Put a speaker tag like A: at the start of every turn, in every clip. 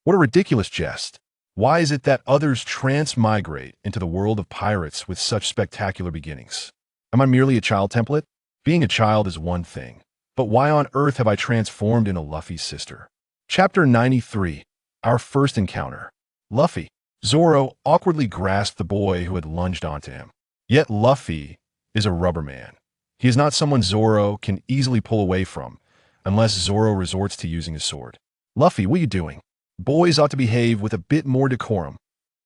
A: What a ridiculous jest. Why is it that others transmigrate into the world of pirates with such spectacular beginnings? Am I merely a child template? Being a child is one thing, but why on earth have I transformed into Luffy's sister? Chapter 93. Our First Encounter. Luffy. Zoro awkwardly grasped the boy who had lunged onto him. Yet Luffy is a rubber man. He is not someone Zoro can easily pull away from, unless Zoro resorts to using his sword. Luffy, what are you doing? Boys ought to behave with a bit more decorum.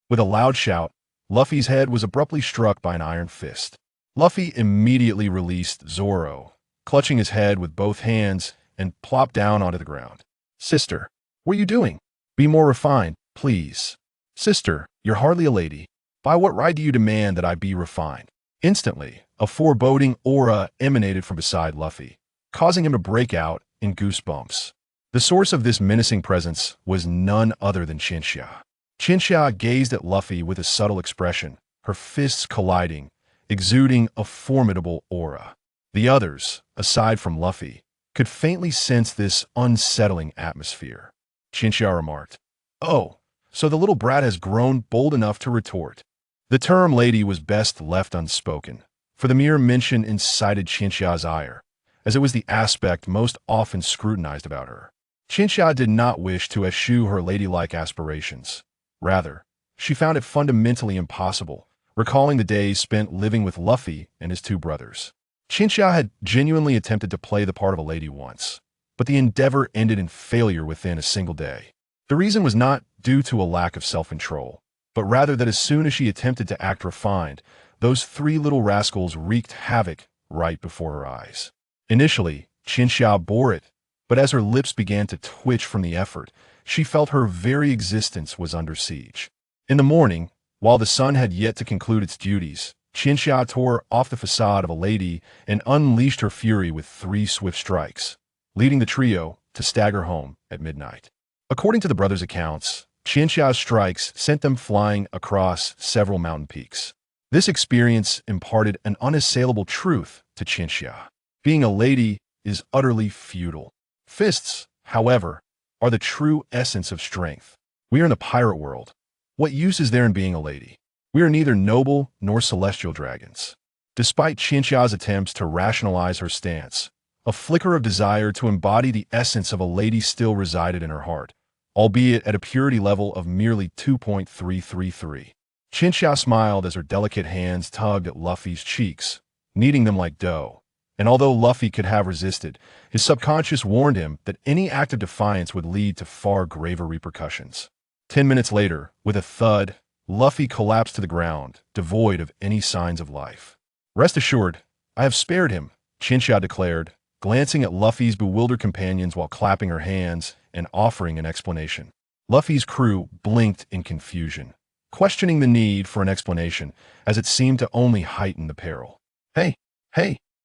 A: With a loud shout, Luffy's head was abruptly struck by an iron fist. Luffy immediately released Zoro, clutching his head with both hands and plopped down onto the ground. Sister, what are you doing? Be more refined, please. Sister, you're hardly a lady. By what right do you demand that I be refined? Instantly, a foreboding aura emanated from beside Luffy, causing him to break out in goosebumps. The source of this menacing presence was none other than Chinchilla. Chinchilla gazed at Luffy with a subtle expression, her fists colliding, exuding a formidable aura. The others, aside from Luffy, could faintly sense this unsettling atmosphere. Chinchilla remarked, "Oh, so the little brat has grown bold enough to retort." The term lady was best left unspoken, for the mere mention incited Chinchilla's ire, as it was the aspect most often scrutinized about her. Chinchilla did not wish to eschew her ladylike aspirations. Rather, she found it fundamentally impossible, recalling the days spent living with Luffy and his two brothers. Chinchilla had genuinely attempted to play the part of a lady once, but the endeavor ended in failure within a single day. The reason was not due to a lack of self-control, but rather that as soon as she attempted to act refined, those three little rascals wreaked havoc right before her eyes. Initially, Chinchilla bore it, but as her lips began to twitch from the effort, she felt her very existence was under siege. In the morning, while the sun had yet to conclude its duties, Chinchilla tore off the facade of a lady and unleashed her fury with 3 swift strikes, leading the trio to stagger home at midnight. According to the brothers' accounts, Chinchilla's strikes sent them flying across several mountain peaks. This experience imparted an unassailable truth to Chinchilla. Being a lady is utterly futile. Fists, however, are the true essence of strength. We are in the pirate world. What use is there in being a lady? We are neither noble nor celestial dragons. Despite Chinchilla's attempts to rationalize her stance, a flicker of desire to embody the essence of a lady still resided in her heart, albeit at a purity level of merely 2.333. Chinchilla smiled as her delicate hands tugged at Luffy's cheeks, kneading them like dough. And although Luffy could have resisted, his subconscious warned him that any act of defiance would lead to far graver repercussions. 10 minutes later, with a thud, Luffy collapsed to the ground, devoid of any signs of life. "Rest assured, I have spared him," Chinchilla declared, glancing at Luffy's bewildered companions while clapping her hands and offering an explanation. Luffy's crew blinked in confusion, questioning the need for an explanation, as it seemed to only heighten the peril. Hey,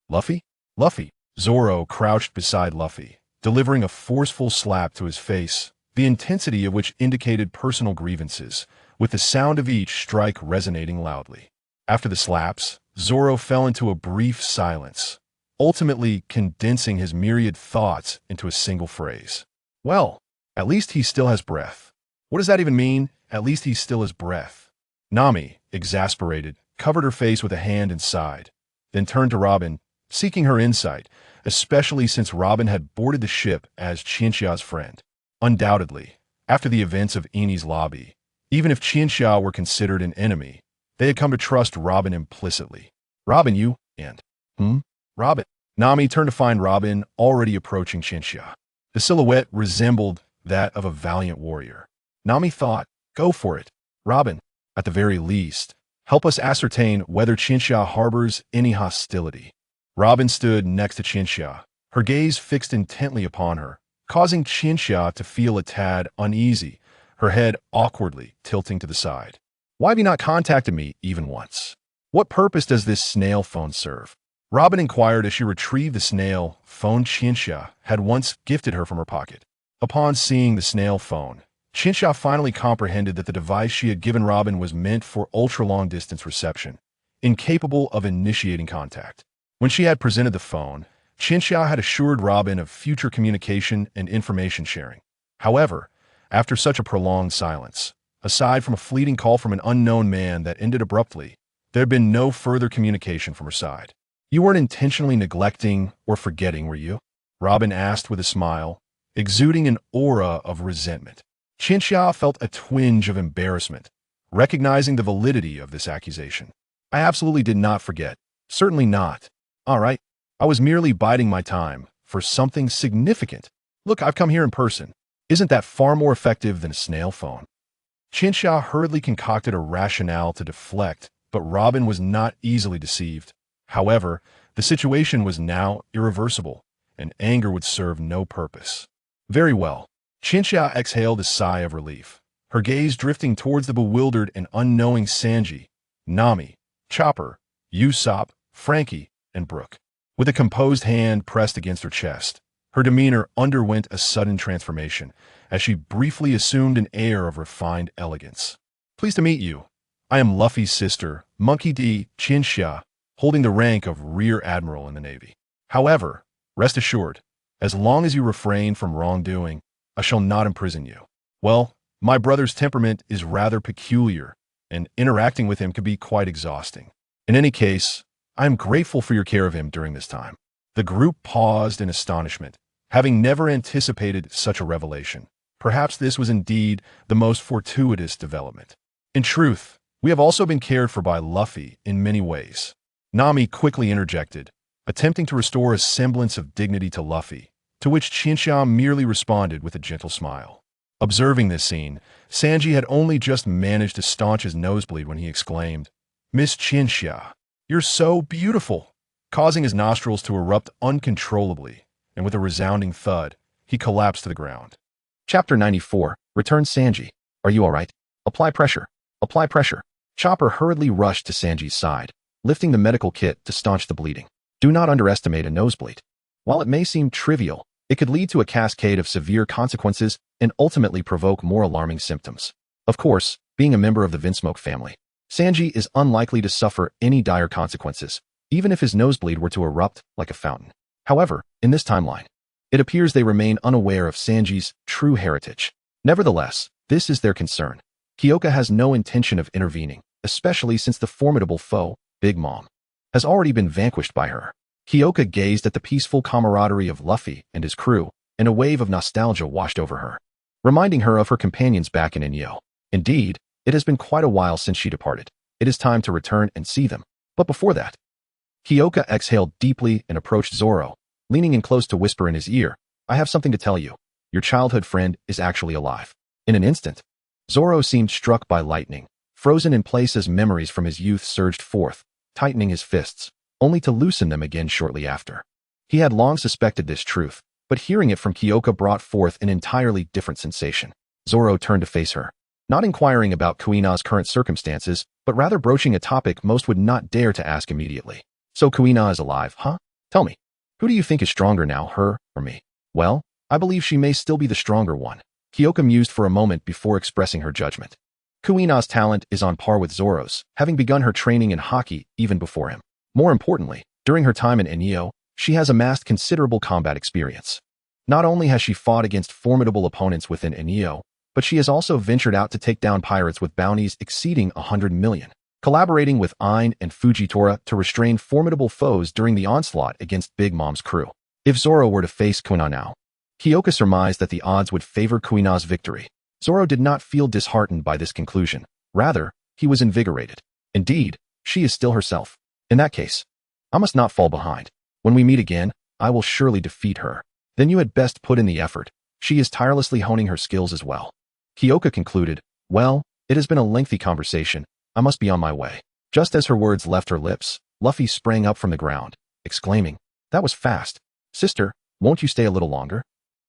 A: Luffy? Luffy!" Zoro crouched beside Luffy, delivering a forceful slap to his face, the intensity of which indicated personal grievances, with the sound of each strike resonating loudly. After the slaps, Zoro fell into a brief silence, ultimately condensing his myriad thoughts into a single phrase. "Well, at least he still has breath." What does that even mean? At least he still has breath. Nami, exasperated, covered her face with a hand and sighed, then turned to Robin, seeking her insight, especially since Robin had boarded the ship as Chinchilla's friend. Undoubtedly, after the events of Eni's lobby, even if Chinchilla were considered an enemy, they had come to trust Robin implicitly. "Robin, you, and, Robin." Nami turned to find Robin already approaching Chinchilla. The silhouette resembled that of a valiant warrior. Nami thought, "Go for it, Robin. At the very least, help us ascertain whether Chinchilla harbors any hostility." Robin stood next to Chinchilla, her gaze fixed intently upon her, causing Chinchilla to feel a tad uneasy, her head awkwardly tilting to the side. "Why have you not contacted me even once? What purpose does this snail phone serve?" Robin inquired as she retrieved the snail phone Chinchilla had once gifted her from her pocket. Upon seeing the snail phone, Chinchilla finally comprehended that the device she had given Robin was meant for ultra-long distance reception, incapable of initiating contact. When she had presented the phone, Chinchilla had assured Robin of future communication and information sharing. However, After such a prolonged silence, aside from a fleeting call from an unknown man that ended abruptly, there had been no further communication from her side. You weren't intentionally neglecting or forgetting, were you? Robin asked with a smile, exuding an aura of resentment. Qinxia felt a twinge of embarrassment, recognizing the validity of this accusation. I absolutely did not forget. Certainly not. All right. I was merely biding my time for something significant. Look, I've come here in person. Isn't that far more effective than a snail phone? Qinxia hurriedly concocted a rationale to deflect, but Robin was not easily deceived. However, the situation was now irreversible, and anger would serve no purpose. Very well. Qinxia exhaled a sigh of relief, her gaze drifting towards the bewildered and unknowing Sanji, Nami, Chopper, Usopp, Frankie, and Brook. With a composed hand pressed against her chest, her demeanor underwent a sudden transformation as she briefly assumed an air of refined elegance. Pleased to meet you. I am Luffy's sister, Monkey D. Qinxia, holding the rank of Rear Admiral in the Navy. However, rest assured, as long as you refrain from wrongdoing, I shall not imprison you. Well, my brother's temperament is rather peculiar, and interacting with him can be quite exhausting. In any case, I am grateful for your care of him during this time. The group paused in astonishment, having never anticipated such a revelation. Perhaps this was indeed the most fortuitous development. In truth, we have also been cared for by Luffy in many ways. Nami quickly interjected, attempting to restore a semblance of dignity to Luffy, to which Qinxia merely responded with a gentle smile. Observing this scene, Sanji had only just managed to staunch his nosebleed when he exclaimed, "Miss Qinxia, you're so beautiful," causing his nostrils to erupt uncontrollably, and with a resounding thud, he collapsed to the ground. Chapter 94, Return Sanji. Are you all right? Apply pressure. Apply pressure. Chopper hurriedly rushed to Sanji's side, lifting the medical kit to staunch the bleeding. Do not underestimate a nosebleed. While it may seem trivial, it could lead to a cascade of severe consequences and ultimately provoke more alarming symptoms. Of course, being a member of the Vinsmoke family, Sanji is unlikely to suffer any dire consequences, even if his nosebleed were to erupt like a fountain. However, in this timeline, it appears they remain unaware of Sanji's true heritage. Nevertheless, this is their concern. Kyoka has no intention of intervening, especially since the formidable foe, Big Mom, has already been vanquished by her. Kyoka gazed at the peaceful camaraderie of Luffy and his crew, and a wave of nostalgia washed over her, reminding her of her companions back in Enyo. Indeed, it has been quite a while since she departed. It is time to return and see them. But before that, Kyoka exhaled deeply and approached Zoro, leaning in close to whisper in his ear, "I have something to tell you. Your childhood friend is actually alive." In an instant, Zoro seemed struck by lightning, frozen in place as memories from his youth surged forth, tightening his fists, only to loosen them again shortly after. He had long suspected this truth, but hearing it from Kyoka brought forth an entirely different sensation. Zoro turned to face her, not inquiring about Kuina's current circumstances, but rather broaching a topic most would not dare to ask immediately. "So Kuina is alive, huh? Tell me, who do you think is stronger now, her or me?" "Well, I believe she may still be the stronger one." Kyoka mused for a moment before expressing her judgment. Kuina's talent is on par with Zoro's, having begun her training in hockey even before him. More importantly, during her time in Enyo, she has amassed considerable combat experience. Not only has she fought against formidable opponents within Enyo, but she has also ventured out to take down pirates with bounties exceeding 100 million, collaborating with Ain and Fujitora to restrain formidable foes during the onslaught against Big Mom's crew. If Zoro were to face Kuina now, Kyoka surmised that the odds would favor Kuina's victory. Zoro did not feel disheartened by this conclusion. Rather, he was invigorated. Indeed, she is still herself. In that case, I must not fall behind. When we meet again, I will surely defeat her. Then you had best put in the effort. She is tirelessly honing her skills as well. Kyoka concluded, "Well, it has been a lengthy conversation. I must be on my way." Just as her words left her lips, Luffy sprang up from the ground, exclaiming, "That was fast. Sister, won't you stay a little longer?"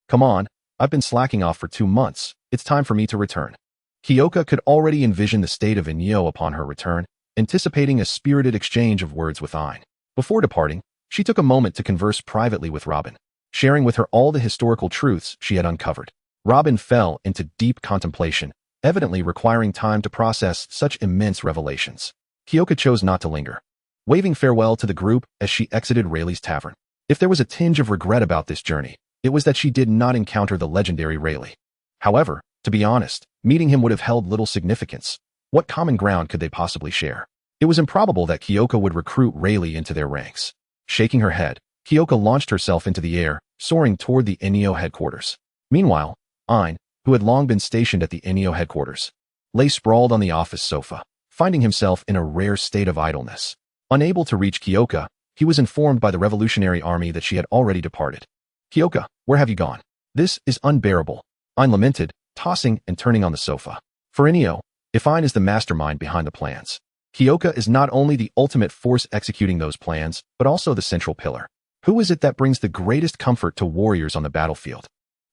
A: "Come on, I've been slacking off for 2 months. It's time for me to return." Kyoka could already envision the state of Enyo upon her return, anticipating a spirited exchange of words with Ain. Before departing, she took a moment to converse privately with Robin, sharing with her all the historical truths she had uncovered. Robin fell into deep contemplation, evidently requiring time to process such immense revelations. Kyoka chose not to linger, waving farewell to the group as she exited Rayleigh's tavern. If there was a tinge of regret about this journey, it was that she did not encounter the legendary Rayleigh. However, To be honest, meeting him would have held little significance. What common ground could they possibly share? It was improbable that Kyoka would recruit Rayleigh into their ranks. Shaking her head, Kyoka launched herself into the air, soaring toward the Enio headquarters. Meanwhile, Ein, who had long been stationed at the Enio headquarters, lay sprawled on the office sofa, finding himself in a rare state of idleness. Unable to reach Kyoka, he was informed by the Revolutionary Army that she had already departed. Kyoka, where have you gone? This is unbearable, Ein lamented, tossing and turning on the sofa. For Enio, if Ein is the mastermind behind the plans, Kyoka is not only the ultimate force executing those plans, but also the central pillar. Who is it that brings the greatest comfort to warriors on the battlefield?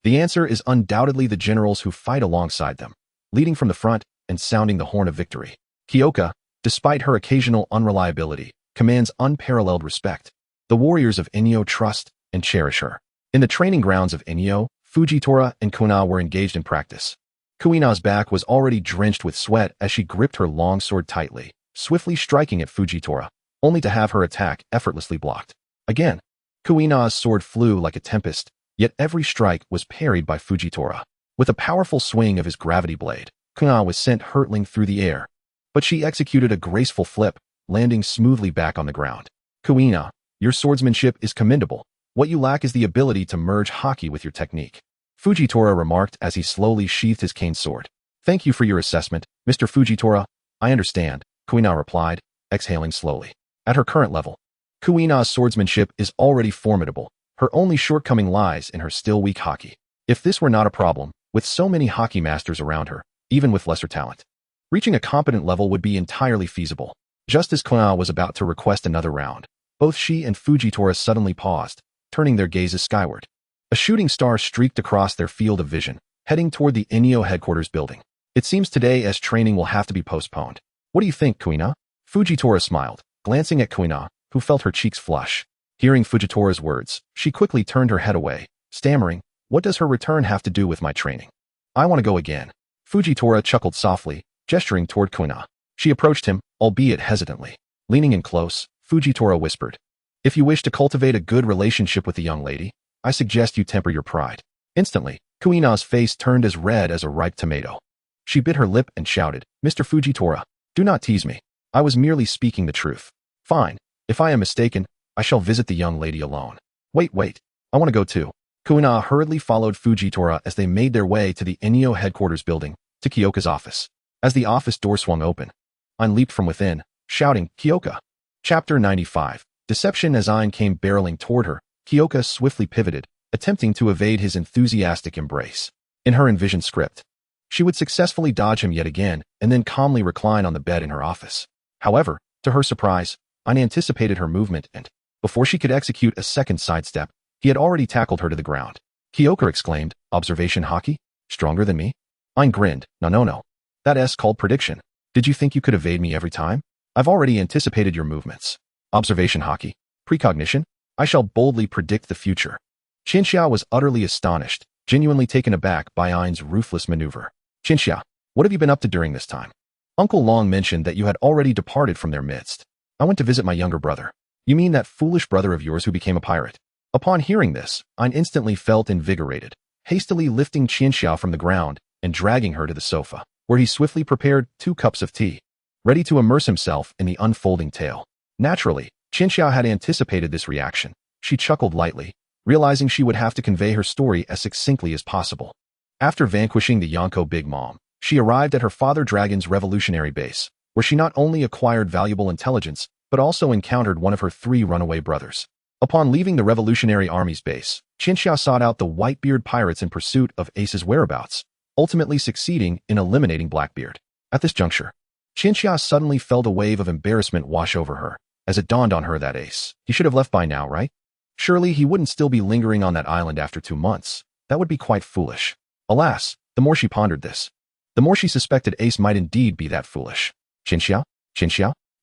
A: The answer is undoubtedly the generals who fight alongside them, leading from the front and sounding the horn of victory. Kyoka, despite her occasional unreliability, commands unparalleled respect. The warriors of Enio trust and cherish her. In the training grounds of Enio, Fujitora and Kuina were engaged in practice. Kuina's back was already drenched with sweat as she gripped her long sword tightly, swiftly striking at Fujitora, only to have her attack effortlessly blocked. Again, Kuina's sword flew like a tempest, yet every strike was parried by Fujitora. With a powerful swing of his gravity blade, Kuina was sent hurtling through the air, but she executed a graceful flip, landing smoothly back on the ground. Kuina, your swordsmanship is commendable. What you lack is the ability to merge haki with your technique, Fujitora remarked as he slowly sheathed his cane sword. Thank you for your assessment, Mr. Fujitora. I understand, Kuina replied, exhaling slowly. At her current level, Kuina's swordsmanship is already formidable. Her only shortcoming lies in her still weak haki. If this were not a problem, with so many haki masters around her, even with lesser talent, reaching a competent level would be entirely feasible. Just as Kuina was about to request another round, both she and Fujitora suddenly paused, turning their gazes skyward. A shooting star streaked across their field of vision, heading toward the Enio headquarters building. It seems today as training will have to be postponed. What do you think, Kuina? Fujitora smiled, glancing at Kuina, who felt her cheeks flush. Hearing Fujitora's words, she quickly turned her head away, stammering, what does her return have to do with my training? I want to go again. Fujitora chuckled softly, gesturing toward Kuina. She approached him, albeit hesitantly. Leaning in close, Fujitora whispered, if you wish to cultivate a good relationship with the young lady, I suggest you temper your pride. Instantly, Kuina's face turned as red as a ripe tomato. She bit her lip and shouted, Mr. Fujitora, do not tease me. I was merely speaking the truth. Fine. If I am mistaken, I shall visit the young lady alone. Wait. I want to go too. Kuina hurriedly followed Fujitora as they made their way to the Enio headquarters building, to Kyoka's office. As the office door swung open, Ein leaped from within, shouting, Kyoka. Chapter 95. Deception. As Ein came barreling toward her, Kyoka swiftly pivoted, attempting to evade his enthusiastic embrace. In her envisioned script, she would successfully dodge him yet again and then calmly recline on the bed in her office. However, to her surprise, Ein anticipated her movement and, before she could execute a second sidestep, he had already tackled her to the ground. Kyoka exclaimed, observation haki? Stronger than me? Ein grinned, no. That's called prediction. Did you think you could evade me every time? I've already anticipated your movements. Observation haki? Precognition? I shall boldly predict the future. Qinxia was utterly astonished, genuinely taken aback by Ein's ruthless maneuver. Qinxia, what have you been up to during this time? Uncle Long mentioned that you had already departed from their midst. I went to visit my younger brother. You mean that foolish brother of yours who became a pirate? Upon hearing this, Ein instantly felt invigorated, hastily lifting Qinxia from the ground and dragging her to the sofa, where he swiftly prepared 2 cups of tea, ready to immerse himself in the unfolding tale. Naturally, Qinxia had anticipated this reaction. She chuckled lightly, realizing she would have to convey her story as succinctly as possible. After vanquishing the Yonko Big Mom, she arrived at her father dragon's revolutionary base, where she not only acquired valuable intelligence, but also encountered one of her 3 runaway brothers. Upon leaving the revolutionary army's base, Qinxia sought out the Whitebeard pirates in pursuit of Ace's whereabouts, ultimately succeeding in eliminating Blackbeard. At this juncture, Qinxia suddenly felt a wave of embarrassment wash over her, as it dawned on her that Ace, he should have left by now, right? Surely he wouldn't still be lingering on that island after 2 months. That would be quite foolish. Alas, the more she pondered this, the more she suspected Ace might indeed be that foolish. Qinxia?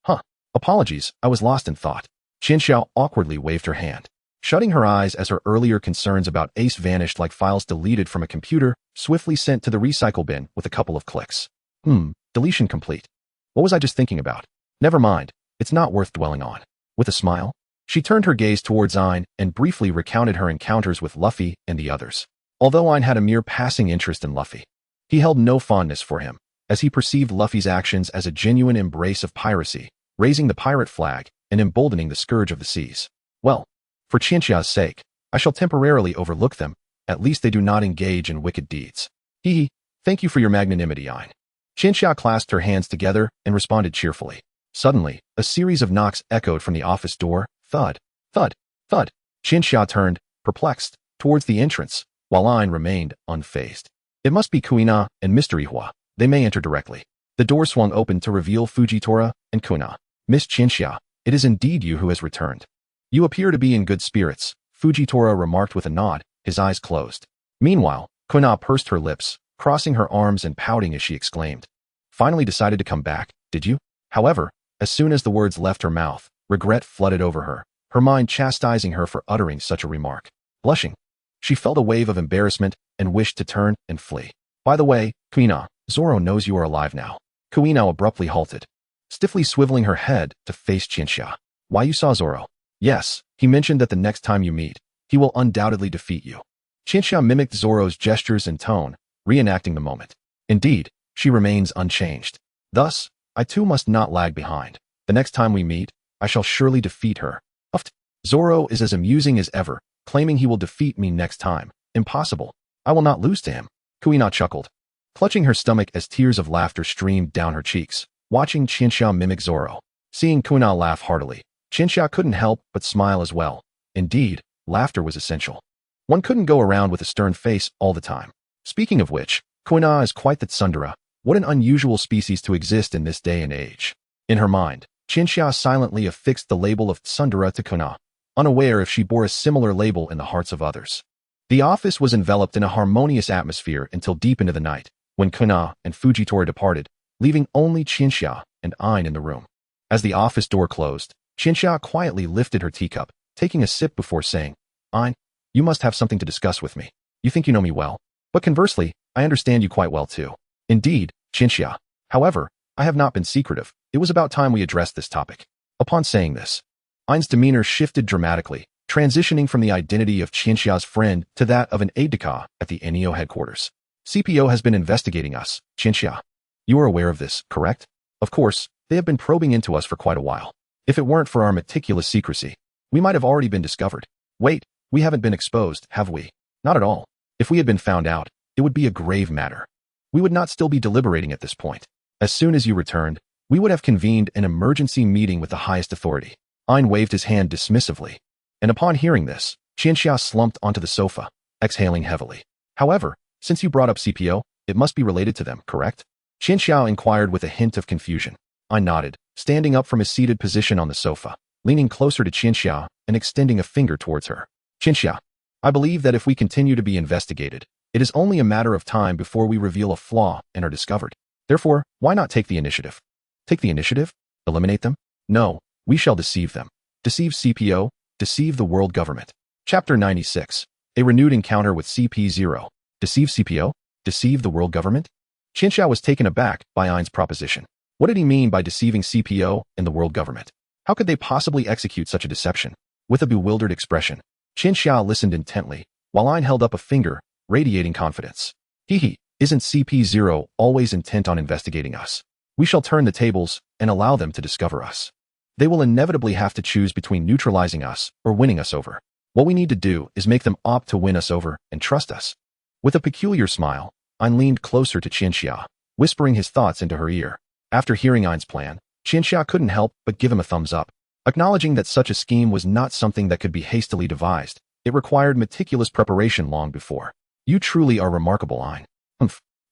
A: Huh. Apologies, I was lost in thought. Qinxia awkwardly waved her hand, shutting her eyes as her earlier concerns about Ace vanished like files deleted from a computer, swiftly sent to the recycle bin with a couple of clicks. Deletion complete. What was I just thinking about? Never mind, it's not worth dwelling on. With a smile, she turned her gaze towards Ein and briefly recounted her encounters with Luffy and the others. Although Ein had a mere passing interest in Luffy, He held no fondness for him, as he perceived Luffy's actions as a genuine embrace of piracy, raising the pirate flag and emboldening the scourge of the seas. Well, for Qianxia's sake, I shall temporarily overlook them. At least they do not engage in wicked deeds. Hee, thank you for your magnanimity, Ein. Qianxia clasped her hands together and responded cheerfully. Suddenly, a series of knocks echoed from the office door. Thud, thud, thud. Qianxia turned, perplexed, towards the entrance, while Ein remained unfazed. It must be Kuina and Mr. Ihua. They may enter directly. The door swung open to reveal Fujitora and Kuina. Miss Qianxia, it is indeed you who has returned. You appear to be in good spirits, Fujitora remarked with a nod, his eyes closed. Meanwhile, Kuina pursed her lips, crossing her arms and pouting as she exclaimed. Finally decided to come back, did you? However, as soon as the words left her mouth, regret flooded over her, her mind chastising her for uttering such a remark. Blushing, she felt a wave of embarrassment and wished to turn and flee. By the way, Kuina, Zoro knows you are alive now. Kuina abruptly halted, stiffly swiveling her head to face Qianxia. Why, you saw Zoro? Yes, he mentioned that the next time you meet, he will undoubtedly defeat you. Qianxia mimicked Zoro's gestures and tone, reenacting the moment. Indeed, she remains unchanged. Thus, I too must not lag behind. The next time we meet, I shall surely defeat her. Uft. Zoro is as amusing as ever, claiming he will defeat me next time. Impossible. I will not lose to him. Kuina chuckled, clutching her stomach as tears of laughter streamed down her cheeks, watching Qianxia mimic Zoro. Seeing Kuina laugh heartily, Qianxia couldn't help but smile as well. Indeed, laughter was essential. One couldn't go around with a stern face all the time. Speaking of which, Kuina is quite the tsundere. What an unusual species to exist in this day and age. In her mind, Qianxia silently affixed the label of tsundere to Kuina, unaware if she bore a similar label in the hearts of others. The office was enveloped in a harmonious atmosphere until deep into the night, when Kuina and Fujitora departed, leaving only Qianxia and Ein in the room. As the office door closed, Qianxia quietly lifted her teacup, taking a sip before saying, Ein, you must have something to discuss with me. You think you know me well, but conversely, I understand you quite well too. Indeed, Qianxia. However, I have not been secretive. It was about time we addressed this topic. Upon saying this, Ein's demeanor shifted dramatically, transitioning from the identity of Qianxia's friend to that of an aide-de-camp at the NEO headquarters. CPO has been investigating us, Qianxia. You are aware of this, correct? Of course, they have been probing into us for quite a while. If it weren't for our meticulous secrecy, we might have already been discovered. Wait, we haven't been exposed, have we? Not at all. If we had been found out, it would be a grave matter. We would not still be deliberating at this point. As soon as you returned, we would have convened an emergency meeting with the highest authority. Ein waved his hand dismissively, and upon hearing this, Qianxia slumped onto the sofa, exhaling heavily. However, since you brought up CPO, it must be related to them, correct? Qianxia inquired with a hint of confusion. Ein nodded, standing up from his seated position on the sofa, leaning closer to Qianxia and extending a finger towards her. Qianxia, I believe that if we continue to be investigated, it is only a matter of time before we reveal a flaw and are discovered. Therefore, why not take the initiative? Take the initiative? Eliminate them? No, we shall deceive them. Deceive CPO, deceive the world government. Chapter 96. A renewed encounter with CP0. Deceive CPO? Deceive the world government? Qianxia was taken aback by Ein's proposition. What did he mean by deceiving CPO and the world government? How could they possibly execute such a deception? With a bewildered expression, Qianxia listened intently, while Ein held up a finger, radiating confidence. Isn't CP0 always intent on investigating us? We shall turn the tables and allow them to discover us. They will inevitably have to choose between neutralizing us or winning us over. What we need to do is make them opt to win us over and trust us. With a peculiar smile, Ein leaned closer to Qianxia, whispering his thoughts into her ear. After hearing Ein's plan, Qianxia couldn't help but give him a thumbs up, acknowledging that such a scheme was not something that could be hastily devised. It required meticulous preparation long before. You truly are remarkable, Ein.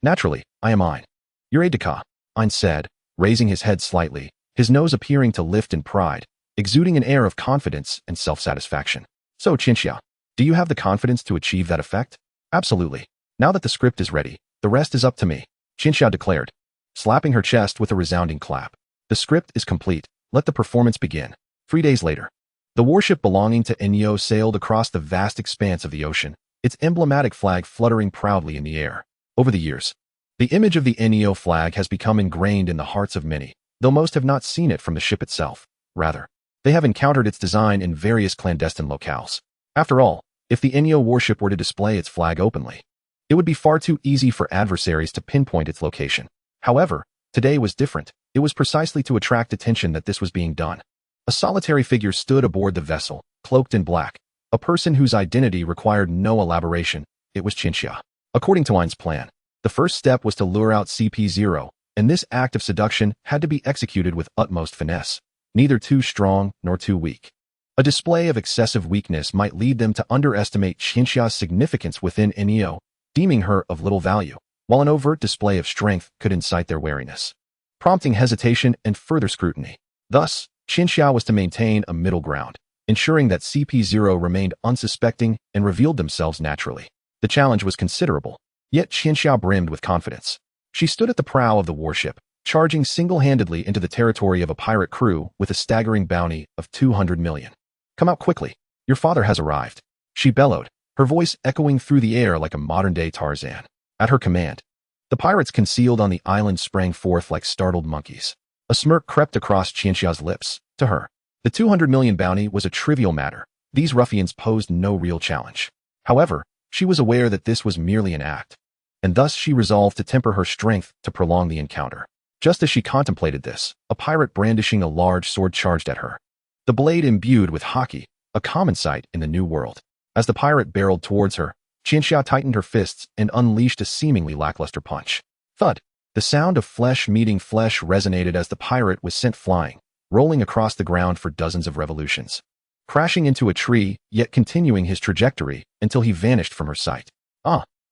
A: Naturally, I am Ein. Your aide-de-camp, Ein said, raising his head slightly, his nose appearing to lift in pride, exuding an air of confidence and self-satisfaction. So, Qianxia, do you have the confidence to achieve that effect? Absolutely. Now that the script is ready, the rest is up to me, Qianxia declared, slapping her chest with a resounding clap. The script is complete. Let the performance begin. 3 days later, the warship belonging to NEO sailed across the vast expanse of the ocean, its emblematic flag fluttering proudly in the air. Over the years, the image of the NEO flag has become ingrained in the hearts of many, though most have not seen it from the ship itself. Rather, they have encountered its design in various clandestine locales. After all, if the NEO warship were to display its flag openly, It would be far too easy for adversaries to pinpoint its location. However, today was different. It was precisely to attract attention that this was being done. A solitary figure stood aboard the vessel, cloaked in black. A person whose identity required no elaboration. It was Chinxia. According to Ein's plan, the first step was to lure out CP0, and this act of seduction had to be executed with utmost finesse, neither too strong nor too weak. A display of excessive weakness might lead them to underestimate Chinxia's significance within Neo, deeming her of little value, while an overt display of strength could incite their wariness, prompting hesitation and further scrutiny. Thus, Chinxia was to maintain a middle ground, ensuring that CP0 remained unsuspecting and revealed themselves naturally. The challenge was considerable, yet Chinxia brimmed with confidence. She stood at the prow of the warship, charging single-handedly into the territory of a pirate crew with a staggering bounty of 200 million. "Come out quickly. Your father has arrived," she bellowed, her voice echoing through the air like a modern-day Tarzan. At her command, the pirates concealed on the island sprang forth like startled monkeys. A smirk crept across Chinxia's lips. To her, the 200 million bounty was a trivial matter. These ruffians posed no real challenge. However, she was aware that this was merely an act, and thus she resolved to temper her strength to prolong the encounter. Just as she contemplated this, a pirate brandishing a large sword charged at her, the blade imbued with haki, a common sight in the New World. As the pirate barreled towards her, Chinxia tightened her fists and unleashed a seemingly lackluster punch. Thud! The sound of flesh meeting flesh resonated as the pirate was sent flying, rolling across the ground for dozens of revolutions, crashing into a tree, yet continuing his trajectory until he vanished from her sight.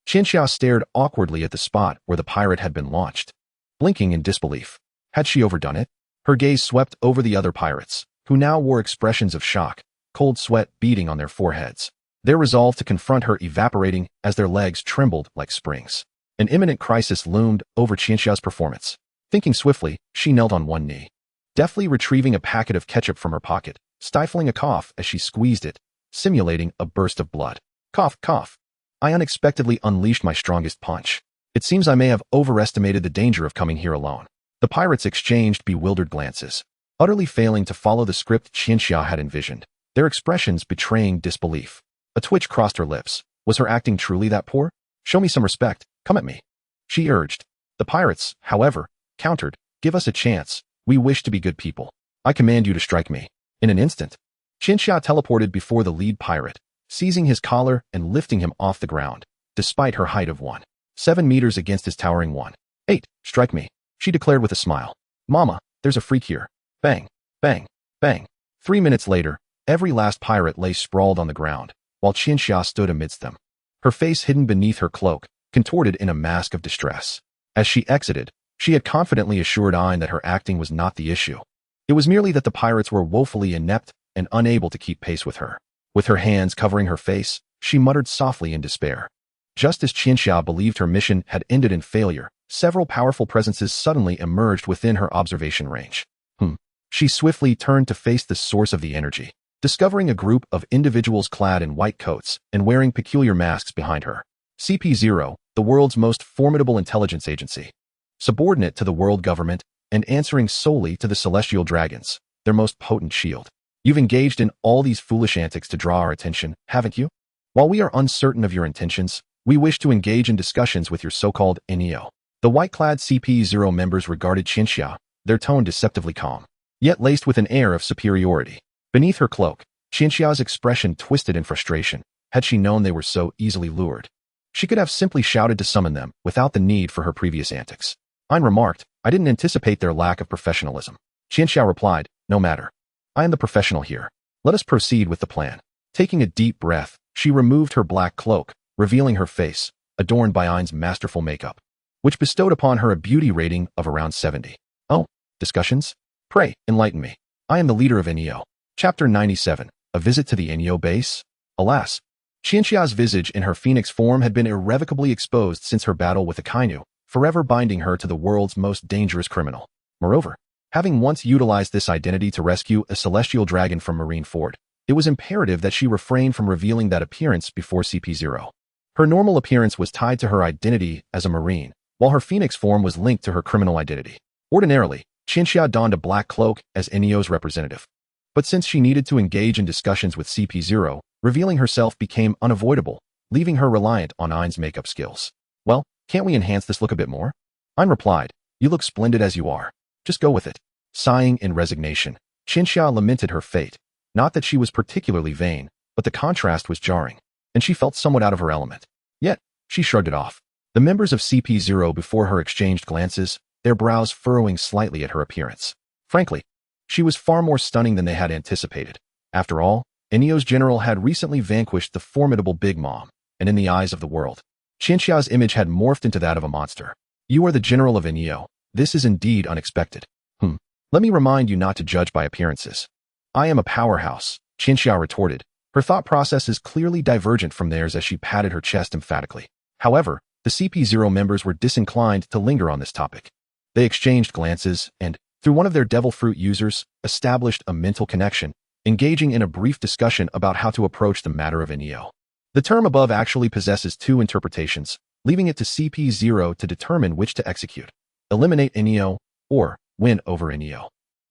A: Chinxia stared awkwardly at the spot where the pirate had been launched, blinking in disbelief. Had she overdone it? Her gaze swept over the other pirates, who now wore expressions of shock, cold sweat beading on their foreheads, their resolve to confront her evaporating as their legs trembled like springs. An imminent crisis loomed over Chinxia's performance. Thinking swiftly, she knelt on one knee, deftly retrieving a packet of ketchup from her pocket, stifling a cough as she squeezed it, simulating a burst of blood. Cough, cough. I unexpectedly unleashed my strongest punch. It seems I may have overestimated the danger of coming here alone. The pirates exchanged bewildered glances, utterly failing to follow the script Chinxia had envisioned, their expressions betraying disbelief. A twitch crossed her lips. Was her acting truly that poor? "Show me some respect. Come at me," she urged. The pirates, however, countered. "Give us a chance. We wish to be good people. I command you to strike me." In an instant, Chinxia teleported before the lead pirate, seizing his collar and lifting him off the ground, despite her height of 1.7 meters against his towering 1.8. "Strike me," she declared with a smile. "Mama, there's a freak here." Bang, bang, bang. 3 minutes later, every last pirate lay sprawled on the ground, while Chinxia stood amidst them, her face hidden beneath her cloak, contorted in a mask of distress. As she exited, she had confidently assured Ein that her acting was not the issue. It was merely that the pirates were woefully inept and unable to keep pace with her. With her hands covering her face, she muttered softly in despair. Just as Chinxia believed her mission had ended in failure, several powerful presences suddenly emerged within her observation range. She swiftly turned to face the source of the energy, discovering a group of individuals clad in white coats and wearing peculiar masks behind her. CP0, the world's most formidable intelligence agency, subordinate to the world government and answering solely to the celestial dragons, their most potent shield. "You've engaged in all these foolish antics to draw our attention, haven't you? While we are uncertain of your intentions, we wish to engage in discussions with your so-called Neo." The white-clad CP0 members regarded Chinxia, their tone deceptively calm, yet laced with an air of superiority. Beneath her cloak, Chinxia's expression twisted in frustration. Had she known they were so easily lured, she could have simply shouted to summon them without the need for her previous antics. Ein remarked, "I didn't anticipate their lack of professionalism." Chinxia replied, "No matter. I am the professional here. Let us proceed with the plan." Taking a deep breath, she removed her black cloak, revealing her face, adorned by Ein's masterful makeup, which bestowed upon her a beauty rating of around 70. "Oh, discussions? Pray, enlighten me. I am the leader of Neo." Chapter 97. A visit to the Neo base? Alas, Chinxia's visage in her phoenix form had been irrevocably exposed since her battle with Akainu, forever binding her to the world's most dangerous criminal. Moreover, having once utilized this identity to rescue a celestial dragon from Marineford, it was imperative that she refrain from revealing that appearance before CP0. Her normal appearance was tied to her identity as a Marine, while her phoenix form was linked to her criminal identity. Ordinarily, Chinxia donned a black cloak as Neo's representative. But since she needed to engage in discussions with CP0, revealing herself became unavoidable, leaving her reliant on Ain's makeup skills. Well, can't we enhance this look a bit more? Ain replied, you look splendid as you are. Just go with it. Sighing in resignation, Qinxia lamented her fate. Not that she was particularly vain, but the contrast was jarring, and she felt somewhat out of her element. Yet, she shrugged it off. The members of CP0 before her exchanged glances, their brows furrowing slightly at her appearance. Frankly, she was far more stunning than they had anticipated. After all, Enio's general had recently vanquished the formidable Big Mom, and in the eyes of the world, Qinxia's image had morphed into that of a monster. You are the general of Enio. This is indeed unexpected. Let me remind you not to judge by appearances. I am a powerhouse, Qinxia retorted. Her thought process is clearly divergent from theirs as she patted her chest emphatically. However, the CP0 members were disinclined to linger on this topic. They exchanged glances and, through one of their devil fruit users, established a mental connection, engaging in a brief discussion about how to approach the matter of Enio. The term above actually possesses two interpretations, leaving it to CP0 to determine which to execute: eliminate Enio or win over Enio.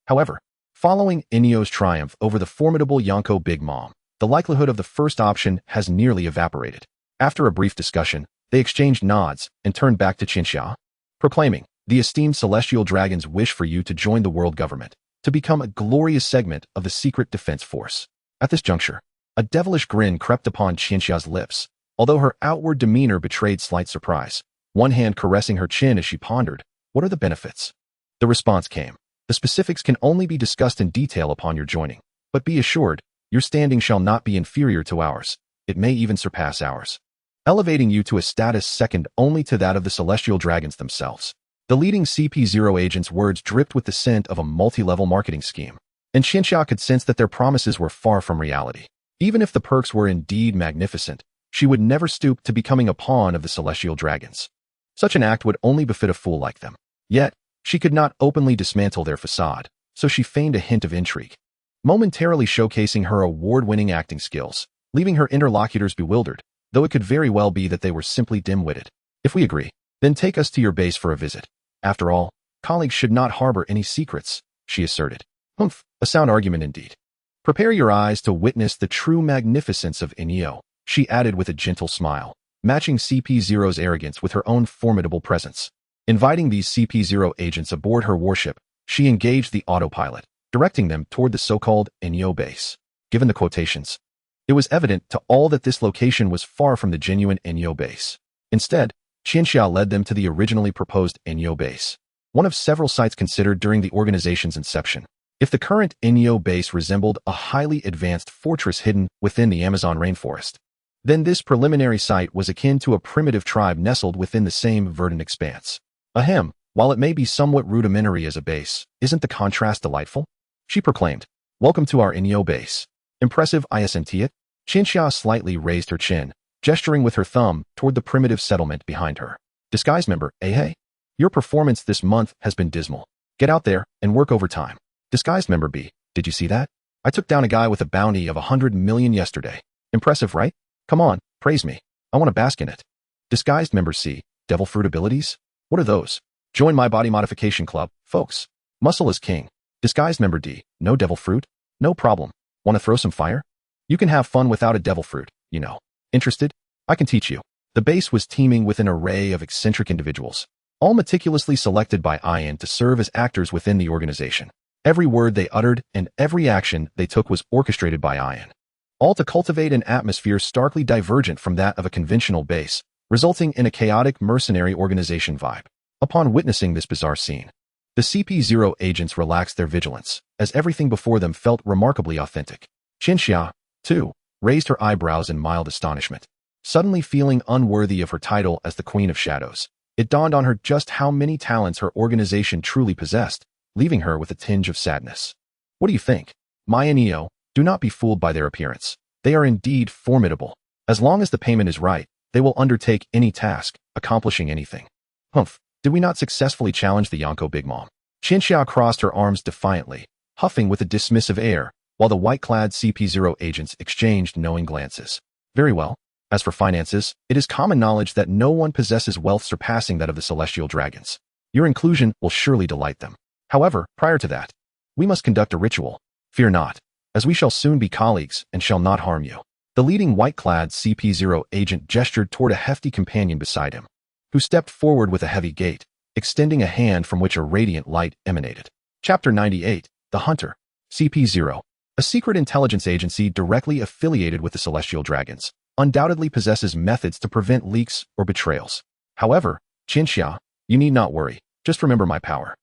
A: However, following Enio's triumph over the formidable Yonko Big Mom, the likelihood of the first option has nearly evaporated. After a brief discussion, they exchanged nods and turned back to Qinxia, proclaiming, the esteemed celestial dragons wish for you to join the world government, to become a glorious segment of the secret defense force. At this juncture, a devilish grin crept upon Qinxia's lips, although her outward demeanor betrayed slight surprise, one hand caressing her chin as she pondered, what are the benefits? The response came. The specifics can only be discussed in detail upon your joining, but be assured, your standing shall not be inferior to ours. It may even surpass ours, elevating you to a status second only to that of the celestial dragons themselves. The leading CP0 agent's words dripped with the scent of a multi-level marketing scheme, and Qinxia could sense that their promises were far from reality. Even if the perks were indeed magnificent, she would never stoop to becoming a pawn of the celestial dragons. Such an act would only befit a fool like them. Yet, she could not openly dismantle their facade, so she feigned a hint of intrigue, momentarily showcasing her award-winning acting skills, leaving her interlocutors bewildered, though it could very well be that they were simply dim-witted. If we agree, then take us to your base for a visit. After all, colleagues should not harbor any secrets, she asserted. Humph, a sound argument indeed. Prepare your eyes to witness the true magnificence of Enio, she added with a gentle smile, matching CP0's arrogance with her own formidable presence. Inviting these CP0 agents aboard her warship, she engaged the autopilot, directing them toward the so-called Enio base. Given the quotations, it was evident to all that this location was far from the genuine Enio base. Instead, Qinxia led them to the originally proposed Enio base, one of several sites considered during the organization's inception. If the current Enio base resembled a highly advanced fortress hidden within the Amazon rainforest, then this preliminary site was akin to a primitive tribe nestled within the same verdant expanse. Ahem, while it may be somewhat rudimentary as a base, isn't the contrast delightful? She proclaimed, welcome to our Enio base. Impressive, isn't it? Qinxia slightly raised her chin, gesturing with her thumb toward the primitive settlement behind her. Disguised member, hey? Your performance this month has been dismal. Get out there and work overtime. Disguised member B, did you see that? I took down a guy with a bounty of 100 million yesterday. Impressive, right? Come on, praise me. I want to bask in it. Disguised member C, devil fruit abilities? What are those? Join my body modification club, folks. Muscle is king. Disguised member D, no devil fruit? No problem. Want to throw some fire? You can have fun without a devil fruit, you know. Interested? I can teach you. The base was teeming with an array of eccentric individuals, all meticulously selected by Ain to serve as actors within the organization. Every word they uttered and every action they took was orchestrated by Ain, all to cultivate an atmosphere starkly divergent from that of a conventional base, resulting in a chaotic mercenary organization vibe. Upon witnessing this bizarre scene, the CP0 agents relaxed their vigilance, as everything before them felt remarkably authentic. Qinxia, too, raised her eyebrows in mild astonishment. Suddenly feeling unworthy of her title as the Queen of Shadows, it dawned on her just how many talents her organization truly possessed, leaving her with a tinge of sadness. What do you think? My Enio, do not be fooled by their appearance. They are indeed formidable. As long as the payment is right, they will undertake any task, accomplishing anything. Humph, did we not successfully challenge the Yonko Big Mom? Qinxia crossed her arms defiantly, huffing with a dismissive air, while the white-clad CP0 agents exchanged knowing glances. Very well. As for finances, it is common knowledge that no one possesses wealth surpassing that of the celestial dragons. Your inclusion will surely delight them. However, prior to that, we must conduct a ritual. Fear not, as we shall soon be colleagues and shall not harm you. The leading white-clad CP0 agent gestured toward a hefty companion beside him, who stepped forward with a heavy gait, extending a hand from which a radiant light emanated. Chapter 98, The Hunter. CP0, a secret intelligence agency directly affiliated with the Celestial Dragons, undoubtedly possesses methods to prevent leaks or betrayals. However, Qinxia, you need not worry, just remember my power.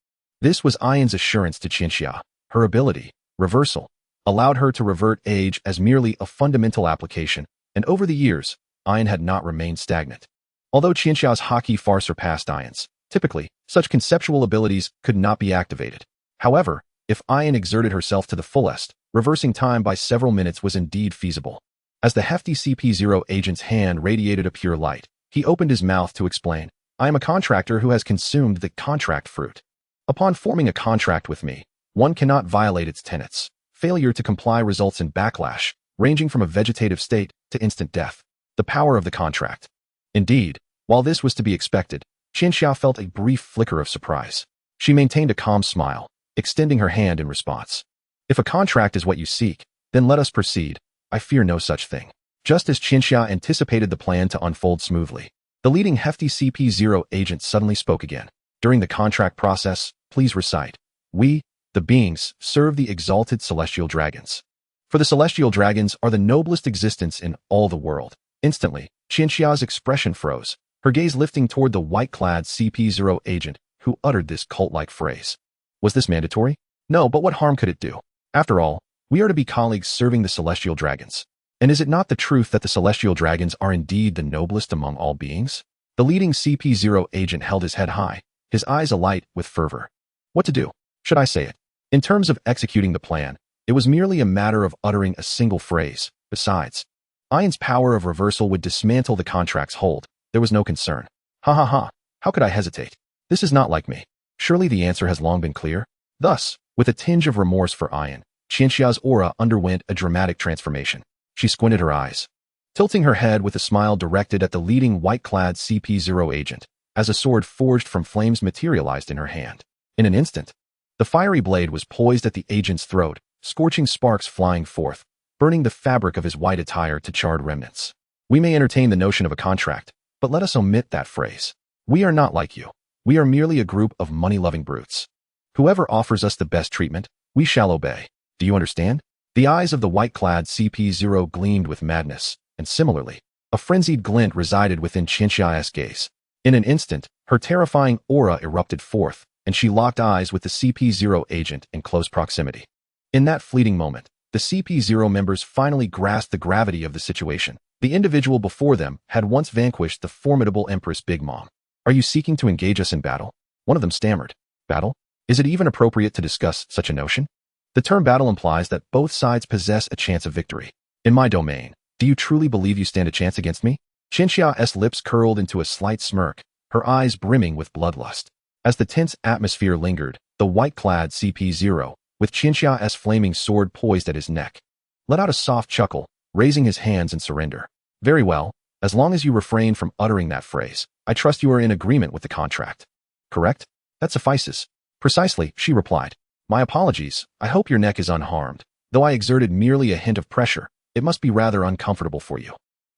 A: This was Ayan's assurance to Qinxia. Her ability, reversal, allowed her to revert age as merely a fundamental application, and over the years, Ayan had not remained stagnant. Although Qinxia's haki far surpassed Ayan's, typically, such conceptual abilities could not be activated. However, if Ayan exerted herself to the fullest, reversing time by several minutes was indeed feasible. As the hefty CP0 agent's hand radiated a pure light, he opened his mouth to explain, I am a contractor who has consumed the contract fruit. Upon forming a contract with me, one cannot violate its tenets. Failure to comply results in backlash, ranging from a vegetative state to instant death. The power of the contract. Indeed, while this was to be expected, Qinxia felt a brief flicker of surprise. She maintained a calm smile, extending her hand in response. If a contract is what you seek, then let us proceed. I fear no such thing. Just as Qinxia anticipated the plan to unfold smoothly, the leading hefty CP0 agent suddenly spoke again. During the contract process, please recite. We, the beings, serve the exalted celestial dragons. For the celestial dragons are the noblest existence in all the world. Instantly, Qinxia's expression froze, her gaze lifting toward the white-clad CP0 agent who uttered this cult-like phrase. Was this mandatory? No, but what harm could it do? After all, we are to be colleagues serving the celestial dragons. And is it not the truth that the celestial dragons are indeed the noblest among all beings? The leading CP0 agent held his head high, his eyes alight with fervor. What to do? Should I say it? In terms of executing the plan, it was merely a matter of uttering a single phrase. Besides, Ayan's power of reversal would dismantle the contract's hold. There was no concern. Ha ha ha, how could I hesitate? This is not like me. Surely the answer has long been clear. Thus, with a tinge of remorse for Ayan, Qinxia's aura underwent a dramatic transformation. She squinted her eyes, tilting her head with a smile directed at the leading white-clad CP0 agent, as a sword forged from flames materialized in her hand. In an instant, the fiery blade was poised at the agent's throat, scorching sparks flying forth, burning the fabric of his white attire to charred remnants. We may entertain the notion of a contract, but let us omit that phrase. We are not like you. We are merely a group of money-loving brutes. Whoever offers us the best treatment, we shall obey. Do you understand? The eyes of the white-clad CP0 gleamed with madness, and similarly, a frenzied glint resided within Qinxia's gaze. In an instant, her terrifying aura erupted forth, and she locked eyes with the CP0 agent in close proximity. In that fleeting moment, the CP0 members finally grasped the gravity of the situation. The individual before them had once vanquished the formidable Empress Big Mom. Are you seeking to engage us in battle? One of them stammered. Battle? Is it even appropriate to discuss such a notion? The term battle implies that both sides possess a chance of victory. In my domain, do you truly believe you stand a chance against me? Qinxia's lips curled into a slight smirk, her eyes brimming with bloodlust. As the tense atmosphere lingered, the white-clad CP0, with Qinxia's flaming sword poised at his neck, let out a soft chuckle, raising his hands in surrender. Very well, as long as you refrain from uttering that phrase, I trust you are in agreement with the contract. Correct? That suffices. Precisely, she replied. My apologies, I hope your neck is unharmed. Though I exerted merely a hint of pressure, it must be rather uncomfortable for you.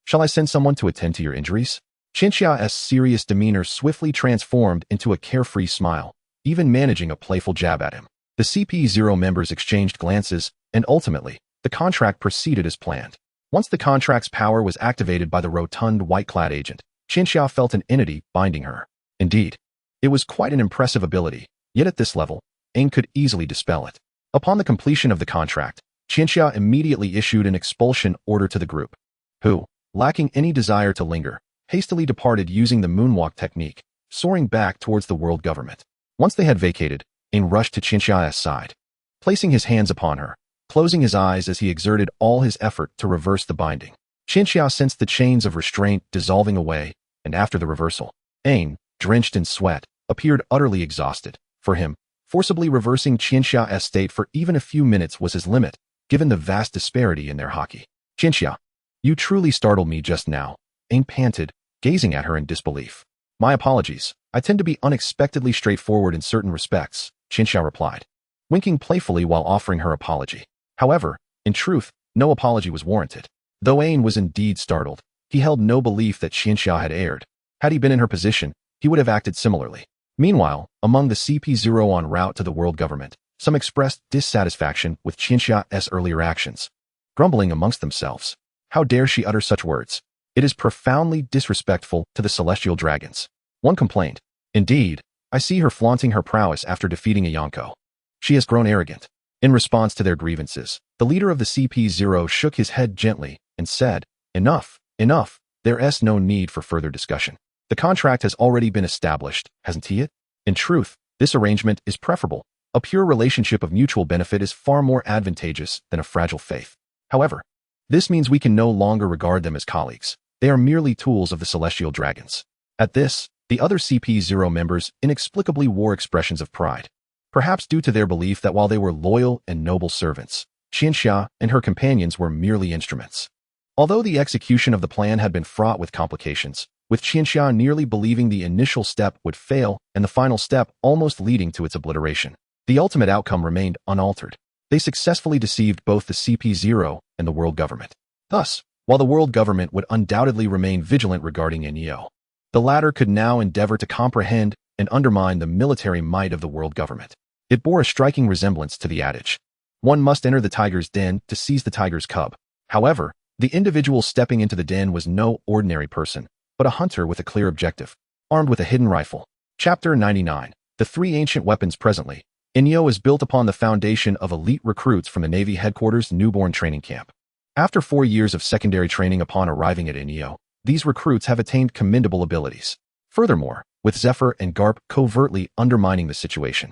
A: Shall I send someone to attend to your injuries? Qinxia's serious demeanor swiftly transformed into a carefree smile, even managing a playful jab at him. The CP0 members exchanged glances, and ultimately, the contract proceeded as planned. Once the contract's power was activated by the rotund white-clad agent, Qinxia felt an entity binding her. Indeed, it was quite an impressive ability, yet at this level, Aang could easily dispel it. Upon the completion of the contract, Qinxia immediately issued an expulsion order to the group, who, lacking any desire to linger, hastily departed using the moonwalk technique, soaring back towards the world government. Once they had vacated, Aang rushed to Qinxia's side, placing his hands upon her, closing his eyes as he exerted all his effort to reverse the binding. Qinxia sensed the chains of restraint dissolving away, and after the reversal, Aang, drenched in sweat, appeared utterly exhausted. For him, forcibly reversing Qinxia's state for even a few minutes was his limit, given the vast disparity in their haki. Qinxia, you truly startled me just now, Aang panted, gazing at her in disbelief. My apologies, I tend to be unexpectedly straightforward in certain respects, Qinxia replied, winking playfully while offering her apology. However, in truth, no apology was warranted. Though Ain was indeed startled, he held no belief that Qianxia had erred. Had he been in her position, he would have acted similarly. Meanwhile, among the CP0 en route to the world government, some expressed dissatisfaction with Qianxia's earlier actions, grumbling amongst themselves. How dare she utter such words? It is profoundly disrespectful to the celestial dragons. One complained. Indeed, I see her flaunting her prowess after defeating a Yonko. She has grown arrogant. In response to their grievances, the leader of the CP0 shook his head gently and said, Enough, enough, there's no need for further discussion. The contract has already been established, hasn't it? In truth, this arrangement is preferable. A pure relationship of mutual benefit is far more advantageous than a fragile faith. However, this means we can no longer regard them as colleagues. They are merely tools of the celestial dragons. At this, the other CP0 members inexplicably wore expressions of pride, perhaps due to their belief that while they were loyal and noble servants, Qianxia and her companions were merely instruments. Although the execution of the plan had been fraught with complications, with Qianxia nearly believing the initial step would fail and the final step almost leading to its obliteration, the ultimate outcome remained unaltered. They successfully deceived both the CP0 and the world government. Thus, while the world government would undoubtedly remain vigilant regarding Neo, the latter could now endeavor to comprehend and undermine the military might of the world government. It bore a striking resemblance to the adage, one must enter the tiger's den to seize the tiger's cub. However, the individual stepping into the den was no ordinary person, but a hunter with a clear objective, armed with a hidden rifle. Chapter 99. The three ancient weapons presently. Neo is built upon the foundation of elite recruits from the Navy headquarters newborn training camp. After 4 years of secondary training upon arriving at Neo, these recruits have attained commendable abilities. Furthermore, with Zephyr and Garp covertly undermining the situation,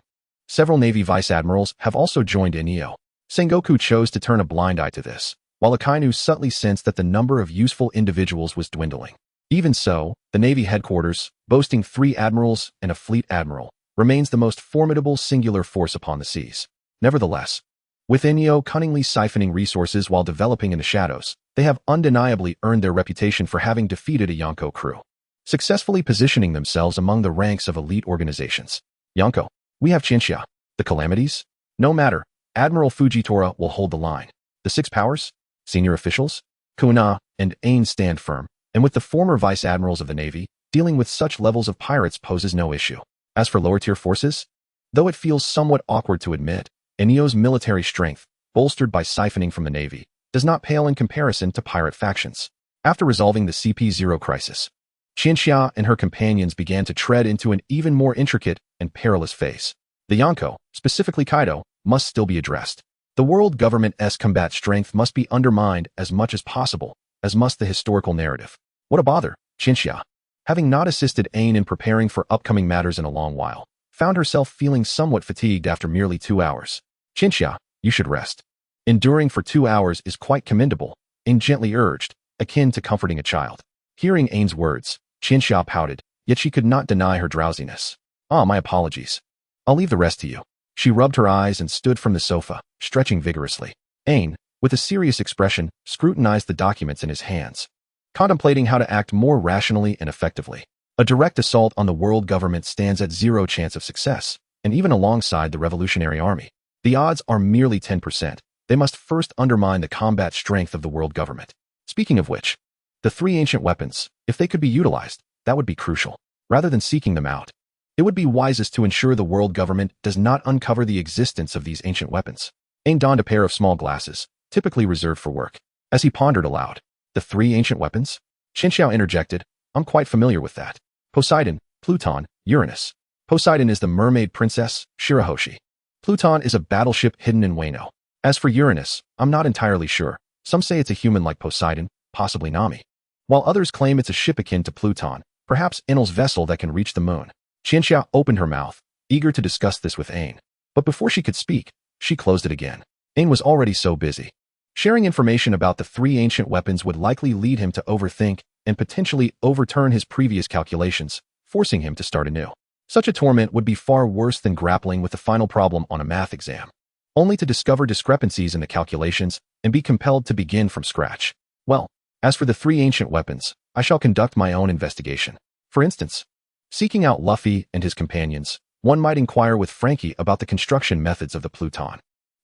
A: several Navy vice admirals have also joined Neo. Sengoku chose to turn a blind eye to this, while Akainu subtly sensed that the number of useful individuals was dwindling. Even so, the Navy headquarters, boasting 3 admirals and a fleet admiral, remains the most formidable singular force upon the seas. Nevertheless, with Neo cunningly siphoning resources while developing in the shadows, they have undeniably earned their reputation for having defeated a Yonko crew, successfully positioning themselves among the ranks of elite organizations. Yonko, we have Qianxia. The calamities? No matter, Admiral Fujitora will hold the line. The 6 powers? Senior officials? Kuna and Ain stand firm, and with the former vice admirals of the Navy, dealing with such levels of pirates poses no issue. As for lower-tier forces, though it feels somewhat awkward to admit, Neo's military strength, bolstered by siphoning from the Navy, does not pale in comparison to pirate factions. After resolving the CP0 crisis, Qianxia and her companions began to tread into an even more intricate and perilous phase. The Yonko, specifically Kaido, must still be addressed. The world government's combat strength must be undermined as much as possible, as must the historical narrative. What a bother, Qianxia, having not assisted Ain in preparing for upcoming matters in a long while, found herself feeling somewhat fatigued after merely 2 hours. Qianxia, you should rest. Enduring for 2 hours is quite commendable, Ain gently urged, akin to comforting a child. Hearing Ain's words, Qianxia pouted, yet she could not deny her drowsiness. My apologies. I'll leave the rest to you. She rubbed her eyes and stood from the sofa, stretching vigorously. Ain, with a serious expression, scrutinized the documents in his hands, contemplating how to act more rationally and effectively. A direct assault on the world government stands at 0 chance of success, and even alongside the Revolutionary Army, the odds are merely 10%. They must first undermine the combat strength of the world government. Speaking of which, the 3 ancient weapons, if they could be utilized, that would be crucial. Rather than seeking them out, it would be wisest to ensure the world government does not uncover the existence of these ancient weapons. Ain donned a pair of small glasses, typically reserved for work. As he pondered aloud, the 3 ancient weapons? Qianxia interjected, I'm quite familiar with that. Poseidon, Pluton, Uranus. Poseidon is the mermaid princess, Shirahoshi. Pluton is a battleship hidden in Wano. As for Uranus, I'm not entirely sure. Some say it's a human like Poseidon, possibly Nami, while others claim it's a ship akin to Pluton, perhaps Enel's vessel that can reach the moon. Qianxia opened her mouth, eager to discuss this with Ain. But before she could speak, she closed it again. Ain was already so busy. Sharing information about the 3 ancient weapons would likely lead him to overthink and potentially overturn his previous calculations, forcing him to start anew. Such a torment would be far worse than grappling with the final problem on a math exam, only to discover discrepancies in the calculations and be compelled to begin from scratch. Well, as for the 3 ancient weapons, I shall conduct my own investigation. For instance, seeking out Luffy and his companions, one might inquire with Frankie about the construction methods of the Pluton.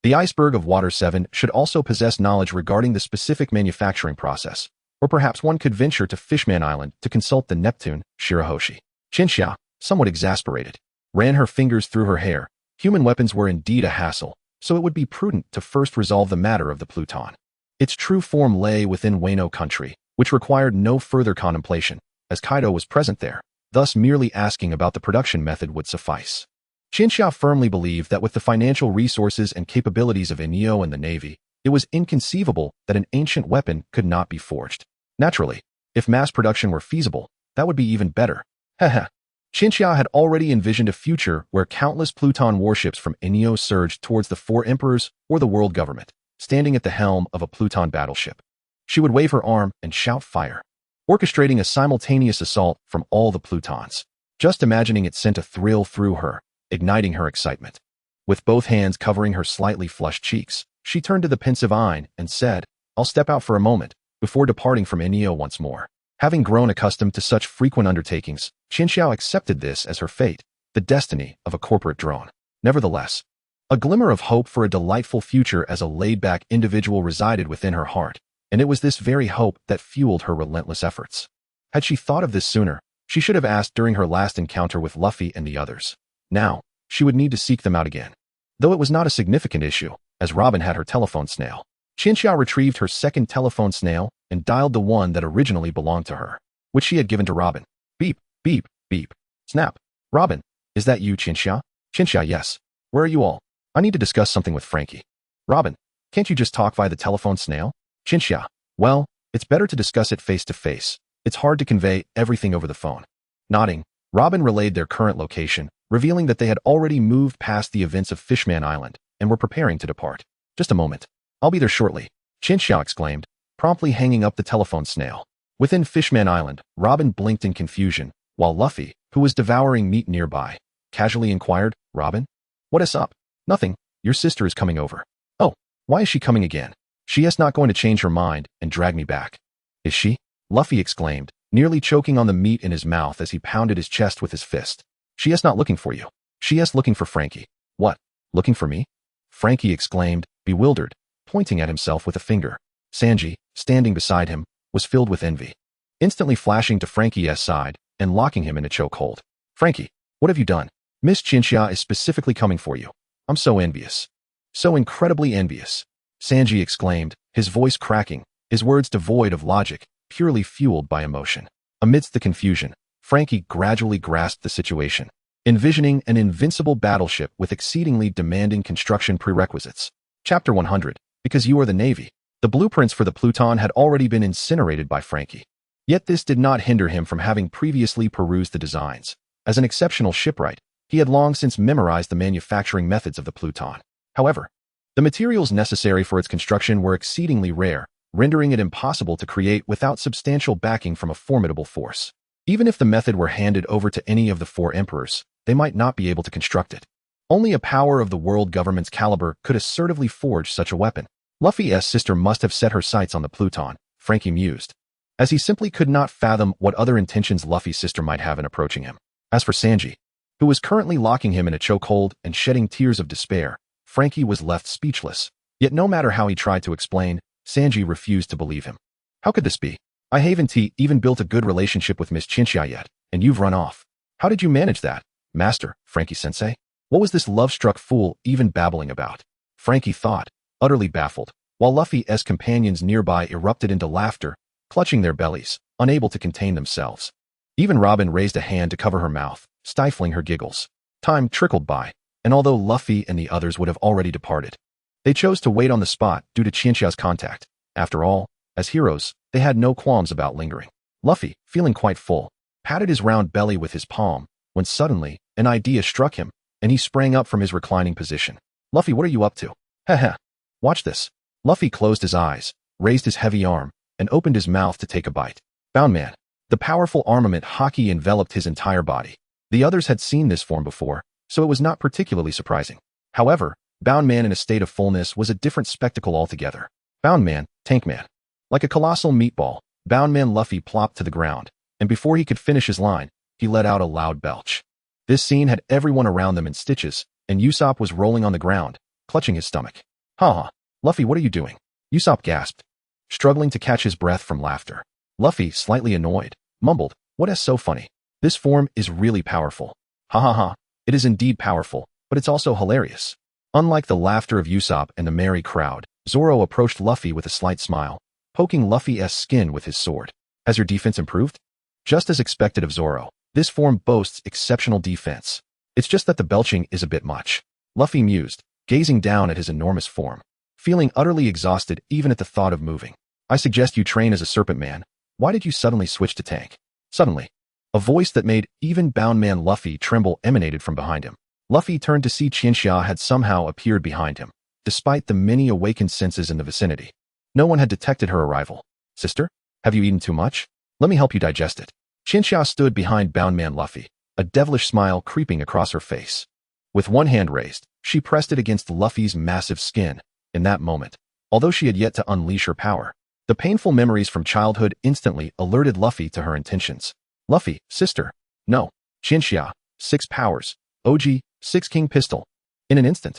A: The iceberg of Water 7 should also possess knowledge regarding the specific manufacturing process, or perhaps one could venture to Fishman Island to consult the Neptune, Shirahoshi. Qinxia, somewhat exasperated, ran her fingers through her hair. Human weapons were indeed a hassle, so it would be prudent to first resolve the matter of the Pluton. Its true form lay within Wano country, which required no further contemplation, as Kaido was present there, thus merely asking about the production method would suffice. Qinxia firmly believed that with the financial resources and capabilities of Enyo and the Navy, it was inconceivable that an ancient weapon could not be forged. Naturally, if mass production were feasible, that would be even better. Haha. Qinxia had already envisioned a future where countless Pluton warships from Enyo surged towards the four emperors or the world government, standing at the helm of a Pluton battleship. She would wave her arm and shout fire, orchestrating a simultaneous assault from all the Plutons. Just imagining it sent a thrill through her, igniting her excitement. With both hands covering her slightly flushed cheeks, she turned to the pensive Ein and said, "I'll step out for a moment," before departing from Enyo once more. Having grown accustomed to such frequent undertakings, Qinxiao accepted this as her fate, the destiny of a corporate drone. Nevertheless, a glimmer of hope for a delightful future as a laid-back individual resided within her heart, and it was this very hope that fueled her relentless efforts. Had she thought of this sooner, she should have asked during her last encounter with Luffy and the others. Now, she would need to seek them out again. Though it was not a significant issue, as Robin had her telephone snail. Qinxiao retrieved her second telephone snail and dialed the one that originally belonged to her, which she had given to Robin. Beep, beep, beep. Snap. Robin, is that you, Qinxia? Qinxia, yes. Where are you all? I need to discuss something with Frankie. Robin, can't you just talk via the telephone snail? Qinxia, well, it's better to discuss it face to face. It's hard to convey everything over the phone. Nodding, Robin relayed their current location, revealing that they had already moved past the events of Fishman Island and were preparing to depart. Just a moment. I'll be there shortly, Qinxiao exclaimed, promptly hanging up the telephone snail. Within Fishman Island, Robin blinked in confusion, while Luffy, who was devouring meat nearby, casually inquired, "Robin? What is up?" "Nothing. Your sister is coming over." "Oh, why is she coming again? She is not going to change her mind and drag me back." "Is she?" Luffy exclaimed, nearly choking on the meat in his mouth as he pounded his chest with his fist. "She is not looking for you. She is looking for Frankie." "What? Looking for me?" Frankie exclaimed, bewildered, pointing at himself with a finger. Sanji, standing beside him, was filled with envy, instantly flashing to Frankie's side and locking him in a chokehold. "Frankie, what have you done? Miss Qinxia is specifically coming for you. I'm so envious. So incredibly envious," Sanji exclaimed, his voice cracking, his words devoid of logic, purely fueled by emotion. Amidst the confusion, Frankie gradually grasped the situation, envisioning an invincible battleship with exceedingly demanding construction prerequisites. Chapter 100, Because You Are the Navy. The blueprints for the Pluton had already been incinerated by Frankie. Yet this did not hinder him from having previously perused the designs. As an exceptional shipwright, he had long since memorized the manufacturing methods of the Pluton. However, the materials necessary for its construction were exceedingly rare, rendering it impossible to create without substantial backing from a formidable force. Even if the method were handed over to any of the four emperors, they might not be able to construct it. Only a power of the world government's caliber could assertively forge such a weapon. Luffy's sister must have set her sights on the Pluton, Frankie mused, as he simply could not fathom what other intentions Luffy's sister might have in approaching him. As for Sanji, who was currently locking him in a chokehold and shedding tears of despair, Frankie was left speechless. Yet no matter how he tried to explain, Sanji refused to believe him. "How could this be? I haven't even built a good relationship with Miss Qinxia yet, and you've run off. How did you manage that, Master, Frankie-sensei? What was this love-struck fool even babbling about?" Frankie thought, utterly baffled, while Luffy's companions nearby erupted into laughter, clutching their bellies, unable to contain themselves. Even Robin raised a hand to cover her mouth, stifling her giggles. Time trickled by, and although Luffy and the others would have already departed, they chose to wait on the spot due to Qinxia's contact. After all, as heroes, they had no qualms about lingering. Luffy, feeling quite full, patted his round belly with his palm, when suddenly, an idea struck him, and he sprang up from his reclining position. "Luffy, what are you up to?" "Heh. Watch this." Luffy closed his eyes, raised his heavy arm, and opened his mouth to take a bite. Bound Man. The powerful armament Haki enveloped his entire body. The others had seen this form before, so it was not particularly surprising. However, Bound Man in a state of fullness was a different spectacle altogether. Bound Man, Tank Man. Like a colossal meatball, Bound Man Luffy plopped to the ground, and before he could finish his line, he let out a loud belch. This scene had everyone around them in stitches, and Usopp was rolling on the ground, clutching his stomach. Ha! Luffy, what are you doing? Usopp gasped, struggling to catch his breath from laughter. Luffy, slightly annoyed, mumbled, what is so funny? This form is really powerful. Ha ha ha. It is indeed powerful, but it's also hilarious. Unlike the laughter of Usopp and the merry crowd, Zoro approached Luffy with a slight smile, poking Luffy's skin with his sword. Has your defense improved? Just as expected of Zoro, this form boasts exceptional defense. It's just that the belching is a bit much. Luffy mused, gazing down at his enormous form, feeling utterly exhausted even at the thought of moving. I suggest you train as a serpent man. Why did you suddenly switch to tank? Suddenly, a voice that made even bound man Luffy tremble emanated from behind him. Luffy turned to see Qianxia had somehow appeared behind him, despite the many awakened senses in the vicinity. No one had detected her arrival. Sister, have you eaten too much? Let me help you digest it. Qianxia stood behind bound man Luffy, a devilish smile creeping across her face. With one hand raised, she pressed it against Luffy's massive skin. In that moment, although she had yet to unleash her power, the painful memories from childhood instantly alerted Luffy to her intentions. Luffy, sister. No. Qianxia, 6 powers. OG, 6 king pistol. In an instant,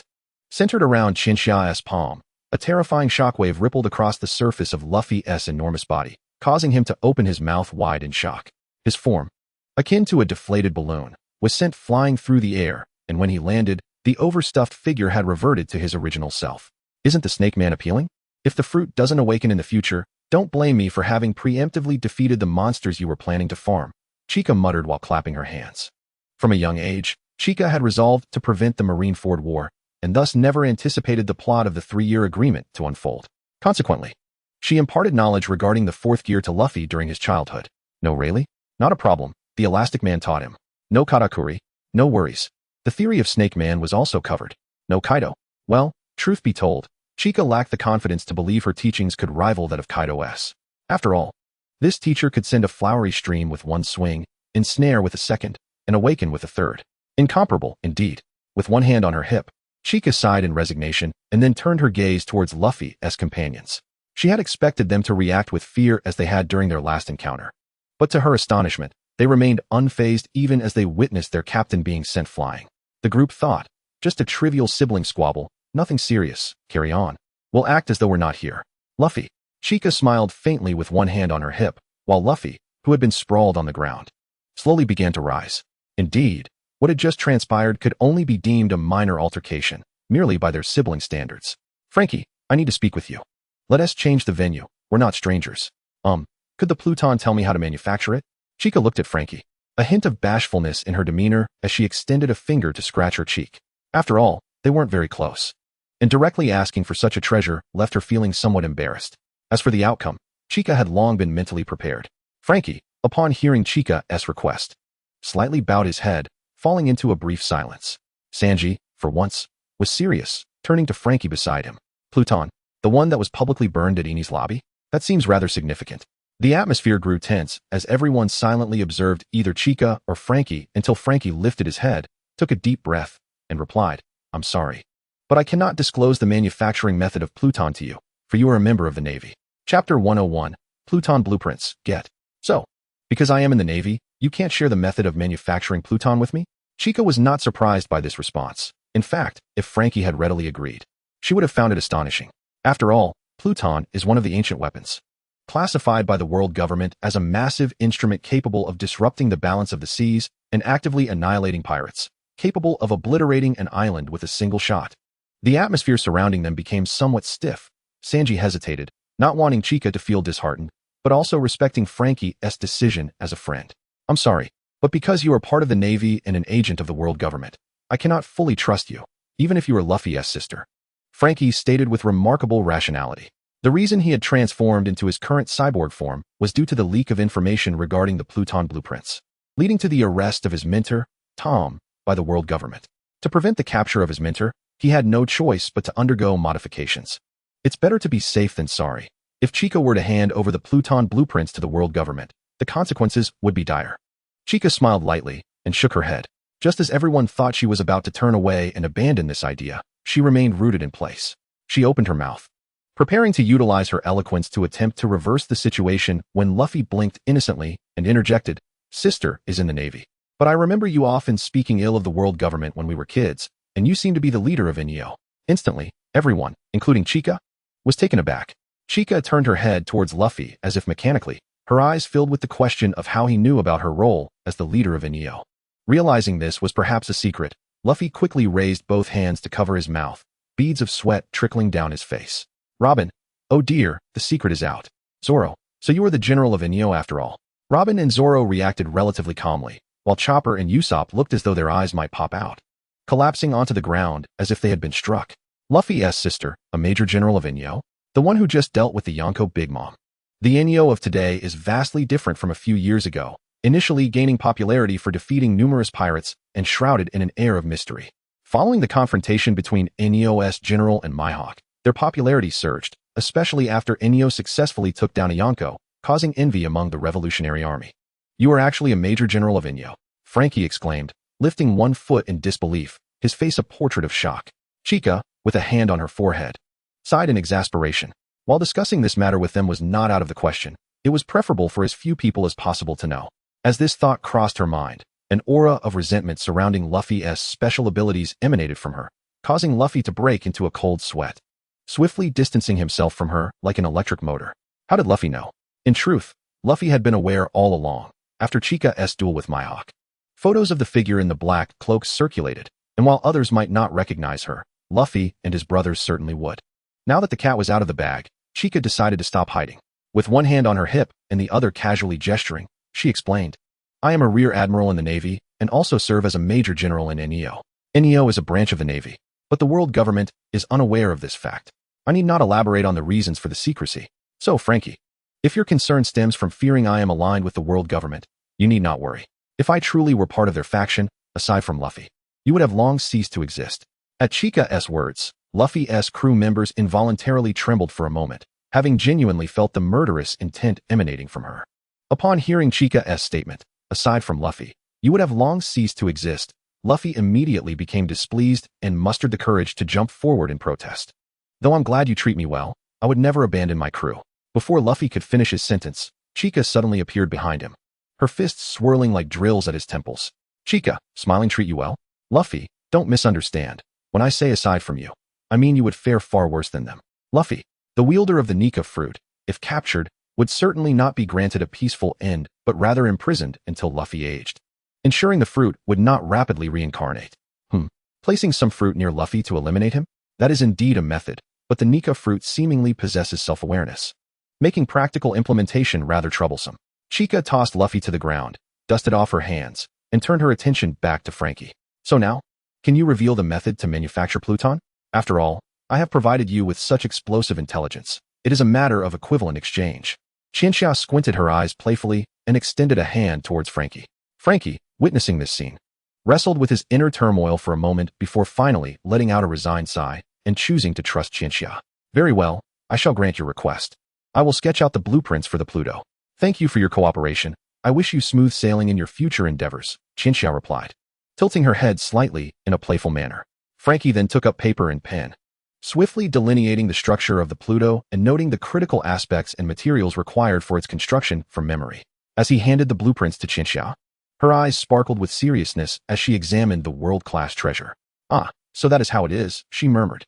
A: centered around Qianxia's palm, a terrifying shockwave rippled across the surface of Luffy's enormous body, causing him to open his mouth wide in shock. His form, akin to a deflated balloon, was sent flying through the air, and when he landed, the overstuffed figure had reverted to his original self. Isn't the Snake Man appealing? If the fruit doesn't awaken in the future, don't blame me for having preemptively defeated the monsters you were planning to farm, Chica muttered while clapping her hands. From a young age, Chica had resolved to prevent the Marineford War, and thus never anticipated the plot of the 3-year agreement to unfold. Consequently, she imparted knowledge regarding the 4th gear to Luffy during his childhood. No really? Not a problem, the Elastic Man taught him. No Katakuri, no worries. The theory of Snake Man was also covered. No Kaido. Well, truth be told, Chica lacked the confidence to believe her teachings could rival that of Kaido's. After all, this teacher could send a flowery stream with one swing, ensnare with a second, and awaken with a third. Incomparable, indeed. With one hand on her hip, Chica sighed in resignation and then turned her gaze towards Luffy's companions. She had expected them to react with fear as they had during their last encounter. But to her astonishment, they remained unfazed even as they witnessed their captain being sent flying. The group thought, just a trivial sibling squabble, nothing serious, carry on. We'll act as though we're not here. Luffy. Chica smiled faintly with one hand on her hip, while Luffy, who had been sprawled on the ground, slowly began to rise. Indeed, what had just transpired could only be deemed a minor altercation, merely by their sibling standards. Frankie, I need to speak with you. Let us change the venue. We're not strangers. Could the Pluton tell me how to manufacture it? Chica looked at Frankie, a hint of bashfulness in her demeanor as she extended a finger to scratch her cheek. After all, they weren't very close, and directly asking for such a treasure left her feeling somewhat embarrassed. As for the outcome, Chica had long been mentally prepared. Frankie, upon hearing Chica's request, slightly bowed his head, falling into a brief silence. Sanji, for once, was serious, turning to Frankie beside him. Pluton, the one that was publicly burned at Eni's lobby? That seems rather significant. The atmosphere grew tense as everyone silently observed either Chica or Frankie until Frankie lifted his head, took a deep breath, and replied, I'm sorry, but I cannot disclose the manufacturing method of Pluton to you, for you are a member of the Navy. Chapter 101, Pluton Blueprints, get. So, because I am in the Navy, you can't share the method of manufacturing Pluton with me? Chica was not surprised by this response. In fact, if Frankie had readily agreed, she would have found it astonishing. After all, Pluton is one of the ancient weapons, classified by the world government as a massive instrument capable of disrupting the balance of the seas and actively annihilating pirates, capable of obliterating an island with a single shot. The atmosphere surrounding them became somewhat stiff. Sanji hesitated, not wanting Chica to feel disheartened, but also respecting Frankie's decision as a friend. I'm sorry, but because you are part of the Navy and an agent of the world government, I cannot fully trust you, even if you are Luffy's sister. Frankie stated with remarkable rationality. The reason he had transformed into his current cyborg form was due to the leak of information regarding the Pluton blueprints, leading to the arrest of his mentor, Tom, by the world government. To prevent the capture of his mentor, he had no choice but to undergo modifications. It's better to be safe than sorry. If Chica were to hand over the Pluton blueprints to the world government, the consequences would be dire. Chica smiled lightly and shook her head. Just as everyone thought she was about to turn away and abandon this idea, she remained rooted in place. She opened her mouth, preparing to utilize her eloquence to attempt to reverse the situation when Luffy blinked innocently and interjected, Sister is in the Navy. But I remember you often speaking ill of the world government when we were kids, and you seem to be the leader of NEO. Instantly, Everyone, including Chica, was taken aback. Chica turned her head towards Luffy as if mechanically, her eyes filled with the question of how he knew about her role as the leader of NEO. Realizing this was perhaps a secret, Luffy quickly raised both hands to cover his mouth, beads of sweat trickling down his face. Robin, oh dear, the secret is out. Zoro, so you are the general of NEO after all. Robin and Zoro reacted relatively calmly, while Chopper and Usopp looked as though their eyes might pop out, collapsing onto the ground as if they had been struck. Luffy's sister, a major general of NEO, the one who just dealt with the Yonko Big Mom. The NEO of today is vastly different from a few years ago, initially gaining popularity for defeating numerous pirates and shrouded in an air of mystery. Following the confrontation between NEO's general and Mihawk, their popularity surged, especially after NEO successfully took down a Yonko, causing envy among the Revolutionary Army. You are actually a major general of NEO, Frankie exclaimed, lifting one foot in disbelief, his face a portrait of shock. Chica, with a hand on her forehead, sighed in exasperation. While discussing this matter with them was not out of the question, it was preferable for as few people as possible to know. As this thought crossed her mind, an aura of resentment surrounding Luffy's special abilities emanated from her, causing Luffy to break into a cold sweat, swiftly distancing himself from her like an electric motor. How did Luffy know? In truth, Luffy had been aware all along, after Chica's duel with Mihawk. Photos of the figure in the black cloak circulated, and while others might not recognize her, Luffy and his brothers certainly would. Now that the cat was out of the bag, Chica decided to stop hiding. With one hand on her hip and the other casually gesturing, she explained, I am a rear admiral in the Navy and also serve as a major general in NEO. NEO is a branch of the Navy, but the world government is unaware of this fact. I need not elaborate on the reasons for the secrecy. So, Frankie, if your concern stems from fearing I am aligned with the world government, you need not worry. If I truly were part of their faction, aside from Luffy, you would have long ceased to exist. At Chica's words, Luffy's crew members involuntarily trembled for a moment, having genuinely felt the murderous intent emanating from her. Upon hearing Chica's statement, aside from Luffy, you would have long ceased to exist, Luffy immediately became displeased and mustered the courage to jump forward in protest. Though I'm glad you treat me well, I would never abandon my crew. Before Luffy could finish his sentence, Chica suddenly appeared behind him, her fists swirling like drills at his temples. Chica, smiling, treat you well? Luffy, don't misunderstand. When I say aside from you, I mean you would fare far worse than them. Luffy, the wielder of the Nika fruit, if captured, would certainly not be granted a peaceful end, but rather imprisoned until Luffy aged, ensuring the fruit would not rapidly reincarnate. Placing some fruit near Luffy to eliminate him? That is indeed a method, but the Nika fruit seemingly possesses self-awareness, making practical implementation rather troublesome. Chica tossed Luffy to the ground, dusted off her hands, and turned her attention back to Frankie. So now, can you reveal the method to manufacture Pluton? After all, I have provided you with such explosive intelligence. It is a matter of equivalent exchange. Qianxia squinted her eyes playfully and extended a hand towards Frankie. Frankie, witnessing this scene, wrestled with his inner turmoil for a moment before finally letting out a resigned sigh and choosing to trust Qianxia. Very well, I shall grant your request. I will sketch out the blueprints for the Pluto. Thank you for your cooperation. I wish you smooth sailing in your future endeavors, Qianxia replied, tilting her head slightly in a playful manner. Frankie then took up paper and pen, swiftly delineating the structure of the Pluto and noting the critical aspects and materials required for its construction from memory. As he handed the blueprints to Qianxia, her eyes sparkled with seriousness as she examined the world-class treasure. Ah, so that is how it is, she murmured.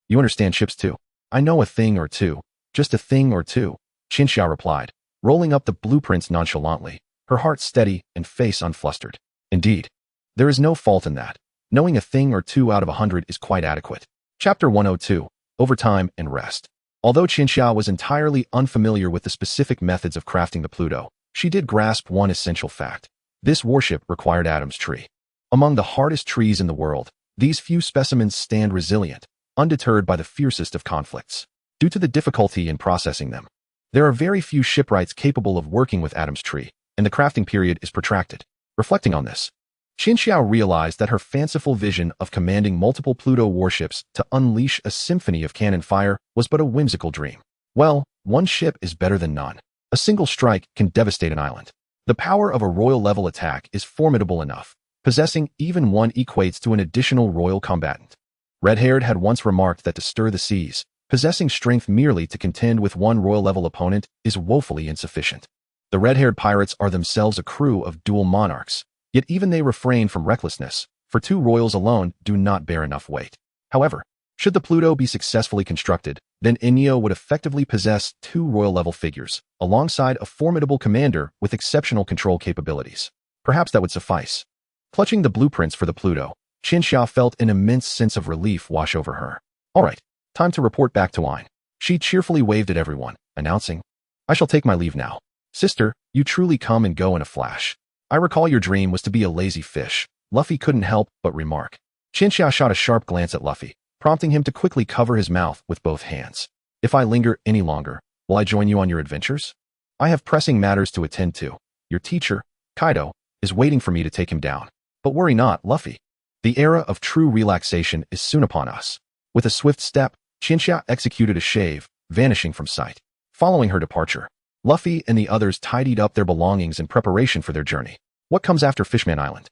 A: You understand ships too. I know a thing or two, just a thing or two, Qianxia replied, rolling up the blueprints nonchalantly, her heart steady and face unflustered. Indeed, there is no fault in that. Knowing a thing or two out of 100 is quite adequate. Chapter 102, Overtime and Rest. Although Qianxia was entirely unfamiliar with the specific methods of crafting the Pluto, she did grasp one essential fact. This warship required Adam's tree. Among the hardest trees in the world, these few specimens stand resilient, undeterred by the fiercest of conflicts. Due to the difficulty in processing them, there are very few shipwrights capable of working with Adam's tree, and the crafting period is protracted. Reflecting on this, Qianxia realized that her fanciful vision of commanding multiple Pluto warships to unleash a symphony of cannon fire was but a whimsical dream. Well, one ship is better than none. A single strike can devastate an island. The power of a royal-level attack is formidable enough. Possessing even one equates to an additional royal combatant. Red-haired had once remarked that to stir the seas, possessing strength merely to contend with one royal-level opponent is woefully insufficient. The red-haired pirates are themselves a crew of dual monarchs, yet even they refrain from recklessness, for two royals alone do not bear enough weight. However, Should the Pluto be successfully constructed, then Inyo would effectively possess 2 royal-level figures, alongside a formidable commander with exceptional control capabilities. Perhaps that would suffice. Clutching the blueprints for the Pluto, Qianxia felt an immense sense of relief wash over her. All right, time to report back to Ain. She cheerfully waved at everyone, announcing, I shall take my leave now. Sister, you truly come and go in a flash. I recall your dream was to be a lazy fish. Luffy couldn't help but remark. Qianxia shot a sharp glance at Luffy, prompting him to quickly cover his mouth with both hands. If I linger any longer, will I join you on your adventures? I have pressing matters to attend to. Your teacher, Kaido, is waiting for me to take him down. But worry not, Luffy. The era of true relaxation is soon upon us. With a swift step, Qianxia executed a shave, vanishing from sight. Following her departure, Luffy and the others tidied up their belongings in preparation for their journey. What comes after Fishman Island?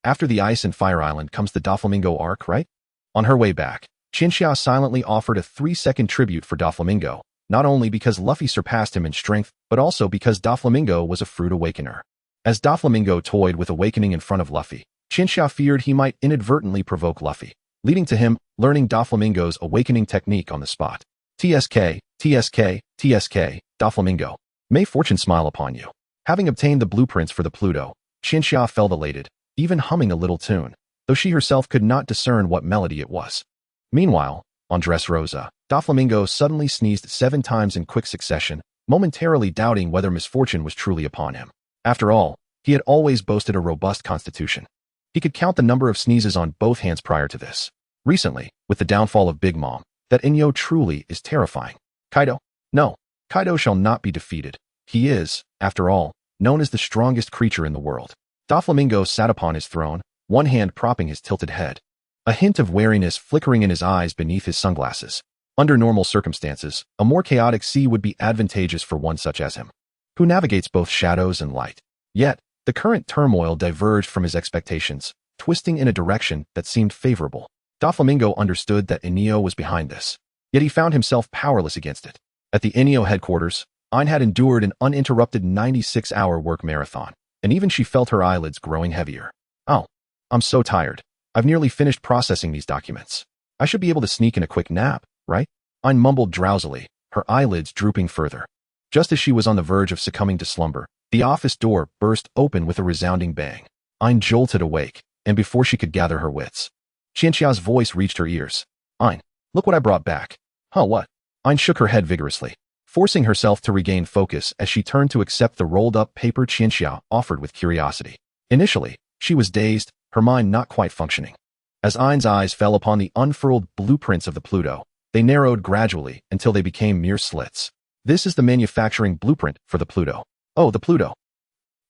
A: After the Ice and Fire Island comes the Doflamingo arc, right? On her way back, Qianxia silently offered a 3-second tribute for Doflamingo, not only because Luffy surpassed him in strength, but also because Doflamingo was a fruit awakener. As Doflamingo toyed with awakening in front of Luffy, Qianxia feared he might inadvertently provoke Luffy, leading to him learning Doflamingo's awakening technique on the spot. TSK, TSK, TSK, Doflamingo. May fortune smile upon you. Having obtained the blueprints for the Pluto, Qianxia felt elated, even humming a little tune, though she herself could not discern what melody it was. Meanwhile, on Dressrosa, Doflamingo suddenly sneezed 7 times in quick succession, momentarily doubting whether misfortune was truly upon him. After all, he had always boasted a robust constitution. He could count the number of sneezes on both hands prior to this. Recently, with the downfall of Big Mom, that Inyo truly is terrifying. Kaido? No, Kaido shall not be defeated. He is, after all, known as the strongest creature in the world. Doflamingo sat upon his throne, one hand propping his tilted head, a hint of wariness flickering in his eyes beneath his sunglasses. Under normal circumstances, a more chaotic sea would be advantageous for one such as him, who navigates both shadows and light. Yet, the current turmoil diverged from his expectations, twisting in a direction that seemed favorable. Doflamingo understood that Inyo was behind this, yet he found himself powerless against it. At the Inyo headquarters, Ain had endured an uninterrupted 96-hour work marathon, and even she felt her eyelids growing heavier. Oh, I'm so tired. I've nearly finished processing these documents. I should be able to sneak in a quick nap, right? Ain mumbled drowsily, her eyelids drooping further. Just as she was on the verge of succumbing to slumber, the office door burst open with a resounding bang. Ain jolted awake, and before she could gather her wits, Qianxia's voice reached her ears. Ain, look what I brought back. Huh, what? Ain shook her head vigorously, forcing herself to regain focus as she turned to accept the rolled-up paper Qianxia offered with curiosity. Initially, she was dazed, her mind not quite functioning. As Ain's eyes fell upon the unfurled blueprints of the Pluto, they narrowed gradually until they became mere slits. This is the manufacturing blueprint for the Pluto. Oh, the Pluto.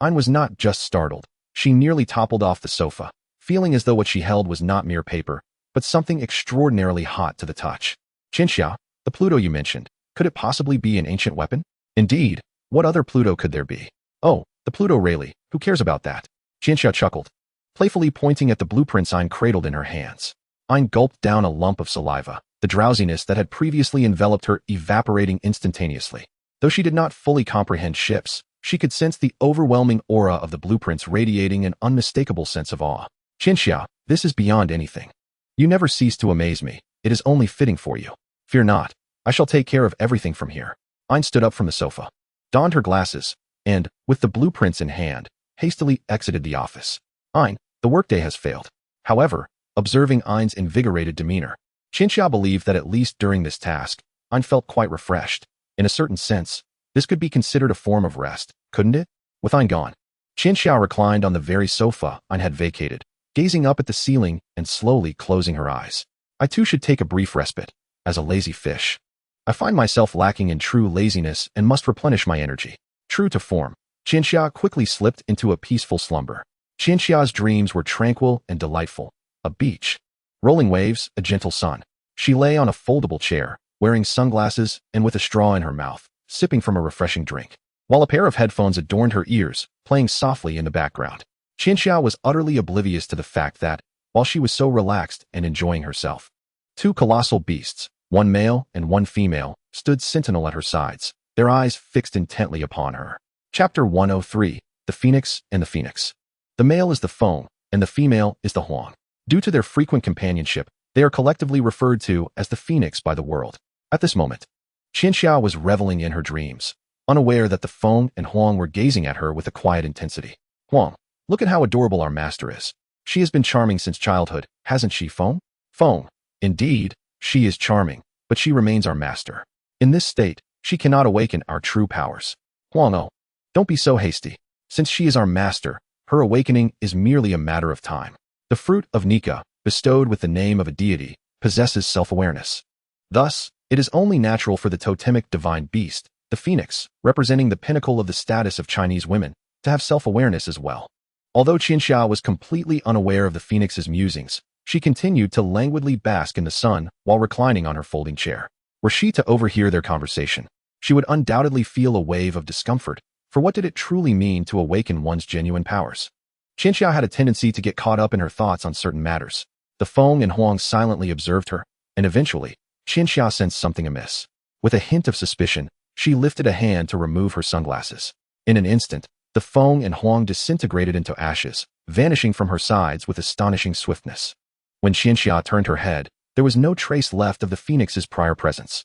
A: Ain was not just startled. She nearly toppled off the sofa, feeling as though what she held was not mere paper, but something extraordinarily hot to the touch. Qianxia, the Pluto you mentioned, could it possibly be an ancient weapon? Indeed, what other Pluto could there be? Oh, the Pluto Rayleigh, who cares about that? Qianxia chuckled, playfully pointing at the blueprints Ain cradled in her hands. Ain gulped down a lump of saliva, the drowsiness that had previously enveloped her evaporating instantaneously. Though she did not fully comprehend ships, she could sense the overwhelming aura of the blueprints radiating an unmistakable sense of awe. Qianxia, this is beyond anything. You never cease to amaze me. It is only fitting for you. Fear not. I shall take care of everything from here. Ain stood up from the sofa, donned her glasses, and, with the blueprints in hand, hastily exited the office. Ain, the workday has failed. However, observing Ain's invigorated demeanor, Qianxia believed that at least during this task, Ain felt quite refreshed. In a certain sense, this could be considered a form of rest, couldn't it? With Ain gone, Qianxia reclined on the very sofa Ain had vacated, gazing up at the ceiling and slowly closing her eyes. I too should take a brief respite, as a lazy fish. I find myself lacking in true laziness and must replenish my energy. True to form, Qianxia quickly slipped into a peaceful slumber. Qianxia's dreams were tranquil and delightful. A beach, rolling waves, a gentle sun. She lay on a foldable chair, wearing sunglasses and with a straw in her mouth, sipping from a refreshing drink, while a pair of headphones adorned her ears, playing softly in the background. Qianxia was utterly oblivious to the fact that, while she was so relaxed and enjoying herself, 2 colossal beasts, one male and one female, stood sentinel at her sides, their eyes fixed intently upon her. Chapter 103, The Phoenix and the Phoenix. The male is the Feng, and the female is the Huang. Due to their frequent companionship, They are collectively referred to as the Phoenix by the world. At this moment, Qianxia was reveling in her dreams, unaware that the Feng and Huang were gazing at her with a quiet intensity. Huang, look at how adorable our master is. She has been charming since childhood, hasn't she, Feng? Feng, indeed, she is charming, but she remains our master. In this state, she cannot awaken our true powers. Huang, oh, don't be so hasty. Since she is our master, her awakening is merely a matter of time. The fruit of Nika, bestowed with the name of a deity, possesses self-awareness. Thus, it is only natural for the totemic divine beast, the phoenix, representing the pinnacle of the status of Chinese women, to have self-awareness as well. Although Qianxia was completely unaware of the phoenix's musings, she continued to languidly bask in the sun while reclining on her folding chair. Were she to overhear their conversation, she would undoubtedly feel a wave of discomfort, for what did it truly mean to awaken one's genuine powers? Qianxia had a tendency to get caught up in her thoughts on certain matters. The Feng and Huang silently observed her, and eventually, Qianxia sensed something amiss. With a hint of suspicion, she lifted a hand to remove her sunglasses. In an instant, the Feng and Huang disintegrated into ashes, vanishing from her sides with astonishing swiftness. When Qianxia turned her head, there was no trace left of the phoenix's prior presence.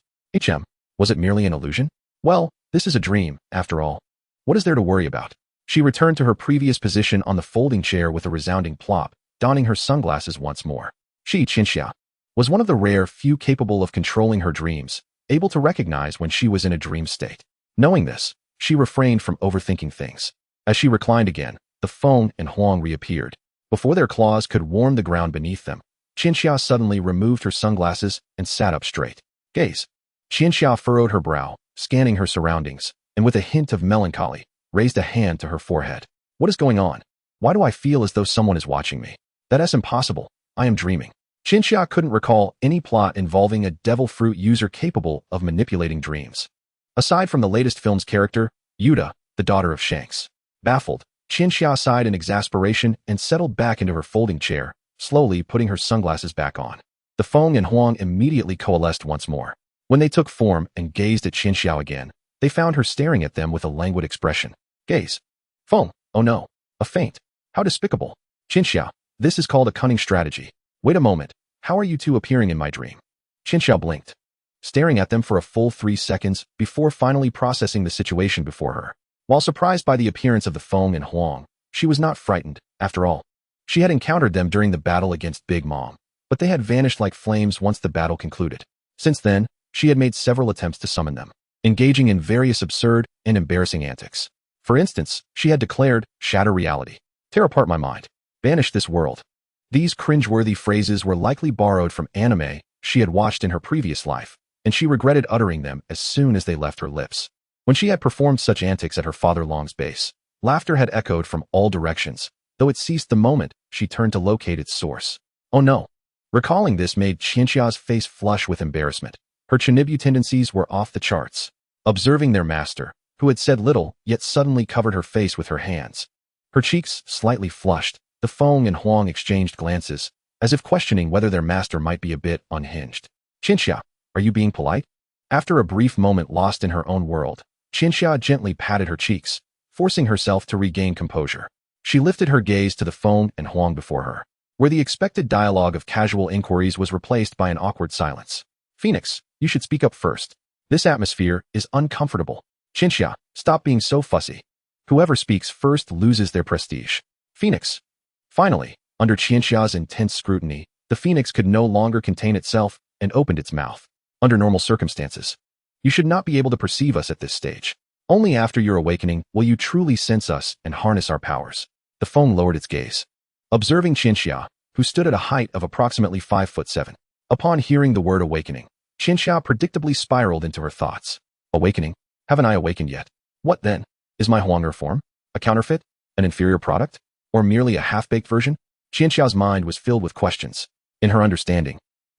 A: Was it merely an illusion? Well, this is a dream, after all. What is there to worry about? She returned to her previous position on the folding chair with a resounding plop, donning her sunglasses once more. Qianxia was one of the rare few capable of controlling her dreams, able to recognize when she was in a dream state. Knowing this, she refrained from overthinking things. As she reclined again, the Feng and Huang reappeared. Before their claws could warm the ground beneath them, Qianxia suddenly removed her sunglasses and sat up straight. Gaze. Qianxia furrowed her brow, scanning her surroundings, and with a hint of melancholy, raised a hand to her forehead. What is going on? Why do I feel as though someone is watching me? That's impossible. I am dreaming. Qianxia couldn't recall any plot involving a devil fruit user capable of manipulating dreams. Aside from the latest film's character, Yuta, the daughter of Shanks. Baffled, Qianxia sighed in exasperation and settled back into her folding chair, slowly putting her sunglasses back on. The Feng and Huang immediately coalesced once more. When they took form and gazed at Qianxia again, they found her staring at them with a languid expression. Gaze. Feng, oh no, a feint. How despicable. Qianxia, this is called a cunning strategy. Wait a moment, how are you two appearing in my dream? Qianxia blinked, staring at them for a full 3 seconds before finally processing the situation before her. While surprised by the appearance of the Feng and Huang, she was not frightened, after all. She had encountered them during the battle against Big Mom, but they had vanished like flames once the battle concluded. Since then, she had made several attempts to summon them, engaging in various absurd and embarrassing antics. For instance, she had declared, shatter reality, tear apart my mind, banish this world. These cringeworthy phrases were likely borrowed from anime she had watched in her previous life, and she regretted uttering them as soon as they left her lips. When she had performed such antics at her father Long's base, laughter had echoed from all directions, though it ceased the moment she turned to locate its source. Oh no. Recalling this made Qianxia's face flush with embarrassment. Her Chinibu tendencies were off the charts. Observing their master, who had said little yet suddenly covered her face with her hands. Her cheeks slightly flushed, the Feng and Huang exchanged glances, as if questioning whether their master might be a bit unhinged. Qianxia, are you being polite? After a brief moment lost in her own world, Qianxia gently patted her cheeks, forcing herself to regain composure. She lifted her gaze to the Feng and Huang before her, where the expected dialogue of casual inquiries was replaced by an awkward silence. Phoenix, you should speak up first. This atmosphere is uncomfortable. Qianxia, stop being so fussy. Whoever speaks first loses their prestige. Phoenix. Finally, under Qianxia's intense scrutiny, the Phoenix could no longer contain itself and opened its mouth. Under normal circumstances, you should not be able to perceive us at this stage. Only after your awakening will you truly sense us and harness our powers. The Feng lowered its gaze, observing Qianxia, who stood at a height of approximately 5'7". Upon hearing the word awakening, Qianxia predictably spiraled into her thoughts. Awakening? Haven't I awakened yet? What then? Is my Huanger form a counterfeit? An inferior product? Or merely a half-baked version? Qianxia's mind was filled with questions. In her understanding,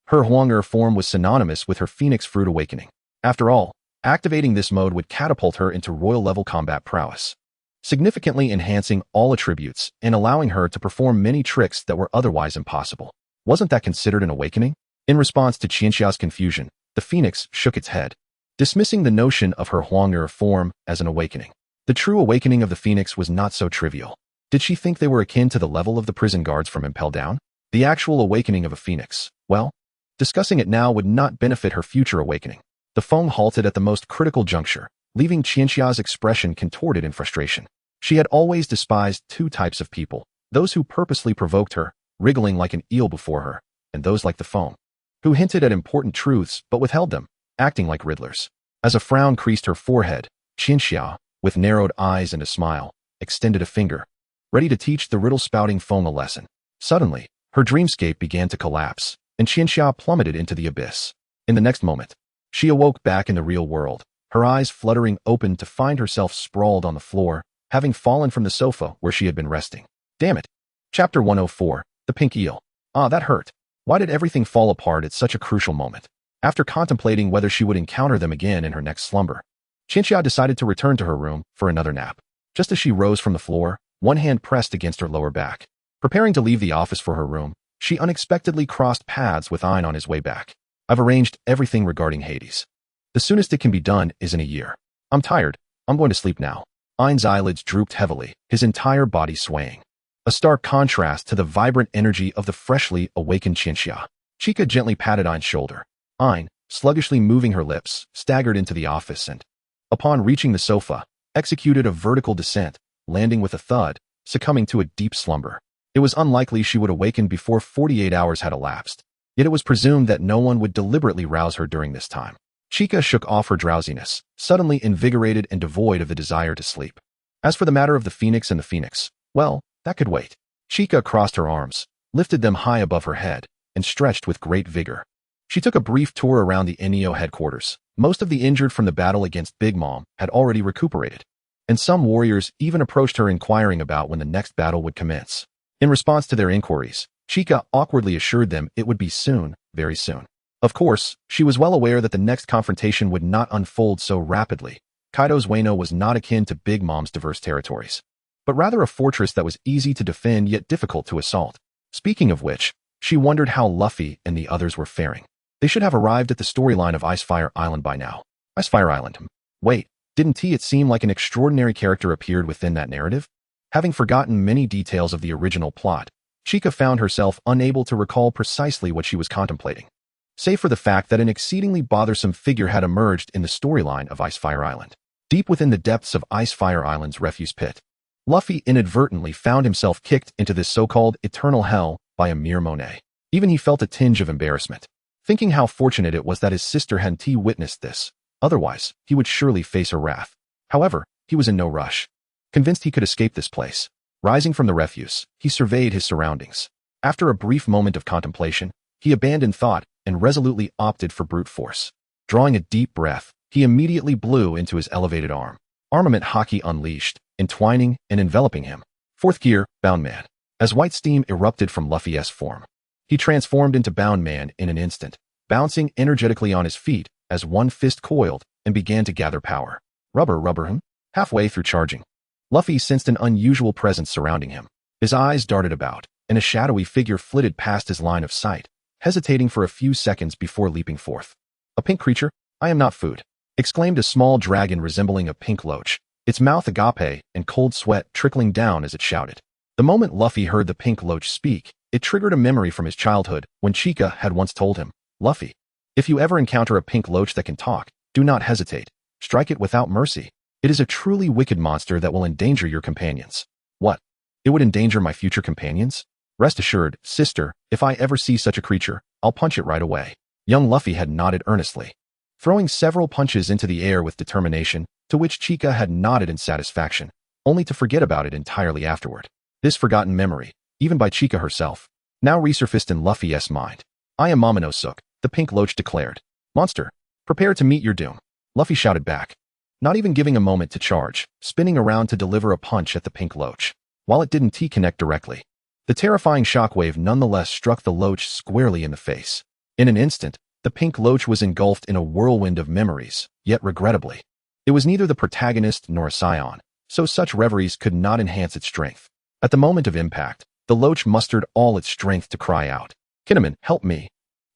A: her Huanger form was synonymous with her Phoenix Fruit awakening. After all, activating this mode would catapult her into royal-level combat prowess, significantly enhancing all attributes and allowing her to perform many tricks that were otherwise impossible. Wasn't that considered an awakening? In response to Qianxia's confusion, the Phoenix shook its head, dismissing the notion of her Huanger form as an awakening. The true awakening of the Phoenix was not so trivial. Did she think they were akin to the level of the prison guards from Impel Down? The actual awakening of a Phoenix, well, Discussing it now would not benefit her future awakening. The foam halted at the most critical juncture, leaving Qianxia's expression contorted in frustration. She had always despised two types of people, those who purposely provoked her, wriggling like an eel before her, and those like the foam, who hinted at important truths but withheld them, acting like riddlers. As a frown creased her forehead, Qianxia, with narrowed eyes and a smile, extended a finger, ready to teach the riddle-spouting foam a lesson. Suddenly, her dreamscape began to collapse, and Qianxia plummeted into the abyss. In the next moment, she awoke back in the real world, her eyes fluttering open to find herself sprawled on the floor, having fallen from the sofa where she had been resting. Damn it. Chapter 104, The Pink Eel. Ah, that hurt. Why did everything fall apart at such a crucial moment? After contemplating whether she would encounter them again in her next slumber, Qianxia decided to return to her room for another nap. Just as she rose from the floor, one hand pressed against her lower back. Preparing to leave the office for her room, she unexpectedly crossed paths with Ein on his way back. I've arranged everything regarding Hades. The soonest it can be done is in a year. I'm tired. I'm going to sleep now. Ein's eyelids drooped heavily, his entire body swaying. A stark contrast to the vibrant energy of the freshly awakened Qianxia. Chica gently patted Ein's shoulder. Ein, sluggishly moving her lips, staggered into the office and, upon reaching the sofa, executed a vertical descent, landing with a thud, succumbing to a deep slumber. It was unlikely she would awaken before 48 hours had elapsed, yet it was presumed that no one would deliberately rouse her during this time. Chica shook off her drowsiness, suddenly invigorated and devoid of the desire to sleep. As for the matter of the phoenix and the phoenix, well, that could wait. Chica crossed her arms, lifted them high above her head, and stretched with great vigor. She took a brief tour around the NEO headquarters. Most of the injured from the battle against Big Mom had already recuperated, and some warriors even approached her inquiring about when the next battle would commence. In response to their inquiries, Chica awkwardly assured them it would be soon, very soon. Of course, she was well aware that the next confrontation would not unfold so rapidly. Kaido's Wano was not akin to Big Mom's diverse territories, but rather a fortress that was easy to defend yet difficult to assault. Speaking of which, she wondered how Luffy and the others were faring. They should have arrived at the storyline of Icefire Island by now. Icefire Island. Wait, didn't it seem like an extraordinary character appeared within that narrative? Having forgotten many details of the original plot, Chica found herself unable to recall precisely what she was contemplating, save for the fact that an exceedingly bothersome figure had emerged in the storyline of Icefire Island. Deep within the depths of Icefire Island's refuse pit, Luffy inadvertently found himself kicked into this so-called eternal hell by a mere Monet. Even he felt a tinge of embarrassment, thinking how fortunate it was that his sister hadn't witnessed this. Otherwise, he would surely face her wrath. However, he was in no rush, convinced he could escape this place. Rising from the refuse, he surveyed his surroundings. After a brief moment of contemplation, he abandoned thought and resolutely opted for brute force. Drawing a deep breath, he immediately blew into his elevated arm. Armament hockey unleashed, entwining and enveloping him. Fourth gear, Bound Man. As white steam erupted from Luffy's form, he transformed into Bound Man in an instant, bouncing energetically on his feet as one fist coiled and began to gather power. Rubber him. Halfway through charging, Luffy sensed an unusual presence surrounding him. His eyes darted about, and a shadowy figure flitted past his line of sight, hesitating for a few seconds before leaping forth. A pink creature? I am not food, exclaimed a small dragon resembling a pink loach, its mouth agape and cold sweat trickling down as it shouted. The moment Luffy heard the pink loach speak, it triggered a memory from his childhood when Chica had once told him, Luffy, if you ever encounter a pink loach that can talk, do not hesitate. Strike it without mercy. It is a truly wicked monster that will endanger your companions. What? It would endanger my future companions? Rest assured, sister, if I ever see such a creature, I'll punch it right away. Young Luffy had nodded earnestly, throwing several punches into the air with determination, to which Chica had nodded in satisfaction, only to forget about it entirely afterward. This forgotten memory, even by Chica herself, now resurfaced in Luffy's mind. I am Momonosuke, the pink loach declared. Monster, prepare to meet your doom. Luffy shouted back, not even giving a moment to charge, spinning around to deliver a punch at the pink loach. While it didn't connect directly, the terrifying shockwave nonetheless struck the loach squarely in the face. In an instant, the pink loach was engulfed in a whirlwind of memories, yet regrettably, it was neither the protagonist nor a scion, so such reveries could not enhance its strength. At the moment of impact, the loach mustered all its strength to cry out, Kinemon, help me.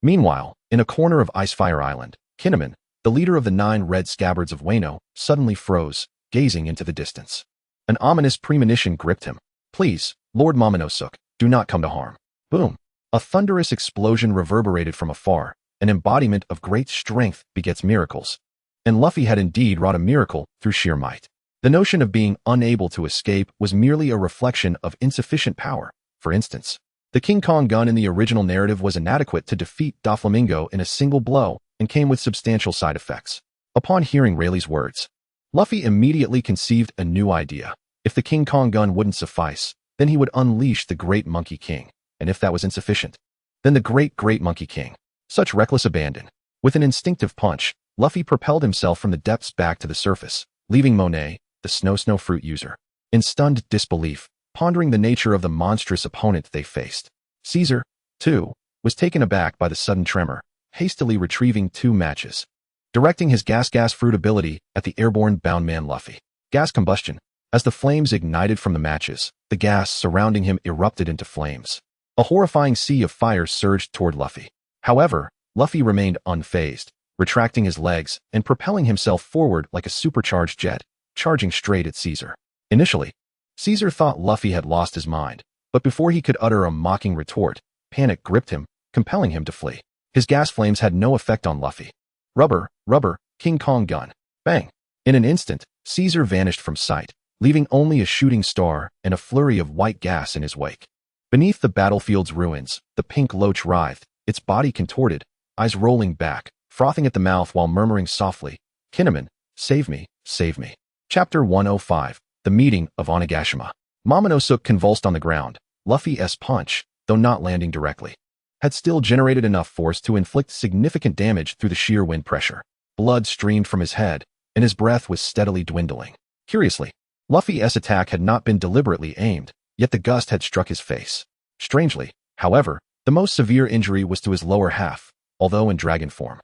A: Meanwhile, in a corner of Icefire Island, Kinemon, the leader of the 9 red scabbards of Wano, suddenly froze, gazing into the distance. An ominous premonition gripped him. Please, Lord Momonosuke, do not come to harm. Boom. A thunderous explosion reverberated from afar, an embodiment of great strength begets miracles. And Luffy had indeed wrought a miracle through sheer might. The notion of being unable to escape was merely a reflection of insufficient power. For instance, the King Kong gun in the original narrative was inadequate to defeat Doflamingo in a single blow and came with substantial side effects. Upon hearing Rayleigh's words, Luffy immediately conceived a new idea. If the King Kong gun wouldn't suffice, then he would unleash the Great Monkey King, and if that was insufficient, then the Great Monkey King. Such reckless abandon. With an instinctive punch, Luffy propelled himself from the depths back to the surface, leaving Monet, the Snow Fruit user, in stunned disbelief, pondering the nature of the monstrous opponent they faced. Caesar, too, was taken aback by the sudden tremor, hastily retrieving 2 matches. Directing his gas fruit ability at the airborne-bound man Luffy. Gas combustion. As the flames ignited from the matches, the gas surrounding him erupted into flames. A horrifying sea of fire surged toward Luffy. However, Luffy remained unfazed, retracting his legs and propelling himself forward like a supercharged jet, charging straight at Caesar. Initially, Caesar thought Luffy had lost his mind, but before he could utter a mocking retort, panic gripped him, compelling him to flee. His gas flames had no effect on Luffy. Rubber, King Kong gun. Bang! In an instant, Caesar vanished from sight, leaving only a shooting star and a flurry of white gas in his wake. Beneath the battlefield's ruins, the pink loach writhed, its body contorted, eyes rolling back, frothing at the mouth while murmuring softly, "Kinemon, save me, save me." Chapter 105. The Meeting of Onigashima. Momonosuke convulsed on the ground. Luffy's punch, though not landing directly, had still generated enough force to inflict significant damage through the sheer wind pressure. Blood streamed from his head, and his breath was steadily dwindling. Curiously, Luffy's attack had not been deliberately aimed, yet the gust had struck his face. Strangely, however, the most severe injury was to his lower half, although in dragon form.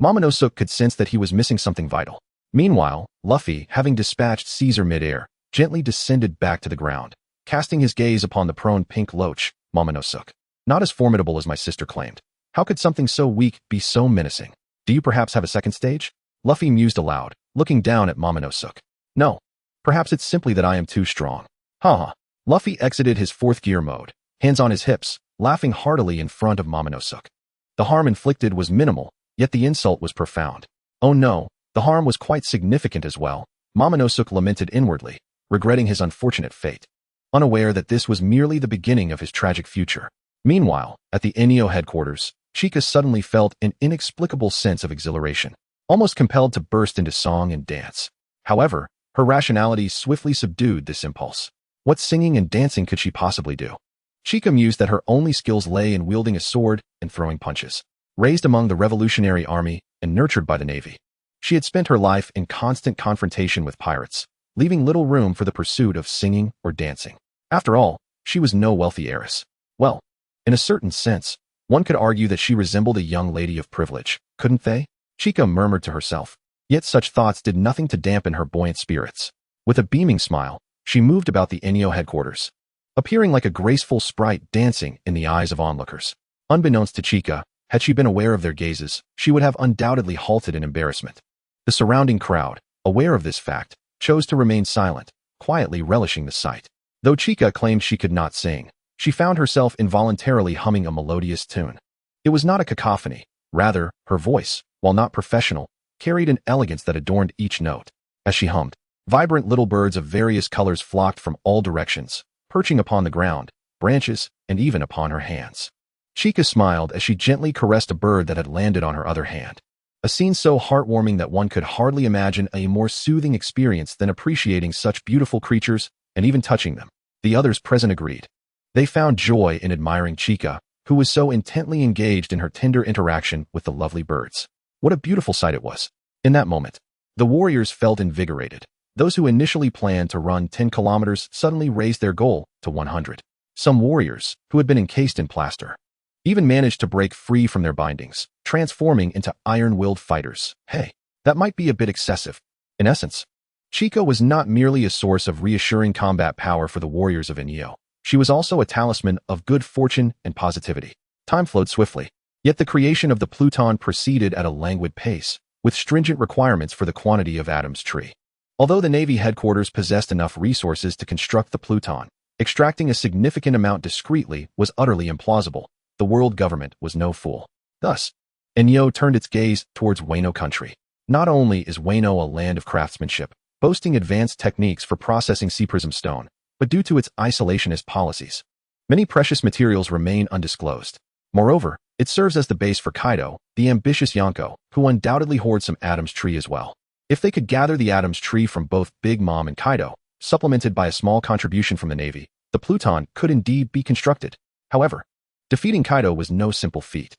A: Momonosuke could sense that he was missing something vital. Meanwhile, Luffy, having dispatched Caesar mid-air, gently descended back to the ground, casting his gaze upon the prone pink loach. Momonosuke. Not as formidable as my sister claimed. How could something so weak be so menacing? Do you perhaps have a second stage? Luffy mused aloud, looking down at Momonosuke. No. Perhaps it's simply that I am too strong. Haha. Luffy exited his 4th gear mode, hands on his hips, laughing heartily in front of Momonosuke. The harm inflicted was minimal, yet the insult was profound. Oh no, the harm was quite significant as well. Momonosuke lamented inwardly, regretting his unfortunate fate, unaware that this was merely the beginning of his tragic future. Meanwhile, at the Enio headquarters, Chika suddenly felt an inexplicable sense of exhilaration, almost compelled to burst into song and dance. However, her rationality swiftly subdued this impulse. What singing and dancing could she possibly do? Chika mused that her only skills lay in wielding a sword and throwing punches. Raised among the Revolutionary Army and nurtured by the Navy, she had spent her life in constant confrontation with pirates, leaving little room for the pursuit of singing or dancing. After all, she was no wealthy heiress. Well, in a certain sense, one could argue that she resembled a young lady of privilege, couldn't they? Chika murmured to herself. Yet such thoughts did nothing to dampen her buoyant spirits. With a beaming smile, she moved about the Enio headquarters, appearing like a graceful sprite dancing in the eyes of onlookers. Unbeknownst to Chika, had she been aware of their gazes, she would have undoubtedly halted in embarrassment. The surrounding crowd, aware of this fact, chose to remain silent, quietly relishing the sight. Though Chika claimed she could not sing, she found herself involuntarily humming a melodious tune. It was not a cacophony. Rather, her voice, while not professional, carried an elegance that adorned each note. As she hummed, vibrant little birds of various colors flocked from all directions, perching upon the ground, branches, and even upon her hands. Chika smiled as she gently caressed a bird that had landed on her other hand. A scene so heartwarming that one could hardly imagine a more soothing experience than appreciating such beautiful creatures and even touching them. The others present agreed. They found joy in admiring Chika, who was so intently engaged in her tender interaction with the lovely birds. What a beautiful sight it was. In that moment, the warriors felt invigorated. Those who initially planned to run 10 kilometers suddenly raised their goal to 100. Some warriors, who had been encased in plaster, even managed to break free from their bindings, transforming into iron-willed fighters. Hey, that might be a bit excessive. In essence, Chika was not merely a source of reassuring combat power for the warriors of Enio. She was also a talisman of good fortune and positivity. Time flowed swiftly, yet the creation of the Pluton proceeded at a languid pace, with stringent requirements for the quantity of Adam's tree. Although the Navy headquarters possessed enough resources to construct the Pluton, extracting a significant amount discreetly was utterly implausible. the world government was no fool. Thus, Enyo turned its gaze towards Wano country. Not only is Wano a land of craftsmanship, boasting advanced techniques for processing sea prism stone, but due to its isolationist policies, many precious materials remain undisclosed. Moreover, it serves as the base for Kaido, the ambitious Yonko, who undoubtedly hoards some Adam's tree as well. If they could gather the Adam's tree from both Big Mom and Kaido, supplemented by a small contribution from the Navy, the Pluton could indeed be constructed. However, defeating Kaido was no simple feat.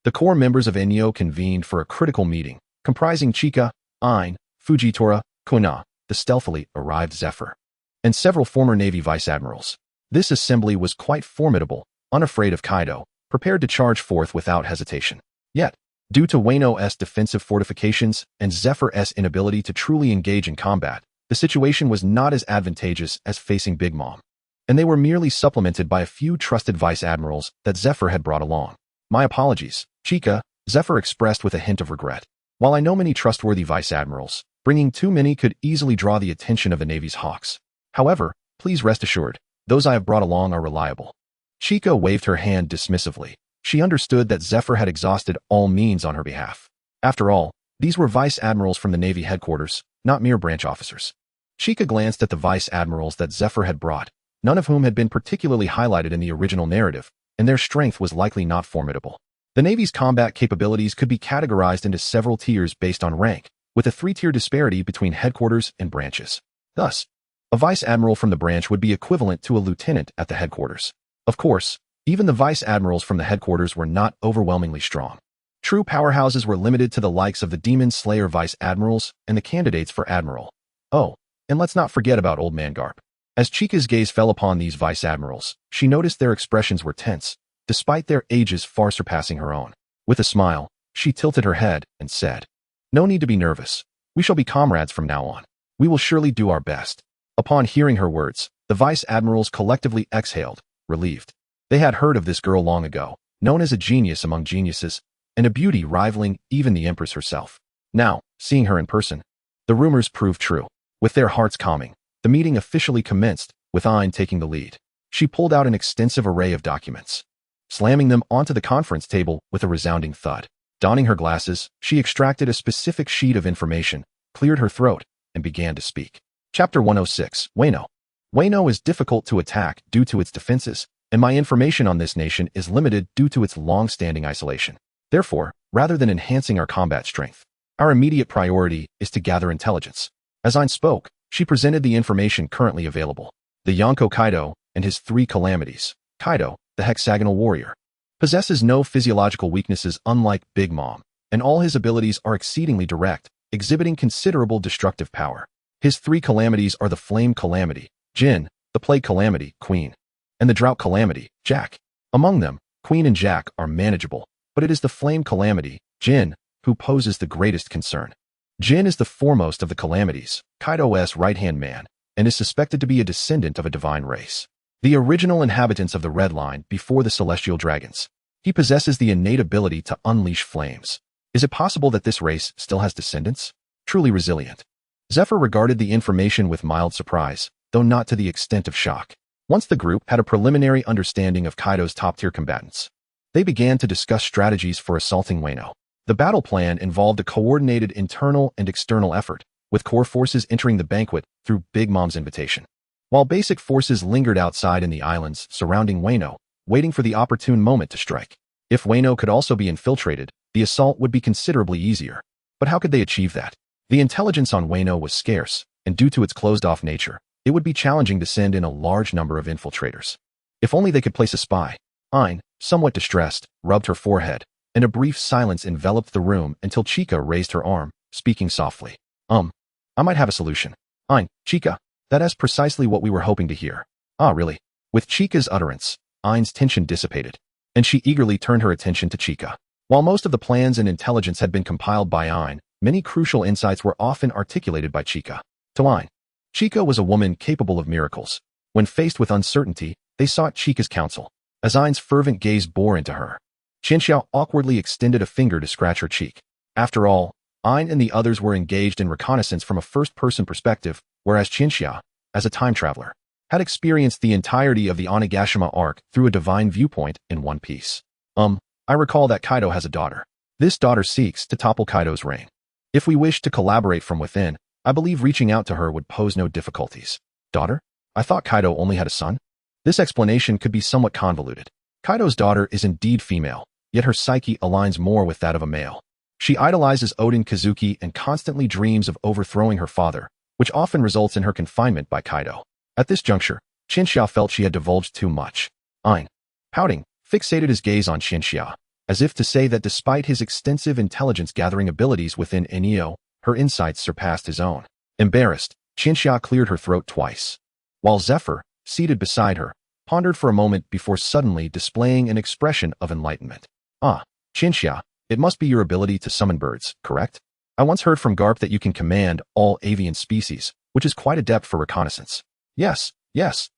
A: The core members of Enyo convened for a critical meeting, comprising Chika, Ain, Fujitora, Kuna, the stealthily arrived Zephyr, and several former Navy vice admirals. This assembly was quite formidable, unafraid of Kaido, prepared to charge forth without hesitation. Yet, due to Wano's defensive fortifications and Zephyr's inability to truly engage in combat, the situation was not as advantageous as facing Big Mom, and they were merely supplemented by a few trusted vice admirals that Zephyr had brought along. My apologies, Chika, Zephyr expressed with a hint of regret. While I know many trustworthy vice admirals, bringing too many could easily draw the attention of the Navy's hawks. However, please rest assured, those I have brought along are reliable. Chika waved her hand dismissively. She understood that Zephyr had exhausted all means on her behalf. After all, these were vice admirals from the Navy headquarters, not mere branch officers. Chika glanced at the vice admirals that Zephyr had brought, none of whom had been particularly highlighted in the original narrative, and their strength was likely not formidable. The Navy's combat capabilities could be categorized into several tiers based on rank, with a three-tier disparity between headquarters and branches. Thus, a vice admiral from the branch would be equivalent to a lieutenant at the headquarters. Of course, even the vice admirals from the headquarters were not overwhelmingly strong. True powerhouses were limited to the likes of the Demon Slayer vice admirals and the candidates for admiral. Oh, and let's not forget about Old Man Garp. As Chika's gaze fell upon these vice admirals, she noticed their expressions were tense, despite their ages far surpassing her own. With a smile, she tilted her head and said, "No need to be nervous. We shall be comrades from now on. We will surely do our best." Upon hearing her words, the vice admirals collectively exhaled, relieved. They had heard of this girl long ago, known as a genius among geniuses, and a beauty rivaling even the Empress herself. Now, seeing her in person, the rumors proved true. With their hearts calming, the meeting officially commenced, with Ain taking the lead. She pulled out an extensive array of documents, slamming them onto the conference table with a resounding thud. Donning her glasses, she extracted a specific sheet of information, cleared her throat, and began to speak. Chapter 106, Wano. Wano is difficult to attack due to its defenses, and my information on this nation is limited due to its long-standing isolation. Therefore, rather than enhancing our combat strength, our immediate priority is to gather intelligence. As Ain spoke, she presented the information currently available. The Yonko Kaido and his three calamities. Kaido, the hexagonal warrior, possesses no physiological weaknesses unlike Big Mom, and all his abilities are exceedingly direct, exhibiting considerable destructive power. His three calamities are the Flame Calamity, Jin, the Plague Calamity, Queen, and the Drought Calamity, Jack. Among them, Queen and Jack are manageable, but it is the Flame Calamity, Jin, who poses the greatest concern. Jin is the foremost of the calamities, Kaido's right-hand man, and is suspected to be a descendant of a divine race, the original inhabitants of the Red Line before the celestial dragons. He possesses the innate ability to unleash flames. Is it possible that this race still has descendants? Truly resilient. Zephyr regarded the information with mild surprise, though not to the extent of shock. Once the group had a preliminary understanding of Kaido's top-tier combatants, they began to discuss strategies for assaulting Wano. The battle plan involved a coordinated internal and external effort, with core forces entering the banquet through Big Mom's invitation, while basic forces lingered outside in the islands surrounding Wano, waiting for the opportune moment to strike. If Wano could also be infiltrated, the assault would be considerably easier. But how could they achieve that? The intelligence on Wano was scarce, and due to its closed-off nature, it would be challenging to send in a large number of infiltrators. If only they could place a spy. Ain, somewhat distressed, rubbed her forehead, and a brief silence enveloped the room until Chika raised her arm, speaking softly. I might have a solution. Ain, Chika, that is precisely what we were hoping to hear. Ah, really? With Chika's utterance, Ain's tension dissipated, and she eagerly turned her attention to Chika. While most of the plans and intelligence had been compiled by Ain, many crucial insights were often articulated by Chika. To Ain, Chika was a woman capable of miracles. When faced with uncertainty, they sought Chika's counsel. As Ain's fervent gaze bore into her, Qianxiao awkwardly extended a finger to scratch her cheek. After all, Ain and the others were engaged in reconnaissance from a first-person perspective, whereas Qianxiao, as a time traveler, had experienced the entirety of the Onigashima arc through a divine viewpoint in one piece. I recall that Kaido has a daughter. This daughter seeks to topple Kaido's reign. If we wish to collaborate from within, I believe reaching out to her would pose no difficulties. Daughter? I thought Kaido only had a son? This explanation could be somewhat convoluted. Kaido's daughter is indeed female, yet her psyche aligns more with that of a male. She idolizes Oden Kazuki and constantly dreams of overthrowing her father, which often results in her confinement by Kaido. At this juncture, Shinxia felt she had divulged too much. Ein, pouting, fixated his gaze on Shinxia, as if to say that despite his extensive intelligence-gathering abilities within Enio, her insights surpassed his own. Embarrassed, Shinxia cleared her throat twice. While Zephyr, seated beside her, pondered for a moment before suddenly displaying an expression of enlightenment. Ah, Shinxia, it must be your ability to summon birds, correct? I once heard from Garp that you can command all avian species, which is quite adept for reconnaissance. Yes,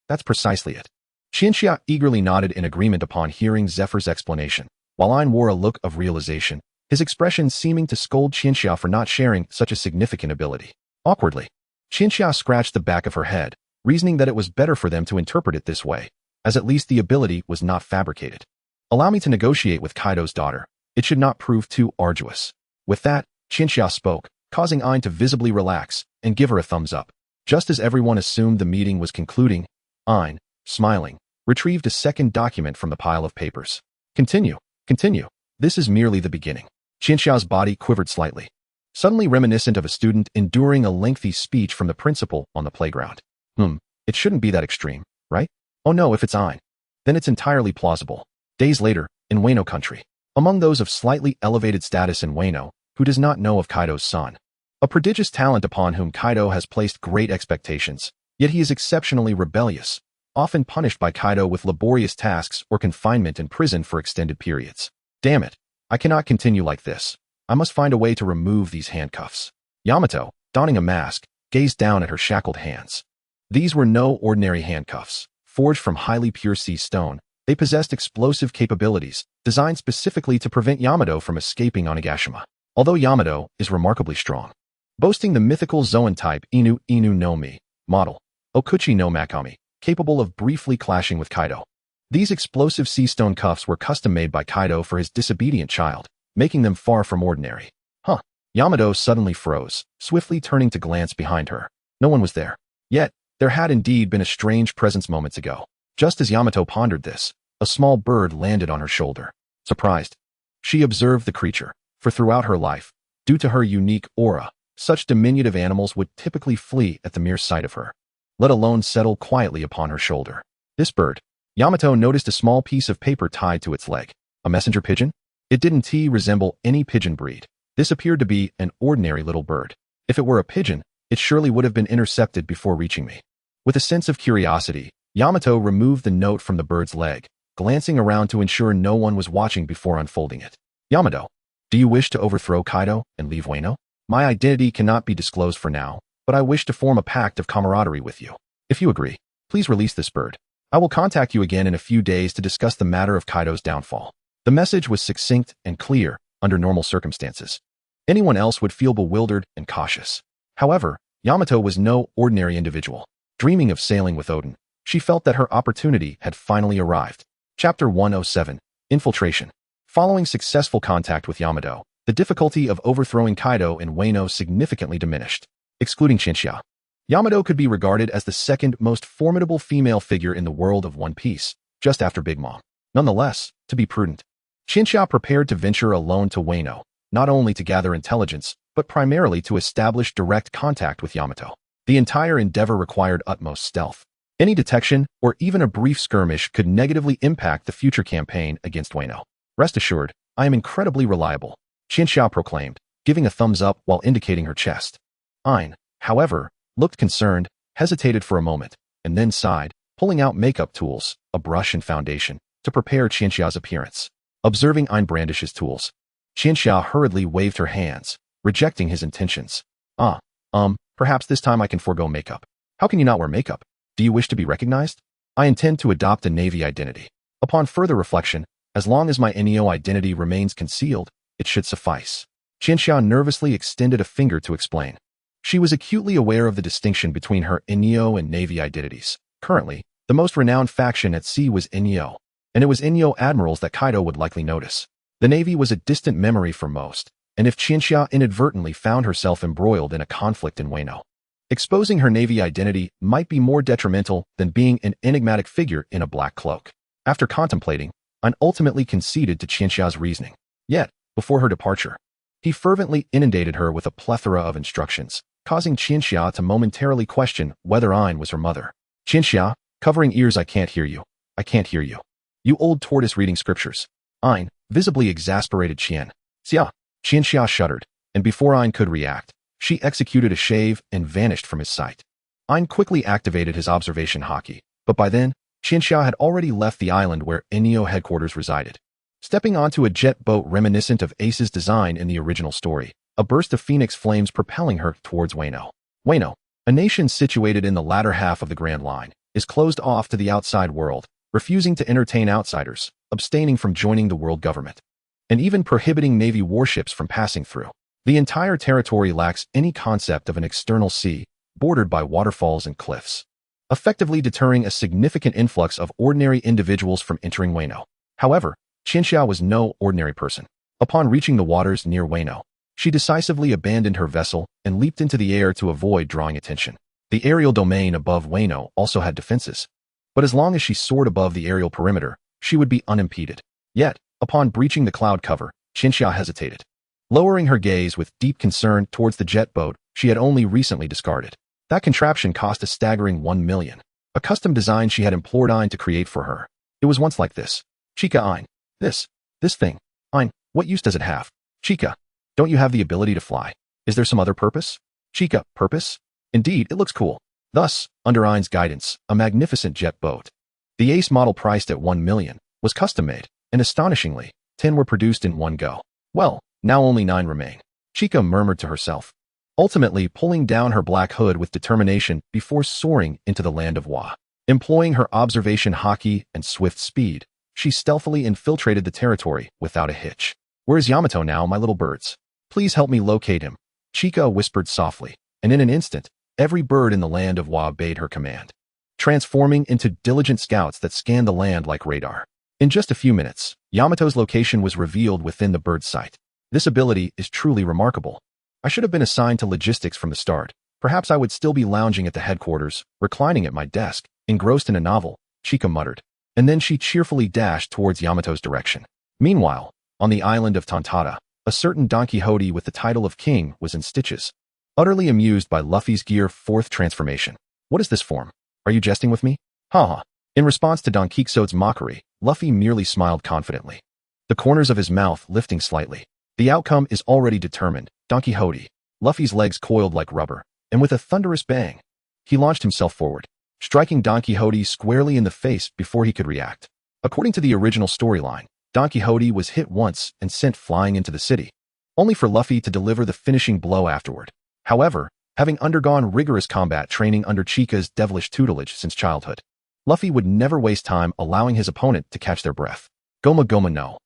A: that's precisely it. Shinxia eagerly nodded in agreement upon hearing Zephyr's explanation, while Ein wore a look of realization, his expression seeming to scold Shinxia for not sharing such a significant ability. Awkwardly, Shinxia scratched the back of her head, reasoning that it was better for them to interpret it this way, as at least the ability was not fabricated. Allow me to negotiate with Kaido's daughter. It should not prove too arduous. With that, Shinxia spoke, causing Ein to visibly relax and give her a thumbs up. Just as everyone assumed the meeting was concluding, Ein, smiling, retrieved a second document from the pile of papers. Continue. This is merely the beginning. Shinxia's body quivered slightly, suddenly reminiscent of a student enduring a lengthy speech from the principal on the playground. It shouldn't be that extreme, right? Oh no, if it's Ein, then it's entirely plausible. Days later, in Wano country, among those of slightly elevated status in Wano, who does not know of Kaido's son? A prodigious talent upon whom Kaido has placed great expectations, yet he is exceptionally rebellious, often punished by Kaido with laborious tasks or confinement in prison for extended periods. Damn it, I cannot continue like this. I must find a way to remove these handcuffs. Yamato, donning a mask, gazed down at her shackled hands. These were no ordinary handcuffs. Forged from highly pure sea stone, they possessed explosive capabilities, designed specifically to prevent Yamato from escaping Onigashima. Although Yamato is remarkably strong, boasting the mythical Zoan type Inu no Mi model, Okuchi no Makami, capable of briefly clashing with Kaido. These explosive sea stone cuffs were custom-made by Kaido for his disobedient child, making them far from ordinary. Yamato suddenly froze, swiftly turning to glance behind her. No one was there. Yet, there had indeed been a strange presence moments ago. Just as Yamato pondered this, a small bird landed on her shoulder. Surprised, she observed the creature, for throughout her life, due to her unique aura, such diminutive animals would typically flee at the mere sight of her, let alone settle quietly upon her shoulder. This bird, Yamato noticed a small piece of paper tied to its leg. A messenger pigeon? It didn't resemble any pigeon breed. This appeared to be an ordinary little bird. If it were a pigeon, it surely would have been intercepted before reaching me. With a sense of curiosity, Yamato removed the note from the bird's leg, glancing around to ensure no one was watching before unfolding it. Yamato, do you wish to overthrow Kaido and leave Wano? My identity cannot be disclosed for now, but I wish to form a pact of camaraderie with you. If you agree, please release this bird. I will contact you again in a few days to discuss the matter of Kaido's downfall. The message was succinct and clear under normal circumstances. Anyone else would feel bewildered and cautious. However, Yamato was no ordinary individual. Dreaming of sailing with Oden, she felt that her opportunity had finally arrived. Chapter 107, Infiltration. Following successful contact with Yamato, the difficulty of overthrowing Kaido in Wano significantly diminished. Excluding Shinxia, Yamato could be regarded as the second most formidable female figure in the world of One Piece, just after Big Mom. Nonetheless, to be prudent, Shinxia prepared to venture alone to Wano, not only to gather intelligence, but primarily to establish direct contact with Yamato. The entire endeavor required utmost stealth. Any detection, or even a brief skirmish, could negatively impact the future campaign against Wano. Rest assured, I am incredibly reliable, Shinxia proclaimed, giving a thumbs up while indicating her chest. Ein, however, looked concerned, hesitated for a moment, and then sighed, pulling out makeup tools, a brush and foundation, to prepare Shinxia's appearance. Observing Ein brandish his tools, Shinxia hurriedly waved her hands, rejecting his intentions. Perhaps this time I can forego makeup. How can you not wear makeup? Do you wish to be recognized? I intend to adopt a Navy identity. Upon further reflection, as long as my Enio identity remains concealed, it should suffice. Shinxia nervously extended a finger to explain. She was acutely aware of the distinction between her Enio and Navy identities. Currently, the most renowned faction at sea was Enio, and it was Inyo admirals that Kaido would likely notice. The Navy was a distant memory for most, and if Qianxia inadvertently found herself embroiled in a conflict in Wano, exposing her Navy identity might be more detrimental than being an enigmatic figure in a black cloak. After contemplating, An ultimately conceded to Qianxia's reasoning. Yet, before her departure, he fervently inundated her with a plethora of instructions, causing Qianxia to momentarily question whether Ein was her mother. Qianxia, covering ears, I can't hear you. I can't hear you. You old tortoise reading scriptures. Ein, visibly exasperated Qianxia. Qianxia shuddered, and before Ein could react, she executed a shave and vanished from his sight. Ein quickly activated his observation haki, but by then, Qianxia had already left the island where Inyo headquarters resided. Stepping onto a jet boat reminiscent of Ace's design in the original story, a burst of phoenix flames propelling her towards Wano. Wano, a nation situated in the latter half of the Grand Line, is closed off to the outside world, refusing to entertain outsiders, abstaining from joining the world government, and even prohibiting Navy warships from passing through. The entire territory lacks any concept of an external sea, bordered by waterfalls and cliffs, effectively deterring a significant influx of ordinary individuals from entering Wano. However, Qianxia was no ordinary person. Upon reaching the waters near Wano, she decisively abandoned her vessel and leaped into the air to avoid drawing attention. The aerial domain above Wano also had defenses, but as long as she soared above the aerial perimeter, she would be unimpeded. Yet, upon breaching the cloud cover, Qianxia hesitated, lowering her gaze with deep concern towards the jet boat she had only recently discarded. That contraption cost a staggering 1 million, a custom design she had implored Ein to create for her. It was once like this. Chica, Ein. This thing. Ein, what use does it have? Chica, don't you have the ability to fly? Is there some other purpose? Chica, purpose? Indeed, it looks cool. Thus, under Ein's guidance, a magnificent jet boat, the Ace model priced at 1 million, was custom-made, and astonishingly, 10 were produced in one go. Well, now only 9 remain. Chica murmured to herself, ultimately pulling down her black hood with determination before soaring into the land of Wa. Employing her observation haki and swift speed, she stealthily infiltrated the territory without a hitch. Where is Yamato now, my little birds? Please help me locate him, Chica whispered softly, and in an instant, every bird in the land of Wa obeyed her command, transforming into diligent scouts that scanned the land like radar. In just a few minutes, Yamato's location was revealed within the bird's sight. This ability is truly remarkable. I should have been assigned to logistics from the start. Perhaps I would still be lounging at the headquarters, reclining at my desk, engrossed in a novel, Chica muttered, and then she cheerfully dashed towards Yamato's direction. Meanwhile, on the island of Tontada, a certain Don Quixote with the title of king was in stitches, utterly amused by Luffy's Gear 4th transformation. What is this form? Are you jesting with me? Haha. In response to Don Quixote's mockery, Luffy merely smiled confidently, the corners of his mouth lifting slightly. The outcome is already determined, Don Quixote. Luffy's legs coiled like rubber, and with a thunderous bang, he launched himself forward, striking Don Quixote squarely in the face before he could react. According to the original storyline, Don Quixote was hit once and sent flying into the city, only for Luffy to deliver the finishing blow afterward. However, having undergone rigorous combat training under Chica's devilish tutelage since childhood, Luffy would never waste time allowing his opponent to catch their breath. Goma Goma no.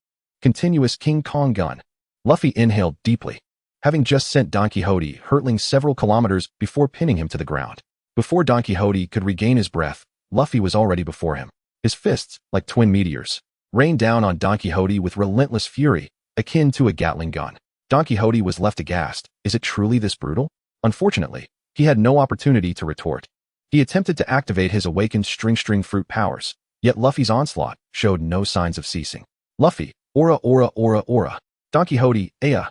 A: Continuous King Kong gun. Luffy inhaled deeply, having just sent Don Quixote hurtling several kilometers before pinning him to the ground. Before Don Quixote could regain his breath, Luffy was already before him. His fists, like twin meteors, rained down on Don Quixote with relentless fury, akin to a Gatling gun. Don Quixote was left aghast. Is it truly this brutal? Unfortunately, he had no opportunity to retort. He attempted to activate his awakened string fruit powers, yet Luffy's onslaught showed no signs of ceasing. Luffy, aura aura aura aura. Don Quixote, aya.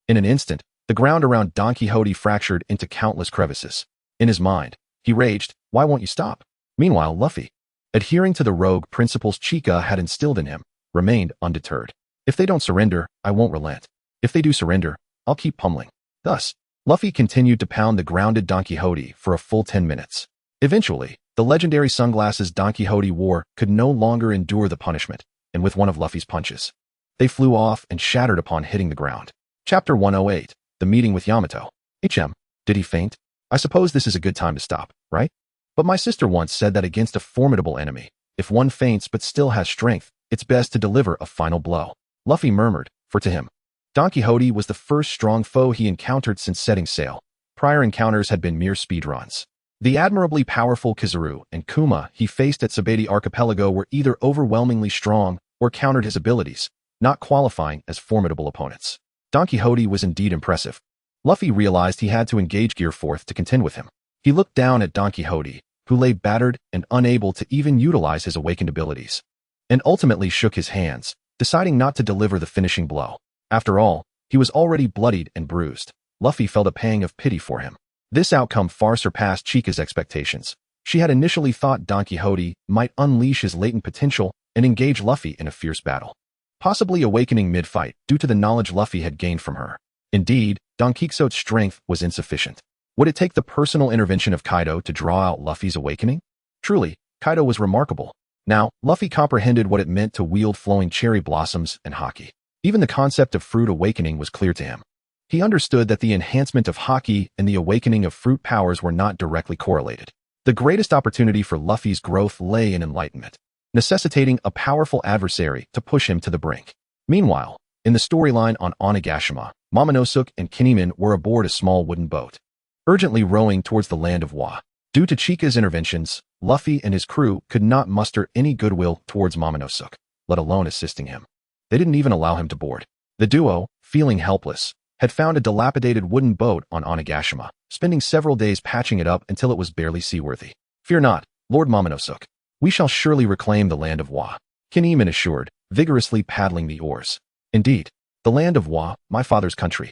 A: In an instant, the ground around Don Quixote fractured into countless crevices. In his mind, he raged, why won't you stop? Meanwhile, Luffy, adhering to the rogue principles Chica had instilled in him, remained undeterred. If they don't surrender, I won't relent. If they do surrender, I'll keep pummeling. Thus, Luffy continued to pound the grounded Don Quixote for a full 10 minutes. Eventually, the legendary sunglasses Don Quixote wore could no longer endure the punishment, and with one of Luffy's punches, they flew off and shattered upon hitting the ground. Chapter 108, The Meeting with Yamato. Did he faint? I suppose this is a good time to stop, right? But my sister once said that against a formidable enemy, if one faints but still has strength, it's best to deliver a final blow. Luffy murmured, for to him, Don Quixote was the first strong foe he encountered since setting sail. Prior encounters had been mere speedruns. The admirably powerful Kizaru and Kuma he faced at Sabati Archipelago were either overwhelmingly strong or countered his abilities, not qualifying as formidable opponents. Don Quixote was indeed impressive. Luffy realized he had to engage Gearforth to contend with him. He looked down at Don Quixote, who lay battered and unable to even utilize his awakened abilities, and ultimately shook his hands, deciding not to deliver the finishing blow. After all, he was already bloodied and bruised. Luffy felt a pang of pity for him. This outcome far surpassed Chica's expectations. She had initially thought Don Quixote might unleash his latent potential and engage Luffy in a fierce battle, possibly awakening mid-fight due to the knowledge Luffy had gained from her. Indeed, Don Quixote's strength was insufficient. Would it take the personal intervention of Kaido to draw out Luffy's awakening? Truly, Kaido was remarkable. Now, Luffy comprehended what it meant to wield flowing cherry blossoms and haki. Even the concept of fruit awakening was clear to him. He understood that the enhancement of haki and the awakening of fruit powers were not directly correlated. The greatest opportunity for Luffy's growth lay in enlightenment, necessitating a powerful adversary to push him to the brink. Meanwhile, in the storyline on Onigashima, Momonosuke and Kinemon were aboard a small wooden boat, urgently rowing towards the land of Wa. Due to Chika's interventions, Luffy and his crew could not muster any goodwill towards Momonosuke, let alone assisting him. They didn't even allow him to board. The duo, feeling helpless, had found a dilapidated wooden boat on Onigashima, spending several days patching it up until it was barely seaworthy. "Fear not, Lord Momonosuke. We shall surely reclaim the land of Wa," Kinemon assured, vigorously paddling the oars. "Indeed, the land of Wa, my father's country.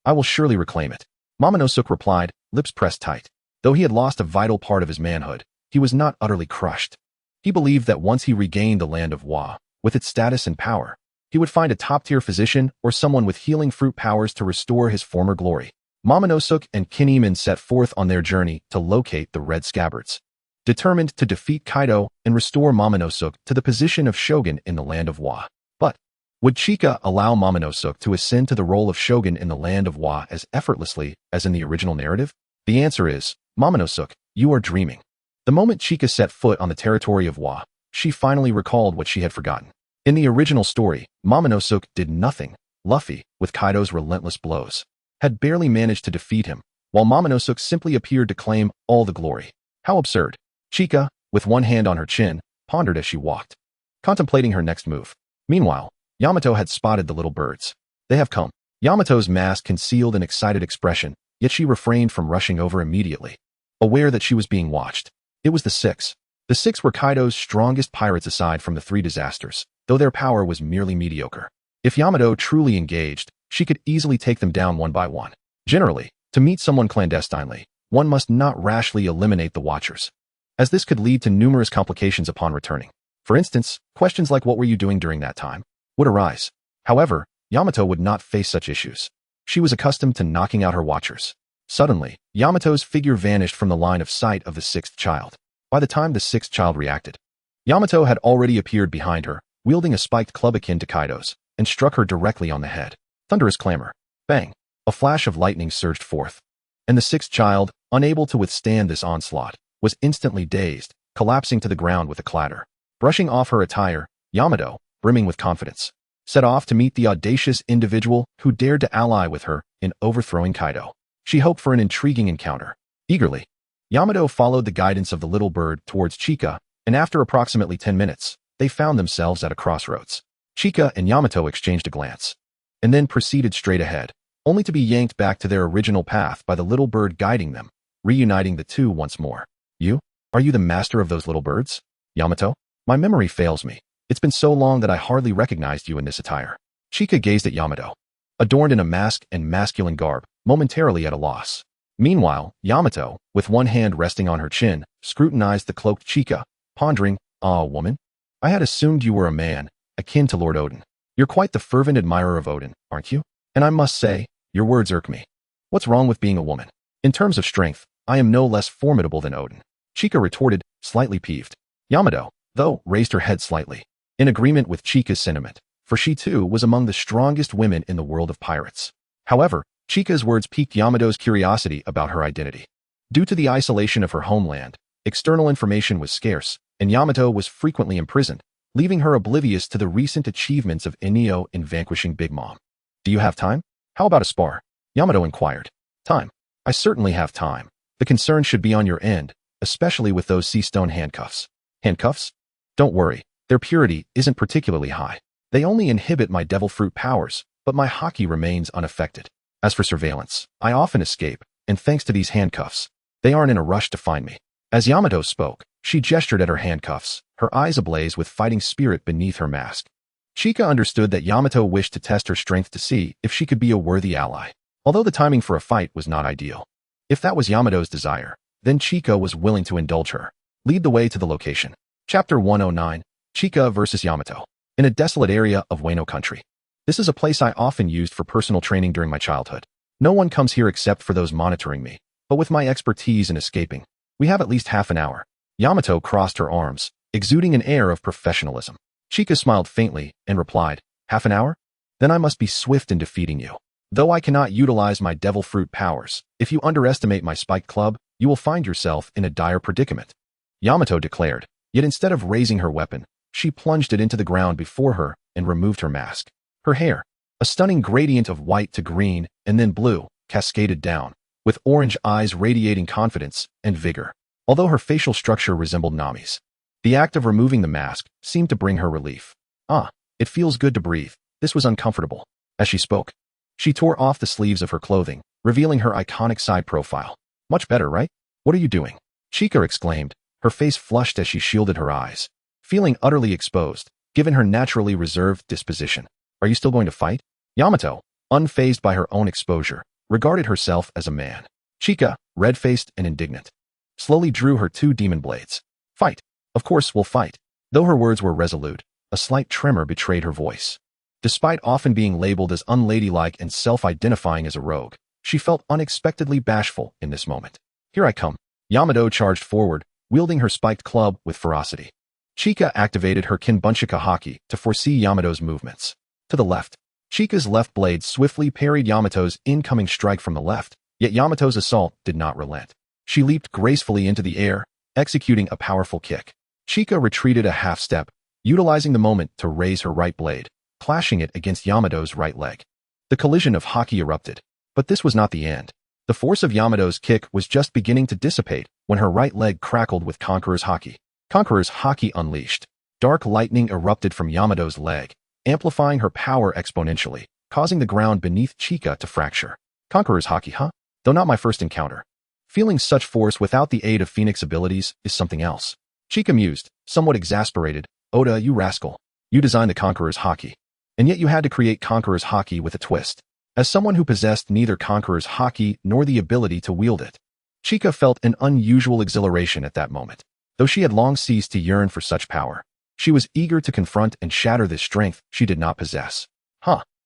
A: I will surely reclaim it," Momonosuke replied, lips pressed tight. Though he had lost a vital part of his manhood, he was not utterly crushed. He believed that once he regained the land of Wa, with its status and power, he would find a top-tier physician or someone with healing fruit powers to restore his former glory. Momonosuke and Kinemon set forth on their journey to locate the Red Scabbards, determined to defeat Kaido and restore Momonosuke to the position of shogun in the land of Wa. But would Chika allow Momonosuke to ascend to the role of shogun in the land of Wa as effortlessly as in the original narrative? The answer is, Momonosuke, you are dreaming. The moment Chika set foot on the territory of Wa, she finally recalled what she had forgotten. In the original story, Momonosuke did nothing. Luffy, with Kaido's relentless blows, had barely managed to defeat him, while Momonosuke simply appeared to claim all the glory. How absurd. Chika, with one hand on her chin, pondered as she walked, contemplating her next move. Meanwhile, Yamato had spotted the little birds. They have come. Yamato's mask concealed an excited expression, yet she refrained from rushing over immediately, aware that she was being watched. It was the Six. The Six were Kaido's strongest pirates aside from the three disasters, though their power was merely mediocre. If Yamato truly engaged, she could easily take them down one by one. Generally, to meet someone clandestinely, one must not rashly eliminate the Watchers, as this could lead to numerous complications upon returning. For instance, questions like "what were you doing during that time?" would arise. However, Yamato would not face such issues. She was accustomed to knocking out her Watchers. Suddenly, Yamato's figure vanished from the line of sight of the sixth child. By the time the sixth child reacted, Yamato had already appeared behind her, wielding a spiked club akin to Kaido's, and struck her directly on the head. Thunderous clamor. Bang! A flash of lightning surged forth, and the sixth child, unable to withstand this onslaught, was instantly dazed, collapsing to the ground with a clatter. Brushing off her attire, Yamato, brimming with confidence, set off to meet the audacious individual who dared to ally with her in overthrowing Kaido. She hoped for an intriguing encounter. Eagerly, Yamato followed the guidance of the little bird towards Chika, and after approximately 10 minutes, they found themselves at a crossroads. Chika and Yamato exchanged a glance, and then proceeded straight ahead, only to be yanked back to their original path by the little bird guiding them, reuniting the two once more. Are you the master of those little birds? Yamato? My memory fails me. It's been so long that I hardly recognized you in this attire. Chika gazed at Yamato, adorned in a mask and masculine garb, momentarily at a loss. Meanwhile, Yamato, with one hand resting on her chin, scrutinized the cloaked Chika, pondering, "Ah, woman? I had assumed you were a man, akin to Lord Odin. You're quite the fervent admirer of Odin, aren't you? And I must say, your words irk me. What's wrong with being a woman? In terms of strength, I am no less formidable than Odin." Chika retorted, slightly peeved. Yamato, though, raised her head slightly, in agreement with Chika's sentiment, for she too was among the strongest women in the world of pirates. However, Chika's words piqued Yamato's curiosity about her identity. Due to the isolation of her homeland, external information was scarce, and Yamato was frequently imprisoned, leaving her oblivious to the recent achievements of Enio in vanquishing Big Mom. "Do you have time? How about a spar?" Yamato inquired. "Time? I certainly have time," The concern should be on your end, especially with those sea stone handcuffs. Handcuffs? Don't worry, their purity isn't particularly high. They only inhibit my devil fruit powers, but my haki remains unaffected. As for surveillance, I often escape, and thanks to these handcuffs, they aren't in a rush to find me. As Yamato spoke, she gestured at her handcuffs, her eyes ablaze with fighting spirit beneath her mask. Chika understood that Yamato wished to test her strength to see if she could be a worthy ally, although the timing for a fight was not ideal. If that was Yamato's desire, then Chika was willing to indulge her. Lead the way to the location. Chapter 109, Chika vs. Yamato. In a desolate area of Wano country. This is a place I often used for personal training during my childhood. No one comes here except for those monitoring me, but with my expertise in escaping, we have at least half an hour. Yamato crossed her arms, exuding an air of professionalism. Chika smiled faintly and replied, half an hour? Then I must be swift in defeating you. Though I cannot utilize my devil fruit powers, if you underestimate my spiked club, you will find yourself in a dire predicament. Yamato declared, yet instead of raising her weapon, she plunged it into the ground before her and removed her mask. Her hair, a stunning gradient of white to green and then blue, cascaded down, with orange eyes radiating confidence and vigor. Although her facial structure resembled Nami's, the act of removing the mask seemed to bring her relief. It feels good to breathe. This was uncomfortable. As she spoke, she tore off the sleeves of her clothing, revealing her iconic side profile. Much better, right? What are you doing? Chika exclaimed, her face flushed as she shielded her eyes, feeling utterly exposed, given her naturally reserved disposition. Are you still going to fight? Yamato, unfazed by her own exposure, regarded herself as a man. Chika, red-faced and indignant, slowly drew her two demon blades. Fight. Of course we'll fight. Though her words were resolute, a slight tremor betrayed her voice. Despite often being labeled as unladylike and self-identifying as a rogue, she felt unexpectedly bashful in this moment. Here I come. Yamato charged forward, wielding her spiked club with ferocity. Chika activated her Kinbunchika haki to foresee Yamato's movements. To the left, Chika's left blade swiftly parried Yamato's incoming strike from the left, yet Yamato's assault did not relent. She leaped gracefully into the air, executing a powerful kick. Chika retreated a half step, utilizing the moment to raise her right blade, clashing it against Yamato's right leg. The collision of haki erupted, but this was not the end. The force of Yamato's kick was just beginning to dissipate when her right leg crackled with Conqueror's haki. Conqueror's haki unleashed. Dark lightning erupted from Yamato's leg, amplifying her power exponentially, causing the ground beneath Chika to fracture. Conqueror's haki, huh? Though not my first encounter. Feeling such force without the aid of Phoenix abilities is something else. Chika mused, somewhat exasperated. Oda, you rascal. You designed the Conqueror's haki. And yet you had to create Conqueror's haki with a twist. As someone who possessed neither Conqueror's haki nor the ability to wield it, Chika felt an unusual exhilaration at that moment. Though she had long ceased to yearn for such power, she was eager to confront and shatter this strength she did not possess.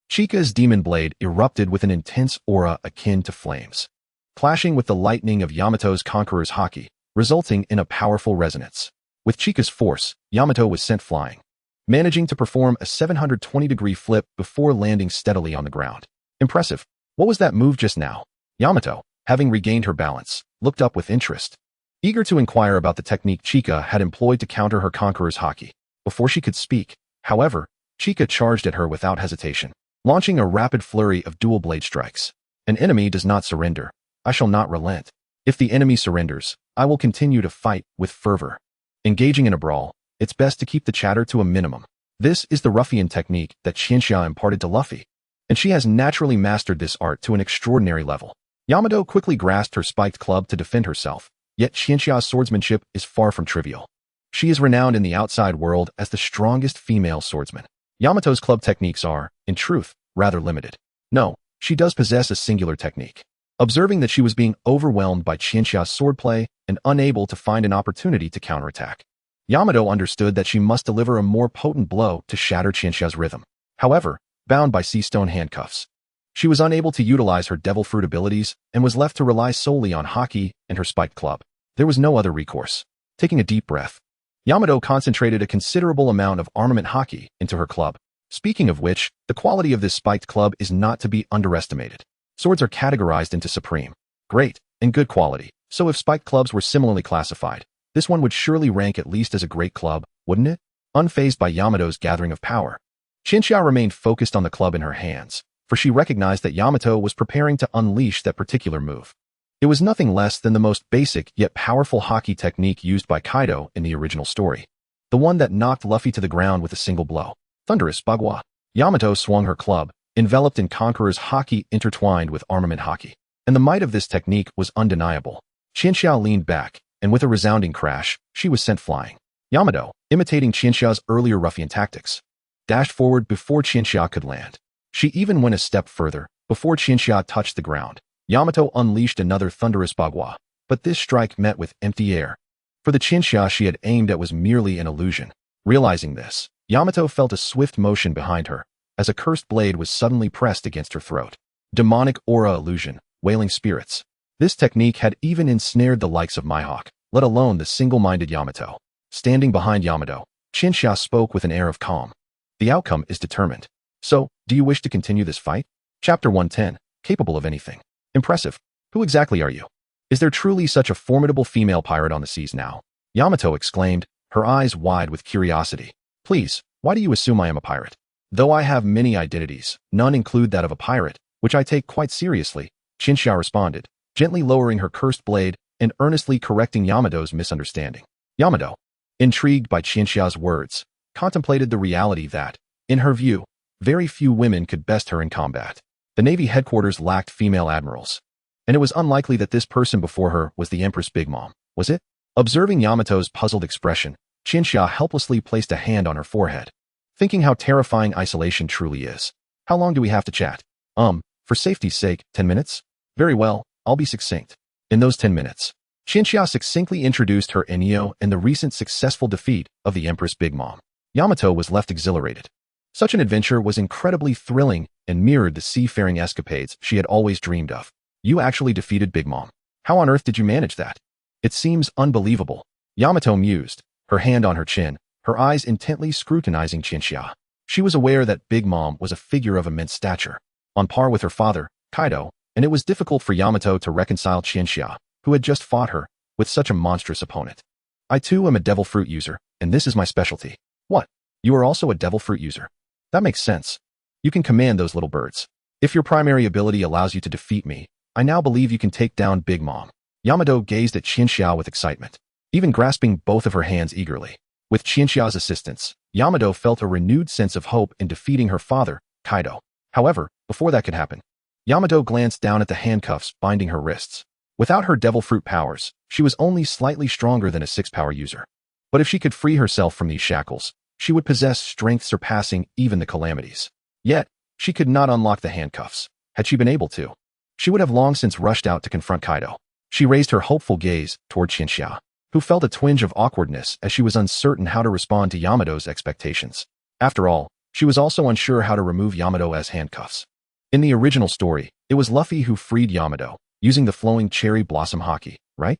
A: Chika's demon blade erupted with an intense aura akin to flames, clashing with the lightning of Yamato's Conqueror's haki, resulting in a powerful resonance. With Chika's force, Yamato was sent flying, managing to perform a 720-degree flip before landing steadily on the ground. Impressive. What was that move just now? Yamato, having regained her balance, looked up with interest, eager to inquire about the technique Chika had employed to counter her Conqueror's haki. Before she could speak, however, Chika charged at her without hesitation, launching a rapid flurry of dual blade strikes. An enemy does not surrender. I shall not relent. If the enemy surrenders, I will continue to fight with fervor. Engaging in a brawl, it's best to keep the chatter to a minimum. This is the ruffian technique that Qianxia imparted to Luffy, and she has naturally mastered this art to an extraordinary level. Yamato quickly grasped her spiked club to defend herself, yet Qianxia's swordsmanship is far from trivial. She is renowned in the outside world as the strongest female swordsman. Yamato's club techniques are, in truth, rather limited. No, she does possess a singular technique. Observing that she was being overwhelmed by Qianxia's swordplay and unable to find an opportunity to counterattack, Yamato understood that she must deliver a more potent blow to shatter Qianxia's rhythm. However, bound by sea stone handcuffs, she was unable to utilize her devil fruit abilities and was left to rely solely on haki and her spiked club. There was no other recourse. Taking a deep breath, Yamato concentrated a considerable amount of armament haki into her club. Speaking of which, the quality of this spiked club is not to be underestimated. Swords are categorized into supreme, great, and good quality, so if spiked clubs were similarly classified, this one would surely rank at least as a great club, wouldn't it? Unfazed by Yamato's gathering of power, Qianxia remained focused on the club in her hands, for she recognized that Yamato was preparing to unleash that particular move. It was nothing less than the most basic yet powerful haki technique used by Kaido in the original story. The one that knocked Luffy to the ground with a single blow. Thunderous Bagua. Yamato swung her club, enveloped in Conqueror's haki intertwined with armament haki. And the might of this technique was undeniable. Qianxia leaned back, and with a resounding crash, she was sent flying. Yamato, imitating Qianxia's earlier ruffian tactics, dashed forward before Qianxia could land. She even went a step further, before Qianxia touched the ground. Yamato unleashed another thunderous bagua, but this strike met with empty air. For the Qianxia she had aimed at was merely an illusion. Realizing this, Yamato felt a swift motion behind her, as a cursed blade was suddenly pressed against her throat. Demonic aura illusion, wailing spirits. This technique had even ensnared the likes of Mihawk, let alone the single-minded Yamato. Standing behind Yamato, Qianxia spoke with an air of calm. The outcome is determined. So, do you wish to continue this fight? Chapter 110, capable of anything. Impressive. Who exactly are you? Is there truly such a formidable female pirate on the seas now? Yamato exclaimed, her eyes wide with curiosity. Please, why do you assume I am a pirate? Though I have many identities, none include that of a pirate, which I take quite seriously, Qianxia responded, gently lowering her cursed blade and earnestly correcting Yamato's misunderstanding. Yamato, intrigued by Qianxia's words, contemplated the reality that, in her view, very few women could best her in combat. The Navy headquarters lacked female admirals, and it was unlikely that this person before her was the Empress Big Mom, was it? Observing Yamato's puzzled expression, Qianxia helplessly placed a hand on her forehead, thinking how terrifying isolation truly is. How long do we have to chat? For safety's sake, 10 minutes? Very well, I'll be succinct. In those 10 minutes, Qianxia succinctly introduced her Enyo and the recent successful defeat of the Empress Big Mom. Yamato was left exhilarated. Such an adventure was incredibly thrilling and mirrored the seafaring escapades she had always dreamed of. You actually defeated Big Mom. How on earth did you manage that? It seems unbelievable. Yamato mused, her hand on her chin, her eyes intently scrutinizing Qianxia. She was aware that Big Mom was a figure of immense stature, on par with her father, Kaido, and it was difficult for Yamato to reconcile Qianxia, who had just fought her, with such a monstrous opponent. I too am a devil fruit user, and this is my specialty. What? You are also a devil fruit user? That makes sense. You can command those little birds. If your primary ability allows you to defeat me, I now believe you can take down Big Mom. Yamato gazed at Qianxia with excitement, even grasping both of her hands eagerly. With Qianxia's assistance, Yamato felt a renewed sense of hope in defeating her father, Kaido. However, before that could happen, Yamato glanced down at the handcuffs binding her wrists. Without her devil fruit powers, she was only slightly stronger than a 6-power user. But if she could free herself from these shackles, she would possess strength surpassing even the calamities. Yet, she could not unlock the handcuffs. Had she been able to, she would have long since rushed out to confront Kaido. She raised her hopeful gaze toward Qianxia, who felt a twinge of awkwardness as she was uncertain how to respond to Yamato's expectations. After all, she was also unsure how to remove Yamato as handcuffs. In the original story, it was Luffy who freed Yamato, using the flowing cherry blossom haki, right?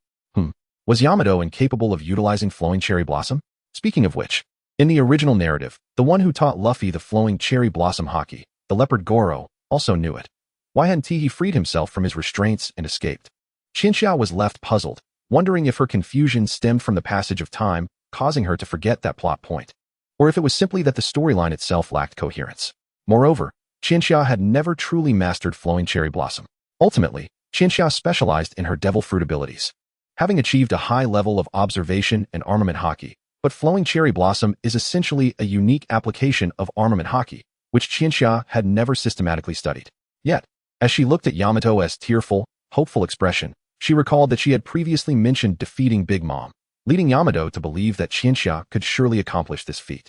A: Was Yamato incapable of utilizing flowing cherry blossom? Speaking of which, in the original narrative, the one who taught Luffy the flowing cherry blossom haki, the leopard Goro, also knew it. Why hadn't he freed himself from his restraints and escaped? Qianxia was left puzzled, wondering if her confusion stemmed from the passage of time, causing her to forget that plot point, or if it was simply that the storyline itself lacked coherence. Moreover, Qianxia had never truly mastered flowing cherry blossom. Ultimately, Qianxia specialized in her devil fruit abilities, having achieved a high level of observation and armament haki. But flowing cherry blossom is essentially a unique application of armament haki, which Qianxia had never systematically studied. Yet, as she looked at Yamato's tearful, hopeful expression, she recalled that she had previously mentioned defeating Big Mom, leading Yamato to believe that Qianxia could surely accomplish this feat.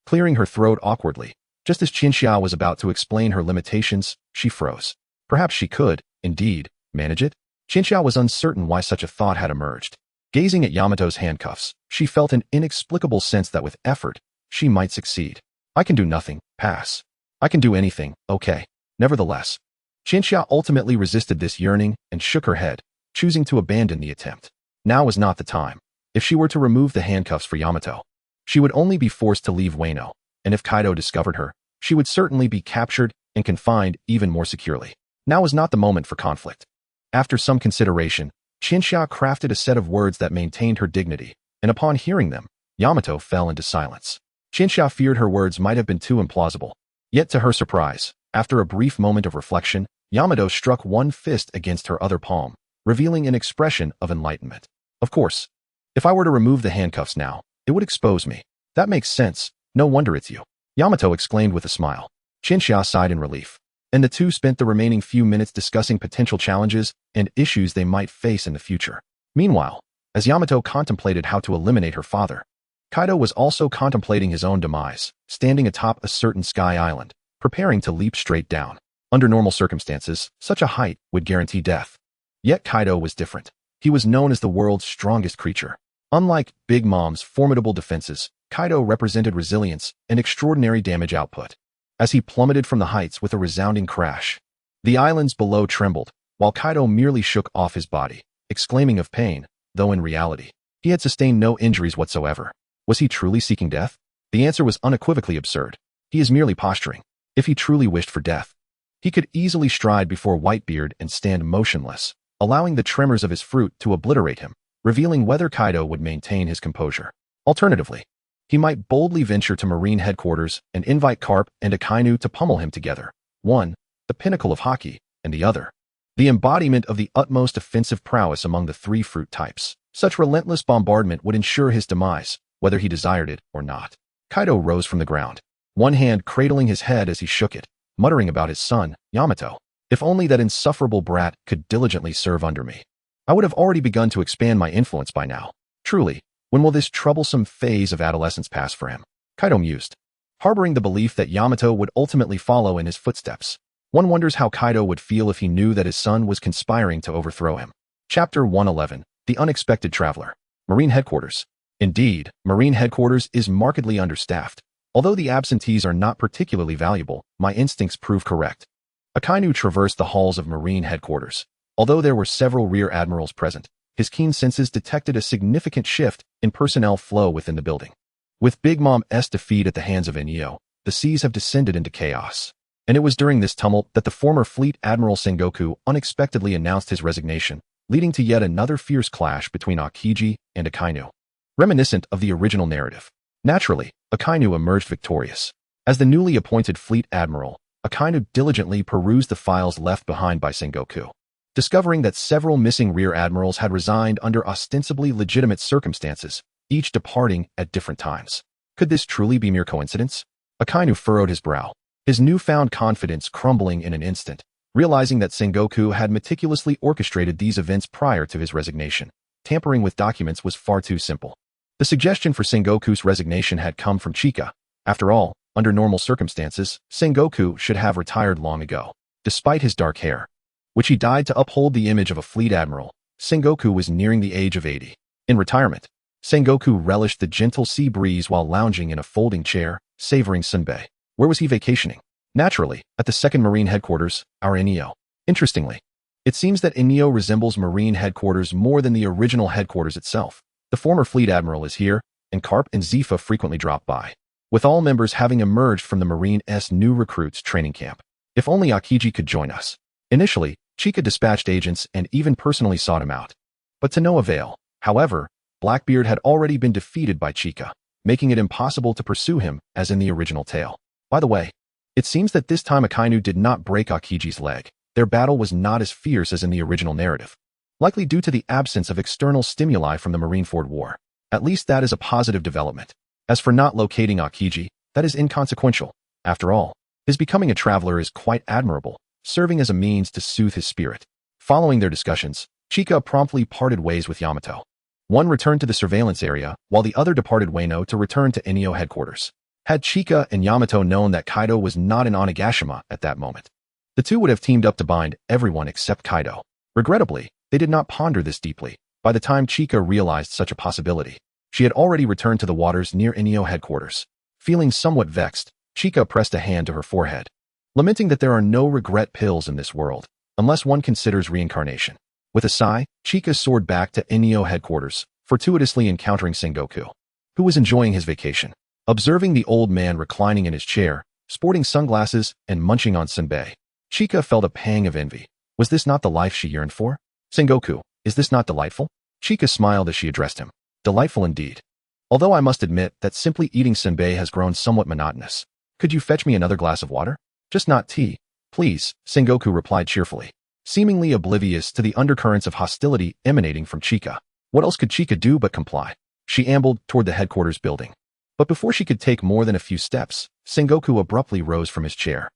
A: Clearing her throat awkwardly, just as Qianxia was about to explain her limitations, she froze. Perhaps she could, indeed, manage it? Qianxia was uncertain why such a thought had emerged. Gazing at Yamato's handcuffs, she felt an inexplicable sense that with effort, she might succeed. I can do nothing, pass. I can do anything, okay. Nevertheless, Qianxia ultimately resisted this yearning and shook her head, choosing to abandon the attempt. Now was not the time. If she were to remove the handcuffs for Yamato, she would only be forced to leave Wano, and if Kaido discovered her, she would certainly be captured and confined even more securely. Now was not the moment for conflict. After some consideration, Qianxia crafted a set of words that maintained her dignity, and upon hearing them, Yamato fell into silence. Qianxia feared her words might have been too implausible. Yet to her surprise, after a brief moment of reflection, Yamato struck one fist against her other palm, revealing an expression of enlightenment. Of course, if I were to remove the handcuffs now, it would expose me. That makes sense. No wonder it's you. Yamato exclaimed with a smile. Shinxia sighed in relief, and the two spent the remaining few minutes discussing potential challenges and issues they might face in the future. Meanwhile, as Yamato contemplated how to eliminate her father, Kaido was also contemplating his own demise, standing atop a certain sky island, preparing to leap straight down. Under normal circumstances, such a height would guarantee death. Yet Kaido was different. He was known as the world's strongest creature. Unlike Big Mom's formidable defenses, Kaido represented resilience and extraordinary damage output. As he plummeted from the heights with a resounding crash, the islands below trembled, while Kaido merely shook off his body, exclaiming of pain, though in reality, he had sustained no injuries whatsoever. Was he truly seeking death? The answer was unequivocally absurd. He is merely posturing. If he truly wished for death, he could easily stride before Whitebeard and stand motionless, allowing the tremors of his fruit to obliterate him, revealing whether Kaido would maintain his composure. Alternatively, he might boldly venture to Marine headquarters and invite Carp and Akainu to pummel him together. One, the pinnacle of haki, and the other, the embodiment of the utmost offensive prowess among the three fruit types. Such relentless bombardment would ensure his demise, whether he desired it or not. Kaido rose from the ground, one hand cradling his head as he shook it, muttering about his son, Yamato. If only that insufferable brat could diligently serve under me, I would have already begun to expand my influence by now. Truly, when will this troublesome phase of adolescence pass for him? Kaido mused, harboring the belief that Yamato would ultimately follow in his footsteps. One wonders how Kaido would feel if he knew that his son was conspiring to overthrow him. Chapter 111, The Unexpected Traveler. Marine Headquarters. Indeed, Marine Headquarters is markedly understaffed. Although the absentees are not particularly valuable, my instincts prove correct. Akainu traversed the halls of Marine Headquarters. Although there were several rear admirals present, his keen senses detected a significant shift in personnel flow within the building. With Big Mom's defeat at the hands of Enio, the seas have descended into chaos. And it was during this tumult that the former Fleet Admiral Sengoku unexpectedly announced his resignation, leading to yet another fierce clash between Aokiji and Akainu. Reminiscent of the original narrative. Naturally, Akainu emerged victorious. As the newly appointed Fleet Admiral, Akainu diligently perused the files left behind by Sengoku, discovering that several missing rear admirals had resigned under ostensibly legitimate circumstances, each departing at different times. Could this truly be mere coincidence? Akainu furrowed his brow, his newfound confidence crumbling in an instant, realizing that Sengoku had meticulously orchestrated these events prior to his resignation. Tampering with documents was far too simple. The suggestion for Sengoku's resignation had come from Chika. After all, under normal circumstances, Sengoku should have retired long ago. Despite his dark hair, which he dyed to uphold the image of a fleet admiral, Sengoku was nearing the age of 80. In retirement, Sengoku relished the gentle sea breeze while lounging in a folding chair, savoring sunbae. Where was he vacationing? Naturally, at the second Marine headquarters, our Enio. Interestingly, it seems that Enio resembles Marine headquarters more than the original headquarters itself. The former fleet admiral is here, and Carp and Zifa frequently drop by, with all members having emerged from the Marine's new recruits training camp. If only Aokiji could join us. Initially, Chika dispatched agents and even personally sought him out. But to no avail. However, Blackbeard had already been defeated by Chika, making it impossible to pursue him as in the original tale. By the way, it seems that this time Akainu did not break Aokiji's leg. Their battle was not as fierce as in the original narrative, likely due to the absence of external stimuli from the Marineford War. At least that is a positive development. As for not locating Aokiji, that is inconsequential. After all, his becoming a traveler is quite admirable, serving as a means to soothe his spirit. Following their discussions, Chika promptly parted ways with Yamato. One returned to the surveillance area, while the other departed Wano to return to Enio headquarters. Had Chika and Yamato known that Kaido was not in Onigashima at that moment, the two would have teamed up to bind everyone except Kaido. Regrettably, they did not ponder this deeply. By the time Chika realized such a possibility, she had already returned to the waters near Enio headquarters. Feeling somewhat vexed, Chika pressed a hand to her forehead, lamenting that there are no regret pills in this world, unless one considers reincarnation. With a sigh, Chika soared back to Enio headquarters, fortuitously encountering Sengoku, who was enjoying his vacation. Observing the old man reclining in his chair, sporting sunglasses and munching on senbei, Chika felt a pang of envy. Was this not the life she yearned for? Sengoku, is this not delightful? Chika smiled as she addressed him. Delightful indeed. Although I must admit that simply eating senbei has grown somewhat monotonous. Could you fetch me another glass of water? Just not tea, please, Sengoku replied cheerfully. seemingly oblivious to the undercurrents of hostility emanating from Chika. What else could Chika do but comply? She ambled toward the headquarters building. But before she could take more than a few steps, Sengoku abruptly rose from his chair.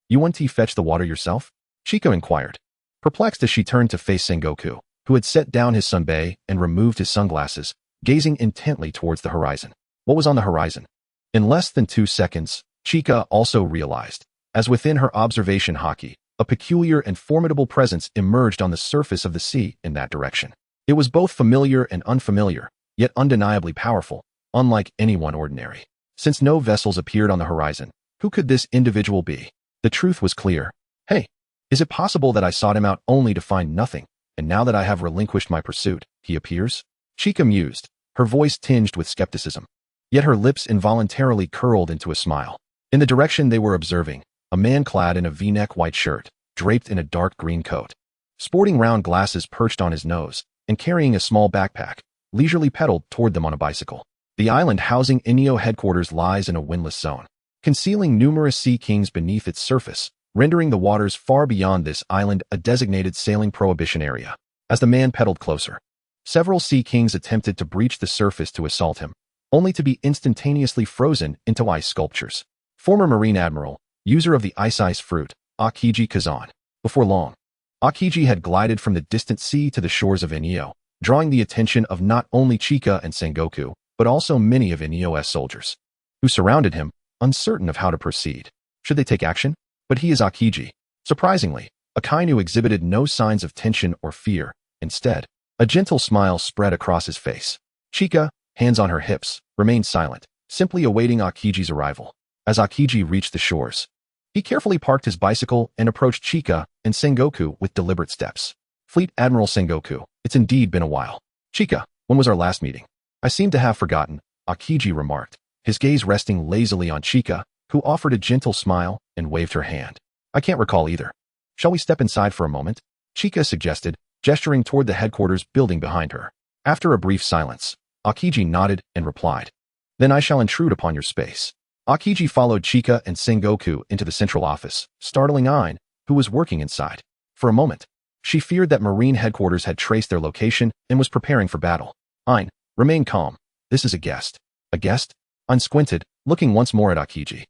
A: You want to fetch the water yourself? Chika inquired, perplexed as she turned to face Sengoku, who had set down his sunbae and removed his sunglasses, gazing intently towards the horizon. What was on the horizon? In less than 2 seconds, Chika also realized, as within her observation haki, a peculiar and formidable presence emerged on the surface of the sea in that direction. It was both familiar and unfamiliar, yet undeniably powerful, unlike anyone ordinary. Since no vessels appeared on the horizon, who could this individual be? The truth was clear. Hey, is it possible that I sought him out only to find nothing, and now that I have relinquished my pursuit, he appears? Chika mused, her voice tinged with skepticism. Yet her lips involuntarily curled into a smile. In the direction they were observing, a man clad in a V-neck white shirt, draped in a dark green coat, sporting round glasses perched on his nose, and carrying a small backpack, leisurely pedaled toward them on a bicycle. The island housing Inyo headquarters lies in a windless zone, concealing numerous sea kings beneath its surface, rendering the waters far beyond this island a designated sailing prohibition area. As the man pedaled closer, several sea kings attempted to breach the surface to assault him, only to be instantaneously frozen into ice sculptures. Former Marine Admiral, user of the ice fruit, Akiji Kazan. Before long, Akiji had glided from the distant sea to the shores of Inyo, drawing the attention of not only Chika and Sengoku, but also many of Inyo's soldiers, who surrounded him, uncertain of how to proceed. Should they take action? But he is Akiji. Surprisingly, Akainu exhibited no signs of tension or fear. Instead, a gentle smile spread across his face. Chika, hands on her hips, remained silent, simply awaiting Akiji's arrival. As Akiji reached the shores, he carefully parked his bicycle and approached Chika and Sengoku with deliberate steps. Fleet Admiral Sengoku, it's indeed been a while. Chika, when was our last meeting? I seem to have forgotten, Akiji remarked, his gaze resting lazily on Chika, who offered a gentle smile and waved her hand. I can't recall either. Shall we step inside for a moment? Chika suggested, gesturing toward the headquarters building behind her. After a brief silence, Akiji nodded and replied, Then I shall intrude upon your space. Akiji followed Chika and Sengoku into the central office, startling Ain, who was working inside. For a moment, she feared that Marine headquarters had traced their location and was preparing for battle. Ain, remain calm. This is a guest. A guest? Ain squinted, looking once more at Akiji.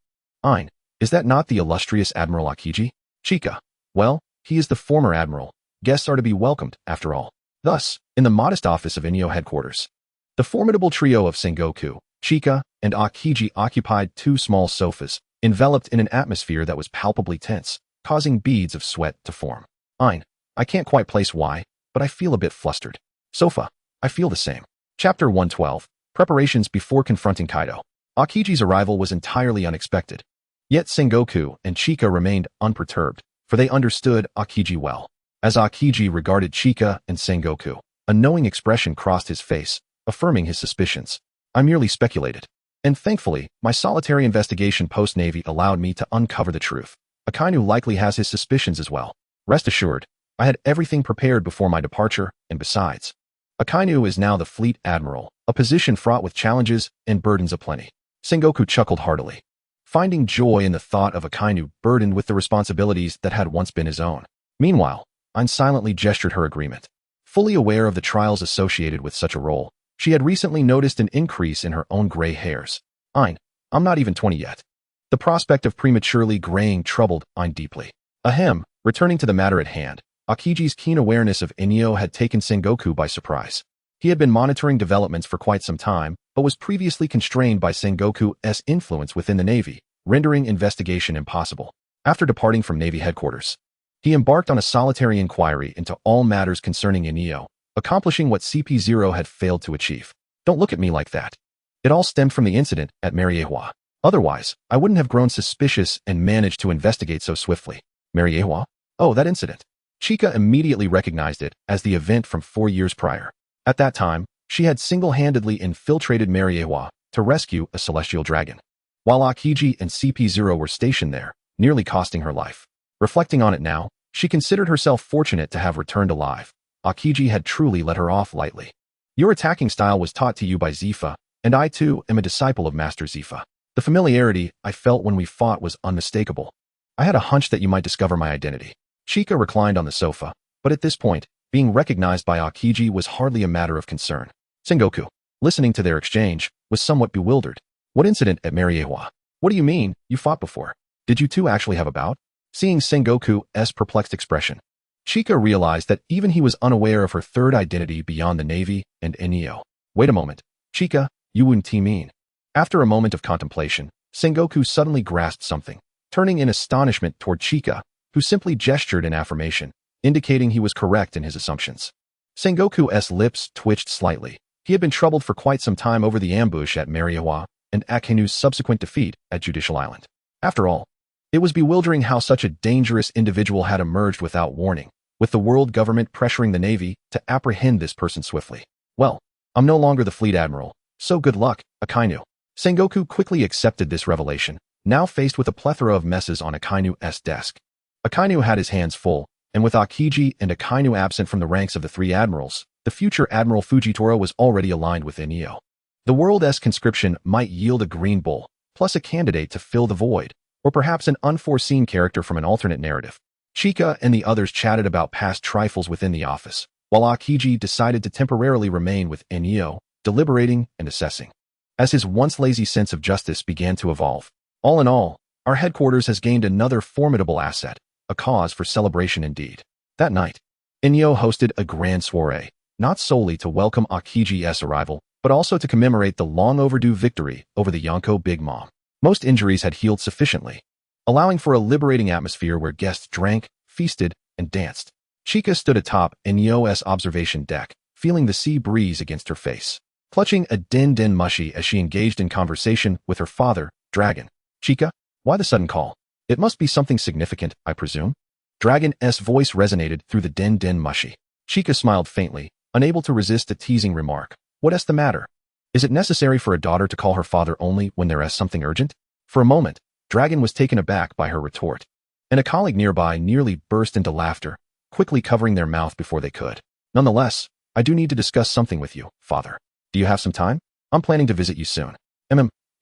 A: Ain, is that not the illustrious Admiral Akiji? Chika, well, he is the former admiral. Guests are to be welcomed, after all. Thus, in the modest office of Inyo headquarters, the formidable trio of Sengoku, Chika, and Akiji occupied 2 small sofas, enveloped in an atmosphere that was palpably tense, causing beads of sweat to form. Ain, I can't quite place why, but I feel a bit flustered. Sofa, I feel the same. Chapter 112, Preparations before confronting Kaido. Akiji's arrival was entirely unexpected. Yet Sengoku and Chika remained unperturbed, for they understood Akiji well. As Akiji regarded Chika and Sengoku, a knowing expression crossed his face, affirming his suspicions. I merely speculated. And thankfully, my solitary investigation post-Navy allowed me to uncover the truth. Akainu likely has his suspicions as well. Rest assured, I had everything prepared before my departure, and besides, Akainu is now the fleet admiral, a position fraught with challenges and burdens aplenty. Sengoku chuckled heartily, finding joy in the thought of Akainu burdened with the responsibilities that had once been his own. Meanwhile, Ain silently gestured her agreement. Fully aware of the trials associated with such a role, she had recently noticed an increase in her own gray hairs. Ain, I'm not even 20 yet. The prospect of prematurely graying troubled Ain deeply. Ahem, returning to the matter at hand, Akiji's keen awareness of Inyo had taken Sengoku by surprise. He had been monitoring developments for quite some time, but was previously constrained by Sengoku's influence within the Navy, rendering investigation impossible. After departing from Navy headquarters, he embarked on a solitary inquiry into all matters concerning Inyo, accomplishing what CP0 had failed to achieve. Don't look at me like that. It all stemmed from the incident at Mariehua. Otherwise, I wouldn't have grown suspicious and managed to investigate so swiftly. Mariehua? Oh, that incident. Chika immediately recognized it as the event from 4 years prior. At that time, she had single-handedly infiltrated Mariehua to rescue a celestial dragon, while Akiji and CP0 were stationed there, nearly costing her life. Reflecting on it now, she considered herself fortunate to have returned alive. Akiji had truly let her off lightly. Your attacking style was taught to you by Zifa, and I too am a disciple of Master Zifa. The familiarity I felt when we fought was unmistakable. I had a hunch that you might discover my identity. Chika reclined on the sofa, but at this point, being recognized by Aokiji was hardly a matter of concern. Sengoku, listening to their exchange, was somewhat bewildered. What incident at Mariewa? What do you mean, you fought before? Did you two actually have a bout? Seeing Sengoku's perplexed expression, Chika realized that even he was unaware of her third identity beyond the Navy and Enyo. Wait a moment. Chika, you wouldn't mean. After a moment of contemplation, Sengoku suddenly grasped something, turning in astonishment toward Chika, who simply gestured in affirmation, indicating he was correct in his assumptions. Sengoku's lips twitched slightly. He had been troubled for quite some time over the ambush at Mariewa and Akinu's subsequent defeat at Judicial Island. After all, it was bewildering how such a dangerous individual had emerged without warning, with the world government pressuring the Navy to apprehend this person swiftly. Well, I'm no longer the fleet admiral, so good luck, Akainu. Sengoku quickly accepted this revelation, now faced with a plethora of messes on Akainu's desk. Akainu had his hands full, and with Aokiji and Akainu absent from the ranks of the three admirals, the future Admiral Fujitora was already aligned with Enyo. The world's conscription might yield a green bull, plus a candidate to fill the void, or perhaps an unforeseen character from an alternate narrative. Chika and the others chatted about past trifles within the office, while Aokiji decided to temporarily remain with Enyo, deliberating and assessing. As his once lazy sense of justice began to evolve, all in all, our headquarters has gained another formidable asset, a cause for celebration indeed. That night, Enyo hosted a grand soiree, not solely to welcome Aokiji's arrival, but also to commemorate the long-overdue victory over the Yonko Big Mom. Most injuries had healed sufficiently, allowing for a liberating atmosphere where guests drank, feasted, and danced. Chika stood atop Enyo's observation deck, feeling the sea breeze against her face, clutching a din-din mushi as she engaged in conversation with her father, Dragon. Chika, why the sudden call? It must be something significant, I presume? Dragon's voice resonated through the din-din mushi. Chika smiled faintly, unable to resist a teasing remark. What's the matter? Is it necessary for a daughter to call her father only when there is something urgent? For a moment, Dragon was taken aback by her retort, and a colleague nearby nearly burst into laughter, quickly covering their mouth before they could. Nonetheless, I do need to discuss something with you, father. Do you have some time? I'm planning to visit you soon.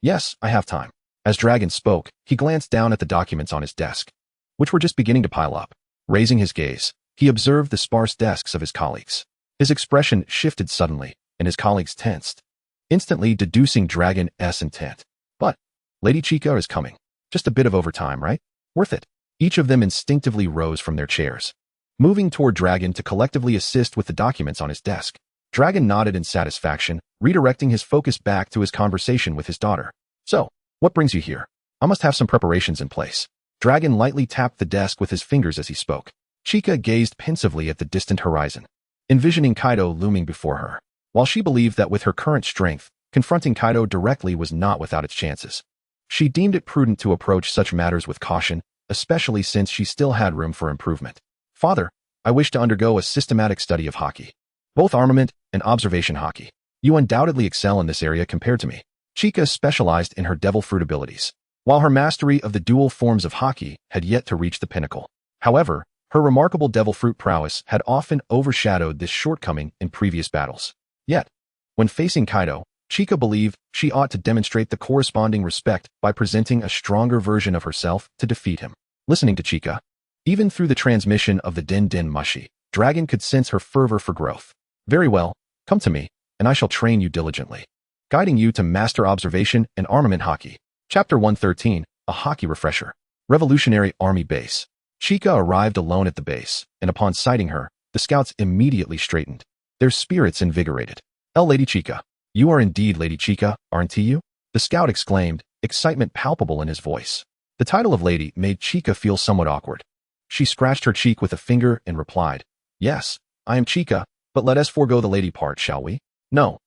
A: Yes, I have time. As Dragon spoke, he glanced down at the documents on his desk, which were just beginning to pile up. Raising his gaze, he observed the sparse desks of his colleagues. His expression shifted suddenly, and his colleagues tensed, instantly deducing Dragon's intent. But, Lady Chika is coming. Just a bit of overtime, right? Worth it. Each of them instinctively rose from their chairs, moving toward Dragon to collectively assist with the documents on his desk. Dragon nodded in satisfaction, redirecting his focus back to his conversation with his daughter. So, what brings you here? I must have some preparations in place. Dragon lightly tapped the desk with his fingers as he spoke. Chika gazed pensively at the distant horizon, envisioning Kaido looming before her. While she believed that with her current strength, confronting Kaido directly was not without its chances, she deemed it prudent to approach such matters with caution, especially since she still had room for improvement. Father, I wish to undergo a systematic study of Haki, both armament and observation Haki. You undoubtedly excel in this area compared to me. Chika specialized in her devil fruit abilities, while her mastery of the dual forms of Haki had yet to reach the pinnacle. However, her remarkable devil fruit prowess had often overshadowed this shortcoming in previous battles. Yet, when facing Kaido, Chika believed she ought to demonstrate the corresponding respect by presenting a stronger version of herself to defeat him. Listening to Chika, even through the transmission of the Din-Din Mushi, Dragon could sense her fervor for growth. Very well, come to me, and I shall train you diligently, guiding you to master observation and armament Haki. Chapter 113, A Haki Refresher. Revolutionary Army Base. Chika arrived alone at the base, and upon sighting her, the scouts immediately straightened, their spirits invigorated. Lady Chika, you are indeed Lady Chika, aren't you? The scout exclaimed, excitement palpable in his voice. The title of lady made Chika feel somewhat awkward. She scratched her cheek with a finger and replied, Yes, I am Chika, but let us forego the lady part, shall we? No,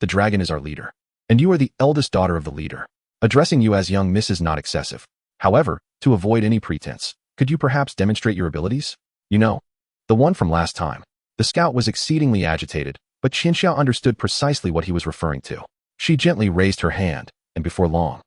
A: the dragon is our leader, and you are the eldest daughter of the leader. Addressing you as young miss is not excessive. However, to avoid any pretense, could you perhaps demonstrate your abilities? You know, the one from last time. The scout was exceedingly agitated, but Qianxia understood precisely what he was referring to. She gently raised her hand, and before long,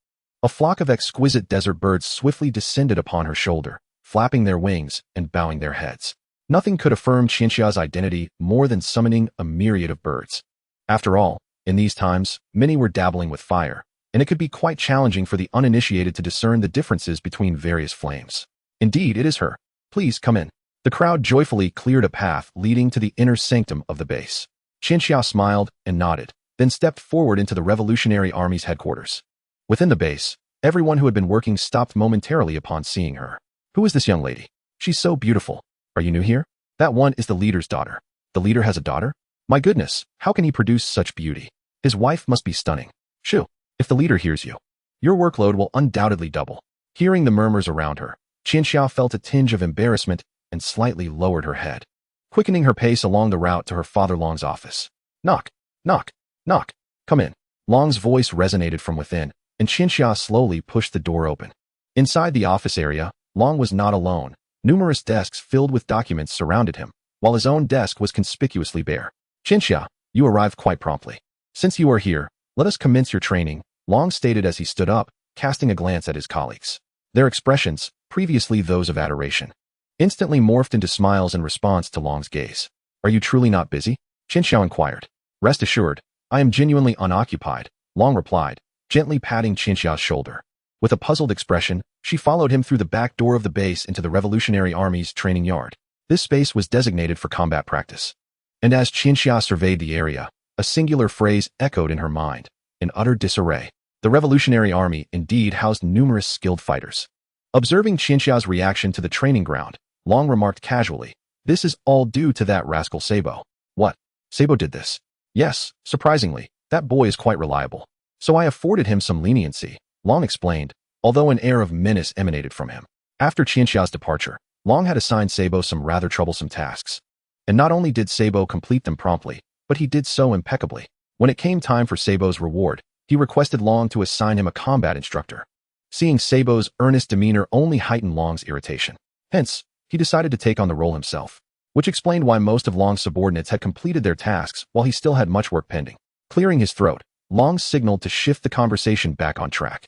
A: a flock of exquisite desert birds swiftly descended upon her shoulder, flapping their wings and bowing their heads. Nothing could affirm Qianxia's identity more than summoning a myriad of birds. After all, in these times, many were dabbling with fire, and it could be quite challenging for the uninitiated to discern the differences between various flames. Indeed, it is her Please come in. The crowd joyfully cleared a path leading to the inner sanctum of the base. Qianxia smiled and nodded, then stepped forward into the Revolutionary Army's headquarters. Within the base, everyone who had been working stopped momentarily upon seeing her. Who is this young lady? She's so beautiful. Are you new here? That one is the leader's daughter. The leader has a daughter? My goodness, how can he produce such beauty? His wife must be stunning. Shoo, if the leader hears you, your workload will undoubtedly double. Hearing the murmurs around her, Qianxia felt a tinge of embarrassment and slightly lowered her head, quickening her pace along the route to her father Long's office. Knock, knock, knock. Come in. Long's voice resonated from within, and Qianxia slowly pushed the door open. Inside the office area, Long was not alone. Numerous desks filled with documents surrounded him, while his own desk was conspicuously bare. Qianxia, you arrived quite promptly. Since you are here, let us commence your training, Long stated as he stood up, casting a glance at his colleagues. Their expressions, previously those of adoration, instantly morphed into smiles in response to Long's gaze. Are you truly not busy? Qianxia inquired. Rest assured, I am genuinely unoccupied, Long replied, gently patting Qianxia's shoulder. With a puzzled expression, she followed him through the back door of the base into the Revolutionary Army's training yard. This space was designated for combat practice. And as Qianxia surveyed the area, a singular phrase echoed in her mind, in utter disarray. The Revolutionary Army indeed housed numerous skilled fighters. Observing Qianxia's reaction to the training ground, Long remarked casually, this is all due to that rascal Sabo. What? Sabo did this? Yes, surprisingly, that boy is quite reliable. So I afforded him some leniency, Long explained, although an air of menace emanated from him. After Qianxia's departure, Long had assigned Sabo some rather troublesome tasks. And not only did Sabo complete them promptly, but he did so impeccably. When it came time for Sabo's reward, he requested Long to assign him a combat instructor. Seeing Sabo's earnest demeanor only heightened Long's irritation. Hence, he decided to take on the role himself, which explained why most of Long's subordinates had completed their tasks while he still had much work pending. Clearing his throat, Long signaled to shift the conversation back on track.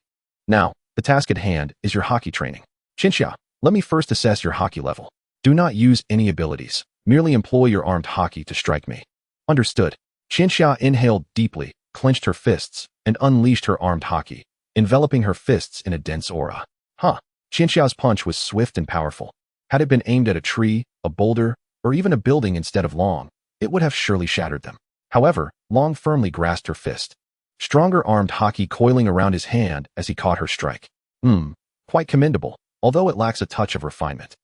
A: Now, the task at hand is your hockey training. Qianxia, let me first assess your hockey level. Do not use any abilities. Merely employ your armed hockey to strike me. Understood. Qianxia inhaled deeply, clenched her fists, and unleashed her armed hockey, enveloping her fists in a dense aura. Qianxia's punch was swift and powerful. Had it been aimed at a tree, a boulder, or even a building instead of Long, it would have surely shattered them. However, Long firmly grasped her fist, stronger armed hockey coiling around his hand as he caught her strike. Quite commendable, although it lacks a touch of refinement.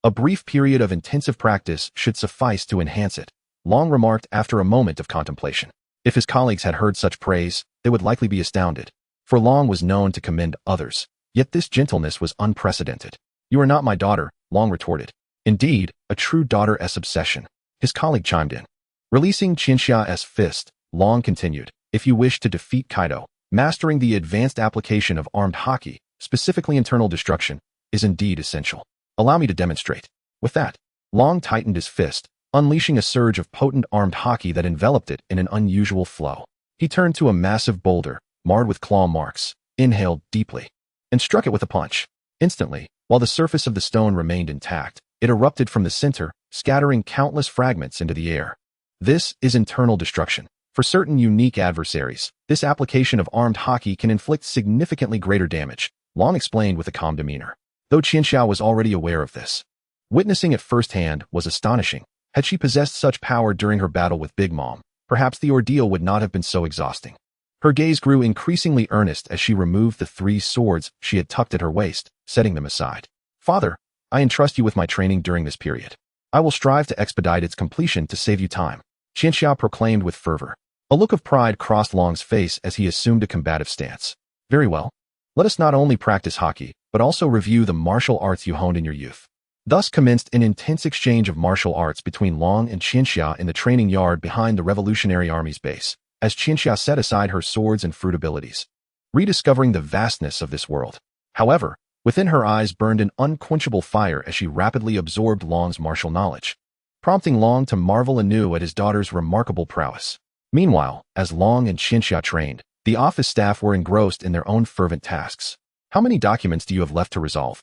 A: A brief period of intensive practice should suffice to enhance it, Long remarked after a moment of contemplation. If his colleagues had heard such praise, they would likely be astounded, for Long was known to commend others, yet this gentleness was unprecedented. You are not my daughter, Long retorted. Indeed, a true daughter-s obsession, his colleague chimed in. Releasing Qianxia's fist, Long continued, if you wish to defeat Kaido, mastering the advanced application of armed hockey, specifically internal destruction, is indeed essential. Allow me to demonstrate. With that, Long tightened his fist, unleashing a surge of potent armed hockey that enveloped it in an unusual flow. He turned to a massive boulder, marred with claw marks, inhaled deeply, and struck it with a punch. Instantly, while the surface of the stone remained intact, it erupted from the center, scattering countless fragments into the air. This is internal destruction. For certain unique adversaries, this application of armed hockey can inflict significantly greater damage, Long explained with a calm demeanor. Though Qianxia was already aware of this, witnessing it firsthand was astonishing. Had she possessed such power during her battle with Big Mom, perhaps the ordeal would not have been so exhausting. Her gaze grew increasingly earnest as she removed the 3 swords she had tucked at her waist, setting them aside. Father, I entrust you with my training during this period. I will strive to expedite its completion to save you time, Qianxia proclaimed with fervor. A look of pride crossed Long's face as he assumed a combative stance. Very well. Let us not only practice hockey, but also review the martial arts you honed in your youth. Thus commenced an intense exchange of martial arts between Long and Qianxia in the training yard behind the Revolutionary Army's base, as Qianxia set aside her swords and fruit abilities, rediscovering the vastness of this world. However, within her eyes burned an unquenchable fire as she rapidly absorbed Long's martial knowledge, prompting Long to marvel anew at his daughter's remarkable prowess. Meanwhile, as Long and Qianxia trained, the office staff were engrossed in their own fervent tasks. How many documents do you have left to resolve?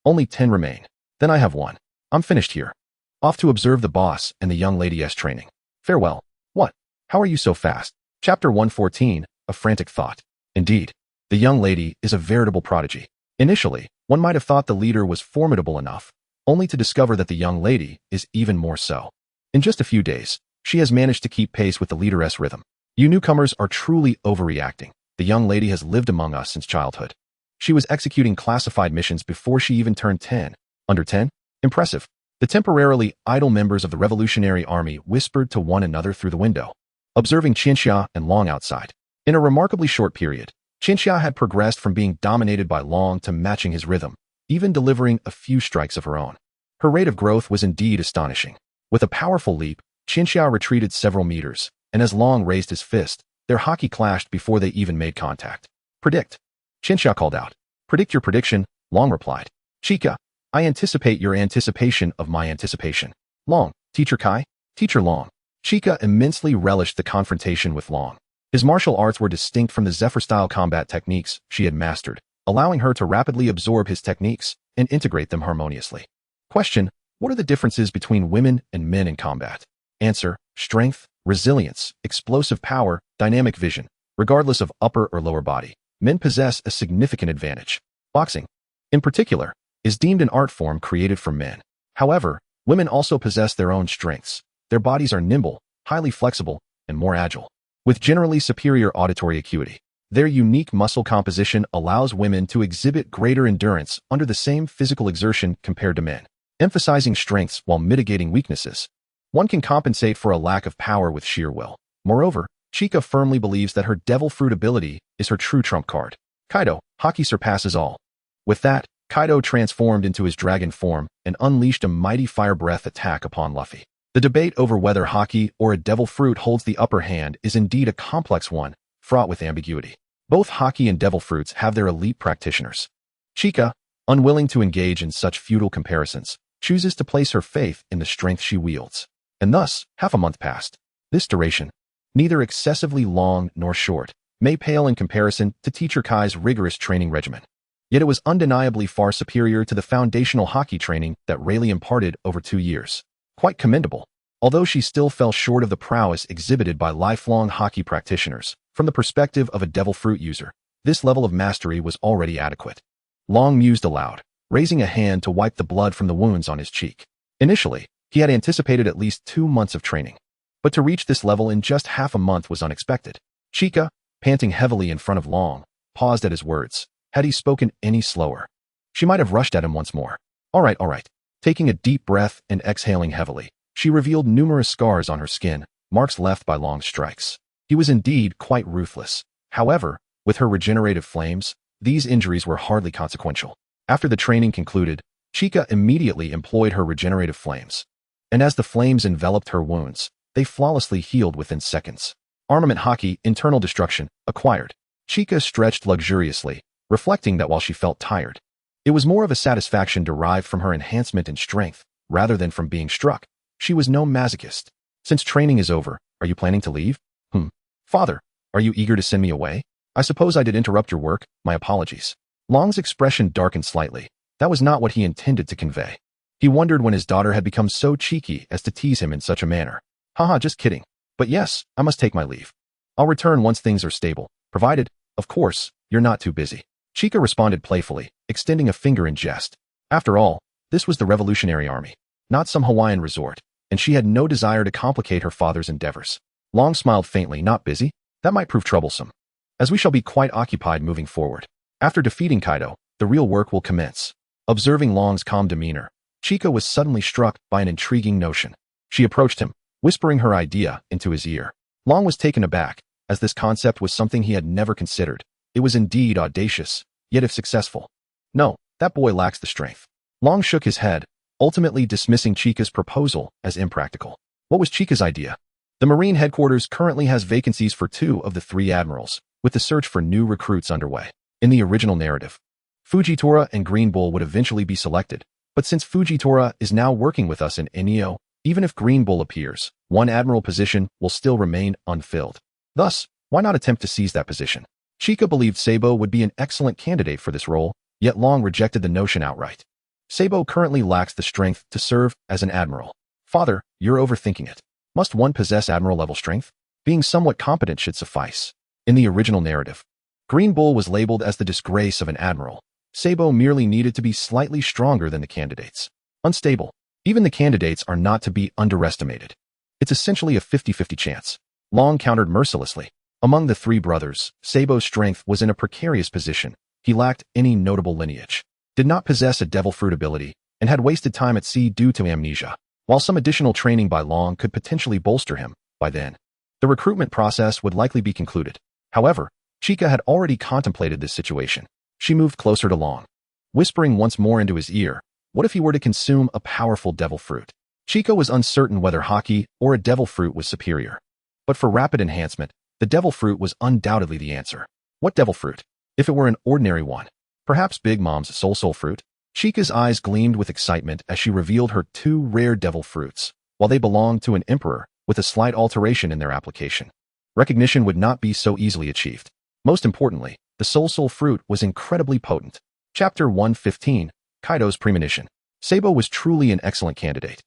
A: Only 10 remain. Then I have 1. I'm finished here. Off to observe the boss and the young lady's training. Farewell. What? How are you so fast? Chapter 114, A Frantic Thought. Indeed, the young lady is a veritable prodigy. Initially, one might have thought the leader was formidable enough, only to discover that the young lady is even more so. In just a few days, she has managed to keep pace with the leaderess rhythm. You newcomers are truly overreacting. The young lady has lived among us since childhood. She was executing classified missions before she even turned 10. Under 10? Impressive. The temporarily idle members of the Revolutionary Army whispered to one another through the window, observing Qianxia and Long outside. In a remarkably short period, Qianxia had progressed from being dominated by Long to matching his rhythm, even delivering a few strikes of her own. Her rate of growth was indeed astonishing. With a powerful leap, Qianxia retreated several meters, and as Long raised his fist, their haki clashed before they even made contact. Predict. Qianxia called out. Predict your prediction, Long replied. Chica, I anticipate your anticipation of my anticipation. Long, Teacher Kai? Teacher Long. Chica immensely relished the confrontation with Long. His martial arts were distinct from the Zephyr-style combat techniques she had mastered, allowing her to rapidly absorb his techniques and integrate them harmoniously. Question: what are the differences between women and men in combat? Answer: strength, resilience, explosive power, dynamic vision. Regardless of upper or lower body, men possess a significant advantage. Boxing, in particular, is deemed an art form created for men. However, women also possess their own strengths. Their bodies are nimble, highly flexible, and more agile. With generally superior auditory acuity, their unique muscle composition allows women to exhibit greater endurance under the same physical exertion compared to men. Emphasizing strengths while mitigating weaknesses, one can compensate for a lack of power with sheer will. Moreover, Chica firmly believes that her devil fruit ability is her true trump card. Kaido, haki surpasses all. With that, Kaido transformed into his dragon form and unleashed a mighty fire breath attack upon Luffy. The debate over whether haki or a devil fruit holds the upper hand is indeed a complex one, fraught with ambiguity. Both haki and devil fruits have their elite practitioners. Chica, unwilling to engage in such futile comparisons, chooses to place her faith in the strength she wields. And thus, half a month passed. This duration, neither excessively long nor short, may pale in comparison to Teacher Kai's rigorous training regimen. Yet it was undeniably far superior to the foundational haki training that Rayleigh imparted over 2 years. Quite commendable, although she still fell short of the prowess exhibited by lifelong haki practitioners. From the perspective of a devil fruit user, this level of mastery was already adequate. Long mused aloud, raising a hand to wipe the blood from the wounds on his cheek. Initially, he had anticipated at least 2 months of training, but to reach this level in just half a month was unexpected. Chica, panting heavily in front of Long, paused at his words. Had he spoken any slower, she might have rushed at him once more. All right. Taking a deep breath and exhaling heavily, she revealed numerous scars on her skin, marks left by Long's strikes. He was indeed quite ruthless. However, with her regenerative flames, these injuries were hardly consequential. After the training concluded, Chica immediately employed her regenerative flames. And as the flames enveloped her wounds, they flawlessly healed within seconds. Armament haki, internal destruction, acquired. Chica stretched luxuriously, reflecting that while she felt tired, it was more of a satisfaction derived from her enhancement in strength, rather than from being struck. She was no masochist. Since training is over, are you planning to leave? Father, are you eager to send me away? I suppose I did interrupt your work, my apologies. Long's expression darkened slightly. That was not what he intended to convey. He wondered when his daughter had become so cheeky as to tease him in such a manner. Haha, just kidding. But yes, I must take my leave. I'll return once things are stable, provided, of course, you're not too busy. Chica responded playfully, extending a finger in jest. After all, this was the Revolutionary Army, not some Hawaiian resort, and she had no desire to complicate her father's endeavors. Long smiled faintly. Not busy? That might prove troublesome, as we shall be quite occupied moving forward. After defeating Kaido, the real work will commence. Observing Long's calm demeanor, Chica was suddenly struck by an intriguing notion. She approached him, whispering her idea into his ear. Long was taken aback, as this concept was something he had never considered. It was indeed audacious, yet if successful. No, that boy lacks the strength. Long shook his head, ultimately dismissing Chica's proposal as impractical. What was Chica's idea? The Marine headquarters currently has vacancies for 2 of the 3 admirals, with the search for new recruits underway. In the original narrative, Fujitora and Green Bull would eventually be selected, but since Fujitora is now working with us in Enio, even if Green Bull appears, 1 admiral position will still remain unfilled. Thus, why not attempt to seize that position? Chica believed Sabo would be an excellent candidate for this role, yet Long rejected the notion outright. Sabo currently lacks the strength to serve as an admiral. Father, you're overthinking it. Must one possess admiral-level strength? Being somewhat competent should suffice. In the original narrative, Green Bull was labeled as the disgrace of an admiral. Sabo merely needed to be slightly stronger than the candidates. unstable. Even the candidates are not to be underestimated. It's essentially a 50-50 chance. Long countered mercilessly. Among the three brothers, Sabo's strength was in a precarious position. He lacked any notable lineage, did not possess a devil fruit ability, and had wasted time at sea due to amnesia. While some additional training by Long could potentially bolster him, by then, the recruitment process would likely be concluded. However, Chica had already contemplated this situation. She moved closer to Long, whispering once more into his ear, what if he were to consume a powerful devil fruit? Chica was uncertain whether Haki or a devil fruit was superior. But for rapid enhancement, the devil fruit was undoubtedly the answer. What devil fruit? If it were an ordinary one, perhaps Big Mom's soul fruit? Chica's eyes gleamed with excitement as she revealed her two rare devil fruits. While they belonged to an emperor, with a slight alteration in their application, recognition would not be so easily achieved. Most importantly, the soul fruit was incredibly potent. Chapter 115, Kaido's Premonition. Sabo was truly an excellent candidate.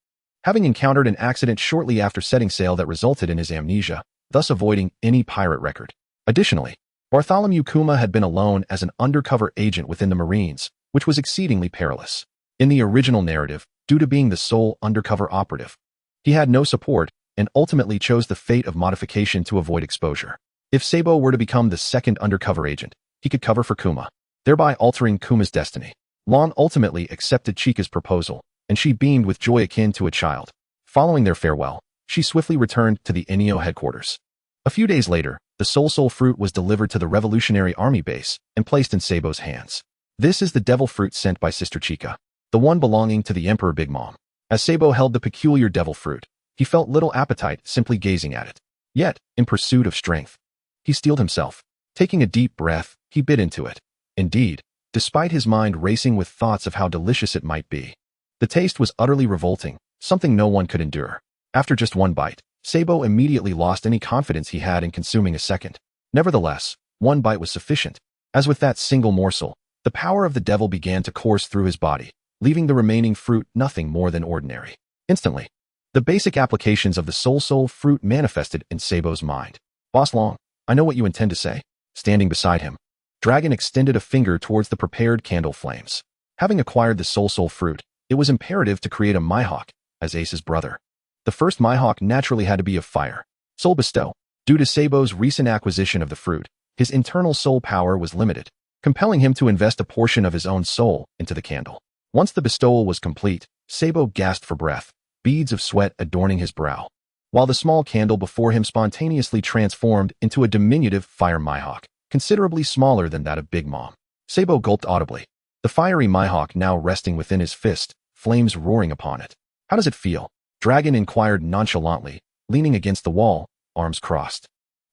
A: Having encountered an accident shortly after setting sail that resulted in his amnesia, thus avoiding any pirate record. Additionally, Bartholomew Kuma had been alone as an undercover agent within the Marines, which was exceedingly perilous. In the original narrative, due to being the sole undercover operative, he had no support and ultimately chose the fate of modification to avoid exposure. If Sabo were to become the second undercover agent, he could cover for Kuma, thereby altering Kuma's destiny. Long ultimately accepted Chica's proposal, and she beamed with joy akin to a child. Following their farewell, she swiftly returned to the Enio headquarters. A few days later, the soul fruit was delivered to the Revolutionary Army base and placed in Sabo's hands. This is the devil fruit sent by Sister Chica, the one belonging to the Emperor Big Mom. As Sabo held the peculiar devil fruit, he felt little appetite simply gazing at it. Yet, in pursuit of strength, he steeled himself. Taking a deep breath, he bit into it. Indeed, despite his mind racing with thoughts of how delicious it might be, the taste was utterly revolting, something no one could endure. After just one bite, Sabo immediately lost any confidence he had in consuming a second. Nevertheless, one bite was sufficient. As with that single morsel, the power of the devil began to course through his body, leaving the remaining fruit nothing more than ordinary. Instantly, the basic applications of the soul fruit manifested in Sabo's mind. Boss Long, I know what you intend to say. Standing beside him, Dragon extended a finger towards the prepared candle flames. Having acquired the soul fruit, it was imperative to create a Mihawk, as Ace's brother. The first Mihawk naturally had to be of fire. Soul Bestow. Due to Sabo's recent acquisition of the fruit, his internal soul power was limited, compelling him to invest a portion of his own soul into the candle. Once the bestowal was complete, Sabo gasped for breath, beads of sweat adorning his brow, while the small candle before him spontaneously transformed into a diminutive fire Mihawk, considerably smaller than that of Big Mom. Sabo gulped audibly, the fiery Mihawk now resting within his fist, flames roaring upon it. How does it feel? Dragon inquired nonchalantly, leaning against the wall, arms crossed.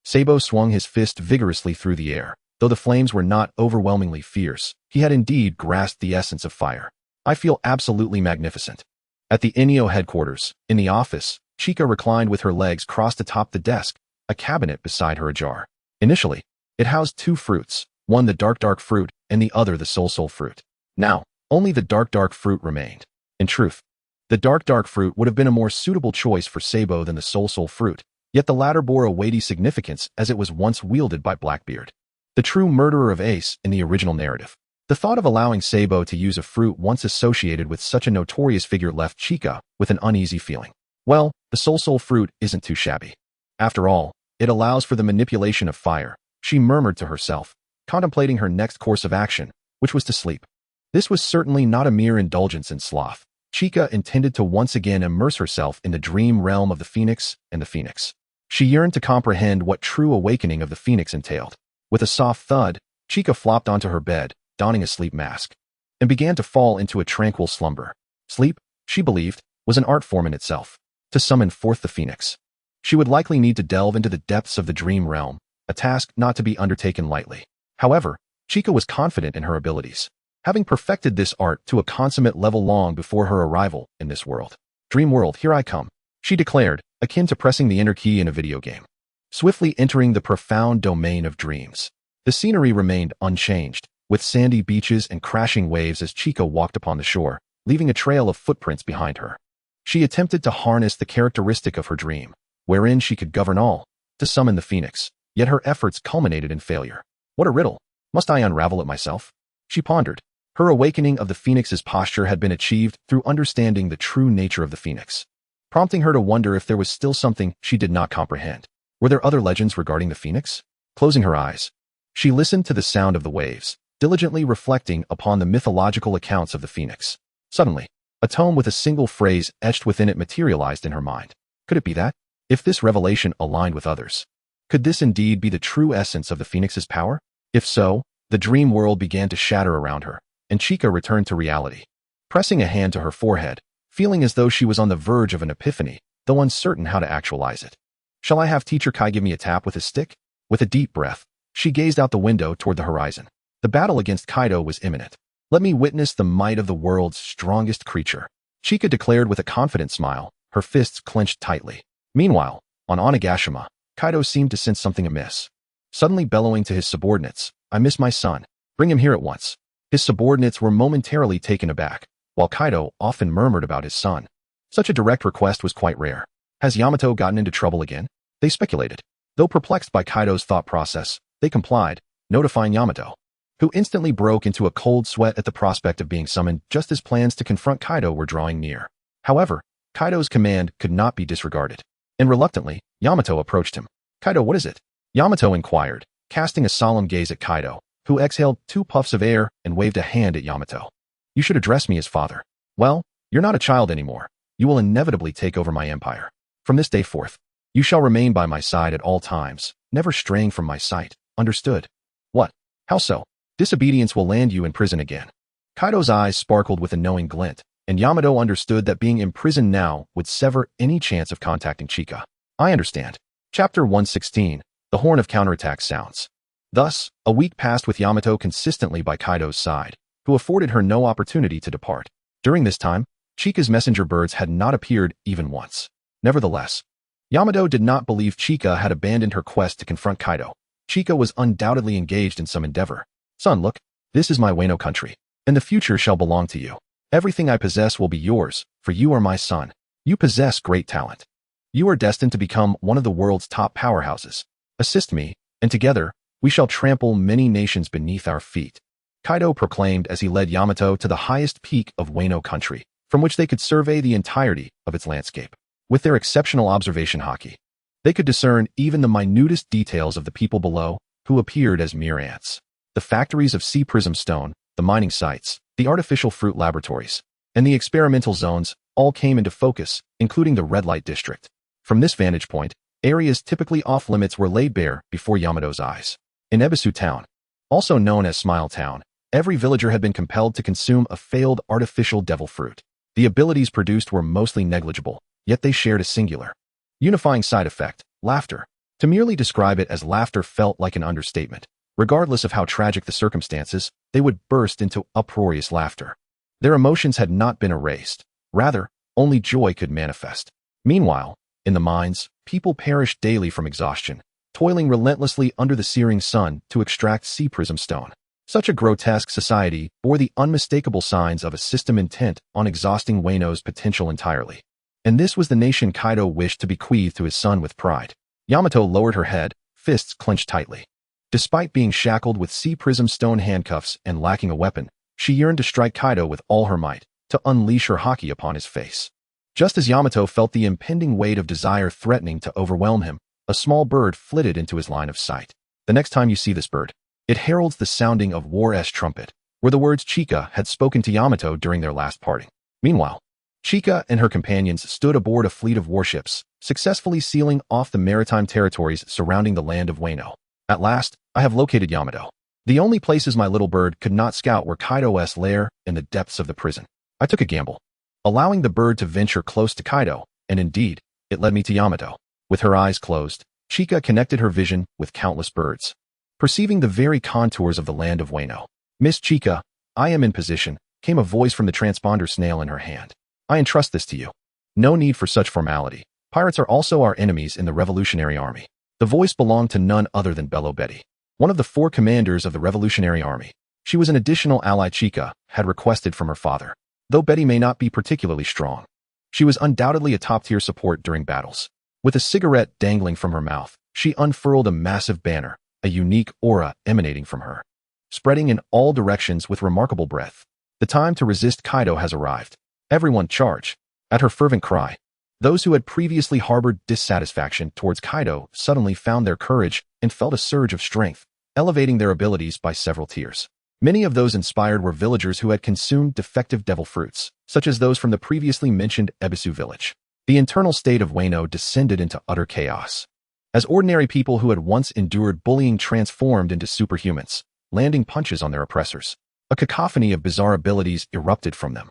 A: Sabo swung his fist vigorously through the air. Though the flames were not overwhelmingly fierce, he had indeed grasped the essence of fire. I feel absolutely magnificent. At the Enio headquarters, in the office, Chica reclined with her legs crossed atop the desk, a cabinet beside her ajar. Initially, it housed two fruits, one the dark fruit and the other the soul fruit. Now, only the dark fruit remained. In truth, the dark fruit would have been a more suitable choice for Sabo than the soul fruit, yet the latter bore a weighty significance as it was once wielded by Blackbeard, the true murderer of Ace in the original narrative. The thought of allowing Sabo to use a fruit once associated with such a notorious figure left Chica with an uneasy feeling. Well, the soul fruit isn't too shabby. After all, it allows for the manipulation of fire, she murmured to herself, contemplating her next course of action, which was to sleep. This was certainly not a mere indulgence in sloth. Chica intended to once again immerse herself in the dream realm of the Phoenix and the Phoenix. She yearned to comprehend what true awakening of the Phoenix entailed. With a soft thud, Chica flopped onto her bed, donning a sleep mask, and began to fall into a tranquil slumber. Sleep, she believed, was an art form in itself. To summon forth the Phoenix, she would likely need to delve into the depths of the dream realm, a task not to be undertaken lightly. However, Chica was confident in her abilities, having perfected this art to a consummate level long before her arrival in this world. Dream world, here I come, she declared, akin to pressing the enter key in a video game. Swiftly entering the profound domain of dreams. The scenery remained unchanged, with sandy beaches and crashing waves as Chica walked upon the shore, leaving a trail of footprints behind her. She attempted to harness the characteristic of her dream, wherein she could govern all, to summon the Phoenix, yet her efforts culminated in failure. What a riddle! Must I unravel it myself? She pondered, Her awakening of the phoenix's posture had been achieved through understanding the true nature of the phoenix, prompting her to wonder if there was still something she did not comprehend. Were there other legends regarding the phoenix? Closing her eyes, she listened to the sound of the waves, diligently reflecting upon the mythological accounts of the phoenix. Suddenly, a tome with a single phrase etched within it materialized in her mind. Could it be that? If this revelation aligned with others, could this indeed be the true essence of the phoenix's power? If so, the dream world began to shatter around her, and Chica returned to reality. Pressing a hand to her forehead, feeling as though she was on the verge of an epiphany, though uncertain how to actualize it. Shall I have Teacher Kai give me a tap with his stick? With a deep breath, she gazed out the window toward the horizon. The battle against Kaido was imminent. Let me witness the might of the world's strongest creature, Chica declared with a confident smile, her fists clenched tightly. Meanwhile, on Onigashima, Kaido seemed to sense something amiss. Suddenly bellowing to his subordinates, I miss my son. Bring him here at once. His subordinates were momentarily taken aback, while Kaido often murmured about his son. Such a direct request was quite rare. Has Yamato gotten into trouble again? They speculated. Though perplexed by Kaido's thought process, they complied, notifying Yamato, who instantly broke into a cold sweat at the prospect of being summoned just as plans to confront Kaido were drawing near. However, Kaido's command could not be disregarded, and reluctantly, Yamato approached him. Kaido, what is it? Yamato inquired, casting a solemn gaze at Kaido, who exhaled 2 puffs of air and waved a hand at Yamato. You should address me as father. Well, you're not a child anymore. You will inevitably take over my empire. From this day forth, you shall remain by my side at all times, never straying from my sight. Understood? What? How so? Disobedience will land you in prison again. Kaido's eyes sparkled with a knowing glint, and Yamato understood that being imprisoned now would sever any chance of contacting Chica. I understand. Chapter 116, The Horn of Counterattack Sounds. Thus, a week passed with Yamato consistently by Kaido's side, who afforded her no opportunity to depart. During this time, Chica's messenger birds had not appeared even once. Nevertheless, Yamato did not believe Chica had abandoned her quest to confront Kaido. Chica was undoubtedly engaged in some endeavor. Son, look, this is my Wano country, and the future shall belong to you. Everything I possess will be yours, for you are my son. You possess great talent. You are destined to become one of the world's top powerhouses. Assist me, and together, we shall trample many nations beneath our feet. Kaido proclaimed as he led Yamato to the highest peak of Wano country, from which they could survey the entirety of its landscape. With their exceptional observation haki, they could discern even the minutest details of the people below, who appeared as mere ants. The factories of sea prism stone, the mining sites, the artificial fruit laboratories, and the experimental zones all came into focus, including the red light district. From this vantage point, areas typically off-limits were laid bare before Yamato's eyes. In Ebisu Town, also known as Smile Town, every villager had been compelled to consume a failed artificial devil fruit. The abilities produced were mostly negligible, yet they shared a singular, unifying side effect, laughter. To merely describe it as laughter felt like an understatement. Regardless of how tragic the circumstances, they would burst into uproarious laughter. Their emotions had not been erased. Rather, only joy could manifest. Meanwhile, in the mines, people perished daily from exhaustion, toiling relentlessly under the searing sun to extract sea prism stone. Such a grotesque society bore the unmistakable signs of a system intent on exhausting Wano's potential entirely. And this was the nation Kaido wished to bequeath to his son with pride. Yamato lowered her head, fists clenched tightly. Despite being shackled with sea prism stone handcuffs and lacking a weapon, she yearned to strike Kaido with all her might, to unleash her haki upon his face. Just as Yamato felt the impending weight of desire threatening to overwhelm him, a small bird flitted into his line of sight. The next time you see this bird, it heralds the sounding of War's trumpet, were the words Chica had spoken to Yamato during their last parting. Meanwhile, Chica and her companions stood aboard a fleet of warships, successfully sealing off the maritime territories surrounding the land of Wano. At last, I have located Yamato. The only places my little bird could not scout were Kaido's lair and the depths of the prison. I took a gamble, allowing the bird to venture close to Kaido, and indeed, it led me to Yamato. With her eyes closed, Chica connected her vision with countless birds, perceiving the very contours of the land of Wano. Miss Chica, I am in position, came a voice from the transponder snail in her hand. I entrust this to you. No need for such formality. Pirates are also our enemies in the Revolutionary Army. The voice belonged to none other than Bello Betty, one of the 4 commanders of the Revolutionary Army. She was an additional ally Chica had requested from her father. Though Betty may not be particularly strong, she was undoubtedly a top-tier support during battles. With a cigarette dangling from her mouth, she unfurled a massive banner, a unique aura emanating from her, spreading in all directions with remarkable breadth. The time to resist Kaido has arrived. Everyone charge. At her fervent cry, those who had previously harbored dissatisfaction towards Kaido suddenly found their courage and felt a surge of strength, elevating their abilities by several tiers. Many of those inspired were villagers who had consumed defective devil fruits, such as those from the previously mentioned Ebisu village. The internal state of Wano descended into utter chaos, as ordinary people who had once endured bullying transformed into superhumans, landing punches on their oppressors. A cacophony of bizarre abilities erupted from them,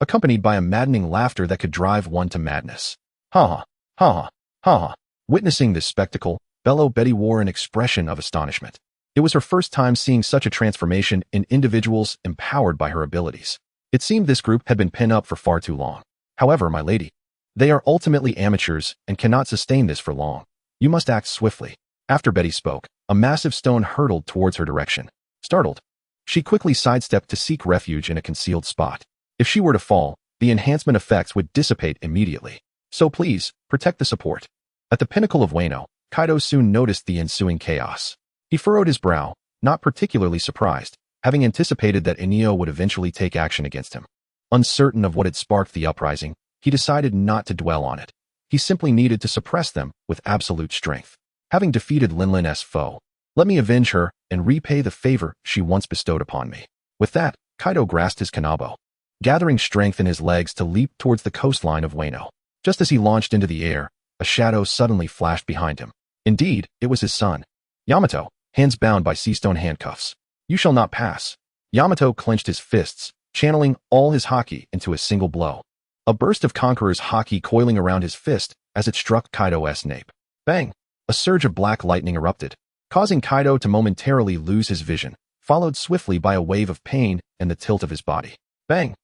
A: accompanied by a maddening laughter that could drive one to madness. Ha ha, ha ha, ha ha. Witnessing this spectacle, Betty wore an expression of astonishment. It was her first time seeing such a transformation in individuals empowered by her abilities. It seemed this group had been pent up for far too long. However, my lady, they are ultimately amateurs and cannot sustain this for long. You must act swiftly. After Betty spoke, a massive stone hurtled towards her direction. Startled, she quickly sidestepped to seek refuge in a concealed spot. If she were to fall, the enhancement effects would dissipate immediately. So please, protect the support. At the pinnacle of Wano, Kaido soon noticed the ensuing chaos. He furrowed his brow, not particularly surprised, having anticipated that Enio would eventually take action against him. Uncertain of what had sparked the uprising, he decided not to dwell on it. He simply needed to suppress them with absolute strength. Having defeated Linlin's foe, let me avenge her and repay the favor she once bestowed upon me. With that, Kaido grasped his kanabo, gathering strength in his legs to leap towards the coastline of Wano. Just as he launched into the air, a shadow suddenly flashed behind him. Indeed, it was his son, Yamato, hands bound by sea stone handcuffs. You shall not pass. Yamato clenched his fists, channeling all his haki into a single blow. A burst of Conqueror's haki coiling around his fist as it struck Kaido's nape. Bang! A surge of black lightning erupted, causing Kaido to momentarily lose his vision, followed swiftly by a wave of pain and the tilt of his body. Bang!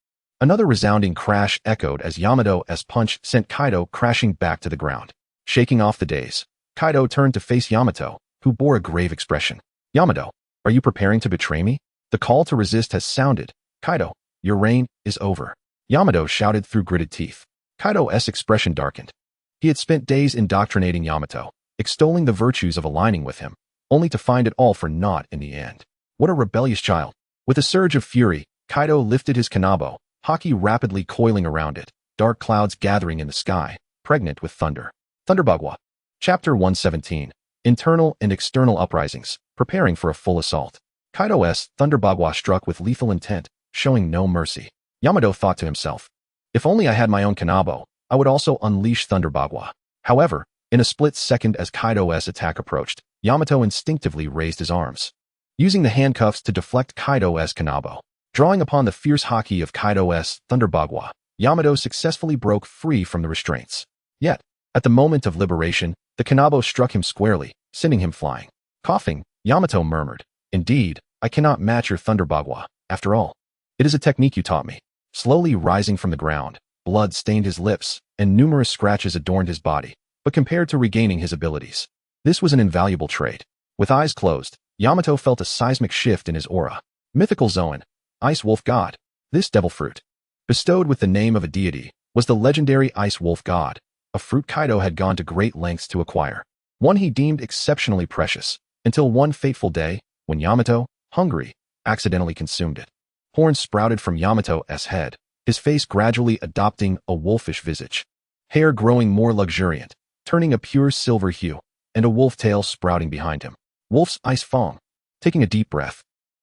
A: Another resounding crash echoed as Yamato's punch sent Kaido crashing back to the ground. Shaking off the daze, Kaido turned to face Yamato, who bore a grave expression. Yamato, are you preparing to betray me? The call to resist has sounded. Kaido, your reign is over. Yamato shouted through gritted teeth. Kaido's expression darkened. He had spent days indoctrinating Yamato, extolling the virtues of aligning with him, only to find it all for naught in the end. What a rebellious child. With a surge of fury, Kaido lifted his kanabo, haki rapidly coiling around it, dark clouds gathering in the sky, pregnant with thunder. Thunderbagwa. Chapter 117. Internal and External Uprisings, Preparing for a Full Assault. Kaido's Thunderbagwa struck with lethal intent, showing no mercy. Yamato thought to himself, if only I had my own kanabo, I would also unleash Thunderbagwa. However, in a split second as Kaido's attack approached, Yamato instinctively raised his arms, using the handcuffs to deflect Kaido's kanabo. Drawing upon the fierce haki of Kaido's Thunderbagwa, Yamato successfully broke free from the restraints. Yet, at the moment of liberation, the kanabo struck him squarely, sending him flying. Coughing, Yamato murmured, indeed, I cannot match your Thunderbagwa, after all. It is a technique you taught me. Slowly rising from the ground, blood stained his lips, and numerous scratches adorned his body, but compared to regaining his abilities, this was an invaluable trait. With eyes closed, Yamato felt a seismic shift in his aura. Mythical Zoan, Ice Wolf God. This devil fruit, bestowed with the name of a deity, was the legendary Ice Wolf God, a fruit Kaido had gone to great lengths to acquire. One he deemed exceptionally precious, until one fateful day, when Yamato, hungry, accidentally consumed it. Horns sprouted from Yamato's head, his face gradually adopting a wolfish visage. Hair growing more luxuriant, turning a pure silver hue, and a wolf tail sprouting behind him. Wolf's Ice Fong. Taking a deep breath,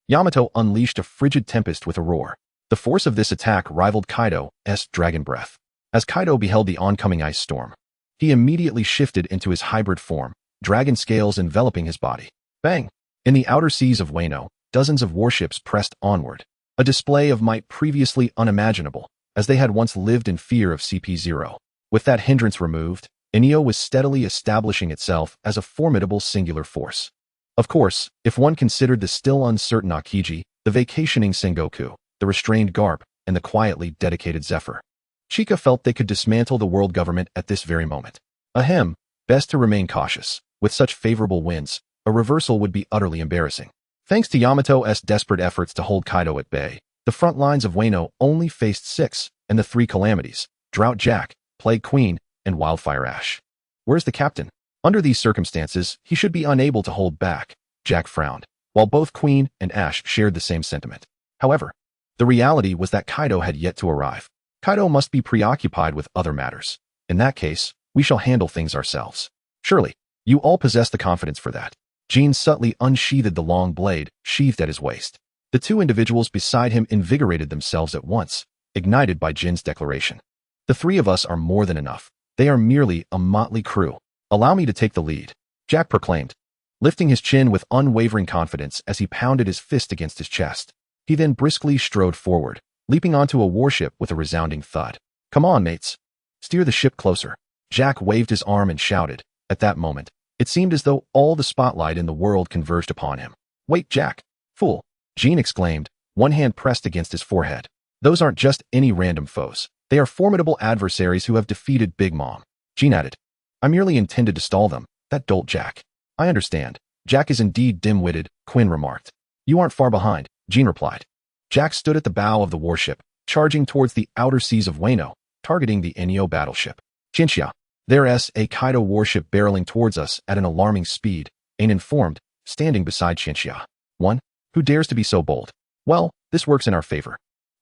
A: Yamato unleashed a frigid tempest with a roar. The force of this attack rivaled Kaido's dragon breath. As Kaido beheld the oncoming ice storm, he immediately shifted into his hybrid form, dragon scales enveloping his body. Bang! In the outer seas of Wano, dozens of warships pressed onward, a display of might previously unimaginable, as they had once lived in fear of CP0. With that hindrance removed, Enio was steadily establishing itself as a formidable singular force. Of course, if one considered the still uncertain Akiji, the vacationing Sengoku, the restrained Garp, and the quietly dedicated Zephyr, Chika felt they could dismantle the world government at this very moment. Ahem, best to remain cautious. With such favorable winds, a reversal would be utterly embarrassing. Thanks to Yamato's desperate efforts to hold Kaido at bay, the front lines of Wano only faced 6, and the 3 calamities, Drought Jack, Plague Queen, and Wildfire Ash. Where's the captain? Under these circumstances, he should be unable to hold back. Jack frowned, while both Queen and Ash shared the same sentiment. However, The reality was that Kaido had yet to arrive. Kaido must be preoccupied with other matters. In that case, we shall handle things ourselves. Surely, you all possess the confidence for that. Jean subtly unsheathed the long blade, sheathed at his waist. The two individuals beside him invigorated themselves at once, ignited by Jin's declaration. The three of us are more than enough. They are merely a motley crew. Allow me to take the lead, Jack proclaimed, lifting his chin with unwavering confidence as he pounded his fist against his chest. He then briskly strode forward, leaping onto a warship with a resounding thud. Come on, mates. Steer the ship closer. Jack waved his arm and shouted. At that moment, it seemed as though all the spotlight in the world converged upon him. Wait, Jack. Fool. Jean exclaimed, one hand pressed against his forehead. Those aren't just any random foes. They are formidable adversaries who have defeated Big Mom. Jean added. I merely intended to stall them. That dolt Jack. I understand. Jack is indeed dim-witted, Quinn remarked. You aren't far behind, Jean replied. Jack stood at the bow of the warship, charging towards the outer seas of Wano, targeting the Enyo battleship. Chinchia. There's a Kaido warship barreling towards us at an alarming speed, Ain informed, standing beside Chinchia. One? Who dares to be so bold? Well, this works in our favor.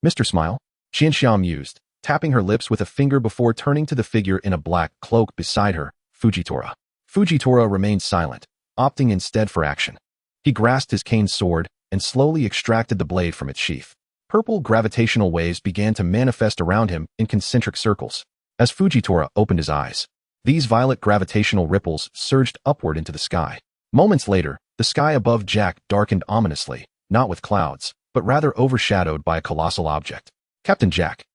A: Mr. Smile? Chinchia mused, tapping her lips with a finger before turning to the figure in a black cloak beside her, Fujitora. Fujitora remained silent, opting instead for action. He grasped his cane sword and slowly extracted the blade from its sheath. Purple gravitational waves began to manifest around him in concentric circles. As Fujitora opened his eyes, these violet gravitational ripples surged upward into the sky. Moments later, the sky above Jack darkened ominously, not with clouds, but rather overshadowed by a colossal object. Captain Jack.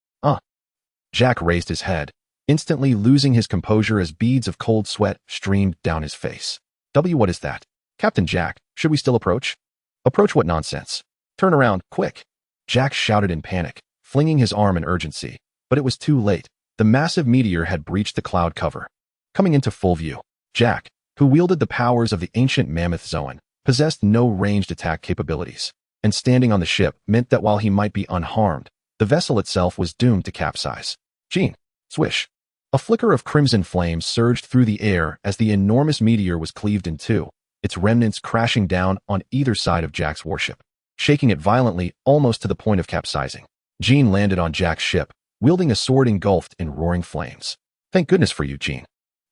A: Jack raised his head, instantly losing his composure as beads of cold sweat streamed down his face. What is that? Captain Jack, should we still approach? Approach what nonsense? Turn around, quick! Jack shouted in panic, flinging his arm in urgency, but it was too late. The massive meteor had breached the cloud cover. Coming into full view, Jack, who wielded the powers of the ancient mammoth Zoan, possessed no ranged attack capabilities, and standing on the ship meant that while he might be unharmed, the vessel itself was doomed to capsize. Jean. Swish. A flicker of crimson flame surged through the air as the enormous meteor was cleaved in two, its remnants crashing down on either side of Jack's warship, shaking it violently almost to the point of capsizing. Jean landed on Jack's ship, wielding a sword engulfed in roaring flames. Thank goodness for you, Jean.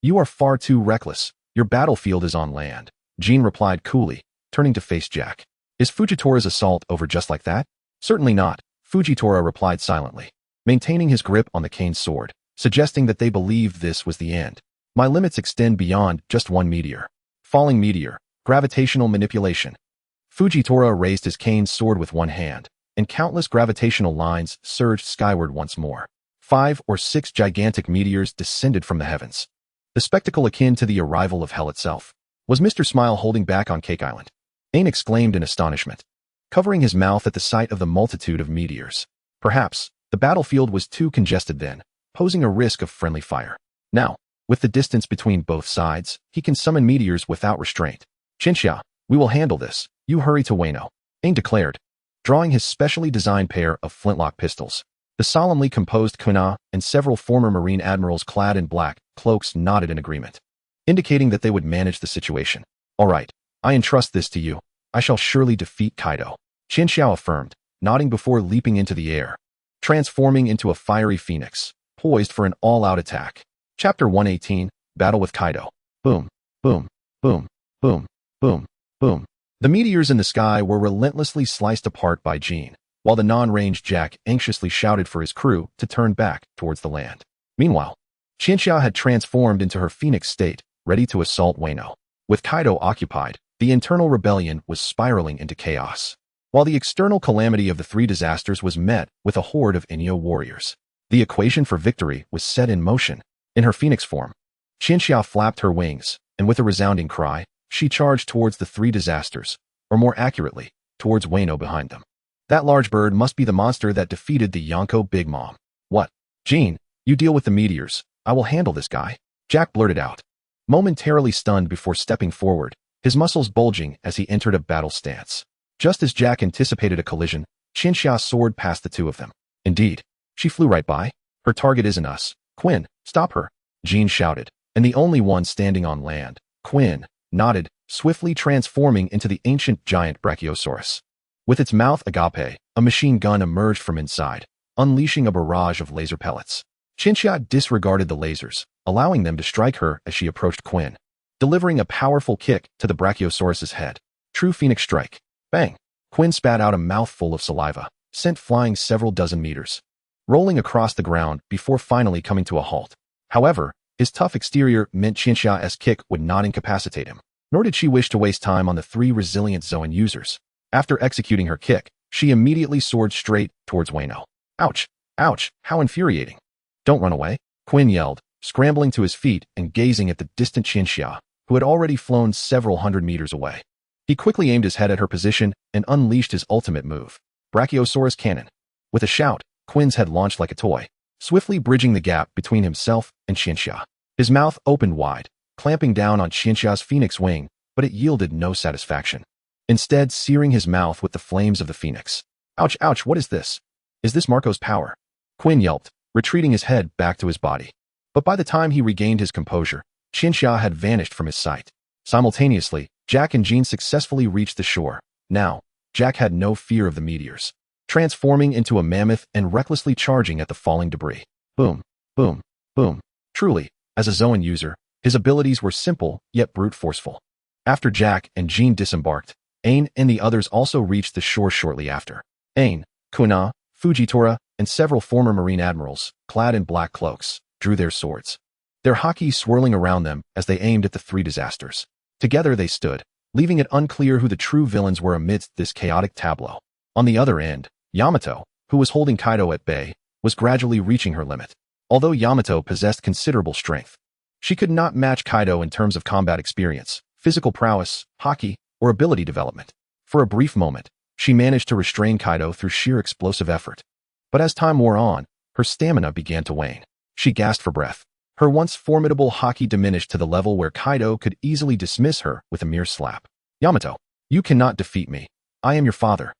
A: You are far too reckless. Your battlefield is on land, Jean replied coolly, turning to face Jack. Is Fujitora's assault over just like that? Certainly not, Fujitora replied silently, maintaining his grip on the cane sword, suggesting that they believed this was the end. My limits extend beyond just one meteor. Falling meteor, gravitational manipulation. Fujitora raised his cane sword with one hand, and countless gravitational lines surged skyward once more. 5 or 6 gigantic meteors descended from the heavens. The spectacle akin to the arrival of hell itself. Was Mr. Smile holding back on Cake Island? Ain exclaimed in astonishment, covering his mouth at the sight of the multitude of meteors. Perhaps, the battlefield was too congested then, posing a risk of friendly fire. Now, with the distance between both sides, he can summon meteors without restraint. Chinchia, we will handle this. You hurry to Wano, Ain declared, drawing his specially designed pair of flintlock pistols. The solemnly composed Kuna and several former Marine admirals clad in black cloaks nodded in agreement, indicating that they would manage the situation. All right, I entrust this to you. I shall surely defeat Kaido, Chinchia affirmed, nodding before leaping into the air, transforming into a fiery phoenix, poised for an all-out attack. Chapter 118, Battle with Kaido. Boom, boom, boom, boom, boom, boom. The meteors in the sky were relentlessly sliced apart by Jean, while the non-ranged Jack anxiously shouted for his crew to turn back towards the land. Meanwhile, Chinchia had transformed into her phoenix state, ready to assault Wano. With Kaido occupied, the internal rebellion was spiraling into chaos, while the external calamity of the three disasters was met with a horde of Enyo warriors. The equation for victory was set in motion. In her phoenix form, Chinchia flapped her wings, and with a resounding cry, she charged towards the three disasters, or more accurately, towards Wano behind them. That large bird must be the monster that defeated the Yonko Big Mom. What? Jean, you deal with the meteors. I will handle this guy, Jack blurted out, momentarily stunned before stepping forward, his muscles bulging as he entered a battle stance. Just as Jack anticipated a collision, Chinchia soared past the two of them. Indeed, she flew right by. Her target isn't us. Quinn, stop her, Jean shouted, and the only one standing on land, Quinn, nodded, swiftly transforming into the ancient giant Brachiosaurus. With its mouth agape, a machine gun emerged from inside, unleashing a barrage of laser pellets. Xinxia disregarded the lasers, allowing them to strike her as she approached Quinn, delivering a powerful kick to the Brachiosaurus's head. True Phoenix Strike. Bang! Quinn spat out a mouthful of saliva, sent flying several dozen meters, rolling across the ground before finally coming to a halt. However, his tough exterior meant Xinxia's kick would not incapacitate him, nor did she wish to waste time on the 3 resilient Zoan users. After executing her kick, she immediately soared straight towards Wayno. Ouch! Ouch! How infuriating! Don't run away, Quinn yelled, scrambling to his feet and gazing at the distant Xinxia, who had already flown several hundred meters away. He quickly aimed his head at her position and unleashed his ultimate move, Brachiosaurus Cannon. With a shout, Quinn's head launched like a toy, swiftly bridging the gap between himself and Xinxia. His mouth opened wide, clamping down on Xinxia's phoenix wing, but it yielded no satisfaction, instead searing his mouth with the flames of the phoenix. Ouch, ouch, what is this? Is this Marco's power? Quinn yelped, retreating his head back to his body. But by the time he regained his composure, Xinxia had vanished from his sight. Simultaneously, Jack and Jean successfully reached the shore. Now, Jack had no fear of the meteors, transforming into a mammoth and recklessly charging at the falling debris. Boom, boom, boom. Truly, as a Zoan user, his abilities were simple yet brute forceful. After Jack and Jean disembarked, Ain and the others also reached the shore shortly after. Ain, Kuna, Fujitora, and several former Marine admirals, clad in black cloaks, drew their swords, their haki swirling around them as they aimed at the 3 disasters. Together they stood, leaving it unclear who the true villains were amidst this chaotic tableau. On the other end, Yamato, who was holding Kaido at bay, was gradually reaching her limit. Although Yamato possessed considerable strength, she could not match Kaido in terms of combat experience, physical prowess, haki, or ability development. For a brief moment, she managed to restrain Kaido through sheer explosive effort. But as time wore on, her stamina began to wane. She gasped for breath. Her once formidable haki diminished to the level where Kaido could easily dismiss her with a mere slap. Yamato, you cannot defeat me. I am your father.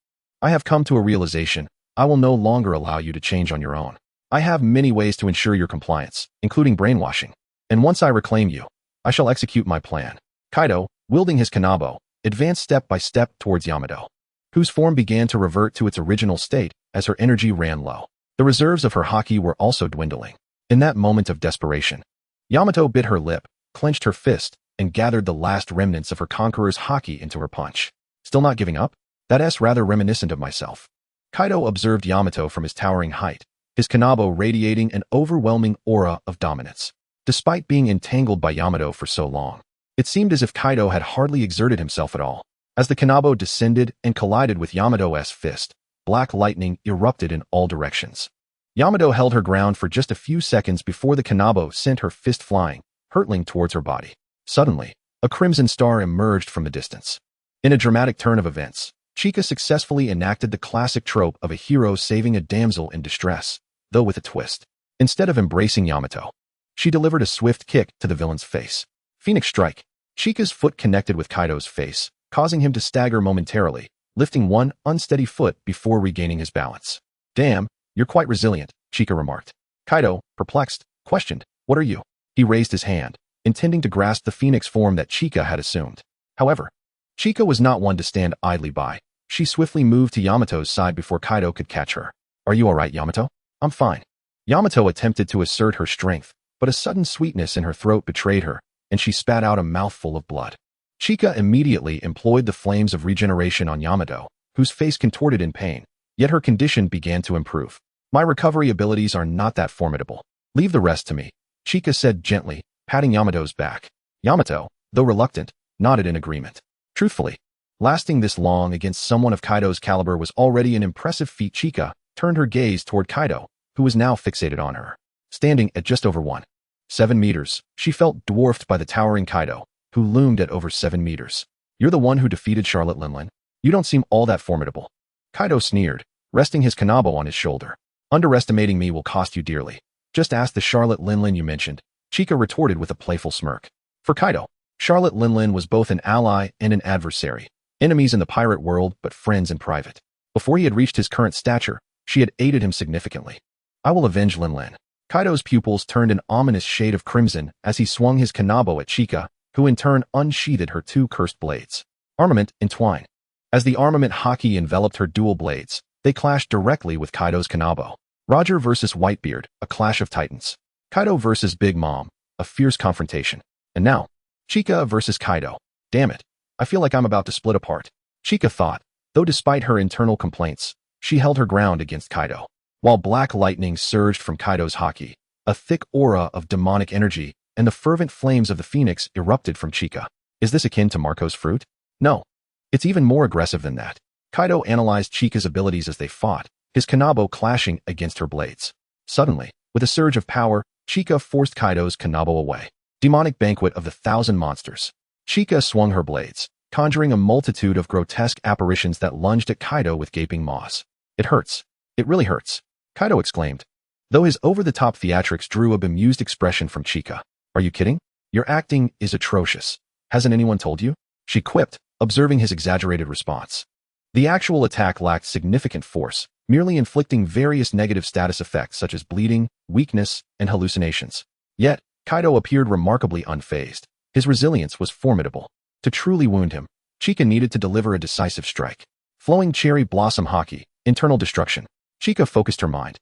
A: I have come to a realization. I will no longer allow you to change on your own. I have many ways to ensure your compliance, including brainwashing. And once I reclaim you, I shall execute my plan. Kaido, wielding his kanabo, advanced step by step towards Yamato, whose form began to revert to its original state as her energy ran low. The reserves of her haki were also dwindling. In that moment of desperation, Yamato bit her lip, clenched her fist, and gathered the last remnants of her conqueror's haki into her punch. Still not giving up? That's rather reminiscent of myself. Kaido observed Yamato from his towering height, his kanabo radiating an overwhelming aura of dominance. Despite being entangled by Yamato for so long, it seemed as if Kaido had hardly exerted himself at all. As the kanabo descended and collided with Yamato's fist, black lightning erupted in all directions. Yamato held her ground for just a few seconds before the kanabo sent her fist flying, hurtling towards her body. Suddenly, a crimson star emerged from the distance. In a dramatic turn of events, Chika successfully enacted the classic trope of a hero saving a damsel in distress, though with a twist. Instead of embracing Yamato, she delivered a swift kick to the villain's face. Phoenix Strike. Chika's foot connected with Kaido's face, causing him to stagger momentarily, lifting one unsteady foot before regaining his balance. Damn, you're quite resilient, Chika remarked. Kaido, perplexed, questioned, what are you? He raised his hand, intending to grasp the phoenix form that Chika had assumed. However, Chika was not one to stand idly by. She swiftly moved to Yamato's side before Kaido could catch her. Are you alright, Yamato? I'm fine. Yamato attempted to assert her strength, but a sudden sweetness in her throat betrayed her, and she spat out a mouthful of blood. Chika immediately employed the flames of regeneration on Yamato, whose face contorted in pain, yet her condition began to improve. My recovery abilities are not that formidable. Leave the rest to me, Chika said gently, patting Yamato's back. Yamato, though reluctant, nodded in agreement. Truthfully, lasting this long against someone of Kaido's caliber was already an impressive feat. Chika turned her gaze toward Kaido, who was now fixated on her. Standing at just over 1.7 meters, she felt dwarfed by the towering Kaido, who loomed at over 7 meters. You're the one who defeated Charlotte Linlin. You don't seem all that formidable. Kaido sneered, resting his kanabo on his shoulder. Underestimating me will cost you dearly. Just ask the Charlotte Linlin you mentioned, Chika retorted with a playful smirk. For Kaido, Charlotte Linlin was both an ally and an adversary, enemies in the pirate world but friends in private. Before he had reached his current stature, she had aided him significantly. I will avenge Linlin. Kaido's pupils turned an ominous shade of crimson as he swung his kanabo at Chika, who in turn unsheathed her 2 cursed blades. Armament entwine. As the armament haki enveloped her dual blades, They clashed directly with Kaido's Kanabo. Roger versus Whitebeard, a clash of titans. Kaido versus Big Mom, a fierce confrontation. And now, Chika versus Kaido. Damn it, I feel like I'm about to split apart. Chika thought, though despite her internal complaints, she held her ground against Kaido. While black lightning surged from Kaido's haki, a thick aura of demonic energy and the fervent flames of the phoenix erupted from Chika. Is this akin to Marco's fruit? No. It's even more aggressive than that. Kaido analyzed Chika's abilities as they fought, his Kanabo clashing against her blades. Suddenly, with a surge of power, Chika forced Kaido's Kanabo away. Demonic banquet of the 1,000 monsters. Chika swung her blades, conjuring a multitude of grotesque apparitions that lunged at Kaido with gaping maws. It hurts. It really hurts, Kaido exclaimed, though his over-the-top theatrics drew a bemused expression from Chika. Are you kidding? Your acting is atrocious. Hasn't anyone told you? She quipped, observing his exaggerated response. The actual attack lacked significant force, merely inflicting various negative status effects such as bleeding, weakness, and hallucinations. Yet, Kaido appeared remarkably unfazed. His resilience was formidable. To truly wound him, Chika needed to deliver a decisive strike. Flowing cherry blossom haki, internal destruction. Chika focused her mind,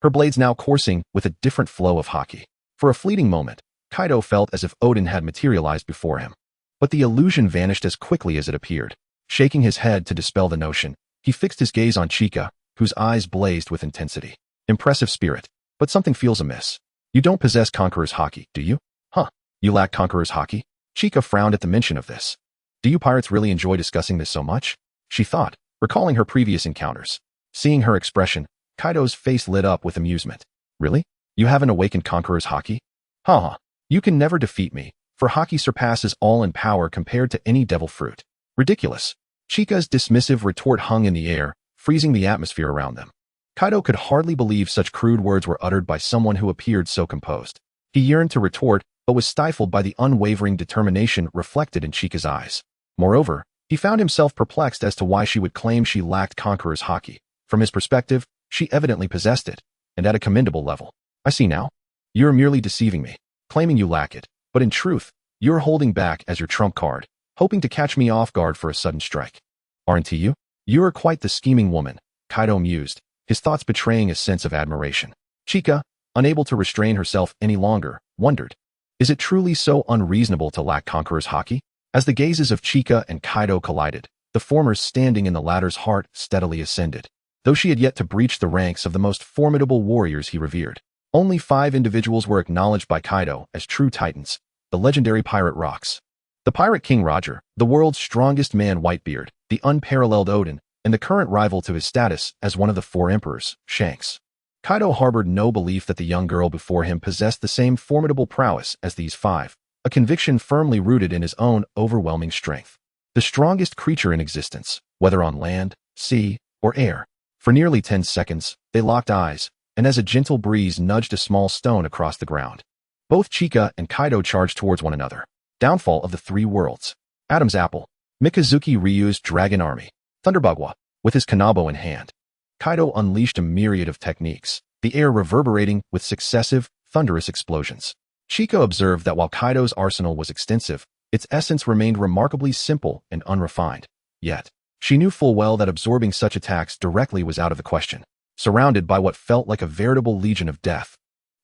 A: her blades now coursing with a different flow of haki. For a fleeting moment, Kaido felt as if Odin had materialized before him. But the illusion vanished as quickly as it appeared. Shaking his head to dispel the notion, he fixed his gaze on Chika, whose eyes blazed with intensity. Impressive spirit, but something feels amiss. You don't possess Conqueror's haki, do you? Huh, you lack Conqueror's haki? Chika frowned at the mention of this. Do you pirates really enjoy discussing this so much? She thought, recalling her previous encounters. Seeing her expression, Kaido's face lit up with amusement. Really? You haven't awakened Conqueror's haki? Haha, you can never defeat me, for haki surpasses all in power compared to any devil fruit. Ridiculous. Chika's dismissive retort hung in the air, freezing the atmosphere around them. Kaido could hardly believe such crude words were uttered by someone who appeared so composed. He yearned to retort, but was stifled by the unwavering determination reflected in Chika's eyes. Moreover, he found himself perplexed as to why she would claim she lacked Conqueror's haki. From his perspective, she evidently possessed it, and at a commendable level. I see now. You're merely deceiving me, claiming you lack it, but in truth, you're holding back as your trump card, hoping to catch me off guard for a sudden strike. Aren't you? You're quite the scheming woman, Kaido mused, his thoughts betraying a sense of admiration. Chika, unable to restrain herself any longer, wondered, is it truly so unreasonable to lack Conqueror's haki? As the gazes of Chika and Kaido collided, the former standing in the latter's heart steadily ascended. Though she had yet to breach the ranks of the most formidable warriors he revered. Only 5 individuals were acknowledged by Kaido as true titans, the legendary pirate Rocks. The Pirate King Roger, the world's strongest man Whitebeard, the unparalleled Odin, and the current rival to his status as one of the 4 emperors, Shanks. Kaido harbored no belief that the young girl before him possessed the same formidable prowess as these 5, a conviction firmly rooted in his own overwhelming strength. The strongest creature in existence, whether on land, sea, or air. For nearly 10 seconds, they locked eyes, and as a gentle breeze nudged a small stone across the ground, both Chika and Kaido charged towards one another. Downfall of the 3 worlds. Adam's Apple. Mikazuki Ryu's Dragon Army. Thunderbagwa, with his Kanabo in hand. Kaido unleashed a myriad of techniques, the air reverberating with successive, thunderous explosions. Chika observed that while Kaido's arsenal was extensive, its essence remained remarkably simple and unrefined. Yet, she knew full well that absorbing such attacks directly was out of the question. Surrounded by what felt like a veritable legion of death,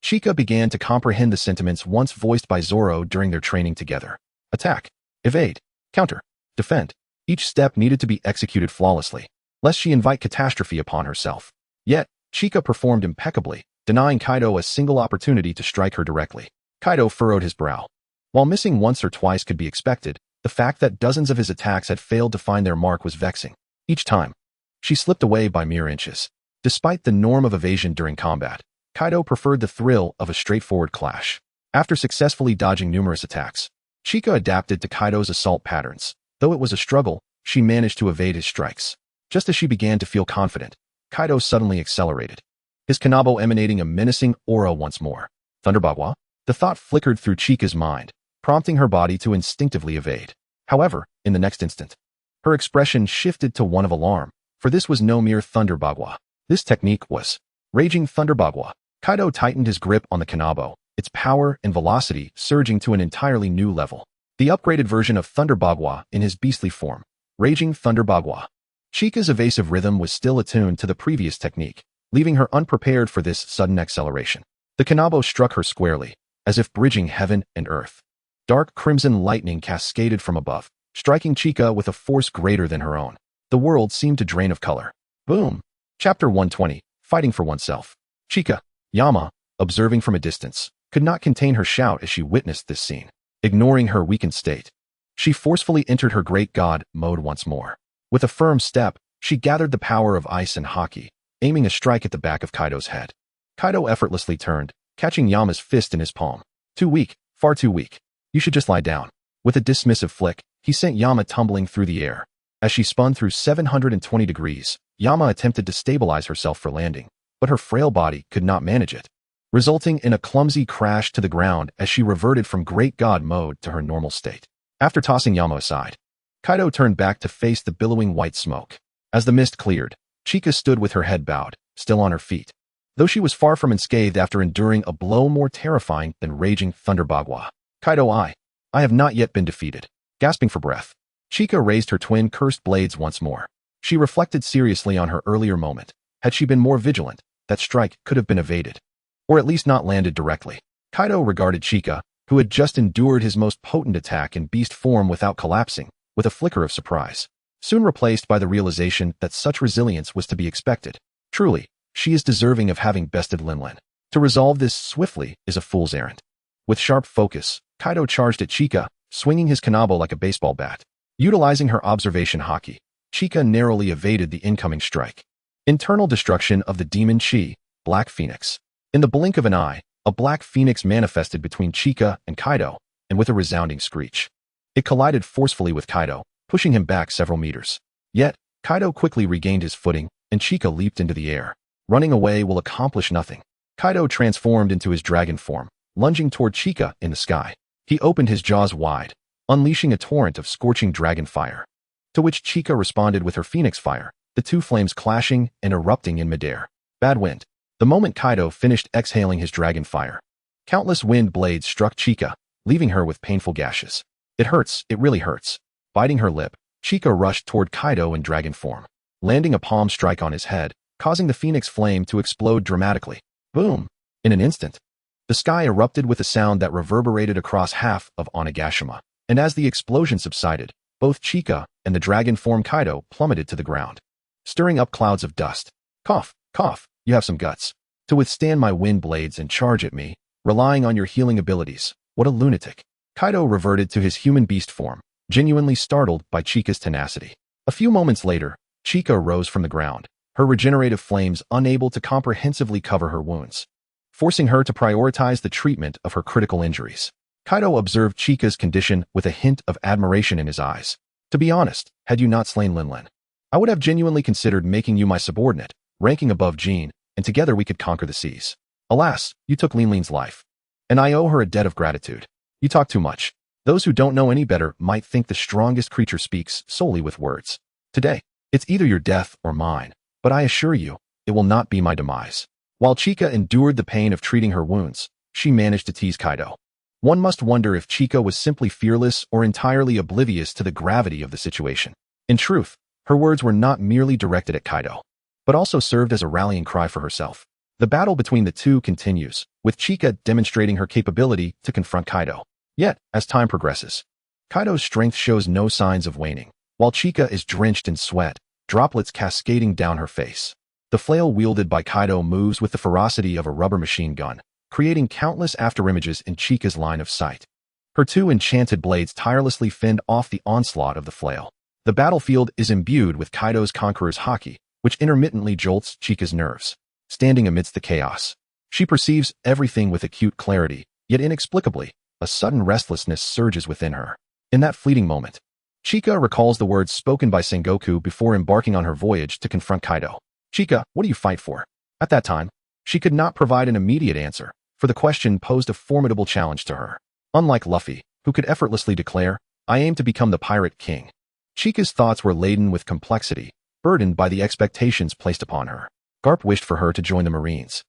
A: Chika began to comprehend the sentiments once voiced by Zoro during their training together. Attack, evade, counter, defend. Each step needed to be executed flawlessly, lest she invite catastrophe upon herself. Yet, Chika performed impeccably, denying Kaido a single opportunity to strike her directly. Kaido furrowed his brow. While missing once or twice could be expected, the fact that dozens of his attacks had failed to find their mark was vexing. Each time, she slipped away by mere inches. Despite the norm of evasion during combat, Kaido preferred the thrill of a straightforward clash. After successfully dodging numerous attacks, Chika adapted to Kaido's assault patterns. Though it was a struggle, she managed to evade his strikes. Just as she began to feel confident, Kaido suddenly accelerated, his Kanabo emanating a menacing aura once more. Thunderbagwa? The thought flickered through Chika's mind, prompting her body to instinctively evade. However, in the next instant, her expression shifted to one of alarm, for this was no mere Thunderbagwa. This technique was Raging Thunderbagwa. Kaido tightened his grip on the Kanabo, its power and velocity surging to an entirely new level. The upgraded version of Thunderbagwa in his beastly form. Raging Thunderbagwa. Chica's evasive rhythm was still attuned to the previous technique, leaving her unprepared for this sudden acceleration. The Kanabo struck her squarely, as if bridging heaven and earth. Dark crimson lightning cascaded from above, striking Chica with a force greater than her own. The world seemed to drain of color. Boom! Chapter 120, Fighting for Oneself. Chica, Yama, observing from a distance, could not contain her shout as she witnessed this scene. Ignoring her weakened state, she forcefully entered her great god mode once more. With a firm step, she gathered the power of ice and haki, aiming a strike at the back of Kaido's head. Kaido effortlessly turned, catching Yama's fist in his palm. Too weak, far too weak. You should just lie down. With a dismissive flick, he sent Yama tumbling through the air. As she spun through 720 degrees, Yama attempted to stabilize herself for landing, but her frail body could not manage it, resulting in a clumsy crash to the ground as she reverted from great god mode to her normal state. After tossing Yama aside, Kaido turned back to face the billowing white smoke. As the mist cleared, Chica stood with her head bowed, still on her feet. Though she was far from unscathed after enduring a blow more terrifying than raging Thunder Bagua. Kaido, I have not yet been defeated. Gasping for breath, Chica raised her twin cursed blades once more. She reflected seriously on her earlier moment. Had she been more vigilant, that strike could have been evaded, or at least not landed directly. Kaido regarded Chica, who had just endured his most potent attack in beast form without collapsing, with a flicker of surprise, soon replaced by the realization that such resilience was to be expected. Truly, she is deserving of having bested Linlin. To resolve this swiftly is a fool's errand. With sharp focus, Kaido charged at Chica, swinging his kanabo like a baseball bat. Utilizing her observation haki, Chica narrowly evaded the incoming strike. Internal destruction of the demon Chi, Black Phoenix. In the blink of an eye, a Black Phoenix manifested between Chica and Kaido, and with a resounding screech, it collided forcefully with Kaido, pushing him back several meters. Yet, Kaido quickly regained his footing, and Chica leaped into the air. Running away will accomplish nothing. Kaido transformed into his dragon form, lunging toward Chica in the sky. He opened his jaws wide, unleashing a torrent of scorching dragon fire, to which Chica responded with her phoenix fire, the two flames clashing and erupting in midair. Bad wind. The moment Kaido finished exhaling his dragon fire, countless wind blades struck Chica, leaving her with painful gashes. It hurts, it really hurts. Biting her lip, Chica rushed toward Kaido in dragon form, landing a palm strike on his head, causing the phoenix flame to explode dramatically. Boom! In an instant, the sky erupted with a sound that reverberated across half of Onigashima, and as the explosion subsided, both Chica and the dragon form Kaido plummeted to the ground, stirring up clouds of dust. Cough, cough, you have some guts. To withstand my wind blades and charge at me, relying on your healing abilities. What a lunatic. Kaido reverted to his human beast form, genuinely startled by Chica's tenacity. A few moments later, Chica rose from the ground, her regenerative flames unable to comprehensively cover her wounds, forcing her to prioritize the treatment of her critical injuries. Kaido observed Chica's condition with a hint of admiration in his eyes. To be honest, had you not slain Linlin, I would have genuinely considered making you my subordinate, ranking above Jean, and together we could conquer the seas. Alas, you took Linlin's life, and I owe her a debt of gratitude. You talk too much. Those who don't know any better might think the strongest creature speaks solely with words. Today, it's either your death or mine, but I assure you, it will not be my demise. While Chica endured the pain of treating her wounds, she managed to tease Kaido. One must wonder if Chica was simply fearless or entirely oblivious to the gravity of the situation. In truth, her words were not merely directed at Kaido, but also served as a rallying cry for herself. The battle between the two continues, with Chica demonstrating her capability to confront Kaido. Yet, as time progresses, Kaido's strength shows no signs of waning, while Chica is drenched in sweat, droplets cascading down her face. The flail wielded by Kaido moves with the ferocity of a rubber machine gun, creating countless afterimages in Chica's line of sight. Her two enchanted blades tirelessly fend off the onslaught of the flail. The battlefield is imbued with Kaido's conqueror's haki, which intermittently jolts Chica's nerves. Standing amidst the chaos, she perceives everything with acute clarity, yet inexplicably, a sudden restlessness surges within her. In that fleeting moment, Chica recalls the words spoken by Sengoku before embarking on her voyage to confront Kaido. Chica, what do you fight for? At that time, she could not provide an immediate answer, for the question posed a formidable challenge to her. Unlike Luffy, who could effortlessly declare, I aim to become the Pirate King, Chica's thoughts were laden with complexity, burdened by the expectations placed upon her. Garp wished for her to join the Marines.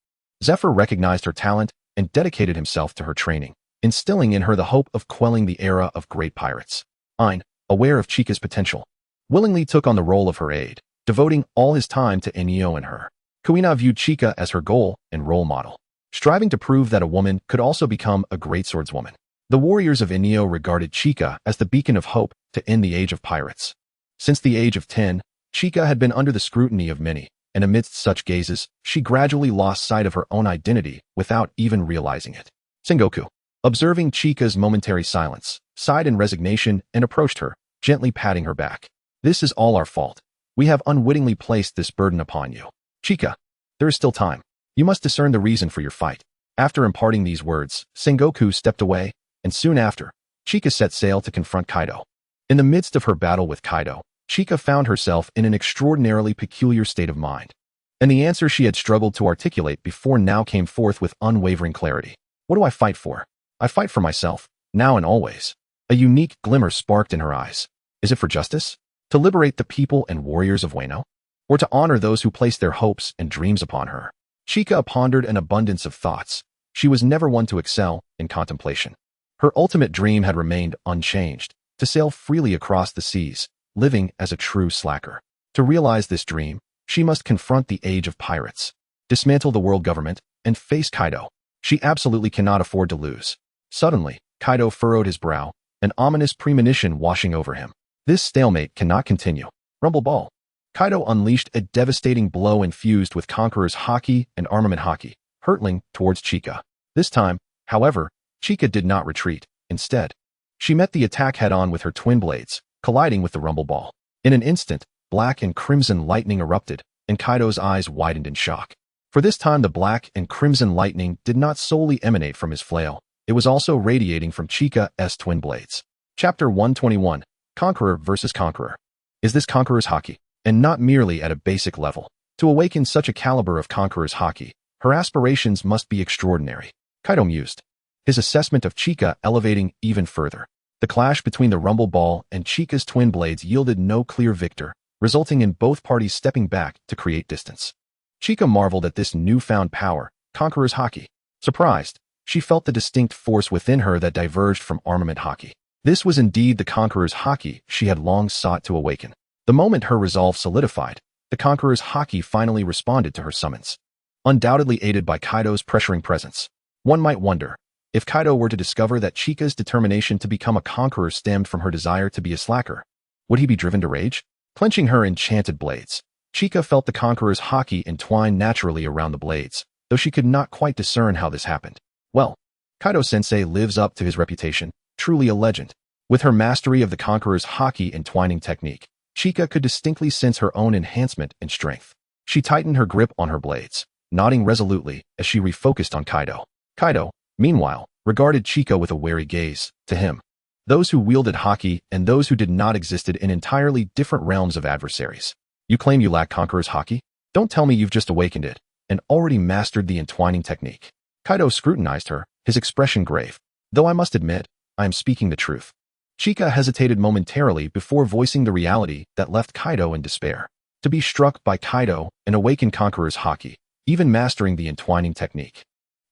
A: Zephyr recognized her talent and dedicated himself to her training, instilling in her the hope of quelling the era of great pirates. Ein, aware of Chica's potential, willingly took on the role of her aide, devoting all his time to Enio and her. Kuina viewed Chika as her goal and role model, striving to prove that a woman could also become a great swordswoman. The warriors of Enio regarded Chika as the beacon of hope to end the age of pirates. Since the age of 10, Chika had been under the scrutiny of many, and amidst such gazes, she gradually lost sight of her own identity without even realizing it. Sengoku, observing Chika's momentary silence, sighed in resignation and approached her, gently patting her back. This is all our fault. We have unwittingly placed this burden upon you. Chika, there is still time. You must discern the reason for your fight. After imparting these words, Sengoku stepped away, and soon after, Chika set sail to confront Kaido. In the midst of her battle with Kaido, Chika found herself in an extraordinarily peculiar state of mind. And the answer she had struggled to articulate before now came forth with unwavering clarity. What do I fight for? I fight for myself, now and always. A unique glimmer sparked in her eyes. Is it for justice? To liberate the people and warriors of Wano? Or to honor those who placed their hopes and dreams upon her? Chika pondered an abundance of thoughts. She was never one to excel in contemplation. Her ultimate dream had remained unchanged, to sail freely across the seas, living as a true slacker. To realize this dream, she must confront the age of pirates, dismantle the world government, and face Kaido. She absolutely cannot afford to lose. Suddenly, Kaido furrowed his brow, an ominous premonition washing over him. This stalemate cannot continue. Rumble Ball. Kaido unleashed a devastating blow infused with Conqueror's Haki and Armament Haki, hurtling towards Chika. This time, however, Chika did not retreat. Instead, she met the attack head-on with her twin blades, colliding with the Rumble Ball. In an instant, black and crimson lightning erupted, and Kaido's eyes widened in shock. For this time the black and crimson lightning did not solely emanate from his flail, it was also radiating from Chika's twin blades. Chapter 121, Conqueror vs. Conqueror. Is this Conqueror's Haki? And not merely at a basic level. To awaken such a caliber of Conqueror's Haki, her aspirations must be extraordinary. Kaido mused, his assessment of Chika elevating even further. The clash between the Rumble Ball and Chika's twin blades yielded no clear victor, resulting in both parties stepping back to create distance. Chika marveled at this newfound power, Conqueror's Haki. Surprised, she felt the distinct force within her that diverged from Armament Haki. This was indeed the Conqueror's Haki she had long sought to awaken. The moment her resolve solidified, the Conqueror's Haki finally responded to her summons. Undoubtedly aided by Kaido's pressuring presence. One might wonder, if Kaido were to discover that Chika's determination to become a conqueror stemmed from her desire to be a slacker, would he be driven to rage? Clenching her enchanted blades, Chika felt the Conqueror's Haki entwine naturally around the blades, though she could not quite discern how this happened. Well, Kaido-sensei lives up to his reputation, truly a legend. With her mastery of the Conqueror's Haki entwining technique, Chika could distinctly sense her own enhancement and strength. She tightened her grip on her blades, nodding resolutely as she refocused on Kaido. Kaido, meanwhile, regarded Chika with a wary gaze. To him, those who wielded Haki and those who did not existed in entirely different realms of adversaries. You claim you lack Conqueror's Haki? Don't tell me you've just awakened it and already mastered the entwining technique. Kaido scrutinized her, his expression grave. Though I must admit, I am speaking the truth. Chika hesitated momentarily before voicing the reality that left Kaido in despair. To be struck by Kaido and awaken Conqueror's Haki, even mastering the entwining technique,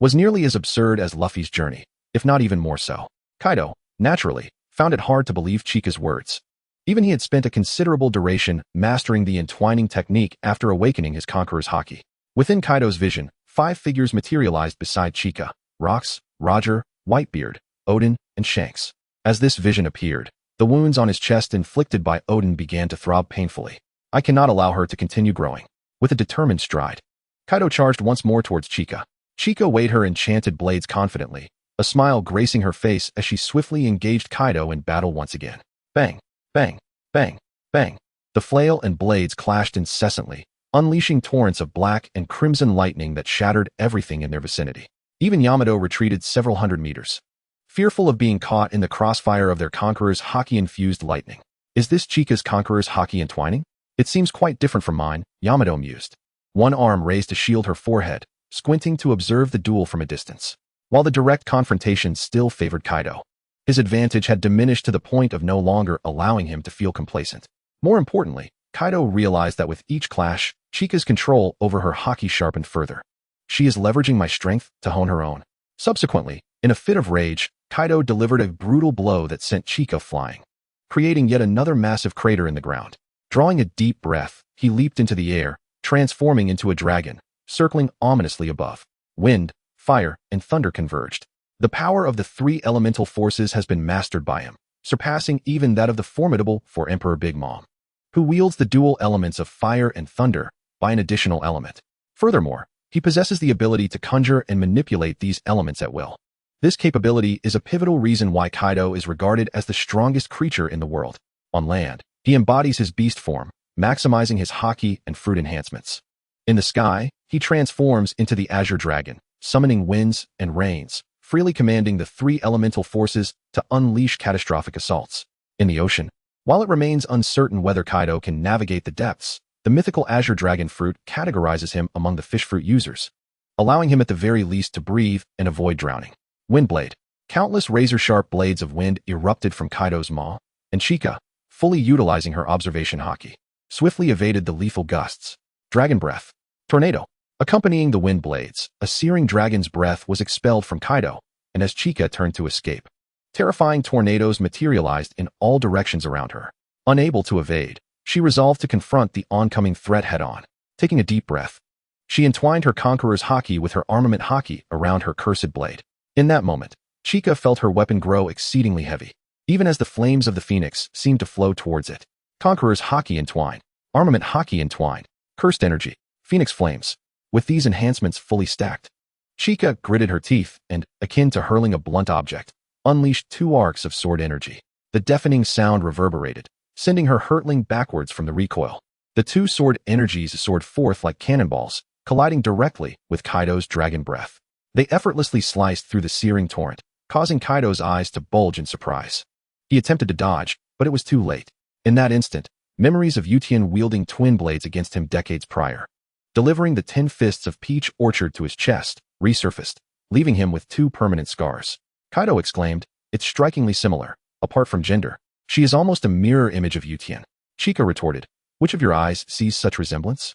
A: was nearly as absurd as Luffy's journey, if not even more so. Kaido, naturally, found it hard to believe Chika's words. Even he had spent a considerable duration mastering the entwining technique after awakening his Conqueror's Haki. Within Kaido's vision, 5 figures materialized beside Chika: Rox, Roger, Whitebeard, Odin, and Shanks. As this vision appeared, the wounds on his chest inflicted by Odin began to throb painfully. I cannot allow her to continue growing. With a determined stride, Kaido charged once more towards Chika. Chika weighed her enchanted blades confidently, a smile gracing her face as she swiftly engaged Kaido in battle once again. Bang, bang, bang, bang. The flail and blades clashed incessantly, unleashing torrents of black and crimson lightning that shattered everything in their vicinity. Even Yamato retreated several hundred meters, fearful of being caught in the crossfire of their Conqueror's Haki-infused lightning. Is this Chika's Conqueror's Haki entwining? It seems quite different from mine, Yamato mused. One arm raised to shield her forehead, squinting to observe the duel from a distance. While the direct confrontation still favored Kaido, his advantage had diminished to the point of no longer allowing him to feel complacent. More importantly, Kaido realized that with each clash, Chika's control over her Haki sharpened further. She is leveraging my strength to hone her own. Subsequently, in a fit of rage, Kaido delivered a brutal blow that sent Chika flying, creating yet another massive crater in the ground. Drawing a deep breath, he leaped into the air, transforming into a dragon, circling ominously above. Wind, fire, and thunder converged. The power of the three elemental forces has been mastered by him, surpassing even that of the formidable Emperor Big Mom, who wields the dual elements of fire and thunder by an additional element. Furthermore, he possesses the ability to conjure and manipulate these elements at will. This capability is a pivotal reason why Kaido is regarded as the strongest creature in the world. On land, he embodies his beast form, maximizing his haki and fruit enhancements. In the sky, he transforms into the Azure Dragon, summoning winds and rains, freely commanding the three elemental forces to unleash catastrophic assaults. In the ocean, while it remains uncertain whether Kaido can navigate the depths, the mythical Azure Dragon fruit categorizes him among the fish fruit users, allowing him at the very least to breathe and avoid drowning. Windblade. Countless razor-sharp blades of wind erupted from Kaido's maw, and Chika, fully utilizing her observation haki, swiftly evaded the lethal gusts. Dragon Breath. Tornado. Accompanying the wind blades, a searing dragon's breath was expelled from Kaido, and as Chika turned to escape, terrifying tornadoes materialized in all directions around her. Unable to evade, she resolved to confront the oncoming threat head-on. Taking a deep breath, she entwined her conqueror's haki with her armament haki around her cursed blade. In that moment, Chika felt her weapon grow exceedingly heavy, even as the flames of the phoenix seemed to flow towards it. Conqueror's haki entwined, armament haki entwined, cursed energy, phoenix flames. With these enhancements fully stacked, Chika gritted her teeth and, akin to hurling a blunt object, unleashed two arcs of sword energy. The deafening sound reverberated, sending her hurtling backwards from the recoil. The two sword energies soared forth like cannonballs, colliding directly with Kaido's dragon breath. They effortlessly sliced through the searing torrent, causing Kaido's eyes to bulge in surprise. He attempted to dodge, but it was too late. In that instant, memories of Yutian wielding twin blades against him decades prior, delivering the 10 fists of Peach Orchard to his chest, resurfaced, leaving him with 2 permanent scars. Kaido exclaimed, "It's strikingly similar. Apart from gender, she is almost a mirror image of Yutian." Chika retorted, "Which of your eyes sees such resemblance?"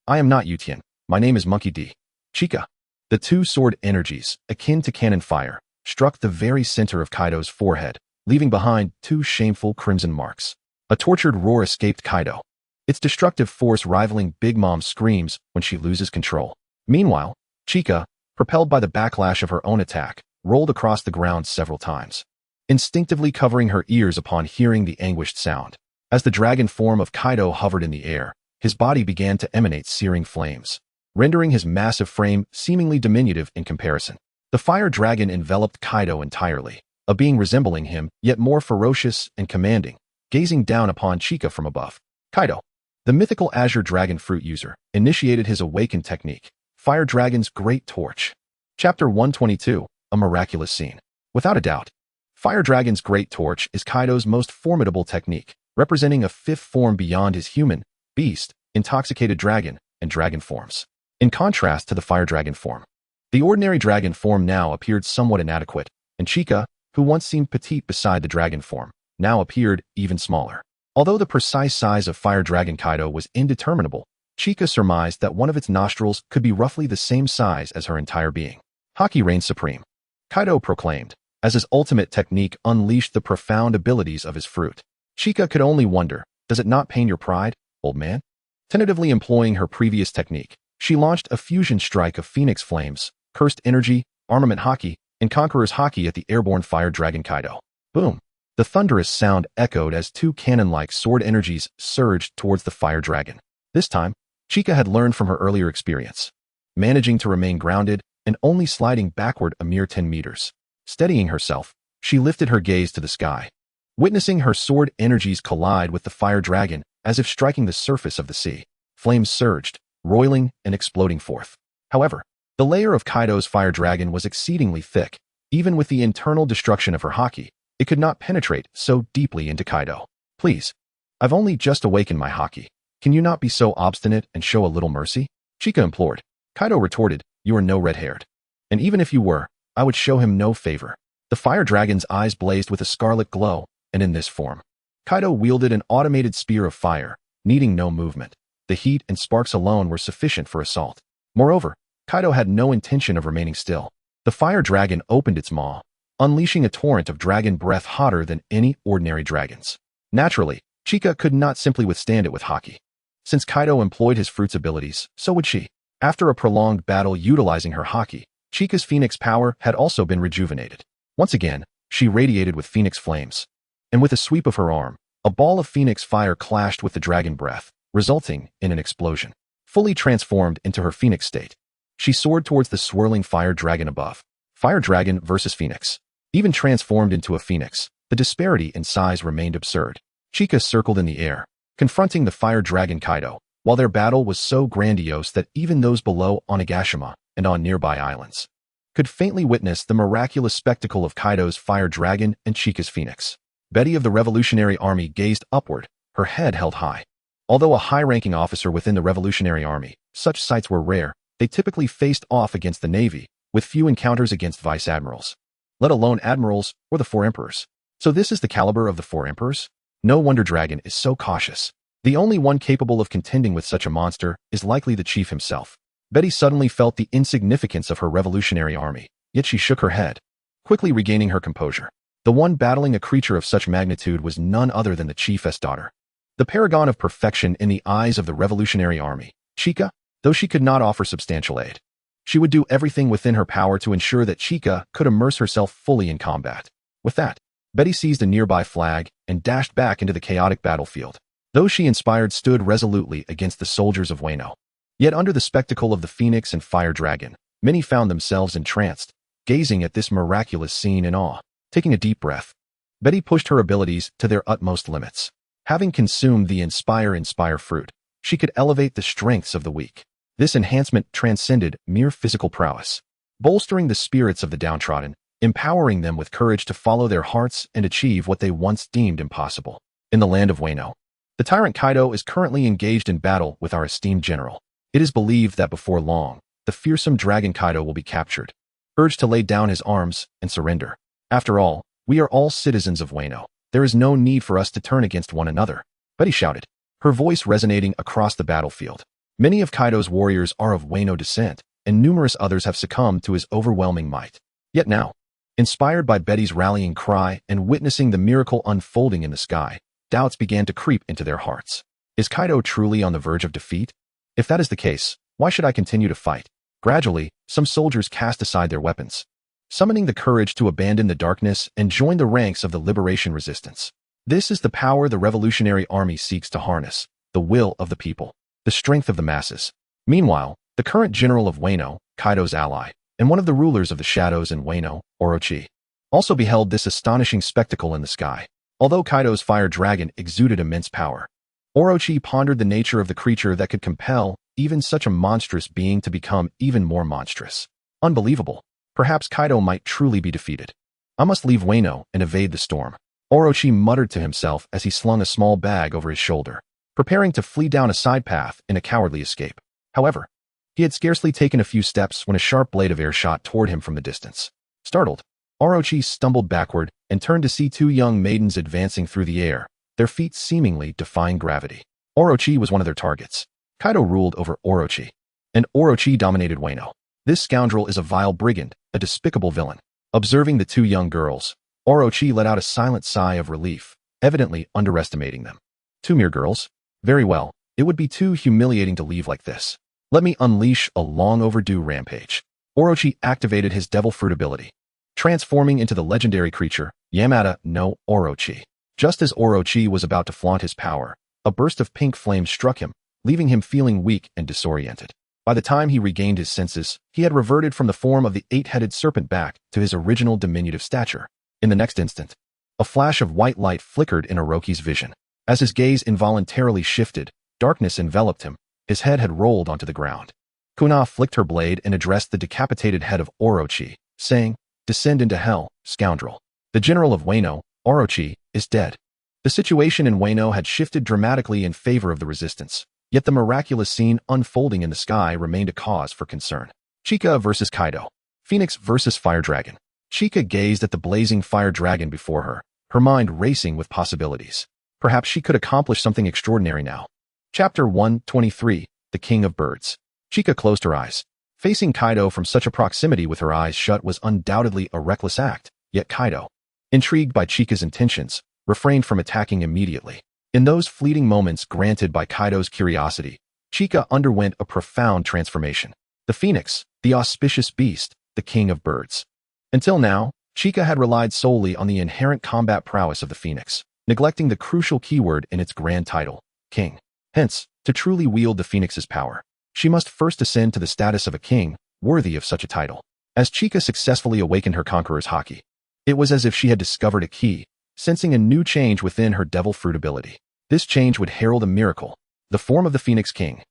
A: "I am not Yutian. My name is Monkey D." Chika. The two sword energies, akin to cannon fire, struck the very center of Kaido's forehead, leaving behind 2 shameful crimson marks. A tortured roar escaped Kaido, its destructive force rivaling Big Mom's screams when she loses control. Meanwhile, Chika, propelled by the backlash of her own attack, rolled across the ground several times, instinctively covering her ears upon hearing the anguished sound. As the dragon form of Kaido hovered in the air, his body began to emanate searing flames, rendering his massive frame seemingly diminutive in comparison. The fire dragon enveloped Kaido entirely, a being resembling him, yet more ferocious and commanding, gazing down upon Chika from above. Kaido, the mythical Azure Dragon fruit user, initiated his awakened technique, Fire Dragon's Great Torch. Chapter 122, A Miraculous Scene. Without a doubt, Fire Dragon's Great Torch is Kaido's most formidable technique, representing a 5th form beyond his human, beast, intoxicated dragon, and dragon forms. In contrast to the Fire Dragon form, the ordinary dragon form now appeared somewhat inadequate, and Chika, who once seemed petite beside the dragon form, now appeared even smaller. Although the precise size of Fire Dragon Kaido was indeterminable, Chika surmised that one of its nostrils could be roughly the same size as her entire being. Haki reigned supreme, Kaido proclaimed, as his ultimate technique unleashed the profound abilities of his fruit. Chika could only wonder, does it not pain your pride, old man? Tentatively employing her previous technique, she launched a fusion strike of Phoenix Flames, Cursed Energy, Armament Haki, and Conqueror's Haki at the airborne Fire Dragon Kaido. Boom! The thunderous sound echoed as 2 cannon-like sword energies surged towards the Fire Dragon. This time, Chika had learned from her earlier experience, managing to remain grounded and only sliding backward a mere 10 meters. Steadying herself, she lifted her gaze to the sky, witnessing her sword energies collide with the Fire Dragon as if striking the surface of the sea. Flames surged, roiling and exploding forth. However, the layer of Kaido's Fire Dragon was exceedingly thick. Even with the internal destruction of her haki, it could not penetrate so deeply into Kaido. "Please, I've only just awakened my haki. Can you not be so obstinate and show a little mercy?" Chika implored. Kaido retorted, "You are no red-haired. And even if you were, I would show him no favor." The Fire Dragon's eyes blazed with a scarlet glow, and in this form, Kaido wielded an automated spear of fire, needing no movement. The heat and sparks alone were sufficient for assault. Moreover, Kaido had no intention of remaining still. The Fire Dragon opened its maw, unleashing a torrent of dragon breath hotter than any ordinary dragon's. Naturally, Chika could not simply withstand it with haki. Since Kaido employed his fruit's abilities, so would she. After a prolonged battle utilizing her haki, Chika's phoenix power had also been rejuvenated. Once again, she radiated with phoenix flames. And with a sweep of her arm, a ball of phoenix fire clashed with the dragon breath, resulting in an explosion. Fully transformed into her phoenix state, she soared towards the swirling fire dragon above. Fire dragon versus phoenix. Even transformed into a phoenix, the disparity in size remained absurd. Chika circled in the air, confronting the fire dragon Kaido, while their battle was so grandiose that even those below Onigashima and on nearby islands could faintly witness the miraculous spectacle of Kaido's fire dragon and Chika's phoenix. Betty of the Revolutionary Army gazed upward, her head held high. Although a high-ranking officer within the Revolutionary Army, such sights were rare. They typically faced off against the Navy, with few encounters against vice admirals, let alone admirals or the four emperors. So this is the caliber of the four emperors? No wonder Dragon is so cautious. The only one capable of contending with such a monster is likely the chief himself. Betty suddenly felt the insignificance of her Revolutionary Army, yet she shook her head, quickly regaining her composure. The one battling a creature of such magnitude was none other than the chief's daughter. The paragon of perfection in the eyes of the Revolutionary Army, Chika, though she could not offer substantial aid. She would do everything within her power to ensure that Chika could immerse herself fully in combat. With that, Betty seized a nearby flag and dashed back into the chaotic battlefield. Those she inspired stood resolutely against the soldiers of Wano. Yet under the spectacle of the Phoenix and Fire Dragon, many found themselves entranced, gazing at this miraculous scene in awe. Taking a deep breath, Betty pushed her abilities to their utmost limits. Having consumed the Inspire fruit, she could elevate the strengths of the weak. This enhancement transcended mere physical prowess, bolstering the spirits of the downtrodden, empowering them with courage to follow their hearts and achieve what they once deemed impossible. In the land of Wano, the tyrant Kaido is currently engaged in battle with our esteemed general. It is believed that before long, the fearsome dragon Kaido will be captured, urged to lay down his arms and surrender. After all, we are all citizens of Wano. There is no need for us to turn against one another. Betty shouted, her voice resonating across the battlefield. Many of Kaido's warriors are of Wano descent, and numerous others have succumbed to his overwhelming might. Yet now, inspired by Betty's rallying cry and witnessing the miracle unfolding in the sky, doubts began to creep into their hearts. Is Kaido truly on the verge of defeat? If that is the case, why should I continue to fight? Gradually, some soldiers cast aside their weapons, summoning the courage to abandon the darkness and join the ranks of the liberation resistance. This is the power the Revolutionary Army seeks to harness, the will of the people, the strength of the masses. Meanwhile, the current general of Wano, Kaido's ally, and one of the rulers of the shadows in Wano, Orochi, also beheld this astonishing spectacle in the sky. Although Kaido's fire dragon exuded immense power, Orochi pondered the nature of the creature that could compel even such a monstrous being to become even more monstrous. Unbelievable. Perhaps Kaido might truly be defeated. I must leave Wano and evade the storm. Orochi muttered to himself as he slung a small bag over his shoulder, preparing to flee down a side path in a cowardly escape. However, he had scarcely taken a few steps when a sharp blade of air shot toward him from the distance. Startled, Orochi stumbled backward and turned to see two young maidens advancing through the air, their feet seemingly defying gravity. Orochi was one of their targets. Kaido ruled over Orochi, and Orochi dominated Wano. This scoundrel is a vile brigand, a despicable villain. Observing the two young girls, Orochi let out a silent sigh of relief, evidently underestimating them. Two mere girls? Very well, it would be too humiliating to leave like this. Let me unleash a long overdue rampage. Orochi activated his devil fruit ability, transforming into the legendary creature, Yamada no Orochi. Just as Orochi was about to flaunt his power, a burst of pink flames struck him, leaving him feeling weak and disoriented. By the time he regained his senses, he had reverted from the form of the eight-headed serpent back to his original diminutive stature. In the next instant, a flash of white light flickered in Orochi's vision. As his gaze involuntarily shifted, darkness enveloped him. His head had rolled onto the ground. Kuna flicked her blade and addressed the decapitated head of Orochi, saying, "Descend into hell, scoundrel. The general of Wano, Orochi, is dead." The situation in Wano had shifted dramatically in favor of the resistance. Yet the miraculous scene unfolding in the sky remained a cause for concern. Chika versus Kaido. Phoenix versus Fire Dragon. Chika gazed at the blazing fire dragon before her, her mind racing with possibilities. Perhaps she could accomplish something extraordinary now. Chapter 123, The King of Birds. Chika closed her eyes. Facing Kaido from such a proximity with her eyes shut was undoubtedly a reckless act, yet Kaido, intrigued by Chika's intentions, refrained from attacking immediately. In those fleeting moments granted by Kaido's curiosity, Chika underwent a profound transformation. The phoenix, the auspicious beast, the king of birds. Until now, Chika had relied solely on the inherent combat prowess of the phoenix, neglecting the crucial keyword in its grand title, king. Hence, to truly wield the phoenix's power, she must first ascend to the status of a king, worthy of such a title. As Chika successfully awakened her conqueror's haki, it was as if she had discovered a key, sensing a new change within her devil fruit ability. This change would herald a miracle, the form of the Phoenix King.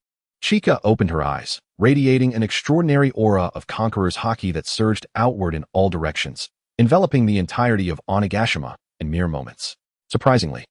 A: Chika opened her eyes, radiating an extraordinary aura of conqueror's haki that surged outward in all directions, enveloping the entirety of Onigashima in mere moments. Surprisingly,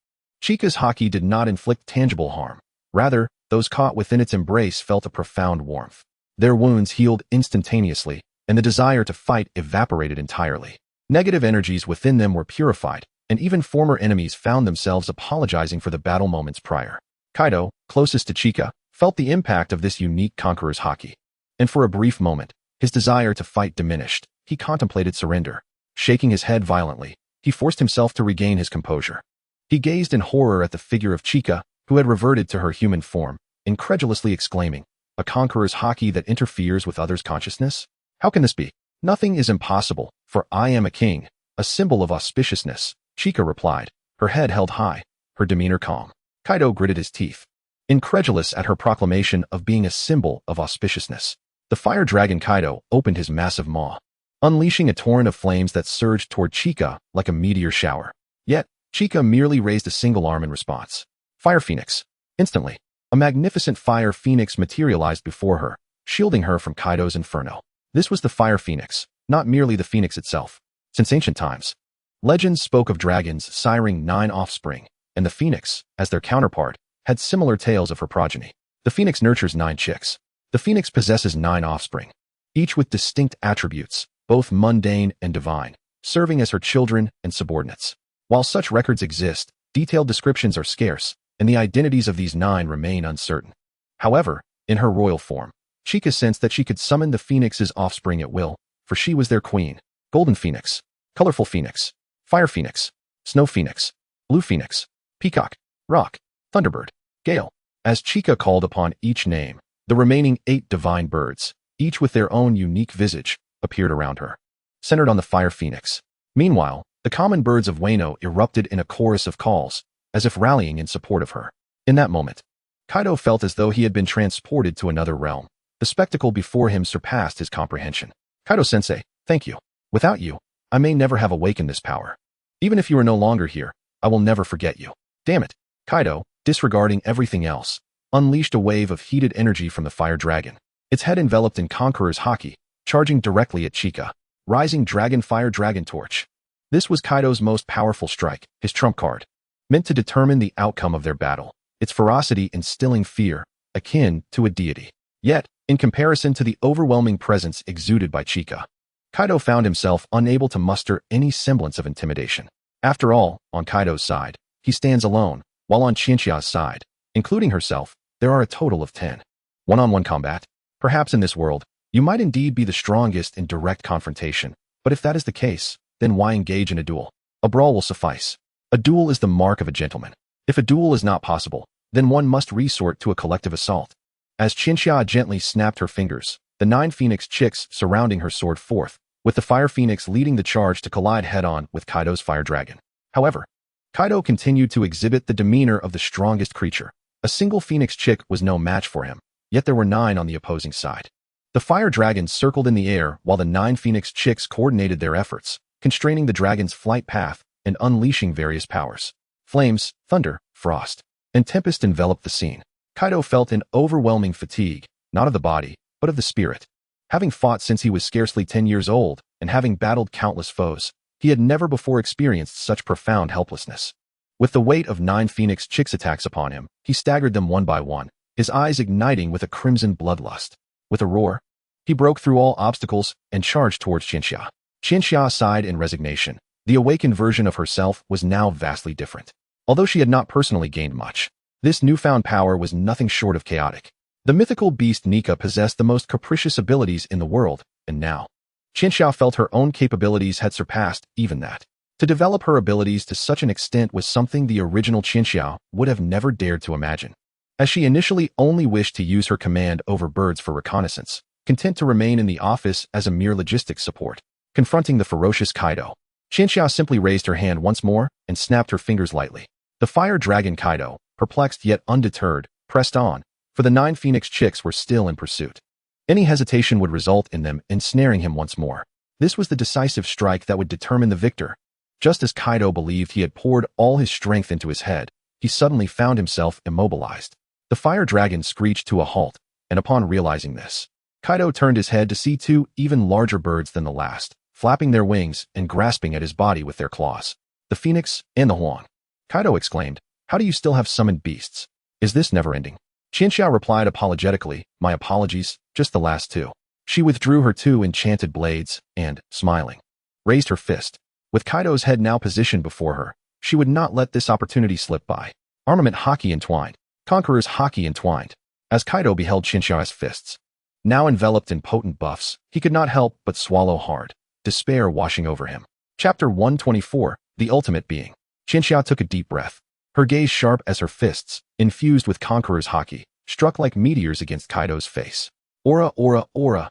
A: Chika's haki did not inflict tangible harm. Rather, those caught within its embrace felt a profound warmth. Their wounds healed instantaneously, and the desire to fight evaporated entirely. Negative energies within them were purified, and even former enemies found themselves apologizing for the battle moments prior. Kaido, closest to Chika, felt the impact of this unique conqueror's haki. And for a brief moment, his desire to fight diminished. He contemplated surrender. Shaking his head violently, he forced himself to regain his composure. He gazed in horror at the figure of Chika, who had reverted to her human form, incredulously exclaiming, "A conqueror's haki that interferes with others' consciousness? How can this be? Nothing is impossible, for I am a king, a symbol of auspiciousness," Chika replied, her head held high, her demeanor calm. Kaido gritted his teeth, incredulous at her proclamation of being a symbol of auspiciousness. The fire dragon Kaido opened his massive maw, unleashing a torrent of flames that surged toward Chika like a meteor shower. Yet, Chika merely raised a single arm in response. Fire Phoenix. Instantly, a magnificent fire phoenix materialized before her, shielding her from Kaido's inferno. This was the fire phoenix, not merely the phoenix itself. Since ancient times, legends spoke of dragons siring 9 offspring, and the phoenix, as their counterpart, had similar tales of her progeny. The phoenix nurtures 9 chicks. The phoenix possesses 9 offspring, each with distinct attributes, both mundane and divine, serving as her children and subordinates. While such records exist, detailed descriptions are scarce, and the identities of these 9 remain uncertain. However, in her royal form, Chika sensed that she could summon the phoenix's offspring at will, for she was their queen. Golden Phoenix, Colorful Phoenix, Fire Phoenix, Snow Phoenix, Blue Phoenix, Peacock, Rock, Thunderbird, Gale. As Chika called upon each name, the remaining 8 divine birds, each with their own unique visage, appeared around her, centered on the Fire Phoenix. Meanwhile, the common birds of Wano erupted in a chorus of calls, as if rallying in support of her. In that moment, Kaido felt as though he had been transported to another realm. The spectacle before him surpassed his comprehension. Kaido-sensei, thank you. Without you, I may never have awakened this power. Even if you are no longer here, I will never forget you. Damn it. Kaido, disregarding everything else, unleashed a wave of heated energy from the fire dragon. Its head enveloped in Conqueror's haki, charging directly at Chika. Rising Dragon Fire Dragon Torch. This was Kaido's most powerful strike, his trump card, meant to determine the outcome of their battle, its ferocity instilling fear, akin to a deity. Yet, in comparison to the overwhelming presence exuded by Chika, Kaido found himself unable to muster any semblance of intimidation. After all, on Kaido's side, he stands alone, while on Qianxia's side, including herself, there are a total of 10. One-on-one combat. Perhaps in this world, you might indeed be the strongest in direct confrontation, but if that is the case, then why engage in a duel? A brawl will suffice. A duel is the mark of a gentleman. If a duel is not possible, then one must resort to a collective assault. As Qianxia gently snapped her fingers, the 9 phoenix chicks surrounding her soared forth, with the fire phoenix leading the charge to collide head-on with Kaido's fire dragon. However, Kaido continued to exhibit the demeanor of the strongest creature. A single phoenix chick was no match for him, yet there were 9 on the opposing side. The fire dragon circled in the air while the 9 phoenix chicks coordinated their efforts, constraining the dragon's flight path and unleashing various powers. Flames, thunder, frost, and tempest enveloped the scene. Kaido felt an overwhelming fatigue, not of the body, but of the spirit. Having fought since he was scarcely 10 years old, and having battled countless foes, he had never before experienced such profound helplessness. With the weight of 9 phoenix chicks' attacks upon him, he staggered them one by one, his eyes igniting with a crimson bloodlust. With a roar, he broke through all obstacles and charged towards Qianxia. Qianxia sighed in resignation. The awakened version of herself was now vastly different. Although she had not personally gained much, this newfound power was nothing short of chaotic. The mythical beast Nika possessed the most capricious abilities in the world, and now, Qianxia felt her own capabilities had surpassed even that. To develop her abilities to such an extent was something the original Qianxiao would have never dared to imagine. As she initially only wished to use her command over birds for reconnaissance, content to remain in the office as a mere logistics support. Confronting the ferocious Kaido, Qianxiao simply raised her hand once more and snapped her fingers lightly. The fire dragon Kaido, perplexed yet undeterred, pressed on, for the 9 phoenix chicks were still in pursuit. Any hesitation would result in them ensnaring him once more. This was the decisive strike that would determine the victor. Just as Kaido believed he had poured all his strength into his head, he suddenly found himself immobilized. The fire dragon screeched to a halt, and upon realizing this, Kaido turned his head to see 2 even larger birds than the last, flapping their wings and grasping at his body with their claws. The phoenix and the huang. Kaido exclaimed, "How do you still have summoned beasts? Is this never-ending?" Qianxiao replied apologetically, "My apologies, just the last 2. She withdrew her 2 enchanted blades and, smiling, raised her fist. With Kaido's head now positioned before her, she would not let this opportunity slip by. Armament Haki entwined. Conqueror's Haki entwined. As Kaido beheld Qianxiao's fists, now enveloped in potent buffs, he could not help but swallow hard, despair washing over him. Chapter 124, The Ultimate Being. Qianxiao took a deep breath. Her gaze sharp as her fists, infused with Conqueror's Haki, struck like meteors against Kaido's face. Aura, aura, aura.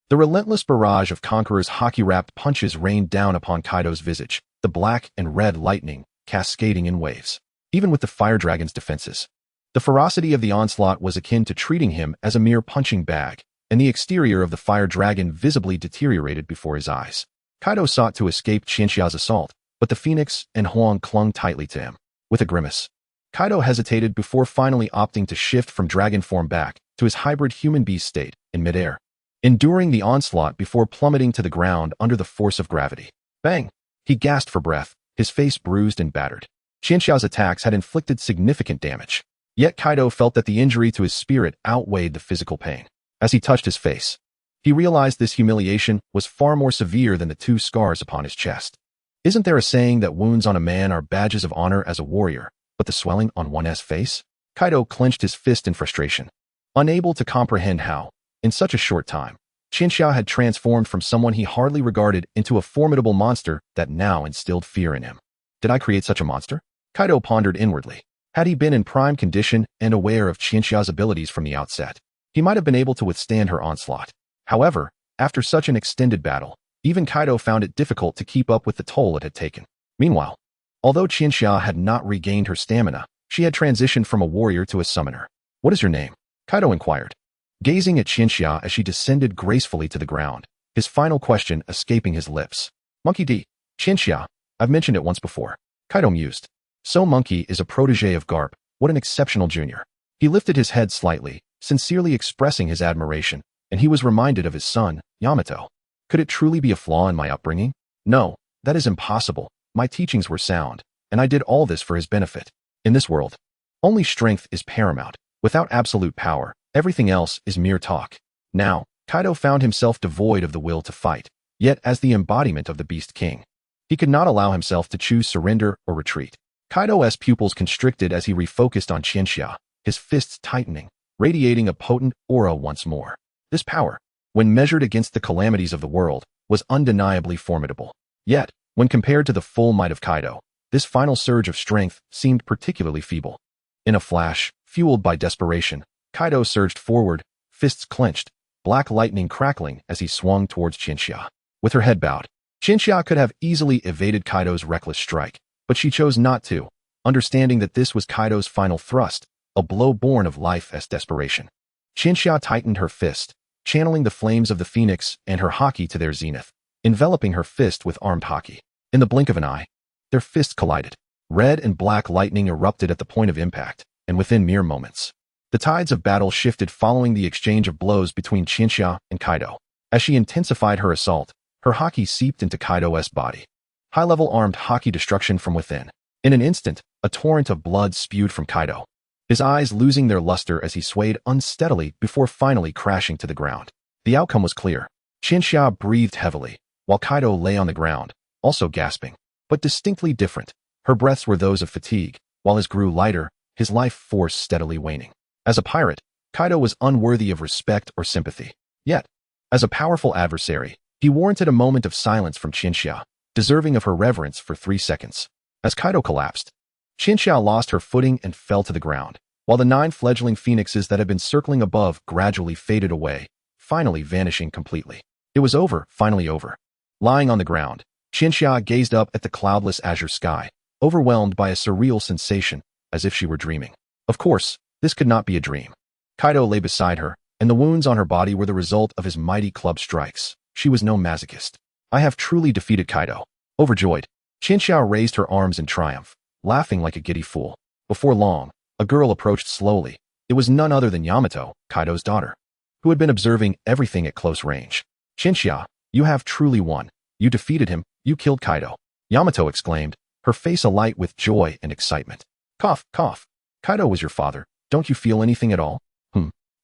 A: The relentless barrage of Conqueror's Haki-wrapped punches rained down upon Kaido's visage, the black and red lightning cascading in waves. Even with the fire dragon's defenses, the ferocity of the onslaught was akin to treating him as a mere punching bag, and the exterior of the fire dragon visibly deteriorated before his eyes. Kaido sought to escape Qianxiao's assault, but the phoenix and huang clung tightly to him. With a grimace, Kaido hesitated before finally opting to shift from dragon form back to his hybrid human-beast state in midair, enduring the onslaught before plummeting to the ground under the force of gravity. Bang! He gasped for breath, his face bruised and battered. Qianxiao's attacks had inflicted significant damage, yet Kaido felt that the injury to his spirit outweighed the physical pain. As he touched his face, he realized this humiliation was far more severe than the 2 scars upon his chest. Isn't there a saying that wounds on a man are badges of honor as a warrior, but the swelling on one's face? Kaido clenched his fist in frustration, unable to comprehend how, in such a short time, Qianxiao had transformed from someone he hardly regarded into a formidable monster that now instilled fear in him. Did I create such a monster? Kaido pondered inwardly. Had he been in prime condition and aware of Qianxiao's abilities from the outset, he might have been able to withstand her onslaught. However, after such an extended battle, even Kaido found it difficult to keep up with the toll it had taken. Meanwhile, although Qianxiao had not regained her stamina, she had transitioned from a warrior to a summoner. "What is your name?" Kaido inquired, gazing at Qianxiao as she descended gracefully to the ground, his final question escaping his lips. "Monkey D. Qianxiao, I've mentioned it once before." Kaido mused. So Monkey is a protege of Garp, what an exceptional junior. He lifted his head slightly, sincerely expressing his admiration, and he was reminded of his son, Yamato. Could it truly be a flaw in my upbringing? No, that is impossible. My teachings were sound, and I did all this for his benefit. In this world, only strength is paramount. Without absolute power, everything else is mere talk. Now, Kaido found himself devoid of the will to fight, yet as the embodiment of the Beast King, he could not allow himself to choose surrender or retreat. Kaido's pupils constricted as he refocused on Qianxiao, his fists tightening, radiating a potent aura once more. This power, when measured against the calamities of the world, was undeniably formidable. Yet, when compared to the full might of Kaido, this final surge of strength seemed particularly feeble. In a flash, fueled by desperation, Kaido surged forward, fists clenched, black lightning crackling as he swung towards Qianxiao. With her head bowed, Qianxiao could have easily evaded Kaido's reckless strike, but she chose not to, understanding that this was Kaido's final thrust, a blow born of life as desperation. Qianxiao tightened her fist, channeling the flames of the phoenix and her haki to their zenith, enveloping her fist with armed haki. In the blink of an eye, their fists collided. Red and black lightning erupted at the point of impact, and within mere moments, the tides of battle shifted following the exchange of blows between Qianxiao and Kaido. As she intensified her assault, her haki seeped into Kaido's body. High-level armed haki destruction from within. In an instant, a torrent of blood spewed from Kaido, his eyes losing their luster as he swayed unsteadily before finally crashing to the ground. The outcome was clear. Qianxiao breathed heavily, while Kaido lay on the ground, also gasping, but distinctly different. Her breaths were those of fatigue, while his grew lighter, his life force steadily waning. As a pirate, Kaido was unworthy of respect or sympathy. Yet, as a powerful adversary, he warranted a moment of silence from Qianxiao. deserving of her reverence for 3 seconds. As Kaido collapsed, Qianxia lost her footing and fell to the ground, while the 9 fledgling phoenixes that had been circling above gradually faded away, finally vanishing completely. It was over, finally over. Lying on the ground, Qianxia gazed up at the cloudless azure sky, overwhelmed by a surreal sensation, as if she were dreaming. Of course, this could not be a dream. Kaido lay beside her, and the wounds on her body were the result of his mighty club strikes. She was no masochist. I have truly defeated Kaido. Overjoyed, Qianxia raised her arms in triumph, laughing like a giddy fool. Before long, a girl approached slowly. It was none other than Yamato, Kaido's daughter, who had been observing everything at close range. Qianxia, you have truly won. You defeated him, you killed Kaido. Yamato exclaimed, her face alight with joy and excitement. Cough, cough. Kaido was your father. Don't you feel anything at all?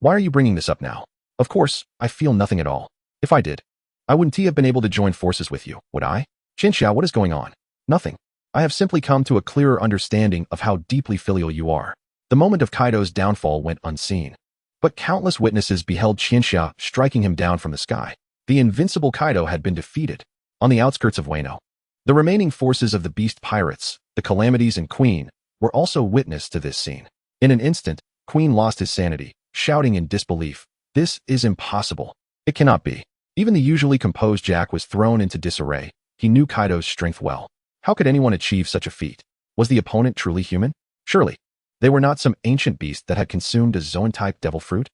A: Why are you bringing this up now? Of course, I feel nothing at all. If I did, I wouldn't have been able to join forces with you, would I? Qianxia, what is going on? Nothing. I have simply come to a clearer understanding of how deeply filial you are. The moment of Kaido's downfall went unseen, but countless witnesses beheld Qianxia striking him down from the sky. The invincible Kaido had been defeated. On the outskirts of Wano, the remaining forces of the beast pirates, the Calamities and Queen, were also witness to this scene. In an instant, Queen lost his sanity, shouting in disbelief, "This is impossible. It cannot be." Even the usually composed Jack was thrown into disarray. He knew Kaido's strength well. How could anyone achieve such a feat? Was the opponent truly human? Surely, they were not some ancient beast that had consumed a Zoan-type devil fruit.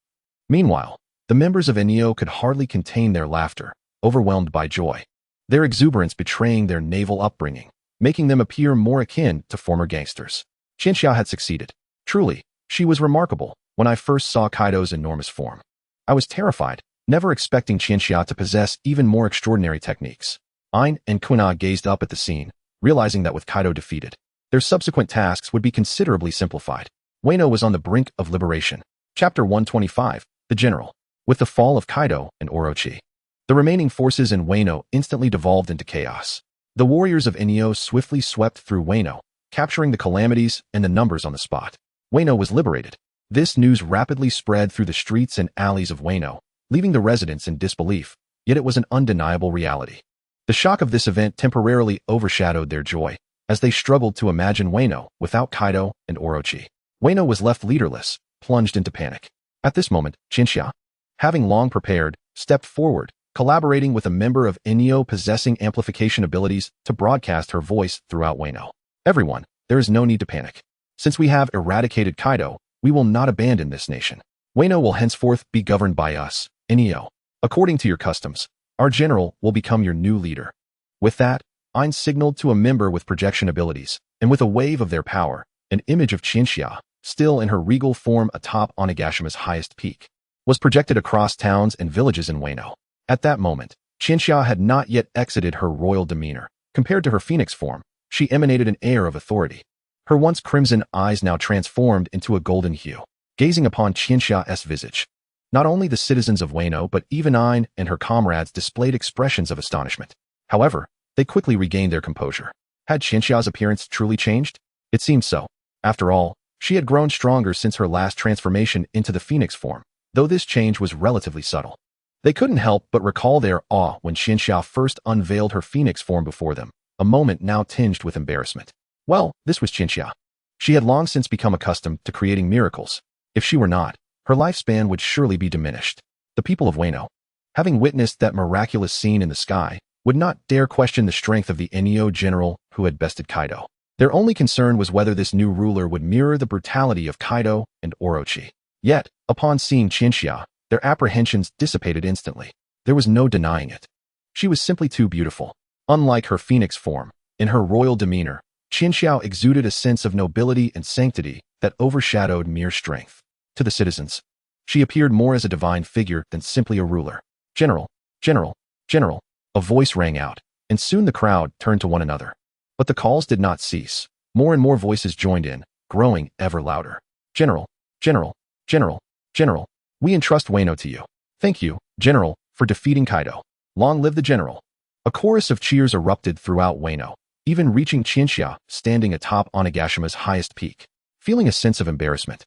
A: Meanwhile, the members of Enio could hardly contain their laughter, overwhelmed by joy, their exuberance betraying their naval upbringing, making them appear more akin to former gangsters. Qianxia had succeeded. Truly, she was remarkable. When I first saw Kaido's enormous form, I was terrified, never expecting Qianxia to possess even more extraordinary techniques. Ain and Kuna gazed up at the scene, realizing that with Kaido defeated, their subsequent tasks would be considerably simplified. Wano was on the brink of liberation. Chapter 125, The General. With the fall of Kaido and Orochi, the remaining forces in Wano instantly devolved into chaos. The warriors of Enio swiftly swept through Wano, capturing the Calamities and the numbers on the spot. Wano was liberated. This news rapidly spread through the streets and alleys of Wano, leaving the residents in disbelief, yet it was an undeniable reality. The shock of this event temporarily overshadowed their joy, as they struggled to imagine Wano without Kaido and Orochi. Wano was left leaderless, plunged into panic. At this moment, Qianxia, having long prepared, stepped forward, collaborating with a member of Enio possessing amplification abilities to broadcast her voice throughout Wano. Everyone, there is no need to panic. Since we have eradicated Kaido, we will not abandon this nation. Wano will henceforth be governed by us, Enio. According to your customs, our general will become your new leader. With that, Ain signaled to a member with projection abilities, and with a wave of their power, an image of Qianxia, still in her regal form atop Onagashima's highest peak, was projected across towns and villages in Wano. At that moment, Qianxia had not yet exited her royal demeanor. Compared to her phoenix form, she emanated an air of authority. Her once crimson eyes now transformed into a golden hue. Gazing upon Qianxia's visage, not only the citizens of Wano but even Ain and her comrades displayed expressions of astonishment. However, they quickly regained their composure. Had Qianxia's appearance truly changed? It seemed so. After all, she had grown stronger since her last transformation into the phoenix form, though this change was relatively subtle. They couldn't help but recall their awe when Qianxia first unveiled her phoenix form before them, a moment now tinged with embarrassment. Well, this was Qianxia. She had long since become accustomed to creating miracles. If she were not, her lifespan would surely be diminished. The people of Wano, having witnessed that miraculous scene in the sky, would not dare question the strength of the Enio general who had bested Kaido. Their only concern was whether this new ruler would mirror the brutality of Kaido and Orochi. Yet, upon seeing Qianxia, their apprehensions dissipated instantly. There was no denying it. She was simply too beautiful. Unlike her phoenix form, in her royal demeanor, Qianxia exuded a sense of nobility and sanctity that overshadowed mere strength. To the citizens, she appeared more as a divine figure than simply a ruler. General, General, General, a voice rang out, and soon the crowd turned to one another. But the calls did not cease. More and more voices joined in, growing ever louder. General, General, General, General, we entrust Wano to you. Thank you, General, for defeating Kaido. Long live the General. A chorus of cheers erupted throughout Wano, even reaching Qianxia, standing atop Onagashima's highest peak. Feeling a sense of embarrassment,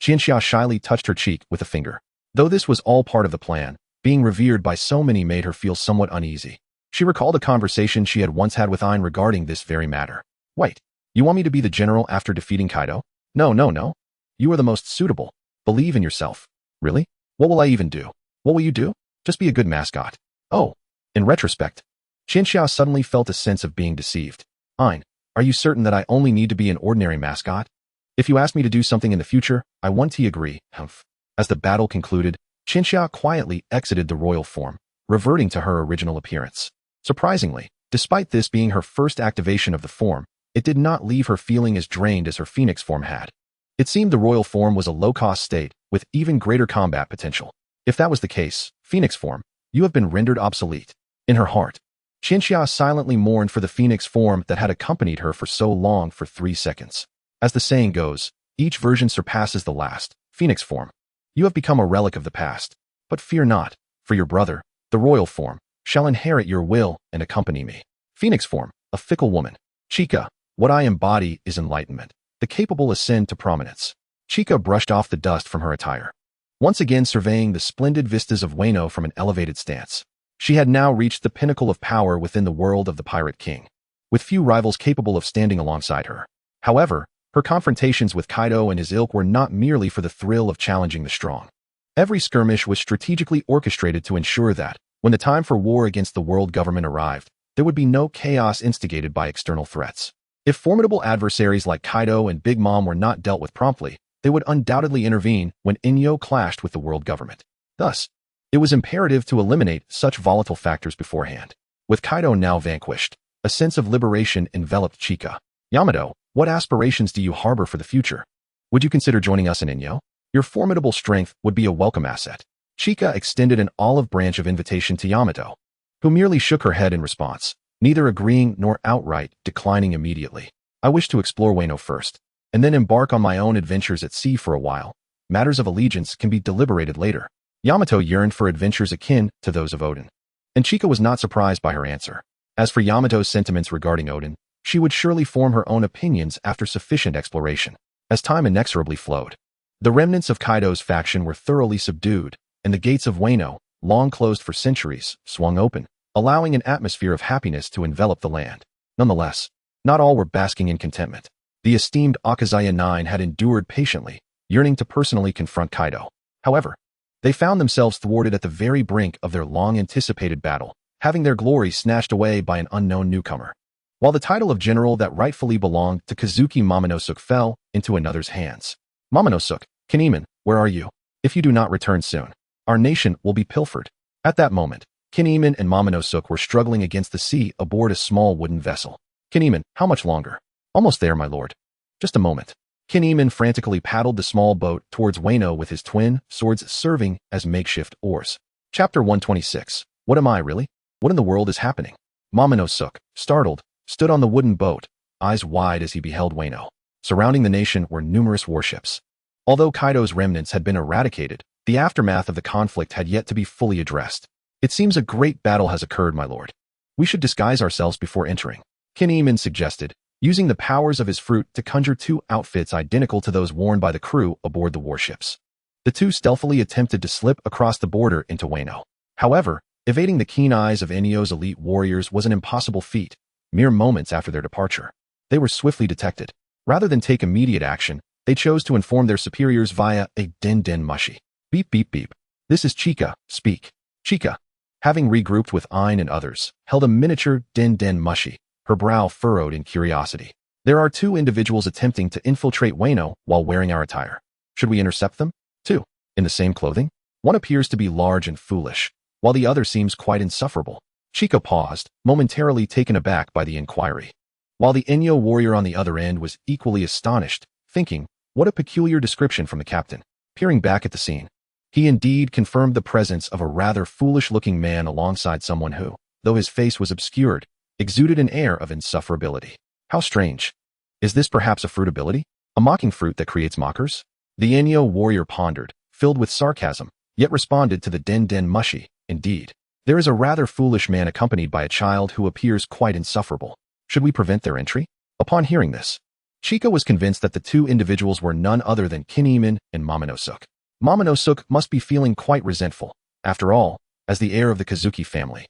A: Qianxia shyly touched her cheek with a finger. Though this was all part of the plan, being revered by so many made her feel somewhat uneasy. She recalled a conversation she had once had with Ain regarding this very matter. Wait, you want me to be the general after defeating Kaido? No, no, no. You are the most suitable. Believe in yourself. Really? What will I even do? What will you do? Just be a good mascot. Oh. In retrospect, Xinxia suddenly felt a sense of being deceived. Ain, are you certain that I only need to be an ordinary mascot? If you ask me to do something in the future, I want to agree. Humph. As the battle concluded, Xinxia quietly exited the royal form, reverting to her original appearance. Surprisingly, despite this being her first activation of the form, it did not leave her feeling as drained as her phoenix form had. It seemed the royal form was a low-cost state with even greater combat potential. If that was the case, phoenix form, you have been rendered obsolete. In her heart, Xinxia silently mourned for the phoenix form that had accompanied her for so long for 3 seconds. As the saying goes, each version surpasses the last. Phoenix form, you have become a relic of the past. But fear not, for your brother, the royal form, shall inherit your will and accompany me. Phoenix form, a fickle woman. Chica, what I embody is enlightenment. The capable ascend to prominence. Chica brushed off the dust from her attire, once again surveying the splendid vistas of Wano from an elevated stance. She had now reached the pinnacle of power within the world of the Pirate King, with few rivals capable of standing alongside her. However, her confrontations with Kaido and his ilk were not merely for the thrill of challenging the strong. Every skirmish was strategically orchestrated to ensure that, when the time for war against the world government arrived, there would be no chaos instigated by external threats. If formidable adversaries like Kaido and Big Mom were not dealt with promptly, they would undoubtedly intervene when Inyo clashed with the world government. Thus, it was imperative to eliminate such volatile factors beforehand. With Kaido now vanquished, a sense of liberation enveloped Chica. Yamato, what aspirations do you harbor for the future? Would you consider joining us in Inyo? Your formidable strength would be a welcome asset. Chica extended an olive branch of invitation to Yamato, who merely shook her head in response, neither agreeing nor outright declining immediately. I wish to explore Wano first, and then embark on my own adventures at sea for a while. Matters of allegiance can be deliberated later. Yamato yearned for adventures akin to those of Odin, and Chica was not surprised by her answer. As for Yamato's sentiments regarding Odin, she would surely form her own opinions after sufficient exploration. As time inexorably flowed, the remnants of Kaido's faction were thoroughly subdued, and the gates of Wano, long closed for centuries, swung open, allowing an atmosphere of happiness to envelop the land. Nonetheless, not all were basking in contentment. The esteemed Akazaya 9 had endured patiently, yearning to personally confront Kaido. However, they found themselves thwarted at the very brink of their long-anticipated battle, having their glory snatched away by an unknown newcomer. While the title of general that rightfully belonged to Kazuki Momonosuke fell into another's hands. Momonosuke, Kinemon, where are you? If you do not return soon, our nation will be pilfered. At that moment, Kinemon and Momonosuke were struggling against the sea aboard a small wooden vessel. Kinemon, how much longer? Almost there, my lord. Just a moment. Kinemon frantically paddled the small boat towards Wano with his twin swords serving as makeshift oars. Chapter 126. What am I, really? What in the world is happening? Momonosuke, startled, stood on the wooden boat, eyes wide as he beheld Wano. Surrounding the nation were numerous warships. Although Kaido's remnants had been eradicated, the aftermath of the conflict had yet to be fully addressed. It seems a great battle has occurred, my lord. We should disguise ourselves before entering, Kinemon suggested, using the powers of his fruit to conjure 2 outfits identical to those worn by the crew aboard the warships. The 2 stealthily attempted to slip across the border into Wano. However, evading the keen eyes of Enyo's elite warriors was an impossible feat. Mere moments after their departure, they were swiftly detected. Rather than take immediate action, they chose to inform their superiors via a den mushy. Beep beep beep. This is Chica, speak. Chica, having regrouped with Ain and others, held a miniature den mushy, her brow furrowed in curiosity. There are 2 individuals attempting to infiltrate Wano while wearing our attire. Should we intercept them? 2. In the same clothing? One appears to be large and foolish, while the other seems quite insufferable. Chica paused, momentarily taken aback by the inquiry, while the Enyo warrior on the other end was equally astonished, thinking, what a peculiar description from the captain. Peering back at the scene, he indeed confirmed the presence of a rather foolish-looking man alongside someone who, though his face was obscured, exuded an air of insufferability. How strange. Is this perhaps a fruit ability? A mocking fruit that creates mockers? The Enyo warrior pondered, filled with sarcasm, yet responded to the den mushy. Indeed, there is a rather foolish man accompanied by a child who appears quite insufferable. Should we prevent their entry? Upon hearing this, Chica was convinced that the 2 individuals were none other than Kinemon and Momonosuke. Momonosuke must be feeling quite resentful, after all, as the heir of the Kazuki family.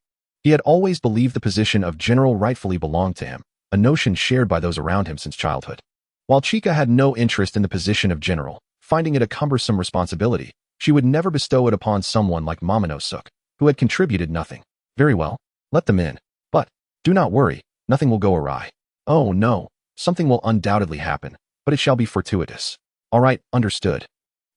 A: He had always believed the position of general rightfully belonged to him, a notion shared by those around him since childhood. While Chika had no interest in the position of general, finding it a cumbersome responsibility, she would never bestow it upon someone like Momonosuke, who had contributed nothing. Very well, let them in. But, do not worry, nothing will go awry. Oh no, something will undoubtedly happen, but it shall be fortuitous. All right, understood.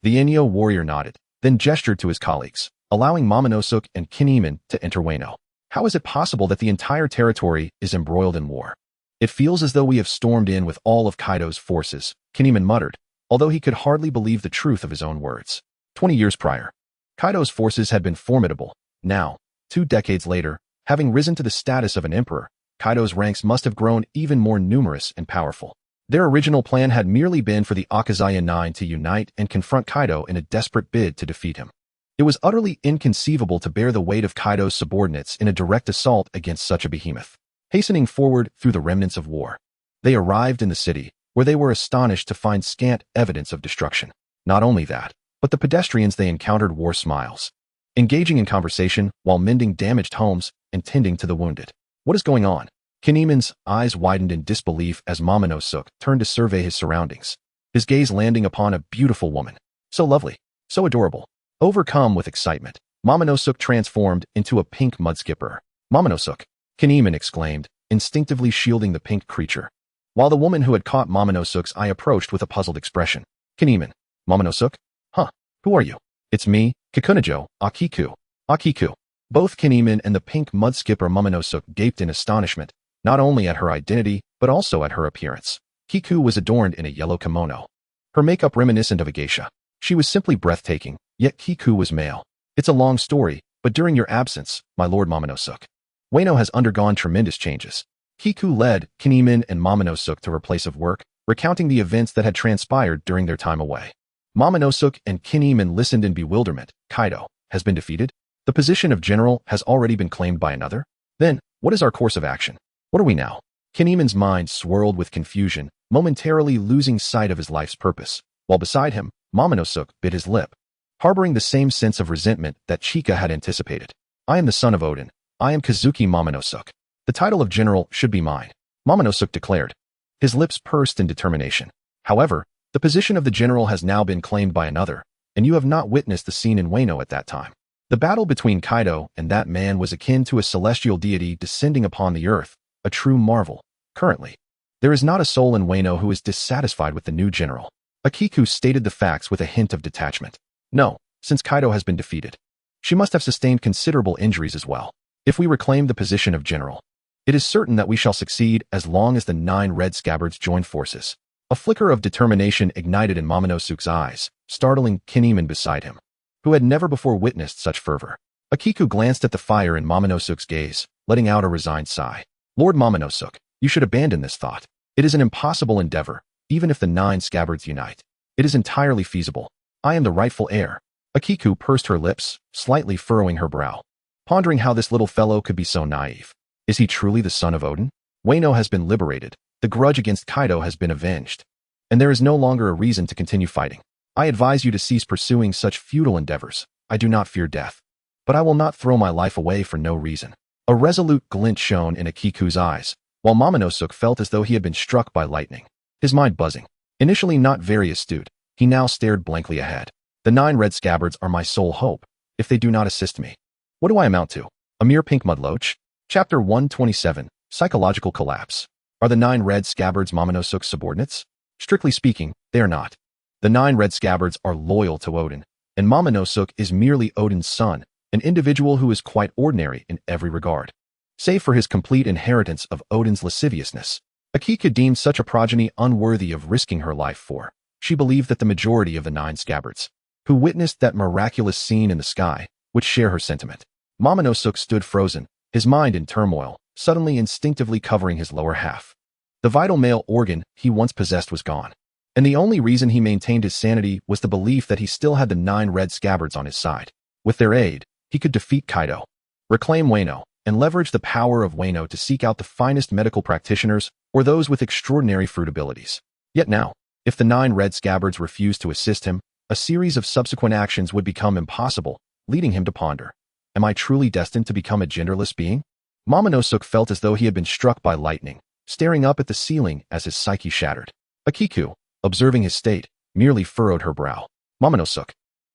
A: The Inyo warrior nodded, then gestured to his colleagues, allowing Momonosuke and Kinemon to enter Wano. How is it possible that the entire territory is embroiled in war? It feels as though we have stormed in with all of Kaido's forces, Kinemon muttered, although he could hardly believe the truth of his own words. 20 years prior, Kaido's forces had been formidable. Now, 2 decades later, having risen to the status of an emperor, Kaido's ranks must have grown even more numerous and powerful. Their original plan had merely been for the Akazaya 9 to unite and confront Kaido in a desperate bid to defeat him. It was utterly inconceivable to bear the weight of Kaido's subordinates in a direct assault against such a behemoth. Hastening forward through the remnants of war, they arrived in the city, where they were astonished to find scant evidence of destruction. Not only that, but the pedestrians they encountered wore smiles, engaging in conversation while mending damaged homes and tending to the wounded. What is going on? Kinemon's eyes widened in disbelief as Momonosuke turned to survey his surroundings, his gaze landing upon a beautiful woman. So lovely, so adorable. Overcome with excitement, Momonosuke transformed into a pink mudskipper. Momonosuke, Kinemon exclaimed, instinctively shielding the pink creature, while the woman who had caught Momonosuke's eye approached with a puzzled expression. Kinemon, Momonosuke? Huh, who are you? It's me, Kikunajo, Akiku. Akiku. Both Kinemon and the pink mudskipper Momonosuke gaped in astonishment, not only at her identity, but also at her appearance. Kiku was adorned in a yellow kimono, her makeup reminiscent of a geisha. She was simply breathtaking, yet Kiku was male. It's a long story, but during your absence, my lord Momonosuke, Wano has undergone tremendous changes. Kiku led Kinemon and Momonosuke to her place of work, recounting the events that had transpired during their time away. Momonosuke and Kinemon listened in bewilderment. Kaido has been defeated? The position of general has already been claimed by another? Then, what is our course of action? What are we now? Kinemon's mind swirled with confusion, momentarily losing sight of his life's purpose, while beside him, Momonosuke bit his lip, harboring the same sense of resentment that Chika had anticipated. I am the son of Odin. I am Kazuki Momonosuke. The title of general should be mine, Momonosuke declared, his lips pursed in determination. However, the position of the general has now been claimed by another, and you have not witnessed the scene in Wano at that time. The battle between Kaido and that man was akin to a celestial deity descending upon the earth, a true marvel. Currently, there is not a soul in Wano who is dissatisfied with the new general. Akiku stated the facts with a hint of detachment. No, since Kaido has been defeated, she must have sustained considerable injuries as well. If we reclaim the position of general, it is certain that we shall succeed as long as the 9 red scabbards join forces. A flicker of determination ignited in Momonosuke's eyes, startling Kinemon beside him, who had never before witnessed such fervor. Akiku glanced at the fire in Momonosuke's gaze, letting out a resigned sigh. Lord Momonosuke, you should abandon this thought. It is an impossible endeavor, even if the 9 scabbards unite. It is entirely feasible. I am the rightful heir. Akiku pursed her lips, slightly furrowing her brow, pondering how this little fellow could be so naive. Is he truly the son of Odin? Wano has been liberated, the grudge against Kaido has been avenged, and there is no longer a reason to continue fighting. I advise you to cease pursuing such futile endeavors. I do not fear death, but I will not throw my life away for no reason. A resolute glint shone in Akiku's eyes, while Momonosuke felt as though he had been struck by lightning. His mind buzzing. Initially not very astute, he now stared blankly ahead. The 9 red scabbards are my sole hope, if they do not assist me. What do I amount to? A mere pink mudloach? Chapter 127, Psychological Collapse. Are the 9 red scabbards Momonosuke's subordinates? Strictly speaking, they are not. The 9 red scabbards are loyal to Odin, and Momonosuke is merely Odin's son, an individual who is quite ordinary in every regard, save for his complete inheritance of Odin's lasciviousness. Akika deemed such a progeny unworthy of risking her life for. She believed that the majority of the 9 scabbards, who witnessed that miraculous scene in the sky, would share her sentiment. Momonosuke stood frozen, his mind in turmoil, suddenly instinctively covering his lower half. The vital male organ he once possessed was gone, and the only reason he maintained his sanity was the belief that he still had the 9 red scabbards on his side. With their aid, he could defeat Kaido, reclaim Wano, and leverage the power of Wano to seek out the finest medical practitioners or those with extraordinary fruit abilities. Yet now, if the 9 red scabbards refused to assist him, a series of subsequent actions would become impossible, leading him to ponder. Am I truly destined to become a genderless being? Momonosuke felt as though he had been struck by lightning, staring up at the ceiling as his psyche shattered. Akiku, observing his state, merely furrowed her brow. Momonosuke,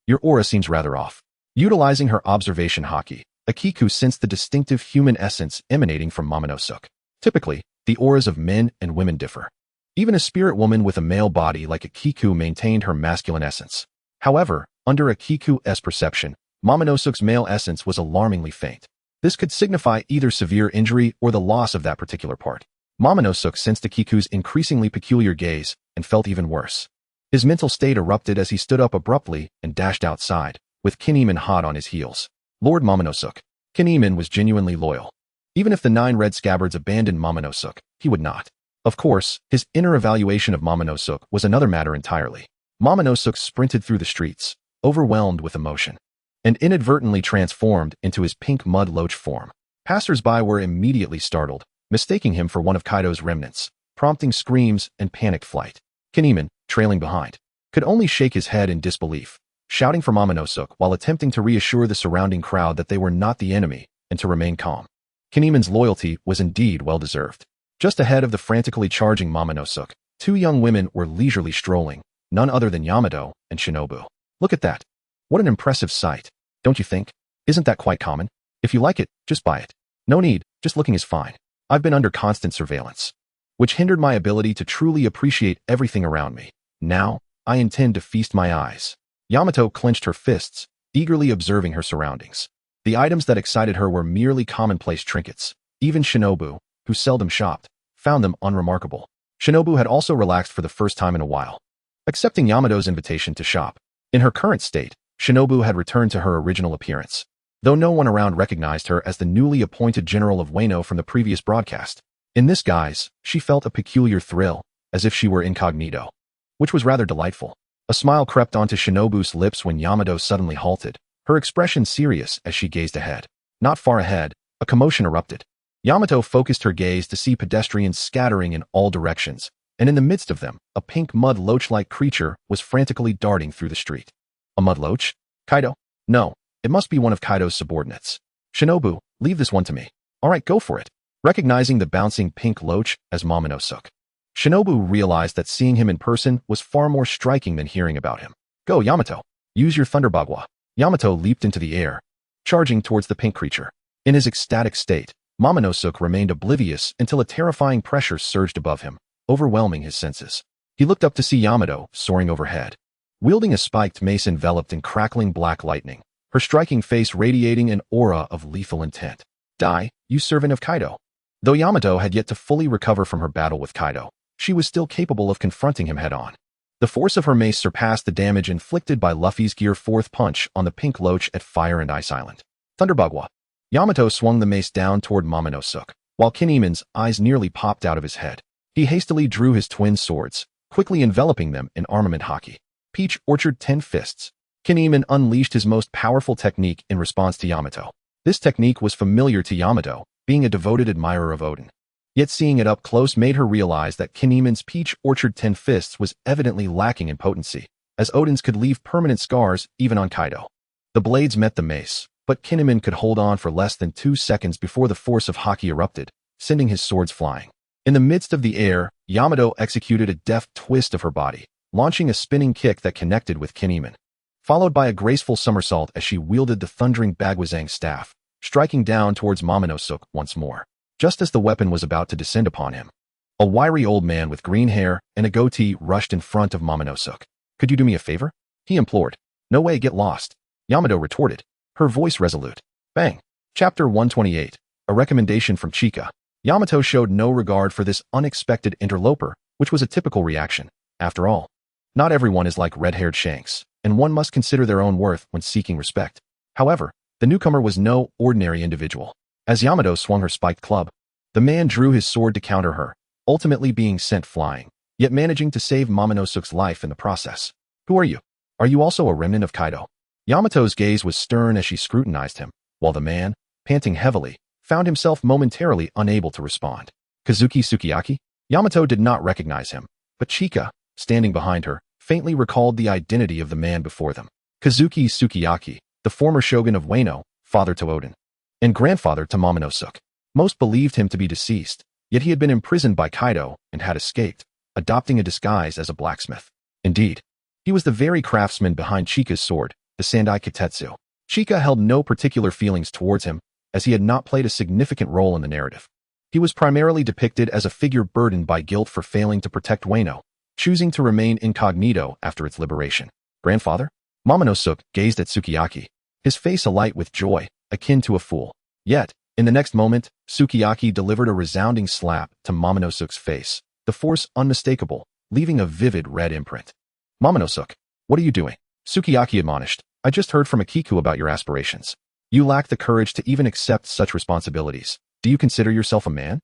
A: your aura seems rather off. Utilizing her observation haki, Akiku sensed the distinctive human essence emanating from Momonosuke. Typically, the auras of men and women differ. Even a spirit woman with a male body like Akiku maintained her masculine essence. However, under Akiku's perception, Momonosuke's male essence was alarmingly faint. This could signify either severe injury or the loss of that particular part. Momonosuke sensed Akiku's increasingly peculiar gaze and felt even worse. His mental state erupted as he stood up abruptly and dashed outside, with Kinemon hot on his heels. Lord Momonosuke. Kinemon was genuinely loyal. Even if the 9 red scabbards abandoned Momonosuke, he would not. Of course, his inner evaluation of Momonosuke was another matter entirely. Momonosuke sprinted through the streets, overwhelmed with emotion, and inadvertently transformed into his pink mud loach form. Passers-by were immediately startled, mistaking him for one of Kaido's remnants, prompting screams and panicked flight. Kinemon, trailing behind, could only shake his head in disbelief, shouting for Momonosuke while attempting to reassure the surrounding crowd that they were not the enemy and to remain calm. Kinemon's loyalty was indeed well-deserved. Just ahead of the frantically charging Momonosuke, 2 young women were leisurely strolling, none other than Yamato and Shinobu. Look at that. What an impressive sight, don't you think? Isn't that quite common? If you like it, just buy it. No need, just looking is fine. I've been under constant surveillance, which hindered my ability to truly appreciate everything around me. Now, I intend to feast my eyes. Yamato clenched her fists, eagerly observing her surroundings. The items that excited her were merely commonplace trinkets. Even Shinobu, who seldom shopped, found them unremarkable. Shinobu had also relaxed for the first time in a while, accepting Yamato's invitation to shop. In her current state, Shinobu had returned to her original appearance, though no one around recognized her as the newly appointed general of Wano from the previous broadcast. In this guise, she felt a peculiar thrill, as if she were incognito, which was rather delightful. A smile crept onto Shinobu's lips when Yamato suddenly halted, her expression serious as she gazed ahead. Not far ahead, a commotion erupted. Yamato focused her gaze to see pedestrians scattering in all directions, and in the midst of them, a pink mud loach-like creature was frantically darting through the street. A mud loach? Kaido? No, it must be one of Kaido's subordinates. Shinobu, leave this one to me. All right, go for it. Recognizing the bouncing pink loach as Momonosuke, Shinobu realized that seeing him in person was far more striking than hearing about him. Go, Yamato. Use your Thunderbagwa. Yamato leaped into the air, charging towards the pink creature. In his ecstatic state, Momonosuke remained oblivious until a terrifying pressure surged above him, overwhelming his senses. He looked up to see Yamato soaring overhead, wielding a spiked mace enveloped in crackling black lightning, her striking face radiating an aura of lethal intent. Die, you servant of Kaido. Though Yamato had yet to fully recover from her battle with Kaido, she was still capable of confronting him head-on. The force of her mace surpassed the damage inflicted by Luffy's Gear 4th punch on the pink loach at Fire and Ice Island. Thunderbagwa. Yamato swung the mace down toward Momonosuke, while Kinemon's eyes nearly popped out of his head. He hastily drew his twin swords, quickly enveloping them in armament haki. Peach Orchard 10 Fists. Kinemon unleashed his most powerful technique in response to Yamato. This technique was familiar to Yamato, being a devoted admirer of Odin. Yet seeing it up close made her realize that Kinemon's Peach Orchard 10 Fists was evidently lacking in potency, as Odin's could leave permanent scars even on Kaido. The blades met the mace, but Kinemon could hold on for less than 2 seconds before the force of haki erupted, sending his swords flying. In the midst of the air, Yamato executed a deft twist of her body, launching a spinning kick that connected with Kinemon, followed by a graceful somersault as she wielded the thundering Bagwazang staff, striking down towards Momonosuke once more. Just as the weapon was about to descend upon him, a wiry old man with green hair and a goatee rushed in front of Momonosuke. Could you do me a favor? He implored. No way, get lost. Yamato retorted, her voice resolute. Bang. Chapter 128. A recommendation from Chika. Yamato showed no regard for this unexpected interloper, which was a typical reaction. After all, not everyone is like red-haired Shanks, and one must consider their own worth when seeking respect. However, the newcomer was no ordinary individual. As Yamato swung her spiked club, the man drew his sword to counter her, ultimately being sent flying, yet managing to save Momonosuke's life in the process. Who are you? Are you also a remnant of Kaido? Yamato's gaze was stern as she scrutinized him, while the man, panting heavily, found himself momentarily unable to respond. Kazuki Sukiyaki? Yamato did not recognize him, but Chika, standing behind her, faintly recalled the identity of the man before them. Kazuki Sukiyaki, the former shogun of Wano, father to Odin, and grandfather to Momonosuke. Most believed him to be deceased, yet he had been imprisoned by Kaido and had escaped, adopting a disguise as a blacksmith. Indeed, he was the very craftsman behind Chika's sword, the Sandai Kitetsu. Chika held no particular feelings towards him, as he had not played a significant role in the narrative. He was primarily depicted as a figure burdened by guilt for failing to protect Wano, choosing to remain incognito after its liberation. Grandfather? Momonosuke gazed at Sukiyaki, his face alight with joy, akin to a fool. Yet, in the next moment, Sukiyaki delivered a resounding slap to Momonosuke's face, the force unmistakable, leaving a vivid red imprint. Momonosuke, what are you doing? Sukiyaki admonished. I just heard from Akiku about your aspirations. You lack the courage to even accept such responsibilities. Do you consider yourself a man?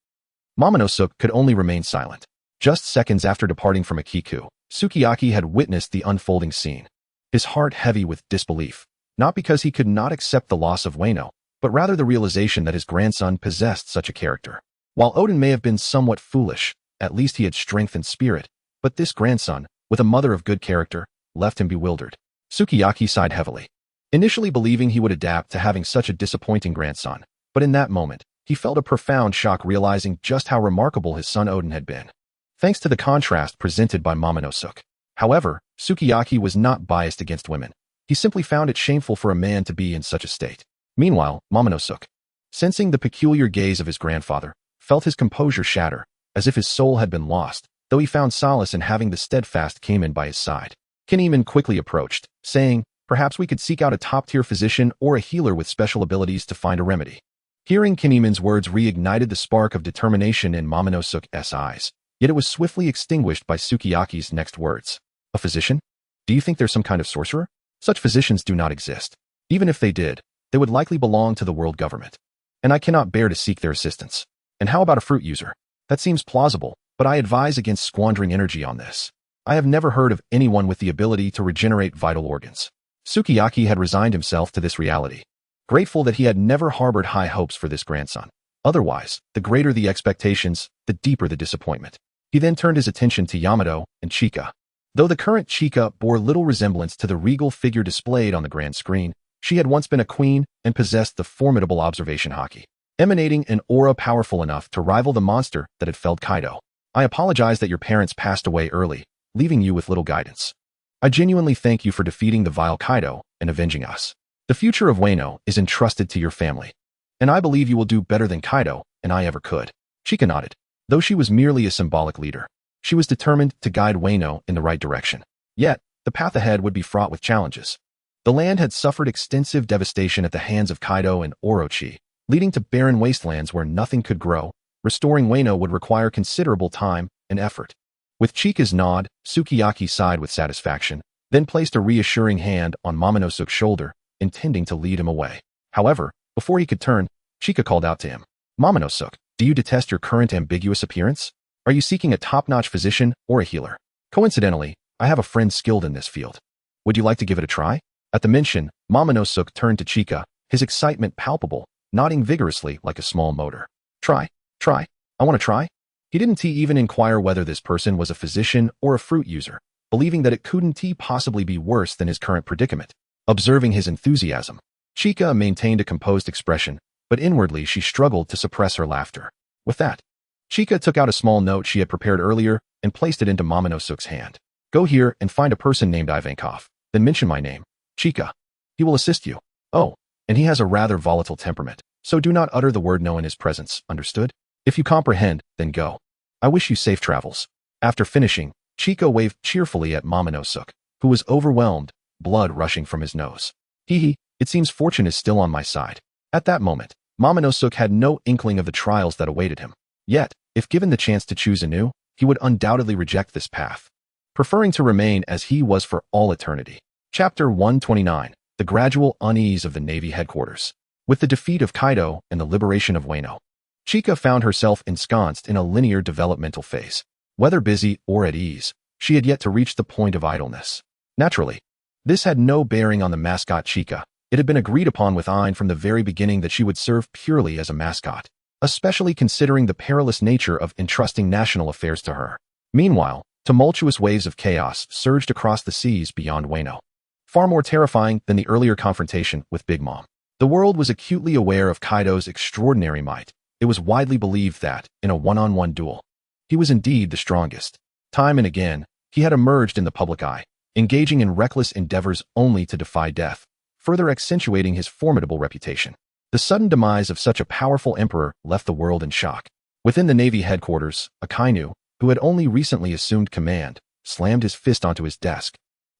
A: Momonosuke could only remain silent. Just seconds after departing from Akiku, Sukiyaki had witnessed the unfolding scene. His heart heavy with disbelief, not because he could not accept the loss of Wano, but rather the realization that his grandson possessed such a character. While Odin may have been somewhat foolish, at least he had strength and spirit, but this grandson, with a mother of good character, left him bewildered. Sukiyaki sighed heavily, initially believing he would adapt to having such a disappointing grandson, but in that moment, he felt a profound shock realizing just how remarkable his son Odin had been, thanks to the contrast presented by Momonosuke. However, Sukiyaki was not biased against women. He simply found it shameful for a man to be in such a state. Meanwhile, Momonosuke, sensing the peculiar gaze of his grandfather, felt his composure shatter, as if his soul had been lost, though he found solace in having the steadfast Kamen by his side. Kinemon quickly approached, saying, perhaps we could seek out a top-tier physician or a healer with special abilities to find a remedy. Hearing Kinemon's words reignited the spark of determination in Momonosuke's eyes, yet it was swiftly extinguished by Sukiyaki's next words. A physician? Do you think there's some kind of sorcerer? Such physicians do not exist. Even if they did, they would likely belong to the world government. And I cannot bear to seek their assistance. And how about a fruit user? That seems plausible, but I advise against squandering energy on this. I have never heard of anyone with the ability to regenerate vital organs. Sukiyaki had resigned himself to this reality, grateful that he had never harbored high hopes for this grandson. Otherwise, the greater the expectations, the deeper the disappointment. He then turned his attention to Yamato and Chika. Though the current Chika bore little resemblance to the regal figure displayed on the grand screen, she had once been a queen and possessed the formidable observation haki, emanating an aura powerful enough to rival the monster that had felled Kaido. I apologize that your parents passed away early, leaving you with little guidance. I genuinely thank you for defeating the vile Kaido and avenging us. The future of Wano is entrusted to your family, and I believe you will do better than Kaido and I ever could. Chika nodded. Though she was merely a symbolic leader, she was determined to guide Wano in the right direction. Yet, the path ahead would be fraught with challenges. The land had suffered extensive devastation at the hands of Kaido and Orochi, leading to barren wastelands where nothing could grow. Restoring Wano would require considerable time and effort. With Chika's nod, Sukiyaki sighed with satisfaction, then placed a reassuring hand on Momonosuke's shoulder, intending to lead him away. However, before he could turn, Chika called out to him. Momonosuke, do you detest your current ambiguous appearance? Are you seeking a top-notch physician or a healer? Coincidentally, I have a friend skilled in this field. Would you like to give it a try? At the mention, Momonosuke turned to Chika, his excitement palpable, nodding vigorously like a small motor. Try. I want to try. He didn't even inquire whether this person was a physician or a fruit user, believing that it couldn't possibly be worse than his current predicament. Observing his enthusiasm, Chika maintained a composed expression, but inwardly she struggled to suppress her laughter. With that, Chika took out a small note she had prepared earlier and placed it into Momonosuke's hand. Go here and find a person named Ivankov, then mention my name, Chika. He will assist you. Oh, and he has a rather volatile temperament, so do not utter the word no in his presence, understood? If you comprehend, then go. I wish you safe travels. After finishing, Chika waved cheerfully at Momonosuke, who was overwhelmed, blood rushing from his nose. It seems fortune is still on my side. At that moment, Momonosuke had no inkling of the trials that awaited him. Yet, if given the chance to choose anew, he would undoubtedly reject this path, preferring to remain as he was for all eternity. Chapter 129, The Gradual Unease of the Navy Headquarters. With the defeat of Kaido and the liberation of Wano, Chika found herself ensconced in a linear developmental phase. Whether busy or at ease, she had yet to reach the point of idleness. Naturally, this had no bearing on the mascot Chika. It had been agreed upon with Ain from the very beginning that she would serve purely as a mascot, especially considering the perilous nature of entrusting national affairs to her. Meanwhile, tumultuous waves of chaos surged across the seas beyond Wano, far more terrifying than the earlier confrontation with Big Mom. The world was acutely aware of Kaido's extraordinary might, It was widely believed that, in a one-on-one duel, he was indeed the strongest. Time and again, he had emerged in the public eye, engaging in reckless endeavors only to defy death, further accentuating his formidable reputation. The sudden demise of such a powerful emperor left the world in shock. Within the Navy headquarters, Akainu, who had only recently assumed command, slammed his fist onto his desk.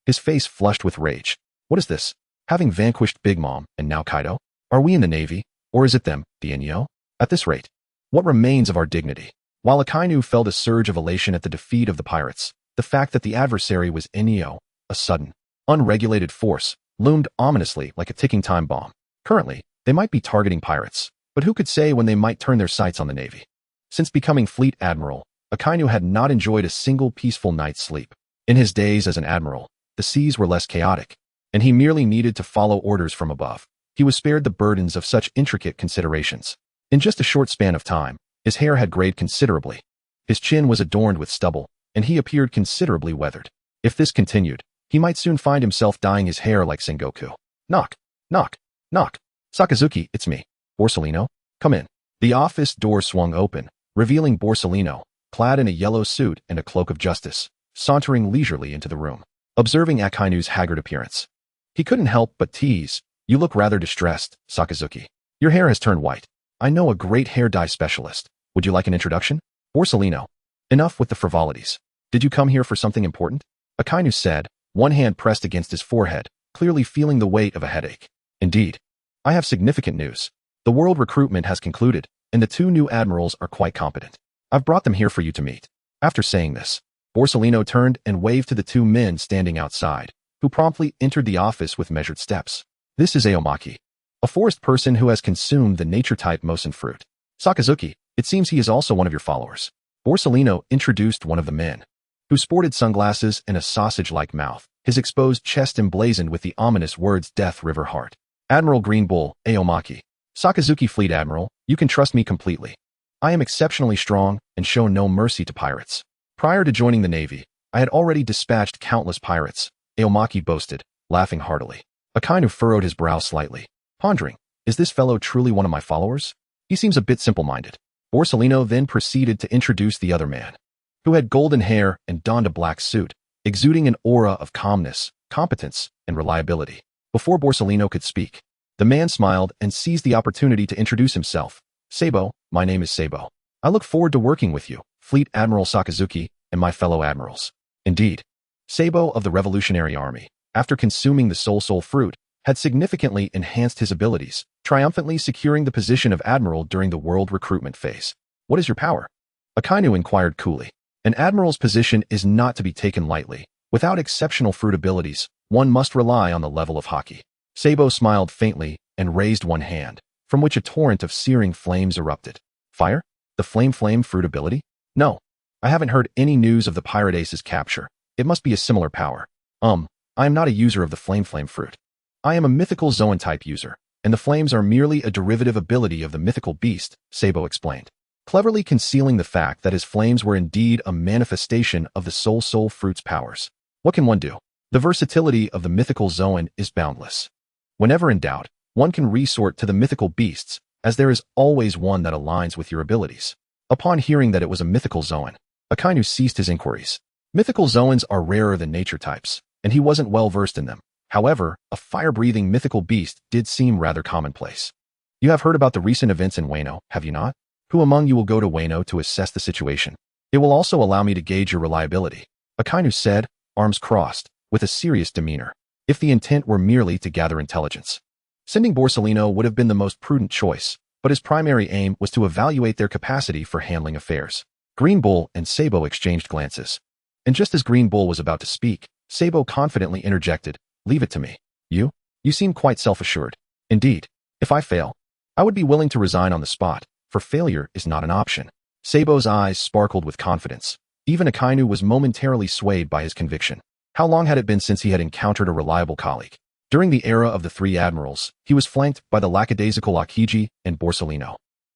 A: His face flushed with rage. What is this? Having vanquished Big Mom and now Kaido? Are we in the Navy, or is it them, the Inyo? At this rate, what remains of our dignity? While Akainu felt a surge of elation at the defeat of the pirates, the fact that the adversary was Inyo, a sudden, unregulated force, loomed ominously like a ticking time bomb. Currently, they might be targeting pirates, but who could say when they might turn their sights on the Navy? Since becoming fleet admiral, Akainu had not enjoyed a single peaceful night's sleep. In his days as an admiral, the seas were less chaotic, and he merely needed to follow orders from above. He was spared the burdens of such intricate considerations. In just a short span of time, his hair had grayed considerably. His chin was adorned with stubble, and he appeared considerably weathered. If this continued, he might soon find himself dyeing his hair like Sengoku. Knock, knock, knock. Sakazuki, it's me. Borsalino, come in. The office door swung open, revealing Borsalino, clad in a yellow suit and a cloak of justice, sauntering leisurely into the room. Observing Akainu's haggard appearance, he couldn't help but tease, "You look rather distressed, Sakazuki. Your hair has turned white. I know a great hair dye specialist. Would you like an introduction?" Borsalino, enough with the frivolities. Did you come here for something important? Akainu said, one hand pressed against his forehead, clearly feeling the weight of a headache. Indeed. I have significant news. The world recruitment has concluded, and the two new admirals are quite competent. I've brought them here for you to meet. After saying this, Borsalino turned and waved to the two men standing outside, who promptly entered the office with measured steps. This is Aomaki, a forest person who has consumed the nature-type mosen fruit. Sakazuki, it seems he is also one of your followers. Borsalino introduced one of the men, who sported sunglasses and a sausage-like mouth, his exposed chest emblazoned with the ominous words Death River Heart. Admiral Green Bull, Aomaki. Sakazuki Fleet Admiral, you can trust me completely. I am exceptionally strong and show no mercy to pirates. Prior to joining the Navy, I had already dispatched countless pirates, Aomaki boasted, laughing heartily. Akainu furrowed his brow slightly, pondering, is this fellow truly one of my followers? He seems a bit simple-minded. Borsalino then proceeded to introduce the other man, who had golden hair and donned a black suit, exuding an aura of calmness, competence, and reliability. Before Borsalino could speak, the man smiled and seized the opportunity to introduce himself. Sabo, my name is Sabo. I look forward to working with you, Fleet Admiral Sakazuki, and my fellow admirals. Indeed, Sabo of the Revolutionary Army, after consuming the soul fruit, had significantly enhanced his abilities, triumphantly securing the position of admiral during the world recruitment phase. What is your power? Akainu inquired coolly. An admiral's position is not to be taken lightly. Without exceptional fruit abilities, one must rely on the level of hockey. Sabo smiled faintly and raised one hand, from which a torrent of searing flames erupted. Fire? The flame fruit ability? No. I haven't heard any news of the pirate ace's capture. It must be a similar power. I am not a user of the flame fruit. I am a mythical Zoan type user, and the flames are merely a derivative ability of the mythical beast, Sabo explained, cleverly concealing the fact that his flames were indeed a manifestation of the soul fruit's powers. What can one do? The versatility of the mythical Zoan is boundless. Whenever in doubt, one can resort to the mythical beasts, as there is always one that aligns with your abilities. Upon hearing that it was a mythical Zoan, Akainu ceased his inquiries. Mythical Zoans are rarer than nature types, and he wasn't well versed in them. However, a fire-breathing mythical beast did seem rather commonplace. You have heard about the recent events in Wano, have you not? Who among you will go to Wano to assess the situation? It will also allow me to gauge your reliability. Akainu said, arms crossed, with a serious demeanor, if the intent were merely to gather intelligence. Sending Borsalino would have been the most prudent choice, but his primary aim was to evaluate their capacity for handling affairs. Green Bull and Sabo exchanged glances. And just as Green Bull was about to speak, Sabo confidently interjected, leave it to me. You seem quite self-assured. Indeed, if I fail, I would be willing to resign on the spot, for failure is not an option. Sabo's eyes sparkled with confidence. Even Akainu was momentarily swayed by his conviction. How long had it been since he had encountered a reliable colleague? During the era of the three admirals, he was flanked by the lackadaisical Akiji and Borsalino,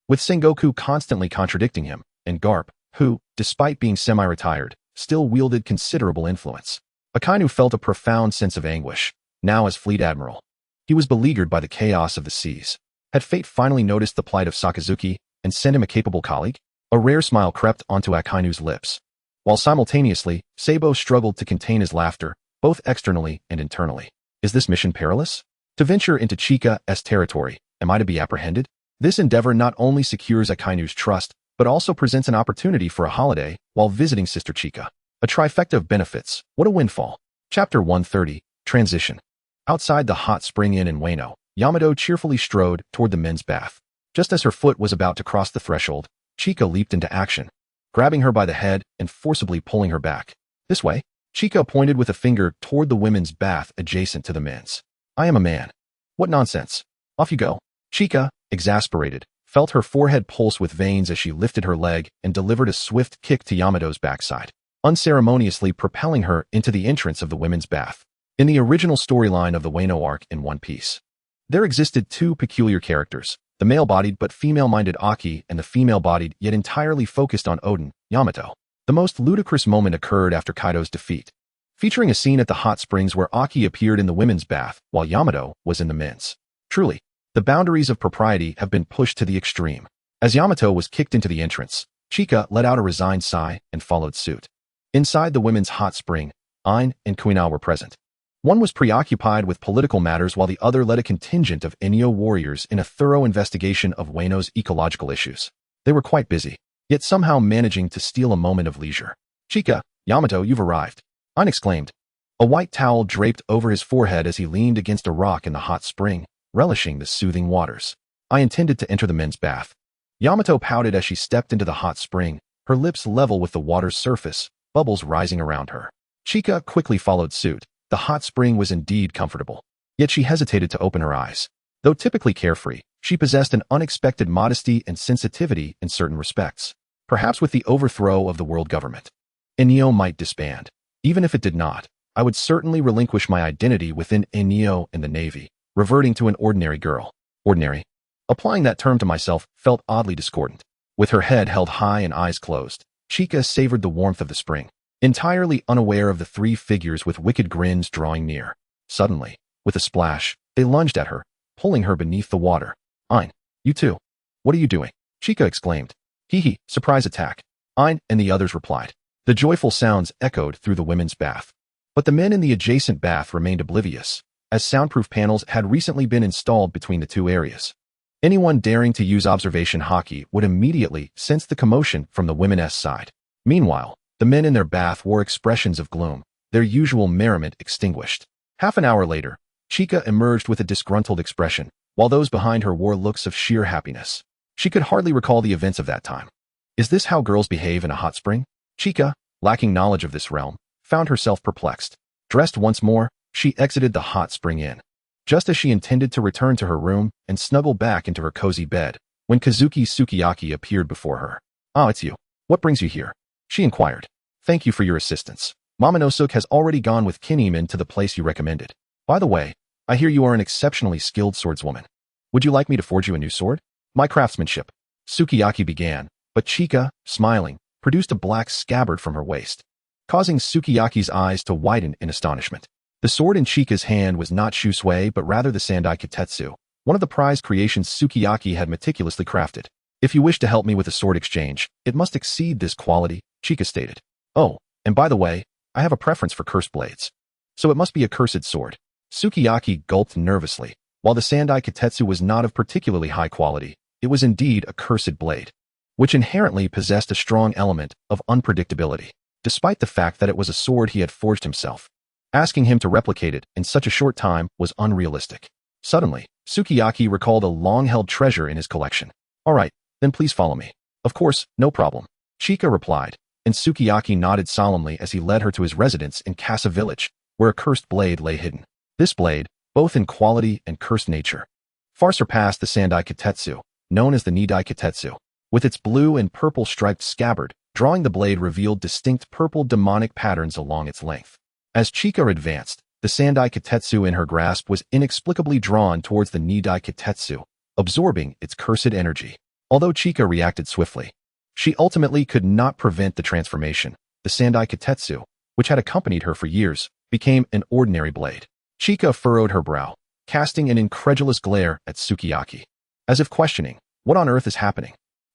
A: with Sengoku constantly contradicting him, and Garp, who, despite being semi-retired, still wielded considerable influence. Akainu felt a profound sense of anguish. Now as fleet admiral, he was beleaguered by the chaos of the seas. Had fate finally noticed the plight of Sakazuki, and send him a capable colleague? A rare smile crept onto Akainu's lips, while simultaneously, Sabo struggled to contain his laughter, both externally and internally. Is this mission perilous? To venture into Chika's territory, am I to be apprehended? This endeavor not only secures Akainu's trust, but also presents an opportunity for a holiday while visiting Sister Chika. A trifecta of benefits. What a windfall. Chapter 130, Transition. Outside the hot spring inn in Wano, Yamato cheerfully strode toward the men's bath. Just as her foot was about to cross the threshold, Chika leaped into action, grabbing her by the head and forcibly pulling her back. This way. Chika pointed with a finger toward the women's bath adjacent to the men's. I am a man. What nonsense. Off you go. Chika, exasperated, felt her forehead pulse with veins as she lifted her leg and delivered a swift kick to Yamato's backside, unceremoniously propelling her into the entrance of the women's bath. In the original storyline of the Wano arc in One Piece, there existed two peculiar characters, the male-bodied but female-minded Aki and the female-bodied yet entirely focused on Odin, Yamato. The most ludicrous moment occurred after Kaido's defeat, featuring a scene at the hot springs where Aki appeared in the women's bath while Yamato was in the men's. Truly, the boundaries of propriety have been pushed to the extreme. As Yamato was kicked into the entrance, Chika let out a resigned sigh and followed suit. Inside the women's hot spring, Ain and Kuina were present. One was preoccupied with political matters while the other led a contingent of Enyo warriors in a thorough investigation of Wano's ecological issues. They were quite busy, yet somehow managing to steal a moment of leisure. Chika, Yamato, you've arrived. Ain exclaimed. A white towel draped over his forehead as he leaned against a rock in the hot spring, relishing the soothing waters. I intended to enter the men's bath. Yamato pouted as she stepped into the hot spring, her lips level with the water's surface, bubbles rising around her. Chika quickly followed suit. The hot spring was indeed comfortable, yet she hesitated to open her eyes. Though typically carefree, she possessed an unexpected modesty and sensitivity in certain respects. Perhaps with the overthrow of the world government, Enyo might disband. Even if it did not, I would certainly relinquish my identity within Enyo and the Navy, reverting to an ordinary girl. Ordinary. Applying that term to myself felt oddly discordant. With her head held high and eyes closed, Chika savored the warmth of the spring, entirely unaware of the three figures with wicked grins drawing near. Suddenly, with a splash, they lunged at her, pulling her beneath the water. Ain, you too. What are you doing? Chika exclaimed. Hee, surprise attack. Ain and the others replied. The joyful sounds echoed through the women's bath. But the men in the adjacent bath remained oblivious, as soundproof panels had recently been installed between the two areas. Anyone daring to use observation hockey would immediately sense the commotion from the women's side. Meanwhile, the men in their bath wore expressions of gloom, their usual merriment extinguished. Half an hour later, Chika emerged with a disgruntled expression, while those behind her wore looks of sheer happiness. She could hardly recall the events of that time. Is this how girls behave in a hot spring? Chika, lacking knowledge of this realm, found herself perplexed. Dressed once more, she exited the hot spring inn. Just as she intended to return to her room and snuggle back into her cozy bed, when Kazuki Sukiyaki appeared before her. Ah, it's you. What brings you here? She inquired. Thank you for your assistance. Momonosuke has already gone with Kinneyman to the place you recommended. By the way, I hear you are an exceptionally skilled swordswoman. Would you like me to forge you a new sword? My craftsmanship. Sukiyaki began, but Chika, smiling, produced a black scabbard from her waist, causing Sukiyaki's eyes to widen in astonishment. The sword in Chika's hand was not Shusui but rather the Sandai Kitetsu, one of the prized creations Sukiyaki had meticulously crafted. If you wish to help me with a sword exchange, it must exceed this quality, Chika stated. Oh, and by the way, I have a preference for cursed blades. So it must be a cursed sword. Sukiyaki gulped nervously. While the Sandai Kitetsu was not of particularly high quality, it was indeed a cursed blade, which inherently possessed a strong element of unpredictability, despite the fact that it was a sword he had forged himself. Asking him to replicate it in such a short time was unrealistic. Suddenly, Sukiyaki recalled a long-held treasure in his collection. All right, then please follow me. Of course, no problem. Chika replied, and Sukiyaki nodded solemnly as he led her to his residence in Kasa village, where a cursed blade lay hidden. This blade, both in quality and cursed nature, far surpassed the Sandai Kitetsu, known as the Nidai Kitetsu. With its blue and purple striped scabbard, drawing the blade revealed distinct purple demonic patterns along its length. As Chika advanced, the Sandai Kitetsu in her grasp was inexplicably drawn towards the Nidai Kitetsu, absorbing its cursed energy. Although Chika reacted swiftly, she ultimately could not prevent the transformation. The Sandai Kitetsu, which had accompanied her for years, became an ordinary blade. Chika furrowed her brow, casting an incredulous glare at Sukiyaki, as if questioning, what on earth is happening?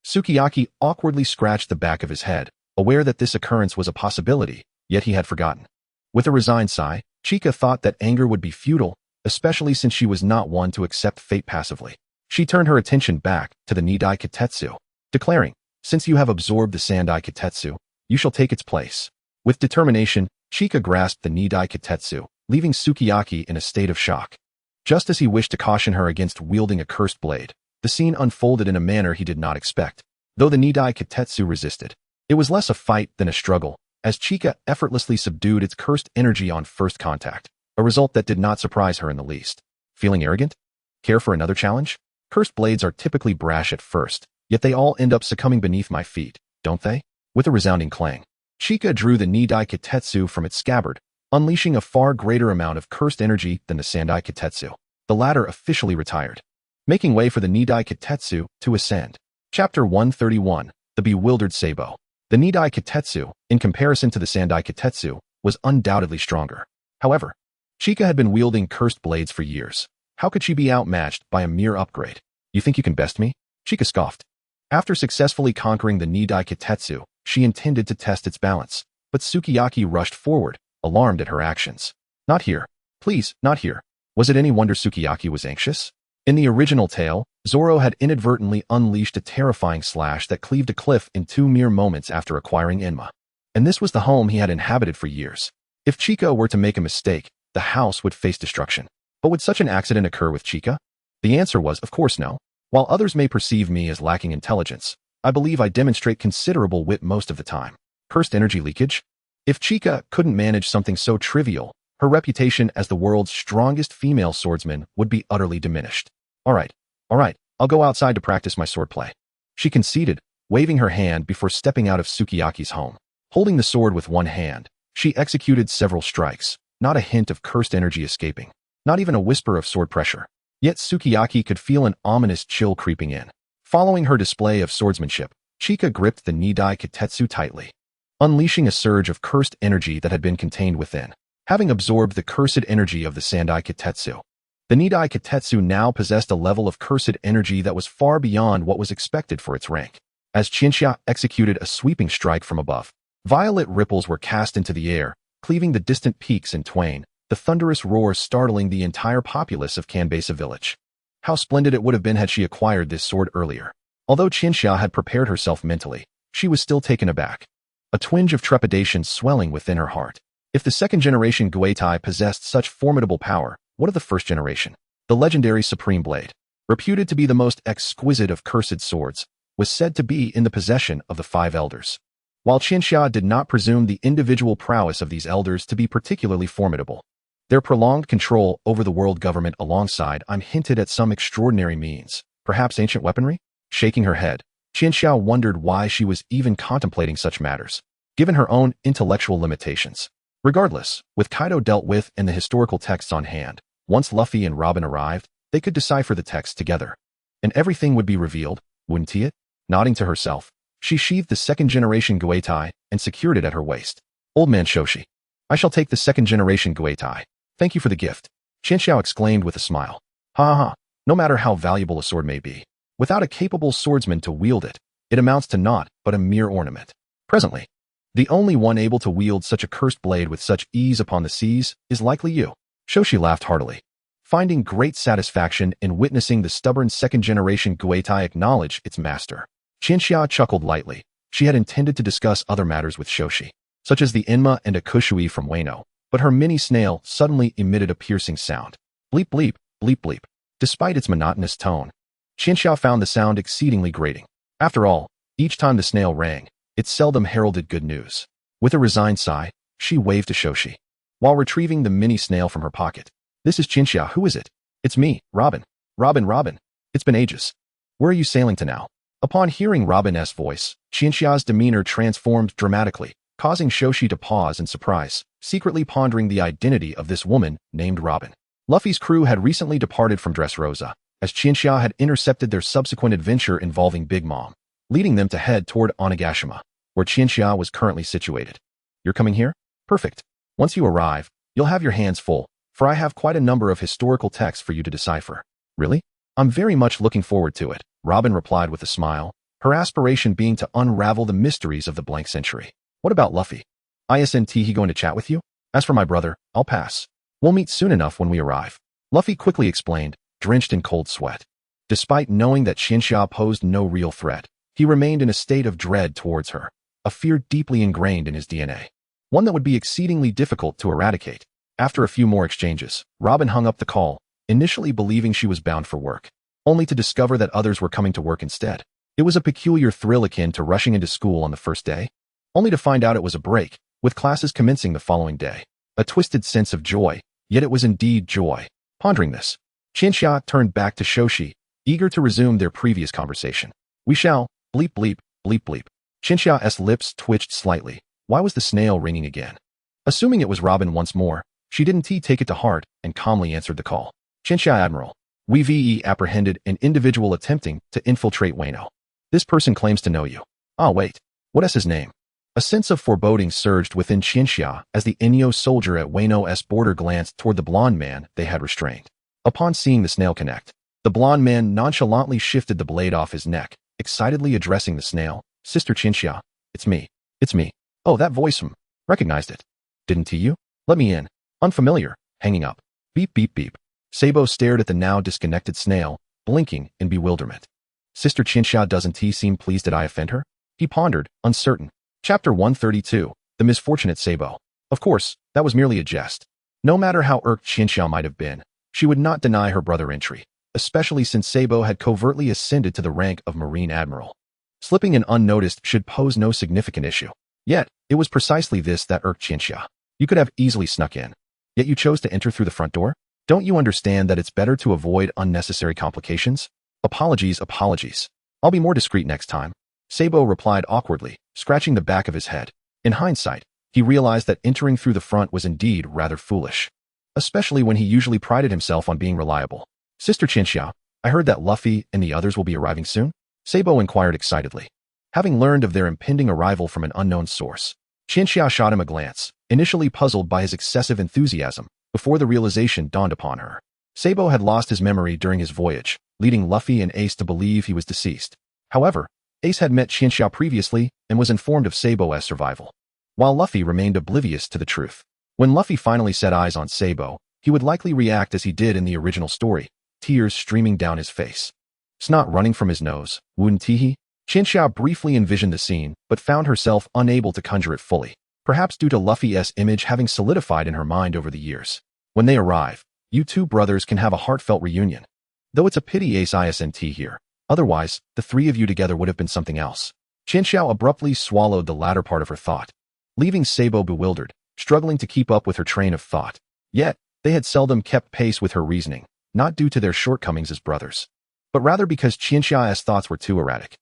A: Sukiyaki awkwardly scratched the back of his head, aware that this occurrence was a possibility, yet he had forgotten. With a resigned sigh, Chika thought that anger would be futile, especially since she was not one to accept fate passively. She turned her attention back to the Nidai Kitetsu, declaring, "Since you have absorbed the Sandai Kitetsu, you shall take its place." With determination, Chika grasped the Nidai Kitetsu, leaving Sukiyaki in a state of shock. Just as he wished to caution her against wielding a cursed blade, the scene unfolded in a manner he did not expect. Though the Nidai Kitetsu resisted, it was less a fight than a struggle, as Chika effortlessly subdued its cursed energy on first contact, a result that did not surprise her in the least. Feeling arrogant? Care for another challenge? Cursed blades are typically brash at first, yet they all end up succumbing beneath my feet, don't they? With a resounding clang, Chika drew the Nidai Kitetsu from its scabbard, unleashing a far greater amount of cursed energy than the Sandai Kitetsu. The latter officially retired, making way for the Nidai Kitetsu to ascend. Chapter 131, The Bewildered Sabo. The Nidai Kitetsu, in comparison to the Sandai Kitetsu, was undoubtedly stronger. However, Chika had been wielding cursed blades for years. How could she be outmatched by a mere upgrade? You think you can best me? Chika scoffed. After successfully conquering the Nidai Kitetsu, she intended to test its balance, but Sukiyaki rushed forward, alarmed at her actions. Not here. Please, not here. Was it any wonder Sukiyaki was anxious? In the original tale, Zoro had inadvertently unleashed a terrifying slash that cleaved a cliff in 2 mere moments after acquiring Enma. And this was the home he had inhabited for years. If Chika were to make a mistake, the house would face destruction. But would such an accident occur with Chika? The answer was, of course, no. While others may perceive me as lacking intelligence, I believe I demonstrate considerable wit most of the time. Cursed energy leakage? If Chika couldn't manage something so trivial, her reputation as the world's strongest female swordsman would be utterly diminished. All right, I'll go outside to practice my swordplay. She conceded, waving her hand before stepping out of Sukiyaki's home. Holding the sword with one hand, she executed several strikes, not a hint of cursed energy escaping, not even a whisper of sword pressure. Yet Sukiyaki could feel an ominous chill creeping in. Following her display of swordsmanship, Chika gripped the Nidai Kitetsu tightly, unleashing a surge of cursed energy that had been contained within. Having absorbed the cursed energy of the Sandai Kitetsu, the Nidai Kitetsu now possessed a level of cursed energy that was far beyond what was expected for its rank. As Chinxia executed a sweeping strike from above, violet ripples were cast into the air, cleaving the distant peaks in twain, the thunderous roar startling the entire populace of Kanbasa village. How splendid it would have been had she acquired this sword earlier. Although Chinxia had prepared herself mentally, she was still taken aback, a twinge of trepidation swelling within her heart. If the second-generation Guetai possessed such formidable power, what of the first generation? The legendary Supreme Blade, reputed to be the most exquisite of cursed swords, was said to be in the possession of the 5 elders. While Chinxia did not presume the individual prowess of these elders to be particularly formidable, their prolonged control over the world government alongside hinted at some extraordinary means, perhaps ancient weaponry? Shaking her head, Chinxia wondered why she was even contemplating such matters, given her own intellectual limitations. Regardless, with Kaido dealt with and the historical texts on hand, once Luffy and Robin arrived, they could decipher the text together. And everything would be revealed, wouldn't it? Nodding to herself, she sheathed the second-generation Guetai and secured it at her waist. Old man Shoshi, I shall take the second-generation Guetai. Thank you for the gift, Chinxiao exclaimed with a smile. Ha ha ha, no matter how valuable a sword may be, without a capable swordsman to wield it, it amounts to naught but a mere ornament. Presently, the only one able to wield such a cursed blade with such ease upon the seas is likely you. Shoshi laughed heartily, finding great satisfaction in witnessing the stubborn second-generation Guetai acknowledge its master. Chinxia chuckled lightly. She had intended to discuss other matters with Shoshi, such as the Enma and a Kushui from Wano, but her mini-snail suddenly emitted a piercing sound. Bleep bleep, bleep bleep. Despite its monotonous tone, Chinxia found the sound exceedingly grating. After all, each time the snail rang, it seldom heralded good news. With a resigned sigh, she waved to Shoshi, while retrieving the mini-snail from her pocket. This is Chinxia. Who is it? It's me, Robin. Robin. It's been ages. Where are you sailing to now? Upon hearing Robin's voice, Chinxia's demeanor transformed dramatically, causing Shoshi to pause in surprise, secretly pondering the identity of this woman named Robin. Luffy's crew had recently departed from Dressrosa, as Chinxia had intercepted their subsequent adventure involving Big Mom, leading them to head toward Onigashima, where Chinxia was currently situated. You're coming here? Perfect. Once you arrive, you'll have your hands full, for I have quite a number of historical texts for you to decipher. Really? I'm very much looking forward to it, Robin replied with a smile, her aspiration being to unravel the mysteries of the blank century. What about Luffy? Isn't he going to chat with you? As for my brother, I'll pass. We'll meet soon enough when we arrive. Luffy quickly explained, drenched in cold sweat. Despite knowing that Qianxia posed no real threat, he remained in a state of dread towards her, a fear deeply ingrained in his DNA. One that would be exceedingly difficult to eradicate. After a few more exchanges, Robin hung up the call, initially believing she was bound for work, only to discover that others were coming to work instead. It was a peculiar thrill akin to rushing into school on the first day, only to find out it was a break, with classes commencing the following day. A twisted sense of joy, yet it was indeed joy. Pondering this, Qianxia turned back to Shoshi, eager to resume their previous conversation. We shall, bleep bleep, bleep bleep. Qianxia's lips twitched slightly. Why was the snail ringing again? Assuming it was Robin once more, she didn't take it to heart and calmly answered the call. Qianxia Admiral. We apprehended an individual attempting to infiltrate Wano. This person claims to know you. Ah wait, what is his name? A sense of foreboding surged within Qianxia as the Inyo soldier at Wano's border glanced toward the blonde man they had restrained. Upon seeing the snail connect, the blonde man nonchalantly shifted the blade off his neck, excitedly addressing the snail. Sister Qianxia, it's me. It's me. Oh, that voice, recognized it. Didn't you? Let me in. Unfamiliar. Hanging up. Beep beep beep. Sabo stared at the now disconnected snail, blinking in bewilderment. Sister Qianxia, doesn't he seem pleased that I offend her? He pondered, uncertain. Chapter 132, The Misfortunate Sabo. Of course, that was merely a jest. No matter how irked Qianxia might have been, she would not deny her brother entry, especially since Sabo had covertly ascended to the rank of Marine Admiral. Slipping in unnoticed should pose no significant issue. Yet, it was precisely this that irked Qianxia. You could have easily snuck in. Yet you chose to enter through the front door? Don't you understand that it's better to avoid unnecessary complications? Apologies, apologies. I'll be more discreet next time. Sabo replied awkwardly, scratching the back of his head. In hindsight, he realized that entering through the front was indeed rather foolish, especially when he usually prided himself on being reliable. Sister Qianxia, I heard that Luffy and the others will be arriving soon? Sabo inquired excitedly. Having learned of their impending arrival from an unknown source, Qianxia shot him a glance, initially puzzled by his excessive enthusiasm, before the realization dawned upon her. Sabo had lost his memory during his voyage, leading Luffy and Ace to believe he was deceased. However, Ace had met Qianxia previously and was informed of Sabo's survival, while Luffy remained oblivious to the truth. When Luffy finally set eyes on Sabo, he would likely react as he did in the original story, tears streaming down his face. Snot running from his nose, wouldn't he? Qianxia briefly envisioned the scene, but found herself unable to conjure it fully, perhaps due to Luffy's image having solidified in her mind over the years. When they arrive, you two brothers can have a heartfelt reunion. Though it's a pity Ace isn't here. Otherwise, the three of you together would have been something else. Qianxia abruptly swallowed the latter part of her thought, leaving Sabo bewildered, struggling to keep up with her train of thought. Yet, they had seldom kept pace with her reasoning, not due to their shortcomings as brothers, but rather because Qianxia's thoughts were too erratic.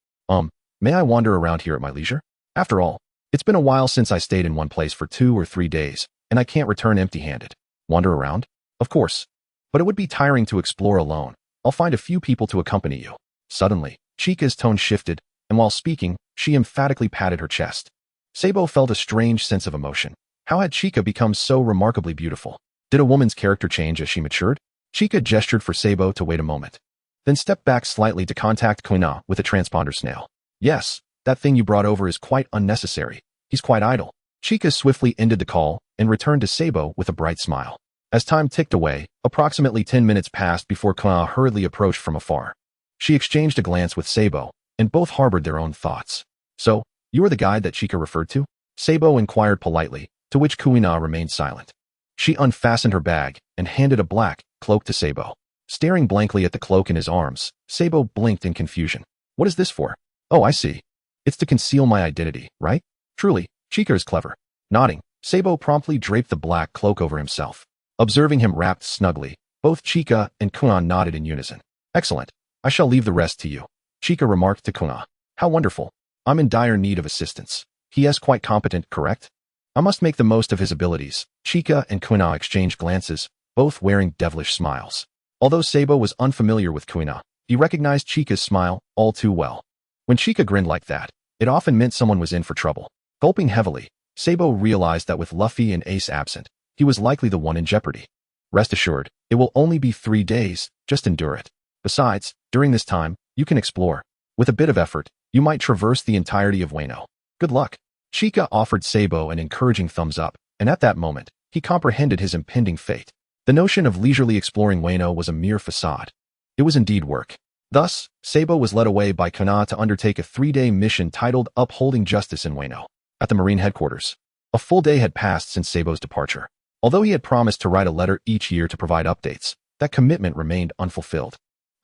A: May I wander around here at my leisure? After all, it's been a while since I stayed in one place for 2 or 3 days, and I can't return empty-handed. Wander around? Of course. But it would be tiring to explore alone. I'll find a few people to accompany you. Suddenly, Chica's tone shifted, and while speaking, she emphatically patted her chest. Sabo felt a strange sense of emotion. How had Chica become so remarkably beautiful? Did a woman's character change as she matured? Chica gestured for Sabo to wait a moment, then stepped back slightly to contact Kuina with a transponder snail. Yes, that thing you brought over is quite unnecessary. He's quite idle. Chica swiftly ended the call and returned to Sabo with a bright smile. As time ticked away, approximately 10 minutes passed before Kuina hurriedly approached from afar. She exchanged a glance with Sabo, and both harbored their own thoughts. So, you are the guide that Chica referred to? Sabo inquired politely, to which Kuina remained silent. She unfastened her bag and handed a black cloak to Sabo. Staring blankly at the cloak in his arms, Sabo blinked in confusion. What is this for? Oh, I see. It's to conceal my identity, right? Truly, Chica is clever. Nodding, Sabo promptly draped the black cloak over himself. Observing him wrapped snugly, both Chica and Kuina nodded in unison. Excellent. I shall leave the rest to you. Chica remarked to Kuina. How wonderful. I'm in dire need of assistance. He is quite competent, correct? I must make the most of his abilities. Chica and Kuina exchanged glances, both wearing devilish smiles. Although Sabo was unfamiliar with Kuina, he recognized Chica's smile all too well. When Chica grinned like that, it often meant someone was in for trouble. Gulping heavily, Sabo realized that with Luffy and Ace absent, he was likely the one in jeopardy. Rest assured, it will only be 3 days, just endure it. Besides, during this time, you can explore. With a bit of effort, You might traverse the entirety of Wano. Good luck. Chika offered Sabo an encouraging thumbs up, and at that moment, he comprehended his impending fate. The notion of leisurely exploring Wano was a mere facade. It was indeed work. Thus, Sabo was led away by Kana to undertake a 3-day mission titled Upholding Justice in Wano. At the Marine headquarters, a full day had passed since Sabo's departure. Although he had promised to write a letter each year to provide updates, that commitment remained unfulfilled.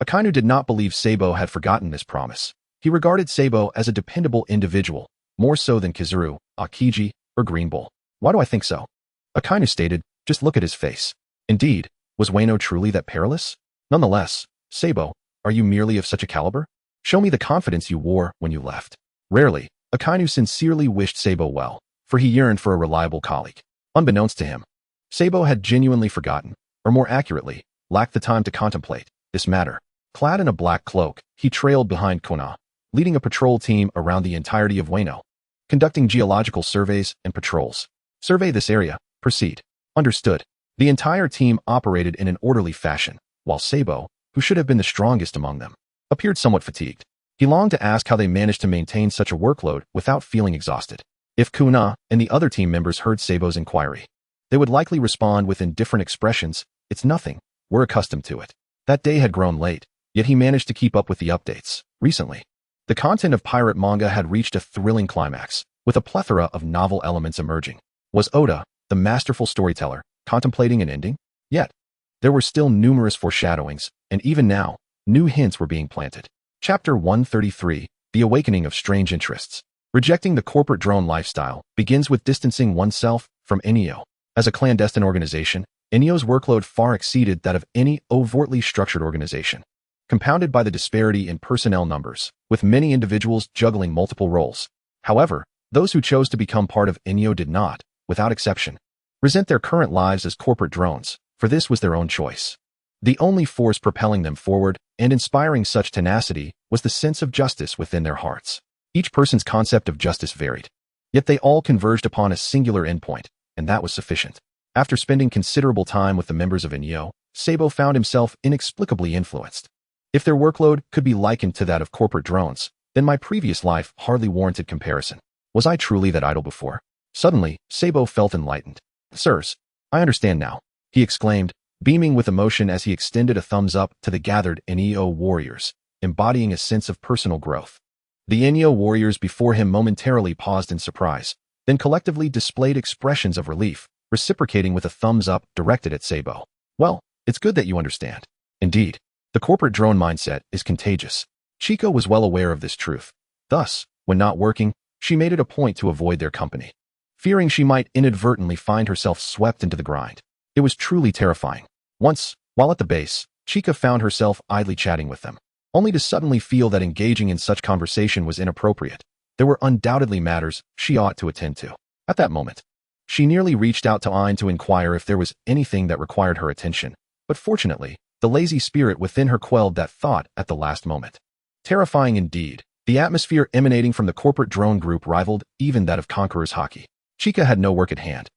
A: Akainu did not believe Sabo had forgotten this promise. He regarded Sabo as a dependable individual, more so than Kizuru, Akiji, or Green Bull. Why do I think so? Akainu stated, just look at his face. Indeed, was Wano truly that perilous? Nonetheless, Sabo, are you merely of such a caliber? Show me the confidence you wore when you left. Rarely, Akainu sincerely wished Sabo well, for he yearned for a reliable colleague. Unbeknownst to him, Sabo had genuinely forgotten, or more accurately, lacked the time to contemplate this matter. Clad in a black cloak, he trailed behind Kona, leading a patrol team around the entirety of Wano, conducting geological surveys and patrols. Survey this area, proceed. Understood. The entire team operated in an orderly fashion, while Sabo, who should have been the strongest among them, appeared somewhat fatigued. He longed to ask how they managed to maintain such a workload without feeling exhausted. If Kuna and the other team members heard Sabo's inquiry, they would likely respond with indifferent expressions, it's nothing, we're accustomed to it. That day had grown late, yet he managed to keep up with the updates. Recently, the content of pirate manga had reached a thrilling climax, with a plethora of novel elements emerging. Was Oda, the masterful storyteller, contemplating an ending? Yet, there were still numerous foreshadowings, and even now, new hints were being planted. Chapter 133, The Awakening of Strange Interests. Rejecting the corporate drone lifestyle begins with distancing oneself from NEO. As a clandestine organization, NEO's workload far exceeded that of any overtly structured organization, compounded by the disparity in personnel numbers, with many individuals juggling multiple roles. However, those who chose to become part of NEO did not, without exception, resent their current lives as corporate drones, for this was their own choice. The only force propelling them forward and inspiring such tenacity was the sense of justice within their hearts. Each person's concept of justice varied, yet they all converged upon a singular endpoint, and that was sufficient. After spending considerable time with the members of NEO, Sabo found himself inexplicably influenced. If their workload could be likened to that of corporate drones, then my previous life hardly warranted comparison. Was I truly that idle before? Suddenly, Sabo felt enlightened. Sirs, I understand now, he exclaimed, beaming with emotion as he extended a thumbs up to the gathered NEO warriors, embodying a sense of personal growth. The NEO warriors before him momentarily paused in surprise, then collectively displayed expressions of relief, reciprocating with a thumbs up directed at Sabo. Well, it's good that you understand. Indeed, the corporate drone mindset is contagious. Chika was well aware of this truth. Thus, when not working, she made it a point to avoid their company, fearing she might inadvertently find herself swept into the grind. It was truly terrifying. Once, while at the base, Chika found herself idly chatting with them, only to suddenly feel that engaging in such conversation was inappropriate. There were undoubtedly matters she ought to attend to. At that moment, she nearly reached out to Ain to inquire if there was anything that required her attention, but fortunately, the lazy spirit within her quelled that thought at the last moment. Terrifying indeed, the atmosphere emanating from the corporate drone group rivaled even that of Conqueror's Hockey. Chika had no work at hand,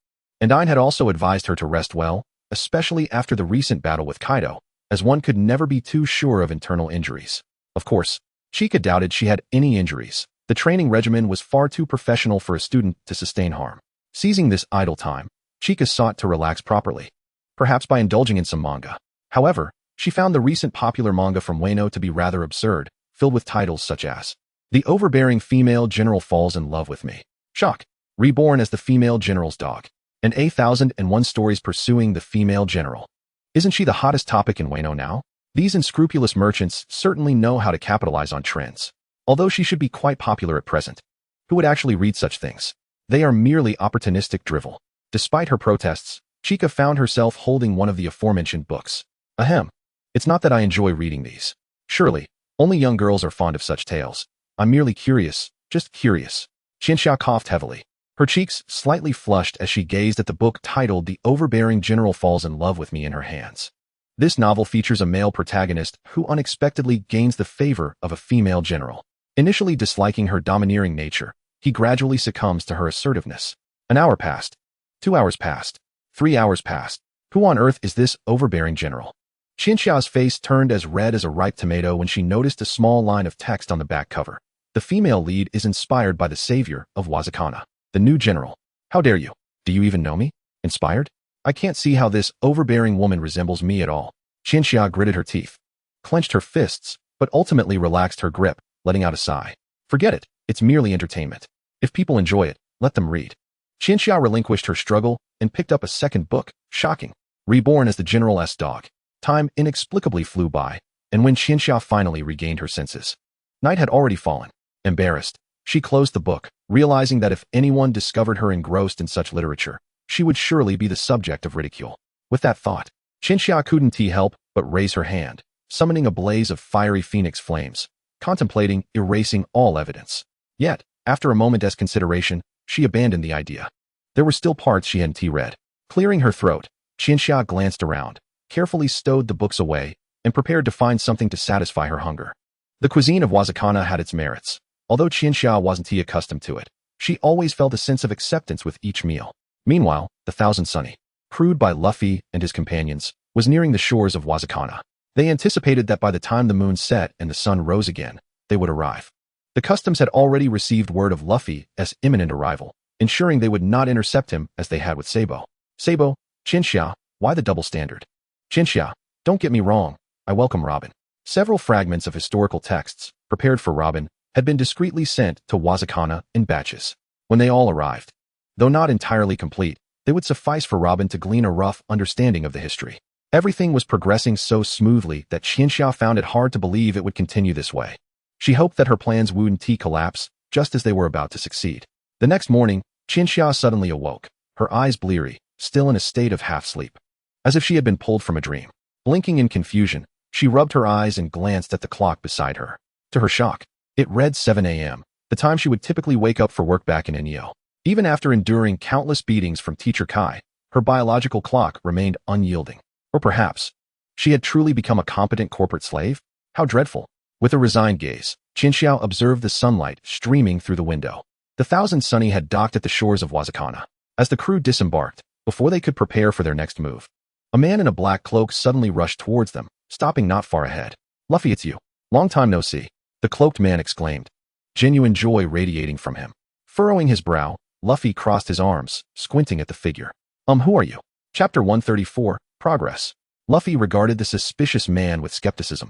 A: and Ain had also advised her to rest well, especially after the recent battle with Kaido, as one could never be too sure of internal injuries. Of course, Chika doubted she had any injuries. The training regimen was far too professional for a student to sustain harm. Seizing this idle time, Chika sought to relax properly, perhaps by indulging in some manga. However, she found the recent popular manga from Wano to be rather absurd, filled with titles such as The Overbearing Female General Falls in Love with Me, Shock, Reborn as the Female General's Dog, and 1001 Stories Pursuing the Female General. Isn't she the hottest topic in Wano now? These unscrupulous merchants certainly know how to capitalize on trends. Although she should be quite popular at present, who would actually read such things? They are merely opportunistic drivel. Despite her protests, Chika found herself holding one of the aforementioned books. Ahem. It's not that I enjoy reading these. Surely, only young girls are fond of such tales. I'm merely curious, just curious. Qianxia coughed heavily. Her cheeks slightly flushed as she gazed at the book titled The Overbearing General Falls in Love with Me in her hands. This novel features a male protagonist who unexpectedly gains the favor of a female general. Initially disliking her domineering nature, he gradually succumbs to her assertiveness. An hour passed. 2 hours passed. 3 hours passed. Who on earth is this overbearing general? Qianxia's face turned as red as a ripe tomato when she noticed a small line of text on the back cover. The female lead is inspired by the savior of Wazakana, the new general. How dare you? Do you even know me? Inspired? I can't see how this overbearing woman resembles me at all. Qianxia gritted her teeth, clenched her fists, but ultimately relaxed her grip, letting out a sigh. Forget it, it's merely entertainment. If people enjoy it, let them read. Qianxia relinquished her struggle and picked up a second book, shocking. Reborn as the General's dog. Time inexplicably flew by, and when Qianxia finally regained her senses, night had already fallen. Embarrassed, she closed the book, realizing that if anyone discovered her engrossed in such literature, she would surely be the subject of ridicule. With that thought, Qianxia couldn't help but raise her hand, summoning a blaze of fiery phoenix flames, contemplating erasing all evidence. Yet, after a moment's consideration, she abandoned the idea. There were still parts she hadn't read. Clearing her throat, Qianxia glanced around, carefully stowed the books away, and prepared to find something to satisfy her hunger. The cuisine of Wazakana had its merits. Although Qianxia wasn't accustomed to it, she always felt a sense of acceptance with each meal. Meanwhile, the Thousand Sunny, crewed by Luffy and his companions, was nearing the shores of Wazakana. They anticipated that by the time the moon set and the sun rose again, they would arrive. The customs had already received word of Luffy's imminent arrival, ensuring they would not intercept him as they had with Sabo. Sabo, Qianxia, why the double standard? Qianxia, don't get me wrong, I welcome Robin. Several fragments of historical texts, prepared for Robin, had been discreetly sent to Wazakana in batches. When they all arrived, though not entirely complete, they would suffice for Robin to glean a rough understanding of the history. Everything was progressing so smoothly that Qianxia found it hard to believe it would continue this way. She hoped that her plans wouldn't collapse just as they were about to succeed. The next morning, Qianxia suddenly awoke, her eyes bleary, still in a state of half-sleep, as if she had been pulled from a dream. Blinking in confusion, she rubbed her eyes and glanced at the clock beside her. To her shock, it read 7 a.m., the time she would typically wake up for work back in Neo. Even after enduring countless beatings from Teacher Kai, her biological clock remained unyielding. Or perhaps, she had truly become a competent corporate slave? How dreadful. With a resigned gaze, Qianxia observed the sunlight streaming through the window. The Thousand Sunny had docked at the shores of Wazakana. As the crew disembarked, before they could prepare for their next move, a man in a black cloak suddenly rushed towards them, stopping not far ahead. Luffy, it's you. Long time no see. The cloaked man exclaimed, genuine joy radiating from him. Furrowing his brow, Luffy crossed his arms, squinting at the figure. Who are you? Chapter 134, Progress. Luffy regarded the suspicious man with skepticism,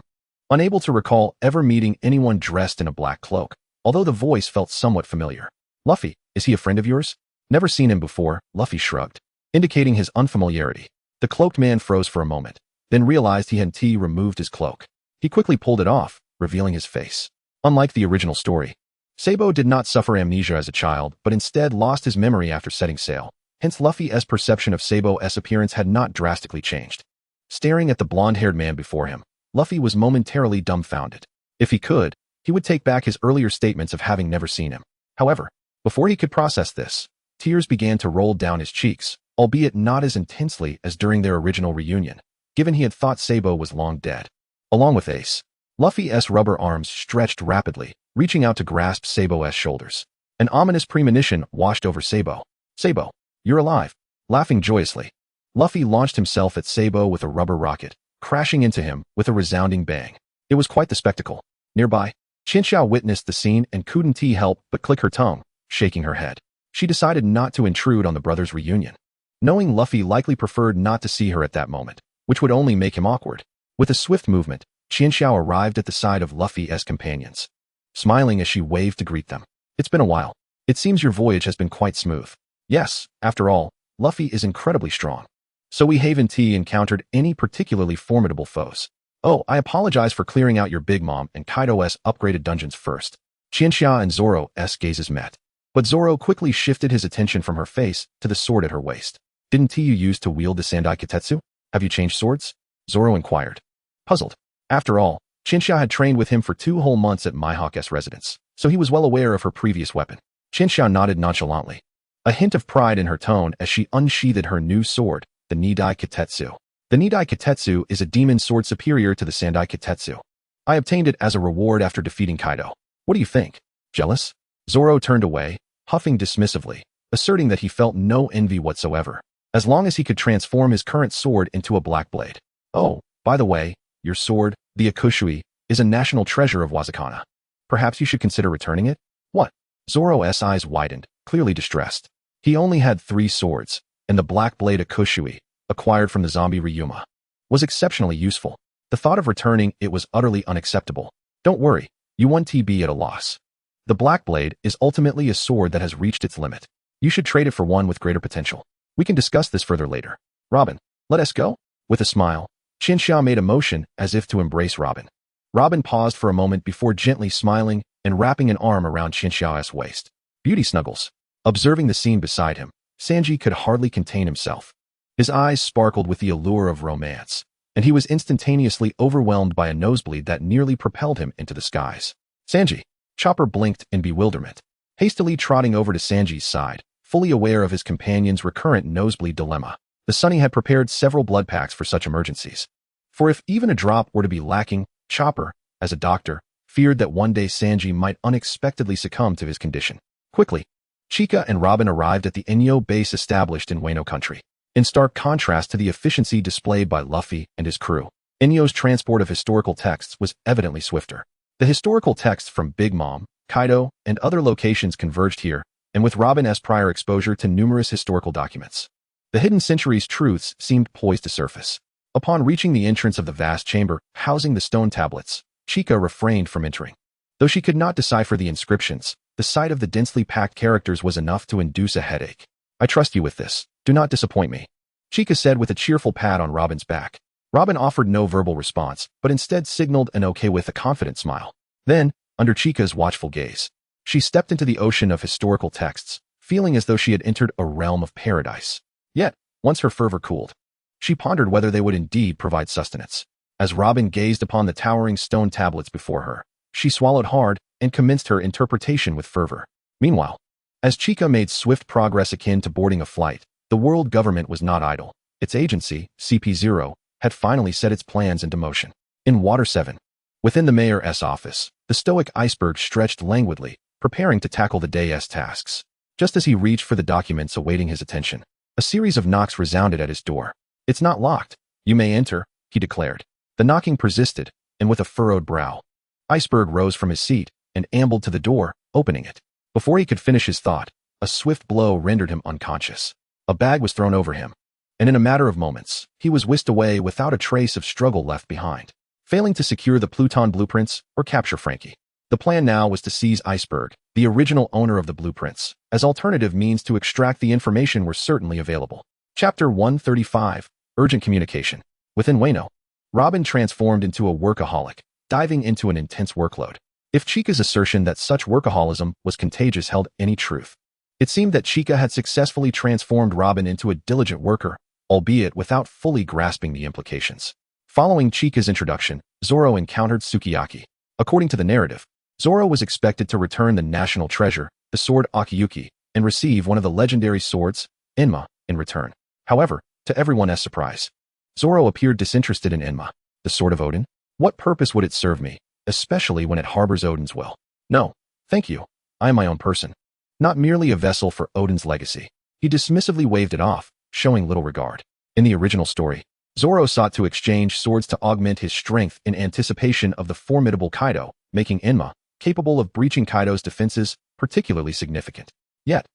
A: unable to recall ever meeting anyone dressed in a black cloak, although the voice felt somewhat familiar. Luffy, is he a friend of yours? Never seen him before, Luffy shrugged, indicating his unfamiliarity. The cloaked man froze for a moment, then realized he hadn't removed his cloak. He quickly pulled it off, revealing his face. Unlike the original story, Sabo did not suffer amnesia as a child, but instead lost his memory after setting sail. Hence Luffy's perception of Sabo's appearance had not drastically changed. Staring at the blonde-haired man before him, Luffy was momentarily dumbfounded. If he could, he would take back his earlier statements of having never seen him. However, before he could process this, tears began to roll down his cheeks, albeit not as intensely as during their original reunion, given he had thought Sabo was long dead. Along with Ace, Luffy's rubber arms stretched rapidly, reaching out to grasp Sabo's shoulders. An ominous premonition washed over Sabo. Sabo, you're alive. Laughing joyously, Luffy launched himself at Sabo with a rubber rocket, crashing into him with a resounding bang. It was quite the spectacle. Nearby, Qianxia witnessed the scene and couldn't help but click her tongue, shaking her head. She decided not to intrude on the brothers' reunion, knowing Luffy likely preferred not to see her at that moment, which would only make him awkward. With a swift movement, Qianxia arrived at the side of Luffy's companions, smiling as she waved to greet them. It's been a while. It seems your voyage has been quite smooth. Yes, after all, Luffy is incredibly strong. So we haven't encountered any particularly formidable foes. Oh, I apologize for clearing out your Big Mom and Kaido's upgraded dungeons first. Qianxia and Zoro's gazes met, but Zoro quickly shifted his attention from her face to the sword at her waist. Didn't you use to wield the Sandai Kitetsu? Have you changed swords? Zoro inquired, puzzled. After all, Qianxia had trained with him for 2 whole months at Mihawk's residence, so he was well aware of her previous weapon. Qianxia nodded nonchalantly, a hint of pride in her tone as she unsheathed her new sword, the Nidai Kitetsu. The Nidai Kitetsu is a demon sword superior to the Sandai Kitetsu. I obtained it as a reward after defeating Kaido. What do you think? Jealous? Zoro turned away, huffing dismissively, asserting that he felt no envy whatsoever, as long as he could transform his current sword into a black blade. Oh, by the way, your sword, the Akushui, is a national treasure of Wazakana. Perhaps you should consider returning it? What? Zoro's eyes widened, clearly distressed. He only had 3 swords, and the black blade Akushui, acquired from the zombie Ryuma, was exceptionally useful. The thought of returning it was utterly unacceptable. Don't worry, you won't be at a loss. The black blade is ultimately a sword that has reached its limit. You should trade it for one with greater potential. We can discuss this further later. Robin, let us go? With a smile, Qianxia made a motion as if to embrace Robin. Robin paused for a moment before gently smiling and wrapping an arm around Qianxia's waist. Beauty snuggles. Observing the scene beside him, Sanji could hardly contain himself. His eyes sparkled with the allure of romance, and he was instantaneously overwhelmed by a nosebleed that nearly propelled him into the skies. Sanji! Chopper blinked in bewilderment, hastily trotting over to Sanji's side, fully aware of his companion's recurrent nosebleed dilemma. The Sunny had prepared several blood packs for such emergencies. For if even a drop were to be lacking, Chopper, as a doctor, feared that one day Sanji might unexpectedly succumb to his condition. Quickly, Chika and Robin arrived at the Enyo base established in Wano country. In stark contrast to the efficiency displayed by Luffy and his crew, Enyo's transport of historical texts was evidently swifter. The historical texts from Big Mom, Kaido, and other locations converged here, and with Robin's prior exposure to numerous historical documents, the hidden centuries truths seemed poised to surface. Upon reaching the entrance of the vast chamber housing the stone tablets, Chika refrained from entering. Though she could not decipher the inscriptions, the sight of the densely packed characters was enough to induce a headache. I trust you with this. Do not disappoint me, Chika said with a cheerful pat on Robin's back. Robin offered no verbal response, but instead signaled an okay with a confident smile. Then, under Chika's watchful gaze, she stepped into the ocean of historical texts, feeling as though she had entered a realm of paradise. Yet, once her fervor cooled, she pondered whether they would indeed provide sustenance. As Robin gazed upon the towering stone tablets before her, she swallowed hard and commenced her interpretation with fervor. Meanwhile, as Chika made swift progress akin to boarding a flight, the world government was not idle. Its agency, CP0, had finally set its plans into motion. In Water 7, within the mayor's office, the stoic Iceberg stretched languidly, preparing to tackle the day's tasks. Just as he reached for the documents awaiting his attention, a series of knocks resounded at his door. It's not locked. You may enter, he declared. The knocking persisted, and with a furrowed brow, Iceberg rose from his seat and ambled to the door, opening it. Before he could finish his thought, a swift blow rendered him unconscious. A bag was thrown over him, and in a matter of moments, he was whisked away without a trace of struggle left behind. Failing to secure the Pluton blueprints or capture Frankie, the plan now was to seize Iceberg, the original owner of the blueprints, as alternative means to extract the information were certainly available. Chapter 135, Urgent Communication. Within Wano, Robin transformed into a workaholic, diving into an intense workload. If Chika's assertion that such workaholism was contagious held any truth, it seemed that Chika had successfully transformed Robin into a diligent worker, albeit without fully grasping the implications. Following Chika's introduction, Zoro encountered Sukiyaki. According to the narrative, Zoro was expected to return the national treasure, the sword Akiyuki, and receive one of the legendary swords, Enma, in return. However, to everyone's surprise, Zoro appeared disinterested in Enma. The sword of Odin? What purpose would it serve me, especially when it harbors Odin's will? No, thank you. I am my own person, not merely a vessel for Odin's legacy. He dismissively waved it off, showing little regard. In the original story, Zoro sought to exchange swords to augment his strength in anticipation of the formidable Kaido, making Enma, capable of breaching Kaido's defenses, particularly significant. Yet,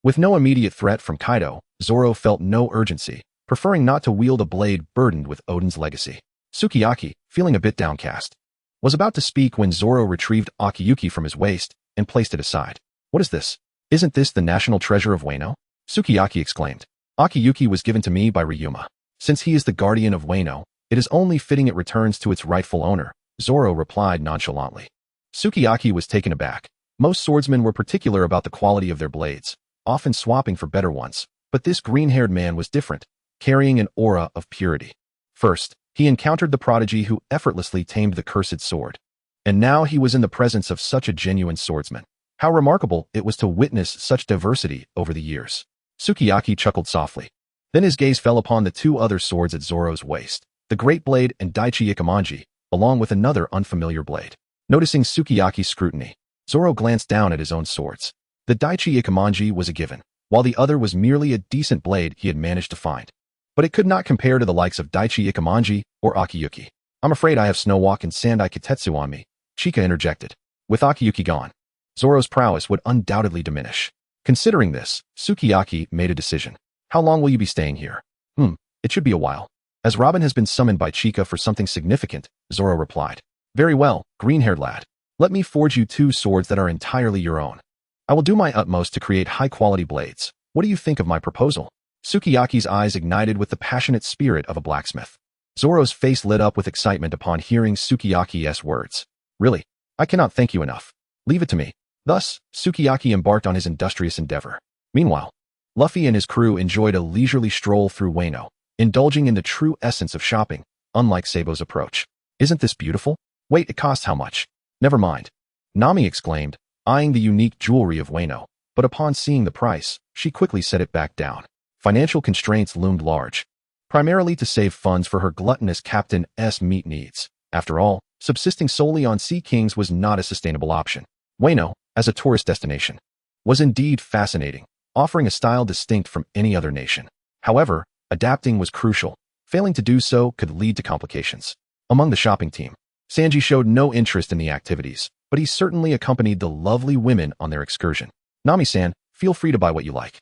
A: with no immediate threat from Kaido, Zoro felt no urgency, preferring not to wield a blade burdened with Odin's legacy. Sukiyaki, feeling a bit downcast, was about to speak when Zoro retrieved Akiyuki from his waist and placed it aside. What is this? Isn't this the national treasure of Wano? Sukiyaki exclaimed. Akiyuki was given to me by Ryuma. Since he is the guardian of Wano, it is only fitting it returns to its rightful owner, Zoro replied nonchalantly. Sukiyaki was taken aback. Most swordsmen were particular about the quality of their blades, often swapping for better ones, but this green-haired man was different, carrying an aura of purity. First, he encountered the prodigy who effortlessly tamed the cursed sword. And now he was in the presence of such a genuine swordsman. How remarkable it was to witness such diversity over the years. Sukiyaki chuckled softly. Then his gaze fell upon the 2 other swords at Zoro's waist, the Great Blade and Daichi Ikemanji, along with another unfamiliar blade. Noticing Sukiyaki's scrutiny, Zoro glanced down at his own swords. The Daichi Ikemanji was a given, while the other was merely a decent blade he had managed to find. But it could not compare to the likes of Daichi Ikemanji or Akiyuki. I'm afraid I have Snowwalk and Sandai Kitetsu on me, Chika interjected. With Akiyuki gone, Zoro's prowess would undoubtedly diminish. Considering this, Sukiyaki made a decision. How long will you be staying here? It should be a while. As Robin has been summoned by Chika for something significant, Zoro replied. Very well, green-haired lad. Let me forge you 2 swords that are entirely your own. I will do my utmost to create high-quality blades. What do you think of my proposal? Sukiyaki's eyes ignited with the passionate spirit of a blacksmith. Zoro's face lit up with excitement upon hearing Sukiyaki's words. Really? I cannot thank you enough. Leave it to me. Thus, Sukiyaki embarked on his industrious endeavor. Meanwhile, Luffy and his crew enjoyed a leisurely stroll through Wano, indulging in the true essence of shopping, unlike Sabo's approach. Isn't this beautiful? Wait, it costs how much? Never mind. Nami exclaimed, eyeing the unique jewelry of Wano, but upon seeing the price, she quickly set it back down. Financial constraints loomed large, primarily to save funds for her gluttonous captain's meat needs. After all, subsisting solely on sea kings was not a sustainable option. Wano, as a tourist destination, was indeed fascinating, offering a style distinct from any other nation. However, adapting was crucial. Failing to do so could lead to complications. Among the shopping team, Sanji showed no interest in the activities, but he certainly accompanied the lovely women on their excursion. Nami-san, feel free to buy what you like.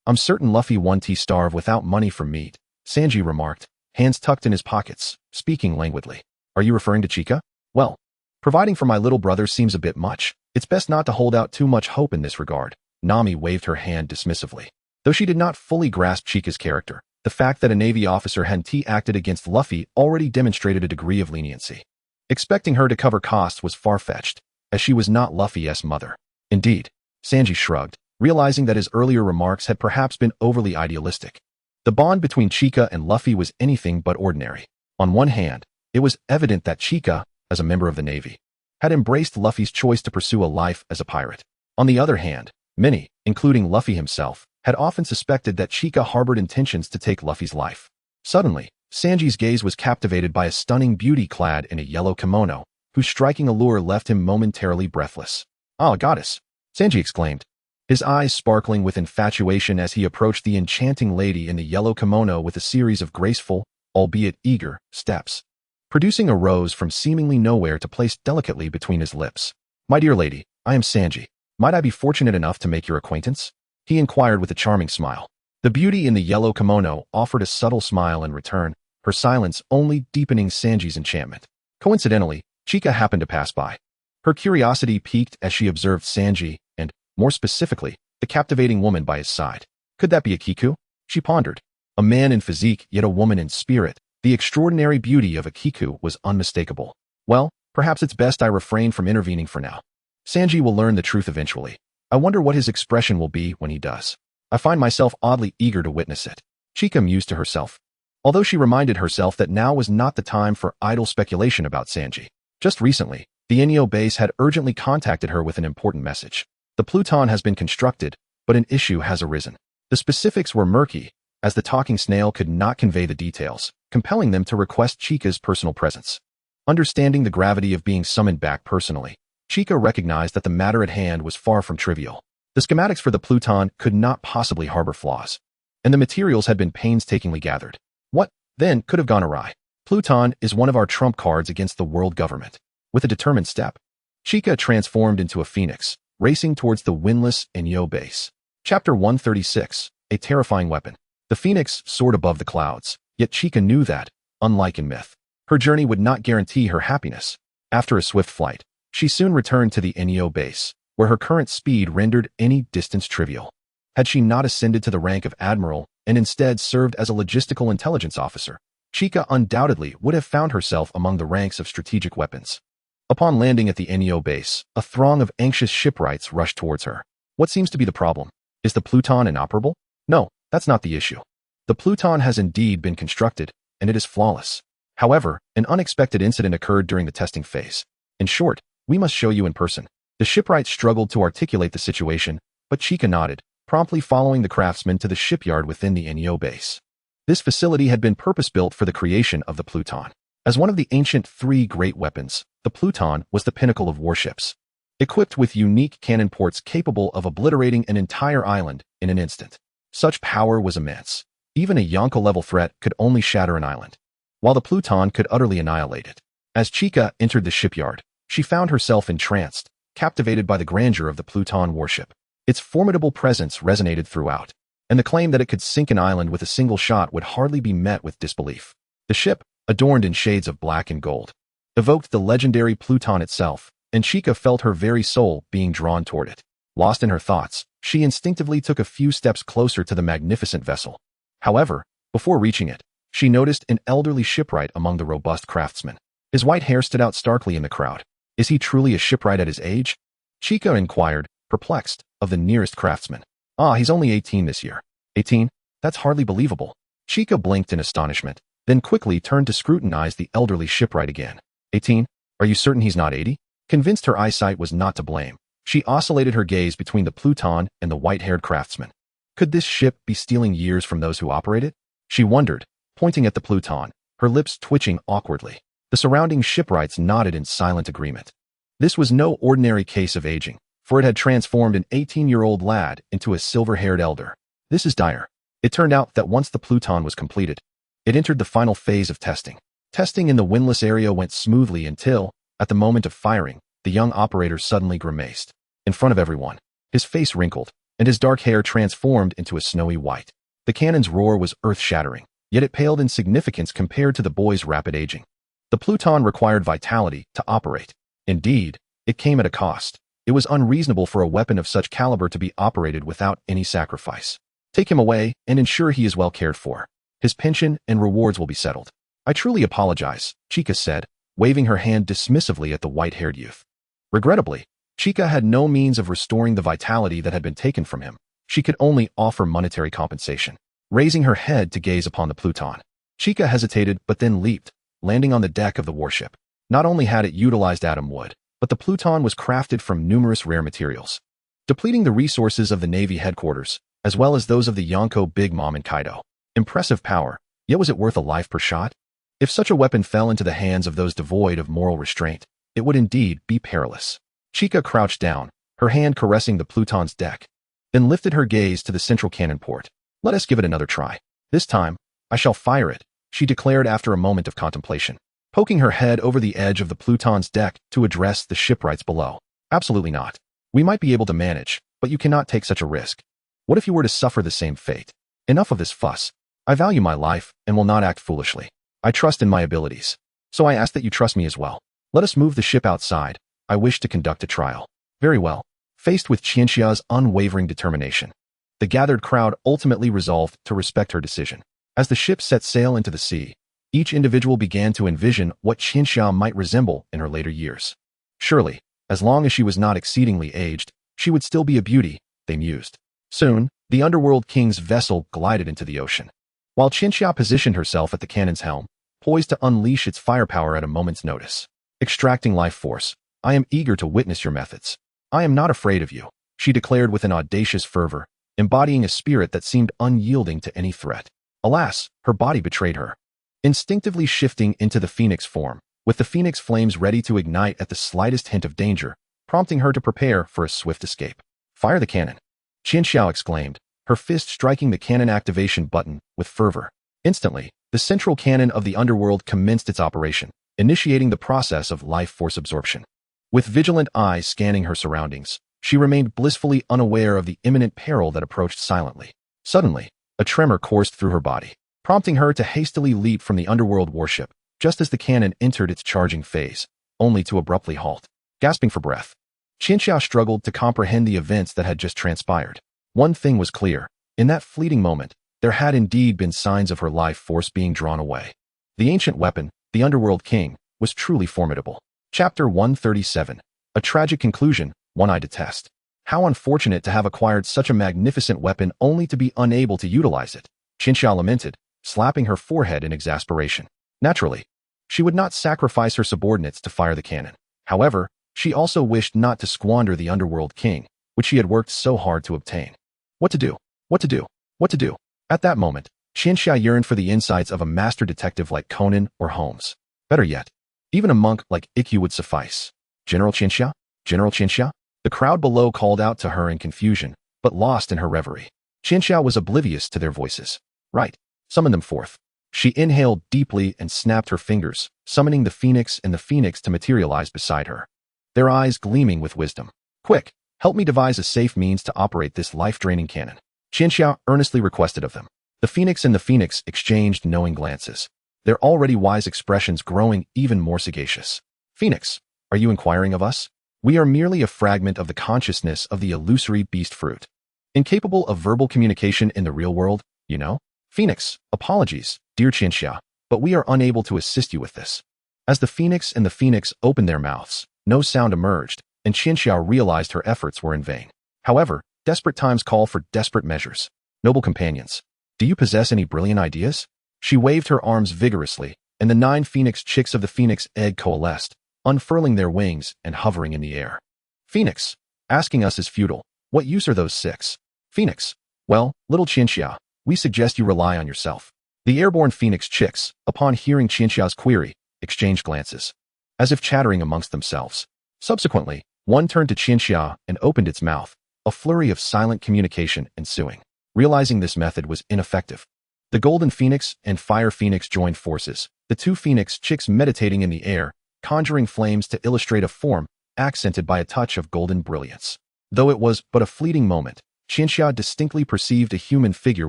A: I'm certain Luffy won't starve without money for meat, Sanji remarked, hands tucked in his pockets, speaking languidly. Are you referring to Chika? Well, providing for my little brother seems a bit much. It's best not to hold out too much hope in this regard. Nami waved her hand dismissively. Though she did not fully grasp Chika's character, the fact that a Navy officer hadn't acted against Luffy already demonstrated a degree of leniency. Expecting her to cover costs was far-fetched, as she was not Luffy's mother. Indeed, Sanji shrugged, realizing that his earlier remarks had perhaps been overly idealistic. The bond between Chika and Luffy was anything but ordinary. On one hand, it was evident that Chika, as a member of the Navy, had embraced Luffy's choice to pursue a life as a pirate. On the other hand, many, including Luffy himself, had often suspected that Chika harbored intentions to take Luffy's life. Suddenly, Sanji's gaze was captivated by a stunning beauty clad in a yellow kimono, whose striking allure left him momentarily breathless. Ah, goddess! Sanji exclaimed, his eyes sparkling with infatuation as he approached the enchanting lady in the yellow kimono with a series of graceful, albeit eager, steps, producing a rose from seemingly nowhere to place delicately between his lips. My dear lady, I am Sanji. Might I be fortunate enough to make your acquaintance? He inquired with a charming smile. The beauty in the yellow kimono offered a subtle smile in return, her silence only deepening Sanji's enchantment. Coincidentally, Chika happened to pass by. Her curiosity piqued as she observed Sanji and, more specifically, the captivating woman by his side. Could that be a Kiku? She pondered. A man in physique, yet a woman in spirit. The extraordinary beauty of a Kiku was unmistakable. Well, perhaps it's best I refrain from intervening for now. Sanji will learn the truth eventually. I wonder what his expression will be when he does. I find myself oddly eager to witness it. Chika mused to herself, although she reminded herself that now was not the time for idle speculation about Sanji. Just recently, the Enyo base had urgently contacted her with an important message. The Pluton has been constructed, but an issue has arisen. The specifics were murky, as the talking snail could not convey the details, compelling them to request Chika's personal presence. Understanding the gravity of being summoned back personally, Chika recognized that the matter at hand was far from trivial. The schematics for the Pluton could not possibly harbor flaws, and the materials had been painstakingly gathered. What, then, could have gone awry? Pluton is one of our trump cards against the world government. With a determined step, Chika transformed into a phoenix, racing towards the windless Enyo base. Chapter 136, A Terrifying Weapon. The phoenix soared above the clouds, yet Chika knew that, unlike in myth, her journey would not guarantee her happiness. After a swift flight, she soon returned to the Enyo base, where her current speed rendered any distance trivial. Had she not ascended to the rank of admiral and instead served as a logistical intelligence officer, Chika undoubtedly would have found herself among the ranks of strategic weapons. Upon landing at the Enyo base, a throng of anxious shipwrights rushed towards her. What seems to be the problem? Is the Pluton inoperable? No, that's not the issue. The Pluton has indeed been constructed, and it is flawless. However, an unexpected incident occurred during the testing phase. In short, we must show you in person. The shipwrights struggled to articulate the situation, but Chika nodded, promptly following the craftsman to the shipyard within the Enyo base. This facility had been purpose-built for the creation of the Pluton. As one of the ancient 3 great weapons, the Pluton was the pinnacle of warships, equipped with unique cannon ports capable of obliterating an entire island in an instant. Such power was immense. Even a Yonko-level threat could only shatter an island, while the Pluton could utterly annihilate it. As Chika entered the shipyard, she found herself entranced, captivated by the grandeur of the Pluton warship. Its formidable presence resonated throughout, and the claim that it could sink an island with a single shot would hardly be met with disbelief. The ship, adorned in shades of black and gold, evoked the legendary Pluton itself, and Chica felt her very soul being drawn toward it. Lost in her thoughts, she instinctively took a few steps closer to the magnificent vessel. However, before reaching it, she noticed an elderly shipwright among the robust craftsmen. His white hair stood out starkly in the crowd. Is he truly a shipwright at his age? Chica inquired, perplexed, of the nearest craftsman. Ah, he's only 18 this year. 18? That's hardly believable. Chica blinked in astonishment, then quickly turned to scrutinize the elderly shipwright again. 18? Are you certain he's not 80? Convinced her eyesight was not to blame, she oscillated her gaze between the Pluton and the white-haired craftsman. Could this ship be stealing years from those who operate it? She wondered, pointing at the Pluton, her lips twitching awkwardly. The surrounding shipwrights nodded in silent agreement. This was no ordinary case of aging, for it had transformed an 18-year-old lad into a silver-haired elder. This is dire. It turned out that once the Pluton was completed, it entered the final phase of testing. Testing in the windless area went smoothly until, at the moment of firing, the young operator suddenly grimaced. In front of everyone, his face wrinkled, and his dark hair transformed into a snowy white. The cannon's roar was earth-shattering, yet it paled in significance compared to the boy's rapid aging. The Pluton required vitality to operate. Indeed, it came at a cost. It was unreasonable for a weapon of such caliber to be operated without any sacrifice. Take him away and ensure he is well cared for. His pension and rewards will be settled. I truly apologize, Chica said, waving her hand dismissively at the white-haired youth. Regrettably, Chica had no means of restoring the vitality that had been taken from him. She could only offer monetary compensation. Raising her head to gaze upon the Pluton, Chica hesitated but then leaped, landing on the deck of the warship. Not only had it utilized atom wood, but the Pluton was crafted from numerous rare materials, depleting the resources of the Navy headquarters, as well as those of the Yonko Big Mom and Kaido. Impressive power, yet was it worth a life per shot? If such a weapon fell into the hands of those devoid of moral restraint, it would indeed be perilous. Chica crouched down, her hand caressing the Pluton's deck, then lifted her gaze to the central cannon port. Let us give it another try. This time, I shall fire it, she declared after a moment of contemplation, poking her head over the edge of the Pluton's deck to address the shipwrights below. Absolutely not. We might be able to manage, but you cannot take such a risk. What if you were to suffer the same fate? Enough of this fuss. I value my life and will not act foolishly. I trust in my abilities. So I ask that you trust me as well. Let us move the ship outside. I wish to conduct a trial. Very well. Faced with Qianxia's unwavering determination, the gathered crowd ultimately resolved to respect her decision. As the ship set sail into the sea, each individual began to envision what Qianxia might resemble in her later years. Surely, as long as she was not exceedingly aged, she would still be a beauty, they mused. Soon, the Underworld King's vessel glided into the ocean. While Qianxia positioned herself at the cannon's helm, poised to unleash its firepower at a moment's notice. Extracting life force, I am eager to witness your methods. I am not afraid of you, she declared with an audacious fervor, embodying a spirit that seemed unyielding to any threat. Alas, her body betrayed her. Instinctively shifting into the phoenix form, with the phoenix flames ready to ignite at the slightest hint of danger, prompting her to prepare for a swift escape. Fire the cannon, Qianxiao exclaimed, her fist striking the cannon activation button with fervor. Instantly, the central cannon of the underworld commenced its operation, initiating the process of life force absorption. With vigilant eyes scanning her surroundings, she remained blissfully unaware of the imminent peril that approached silently. Suddenly, a tremor coursed through her body, prompting her to hastily leap from the underworld warship, just as the cannon entered its charging phase, only to abruptly halt. Gasping for breath, Qianxiao struggled to comprehend the events that had just transpired. One thing was clear. In that fleeting moment, there had indeed been signs of her life force being drawn away. The ancient weapon, the Underworld King, was truly formidable. Chapter 137. A tragic conclusion, one I detest. How unfortunate to have acquired such a magnificent weapon only to be unable to utilize it, Qianxiao lamented, slapping her forehead in exasperation. Naturally, she would not sacrifice her subordinates to fire the cannon. However, she also wished not to squander the Underworld King, which she had worked so hard to obtain. What to do? What to do? What to do? At that moment, Qianxia yearned for the insights of a master detective like Conan or Holmes. Better yet, even a monk like Ikkyu would suffice. General Qianxia? General Qianxia? The crowd below called out to her in confusion, but lost in her reverie. Qianxia was oblivious to their voices. Right. Summon them forth. She inhaled deeply and snapped her fingers, summoning the phoenix and the phoenix to materialize beside her. their eyes gleaming with wisdom. Quick, help me devise a safe means to operate this life-draining cannon, Qianxia earnestly requested of them. The Phoenix and the Phoenix exchanged knowing glances, their already wise expressions growing even more sagacious. Phoenix, are you inquiring of us? We are merely a fragment of the consciousness of the illusory beast fruit, incapable of verbal communication in the real world, you know? Phoenix, apologies, dear Qianxia, but we are unable to assist you with this. As the Phoenix and the Phoenix opened their mouths, no sound emerged, and Qianxia realized her efforts were in vain. However, desperate times call for desperate measures. Noble companions, do you possess any brilliant ideas? She waved her arms vigorously, and the 9 Phoenix chicks of the Phoenix egg coalesced, unfurling their wings and hovering in the air. Phoenix, asking us is futile. What use are those 6? Phoenix, well, little Qianxia, we suggest you rely on yourself. The airborne Phoenix chicks, upon hearing Qianxia's query, exchanged glances, as if chattering amongst themselves. Subsequently, one turned to Qianxia and opened its mouth, a flurry of silent communication ensuing. Realizing this method was ineffective, the Golden Phoenix and Fire Phoenix joined forces, the 2 Phoenix chicks meditating in the air, conjuring flames to illustrate a form accented by a touch of golden brilliance. Though it was but a fleeting moment, Qianxia distinctly perceived a human figure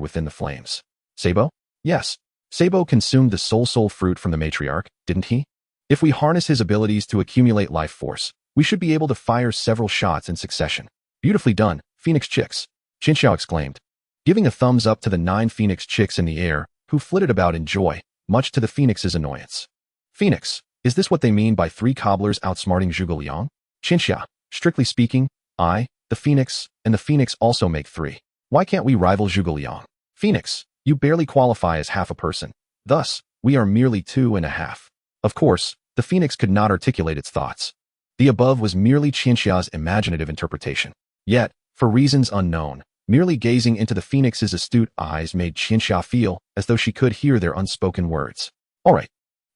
A: within the flames. Sabo? Yes. Sabo consumed the soul fruit from the matriarch, didn't he? If we harness his abilities to accumulate life force, we should be able to fire several shots in succession. Beautifully done, Phoenix chicks, Qianxia exclaimed, giving a thumbs up to the 9 Phoenix chicks in the air, who flitted about in joy, much to the Phoenix's annoyance. Phoenix, is this what they mean by 3 cobblers outsmarting Zhuge Liang? Qianxia, strictly speaking, I, the Phoenix, and the Phoenix also make 3. Why can't we rival Zhuge Liang? Phoenix, you barely qualify as half a person. Thus, we are merely 2.5. Of course, the Phoenix could not articulate its thoughts. The above was merely Qianxia's imaginative interpretation. Yet, for reasons unknown, merely gazing into the Phoenix's astute eyes made Qianxia feel as though she could hear their unspoken words. All right.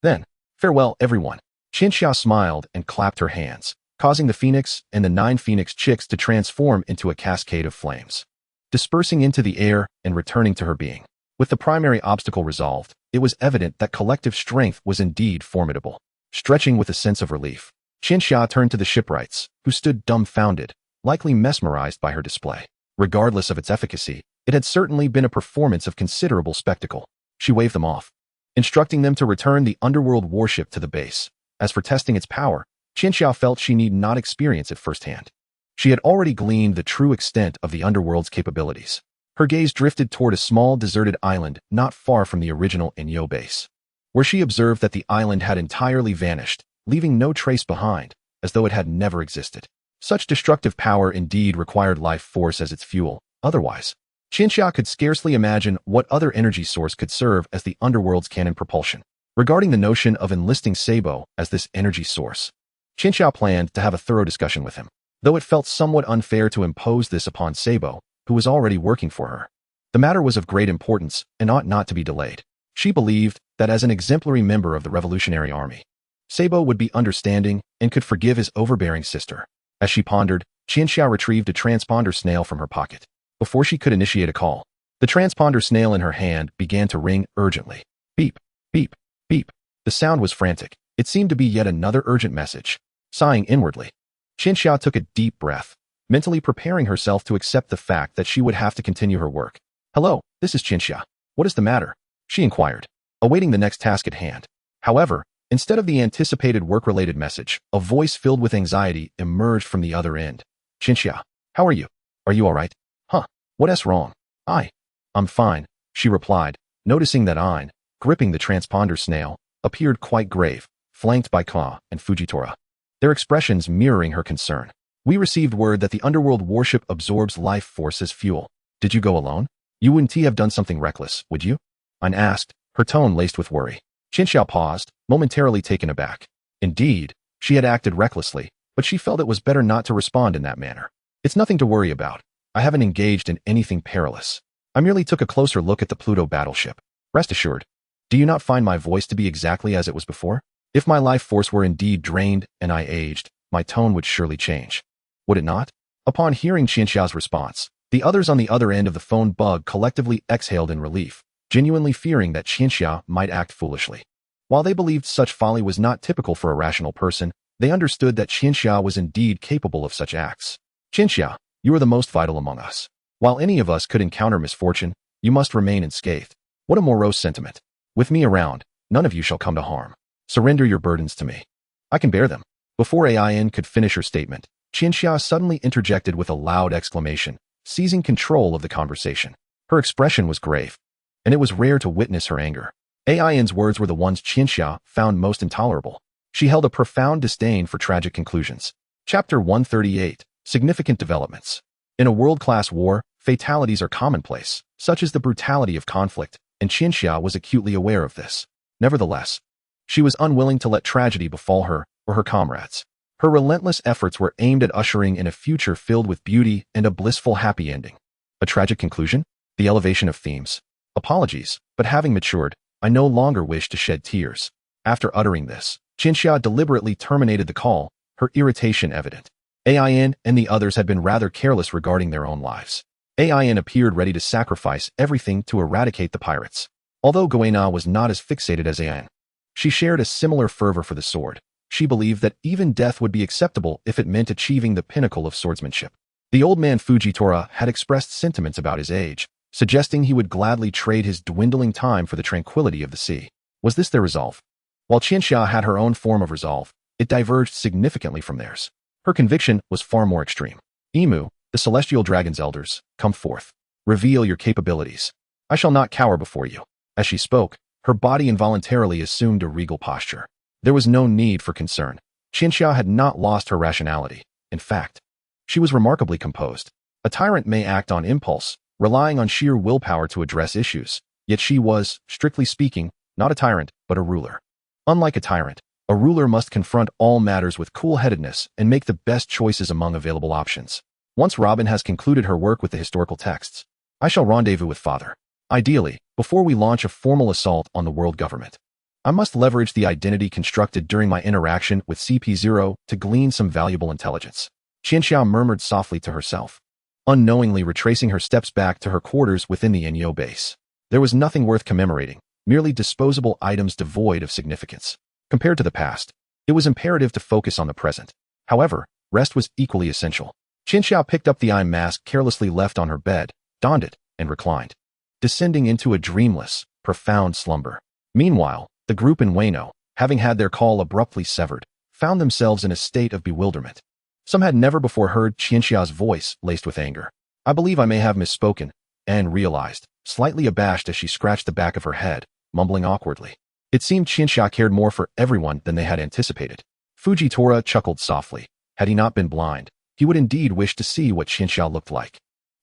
A: Then, farewell, everyone. Qianxia smiled and clapped her hands, causing the Phoenix and the 9 Phoenix chicks to transform into a cascade of flames, dispersing into the air and returning to her being. With the primary obstacle resolved, it was evident that collective strength was indeed formidable. Stretching with a sense of relief, Qianxia turned to the shipwrights, who stood dumbfounded, likely mesmerized by her display. Regardless of its efficacy, it had certainly been a performance of considerable spectacle. She waved them off, instructing them to return the underworld warship to the base. As for testing its power, Qianxia felt she need not experience it firsthand. She had already gleaned the true extent of the underworld's capabilities. Her gaze drifted toward a small deserted island not far from the original Inyo base, where she observed that the island had entirely vanished, leaving no trace behind, as though it had never existed. Such destructive power indeed required life force as its fuel. Otherwise, Qianxia could scarcely imagine what other energy source could serve as the underworld's cannon propulsion. Regarding the notion of enlisting Sabo as this energy source, Qianxia planned to have a thorough discussion with him, though it felt somewhat unfair to impose this upon Sabo, who was already working for her. The matter was of great importance and ought not to be delayed. She believed that as an exemplary member of the Revolutionary Army, Sabo would be understanding and could forgive his overbearing sister. As she pondered, Qianxia retrieved a transponder snail from her pocket. Before she could initiate a call, the transponder snail in her hand began to ring urgently. Beep, beep, beep. The sound was frantic. It seemed to be yet another urgent message. Sighing inwardly, Qianxia took a deep breath, mentally preparing herself to accept the fact that she would have to continue her work. Hello, this is Qianxia. What is the matter? She inquired, awaiting the next task at hand. However, instead of the anticipated work-related message, a voice filled with anxiety emerged from the other end. Qianxia, how are you? Are you all right? Huh, what's wrong? I'm fine, she replied, noticing that Ain, gripping the transponder snail, appeared quite grave, flanked by Ka and Fujitora, their expressions mirroring her concern. We received word that the underworld warship absorbs life force as fuel. Did you go alone? You wouldn't have done something reckless, would you? Ain asked, her tone laced with worry. Qianxia paused, momentarily taken aback. Indeed, she had acted recklessly, but she felt it was better not to respond in that manner. It's nothing to worry about. I haven't engaged in anything perilous. I merely took a closer look at the Pluto battleship. Rest assured. Do you not find my voice to be exactly as it was before? If my life force were indeed drained and I aged, my tone would surely change. Would it not? Upon hearing Qianxia's response, the others on the other end of the phone bug collectively exhaled in relief, genuinely fearing that Qianxia might act foolishly. While they believed such folly was not typical for a rational person, They understood that Qianxia was indeed capable of such acts. Qianxia, you are the most vital among us. While any of us could encounter misfortune, you must remain unscathed. What a morose sentiment. With me around, none of you shall come to harm. Surrender your burdens to me. I can bear them. Before Ain could finish her statement, Qianxia suddenly interjected with a loud exclamation, seizing control of the conversation. Her expression was grave, and it was rare to witness her anger. Ain's words were the ones Qianxia found most intolerable. She held a profound disdain for tragic conclusions. Chapter 138. Significant Developments. In a world-class war, fatalities are commonplace, such as the brutality of conflict, and Qianxia was acutely aware of this. Nevertheless, she was unwilling to let tragedy befall her or her comrades. Her relentless efforts were aimed at ushering in a future filled with beauty and a blissful happy ending. A tragic conclusion? The elevation of themes. Apologies, but having matured, I no longer wish to shed tears. After uttering this, Qianxia deliberately terminated the call, her irritation evident. Ain and the others had been rather careless regarding their own lives. Ain appeared ready to sacrifice everything to eradicate the pirates. Although Guena was not as fixated as Ain, she shared a similar fervor for the sword. She believed that even death would be acceptable if it meant achieving the pinnacle of swordsmanship. The old man Fujitora had expressed sentiments about his age, suggesting he would gladly trade his dwindling time for the tranquility of the sea. Was this their resolve? While Qianxia had her own form of resolve, it diverged significantly from theirs. Her conviction was far more extreme. Emu, the celestial dragon's elders, come forth. Reveal your capabilities. I shall not cower before you. As she spoke, her body involuntarily assumed a regal posture. There was no need for concern. Qianxia had not lost her rationality. In fact, she was remarkably composed. A tyrant may act on impulse, relying on sheer willpower to address issues, yet she was, strictly speaking, not a tyrant, but a ruler. Unlike a tyrant, a ruler must confront all matters with cool-headedness and make the best choices among available options. Once Robin has concluded her work with the historical texts, I shall rendezvous with Father. Ideally, before we launch a formal assault on the world government. I must leverage the identity constructed during my interaction with CP0 to glean some valuable intelligence. Qianxia murmured softly to herself, unknowingly retracing her steps back to her quarters within the Enyo base. There was nothing worth commemorating, merely disposable items devoid of significance. Compared to the past, it was imperative to focus on the present. However, rest was equally essential. Qianxia picked up the eye mask carelessly left on her bed, donned it, and reclined, descending into a dreamless, profound slumber. Meanwhile, the group in Wano, having had their call abruptly severed, found themselves in a state of bewilderment. Some had never before heard Qianxia's voice laced with anger. I believe I may have misspoken, Anne realized, slightly abashed as she scratched the back of her head, mumbling awkwardly. It seemed Qianxia cared more for everyone than they had anticipated. Fujitora chuckled softly. Had he not been blind, he would indeed wish to see what Qianxia looked like.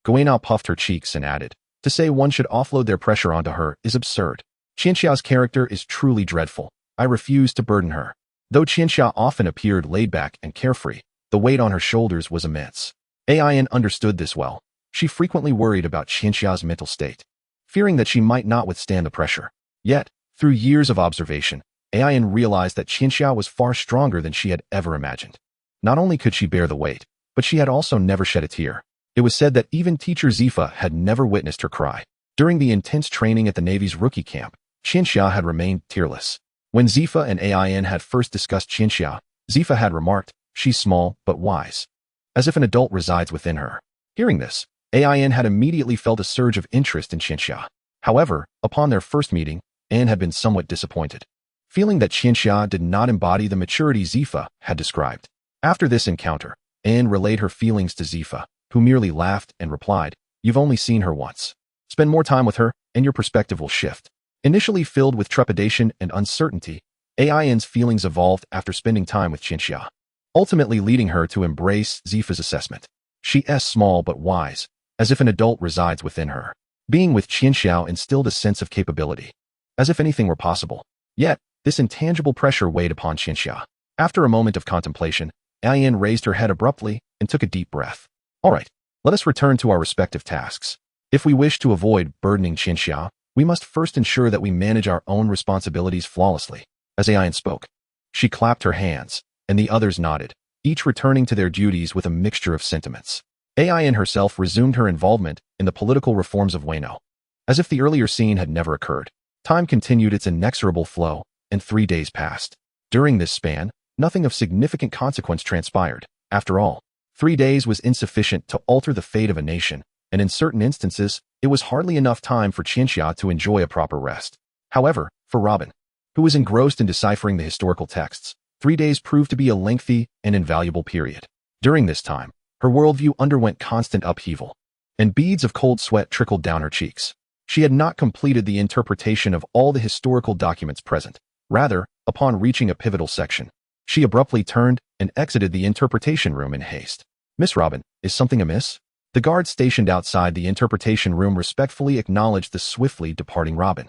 A: Guena puffed her cheeks and added, to say one should offload their pressure onto her is absurd. Qianxia's character is truly dreadful. I refuse to burden her. Though Qianxia often appeared laid-back and carefree, the weight on her shoulders was immense. Ain understood this well. She frequently worried about Qianxia's mental state, fearing that she might not withstand the pressure. Yet, through years of observation, Ain realized that Qianxia was far stronger than she had ever imagined. Not only could she bear the weight, but she had also never shed a tear. It was said that even teacher Zifa had never witnessed her cry. During the intense training at the Navy's rookie camp, Qianxia had remained tearless. When Zifa and Ain had first discussed Qianxia, Zifa had remarked, she's small but wise, as if an adult resides within her. Hearing this, Ain had immediately felt a surge of interest in Qianxia. However, upon their first meeting, Anne had been somewhat disappointed, feeling that Qianxia did not embody the maturity Zifa had described. After this encounter, Anne relayed her feelings to Zifa, who merely laughed and replied, you've only seen her once. Spend more time with her, and your perspective will shift. Initially filled with trepidation and uncertainty, Ain's feelings evolved after spending time with Qianxia, ultimately leading her to embrace Zifa's assessment. She's small but wise, as if an adult resides within her. Being with Qianxia instilled a sense of capability, as if anything were possible. Yet, this intangible pressure weighed upon Qianxia. After a moment of contemplation, Ain raised her head abruptly and took a deep breath. All right, let us return to our respective tasks. If we wish to avoid burdening Qianxia, we must first ensure that we manage our own responsibilities flawlessly. As Ain spoke, she clapped her hands, and the others nodded, each returning to their duties with a mixture of sentiments. Ain herself resumed her involvement in the political reforms of Wano, as if the earlier scene had never occurred. Time continued its inexorable flow, and 3 days passed. During this span, Nothing of significant consequence transpired. After all, 3 days was insufficient to alter the fate of a nation, and in certain instances, it was hardly enough time for Qianxia to enjoy a proper rest. However, for Robin, who was engrossed in deciphering the historical texts, 3 days proved to be a lengthy and invaluable period. During this time, her worldview underwent constant upheaval, and beads of cold sweat trickled down her cheeks. She had not completed the interpretation of all the historical documents present. Rather, upon reaching a pivotal section, she abruptly turned and exited the interpretation room in haste. "Miss Robin, is something amiss?" The guard stationed outside the interpretation room respectfully acknowledged the swiftly departing Robin,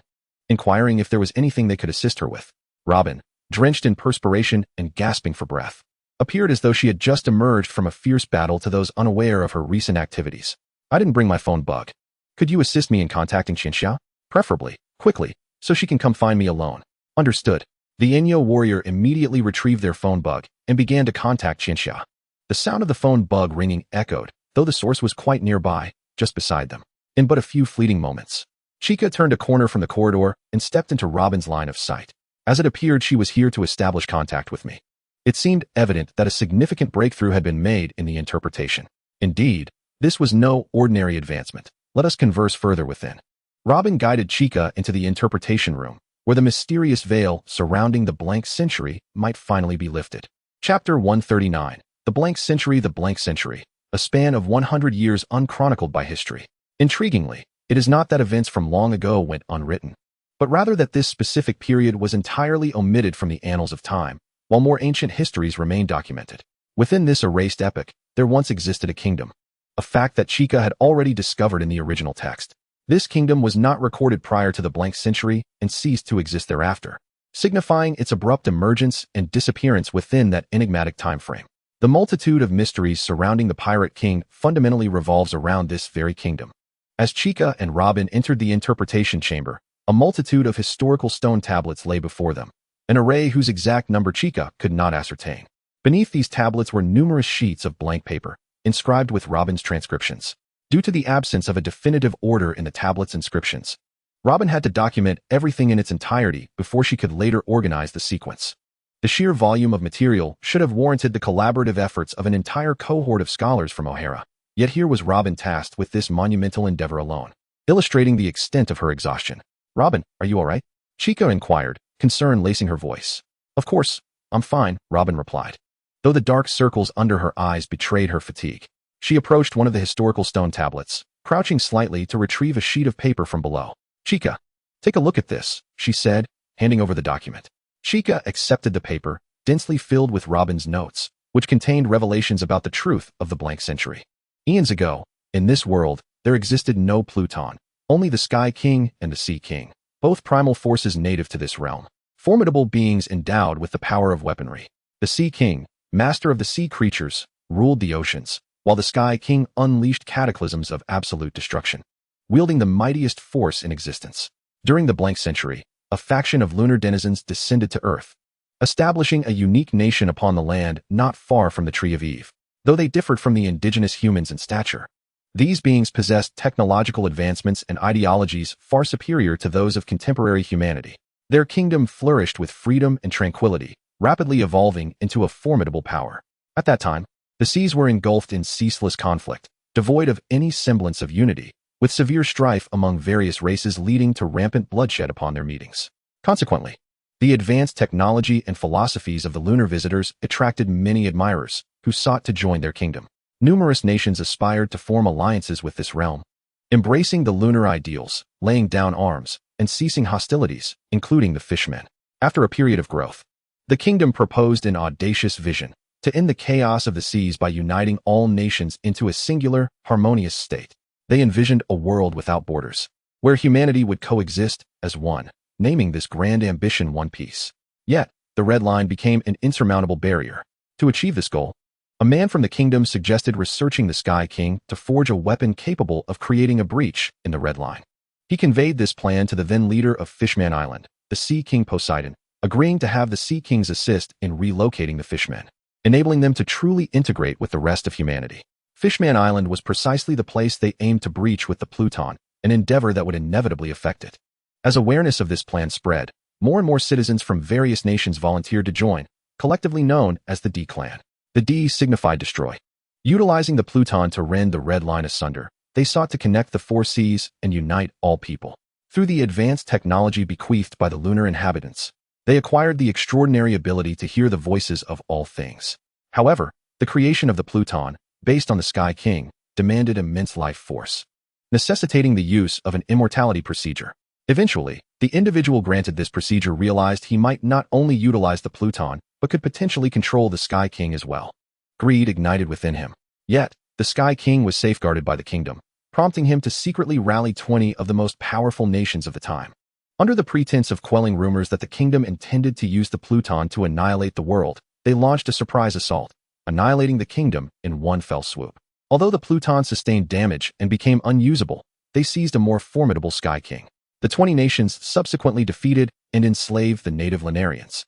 A: inquiring if there was anything they could assist her with. Robin, drenched in perspiration and gasping for breath, appeared as though she had just emerged from a fierce battle to those unaware of her recent activities. "I didn't bring my phone bug. Could you assist me in contacting Qianxia? Preferably, quickly, so she can come find me alone." "Understood." The Inyo warrior immediately retrieved their phone bug and began to contact Qianxia. The sound of the phone bug ringing echoed, though the source was quite nearby, just beside them. In but a few fleeting moments, Chica turned a corner from the corridor and stepped into Robin's line of sight. As it appeared she was here to establish contact with me. It seemed evident that a significant breakthrough had been made in the interpretation. Indeed, this was no ordinary advancement. Let us converse further within. Robin guided Chica into the interpretation room, where the mysterious veil surrounding the blank century might finally be lifted. Chapter 139. The Blank Century. The Blank Century, a span of 100 years unchronicled by history. Intriguingly, it is not that events from long ago went unwritten, but rather that this specific period was entirely omitted from the annals of time, while more ancient histories remain documented. Within this erased epoch, there once existed a kingdom, a fact that Chica had already discovered in the original text. This kingdom was not recorded prior to the blank century and ceased to exist thereafter, signifying its abrupt emergence and disappearance within that enigmatic time frame. The multitude of mysteries surrounding the Pirate King fundamentally revolves around this very kingdom. As Chica and Robin entered the interpretation chamber, a multitude of historical stone tablets lay before them, an array whose exact number Chica could not ascertain. Beneath these tablets were numerous sheets of blank paper, inscribed with Robin's transcriptions. Due to the absence of a definitive order in the tablet's inscriptions, Robin had to document everything in its entirety before she could later organize the sequence. The sheer volume of material should have warranted the collaborative efforts of an entire cohort of scholars from O'Hara. Yet here was Robin tasked with this monumental endeavor alone, illustrating the extent of her exhaustion. "Robin, are you all right?" Chica inquired, concern lacing her voice. "Of course, I'm fine," Robin replied, though the dark circles under her eyes betrayed her fatigue. She approached one of the historical stone tablets, crouching slightly to retrieve a sheet of paper from below. "Chica, take a look at this," she said, handing over the document. Chica accepted the paper, densely filled with Robin's notes, which contained revelations about the truth of the blank century. Eons ago, in this world, there existed no Pluton, only the Sky King and the Sea King, both primal forces native to this realm, formidable beings endowed with the power of weaponry. The Sea King, master of the sea creatures, ruled the oceans, while the Sky King unleashed cataclysms of absolute destruction, wielding the mightiest force in existence. During the blank century, a faction of lunar denizens descended to Earth, establishing a unique nation upon the land not far from the Tree of Eve. Though they differed from the indigenous humans in stature, these beings possessed technological advancements and ideologies far superior to those of contemporary humanity. Their kingdom flourished with freedom and tranquility, rapidly evolving into a formidable power. At that time, the seas were engulfed in ceaseless conflict, devoid of any semblance of unity, with severe strife among various races leading to rampant bloodshed upon their meetings. Consequently, the advanced technology and philosophies of the lunar visitors attracted many admirers who sought to join their kingdom. Numerous nations aspired to form alliances with this realm, embracing the lunar ideals, laying down arms, and ceasing hostilities, including the Fishmen. After a period of growth, the kingdom proposed an audacious vision to end the chaos of the seas by uniting all nations into a singular, harmonious state. They envisioned a world without borders, where humanity would coexist as one, naming this grand ambition One Piece. Yet, the Red Line became an insurmountable barrier. To achieve this goal, a man from the kingdom suggested researching the Sky King to forge a weapon capable of creating a breach in the Red Line. He conveyed this plan to the then leader of Fishman Island, the Sea King Poseidon, agreeing to have the Sea Kings assist in relocating the Fishmen, enabling them to truly integrate with the rest of humanity. Fishman Island was precisely the place they aimed to breach with the Pluton, an endeavor that would inevitably affect it. As awareness of this plan spread, more and more citizens from various nations volunteered to join, collectively known as the D-Clan. The D signified destroy. Utilizing the Pluton to rend the red line asunder, they sought to connect the four seas and unite all people. Through the advanced technology bequeathed by the lunar inhabitants, they acquired the extraordinary ability to hear the voices of all things. However, the creation of the Pluton, based on the Sky King, demanded immense life force, necessitating the use of an immortality procedure. Eventually, the individual granted this procedure realized he might not only utilize the Pluton, but could potentially control the Sky King as well. Greed ignited within him. Yet, the Sky King was safeguarded by the kingdom, prompting him to secretly rally 20 of the most powerful nations of the time. Under the pretense of quelling rumors that the kingdom intended to use the Pluton to annihilate the world, they launched a surprise assault, annihilating the kingdom in one fell swoop. Although the Pluton sustained damage and became unusable, they seized a more formidable Sky King. The 20 nations subsequently defeated and enslaved the native Lunarians,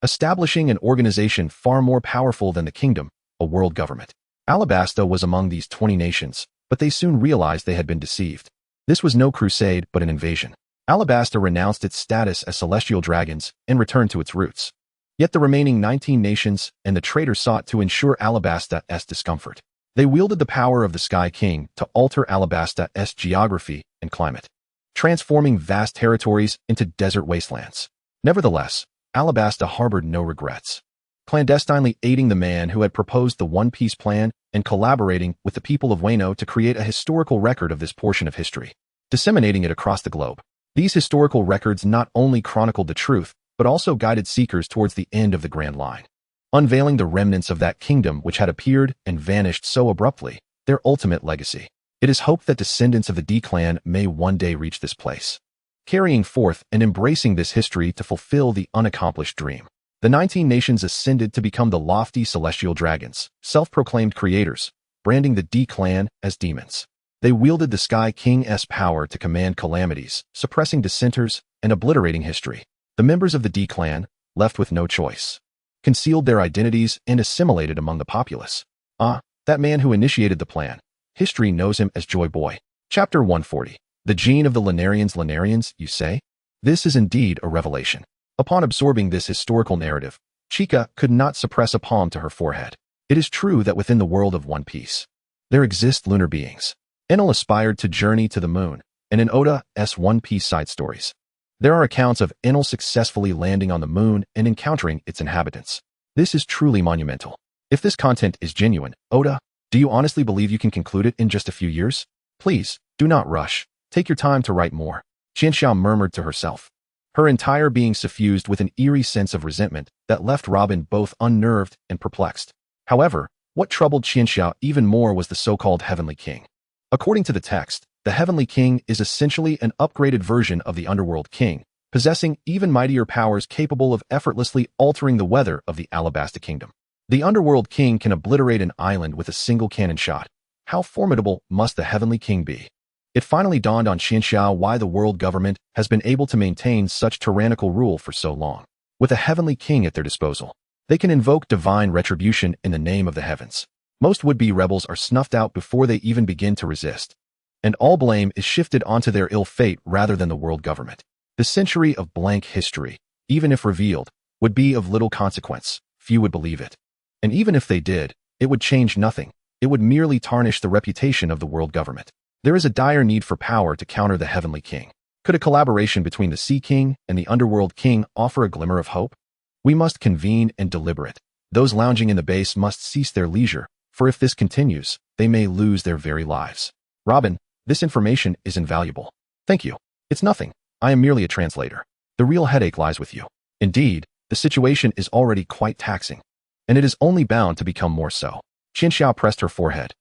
A: establishing an organization far more powerful than the kingdom, a world government. Alabasta was among these 20 nations, but they soon realized they had been deceived. This was no crusade but an invasion. Alabasta renounced its status as celestial dragons and returned to its roots. Yet the remaining 19 nations and the traitors sought to ensure Alabasta's discomfort. They wielded the power of the Sky King to alter Alabasta's geography and climate, transforming vast territories into desert wastelands. Nevertheless, Alabasta harbored no regrets, clandestinely aiding the man who had proposed the One Piece plan and collaborating with the people of Wano to create a historical record of this portion of history, disseminating it across the globe. These historical records not only chronicled the truth, but also guided seekers towards the end of the Grand Line, unveiling the remnants of that kingdom which had appeared and vanished so abruptly, their ultimate legacy. It is hoped that descendants of the D-Clan may one day reach this place, carrying forth and embracing this history to fulfill the unaccomplished dream. The 19 nations ascended to become the lofty celestial dragons, self-proclaimed creators, branding the D-Clan as demons. They wielded the Sky King's power to command calamities, suppressing dissenters and obliterating history. The members of the D-Clan, left with no choice, concealed their identities and assimilated among the populace. That man who initiated the plan. History knows him as Joy Boy. Chapter 140. The gene of the Lunarians, you say? This is indeed a revelation. Upon absorbing this historical narrative, Chika could not suppress a palm to her forehead. It is true that within the world of One Piece, there exist lunar beings. Enel aspired to journey to the moon, and in Oda's One Piece side stories, there are accounts of Enel successfully landing on the moon and encountering its inhabitants. This is truly monumental. If this content is genuine, Oda, do you honestly believe you can conclude it in just a few years? Please, do not rush. Take your time to write more. Qianxiao murmured to herself, her entire being suffused with an eerie sense of resentment that left Robin both unnerved and perplexed. However, what troubled Qianxiao even more was the so-called Heavenly King. According to the text, the Heavenly King is essentially an upgraded version of the Underworld King, possessing even mightier powers capable of effortlessly altering the weather of the Alabasta Kingdom. The Underworld King can obliterate an island with a single cannon shot. How formidable must the Heavenly King be? It finally dawned on Qianxiao why the world government has been able to maintain such tyrannical rule for so long. With a Heavenly King at their disposal, they can invoke divine retribution in the name of the heavens. Most would-be rebels are snuffed out before they even begin to resist, and all blame is shifted onto their ill fate rather than the world government. The century of blank history, even if revealed, would be of little consequence. Few would believe it. And even if they did, it would change nothing. It would merely tarnish the reputation of the world government. There is a dire need for power to counter the Heavenly King. Could a collaboration between the Sea King and the Underworld King offer a glimmer of hope? We must convene and deliberate. Those lounging in the base must cease their leisure, for if this continues, they may lose their very lives. Robin, this information is invaluable. Thank you. It's nothing. I am merely a translator. The real headache lies with you. Indeed, the situation is already quite taxing, and it is only bound to become more so. Qianxiao pressed her forehead.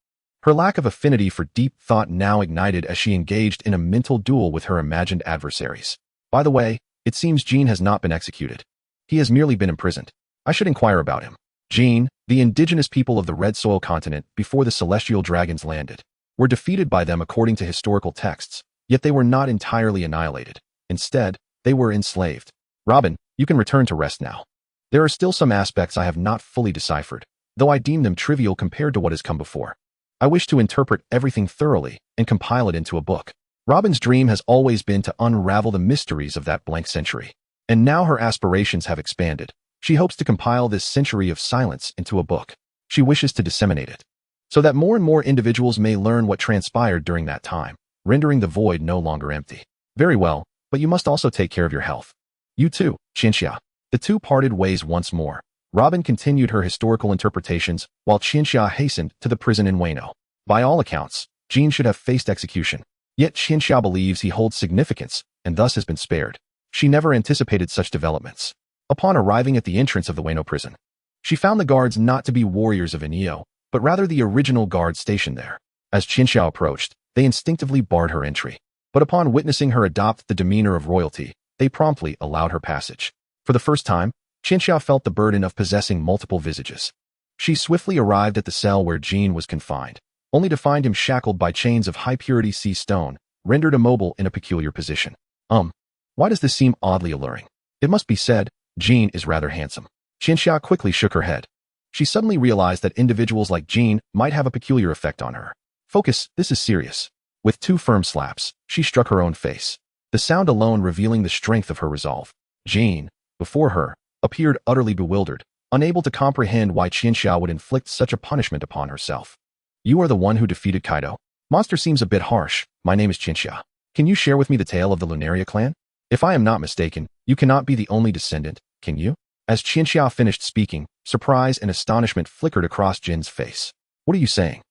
A: Her lack of affinity for deep thought now ignited as she engaged in a mental duel with her imagined adversaries. By the way, it seems Jean has not been executed. He has merely been imprisoned. I should inquire about him. Jean, the indigenous people of the Red Soil continent before the celestial dragons landed, were defeated by them according to historical texts, yet they were not entirely annihilated. Instead, they were enslaved. Robin, you can return to rest now. There are still some aspects I have not fully deciphered, though I deem them trivial compared to what has come before. I wish to interpret everything thoroughly and compile it into a book. Robin's dream has always been to unravel the mysteries of that blank century, and now her aspirations have expanded. She hopes to compile this century of silence into a book. She wishes to disseminate it, so that more and more individuals may learn what transpired during that time, rendering the void no longer empty. Very well, but you must also take care of your health. You too, Qianxia. The two parted ways once more. Robin continued her historical interpretations, while Qianxia hastened to the prison in Wano. By all accounts, Jean should have faced execution. Yet Qianxia believes he holds significance, and thus has been spared. She never anticipated such developments. Upon arriving at the entrance of the Wano prison, she found the guards not to be warriors of Neo, but rather the original guards stationed there. As Qianxia approached, they instinctively barred her entry. But upon witnessing her adopt the demeanor of royalty, they promptly allowed her passage. For the first time, Qianxia felt the burden of possessing multiple visages. She swiftly arrived at the cell where Jean was confined, only to find him shackled by chains of high-purity sea stone, rendered immobile in a peculiar position. Why does this seem oddly alluring? It must be said, Jean is rather handsome. Qianxia quickly shook her head. She suddenly realized that individuals like Jean might have a peculiar effect on her. Focus, this is serious. With two firm slaps, she struck her own face, the sound alone revealing the strength of her resolve. Jean, before her, appeared utterly bewildered, unable to comprehend why Qianxia would inflict such a punishment upon herself. You are the one who defeated Kaido. Monster seems a bit harsh. My name is Qianxia. Can you share with me the tale of the Lunaria clan? If I am not mistaken, you cannot be the only descendant, can you? As Qianxia finished speaking, surprise and astonishment flickered across Jin's face. What are you saying?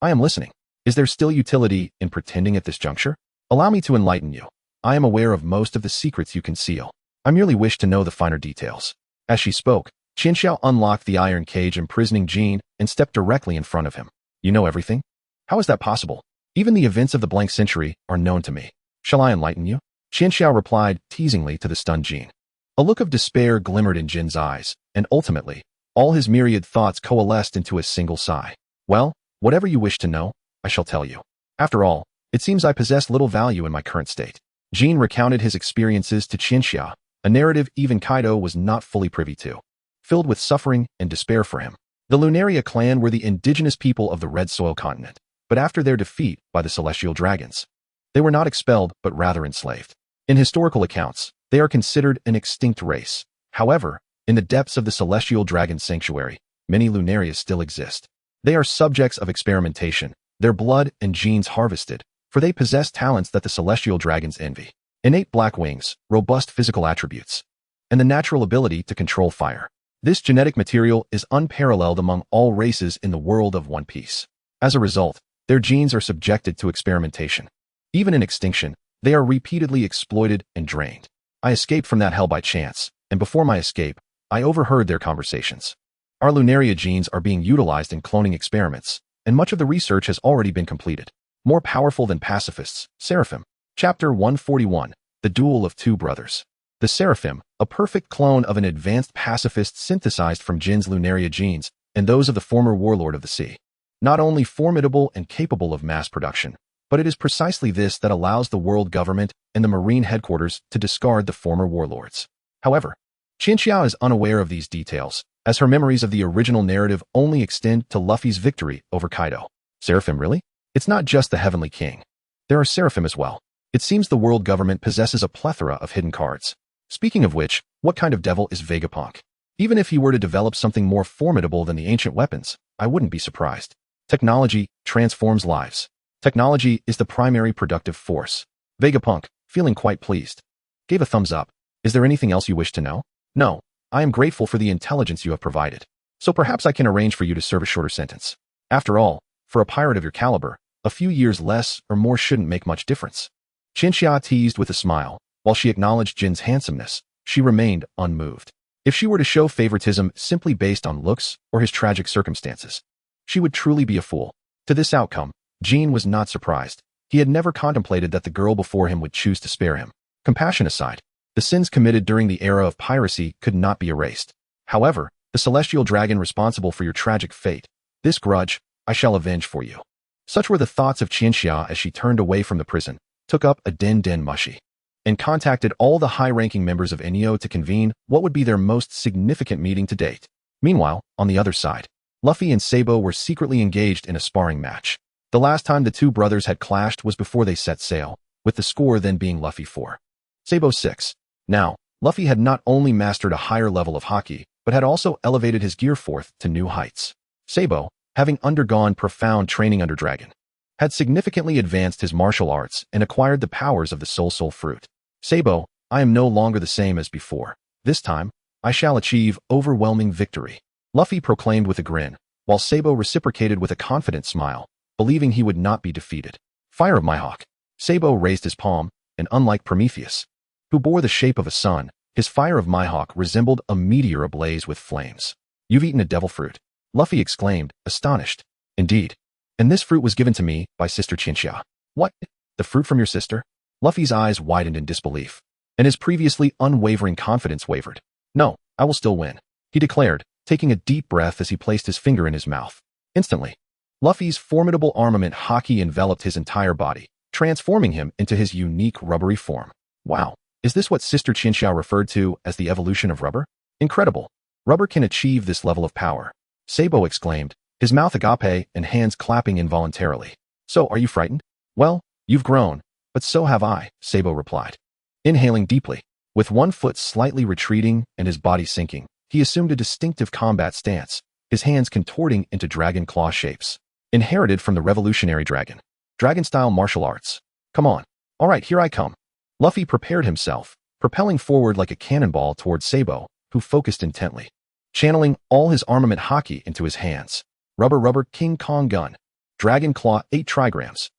A: I am listening. Is there still utility in pretending at this juncture? Allow me to enlighten you. I am aware of most of the secrets you conceal. I merely wish to know the finer details. As she spoke, Qianxia unlocked the iron cage imprisoning Jean and stepped directly in front of him. You know everything? How is that possible? Even the events of the blank century are known to me. Shall I enlighten you? Qianxia replied teasingly to the stunned Jean. A look of despair glimmered in Jin's eyes, and ultimately, all his myriad thoughts coalesced into a single sigh. Well, whatever you wish to know, I shall tell you. After all, it seems I possess little value in my current state. Jean recounted his experiences to Qianxia, a narrative even Kaido was not fully privy to, filled with suffering and despair for him. The Lunaria clan were the indigenous people of the Red Soil continent, but after their defeat by the celestial dragons, they were not expelled but rather enslaved. In historical accounts, they are considered an extinct race. However, in the depths of the celestial dragon sanctuary, many Lunarias still exist. They are subjects of experimentation, their blood and genes harvested, for they possess talents that the celestial dragons envy. Innate black wings, robust physical attributes, and the natural ability to control fire. This genetic material is unparalleled among all races in the world of One Piece. As a result, their genes are subjected to experimentation. Even in extinction, they are repeatedly exploited and drained. I escaped from that hell by chance, and before my escape, I overheard their conversations. Our Lunaria genes are being utilized in cloning experiments, and much of the research has already been completed. More powerful than pacifists, Seraphim. Chapter 141, The Duel of Two Brothers. The Seraphim, a perfect clone of an advanced pacifist synthesized from Jin's Lunaria genes and those of the former warlord of the sea. Not only formidable and capable of mass production, but it is precisely this that allows the world government and the Marine headquarters to discard the former warlords. However, Qianxia is unaware of these details, as her memories of the original narrative only extend to Luffy's victory over Kaido. Seraphim, really? It's not just the Heavenly King. There are Seraphim as well. It seems the world government possesses a plethora of hidden cards. Speaking of which, what kind of devil is Vegapunk? Even if he were to develop something more formidable than the ancient weapons, I wouldn't be surprised. Technology transforms lives. Technology is the primary productive force. Vegapunk, feeling quite pleased, gave a thumbs up. Is there anything else you wish to know? No, I am grateful for the intelligence you have provided. So perhaps I can arrange for you to serve a shorter sentence. After all, for a pirate of your caliber, a few years less or more shouldn't make much difference. Qianxia teased with a smile. While she acknowledged Jin's handsomeness, she remained unmoved. If she were to show favoritism simply based on looks or his tragic circumstances, she would truly be a fool. To this outcome, Jin was not surprised. He had never contemplated that the girl before him would choose to spare him. Compassion aside, the sins committed during the era of piracy could not be erased. However, the celestial dragon responsible for your tragic fate, this grudge, I shall avenge for you. Such were the thoughts of Qianxia as she turned away from the prison, took up a den mushi, and contacted all the high-ranking members of Neo to convene what would be their most significant meeting to date. Meanwhile, on the other side, Luffy and Sabo were secretly engaged in a sparring match. The last time the two brothers had clashed was before they set sail, with the score then being Luffy 4. Sabo 6. Now, Luffy had not only mastered a higher level of haki, but had also elevated his gear forth to new heights. Sabo, having undergone profound training under Dragon, had significantly advanced his martial arts and acquired the powers of the Soul Fruit. Sabo, I am no longer the same as before. This time, I shall achieve overwhelming victory, Luffy proclaimed with a grin, while Sabo reciprocated with a confident smile, believing he would not be defeated. Fire of my hawk. Sabo raised his palm, and unlike Prometheus, who bore the shape of a sun, his fire of my hawk resembled a meteor ablaze with flames. You've eaten a devil fruit, Luffy exclaimed, astonished. Indeed. And this fruit was given to me by Sister Chinchia. What? The fruit from your sister? Luffy's eyes widened in disbelief, and his previously unwavering confidence wavered. No, I will still win, he declared, taking a deep breath as he placed his finger in his mouth. Instantly, Luffy's formidable armament haki enveloped his entire body, transforming him into his unique rubbery form. Wow, is this what Sister Chinchia referred to as the evolution of rubber? Incredible. Rubber can achieve this level of power, Sabo exclaimed, his mouth agape and hands clapping involuntarily. So, are you frightened? Well, you've grown, but so have I, Sabo replied. Inhaling deeply, with one foot slightly retreating and his body sinking, he assumed a distinctive combat stance, his hands contorting into dragon claw shapes. Inherited from the revolutionary dragon. Dragon-style martial arts. Come on. All right, here I come. Luffy prepared himself, propelling forward like a cannonball towards Sabo, who focused intently, channeling all his armament haki into his hands. Rubber King Kong gun. Dragon claw 8 trigrams.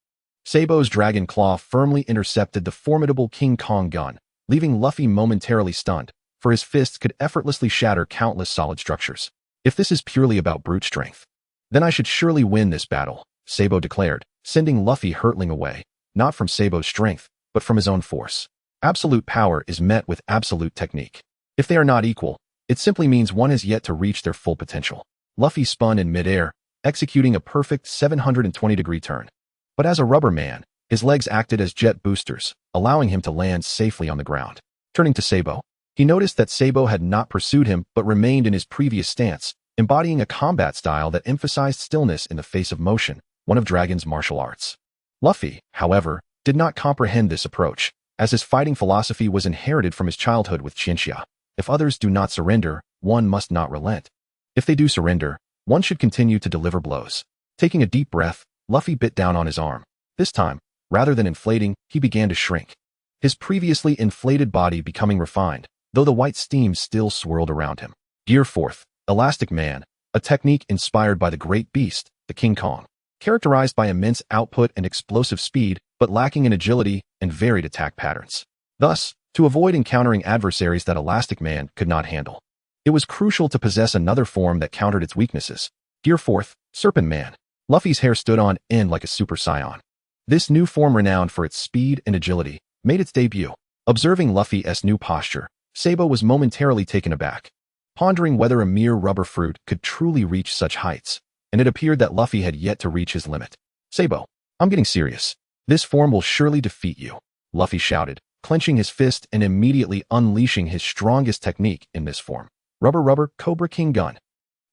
A: Sabo's dragon claw firmly intercepted the formidable King Kong gun, leaving Luffy momentarily stunned, for his fists could effortlessly shatter countless solid structures. If this is purely about brute strength, then I should surely win this battle, Sabo declared, sending Luffy hurtling away, not from Sabo's strength, but from his own force. Absolute power is met with absolute technique. If they are not equal, it simply means one has yet to reach their full potential. Luffy spun in midair, executing a perfect 720-degree turn. But as a rubber man, his legs acted as jet boosters, allowing him to land safely on the ground. Turning to Sabo, he noticed that Sabo had not pursued him but remained in his previous stance, embodying a combat style that emphasized stillness in the face of motion, one of Dragon's martial arts. Luffy, however, did not comprehend this approach, as his fighting philosophy was inherited from his childhood with Chinchia. If others do not surrender, one must not relent. If they do surrender, one should continue to deliver blows. Taking a deep breath, Luffy bit down on his arm. This time, rather than inflating, he began to shrink, his previously inflated body becoming refined, though the white steam still swirled around him. Gear forth, Elastic Man, a technique inspired by the great beast, the King Kong, characterized by immense output and explosive speed, but lacking in agility and varied attack patterns. Thus, to avoid encountering adversaries that Elastic Man could not handle, it was crucial to possess another form that countered its weaknesses. Gear forth, Serpent Man. Luffy's hair stood on end like a Super Saiyan. This new form, renowned for its speed and agility, made its debut. Observing Luffy's new posture, Sabo was momentarily taken aback, pondering whether a mere rubber fruit could truly reach such heights, and it appeared that Luffy had yet to reach his limit. Sabo, I'm getting serious. This form will surely defeat you, Luffy shouted, clenching his fist and immediately unleashing his strongest technique in this form. Rubber Cobra King gun.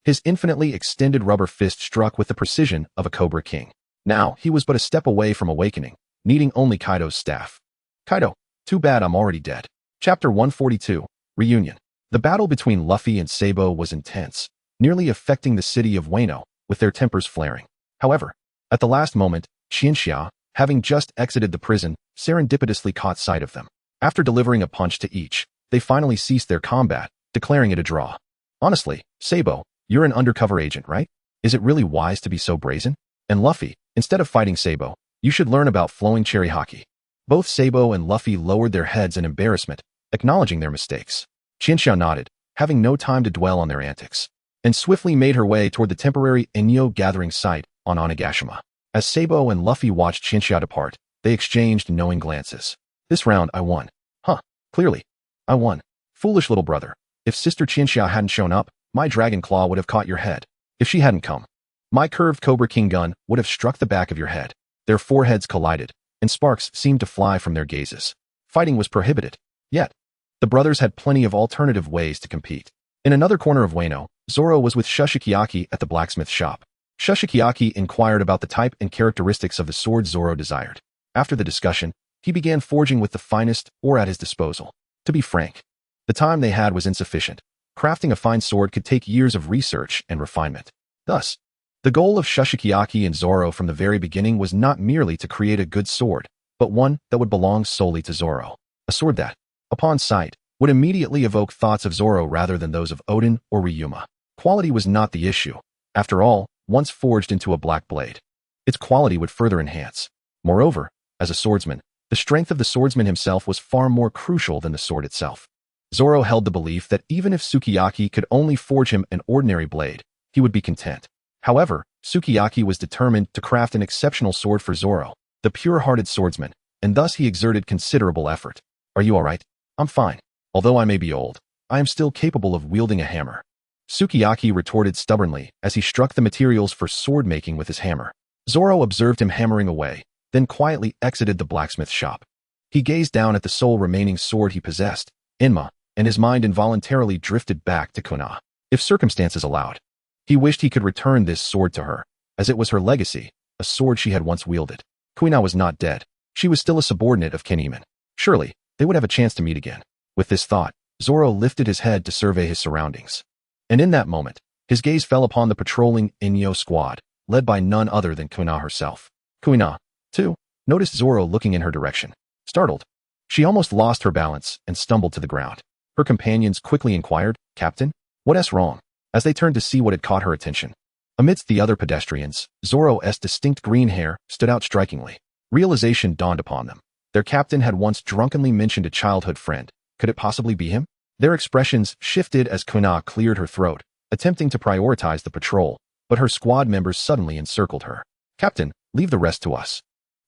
A: His infinitely extended rubber fist struck with the precision of a Cobra King. Now, he was but a step away from awakening, needing only Kaido's staff. Kaido, too bad I'm already dead. Chapter 142, Reunion. The battle between Luffy and Sabo was intense, nearly affecting the city of Wano, with their tempers flaring. However, at the last moment, Chinchia, having just exited the prison, serendipitously caught sight of them. After delivering a punch to each, they finally ceased their combat, declaring it a draw. Honestly, Sabo, you're an undercover agent, right? Is it really wise to be so brazen? And Luffy, instead of fighting Sabo, you should learn about flowing cherry haki. Both Sabo and Luffy lowered their heads in embarrassment, acknowledging their mistakes. Chinchia nodded, having no time to dwell on their antics, and swiftly made her way toward the temporary Enyo gathering site on Onigashima. As Sabo and Luffy watched Chinchia depart, they exchanged knowing glances. This round, I won. Huh, clearly. I won. Foolish little brother. If Sister Chinchia hadn't shown up, my dragon claw would have caught your head. If she hadn't come, my curved Cobra King gun would have struck the back of your head. Their foreheads collided, and sparks seemed to fly from their gazes. Fighting was prohibited. Yet, the brothers had plenty of alternative ways to compete. In another corner of Wano, Zoro was with Shushikiaki at the blacksmith shop. Shushikiaki inquired about the type and characteristics of the sword Zoro desired. After the discussion, he began forging with the finest ore at his disposal. To be frank, the time they had was insufficient, crafting a fine sword could take years of research and refinement. Thus, the goal of Shushikiyaki and Zoro from the very beginning was not merely to create a good sword, but one that would belong solely to Zoro. A sword that, upon sight, would immediately evoke thoughts of Zoro rather than those of Odin or Ryuma. Quality was not the issue. After all, once forged into a black blade, its quality would further enhance. Moreover, as a swordsman, the strength of the swordsman himself was far more crucial than the sword itself. Zoro held the belief that even if Sukiyaki could only forge him an ordinary blade, he would be content. However, Sukiyaki was determined to craft an exceptional sword for Zoro, the pure-hearted swordsman, and thus he exerted considerable effort. Are you all right? I'm fine. Although I may be old, I am still capable of wielding a hammer. Sukiyaki retorted stubbornly as he struck the materials for sword-making with his hammer. Zoro observed him hammering away, then quietly exited the blacksmith shop. He gazed down at the sole remaining sword he possessed, Inma, and his mind involuntarily drifted back to Kuna. If circumstances allowed, he wished he could return this sword to her, as it was her legacy, a sword she had once wielded. Kuna was not dead. She was still a subordinate of Kinemon. Surely, they would have a chance to meet again. With this thought, Zoro lifted his head to survey his surroundings. And in that moment, his gaze fell upon the patrolling Inyo squad, led by none other than Kuna herself. Kuna, too, noticed Zoro looking in her direction. Startled, she almost lost her balance and stumbled to the ground. Her companions quickly inquired, "Captain, what's wrong?" as they turned to see what had caught her attention. Amidst the other pedestrians, Zoro's distinct green hair stood out strikingly. Realization dawned upon them. Their captain had once drunkenly mentioned a childhood friend. Could it possibly be him? Their expressions shifted as Kuna cleared her throat, attempting to prioritize the patrol, but her squad members suddenly encircled her. "Captain, leave the rest to us.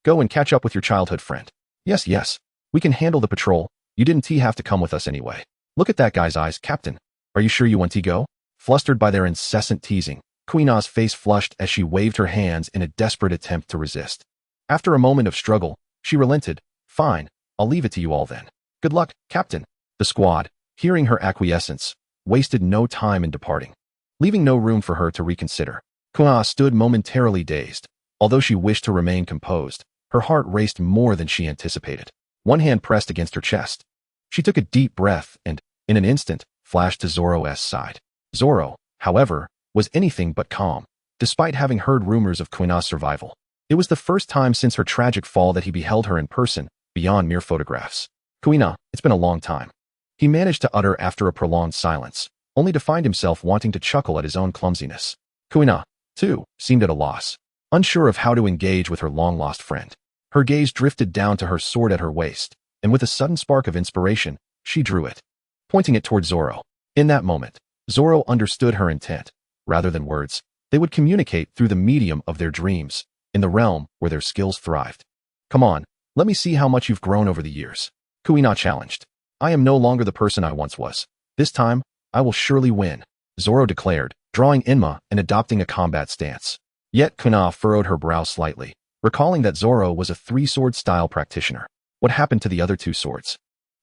A: Go and catch up with your childhood friend." Yes, we can handle the patrol. You didn't have to come with us anyway." "Look at that guy's eyes, Captain. Are you sure you want to go?" Flustered by their incessant teasing, Kuina's face flushed as she waved her hands in a desperate attempt to resist. After a moment of struggle, she relented. "Fine, I'll leave it to you all then. Good luck, Captain." The squad, hearing her acquiescence, wasted no time in departing, leaving no room for her to reconsider. Kuna stood momentarily dazed. Although she wished to remain composed, her heart raced more than she anticipated. One hand pressed against her chest. She took a deep breath and, in an instant, flashed to Zoro's side. Zoro, however, was anything but calm, despite having heard rumors of Kuina's survival. It was the first time since her tragic fall that he beheld her in person, beyond mere photographs. "Kuina, it's been a long time," he managed to utter after a prolonged silence, only to find himself wanting to chuckle at his own clumsiness. Kuina, too, seemed at a loss, unsure of how to engage with her long-lost friend. Her gaze drifted down to her sword at her waist, and with a sudden spark of inspiration, she drew it, pointing it toward Zoro. In that moment, Zoro understood her intent. Rather than words, they would communicate through the medium of their dreams, in the realm where their skills thrived. "Come on, let me see how much you've grown over the years," Kuina challenged. "I am no longer the person I once was. This time, I will surely win," Zoro declared, drawing Inma and adopting a combat stance. Yet Kuna furrowed her brow slightly, recalling that Zoro was a three-sword style practitioner. What happened to the other two swords?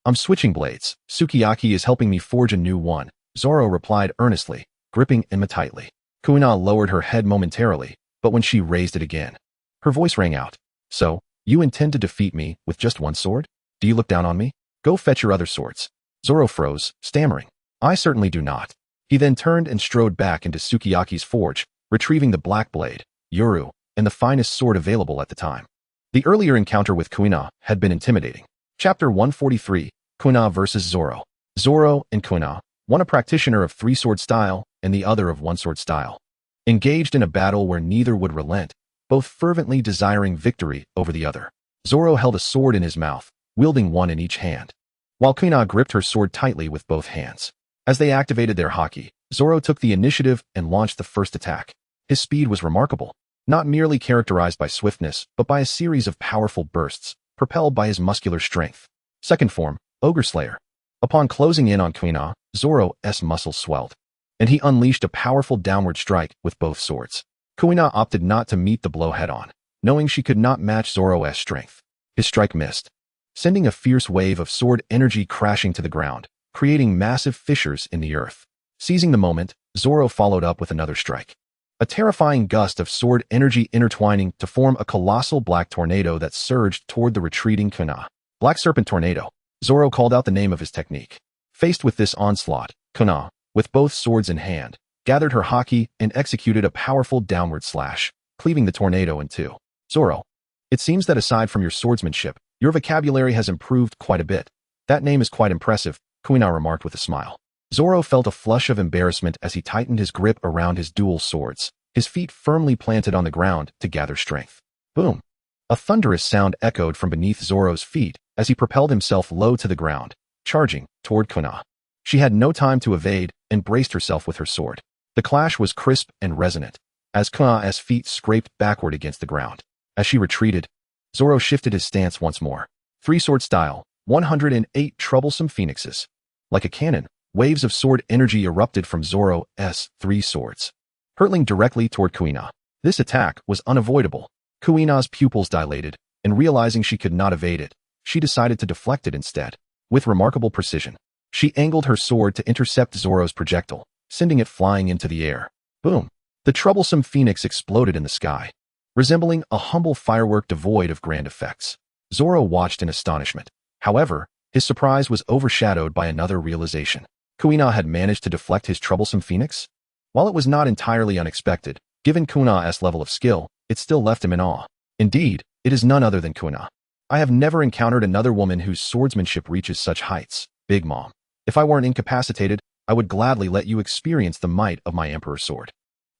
A: "I'm switching blades. Sukiyaki is helping me forge a new one," Zoro replied earnestly, gripping Inma tightly. Kuna lowered her head momentarily, but when she raised it again, her voice rang out. "So, you intend to defeat me with just one sword? Do you look down on me? Go fetch your other swords." Zoro froze, stammering. "I certainly do not." He then turned and strode back into Sukiyaki's forge, retrieving the black blade, Yuru, and the finest sword available at the time. The earlier encounter with Kuna had been intimidating. Chapter 143, Kuna vs. Zoro. Zoro and Kuna, one a practitioner of three-sword style and the other of one-sword style, engaged in a battle where neither would relent, both fervently desiring victory over the other. Zoro held a sword in his mouth, wielding one in each hand, while Kuna gripped her sword tightly with both hands. As they activated their haki, Zoro took the initiative and launched the first attack. His speed was remarkable, not merely characterized by swiftness, but by a series of powerful bursts, propelled by his muscular strength. Second form, Ogre Slayer. Upon closing in on Kuna, Zoro's muscles swelled, and he unleashed a powerful downward strike with both swords. Kuna opted not to meet the blow head-on, knowing she could not match Zoro's strength. His strike missed, sending a fierce wave of sword energy crashing to the ground, creating massive fissures in the earth. Seizing the moment, Zoro followed up with another strike. A terrifying gust of sword energy intertwining to form a colossal black tornado that surged toward the retreating Kuna. Black Serpent Tornado. Zoro called out the name of his technique. Faced with this onslaught, Kuna, with both swords in hand, gathered her haki and executed a powerful downward slash, cleaving the tornado in two. Zoro, it seems that aside from your swordsmanship, your vocabulary has improved quite a bit. That name is quite impressive, Kuina remarked with a smile. Zoro felt a flush of embarrassment as he tightened his grip around his dual swords, his feet firmly planted on the ground to gather strength. Boom! A thunderous sound echoed from beneath Zoro's feet as he propelled himself low to the ground, charging toward Kuina. She had no time to evade and braced herself with her sword. The clash was crisp and resonant, as Kuina's feet scraped backward against the ground. As she retreated, Zoro shifted his stance once more. Three-sword style, 108 troublesome phoenixes. Like a cannon, waves of sword energy erupted from Zoro's three swords, hurtling directly toward Kuina. This attack was unavoidable. Kuina's pupils dilated, and realizing she could not evade it, she decided to deflect it instead. With remarkable precision, she angled her sword to intercept Zoro's projectile, sending it flying into the air. Boom! The troublesome phoenix exploded in the sky, resembling a humble firework devoid of grand effects. Zoro watched in astonishment. However, his surprise was overshadowed by another realization. Kuina had managed to deflect his troublesome phoenix? While it was not entirely unexpected, given Kuina's level of skill, it still left him in awe. Indeed, it is none other than Kuina. I have never encountered another woman whose swordsmanship reaches such heights. Big Mom. If I weren't incapacitated, I would gladly let you experience the might of my Emperor Sword.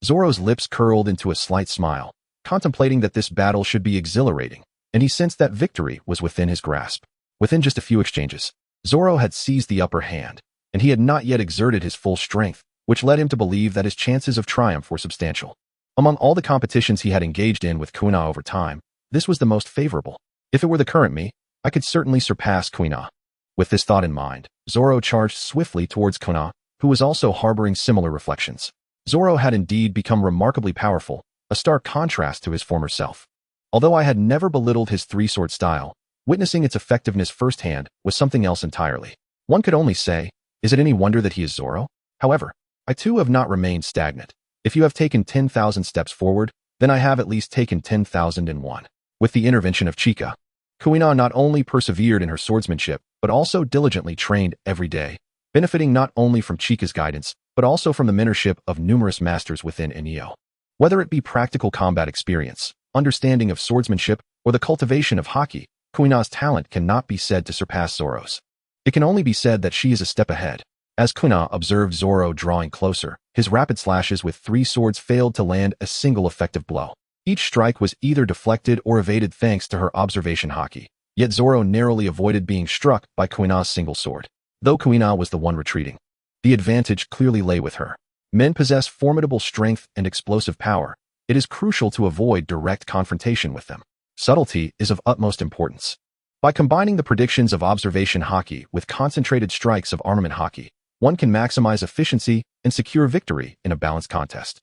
A: Zoro's lips curled into a slight smile, contemplating that this battle should be exhilarating, and he sensed that victory was within his grasp. Within just a few exchanges, Zoro had seized the upper hand, and he had not yet exerted his full strength, which led him to believe that his chances of triumph were substantial. Among all the competitions he had engaged in with Kuina over time, this was the most favorable. If it were the current me, I could certainly surpass Kuina. With this thought in mind, Zoro charged swiftly towards Kuina, who was also harboring similar reflections. Zoro had indeed become remarkably powerful, a stark contrast to his former self. Although I had never belittled his three-sword style, witnessing its effectiveness firsthand was something else entirely. One could only say, is it any wonder that he is Zoro? However, I too have not remained stagnant. If you have taken 10,000 steps forward, then I have at least taken 10,001. With the intervention of Chika, Kuina not only persevered in her swordsmanship, but also diligently trained every day, benefiting not only from Chika's guidance, but also from the mentorship of numerous masters within Enio. Whether it be practical combat experience, understanding of swordsmanship, or the cultivation of haki, Kuina's talent cannot be said to surpass Zoro's. It can only be said that she is a step ahead. As Kuina observed Zoro drawing closer, his rapid slashes with three swords failed to land a single effective blow. Each strike was either deflected or evaded thanks to her observation haki. Yet Zoro narrowly avoided being struck by Kuina's single sword, though Kuina was the one retreating. The advantage clearly lay with her. Men possess formidable strength and explosive power. It is crucial to avoid direct confrontation with them. Subtlety is of utmost importance. By combining the predictions of observation haki with concentrated strikes of armament haki, one can maximize efficiency and secure victory in a balanced contest.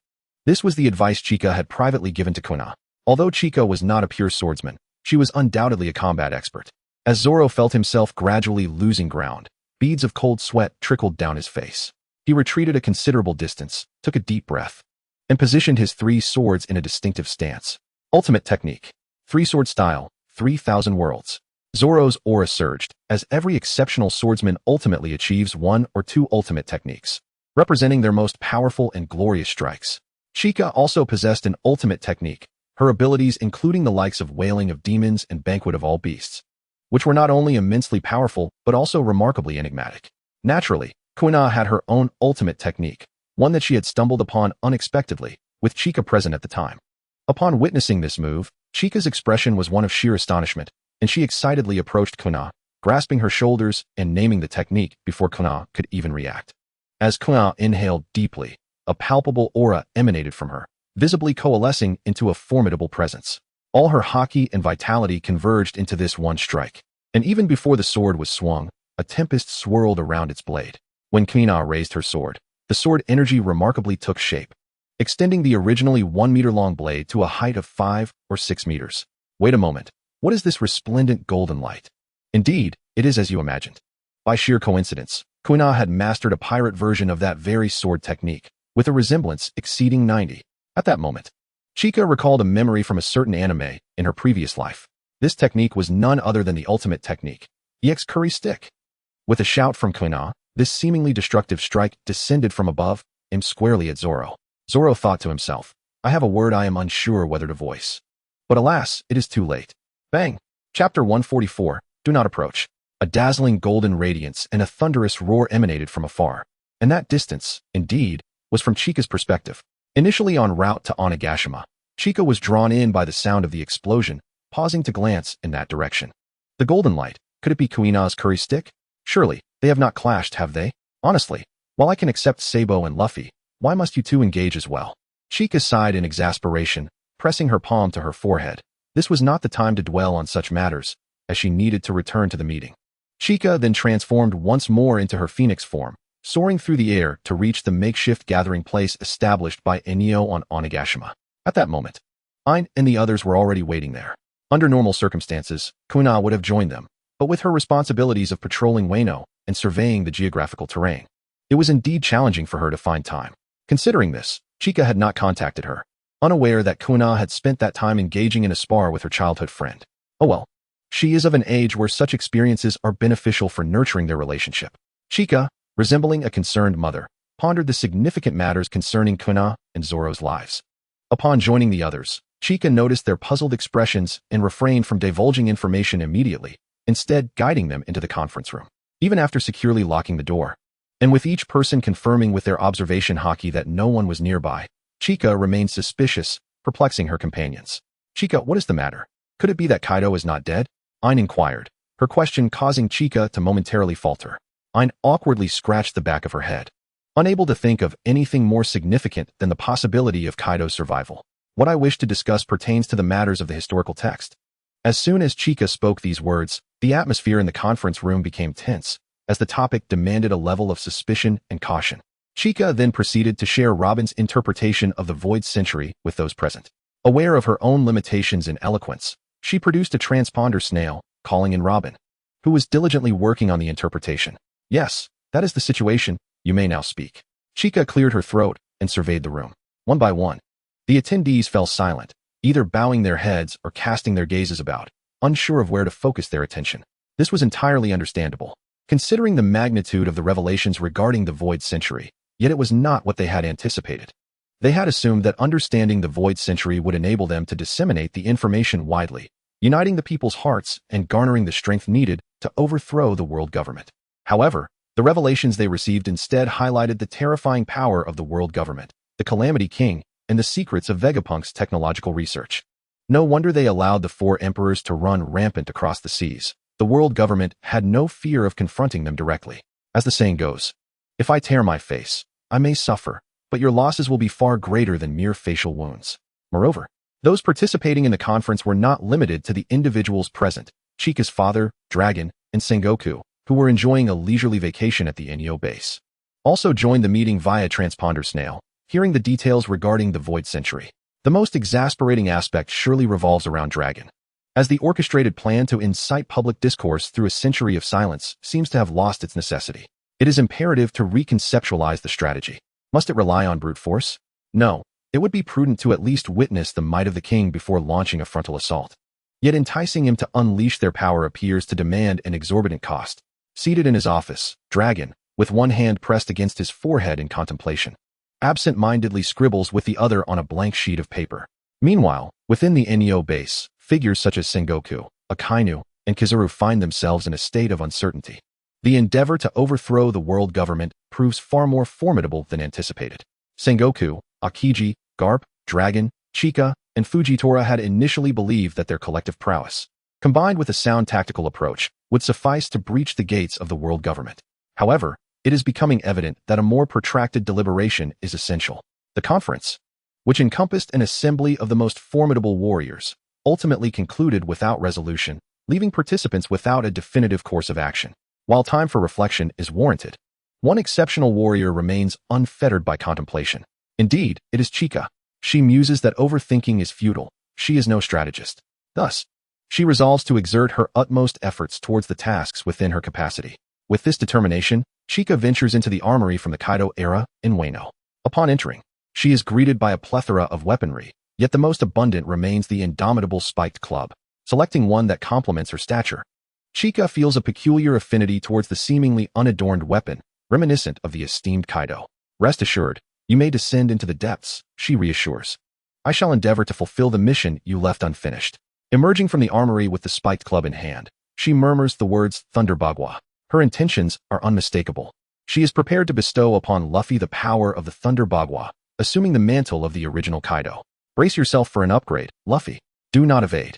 A: This was the advice Chika had privately given to Kuina. Although Chika was not a pure swordsman, she was undoubtedly a combat expert. As Zoro felt himself gradually losing ground, beads of cold sweat trickled down his face. He retreated a considerable distance, took a deep breath, and positioned his three swords in a distinctive stance. Ultimate technique. Three-sword style, 3,000 worlds. Zoro's aura surged, as every exceptional swordsman ultimately achieves one or two ultimate techniques, representing their most powerful and glorious strikes. Chika also possessed an ultimate technique, her abilities including the likes of Wailing of Demons and Banquet of All Beasts, which were not only immensely powerful, but also remarkably enigmatic. Naturally, Kuina had her own ultimate technique, one that she had stumbled upon unexpectedly, with Chika present at the time. Upon witnessing this move, Chika's expression was one of sheer astonishment, and she excitedly approached Kuina, grasping her shoulders and naming the technique before Kuina could even react. As Kuina inhaled deeply, a palpable aura emanated from her, visibly coalescing into a formidable presence. All her haki and vitality converged into this one strike, and even before the sword was swung, a tempest swirled around its blade. When Kuina raised her sword, the sword energy remarkably took shape, extending the originally 1-meter-long blade to a height of 5 or 6 meters. Wait a moment, what is this resplendent golden light? Indeed, it is as you imagined. By sheer coincidence, Kuina had mastered a pirate version of that very sword technique, with a resemblance exceeding 90. At that moment, Chika recalled a memory from a certain anime in her previous life. This technique was none other than the ultimate technique, EX Curry Stick. With a shout from Kuina, This seemingly destructive strike descended from above, aimed squarely at Zoro. Zoro thought to himself, I have a word I am unsure whether to voice. But alas, it is too late. Bang! Chapter 144, Do Not Approach. A dazzling golden radiance and a thunderous roar emanated from afar. And that distance, indeed, was from Chika's perspective. Initially en route to Onigashima, Chika was drawn in by the sound of the explosion, pausing to glance in that direction. The golden light, could it be Kuina's curry stick? Surely, they have not clashed, have they? Honestly, while I can accept Sabo and Luffy, why must you two engage as well? Chika sighed in exasperation, pressing her palm to her forehead. This was not the time to dwell on such matters, as she needed to return to the meeting. Chika then transformed once more into her phoenix form, soaring through the air to reach the makeshift gathering place established by Enio on Onigashima. At that moment, Ain and the others were already waiting there. Under normal circumstances, Kuina would have joined them, but with her responsibilities of patrolling Wano and surveying the geographical terrain, it was indeed challenging for her to find time. Considering this, Chika had not contacted her, unaware that Kuina had spent that time engaging in a spar with her childhood friend. Oh well, she is of an age where such experiences are beneficial for nurturing their relationship. Chika, resembling a concerned mother, pondered the significant matters concerning Kuina and Zoro's lives. Upon joining the others, Chika noticed their puzzled expressions and refrained from divulging information immediately, instead guiding them into the conference room. Even after securely locking the door, and with each person confirming with their observation haki that no one was nearby, Chika remained suspicious, perplexing her companions. Chika, what is the matter? Could it be that Kaido is not dead? Ain inquired, her question causing Chika to momentarily falter. Ain awkwardly scratched the back of her head, unable to think of anything more significant than the possibility of Kaido's survival. What I wish to discuss pertains to the matters of the historical text. As soon as Chika spoke these words, the atmosphere in the conference room became tense, as the topic demanded a level of suspicion and caution. Chika then proceeded to share Robin's interpretation of the Void Century with those present. Aware of her own limitations in eloquence, she produced a transponder snail, calling in Robin, who was diligently working on the interpretation. Yes, that is the situation, you may now speak. Chika cleared her throat and surveyed the room. One by one, the attendees fell silent, either bowing their heads or casting their gazes about, unsure of where to focus their attention. This was entirely understandable, considering the magnitude of the revelations regarding the Void Century, yet it was not what they had anticipated. They had assumed that understanding the Void Century would enable them to disseminate the information widely, uniting the people's hearts and garnering the strength needed to overthrow the world government. However, the revelations they received instead highlighted the terrifying power of the world government, the Calamity King, and the secrets of Vegapunk's technological research. No wonder they allowed the four emperors to run rampant across the seas. The world government had no fear of confronting them directly. As the saying goes, if I tear my face, I may suffer, but your losses will be far greater than mere facial wounds. Moreover, those participating in the conference were not limited to the individuals present. Chika's father, Dragon, and Sengoku, who were enjoying a leisurely vacation at the Enyo base, also joined the meeting via transponder snail, hearing the details regarding the Void Century. The most exasperating aspect surely revolves around Dragon, as the orchestrated plan to incite public discourse through a century of silence seems to have lost its necessity. It is imperative to reconceptualize the strategy. Must it rely on brute force? No, it would be prudent to at least witness the might of the king before launching a frontal assault. Yet enticing him to unleash their power appears to demand an exorbitant cost. Seated in his office, Dragon, with one hand pressed against his forehead in contemplation, absent-mindedly scribbles with the other on a blank sheet of paper. Meanwhile, within the Enyo base, figures such as Sengoku, Akainu, and Kizaru find themselves in a state of uncertainty. The endeavor to overthrow the world government proves far more formidable than anticipated. Sengoku, Akiji, Garp, Dragon, Chika, and Fujitora had initially believed that their collective prowess, combined with a sound tactical approach, would suffice to breach the gates of the world government. However, it is becoming evident that a more protracted deliberation is essential. The conference, which encompassed an assembly of the most formidable warriors, ultimately concluded without resolution, leaving participants without a definitive course of action. While time for reflection is warranted, one exceptional warrior remains unfettered by contemplation. Indeed, it is Chika. She muses that overthinking is futile. She is no strategist. Thus, she resolves to exert her utmost efforts towards the tasks within her capacity. With this determination, Chika ventures into the armory from the Kaido era in Wano. Upon entering, she is greeted by a plethora of weaponry, yet the most abundant remains the indomitable spiked club. Selecting one that complements her stature, Chika feels a peculiar affinity towards the seemingly unadorned weapon, reminiscent of the esteemed Kaido. Rest assured, you may descend into the depths, she reassures. I shall endeavor to fulfill the mission you left unfinished. Emerging from the armory with the spiked club in hand, she murmurs the words Thunder Bagua. Her intentions are unmistakable. She is prepared to bestow upon Luffy the power of the Thunder Bagua, assuming the mantle of the original Kaido. Brace yourself for an upgrade, Luffy. Do not evade.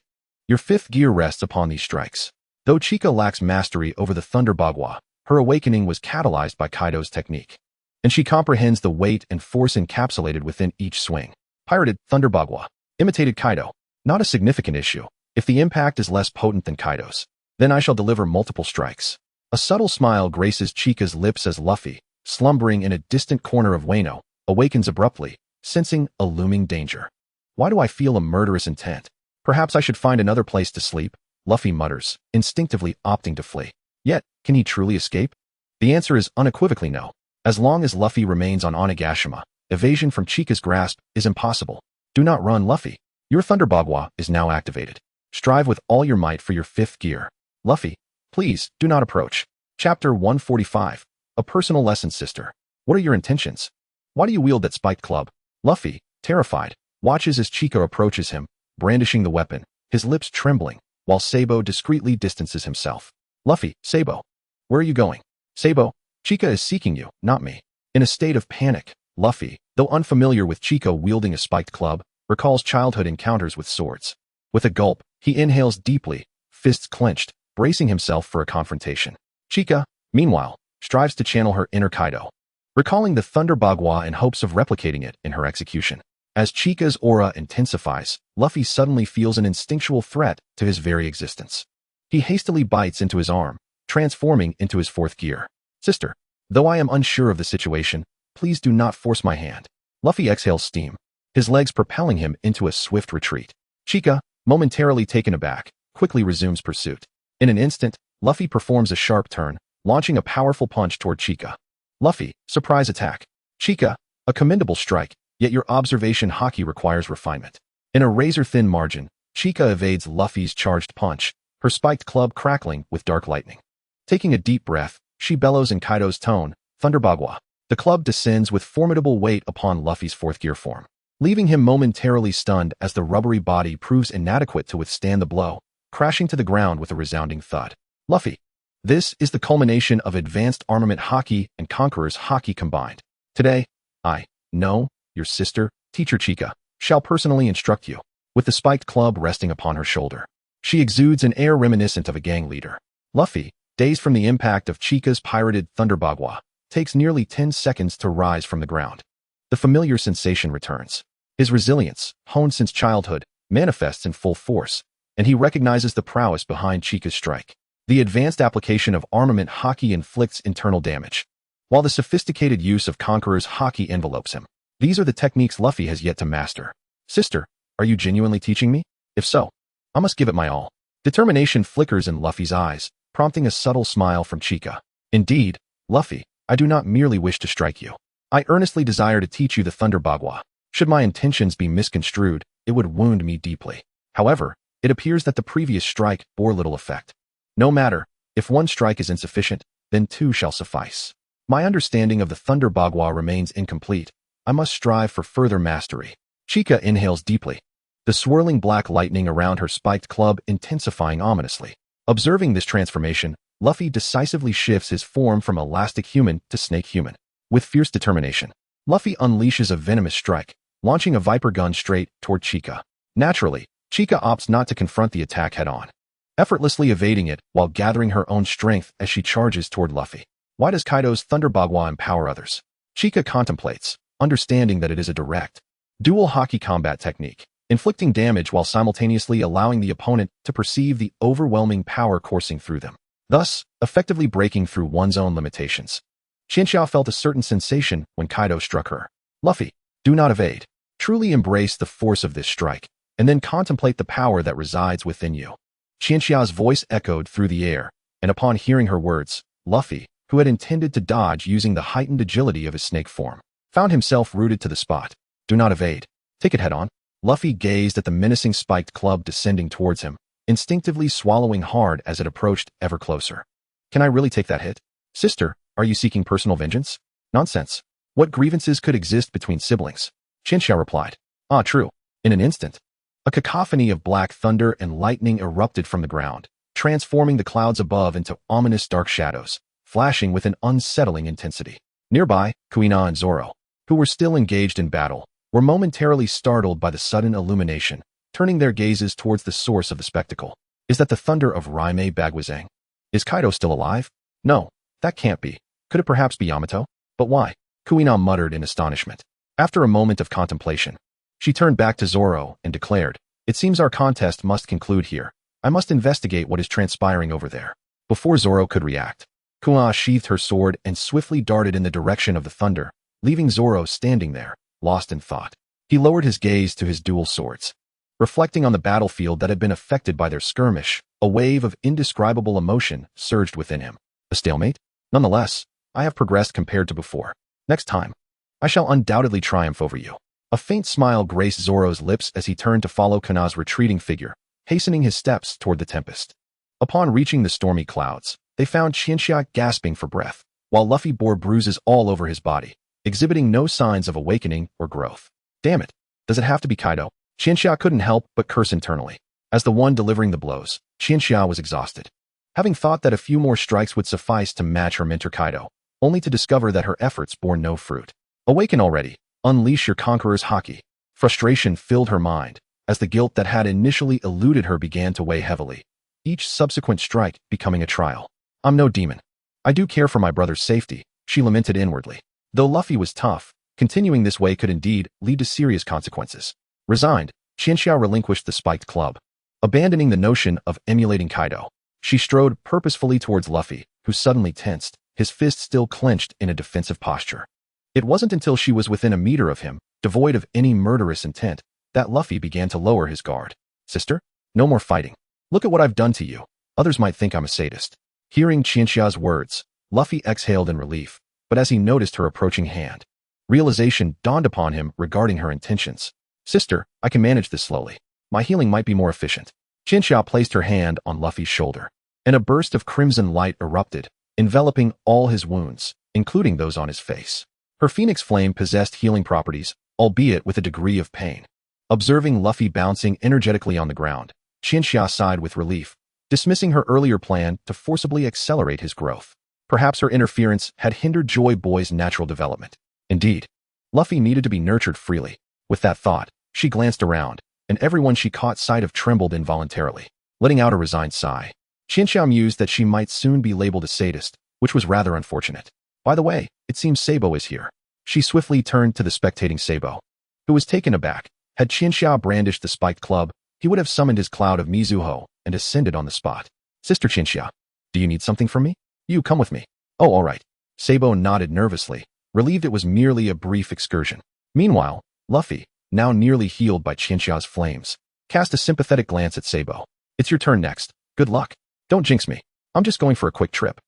A: Your fifth gear rests upon these strikes. Though Chika lacks mastery over the Thunder Bagua, her awakening was catalyzed by Kaido's technique, and she comprehends the weight and force encapsulated within each swing. Pirated Thunder Bagua. Imitated Kaido. Not a significant issue. If the impact is less potent than Kaido's, then I shall deliver multiple strikes. A subtle smile graces Chika's lips as Luffy, slumbering in a distant corner of Wano, awakens abruptly, sensing a looming danger. Why do I feel a murderous intent? Perhaps I should find another place to sleep, Luffy mutters, instinctively opting to flee. Yet, can he truly escape? The answer is unequivocally no. As long as Luffy remains on Onigashima, evasion from Chika's grasp is impossible. Do not run, Luffy. Your Thunder Bagua is now activated. Strive with all your might for your fifth gear. Luffy, please, do not approach. Chapter 145. A personal lesson, sister. What are your intentions? Why do you wield that spiked club? Luffy, terrified, watches as Chika approaches him, brandishing the weapon, his lips trembling, while Sabo discreetly distances himself. Luffy, Sabo. Where are you going? Sabo, Chika is seeking you, not me. In a state of panic, Luffy, though unfamiliar with Chika wielding a spiked club, recalls childhood encounters with swords. With a gulp, he inhales deeply, fists clenched, bracing himself for a confrontation. Chika, meanwhile, strives to channel her inner Kaido, recalling the Thunder Bagua in hopes of replicating it in her execution. As Chika's aura intensifies, Luffy suddenly feels an instinctual threat to his very existence. He hastily bites into his arm, transforming into his fourth gear. Sister, though I am unsure of the situation, please do not force my hand. Luffy exhales steam, his legs propelling him into a swift retreat. Chika, momentarily taken aback, quickly resumes pursuit. In an instant, Luffy performs a sharp turn, launching a powerful punch toward Chika. Luffy, surprise attack. Chika, a commendable strike, yet your observation haki requires refinement. In a razor-thin margin, Chika evades Luffy's charged punch, her spiked club crackling with dark lightning. Taking a deep breath, she bellows in Kaido's tone, Thunder Bagua. The club descends with formidable weight upon Luffy's fourth gear form, leaving him momentarily stunned as the rubbery body proves inadequate to withstand the blow, crashing to the ground with a resounding thud. Luffy. This is the culmination of advanced armament haki and conqueror's haki combined. Today, I, no, your sister, teacher Chika, shall personally instruct you. With the spiked club resting upon her shoulder, she exudes an air reminiscent of a gang leader. Luffy, dazed from the impact of Chika's pirated Thunder Bagua, takes nearly 10 seconds to rise from the ground. The familiar sensation returns. His resilience, honed since childhood, manifests in full force, and he recognizes the prowess behind Chika's strike. The advanced application of armament haki inflicts internal damage, while the sophisticated use of conqueror's haki envelopes him. These are the techniques Luffy has yet to master. Sister, are you genuinely teaching me? If so, I must give it my all. Determination flickers in Luffy's eyes, prompting a subtle smile from Chika. Indeed, Luffy, I do not merely wish to strike you. I earnestly desire to teach you the Thunder Bagua. Should my intentions be misconstrued, it would wound me deeply. However, it appears that the previous strike bore little effect. No matter, if one strike is insufficient, then two shall suffice. My understanding of the Thunder Bagua remains incomplete. I must strive for further mastery. Chika inhales deeply, the swirling black lightning around her spiked club intensifying ominously. Observing this transformation, Luffy decisively shifts his form from elastic human to snake human. With fierce determination, Luffy unleashes a venomous strike, launching a viper gun straight toward Chika. Naturally, Chika opts not to confront the attack head-on, effortlessly evading it while gathering her own strength as she charges toward Luffy. Why does Kaido's Thunder Bagua empower others? Chika contemplates, understanding that it is a direct, dual haki combat technique, inflicting damage while simultaneously allowing the opponent to perceive the overwhelming power coursing through them, thus effectively breaking through one's own limitations. Qianxia felt a certain sensation when Kaido struck her. Luffy, do not evade. Truly embrace the force of this strike, and then contemplate the power that resides within you. Qianxia's voice echoed through the air, and upon hearing her words, Luffy, who had intended to dodge using the heightened agility of his snake form, found himself rooted to the spot. Do not evade. Take it head-on. Luffy gazed at the menacing spiked club descending towards him, instinctively swallowing hard as it approached ever closer. Can I really take that hit? Sister, Are you seeking personal vengeance? Nonsense. What grievances could exist between siblings? Qianxia replied. Ah, true. In an instant, a cacophony of black thunder and lightning erupted from the ground, transforming the clouds above into ominous dark shadows, flashing with an unsettling intensity. Nearby, Kuina and Zoro, who were still engaged in battle, were momentarily startled by the sudden illumination, turning their gazes towards the source of the spectacle. Is that the thunder of Raimei Bagwazang? Is Kaido still alive? No, that can't be. Could it perhaps be Yamato? But why? Kuina muttered in astonishment. After a moment of contemplation, she turned back to Zoro and declared, "It seems our contest must conclude here. I must investigate what is transpiring over there." Before Zoro could react, Kuina sheathed her sword and swiftly darted in the direction of the thunder, leaving Zoro standing there, lost in thought. He lowered his gaze to his dual swords. Reflecting on the battlefield that had been affected by their skirmish, a wave of indescribable emotion surged within him. A stalemate? Nonetheless, I have progressed compared to before. Next time, I shall undoubtedly triumph over you. A faint smile graced Zoro's lips as he turned to follow Kuina's retreating figure, hastening his steps toward the tempest. Upon reaching the stormy clouds, they found Qianxia gasping for breath, while Luffy bore bruises all over his body, exhibiting no signs of awakening or growth. Damn it, does it have to be Kaido? Qianxia couldn't help but curse internally. As the one delivering the blows, Qianxia was exhausted. Having thought that a few more strikes would suffice to match her mentor Kaido, only to discover that her efforts bore no fruit. Awaken already. Unleash your conqueror's haki. Frustration filled her mind, as the guilt that had initially eluded her began to weigh heavily, each subsequent strike becoming a trial. I'm no demon. I do care for my brother's safety, she lamented inwardly. Though Luffy was tough, continuing this way could indeed lead to serious consequences. Resigned, Qianxia relinquished the spiked club. Abandoning the notion of emulating Kaido, she strode purposefully towards Luffy, who suddenly tensed, his fist still clenched in a defensive posture. It wasn't until she was within a meter of him, devoid of any murderous intent, that Luffy began to lower his guard. Sister? No more fighting. Look at what I've done to you. Others might think I'm a sadist. Hearing Qianxia's words, Luffy exhaled in relief, but as he noticed her approaching hand, realization dawned upon him regarding her intentions. Sister, I can manage this slowly. My healing might be more efficient. Qianxia placed her hand on Luffy's shoulder, and a burst of crimson light erupted, enveloping all his wounds, including those on his face. Her phoenix flame possessed healing properties, albeit with a degree of pain. Observing Luffy bouncing energetically on the ground, Qianxia sighed with relief, dismissing her earlier plan to forcibly accelerate his growth. Perhaps her interference had hindered Joy Boy's natural development. Indeed, Luffy needed to be nurtured freely. With that thought, she glanced around, and everyone she caught sight of trembled involuntarily, letting out a resigned sigh. Qianxia mused that she might soon be labeled a sadist, which was rather unfortunate. By the way, it seems Sabo is here. She swiftly turned to the spectating Sabo, who was taken aback. Had Qianxia brandished the spiked club, he would have summoned his cloud of Mizuho and ascended on the spot. Sister Qianxia, do you need something from me? You come with me. Oh, all right. Sabo nodded nervously, relieved it was merely a brief excursion. Meanwhile, Luffy, now nearly healed by Qianxia's flames, cast a sympathetic glance at Sabo. It's your turn next. Good luck. Don't jinx me. I'm just going for a quick trip.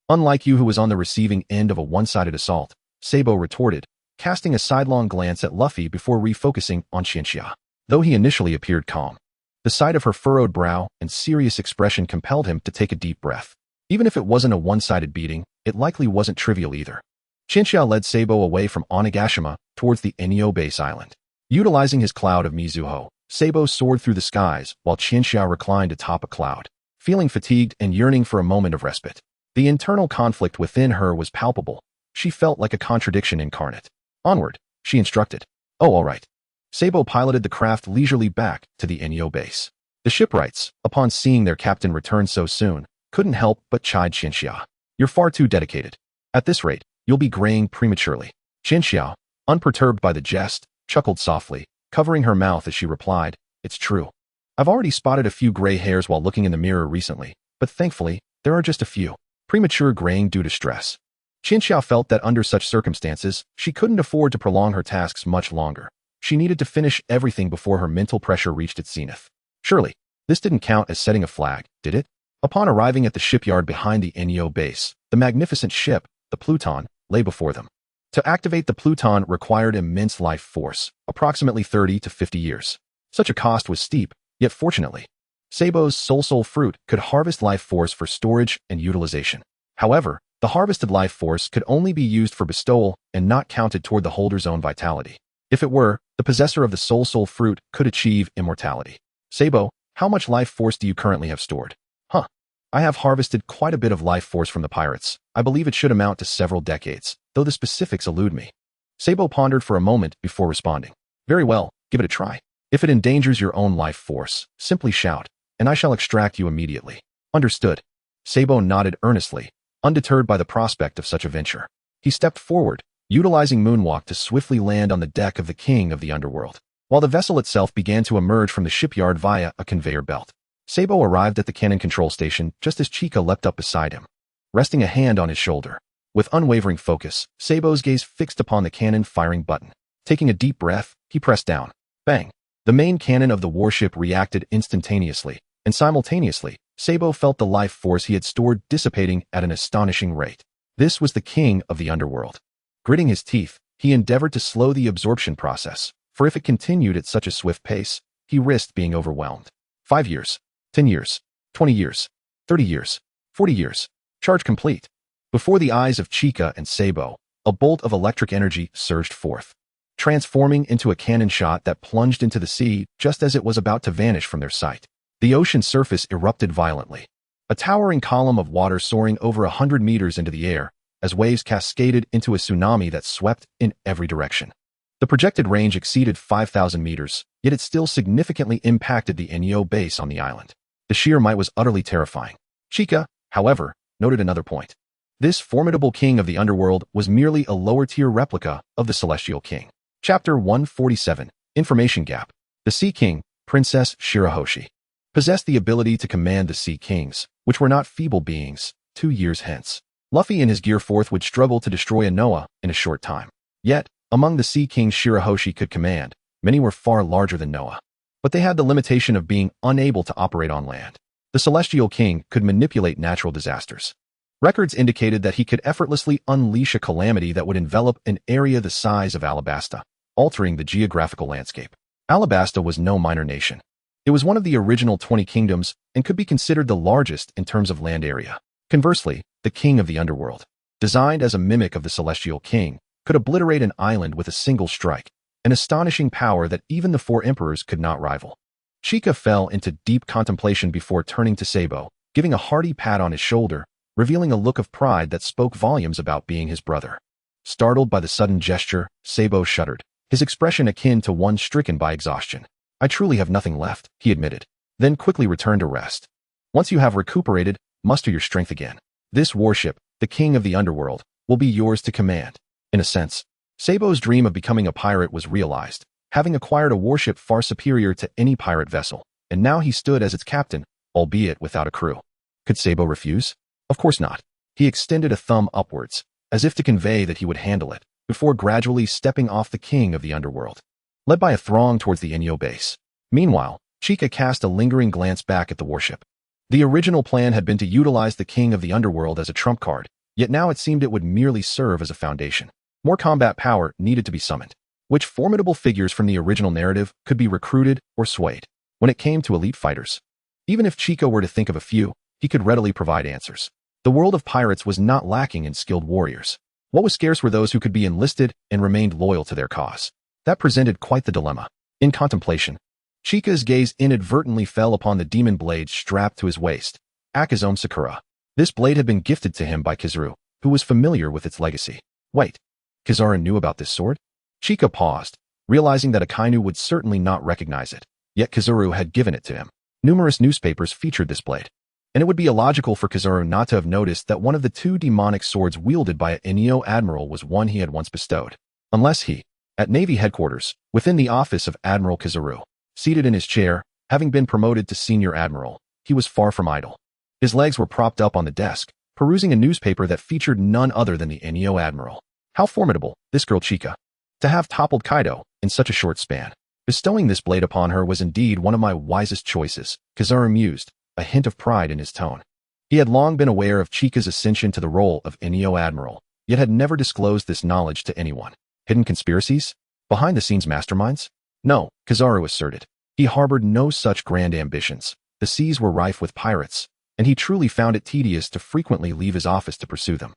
A: Unlike you who was on the receiving end of a one-sided assault, Sabo retorted, casting a sidelong glance at Luffy before refocusing on Qianxia. Though he initially appeared calm, the sight of her furrowed brow and serious expression compelled him to take a deep breath. Even if it wasn't a one-sided beating, it likely wasn't trivial either. Qianxia led Sabo away from Onigashima towards the Enyo base island. Utilizing his cloud of Mizuho, Sabo soared through the skies while Qianxia reclined atop a cloud, feeling fatigued and yearning for a moment of respite. The internal conflict within her was palpable. She felt like a contradiction incarnate. Onward, she instructed. Oh, all right. Sabo piloted the craft leisurely back to the Enyo base. The shipwrights, upon seeing their captain return so soon, couldn't help but chide Qianxia. You're far too dedicated. At this rate, you'll be graying prematurely. Qianxia, unperturbed by the jest, chuckled softly, covering her mouth as she replied, It's true. I've already spotted a few gray hairs while looking in the mirror recently, but thankfully, there are just a few. Premature graying due to stress. Qianxia felt that under such circumstances, she couldn't afford to prolong her tasks much longer. She needed to finish everything before her mental pressure reached its zenith. Surely, this didn't count as setting a flag, did it? Upon arriving at the shipyard behind the Enyo base, the magnificent ship, the Pluton, lay before them. To activate the Pluton required immense life force, approximately 30 to 50 years. Such a cost was steep, yet fortunately, Sabo's soul fruit could harvest life force for storage and utilization. However, The harvested life force could only be used for bestowal and not counted toward the holder's own vitality. If it were, the possessor of the soul fruit could achieve immortality. Sabo, how much life force do you currently have stored? Huh. I have harvested quite a bit of life force from the pirates. I believe it should amount to several decades, though the specifics elude me. Sabo pondered for a moment before responding. Very well, give it a try. If it endangers your own life force, simply shout, and I shall extract you immediately. Understood. Sabo nodded earnestly, undeterred by the prospect of such a venture. He stepped forward, utilizing moonwalk to swiftly land on the deck of the king of the underworld, while the vessel itself began to emerge from the shipyard via a conveyor belt. Sabo arrived at the cannon control station just as Chica leapt up beside him, resting a hand on his shoulder. With unwavering focus, Sabo's gaze fixed upon the cannon firing button. Taking a deep breath, he pressed down. Bang! The main cannon of the warship reacted instantaneously, and simultaneously, Sabo felt the life force he had stored dissipating at an astonishing rate. This was the king of the underworld. Gritting his teeth, he endeavored to slow the absorption process, for if it continued at such a swift pace, he risked being overwhelmed. 5 years, 10 years, 20 years, 30 years, 40 years. Charge complete. Before the eyes of Chica and Sabo, a bolt of electric energy surged forth, transforming into a cannon shot that plunged into the sea just as it was about to vanish from their sight. The ocean surface erupted violently, a towering column of water soaring over 100 meters into the air, as waves cascaded into a tsunami that swept in every direction. The projected range exceeded 5,000 meters, yet it still significantly impacted the NEO base on the island. The sheer might was utterly terrifying. Chica, however, noted another point. This formidable king of the underworld was merely a lower-tier replica of the Celestial King. Chapter 147, Information Gap. The Sea King, Princess Shirahoshi, possessed the ability to command the Sea Kings, which were not feeble beings. 2 years hence, Luffy and his gear force would struggle to destroy a Noah in a short time. Yet, among the Sea Kings Shirahoshi could command, many were far larger than Noah. But they had the limitation of being unable to operate on land. The Celestial King could manipulate natural disasters. Records indicated that he could effortlessly unleash a calamity that would envelop an area the size of Alabasta, altering the geographical landscape. Alabasta was no minor nation. It was one of the original 20 kingdoms and could be considered the largest in terms of land area. Conversely, the king of the underworld, designed as a mimic of the Celestial King, could obliterate an island with a single strike, an astonishing power that even the 4 emperors could not rival. Chica fell into deep contemplation before turning to Sabo, giving a hearty pat on his shoulder, revealing a look of pride that spoke volumes about being his brother. Startled by the sudden gesture, Sabo shuddered, his expression akin to one stricken by exhaustion. I truly have nothing left, he admitted, then quickly returned to rest. Once you have recuperated, muster your strength again. This warship, the king of the underworld, will be yours to command. In a sense, Sabo's dream of becoming a pirate was realized, having acquired a warship far superior to any pirate vessel, and now he stood as its captain, albeit without a crew. Could Sabo refuse? Of course not. He extended a thumb upwards, as if to convey that he would handle it, before gradually stepping off the king of the underworld, led by a throng towards the NEO base. Meanwhile, Chica cast a lingering glance back at the warship. The original plan had been to utilize the king of the underworld as a trump card, yet now it seemed it would merely serve as a foundation. More combat power needed to be summoned. Which formidable figures from the original narrative could be recruited or swayed? When it came to elite fighters, even if Chica were to think of a few, he could readily provide answers. The world of pirates was not lacking in skilled warriors. What was scarce were those who could be enlisted and remained loyal to their cause. That presented quite the dilemma. In contemplation, Chica's gaze inadvertently fell upon the demon blade strapped to his waist, Akazome Sakura. This blade had been gifted to him by Kizaru, who was familiar with its legacy. Wait, Kizaru knew about this sword? Chica paused, realizing that Akainu would certainly not recognize it, yet Kizaru had given it to him. Numerous newspapers featured this blade, and it would be illogical for Kizaru not to have noticed that one of the 2 demonic swords wielded by a NEO admiral was one he had once bestowed. Unless he, at Navy headquarters, within the office of Admiral Kizaru, seated in his chair, having been promoted to senior admiral, he was far from idle. His legs were propped up on the desk, perusing a newspaper that featured none other than the NEO admiral. How formidable, this girl Chica. To have toppled Kaido in such a short span. Bestowing this blade upon her was indeed one of my wisest choices, Kizaru mused, a hint of pride in his tone. He had long been aware of Chica's ascension to the role of NEO admiral, yet had never disclosed this knowledge to anyone. Hidden conspiracies? Behind-the-scenes masterminds? No, Kizaru asserted. He harbored no such grand ambitions. The seas were rife with pirates, and he truly found it tedious to frequently leave his office to pursue them.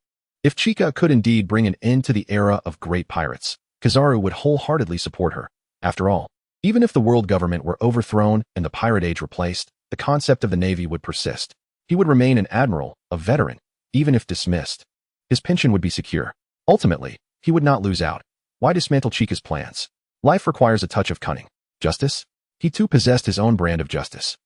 A: If Chika could indeed bring an end to the era of great pirates, Kizaru would wholeheartedly support her. After all, even if the world government were overthrown and the pirate age replaced, the concept of the Navy would persist. He would remain an admiral, a veteran, even if dismissed. His pension would be secure. Ultimately, he would not lose out. Why dismantle Chika's plans? Life requires a touch of cunning. Justice? He too possessed his own brand of justice.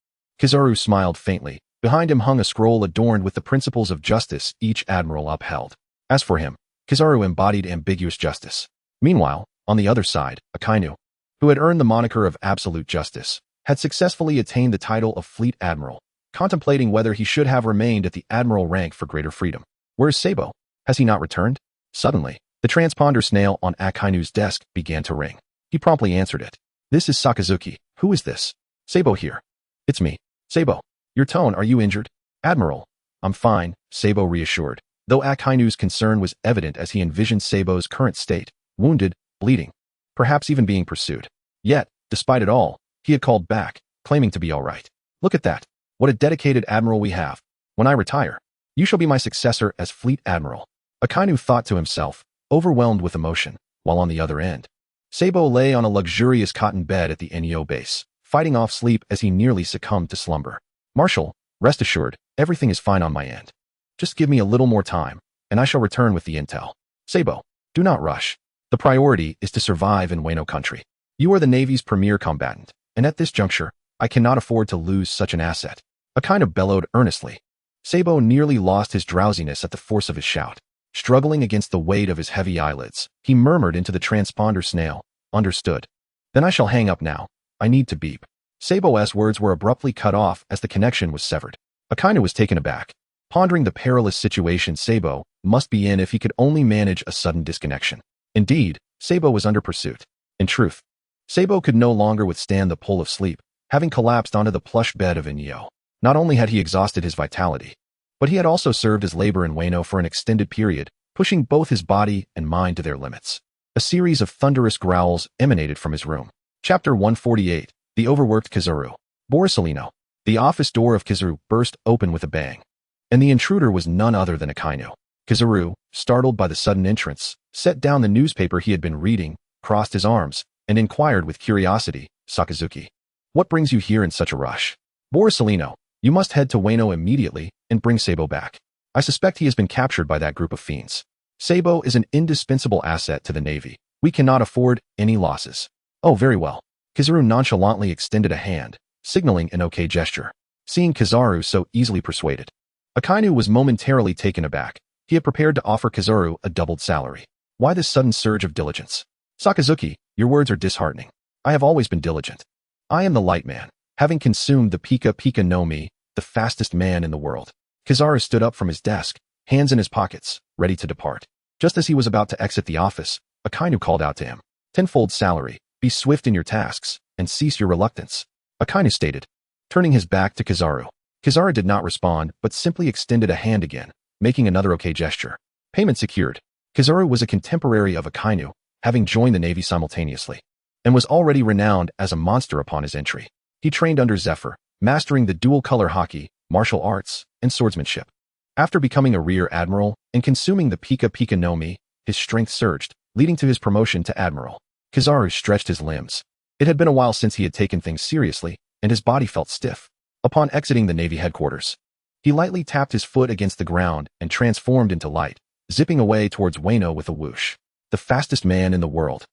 A: Kizaru smiled faintly. Behind him hung a scroll adorned with the principles of justice each admiral upheld. As for him, Kizaru embodied ambiguous justice. Meanwhile, on the other side, Akainu, who had earned the moniker of absolute justice, had successfully attained the title of fleet admiral, contemplating whether he should have remained at the admiral rank for greater freedom. Where's Sabo? Has he not returned? Suddenly, the transponder snail on Akainu's desk began to ring. He promptly answered it. This is Sakazuki. Who is this? Sabo here. It's me. Sabo. Your tone, are you injured? Admiral. I'm fine, Sabo reassured, though Akainu's concern was evident as he envisioned Sabo's current state, wounded, bleeding, perhaps even being pursued. Yet, despite it all, he had called back, claiming to be all right. Look at that. What a dedicated admiral we have. When I retire, you shall be my successor as fleet admiral. Akainu thought to himself, overwhelmed with emotion, while on the other end, Sabo lay on a luxurious cotton bed at the NEO base, fighting off sleep as he nearly succumbed to slumber. Marshal, rest assured, everything is fine on my end. Just give me a little more time, and I shall return with the intel. Sabo, do not rush. The priority is to survive in Wano country. You are the Navy's premier combatant, and at this juncture, I cannot afford to lose such an asset. Akainu bellowed earnestly. Sabo nearly lost his drowsiness at the force of his shout. Struggling against the weight of his heavy eyelids, he murmured into the transponder snail, understood. Then I shall hang up now. I need to beep. Sabo's words were abruptly cut off as the connection was severed. Akainu was taken aback, pondering the perilous situation Sabo must be in if he could only manage a sudden disconnection. Indeed, Sabo was under pursuit. In truth, Sabo could no longer withstand the pull of sleep, having collapsed onto the plush bed of Inyo. Not only had he exhausted his vitality, but he had also served as labor in Wano for an extended period, pushing both his body and mind to their limits. A series of thunderous growls emanated from his room. Chapter 148. The Overworked Kizaru. Borisolino. The office door of Kizaru burst open with a bang, and the intruder was none other than Akainu. Kizaru, startled by the sudden entrance, set down the newspaper he had been reading, crossed his arms, and inquired with curiosity, Sakazuki, what brings you here in such a rush? Borisolino, you must head to Wano immediately and bring Sabo back. I suspect he has been captured by that group of fiends. Sabo is an indispensable asset to the Navy. We cannot afford any losses. Oh, very well. Kizaru nonchalantly extended a hand, signaling an okay gesture. Seeing Kizaru so easily persuaded, Akainu was momentarily taken aback. He had prepared to offer Kizaru a doubled salary. Why this sudden surge of diligence? Sakazuki, your words are disheartening. I have always been diligent. I am the light man, having consumed the Pika Pika no Mi, the fastest man in the world. Kizaru stood up from his desk, hands in his pockets, ready to depart. Just as he was about to exit the office, Akainu called out to him. Tenfold salary, be swift in your tasks, and cease your reluctance. Akainu stated, turning his back to Kizaru. Kizaru did not respond, but simply extended a hand again, making another okay gesture. Payment secured. Kizaru was a contemporary of Akainu, having joined the Navy simultaneously, and was already renowned as a monster upon his entry. He trained under Zephyr, mastering the dual-color hockey, martial arts, and swordsmanship. After becoming a rear admiral and consuming the Pika Pika no Mi, his strength surged, leading to his promotion to admiral. Kizaru stretched his limbs. It had been a while since he had taken things seriously, and his body felt stiff. Upon exiting the Navy headquarters, he lightly tapped his foot against the ground and transformed into light, zipping away towards Wano with a whoosh. The fastest man in the world.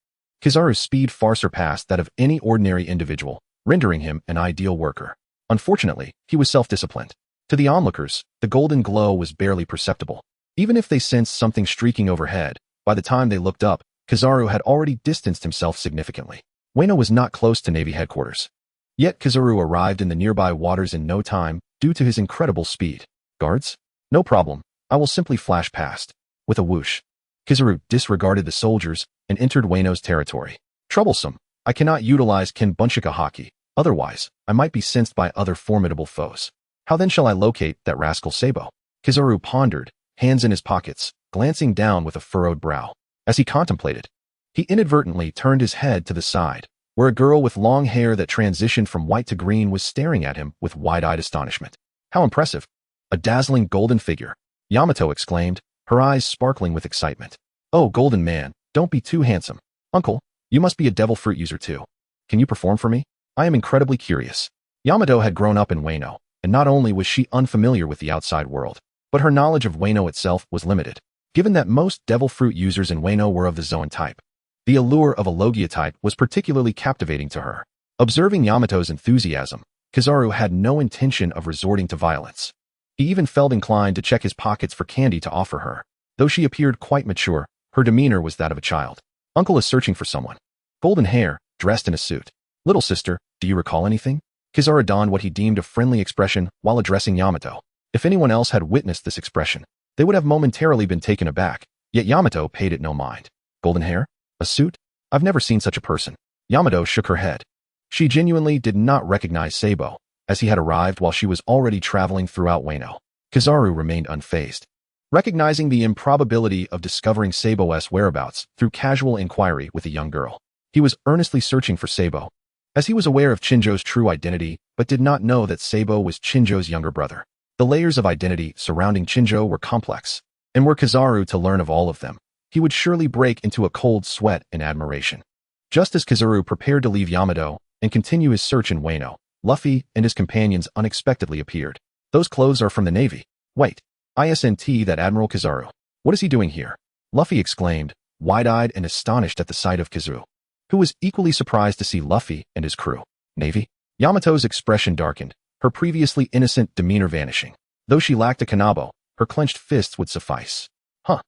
A: Kizaru's speed far surpassed that of any ordinary individual, rendering him an ideal worker. Unfortunately, he was self-disciplined. To the onlookers, the golden glow was barely perceptible. Even if they sensed something streaking overhead, by the time they looked up, Kizaru had already distanced himself significantly. Wano was not close to Navy headquarters. Yet Kizaru arrived in the nearby waters in no time due to his incredible speed. Guards? No problem. I will simply flash past. With a whoosh, Kizaru disregarded the soldiers and entered Wano's territory. Troublesome. I cannot utilize Kenbunshika Haki. Otherwise, I might be sensed by other formidable foes. How then shall I locate that rascal Sabo? Kizaru pondered, hands in his pockets, glancing down with a furrowed brow. As he contemplated, he inadvertently turned his head to the side, where a girl with long hair that transitioned from white to green was staring at him with wide-eyed astonishment. How impressive! A dazzling golden figure, Yamato exclaimed, her eyes sparkling with excitement. "Oh, Golden Man, don't be too handsome. Uncle, you must be a devil fruit user too. Can you perform for me? I am incredibly curious." Yamato had grown up in Wano, and not only was she unfamiliar with the outside world, but her knowledge of Wano itself was limited, given that most devil fruit users in Wano were of the Zoan type. The allure of a Logia type was particularly captivating to her. Observing Yamato's enthusiasm, Kizaru had no intention of resorting to violence. He even felt inclined to check his pockets for candy to offer her. Though she appeared quite mature, her demeanor was that of a child. "Uncle is searching for someone. Golden hair, dressed in a suit. Little sister, do you recall anything?" Kizaru donned what he deemed a friendly expression while addressing Yamato. If anyone else had witnessed this expression, they would have momentarily been taken aback, yet Yamato paid it no mind. "Golden hair? A suit? I've never seen such a person." Yamato shook her head. She genuinely did not recognize Sabo, as he had arrived while she was already traveling throughout Wano. Kizaru remained unfazed. Recognizing the improbability of discovering Sabo's whereabouts through casual inquiry with a young girl, he was earnestly searching for Sabo, as he was aware of Chinjo's true identity but did not know that Sabo was Chinjo's younger brother. The layers of identity surrounding Chinjo were complex, and were Kizaru to learn of all of them, he would surely break into a cold sweat in admiration. Just as Kizaru prepared to leave Yamato and continue his search in Wano, Luffy and his companions unexpectedly appeared. "Those clothes are from the Navy. Wait, isn't that Admiral Kizaru? What is he doing here?" Luffy exclaimed, wide-eyed and astonished at the sight of Kizaru, who was equally surprised to see Luffy and his crew. "Navy?" Yamato's expression darkened, her previously innocent demeanor vanishing. Though she lacked a kanabo, her clenched fists would suffice. "Huh."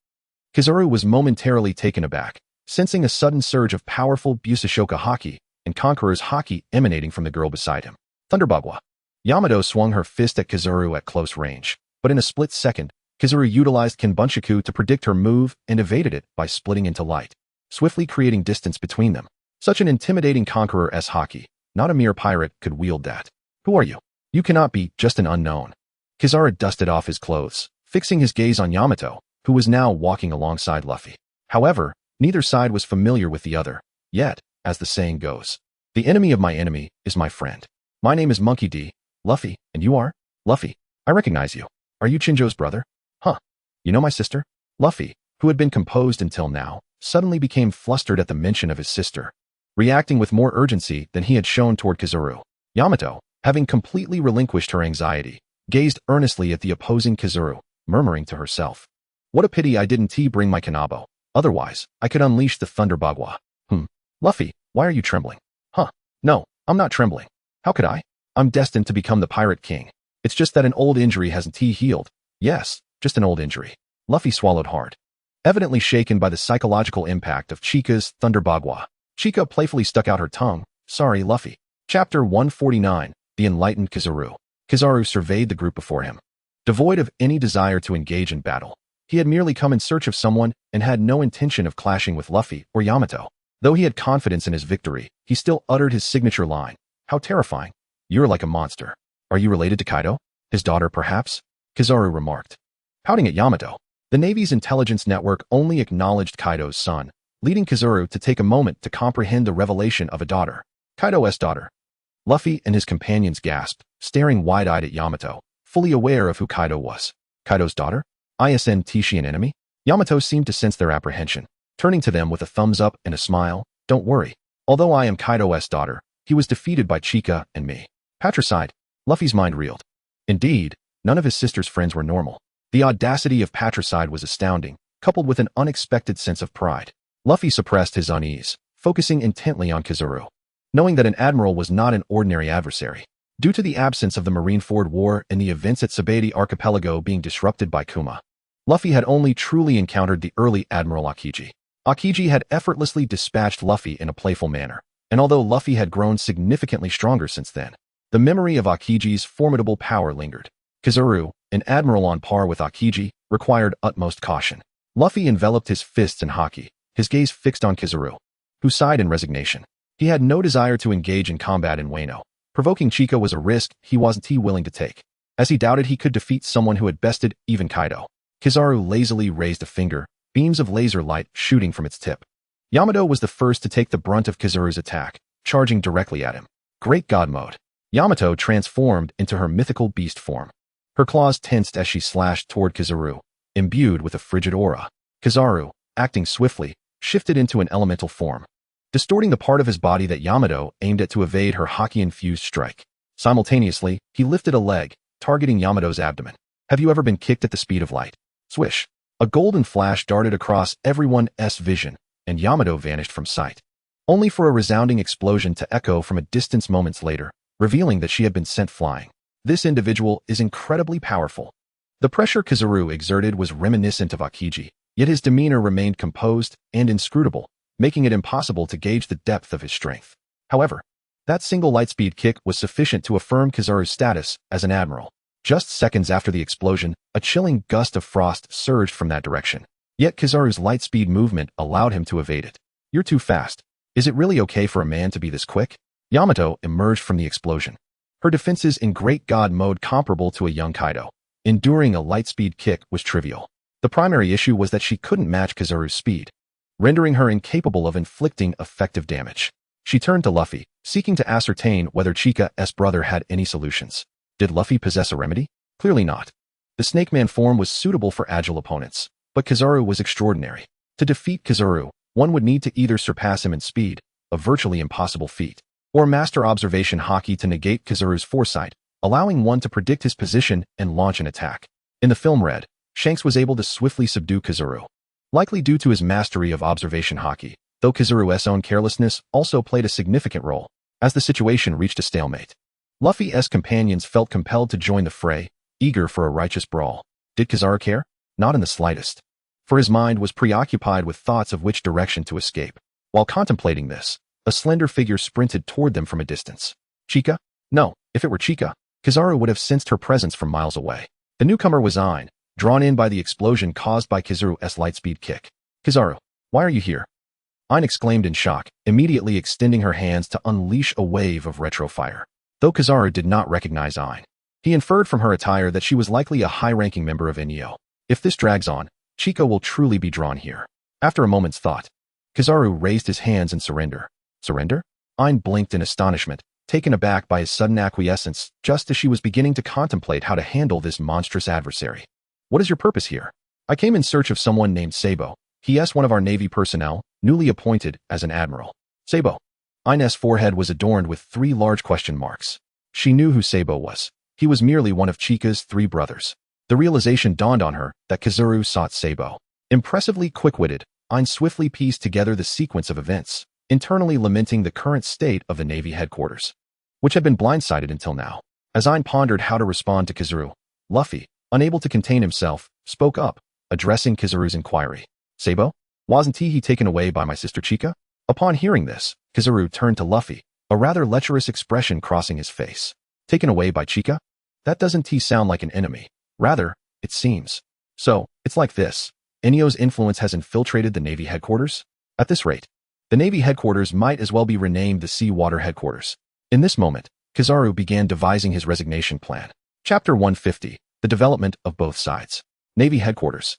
A: Kizaru was momentarily taken aback, sensing a sudden surge of powerful Busashoka haki and Conqueror's haki emanating from the girl beside him. "Thunderbagwa." Yamato swung her fist at Kizaru at close range, but in a split second, Kizaru utilized Kenbunshaku to predict her move and evaded it by splitting into light, swiftly creating distance between them. Such an intimidating Conqueror-s haki, not a mere pirate, could wield that. "Who are you? You cannot be just an unknown." Kizaru dusted off his clothes, fixing his gaze on Yamato, who was now walking alongside Luffy. However, neither side was familiar with the other, yet, as the saying goes, "The enemy of my enemy is my friend." "My name is Monkey D. Luffy, and you are?" "Luffy, I recognize you. Are you Chinjo's brother?" "Huh. You know my sister?" Luffy, who had been composed until now, suddenly became flustered at the mention of his sister, reacting with more urgency than he had shown toward Kizaru. Yamato, having completely relinquished her anxiety, gazed earnestly at the opposing Kizaru, murmuring to herself, "What a pity I didn't bring my kanabo. Otherwise, I could unleash the Thunder Bagua." "Luffy, why are you trembling?" "Huh. No, I'm not trembling. How could I? I'm destined to become the Pirate King. It's just that an old injury hasn't healed." "Yes, just an old injury." Luffy swallowed hard, evidently shaken by the psychological impact of Chika's Thunder Bagua. Chika playfully stuck out her tongue. "Sorry, Luffy." Chapter 149, The Enlightened Kizaru. Kizaru surveyed the group before him. Devoid of any desire to engage in battle, he had merely come in search of someone and had no intention of clashing with Luffy or Yamato. Though he had confidence in his victory, he still uttered his signature line. "How terrifying. You're like a monster. Are you related to Kaido? His daughter, perhaps?" Kizaru remarked, pouting at Yamato. The Navy's intelligence network only acknowledged Kaido's son, leading Kizaru to take a moment to comprehend the revelation of a daughter. Kaido's daughter. Luffy and his companions gasped, staring wide-eyed at Yamato, fully aware of who Kaido was. Kaido's daughter? Isn't she an enemy? Yamato seemed to sense their apprehension, turning to them with a thumbs up and a smile. "Don't worry. Although I am Kaido's daughter, he was defeated by Chika and me." Patricide. Luffy's mind reeled. Indeed, none of his sister's friends were normal. The audacity of patricide was astounding, coupled with an unexpected sense of pride. Luffy suppressed his unease, focusing intently on Kizaru, knowing that an admiral was not an ordinary adversary. Due to the absence of the Marineford War and the events at Sabaody Archipelago being disrupted by Kuma, Luffy had only truly encountered the early Admiral Aokiji. Aokiji had effortlessly dispatched Luffy in a playful manner, and although Luffy had grown significantly stronger since then, the memory of Aokiji's formidable power lingered. Kizaru, an admiral on par with Aokiji, required utmost caution. Luffy enveloped his fists in haki, his gaze fixed on Kizaru, who sighed in resignation. He had no desire to engage in combat in Wano. Provoking Chika was a risk he wasn't willing to take, as he doubted he could defeat someone who had bested even Kaido. Kizaru lazily raised a finger, beams of laser light shooting from its tip. Yamato was the first to take the brunt of Kizaru's attack, charging directly at him. Great God Mode. Yamato transformed into her mythical beast form. Her claws tensed as she slashed toward Kizaru, imbued with a frigid aura. Kizaru, acting swiftly, shifted into an elemental form, distorting the part of his body that Yamato aimed at to evade her Haki-infused strike. Simultaneously, he lifted a leg, targeting Yamato's abdomen. Have you ever been kicked at the speed of light? Swish. A golden flash darted across everyone's vision, and Yamato vanished from sight, only for a resounding explosion to echo from a distance moments later, revealing that she had been sent flying. This individual is incredibly powerful. The pressure Kizaru exerted was reminiscent of Akiji, yet his demeanor remained composed and inscrutable, making it impossible to gauge the depth of his strength. However, that single lightspeed kick was sufficient to affirm Kizaru's status as an admiral. Just seconds after the explosion, a chilling gust of frost surged from that direction. Yet Kizaru's lightspeed movement allowed him to evade it. You're too fast. Is it really okay for a man to be this quick? Yamato emerged from the explosion, her defenses in Great God mode comparable to a young Kaido. Enduring a lightspeed kick was trivial. The primary issue was that she couldn't match Kizaru's speed, rendering her incapable of inflicting effective damage. She turned to Luffy, seeking to ascertain whether Chika's brother had any solutions. Did Luffy possess a remedy? Clearly not. The Snake Man form was suitable for agile opponents, but Kizaru was extraordinary. To defeat Kizaru, one would need to either surpass him in speed, a virtually impossible feat, or master observation Haki to negate Kizaru's foresight, allowing one to predict his position and launch an attack. In the film Red, Shanks was able to swiftly subdue Kizaru, likely due to his mastery of observation Haki, though Kizaru's own carelessness also played a significant role, as the situation reached a stalemate. Luffy's companions felt compelled to join the fray, eager for a righteous brawl. Did Kizaru care? Not in the slightest, for his mind was preoccupied with thoughts of which direction to escape. While contemplating this, a slender figure sprinted toward them from a distance. Chika? No, if it were Chika, Kizaru would have sensed her presence from miles away. The newcomer was Ain, drawn in by the explosion caused by Kizaru's lightspeed kick. Kizaru, why are you here? Ain exclaimed in shock, immediately extending her hands to unleash a wave of retro fire. Though Kizaru did not recognize Ain, he inferred from her attire that she was likely a high-ranking member of NEO. If this drags on, Chika will truly be drawn here. After a moment's thought, Kizaru raised his hands in surrender. Surrender? Ain blinked in astonishment, taken aback by his sudden acquiescence, just as she was beginning to contemplate how to handle this monstrous adversary. What is your purpose here? I came in search of someone named Sabo. He is one of our Navy personnel, newly appointed as an admiral. Sabo. Ain's forehead was adorned with 3 large question marks. She knew who Sabo was. He was merely one of Chika's 3 brothers. The realization dawned on her that Kizaru sought Sabo. Impressively quick-witted, Ain swiftly pieced together the sequence of events, internally lamenting the current state of the Navy headquarters, which had been blindsided until now. As Ain pondered how to respond to Kizaru, Luffy, unable to contain himself, spoke up, addressing Kizaru's inquiry. Sabo? Wasn't he taken away by my sister Chika? Upon hearing this, Kizaru turned to Luffy, a rather lecherous expression crossing his face. Taken away by Chika? That doesn't sound like an enemy. Rather, it seems. So, it's like this. Enio's influence has infiltrated the Navy headquarters? At this rate, the Navy headquarters might as well be renamed the Sea-Water headquarters. In this moment, Kizaru began devising his resignation plan. Chapter 150, The Development of Both Sides. Navy headquarters.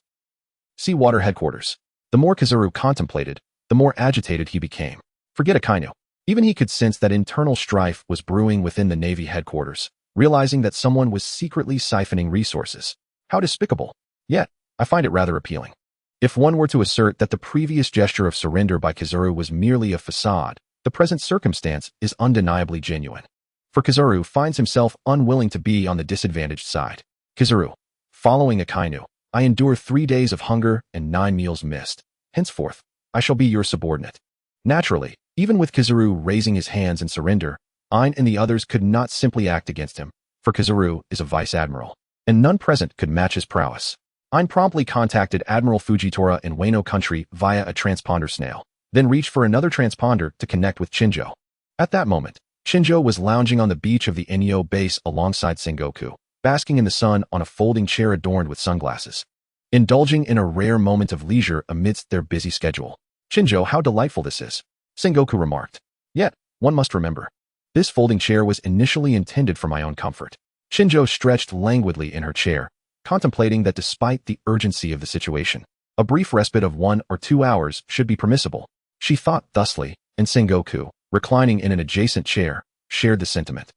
A: Sea-Water headquarters. The more Kizaru contemplated, the more agitated he became. Forget Akainu. Even he could sense that internal strife was brewing within the Navy headquarters, realizing that someone was secretly siphoning resources. How despicable. Yet, I find it rather appealing. If one were to assert that the previous gesture of surrender by Kizaru was merely a facade, the present circumstance is undeniably genuine. For Kizaru finds himself unwilling to be on the disadvantaged side. Kizaru, following Akainu, I endure 3 days of hunger and 9 meals missed. Henceforth, I shall be your subordinate. Naturally, even with Kizaru raising his hands in surrender, Ain and the others could not simply act against him, for Kizaru is a vice-admiral, and none present could match his prowess. Ain promptly contacted Admiral Fujitora in Wano country via a transponder snail, then reached for another transponder to connect with Shinjo. At that moment, Shinjo was lounging on the beach of the Neo base alongside Sengoku, basking in the sun on a folding chair adorned with sunglasses, indulging in a rare moment of leisure amidst their busy schedule. Shinjo, how delightful this is, Sengoku remarked. Yet, one must remember, this folding chair was initially intended for my own comfort. Shinjo stretched languidly in her chair, contemplating that despite the urgency of the situation, a brief respite of 1 or 2 hours should be permissible. She thought thusly, and Sengoku, reclining in an adjacent chair, shared the sentiment.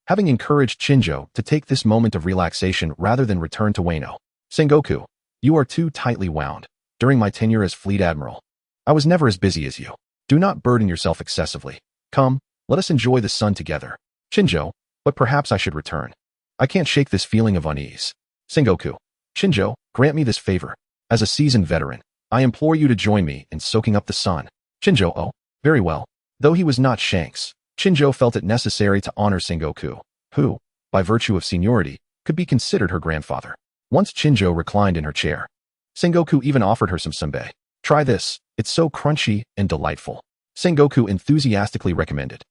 A: Having encouraged Shinjo to take this moment of relaxation rather than return to Wano, Sengoku, You are too tightly wound. During my tenure as Fleet Admiral, I was never as busy as you. Do not burden yourself excessively. Come, let us enjoy the sun together. Shinjo, but perhaps I should return. I can't shake this feeling of unease. Sengoku. Shinjo, grant me this favor. As a seasoned veteran, I implore you to join me in soaking up the sun. Shinjo, oh, very well. Though he was not Shanks, Shinjo felt it necessary to honor Sengoku, who, by virtue of seniority, could be considered her grandfather. Once Shinjo reclined in her chair, Sengoku even offered her some senbei. Try this, it's so crunchy and delightful. Sengoku enthusiastically recommended.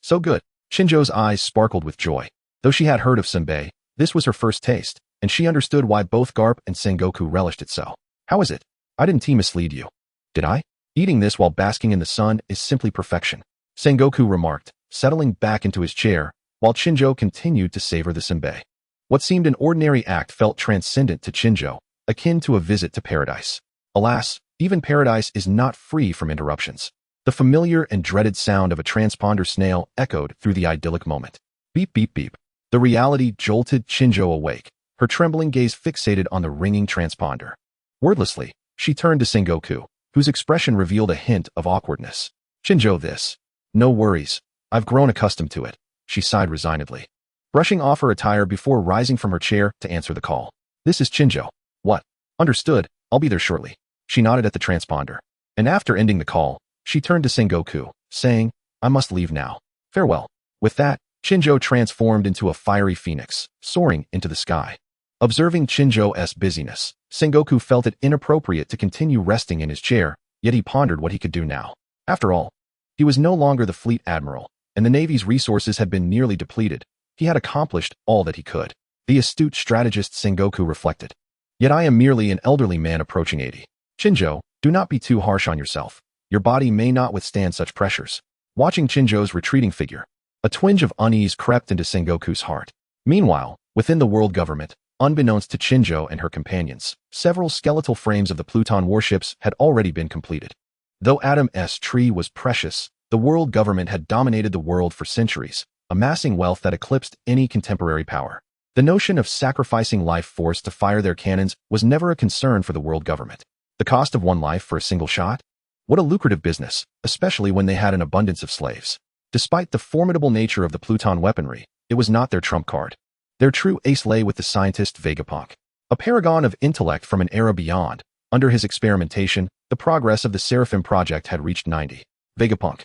A: So good. Shinjo's eyes sparkled with joy. Though she had heard of senbei, this was her first taste, and she understood why both Garp and Sengoku relished it so. How is it? I didn't mislead you. Did I? Eating this while basking in the sun is simply perfection. Sengoku remarked, settling back into his chair, while Shinjo continued to savor the senbei. What seemed an ordinary act felt transcendent to Shinjo, akin to a visit to paradise. Alas, even paradise is not free from interruptions. The familiar and dreaded sound of a transponder snail echoed through the idyllic moment. Beep, beep, beep. The reality jolted Shinjo awake, her trembling gaze fixated on the ringing transponder. Wordlessly, she turned to Sengoku, whose expression revealed a hint of awkwardness. Shinjo, this. No worries. I've grown accustomed to it. She sighed resignedly, brushing off her attire before rising from her chair to answer the call. This is Shinjo. What? Understood. I'll be there shortly. She nodded at the transponder, and after ending the call, she turned to Sengoku, saying, I must leave now. Farewell. With that, Shinjo transformed into a fiery phoenix, soaring into the sky. Observing Shinjo's busyness, Sengoku felt it inappropriate to continue resting in his chair, yet he pondered what he could do now. After all, he was no longer the fleet admiral, and the Navy's resources had been nearly depleted. He had accomplished all that he could. The astute strategist Sengoku reflected. Yet I am merely an elderly man approaching 80. Shinjo, do not be too harsh on yourself. Your body may not withstand such pressures. Watching Shinjo's retreating figure, a twinge of unease crept into Sengoku's heart. Meanwhile, within the world government, unbeknownst to Shinjo and her companions, several skeletal frames of the Pluton warships had already been completed. Though Adam's tree was precious, the world government had dominated the world for centuries, amassing wealth that eclipsed any contemporary power. The notion of sacrificing life force to fire their cannons was never a concern for the world government. The cost of one life for a single shot? What a lucrative business, especially when they had an abundance of slaves. Despite the formidable nature of the Pluton weaponry, it was not their trump card. Their true ace lay with the scientist Vegapunk, a paragon of intellect from an era beyond. Under his experimentation, the progress of the Seraphim project had reached 90. Vegapunk.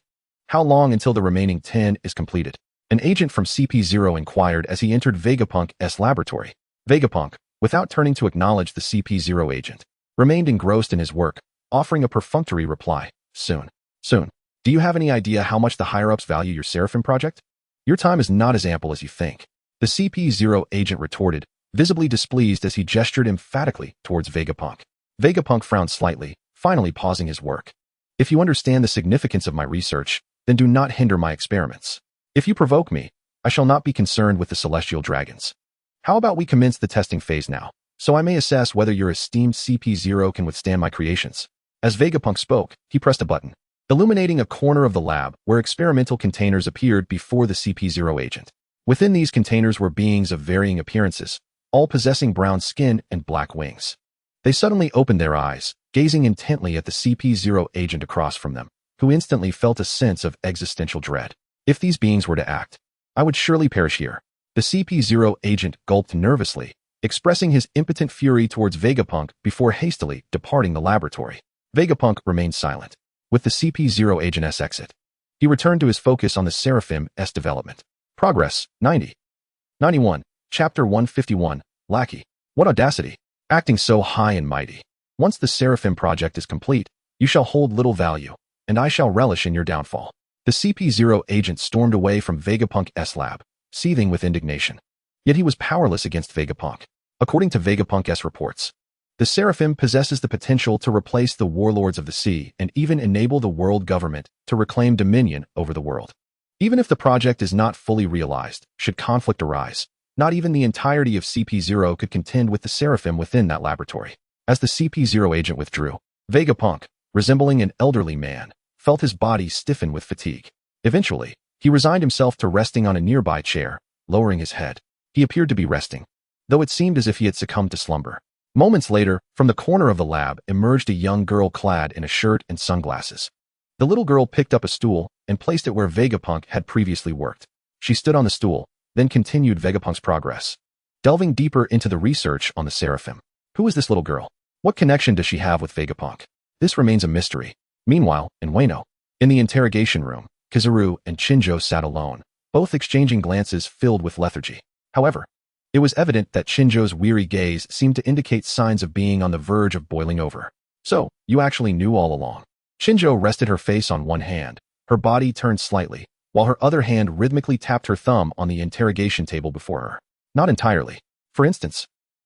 A: How long until the remaining 10 is completed? An agent from CP0 inquired as he entered Vegapunk's laboratory. Vegapunk, without turning to acknowledge the CP0 agent, remained engrossed in his work, offering a perfunctory reply. Soon. Soon. Do you have any idea how much the higher-ups value your Seraphim project? Your time is not as ample as you think. The CP0 agent retorted, visibly displeased as he gestured emphatically towards Vegapunk. Vegapunk frowned slightly, finally pausing his work. If you understand the significance of my research, then do not hinder my experiments. If you provoke me, I shall not be concerned with the celestial dragons. How about we commence the testing phase now, so I may assess whether your esteemed CP0 can withstand my creations? As Vegapunk spoke, he pressed a button, illuminating a corner of the lab where experimental containers appeared before the CP0 agent. Within these containers were beings of varying appearances, all possessing brown skin and black wings. They suddenly opened their eyes, gazing intently at the CP0 agent across from them, who instantly felt a sense of existential dread. If these beings were to act, I would surely perish here. The CP0 agent gulped nervously, expressing his impotent fury towards Vegapunk before hastily departing the laboratory. Vegapunk remained silent. With the CP0 agent's exit, he returned to his focus on the Seraphim's development. Progress, 90. 91. Chapter 151, Lackey. What audacity! Acting so high and mighty. Once the Seraphim project is complete, you shall hold little value, and I shall relish in your downfall. The CP0 agent stormed away from Vegapunk's lab, seething with indignation. Yet he was powerless against Vegapunk. According to Vegapunk's reports, the Seraphim possesses the potential to replace the warlords of the sea and even enable the world government to reclaim dominion over the world. Even if the project is not fully realized, should conflict arise, not even the entirety of CP0 could contend with the Seraphim within that laboratory. As the CP0 agent withdrew, Vegapunk, resembling an elderly man, felt his body stiffen with fatigue. Eventually, he resigned himself to resting on a nearby chair, lowering his head. He appeared to be resting, though it seemed as if he had succumbed to slumber. Moments later, from the corner of the lab emerged a young girl clad in a shirt and sunglasses. The little girl picked up a stool and placed it where Vegapunk had previously worked. She stood on the stool, then continued Vegapunk's progress, delving deeper into the research on the Seraphim. Who is this little girl? What connection does she have with Vegapunk? This remains a mystery. Meanwhile, in Wano, in the interrogation room, Kizaru and Shinjo sat alone, both exchanging glances filled with lethargy. However, it was evident that Shinjo's weary gaze seemed to indicate signs of being on the verge of boiling over. So, you actually knew all along. Shinjo rested her face on one hand, her body turned slightly, while her other hand rhythmically tapped her thumb on the interrogation table before her. Not entirely. For instance,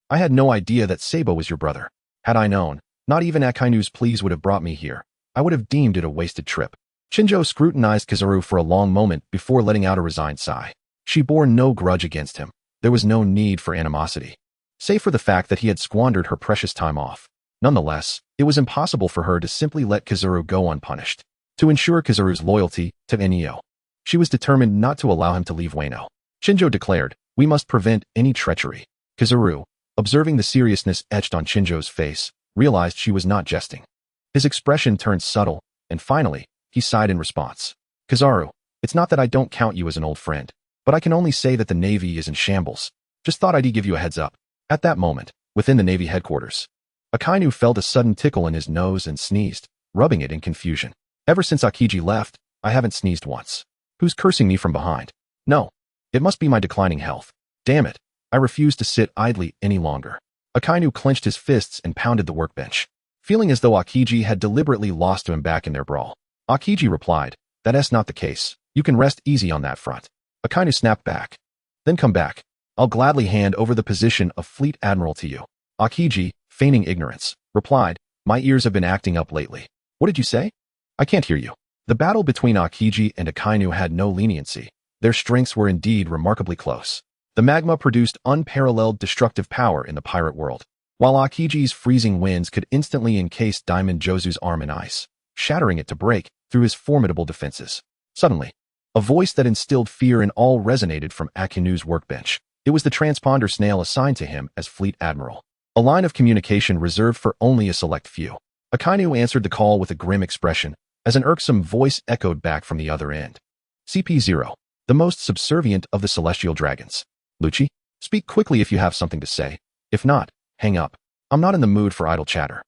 A: I had no idea that Sabo was your brother. Had I known, not even Akainu's pleas would have brought me here. I would have deemed it a wasted trip. Shinjo scrutinized Kizaru for a long moment before letting out a resigned sigh. She bore no grudge against him. There was no need for animosity, save for the fact that he had squandered her precious time off. Nonetheless, it was impossible for her to simply let Kizaru go unpunished. To ensure Kizaru's loyalty to Enio, she was determined not to allow him to leave Wano. Shinjo declared, "We must prevent any treachery." Kizaru, observing the seriousness etched on Shinjo's face, realized she was not jesting. His expression turned subtle, and finally, he sighed in response. "Kizaru, it's not that I don't count you as an old friend, but I can only say that the Navy is in shambles. Just thought I'd give you a heads up." At that moment, within the Navy headquarters, Akainu felt a sudden tickle in his nose and sneezed, rubbing it in confusion. "Ever since Akiji left, I haven't sneezed once. Who's cursing me from behind? No, it must be my declining health. Damn it, I refuse to sit idly any longer." Akainu clenched his fists and pounded the workbench, feeling as though Akiji had deliberately lost to him back in their brawl. Akiji replied, "That's not the case. You can rest easy on that front." Akainu snapped back. "Then come back. I'll gladly hand over the position of Fleet Admiral to you." Akiji, feigning ignorance, replied, "My ears have been acting up lately." "What did you say? I can't hear you." The battle between Akiji and Akainu had no leniency. Their strengths were indeed remarkably close. The magma produced unparalleled destructive power in the pirate world, while Akiji's freezing winds could instantly encase Diamond Jozu's arm in ice, shattering it to break through his formidable defenses. Suddenly, a voice that instilled fear in all resonated from Akinu's workbench. It was the transponder snail assigned to him as Fleet Admiral, a line of communication reserved for only a select few. Akainu answered the call with a grim expression, as an irksome voice echoed back from the other end. "CP0, the most subservient of the celestial dragons. Lucci, speak quickly if you have something to say. If not, hang up. I'm not in the mood for idle chatter."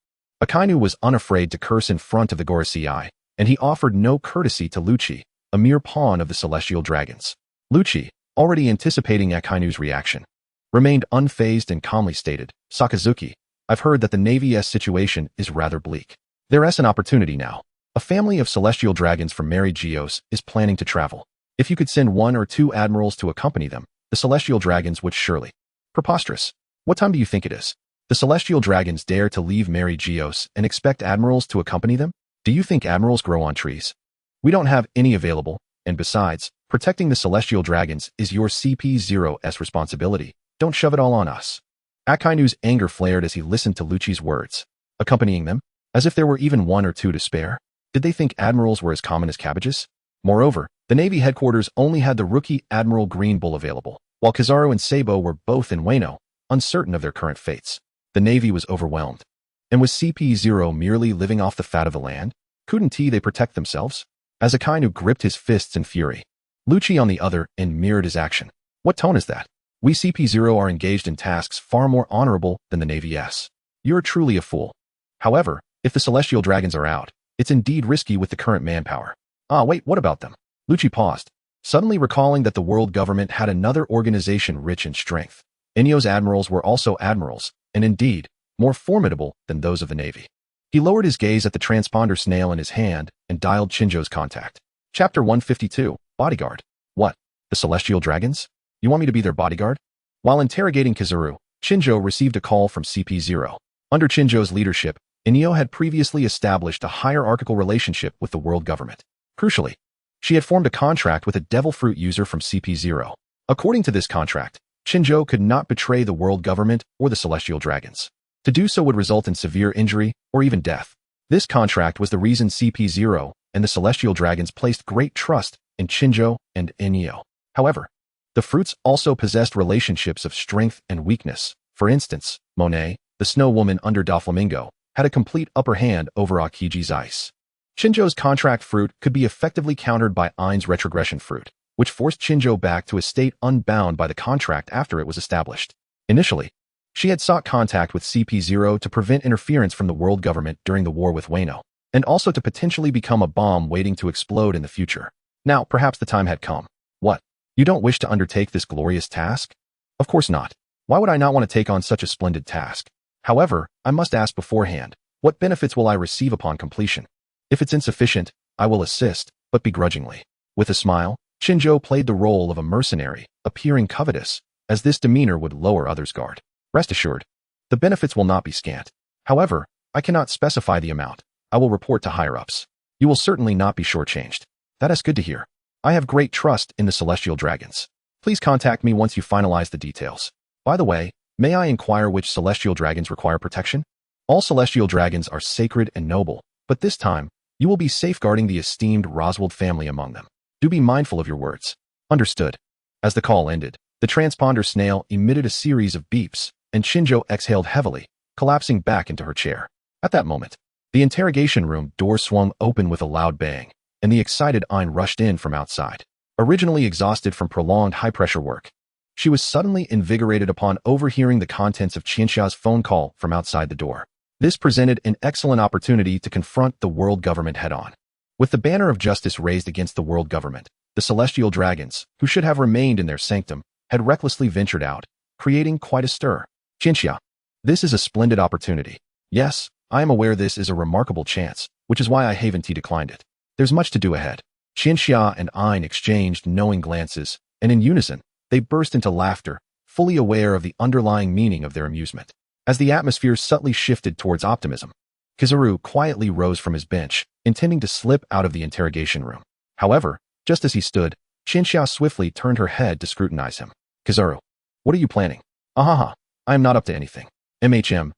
A: Akainu was unafraid to curse in front of the Gorosei, and he offered no courtesy to Lucci, a mere pawn of the celestial dragons. Lucci, already anticipating Akainu's reaction, remained unfazed and calmly stated, "Sakazuki, I've heard that the Navy's situation is rather bleak. There's an opportunity now. A family of celestial dragons from Mary Geos is planning to travel. If you could send 1 or 2 admirals to accompany them, the celestial dragons would surely..." "Preposterous. What time do you think it is? The celestial dragons dare to leave Mary Geos and expect admirals to accompany them? Do you think admirals grow on trees? We don't have any available, and besides, protecting the celestial dragons is your CP0's responsibility. Don't shove it all on us." Akainu's anger flared as he listened to Lucci's words. Accompanying them? As if there were even 1 or 2 to spare? Did they think admirals were as common as cabbages? Moreover, the Navy headquarters only had the rookie Admiral Green Bull available, while Kizaru and Sabo were both in Wano, uncertain of their current fates. The Navy was overwhelmed. And was CP0 merely living off the fat of the land? Couldn't they protect themselves? As Akainu gripped his fists in fury, Lucci on the other end mirrored his action. "What tone is that? We CP0 are engaged in tasks far more honorable than the Navy's. You're truly a fool. However, if the celestial dragons are out, it's indeed risky with the current manpower." Wait, what about them?" Lucci paused, suddenly recalling that the world government had another organization rich in strength. Enio's admirals were also admirals, and indeed, more formidable than those of the Navy. He lowered his gaze at the transponder snail in his hand and dialed Shinjo's contact. Chapter 152, Bodyguard. "What? The celestial dragons? You want me to be their bodyguard?" While interrogating Kizaru, Shinjo received a call from CP0. Under Shinjo's leadership, Enio had previously established a hierarchical relationship with the world government. Crucially, she had formed a contract with a devil fruit user from CP0. According to this contract, Shinjo could not betray the world government or the celestial dragons. To do so would result in severe injury or even death. This contract was the reason CP0 and the celestial dragons placed great trust in Shinjo and Enio. However, the fruits also possessed relationships of strength and weakness, For instance, Monet, the snow woman under Doflamingo, had a complete upper hand over Akiji's ice. Shinjo's contract fruit could be effectively countered by Ain's retrogression fruit, which forced Shinjo back to a state unbound by the contract after it was established. Initially, she had sought contact with CP0 to prevent interference from the world government during the war with Wano, and also to potentially become a bomb waiting to explode in the future. Now, perhaps the time had come. What? You don't wish to undertake this glorious task? Of course not. Why would I not want to take on such a splendid task? However, I must ask beforehand, what benefits will I receive upon completion? If it's insufficient, I will assist, but begrudgingly. With a smile, Shinjo played the role of a mercenary, appearing covetous, as this demeanor would lower others' guard. Rest assured, the benefits will not be scant. However, I cannot specify the amount. I will report to higher-ups. You will certainly not be shortchanged. That is good to hear. I have great trust in the celestial dragons. Please contact me once you finalize the details. By the way, may I inquire which celestial dragons require protection? All celestial dragons are sacred and noble, but this time, you will be safeguarding the esteemed Roswald family among them. Do be mindful of your words. Understood. As the call ended, the transponder snail emitted a series of beeps, and Shinjo exhaled heavily, collapsing back into her chair. At that moment, the interrogation room door swung open with a loud bang, and the excited Ain rushed in from outside. Originally exhausted from prolonged high-pressure work, she was suddenly invigorated upon overhearing the contents of Qianxia's phone call from outside the door. This presented an excellent opportunity to confront the world government head-on. With the banner of justice raised against the world government, the celestial dragons, who should have remained in their sanctum, had recklessly ventured out, creating quite a stir. Qianxia, this is a splendid opportunity. Yes, I am aware this is a remarkable chance, which is why I haven't declined it. There's much to do ahead. Qianxia and Ain exchanged knowing glances, and in unison, they burst into laughter, fully aware of the underlying meaning of their amusement. As the atmosphere subtly shifted towards optimism, Kizaru quietly rose from his bench, intending to slip out of the interrogation room. However, just as he stood, Qianxia swiftly turned her head to scrutinize him. Kizaru, what are you planning? Ahaha, I am not up to anything. MHM,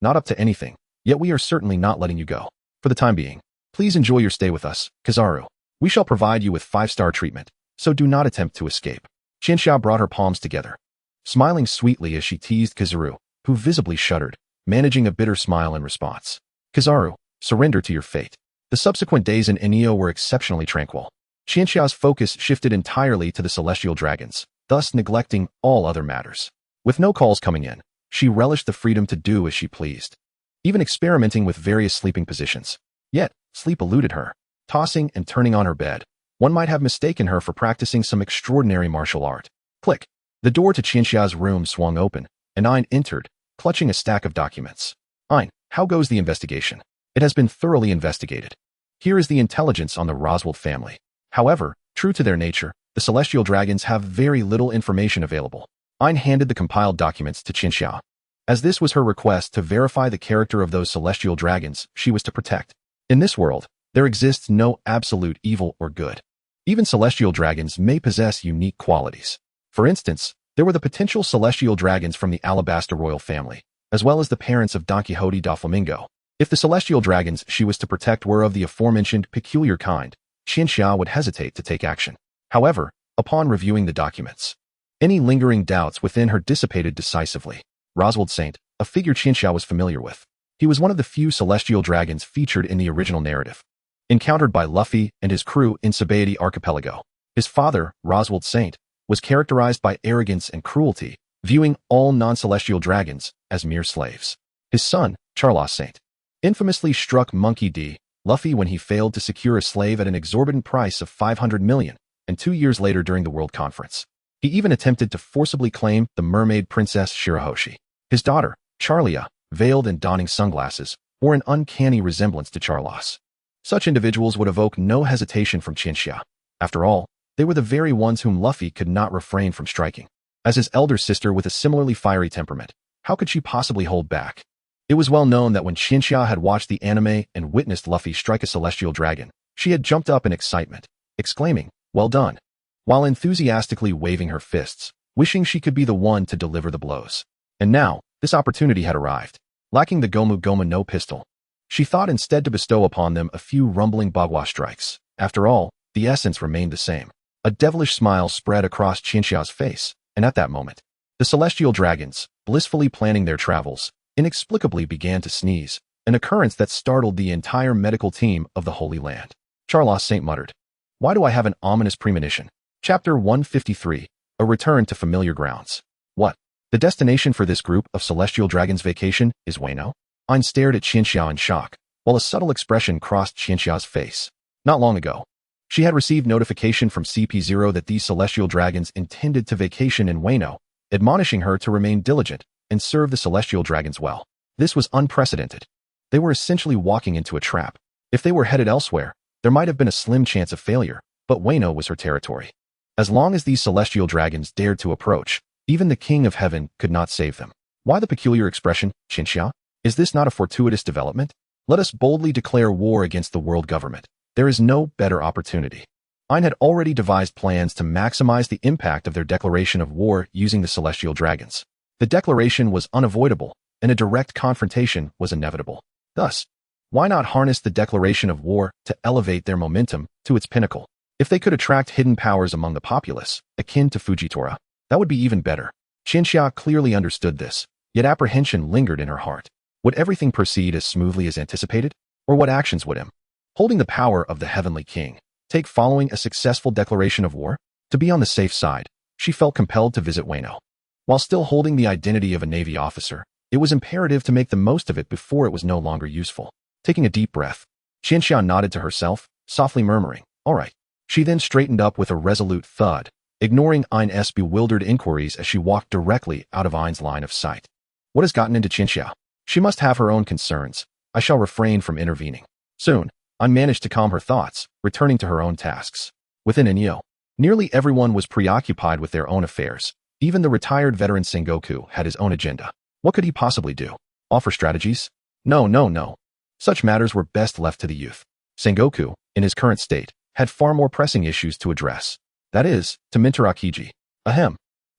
A: not up to anything, yet we are certainly not letting you go. For the time being, please enjoy your stay with us, Kizaru. We shall provide you with 5-star treatment, so do not attempt to escape. Qianxia brought her palms together, smiling sweetly as she teased Kizaru, who visibly shuddered, managing a bitter smile in response. Kizaru, surrender to your fate. The subsequent days in Enio were exceptionally tranquil. Qianxia's focus shifted entirely to the celestial dragons, thus neglecting all other matters. With no calls coming in, she relished the freedom to do as she pleased, even experimenting with various sleeping positions. Yet, sleep eluded her. Tossing and turning on her bed, one might have mistaken her for practicing some extraordinary martial art. Click. The door to Qianxia's room swung open, and Ain entered, clutching a stack of documents. Ain, how goes the investigation? It has been thoroughly investigated. Here is the intelligence on the Roswald family. However, true to their nature, the celestial dragons have very little information available. Ain handed the compiled documents to Qianxia, as this was her request to verify the character of those celestial dragons she was to protect. In this world, there exists no absolute evil or good. Even celestial dragons may possess unique qualities. For instance, there were the potential celestial dragons from the Alabasta royal family, as well as the parents of Don Quixote Doflamingo. If the celestial dragons she was to protect were of the aforementioned peculiar kind, Qianxia would hesitate to take action. However, upon reviewing the documents, any lingering doubts within her dissipated decisively. Roswald Saint, a figure Qianxia was familiar with. He was one of the few celestial dragons featured in the original narrative, encountered by Luffy and his crew in Sabaody Archipelago. His father, Roswald Saint, was characterized by arrogance and cruelty, viewing all non-celestial dragons as mere slaves. His son, Charlos Saint, infamously struck Monkey D. Luffy when he failed to secure a slave at an exorbitant price of 500 million, and 2 years later during the World Conference. He even attempted to forcibly claim the mermaid princess Shirahoshi. His daughter, Charlia, veiled and donning sunglasses, bore an uncanny resemblance to Charlos. Such individuals would evoke no hesitation from Qianxia. After all, they were the very ones whom Luffy could not refrain from striking. As his elder sister with a similarly fiery temperament, how could she possibly hold back? It was well known that when Qianxia had watched the anime and witnessed Luffy strike a celestial dragon, she had jumped up in excitement, exclaiming, "Well done," while enthusiastically waving her fists, wishing she could be the one to deliver the blows. And now, this opportunity had arrived. Lacking the Gomu Goma no pistol, she thought instead to bestow upon them a few rumbling bagua strikes. After all, the essence remained the same. A devilish smile spread across Qianxia's face, and at that moment, The celestial dragons, blissfully planning their travels, inexplicably began to sneeze, an occurrence that startled the entire medical team of the Holy Land. Charles Saint muttered, "Why do I have an ominous premonition?" Chapter 153, A Return to Familiar Grounds. What? The destination for this group of celestial dragons' vacation is Wano? Ain stared at Qianxia in shock, while a subtle expression crossed Qianxia's face. Not long ago, she had received notification from CP0 that these celestial dragons intended to vacation in Wano, admonishing her to remain diligent and serve the celestial dragons well. This was unprecedented. They were essentially walking into a trap. If they were headed elsewhere, there might have been a slim chance of failure, but Wano was her territory. As long as these celestial dragons dared to approach, even the King of Heaven could not save them. Why the peculiar expression, Qianxia? Is this not a fortuitous development? Let us boldly declare war against the world government. There is no better opportunity. Ain had already devised plans to maximize the impact of their declaration of war using the celestial dragons. The declaration was unavoidable, and a direct confrontation was inevitable. Thus, why not harness the declaration of war to elevate their momentum to its pinnacle? If they could attract hidden powers among the populace, akin to Fujitora, that would be even better. Qianxia clearly understood this, yet apprehension lingered in her heart. Would everything proceed as smoothly as anticipated? Or what actions would him, holding the power of the Heavenly King, take following a successful declaration of war? To be on the safe side, she felt compelled to visit Wano. While still holding the identity of a Navy officer, it was imperative to make the most of it before it was no longer useful. Taking a deep breath, Qianxia nodded to herself, softly murmuring, "All right." She then straightened up with a resolute thud, ignoring Ain's bewildered inquiries as she walked directly out of Ain's line of sight. What has gotten into Qianxia? She must have her own concerns. I shall refrain from intervening. Soon, Ain managed to calm her thoughts, returning to her own tasks. Within Inyo, nearly everyone was preoccupied with their own affairs. Even the retired veteran Sengoku had his own agenda. What could he possibly do? Offer strategies? No. Such matters were best left to the youth. Sengoku, in his current state, had far more pressing issues to address. That is, to mentor Akiji. Ahem.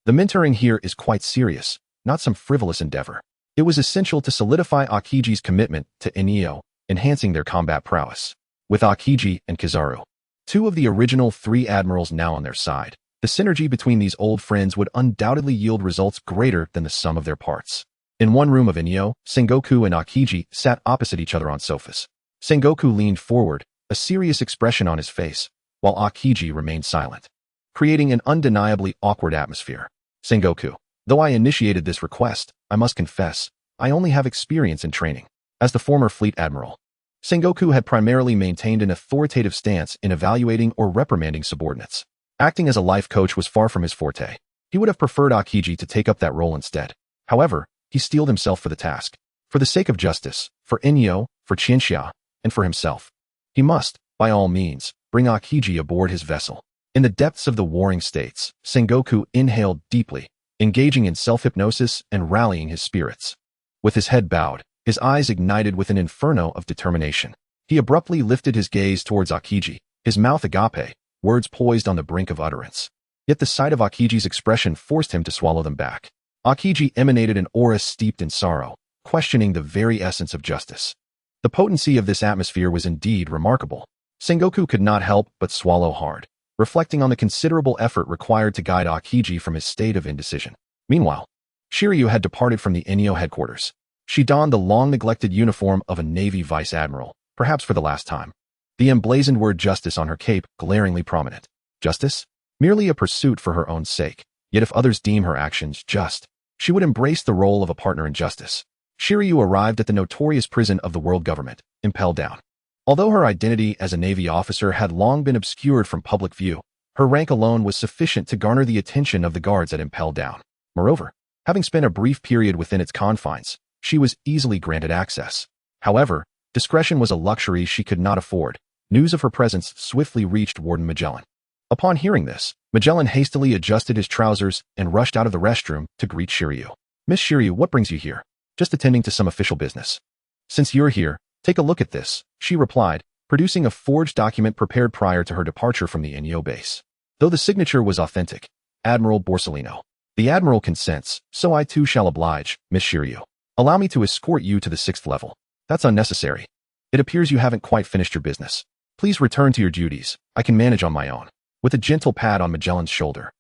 A: The mentoring here is quite serious, not some frivolous endeavor. It was essential to solidify Akiji's commitment to Inyo, enhancing their combat prowess. With Akiji and Kizaru, two of the original 3 admirals now on their side, the synergy between these old friends would undoubtedly yield results greater than the sum of their parts. In one room of Inyo, Sengoku and Akiji sat opposite each other on sofas. Sengoku leaned forward, a serious expression on his face, while Akiji remained silent, creating an undeniably awkward atmosphere. Sengoku, though I initiated this request, I must confess, I only have experience in training. As the former fleet admiral, Sengoku had primarily maintained an authoritative stance in evaluating or reprimanding subordinates. Acting as a life coach was far from his forte. He would have preferred Akiji to take up that role instead. However, he steeled himself for the task. For the sake of justice, for Inyo, for Qianxia, and for himself, he must, by all means, bring Akiji aboard his vessel. In the depths of the warring states, Sengoku inhaled deeply, engaging in self-hypnosis and rallying his spirits. With his head bowed, his eyes ignited with an inferno of determination. He abruptly lifted his gaze towards Akiji, his mouth agape, words poised on the brink of utterance. Yet the sight of Akiji's expression forced him to swallow them back. Akiji emanated an aura steeped in sorrow, questioning the very essence of justice. The potency of this atmosphere was indeed remarkable. Sengoku could not help but swallow hard, reflecting on the considerable effort required to guide Akiji from his state of indecision. Meanwhile, Shiryu had departed from the Inyo headquarters. She donned the long-neglected uniform of a Navy vice admiral, perhaps for the last time. The emblazoned word justice on her cape glaringly prominent. Justice? Merely a pursuit for her own sake. Yet if others deem her actions just, she would embrace the role of a partner in justice. Shiryu arrived at the notorious prison of the world government, Impel Down. Although her identity as a Navy officer had long been obscured from public view, her rank alone was sufficient to garner the attention of the guards at Impel Down. Moreover, having spent a brief period within its confines, she was easily granted access. However, discretion was a luxury she could not afford. News of her presence swiftly reached Warden Magellan. Upon hearing this, Magellan hastily adjusted his trousers and rushed out of the restroom to greet Shiryu. "Miss Shiryu, what brings you here?" "Just attending to some official business." "Since you're here, take a look at this," she replied, producing a forged document prepared prior to her departure from the Inyo base. Though the signature was authentic, Admiral Borsellino. "The Admiral consents, so I too shall oblige, Miss Shiryu. Allow me to escort you to the 6th level." "That's unnecessary. It appears you haven't quite finished your business. Please return to your duties. I can manage on my own." With a gentle pat on Magellan's shoulder,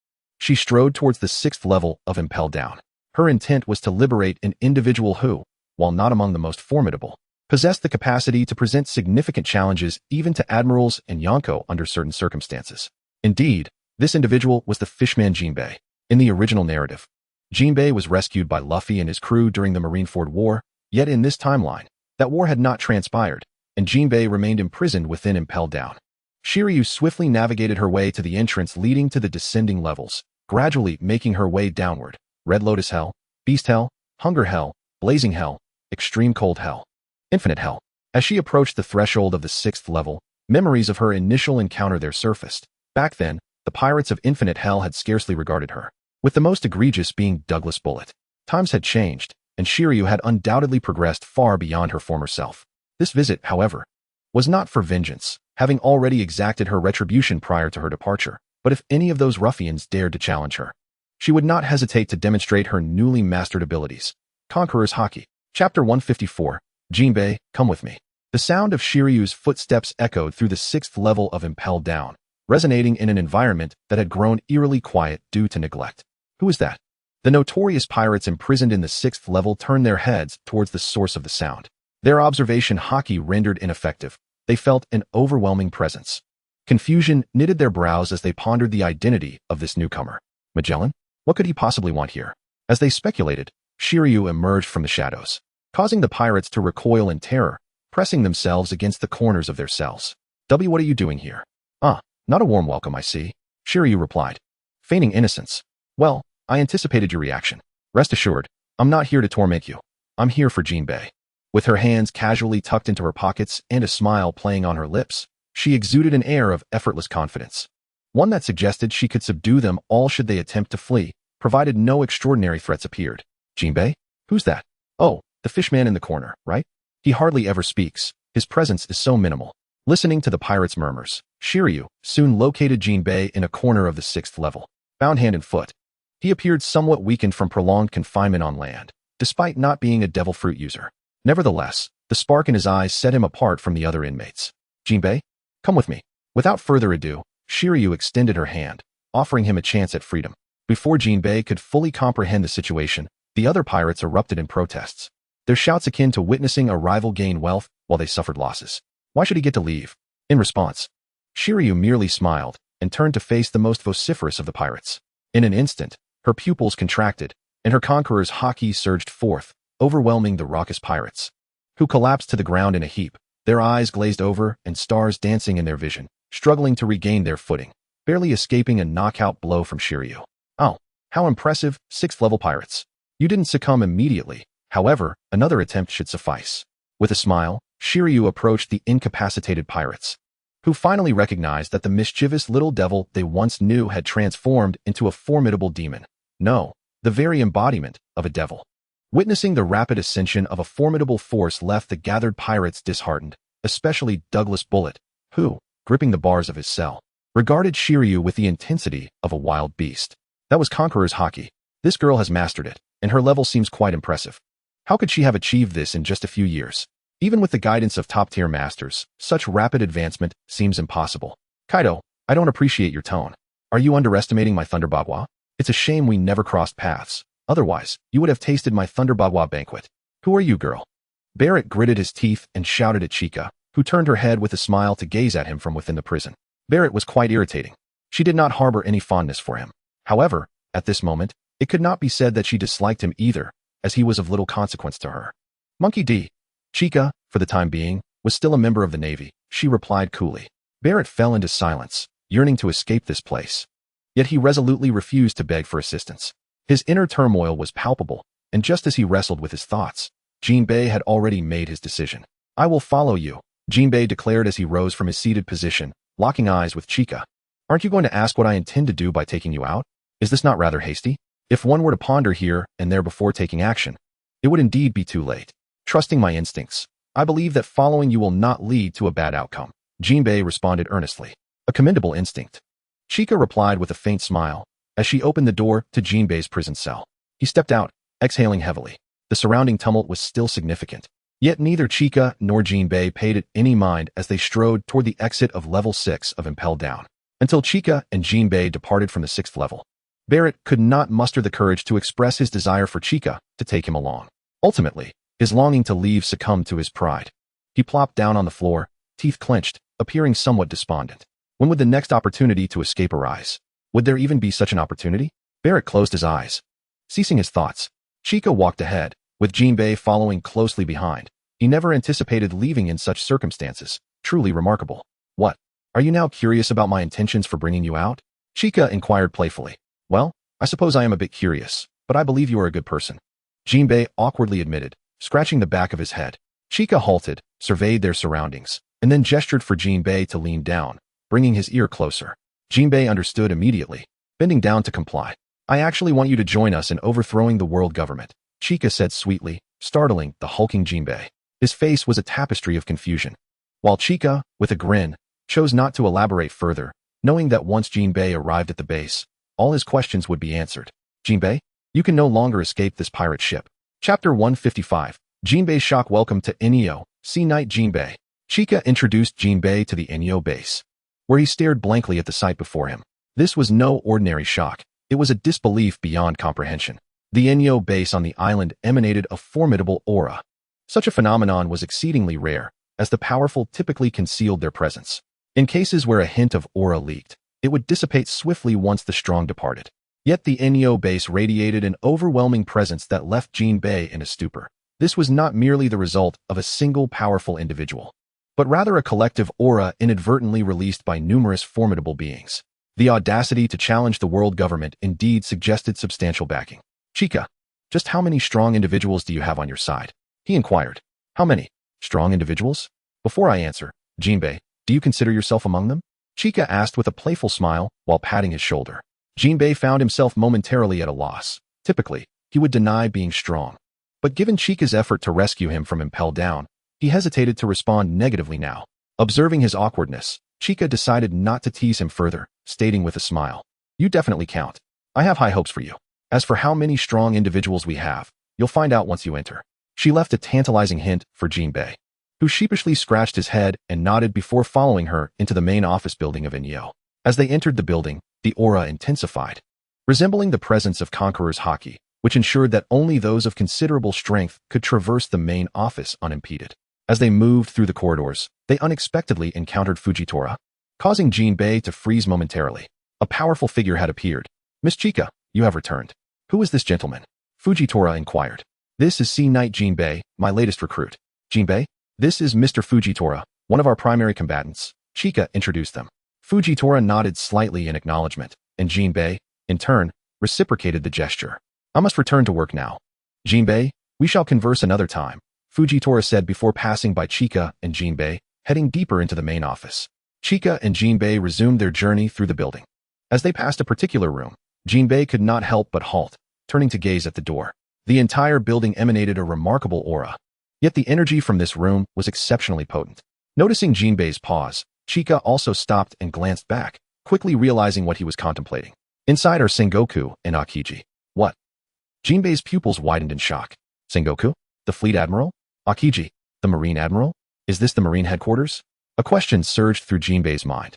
A: She strode towards the 6th level of Impel Down. Her intent was to liberate an individual who, while not among the most formidable, possessed the capacity to present significant challenges even to admirals and Yonko under certain circumstances. Indeed, this individual was the fishman Jinbei. In the original narrative, Jinbei was rescued by Luffy and his crew during the Marineford War, yet in this timeline, that war had not transpired, and Jinbei remained imprisoned within Impel Down. Shiryu swiftly navigated her way to the entrance leading to the descending levels, gradually making her way downward. Red Lotus Hell, Beast Hell, Hunger Hell, Blazing Hell, Extreme Cold Hell, Infinite Hell. As she approached the threshold of the 6th level, memories of her initial encounter there surfaced. Back then, the pirates of Infinite Hell had scarcely regarded her, with the most egregious being Douglas Bullet. Times had changed, and Shiryu had undoubtedly progressed far beyond her former self. This visit, however, was not for vengeance, having already exacted her retribution prior to her departure, but if any of those ruffians dared to challenge her, she would not hesitate to demonstrate her newly mastered abilities. Conqueror's Haki. Chapter 154. Jinbei, come with me. The sound of Shiryu's footsteps echoed through the 6th level of Impel Down, resonating in an environment that had grown eerily quiet due to neglect. Who is that? The notorious pirates imprisoned in the 6th level turned their heads towards the source of the sound. Their observation Haki rendered ineffective. They felt an overwhelming presence. Confusion knitted their brows as they pondered the identity of this newcomer. Magellan? What could he possibly want here? As they speculated, Shiryu emerged from the shadows, causing the pirates to recoil in terror, pressing themselves against the corners of their cells. What are you doing here? Not a warm welcome, I see, Shiryu replied, feigning innocence. Well, I anticipated your reaction. Rest assured, I'm not here to torment you. I'm here for Jinbei. With her hands casually tucked into her pockets and a smile playing on her lips, she exuded an air of effortless confidence, one that suggested she could subdue them all should they attempt to flee, provided no extraordinary threats appeared. Jinbei? Who's that? Oh, the fishman in the corner, right? He hardly ever speaks. His presence is so minimal. Listening to the pirates' murmurs, Shiryu soon located Jinbei in a corner of the 6th level, bound hand and foot. He appeared somewhat weakened from prolonged confinement on land, despite not being a devil fruit user. Nevertheless, the spark in his eyes set him apart from the other inmates. Jinbei, come with me. Without further ado, Shiryu extended her hand, offering him a chance at freedom. Before Jinbei could fully comprehend the situation, the other pirates erupted in protests, their shouts akin to witnessing a rival gain wealth while they suffered losses. Why should he get to leave? In response, Shiryu merely smiled and turned to face the most vociferous of the pirates. In an instant, her pupils contracted, and her conqueror's haki surged forth, overwhelming the raucous pirates, who collapsed to the ground in a heap, their eyes glazed over and stars dancing in their vision, struggling to regain their footing, barely escaping a knockout blow from Shiryu. Oh, how impressive, 6th level pirates. You didn't succumb immediately, however, another attempt should suffice. With a smile, Shiryu approached the incapacitated pirates, who finally recognized that the mischievous little devil they once knew had transformed into a formidable demon. No, the very embodiment of a devil. Witnessing the rapid ascension of a formidable force left the gathered pirates disheartened, especially Douglas Bullet, who, gripping the bars of his cell, regarded Shiryu with the intensity of a wild beast. That was Conqueror's Haki. This girl has mastered it, and her level seems quite impressive. How could she have achieved this in just a few years? Even with the guidance of top-tier masters, such rapid advancement seems impossible. Kaido, I don't appreciate your tone. Are you underestimating my Thunder Bagua? It's a shame we never crossed paths. Otherwise, you would have tasted my Thunder Bagua banquet. Who are you, girl? Barrett gritted his teeth and shouted at Chika, who turned her head with a smile to gaze at him from within the prison. Barrett was quite irritating. She did not harbor any fondness for him. However, at this moment, it could not be said that she disliked him either, as he was of little consequence to her. Monkey D. Chika, for the time being, was still a member of the Navy, she replied coolly. Barrett fell into silence, yearning to escape this place. Yet he resolutely refused to beg for assistance. His inner turmoil was palpable, and just as he wrestled with his thoughts, Jinbei had already made his decision. I will follow you, Jinbei declared as he rose from his seated position, locking eyes with Chika. Aren't you going to ask what I intend to do by taking you out? Is this not rather hasty? If one were to ponder here and there before taking action, it would indeed be too late. Trusting my instincts, I believe that following you will not lead to a bad outcome, Jinbei responded earnestly. A commendable instinct. Chika replied with a faint smile, as she opened the door to Jinbei's prison cell. He stepped out, exhaling heavily. The surrounding tumult was still significant. Yet neither Chika nor Jinbei paid it any mind as they strode toward the exit of level 6 of Impel Down, until Chika and Jinbei departed from the 6th level. Barrett could not muster the courage to express his desire for Chica to take him along. Ultimately, his longing to leave succumbed to his pride. He plopped down on the floor, teeth clenched, appearing somewhat despondent. When would the next opportunity to escape arise? Would there even be such an opportunity? Barrett closed his eyes. Ceasing his thoughts, Chica walked ahead, with Jinbei following closely behind. He never anticipated leaving in such circumstances. Truly remarkable. What? Are you now curious about my intentions for bringing you out? Chica inquired playfully. Well, I suppose I am a bit curious, but I believe you are a good person. Jinbei awkwardly admitted, scratching the back of his head. Chica halted, surveyed their surroundings, and then gestured for Jinbei to lean down, bringing his ear closer. Jinbei understood immediately, bending down to comply. I actually want you to join us in overthrowing the world government, Chica said sweetly, startling the hulking Jinbei. His face was a tapestry of confusion. While Chica, with a grin, chose not to elaborate further, knowing that once Jinbei arrived at the base, all his questions would be answered. Jinbei, you can no longer escape this pirate ship. Chapter 155. Jinbei's shock welcome to Enyo, Sea Knight Jinbei. Chica introduced Jinbei to the Enyo base, where he stared blankly at the sight before him. This was no ordinary shock. It was a disbelief beyond comprehension. The Enyo base on the island emanated a formidable aura. Such a phenomenon was exceedingly rare, as the powerful typically concealed their presence. In cases where a hint of aura leaked, it would dissipate swiftly once the strong departed. Yet the Enyo base radiated an overwhelming presence that left Jinbei in a stupor. This was not merely the result of a single powerful individual, but rather a collective aura inadvertently released by numerous formidable beings. The audacity to challenge the world government indeed suggested substantial backing. Chica, just how many strong individuals do you have on your side? He inquired. How many strong individuals? Before I answer, Jinbei, do you consider yourself among them? Chica asked with a playful smile while patting his shoulder. Jinbei found himself momentarily at a loss. Typically, he would deny being strong. But given Chica's effort to rescue him from impelled down, he hesitated to respond negatively now. Observing his awkwardness, Chica decided not to tease him further, stating with a smile, you definitely count. I have high hopes for you. As for how many strong individuals we have, you'll find out once you enter. She left a tantalizing hint for Jinbei, who sheepishly scratched his head and nodded before following her into the main office building of Enyo. As they entered the building, the aura intensified, resembling the presence of Conqueror's Haki, which ensured that only those of considerable strength could traverse the main office unimpeded. As they moved through the corridors, they unexpectedly encountered Fujitora, causing Jinbei to freeze momentarily. A powerful figure had appeared. Miss Chica, you have returned. Who is this gentleman? Fujitora inquired. This is Sea Knight Jinbei, my latest recruit. Jinbei, this is Mr. Fujitora, one of our primary combatants. Chica introduced them. Fujitora nodded slightly in acknowledgement, and Jinbei, in turn, reciprocated the gesture. I must return to work now. Jinbei, we shall converse another time, Fujitora said before passing by Chica and Jinbei, heading deeper into the main office. Chica and Jinbei resumed their journey through the building. As they passed a particular room, Jinbei could not help but halt, turning to gaze at the door. The entire building emanated a remarkable aura. Yet the energy from this room was exceptionally potent. Noticing Jinbei's pause, Chica also stopped and glanced back, quickly realizing what he was contemplating. Inside are Sengoku and Akiji. What? Jinbei's pupils widened in shock. Sengoku? The fleet admiral? Akiji? The marine admiral? Is this the marine headquarters? A question surged through Jinbei's mind,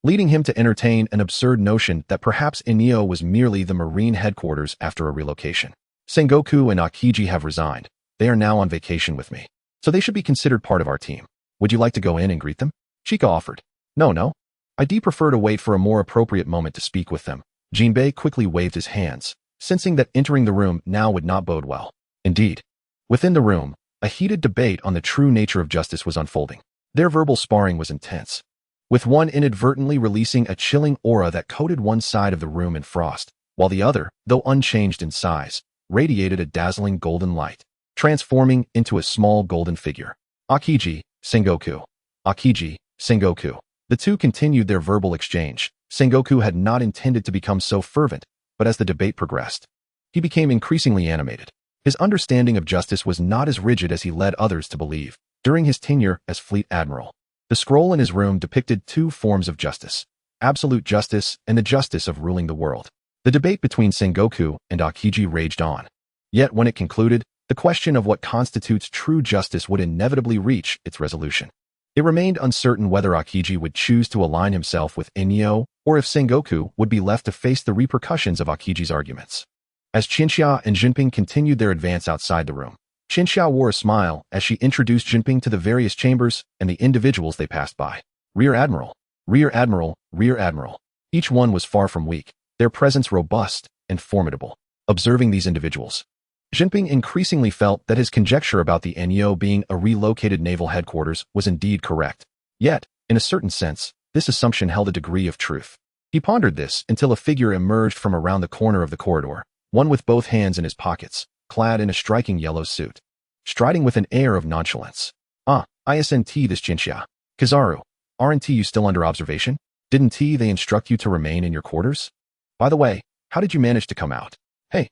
A: leading him to entertain an absurd notion that perhaps Enyo was merely the marine headquarters after a relocation. Sengoku and Akiji have resigned. They are now on vacation with me, so they should be considered part of our team. Would you like to go in and greet them? Chica offered. No. I'd prefer to wait for a more appropriate moment to speak with them. Jinbei quickly waved his hands, sensing that entering the room now would not bode well. Indeed, within the room, a heated debate on the true nature of justice was unfolding. Their verbal sparring was intense, with one inadvertently releasing a chilling aura that coated one side of the room in frost, while the other, though unchanged in size, radiated a dazzling golden light, transforming into a small golden figure. Akiji, Sengoku. Akiji, Sengoku. The two continued their verbal exchange. Sengoku had not intended to become so fervent, but as the debate progressed, he became increasingly animated. His understanding of justice was not as rigid as he led others to believe. During his tenure as fleet admiral, the scroll in his room depicted two forms of justice: absolute justice and the justice of ruling the world. The debate between Sengoku and Akiji raged on. Yet when it concluded, the question of what constitutes true justice would inevitably reach its resolution. It remained uncertain whether Akiji would choose to align himself with Inyo or if Sengoku would be left to face the repercussions of Akiji's arguments. As Qinxia and Jinping continued their advance outside the room, Qinxia wore a smile as she introduced Jinping to the various chambers and the individuals they passed by. Rear Admiral, Rear Admiral, Rear Admiral. Each one was far from weak, their presence robust and formidable. Observing these individuals, Jinping increasingly felt that his conjecture about the Enyo being a relocated naval headquarters was indeed correct. Yet, in a certain sense, this assumption held a degree of truth. He pondered this until a figure emerged from around the corner of the corridor, one with both hands in his pockets, clad in a striking yellow suit, striding with an air of nonchalance. Isn't this Qinxia? Kizaru, aren't you still under observation? Didn't they instruct you to remain in your quarters? By the way, how did you manage to come out? Hey,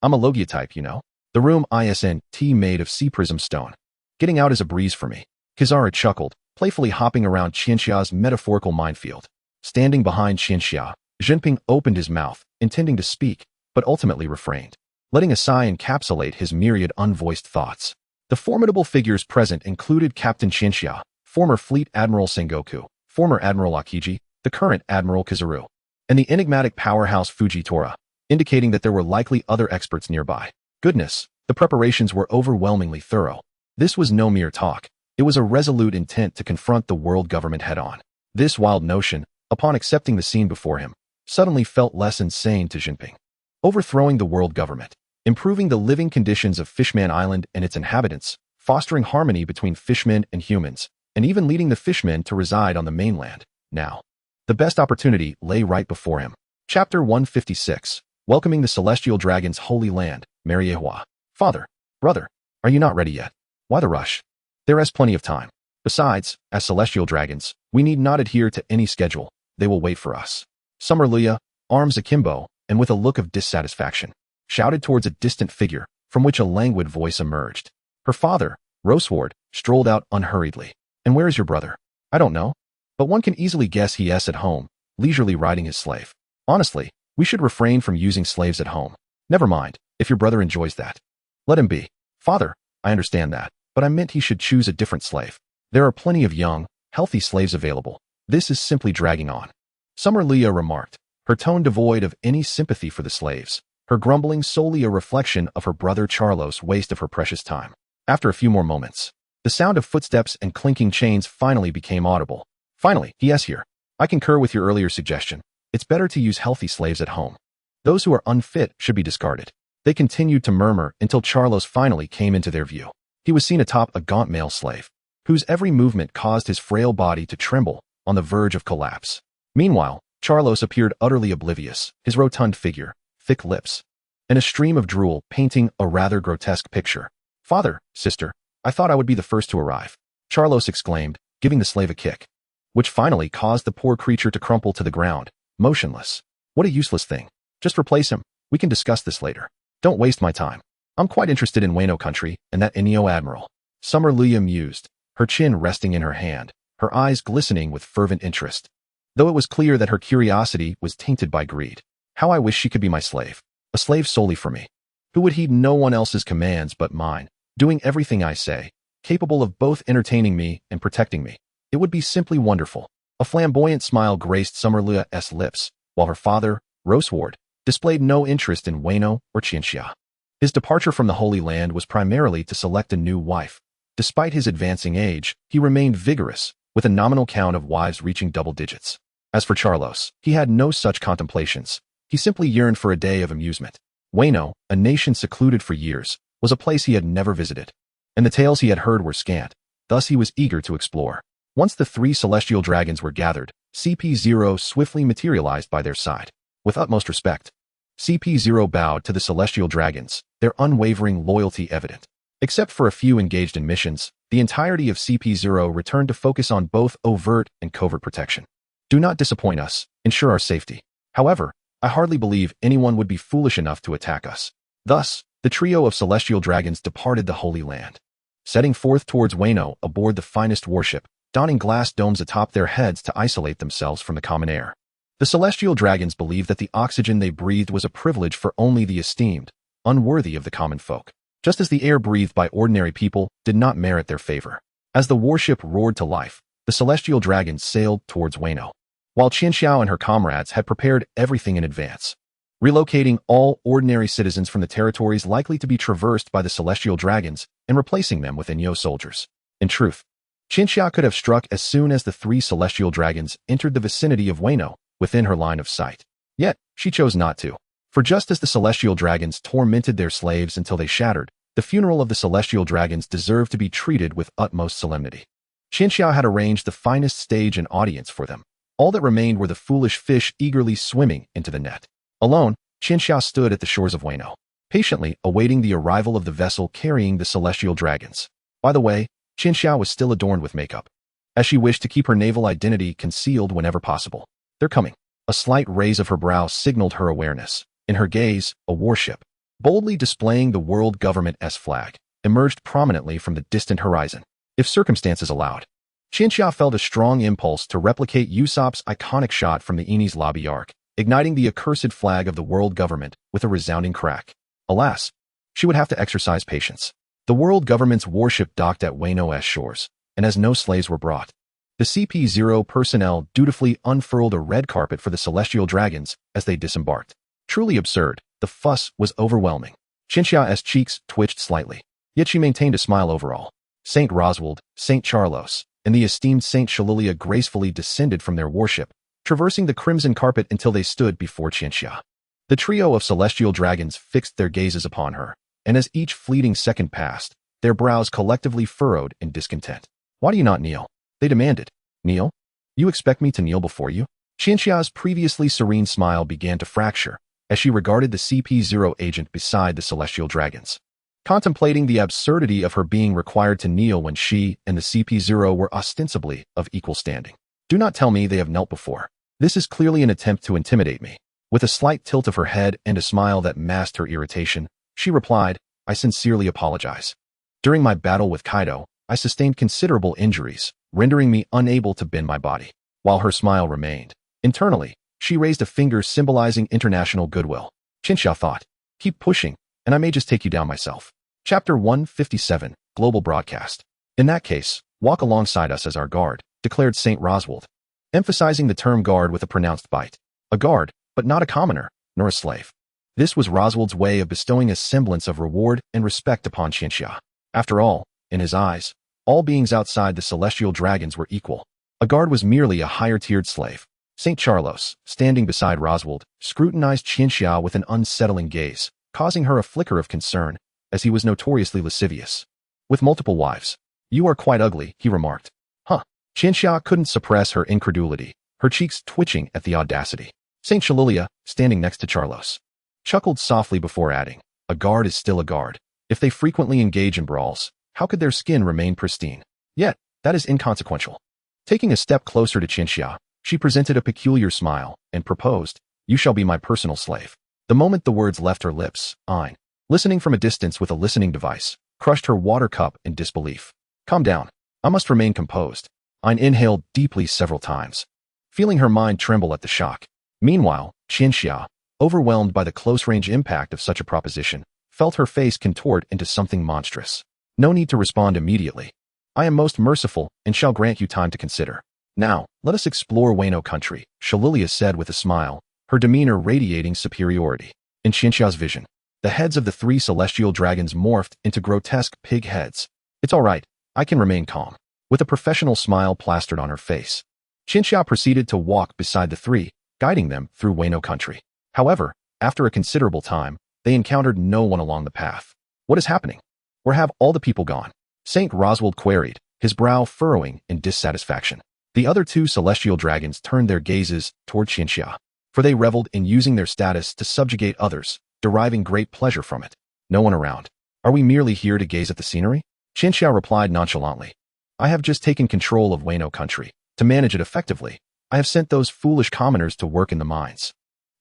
A: I'm a Logia type, you know. The room isn't made of sea prism stone. Getting out is a breeze for me. Kizaru chuckled, playfully hopping around Qinxia's metaphorical minefield. Standing behind Qinxia, Jinping opened his mouth, intending to speak, but ultimately refrained, letting a sigh encapsulate his myriad unvoiced thoughts. The formidable figures present included Captain Qinxia, former Fleet Admiral Sengoku, former Admiral Akiji, the current Admiral Kizaru, and the enigmatic powerhouse Fujitora, indicating that there were likely other experts nearby. Goodness, the preparations were overwhelmingly thorough. This was no mere talk. It was a resolute intent to confront the world government head-on. This wild notion, upon accepting the scene before him, suddenly felt less insane to Jinping. Overthrowing the world government, improving the living conditions of Fishman Island and its inhabitants, fostering harmony between fishmen and humans, and even leading the fishmen to reside on the mainland. Now, the best opportunity lay right before him. Chapter 156. Welcoming the Celestial Dragon's Holy Land, Mariehua. Father, brother, are you not ready yet? Why the rush? There is plenty of time. Besides, as Celestial Dragons, we need not adhere to any schedule. They will wait for us. Summer Luya, arms akimbo, and with a look of dissatisfaction, shouted towards a distant figure, from which a languid voice emerged. Her father, Roseward, strolled out unhurriedly. And where is your brother? I don't know. But one can easily guess he is at home, leisurely riding his slave. Honestly, we should refrain from using slaves at home. Never mind, if your brother enjoys that. Let him be. Father, I understand that, but I meant he should choose a different slave. There are plenty of young, healthy slaves available. This is simply dragging on. Summer Leah remarked, her tone devoid of any sympathy for the slaves, her grumbling solely a reflection of her brother Charlo's waste of her precious time. After a few more moments, the sound of footsteps and clinking chains finally became audible. Finally, he is here. I concur with your earlier suggestion. It's better to use healthy slaves at home. Those who are unfit should be discarded. They continued to murmur until Charlos finally came into their view. He was seen atop a gaunt male slave, whose every movement caused his frail body to tremble, on the verge of collapse. Meanwhile, Charlos appeared utterly oblivious, his rotund figure, thick lips, and a stream of drool painting a rather grotesque picture. Father, sister, I thought I would be the first to arrive, Charlos exclaimed, giving the slave a kick, which finally caused the poor creature to crumple to the ground, motionless. What a useless thing. Just replace him. We can discuss this later. Don't waste my time. I'm quite interested in Wano country and that Inyo admiral. Summer Leah mused, her chin resting in her hand, her eyes glistening with fervent interest. Though it was clear that her curiosity was tainted by greed. How I wish she could be my slave. A slave solely for me. Who would heed no one else's commands but mine, doing everything I say, capable of both entertaining me and protecting me. It would be simply wonderful. A flamboyant smile graced Summer Leah's lips, while her father, Roseward, displayed no interest in Wano or Qinxia. His departure from the Holy Land was primarily to select a new wife. Despite his advancing age, he remained vigorous, with a nominal count of wives reaching double digits. As for Charlos, he had no such contemplations. He simply yearned for a day of amusement. Wano, a nation secluded for years, was a place he had never visited, and the tales he had heard were scant. Thus he was eager to explore. Once the three celestial dragons were gathered, CP0 swiftly materialized by their side. With utmost respect, CP0 bowed to the celestial dragons, their unwavering loyalty evident. Except for a few engaged in missions, the entirety of CP0 returned to focus on both overt and covert protection. Do not disappoint us, ensure our safety. However, I hardly believe anyone would be foolish enough to attack us. Thus, the trio of celestial dragons departed the Holy Land, setting forth towards Wano aboard the finest warship, donning glass domes atop their heads to isolate themselves from the common air. The celestial dragons believed that the oxygen they breathed was a privilege for only the esteemed, unworthy of the common folk, just as the air breathed by ordinary people did not merit their favor. As the warship roared to life, the celestial dragons sailed towards Wano, while Qianxiao and her comrades had prepared everything in advance, relocating all ordinary citizens from the territories likely to be traversed by the celestial dragons and replacing them with Inyo soldiers. In truth, Qianxia could have struck as soon as the 3 celestial dragons entered the vicinity of Wano within her line of sight. Yet, she chose not to. For just as the celestial dragons tormented their slaves until they shattered, the funeral of the celestial dragons deserved to be treated with utmost solemnity. Qianxia had arranged the finest stage and audience for them. All that remained were the foolish fish eagerly swimming into the net. Alone, Qianxia stood at the shores of Wano, patiently awaiting the arrival of the vessel carrying the celestial dragons. By the way, Qianxia was still adorned with makeup, as she wished to keep her naval identity concealed whenever possible. They're coming. A slight raise of her brow signaled her awareness. In her gaze, a warship, boldly displaying the world government's flag, emerged prominently from the distant horizon. If circumstances allowed, Qianxia felt a strong impulse to replicate Usopp's iconic shot from the Enies lobby arc, igniting the accursed flag of the world government with a resounding crack. Alas, she would have to exercise patience. The world government's warship docked at Wano's shores, and as no slaves were brought, the CP0 personnel dutifully unfurled a red carpet for the celestial dragons as they disembarked. Truly absurd, the fuss was overwhelming. Qianxia's cheeks twitched slightly, yet she maintained a smile overall. Saint Roswald, Saint Charlos, and the esteemed Saint Shalilia gracefully descended from their warship, traversing the crimson carpet until they stood before Qianxia. The trio of celestial dragons fixed their gazes upon her, and as each fleeting second passed, their brows collectively furrowed in discontent. "Why do you not kneel?" they demanded. "Kneel? You expect me to kneel before you?" Qianxia's previously serene smile began to fracture as she regarded the CP0 agent beside the celestial dragons, contemplating the absurdity of her being required to kneel when she and the CP0 were ostensibly of equal standing. "Do not tell me they have knelt before. This is clearly an attempt to intimidate me." With a slight tilt of her head and a smile that masked her irritation, she replied, "I sincerely apologize. During my battle with Kaido, I sustained considerable injuries, rendering me unable to bend my body." While her smile remained, internally, she raised a finger symbolizing international goodwill. Qianxia thought, "Keep pushing, and I may just take you down myself." Chapter 157, Global Broadcast. "In that case, walk alongside us as our guard," declared Saint Roswald, emphasizing the term guard with a pronounced bite. A guard, but not a commoner, nor a slave. This was Roswald's way of bestowing a semblance of reward and respect upon Qianxia. After all, in his eyes, all beings outside the celestial dragons were equal. A guard was merely a higher-tiered slave. Saint Charlos, standing beside Roswald, scrutinized Qianxia with an unsettling gaze, causing her a flicker of concern, as he was notoriously lascivious. "With multiple wives. You are quite ugly," he remarked. "Huh." Qianxia couldn't suppress her incredulity, her cheeks twitching at the audacity. Saint Shalilia, standing next to Charlos, chuckled softly before adding, "A guard is still a guard. If they frequently engage in brawls, how could their skin remain pristine? Yet, that is inconsequential." Taking a step closer to Qianxia, she presented a peculiar smile and proposed, "You shall be my personal slave." The moment the words left her lips, Ayn, listening from a distance with a listening device, crushed her water cup in disbelief. "Calm down. I must remain composed." Ayn inhaled deeply several times, feeling her mind tremble at the shock. Meanwhile, Qianxia, overwhelmed by the close-range impact of such a proposition, felt her face contort into something monstrous. No need to respond immediately. "I am most merciful and shall grant you time to consider. Now, let us explore Wano country," Shalilia said with a smile, her demeanor radiating superiority. In Qianxia's vision, the heads of the 3 celestial dragons morphed into grotesque pig heads. "It's all right, I can remain calm." With a professional smile plastered on her face, Qianxia proceeded to walk beside the 3, guiding them through Wano country. However, after a considerable time, they encountered no one along the path. "What is happening? Where have all the people gone?" Saint Roswald queried, his brow furrowing in dissatisfaction. The other 2 celestial dragons turned their gazes toward Qianxia, for they reveled in using their status to subjugate others, deriving great pleasure from it. "No one around. Are we merely here to gaze at the scenery?" Qianxia replied nonchalantly. "I have just taken control of Wano country. To manage it effectively, I have sent those foolish commoners to work in the mines.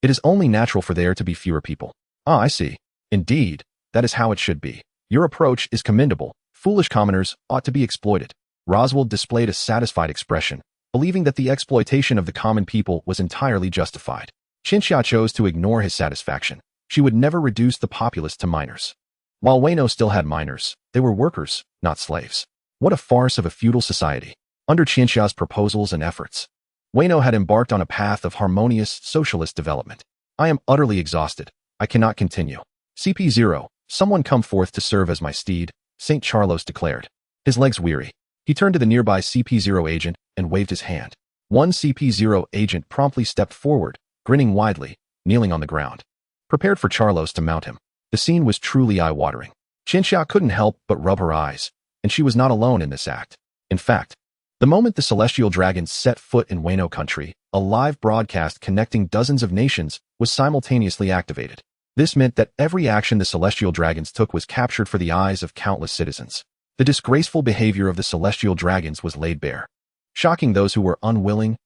A: It is only natural for there to be fewer people." "Ah, I see. Indeed, that is how it should be. Your approach is commendable. Foolish commoners ought to be exploited." Roswald displayed a satisfied expression, believing that the exploitation of the common people was entirely justified. Qianxia chose to ignore his satisfaction. She would never reduce the populace to minors. While Wano still had minors, they were workers, not slaves. What a farce of a feudal society. Under Qianxia's proposals and efforts, Wano had embarked on a path of harmonious socialist development. I am utterly exhausted. I cannot continue. CP0, someone come forth to serve as my steed, St. Charlos declared. His legs weary. He turned to the nearby CP0 agent and waved his hand. One CP0 agent promptly stepped forward, grinning widely, kneeling on the ground, prepared for Charlos to mount him. The scene was truly eye-watering. Qianxia couldn't help but rub her eyes, and she was not alone in this act. In fact, the moment the celestial dragons set foot in Wano country, a live broadcast connecting dozens of nations was simultaneously activated. This meant that every action the celestial dragons took was captured for the eyes of countless citizens. The disgraceful behavior of the celestial dragons was laid bare, shocking those who were unwilling,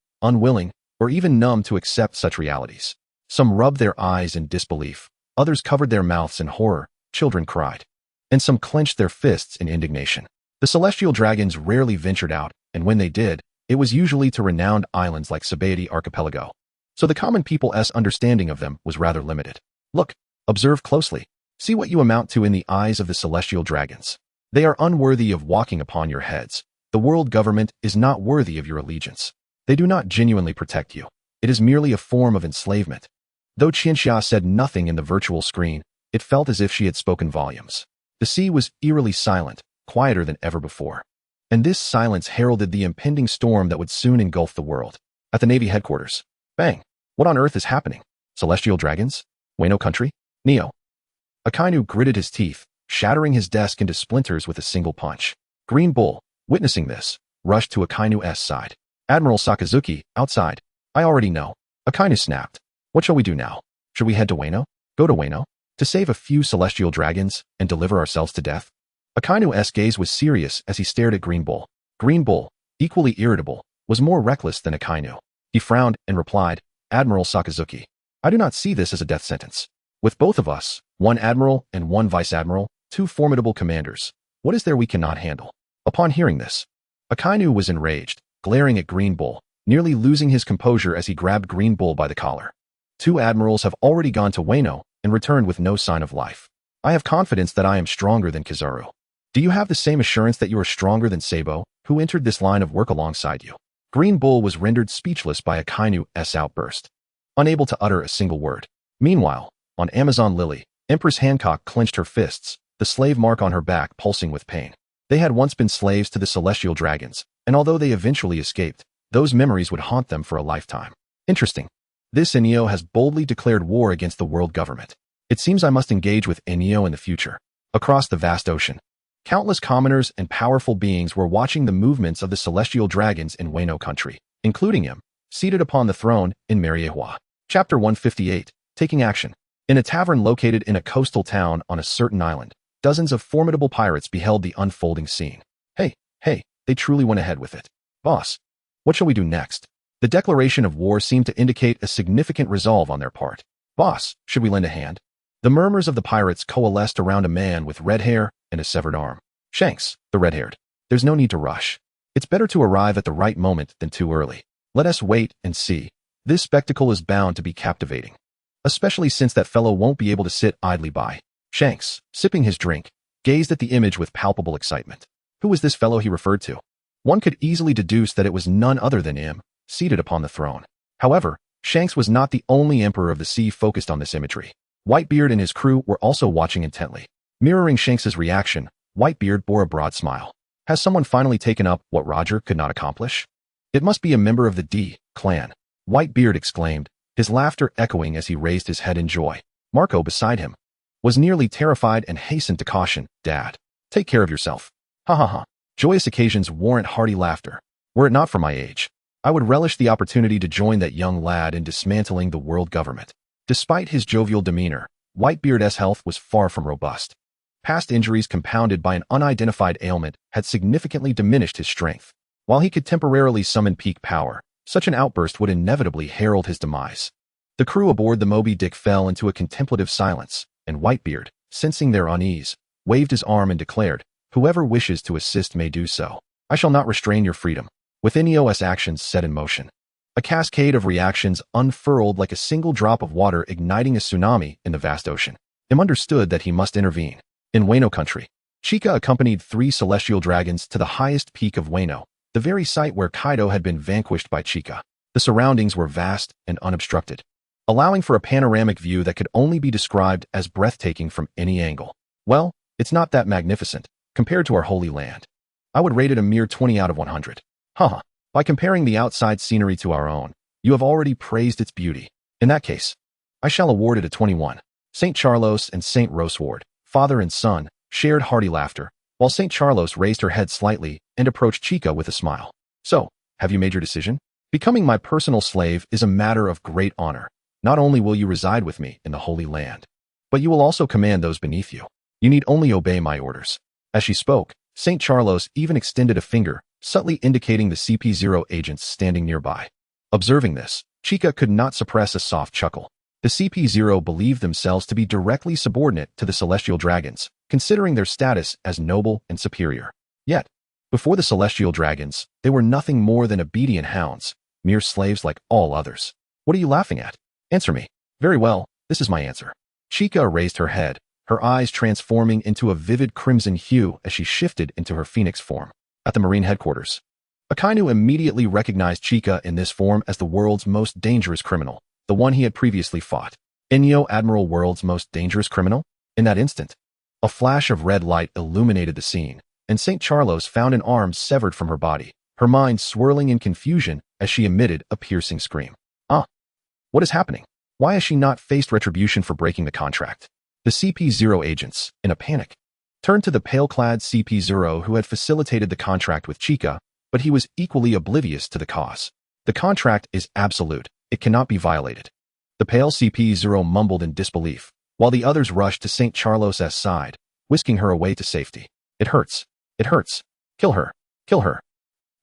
A: or even numb to accept such realities. Some rubbed their eyes in disbelief, others covered their mouths in horror, children cried, and some clenched their fists in indignation. The celestial dragons rarely ventured out, and when they did, it was usually to renowned islands like Sabo archipelago. So the common people's understanding of them was rather limited. Look, observe closely. See what you amount to in the eyes of the celestial dragons. They are unworthy of walking upon your heads. The world government is not worthy of your allegiance. They do not genuinely protect you. It is merely a form of enslavement. Though Qianxia said nothing in the virtual screen, it felt as if she had spoken volumes. The sea was eerily silent, quieter than ever before. And this silence heralded the impending storm that would soon engulf the world. At the Navy headquarters. Bang! What on earth is happening? Celestial dragons? Wano country? Neo. Akainu gritted his teeth, shattering his desk into splinters with a single punch. Green Bull, witnessing this, rushed to Akainu's side. Admiral Sakazuki, outside. I already know. Akainu snapped. What shall we do now? Should we head to Wano? Go to Wano? To save a few celestial dragons and deliver ourselves to death? Akainu's gaze was serious as he stared at Green Bull. Green Bull, equally irritable, was more reckless than Akainu. He frowned and replied, Admiral Sakazuki, I do not see this as a death sentence. With both of us, one admiral and one vice admiral, two formidable commanders, what is there we cannot handle? Upon hearing this, Akainu was enraged, glaring at Green Bull, nearly losing his composure as he grabbed Green Bull by the collar. Two admirals have already gone to Wano and returned with no sign of life. I have confidence that I am stronger than Kizaru. Do you have the same assurance that you are stronger than Sabo, who entered this line of work alongside you? Green Bull was rendered speechless by Akainu's outburst, unable to utter a single word. Meanwhile, on Amazon Lily, Empress Hancock clenched her fists, the slave mark on her back pulsing with pain. They had once been slaves to the celestial dragons, and although they eventually escaped, those memories would haunt them for a lifetime. Interesting. This Enio has boldly declared war against the world government. It seems I must engage with Enio in the future. Across the vast ocean, countless commoners and powerful beings were watching the movements of the celestial dragons in Wano country, including him, seated upon the throne in Mariehua. Chapter 158, Taking Action. In a tavern located in a coastal town on a certain island, dozens of formidable pirates beheld the unfolding scene. Hey, they truly went ahead with it. Boss, what shall we do next? The declaration of war seemed to indicate a significant resolve on their part. Boss, should we lend a hand? The murmurs of the pirates coalesced around a man with red hair and a severed arm. Shanks, the red-haired. There's no need to rush. It's better to arrive at the right moment than too early. Let us wait and see. This spectacle is bound to be captivating, especially since that fellow won't be able to sit idly by. Shanks, sipping his drink, gazed at the image with palpable excitement. Who was this fellow he referred to? One could easily deduce that it was none other than him, seated upon the throne. However, Shanks was not the only emperor of the sea focused on this imagery. Whitebeard and his crew were also watching intently. Mirroring Shanks's reaction, Whitebeard bore a broad smile. Has someone finally taken up what Roger could not accomplish? It must be a member of the D clan, Whitebeard exclaimed, his laughter echoing as he raised his head in joy. Marco beside him was nearly terrified and hastened to caution, Dad, take care of yourself. Ha ha ha. Joyous occasions warrant hearty laughter. Were it not for my age, I would relish the opportunity to join that young lad in dismantling the world government. Despite his jovial demeanor, Whitebeard's health was far from robust. Past injuries compounded by an unidentified ailment had significantly diminished his strength. While he could temporarily summon peak power, such an outburst would inevitably herald his demise. The crew aboard the Moby Dick fell into a contemplative silence, and Whitebeard, sensing their unease, waved his arm and declared, whoever wishes to assist may do so. I shall not restrain your freedom. With Enio's actions set in motion, a cascade of reactions unfurled like a single drop of water igniting a tsunami in the vast ocean. Him understood that he must intervene. In Wano country, Chica accompanied 3 celestial dragons to the highest peak of Wano, the very site where Kaido had been vanquished by Chica. The surroundings were vast and unobstructed, allowing for a panoramic view that could only be described as breathtaking from any angle. Well, it's not that magnificent, compared to our holy land. I would rate it a mere 20 out of 100. Haha. By comparing the outside scenery to our own, you have already praised its beauty. In that case, I shall award it a 21. St. Charlos and St. Roseward, father and son, shared hearty laughter, while St. Charlos raised her head slightly and approached Chica with a smile. So, have you made your decision? Becoming my personal slave is a matter of great honor. Not only will you reside with me in the Holy Land, but you will also command those beneath you. You need only obey my orders. As she spoke, St. Charlos even extended a finger, subtly indicating the CP0 agents standing nearby. Observing this, Chica could not suppress a soft chuckle. The CP0 believed themselves to be directly subordinate to the Celestial Dragons, considering their status as noble and superior. Yet, before the Celestial Dragons, they were nothing more than obedient hounds, mere slaves like all others. What are you laughing at? Answer me. Very well, this is my answer. Chica raised her head, her eyes transforming into a vivid crimson hue as she shifted into her phoenix form. At the Marine headquarters, Akainu immediately recognized Chica in this form as the world's most dangerous criminal, the one he had previously fought. Inyo Admiral, world's most dangerous criminal? In that instant, a flash of red light illuminated the scene, and St. Charlos found an arm severed from her body, her mind swirling in confusion as she emitted a piercing scream. What is happening? Why has she not faced retribution for breaking the contract? The CP0 agents, in a panic, turned to the pale-clad CP0 who had facilitated the contract with Chica, but he was equally oblivious to the cause. The contract is absolute. It cannot be violated. The pale CP0 mumbled in disbelief, while the others rushed to St. Charlos's side, whisking her away to safety. It hurts. It hurts. Kill her. Kill her.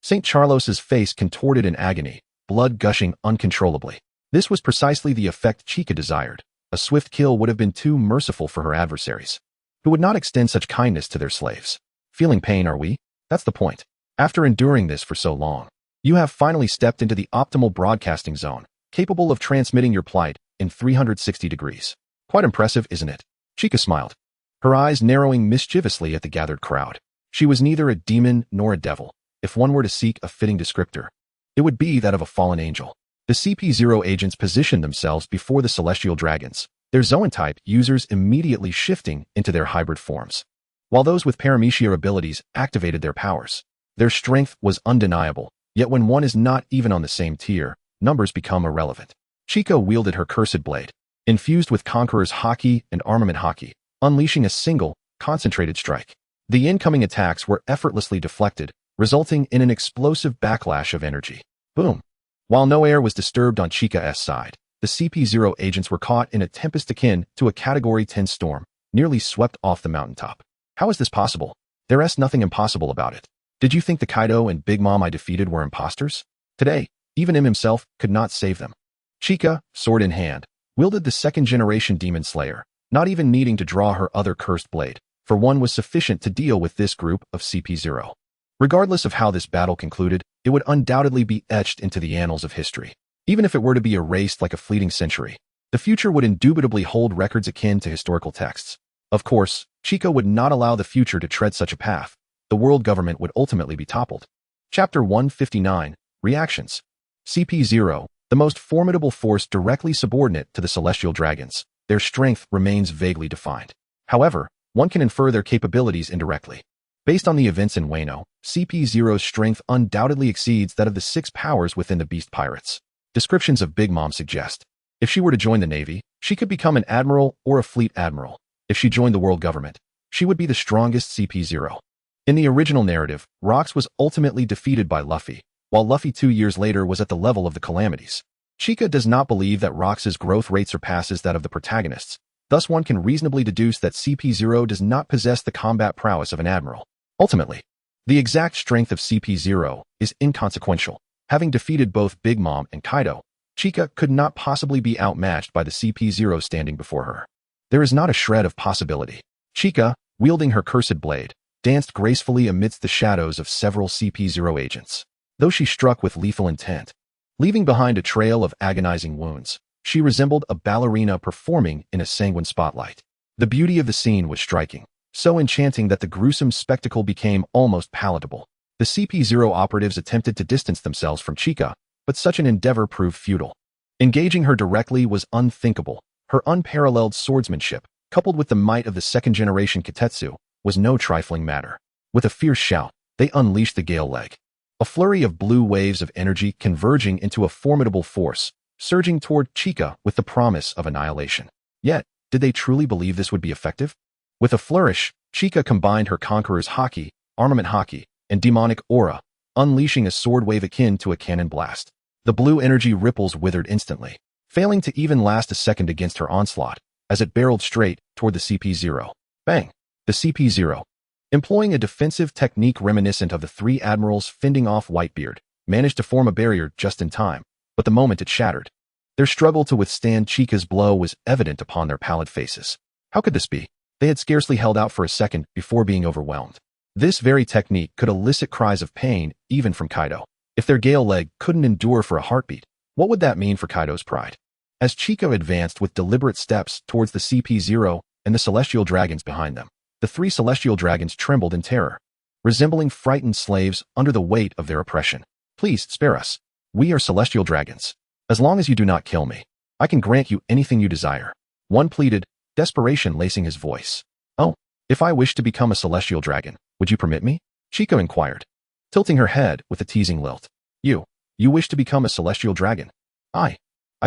A: St. Charlos's face contorted in agony, blood gushing uncontrollably. This was precisely the effect Chica desired. A swift kill would have been too merciful for her adversaries, who would not extend such kindness to their slaves. Feeling pain, are we? That's the point. After enduring this for so long, you have finally stepped into the optimal broadcasting zone, capable of transmitting your plight in 360 degrees. Quite impressive, isn't it? Chica smiled, her eyes narrowing mischievously at the gathered crowd. She was neither a demon nor a devil. If one were to seek a fitting descriptor, it would be that of a fallen angel. The CP0 agents positioned themselves before the Celestial Dragons, their Zoan-type users immediately shifting into their hybrid forms. While those with Paramecia abilities activated their powers, their strength was undeniable, yet when one is not even on the same tier, numbers become irrelevant. Chica wielded her cursed blade, infused with Conqueror's Haki and Armament Haki, unleashing a single, concentrated strike. The incoming attacks were effortlessly deflected, resulting in an explosive backlash of energy. Boom! While no air was disturbed on Chica's side, the CP0 agents were caught in a tempest akin to a Category 10 storm, nearly swept off the mountaintop. How is this possible? There is nothing impossible about it. Did you think the Kaido and Big Mom I defeated were imposters? Today, even him himself could not save them. Chica, sword in hand, wielded the second-generation Demon Slayer, not even needing to draw her other cursed blade, for one was sufficient to deal with this group of CP0. Regardless of how this battle concluded, it would undoubtedly be etched into the annals of history. Even if it were to be erased like a fleeting century, the future would indubitably hold records akin to historical texts. Of course, Chica would not allow the future to tread such a path. The world government would ultimately be toppled. Chapter 159, Reactions. CP0, the most formidable force directly subordinate to the Celestial Dragons. Their strength remains vaguely defined. However, one can infer their capabilities indirectly. Based on the events in Wano, CP0's strength undoubtedly exceeds that of the 6 powers within the Beast Pirates. Descriptions of Big Mom suggest, if she were to join the Navy, she could become an admiral or a fleet admiral. If she joined the world government, she would be the strongest CP0. In the original narrative, Rox was ultimately defeated by Luffy, while Luffy 2 years later was at the level of the Calamities. Chica does not believe that Rox's growth rate surpasses that of the protagonists, thus one can reasonably deduce that CP0 does not possess the combat prowess of an admiral. Ultimately, the exact strength of CP0 is inconsequential. Having defeated both Big Mom and Kaido, Chica could not possibly be outmatched by the CP0 standing before her. There is not a shred of possibility. Chica, wielding her cursed blade, danced gracefully amidst the shadows of several CP0 agents. Though she struck with lethal intent, leaving behind a trail of agonizing wounds, she resembled a ballerina performing in a sanguine spotlight. The beauty of the scene was striking. so enchanting that the gruesome spectacle became almost palatable. The CP0 operatives attempted to distance themselves from Chika, but such an endeavor proved futile. Engaging her directly was unthinkable. Her unparalleled swordsmanship, coupled with the might of the second-generation Kitetsu, was no trifling matter. With a fierce shout, they unleashed the Gale Leg. A flurry of blue waves of energy converging into a formidable force, surging toward Chika with the promise of annihilation. Yet, did they truly believe this would be effective? With a flourish, Chika combined her Conqueror's Haki, Armament Haki, and demonic aura, unleashing a sword wave akin to a cannon blast. The blue energy ripples withered instantly, failing to even last a second against her onslaught, as it barreled straight toward the CP0. Bang! The CP0, employing a defensive technique reminiscent of the three admirals fending off Whitebeard, managed to form a barrier just in time, but the moment it shattered. Their struggle to withstand Chika's blow was evident upon their pallid faces. How could this be? They had scarcely held out for a second before being overwhelmed. This very technique could elicit cries of pain even from Kaido. If their Gale Leg couldn't endure for a heartbeat, what would that mean for Kaido's pride? As Chika advanced with deliberate steps towards the CP0 and the Celestial Dragons behind them, the three Celestial Dragons trembled in terror, resembling frightened slaves under the weight of their oppression. Please spare us. We are Celestial Dragons. As long as you do not kill me, I can grant you anything you desire. One pleaded, desperation lacing his voice. Oh, if I wish to become a Celestial Dragon, would you permit me? Chika inquired, tilting her head with a teasing lilt. You wish to become a Celestial Dragon? I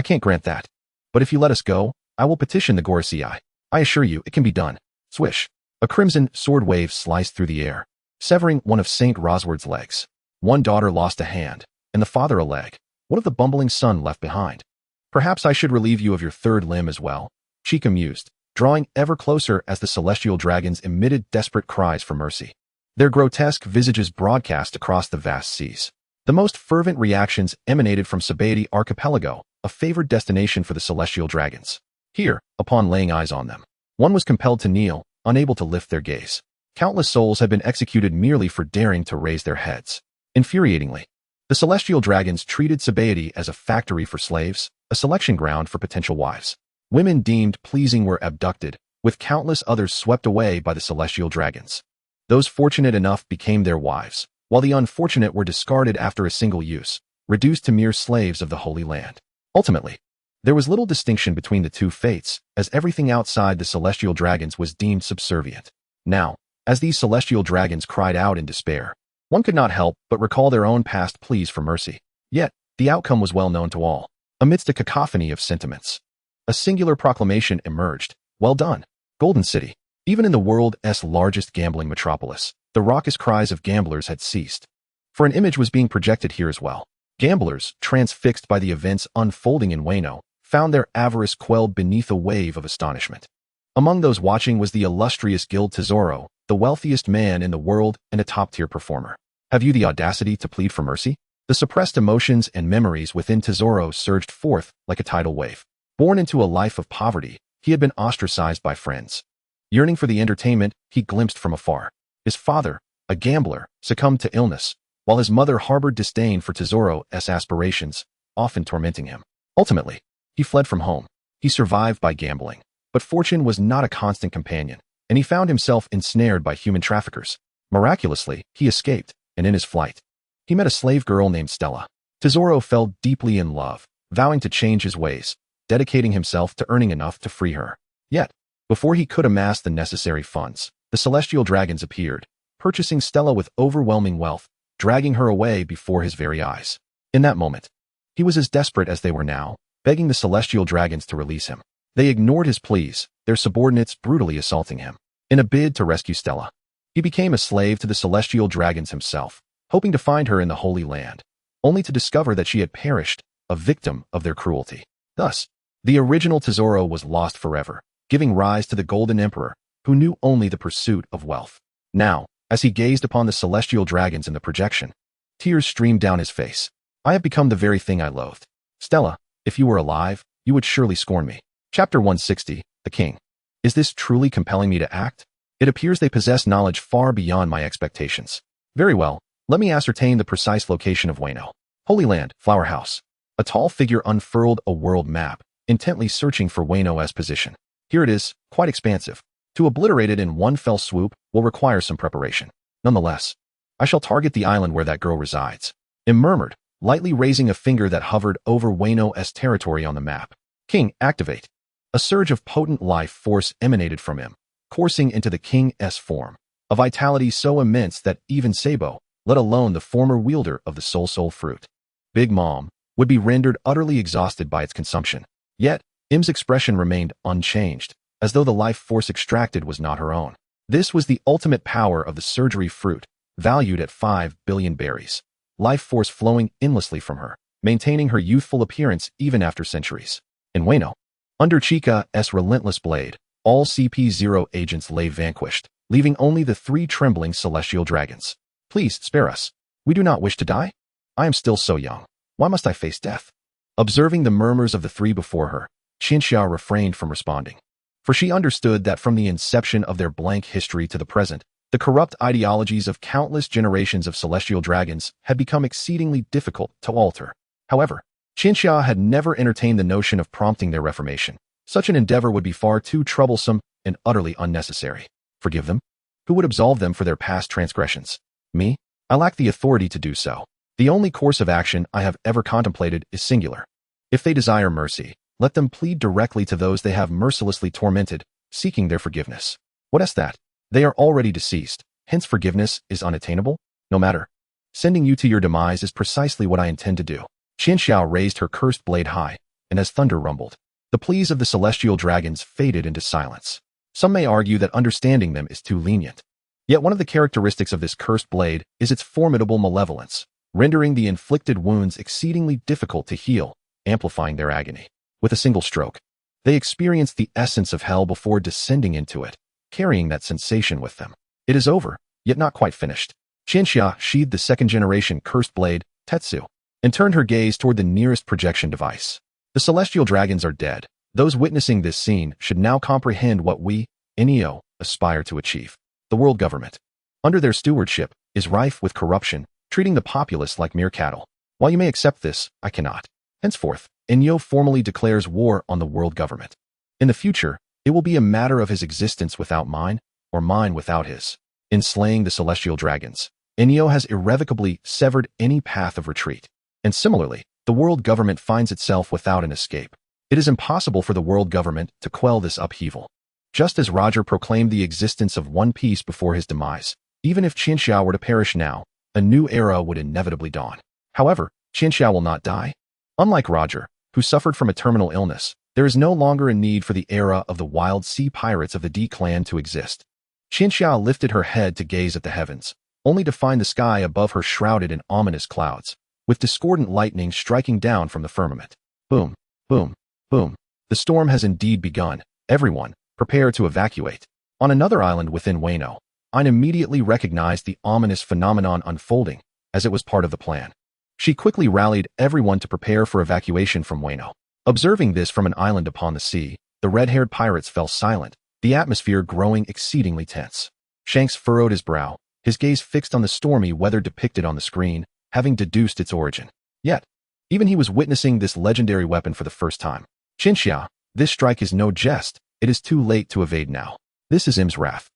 A: can't grant that. But if you let us go, I will petition the Gorosei. I assure you it can be done. Swish. A crimson sword wave sliced through the air, severing one of Saint Rosward's legs. One daughter lost a hand, and the father a leg. What of the bumbling son left behind? Perhaps I should relieve you of your third limb as well, Chika mused, drawing ever closer as the Celestial Dragons emitted desperate cries for mercy. Their grotesque visages broadcast across the vast seas. The most fervent reactions emanated from Sabaody Archipelago, a favored destination for the Celestial Dragons. Here, upon laying eyes on them, one was compelled to kneel, unable to lift their gaze. Countless souls had been executed merely for daring to raise their heads. Infuriatingly, the Celestial Dragons treated Sabaody as a factory for slaves, a selection ground for potential wives. Women deemed pleasing were abducted, with countless others swept away by the Celestial Dragons. Those fortunate enough became their wives, while the unfortunate were discarded after a single use, reduced to mere slaves of the Holy Land. Ultimately, there was little distinction between the two fates, as everything outside the Celestial Dragons was deemed subservient. Now, as these Celestial Dragons cried out in despair, one could not help but recall their own past pleas for mercy. Yet, the outcome was well known to all. Amidst a cacophony of sentiments, a singular proclamation emerged. Well done, Golden City. Even in the world's largest gambling metropolis, the raucous cries of gamblers had ceased. For an image was being projected here as well. Gamblers, transfixed by the events unfolding in Wano, found their avarice quelled beneath a wave of astonishment. Among those watching was the illustrious Guild Tesoro, the wealthiest man in the world and a top-tier performer. Have you the audacity to plead for mercy? The suppressed emotions and memories within Tesoro surged forth like a tidal wave. Born into a life of poverty, he had been ostracized by friends. Yearning for the entertainment he glimpsed from afar. His father, a gambler, succumbed to illness, while his mother harbored disdain for Tesoro's aspirations, often tormenting him. Ultimately, he fled from home. He survived by gambling. But fortune was not a constant companion, and he found himself ensnared by human traffickers. Miraculously, he escaped, and in his flight, he met a slave girl named Stella. Tesoro fell deeply in love, vowing to change his ways, dedicating himself to earning enough to free her. Yet, before he could amass the necessary funds, the Celestial Dragons appeared, purchasing Stella with overwhelming wealth, dragging her away before his very eyes. In that moment, he was as desperate as they were now, begging the Celestial Dragons to release him. They ignored his pleas, their subordinates brutally assaulting him. In a bid to rescue Stella, he became a slave to the Celestial Dragons himself, hoping to find her in the Holy Land, only to discover that she had perished, a victim of their cruelty. Thus, the original Tesoro was lost forever, giving rise to the Golden Emperor, who knew only the pursuit of wealth. Now, as he gazed upon the Celestial Dragons in the projection, tears streamed down his face. I have become the very thing I loathed. Stella, if you were alive, you would surely scorn me. Chapter 160, The King. Is this truly compelling me to act? It appears they possess knowledge far beyond my expectations. Very well, let me ascertain the precise location of Wano. Holy Land, Flower House. A tall figure unfurled a world map, intently searching for Wano's position. Here it is, quite expansive. To obliterate it in one fell swoop will require some preparation. Nonetheless, I shall target the island where that girl resides. Im murmured, lightly raising a finger that hovered over Wano's territory on the map. King, activate. A surge of potent life force emanated from him, coursing into the King's form, a vitality so immense that even Sabo, let alone the former wielder of the soul fruit, Big Mom, would be rendered utterly exhausted by its consumption. Yet, Im's expression remained unchanged, as though the life force extracted was not her own. This was the ultimate power of the surgery fruit, valued at 5 billion berries. Life force flowing endlessly from her, maintaining her youthful appearance even after centuries. In Wano, under Chica's relentless blade, all CP0 agents lay vanquished, leaving only the 3 trembling celestial dragons. Please, spare us. We do not wish to die. I am still so young. Why must I face death? Observing the murmurs of the 3 before her, Qianxia refrained from responding. For she understood that from the inception of their blank history to the present, the corrupt ideologies of countless generations of celestial dragons had become exceedingly difficult to alter. However, Qianxia had never entertained the notion of prompting their reformation. Such an endeavor would be far too troublesome and utterly unnecessary. Forgive them? Who would absolve them for their past transgressions? Me? I lack the authority to do so. The only course of action I have ever contemplated is singular. If they desire mercy, let them plead directly to those they have mercilessly tormented, seeking their forgiveness. What is that? They are already deceased, hence forgiveness is unattainable? No matter. Sending you to your demise is precisely what I intend to do. Qianxia raised her cursed blade high, and as thunder rumbled, the pleas of the celestial dragons faded into silence. Some may argue that understanding them is too lenient. Yet one of the characteristics of this cursed blade is its formidable malevolence, rendering the inflicted wounds exceedingly difficult to heal, amplifying their agony. With a single stroke, they experienced the essence of hell before descending into it, carrying that sensation with them. It is over, yet not quite finished. Qianxia sheathed the second-generation cursed blade, Tetsu, and turned her gaze toward the nearest projection device. The celestial dragons are dead. Those witnessing this scene should now comprehend what we, Neo, aspire to achieve. The world government, under their stewardship, is rife with corruption, treating the populace like mere cattle. While you may accept this, I cannot. Henceforth, Neo formally declares war on the world government. In the future, it will be a matter of his existence without mine, or mine without his. In slaying the celestial dragons, Neo has irrevocably severed any path of retreat. And similarly, the world government finds itself without an escape. It is impossible for the world government to quell this upheaval. Just as Roger proclaimed the existence of One Piece before his demise, even if Qianxia were to perish now, a new era would inevitably dawn. However, Qianxia will not die. Unlike Roger, who suffered from a terminal illness, there is no longer a need for the era of the wild sea pirates of the D clan to exist. Qianxia lifted her head to gaze at the heavens, only to find the sky above her shrouded in ominous clouds, with discordant lightning striking down from the firmament. Boom, boom, boom. The storm has indeed begun. Everyone, prepare to evacuate. On another island within Wano, Ain immediately recognized the ominous phenomenon unfolding, as it was part of the plan. She quickly rallied everyone to prepare for evacuation from Wano. Observing this from an island upon the sea, the red-haired pirates fell silent, the atmosphere growing exceedingly tense. Shanks furrowed his brow, his gaze fixed on the stormy weather depicted on the screen, having deduced its origin. Yet, even he was witnessing this legendary weapon for the first time. Qianxia, this strike is no jest. It is too late to evade now. This is Im's wrath.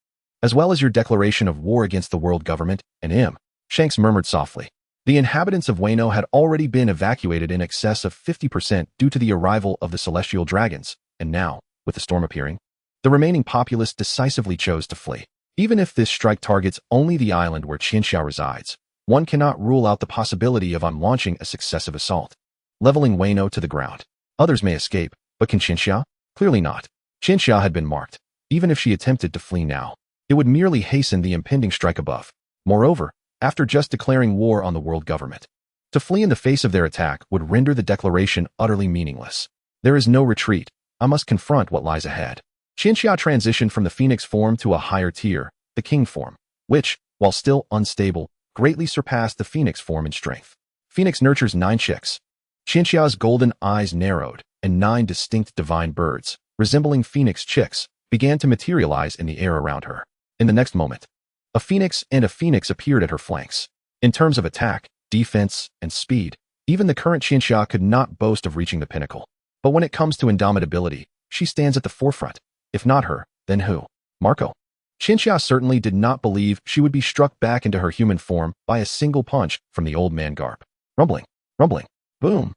A: As well as your declaration of war against the world government and Im, Shanks murmured softly. The inhabitants of Wano had already been evacuated in excess of 50% due to the arrival of the celestial dragons, and now, with the storm appearing, the remaining populace decisively chose to flee. Even if this strike targets only the island where Qianxia resides, one cannot rule out the possibility of launching a successive assault, leveling Wano to the ground. Others may escape, but can Qianxia? Clearly not. Qianxia had been marked. Even if she attempted to flee now, it would merely hasten the impending strike above. Moreover, after just declaring war on the world government, to flee in the face of their attack would render the declaration utterly meaningless. There is no retreat. I must confront what lies ahead. Qianxia transitioned from the phoenix form to a higher tier, the king form, which, while still unstable, greatly surpassed the phoenix form in strength. Phoenix nurtures 9 chicks. Qianxia's golden eyes narrowed, and 9 distinct divine birds, resembling phoenix chicks, began to materialize in the air around her. In the next moment, a phoenix and a phoenix appeared at her flanks. In terms of attack, defense, and speed, even the current Qianxia could not boast of reaching the pinnacle. But when it comes to indomitability, she stands at the forefront. If not her, then who? Marco. Chinchilla certainly did not believe she would be struck back into her human form by a single punch from the old man garb. Rumbling, rumbling, boom.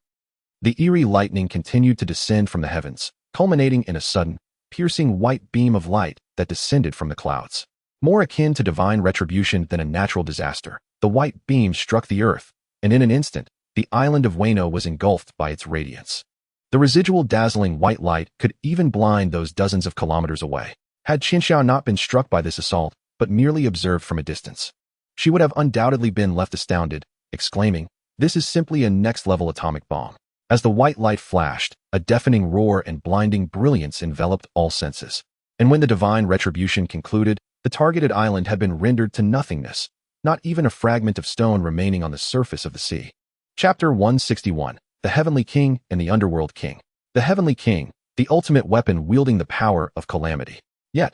A: The eerie lightning continued to descend from the heavens, culminating in a sudden, piercing white beam of light that descended from the clouds. More akin to divine retribution than a natural disaster, the white beam struck the earth, and in an instant, the island of Wano was engulfed by its radiance. The residual dazzling white light could even blind those dozens of kilometers away. Had Chinchilla not been struck by this assault, but merely observed from a distance, she would have undoubtedly been left astounded, exclaiming, "This is simply a next-level atomic bomb." As the white light flashed, a deafening roar and blinding brilliance enveloped all senses. And when the divine retribution concluded, the targeted island had been rendered to nothingness, not even a fragment of stone remaining on the surface of the sea. Chapter 161. The Heavenly King and the Underworld King. The Heavenly King, the ultimate weapon wielding the power of calamity. Yet,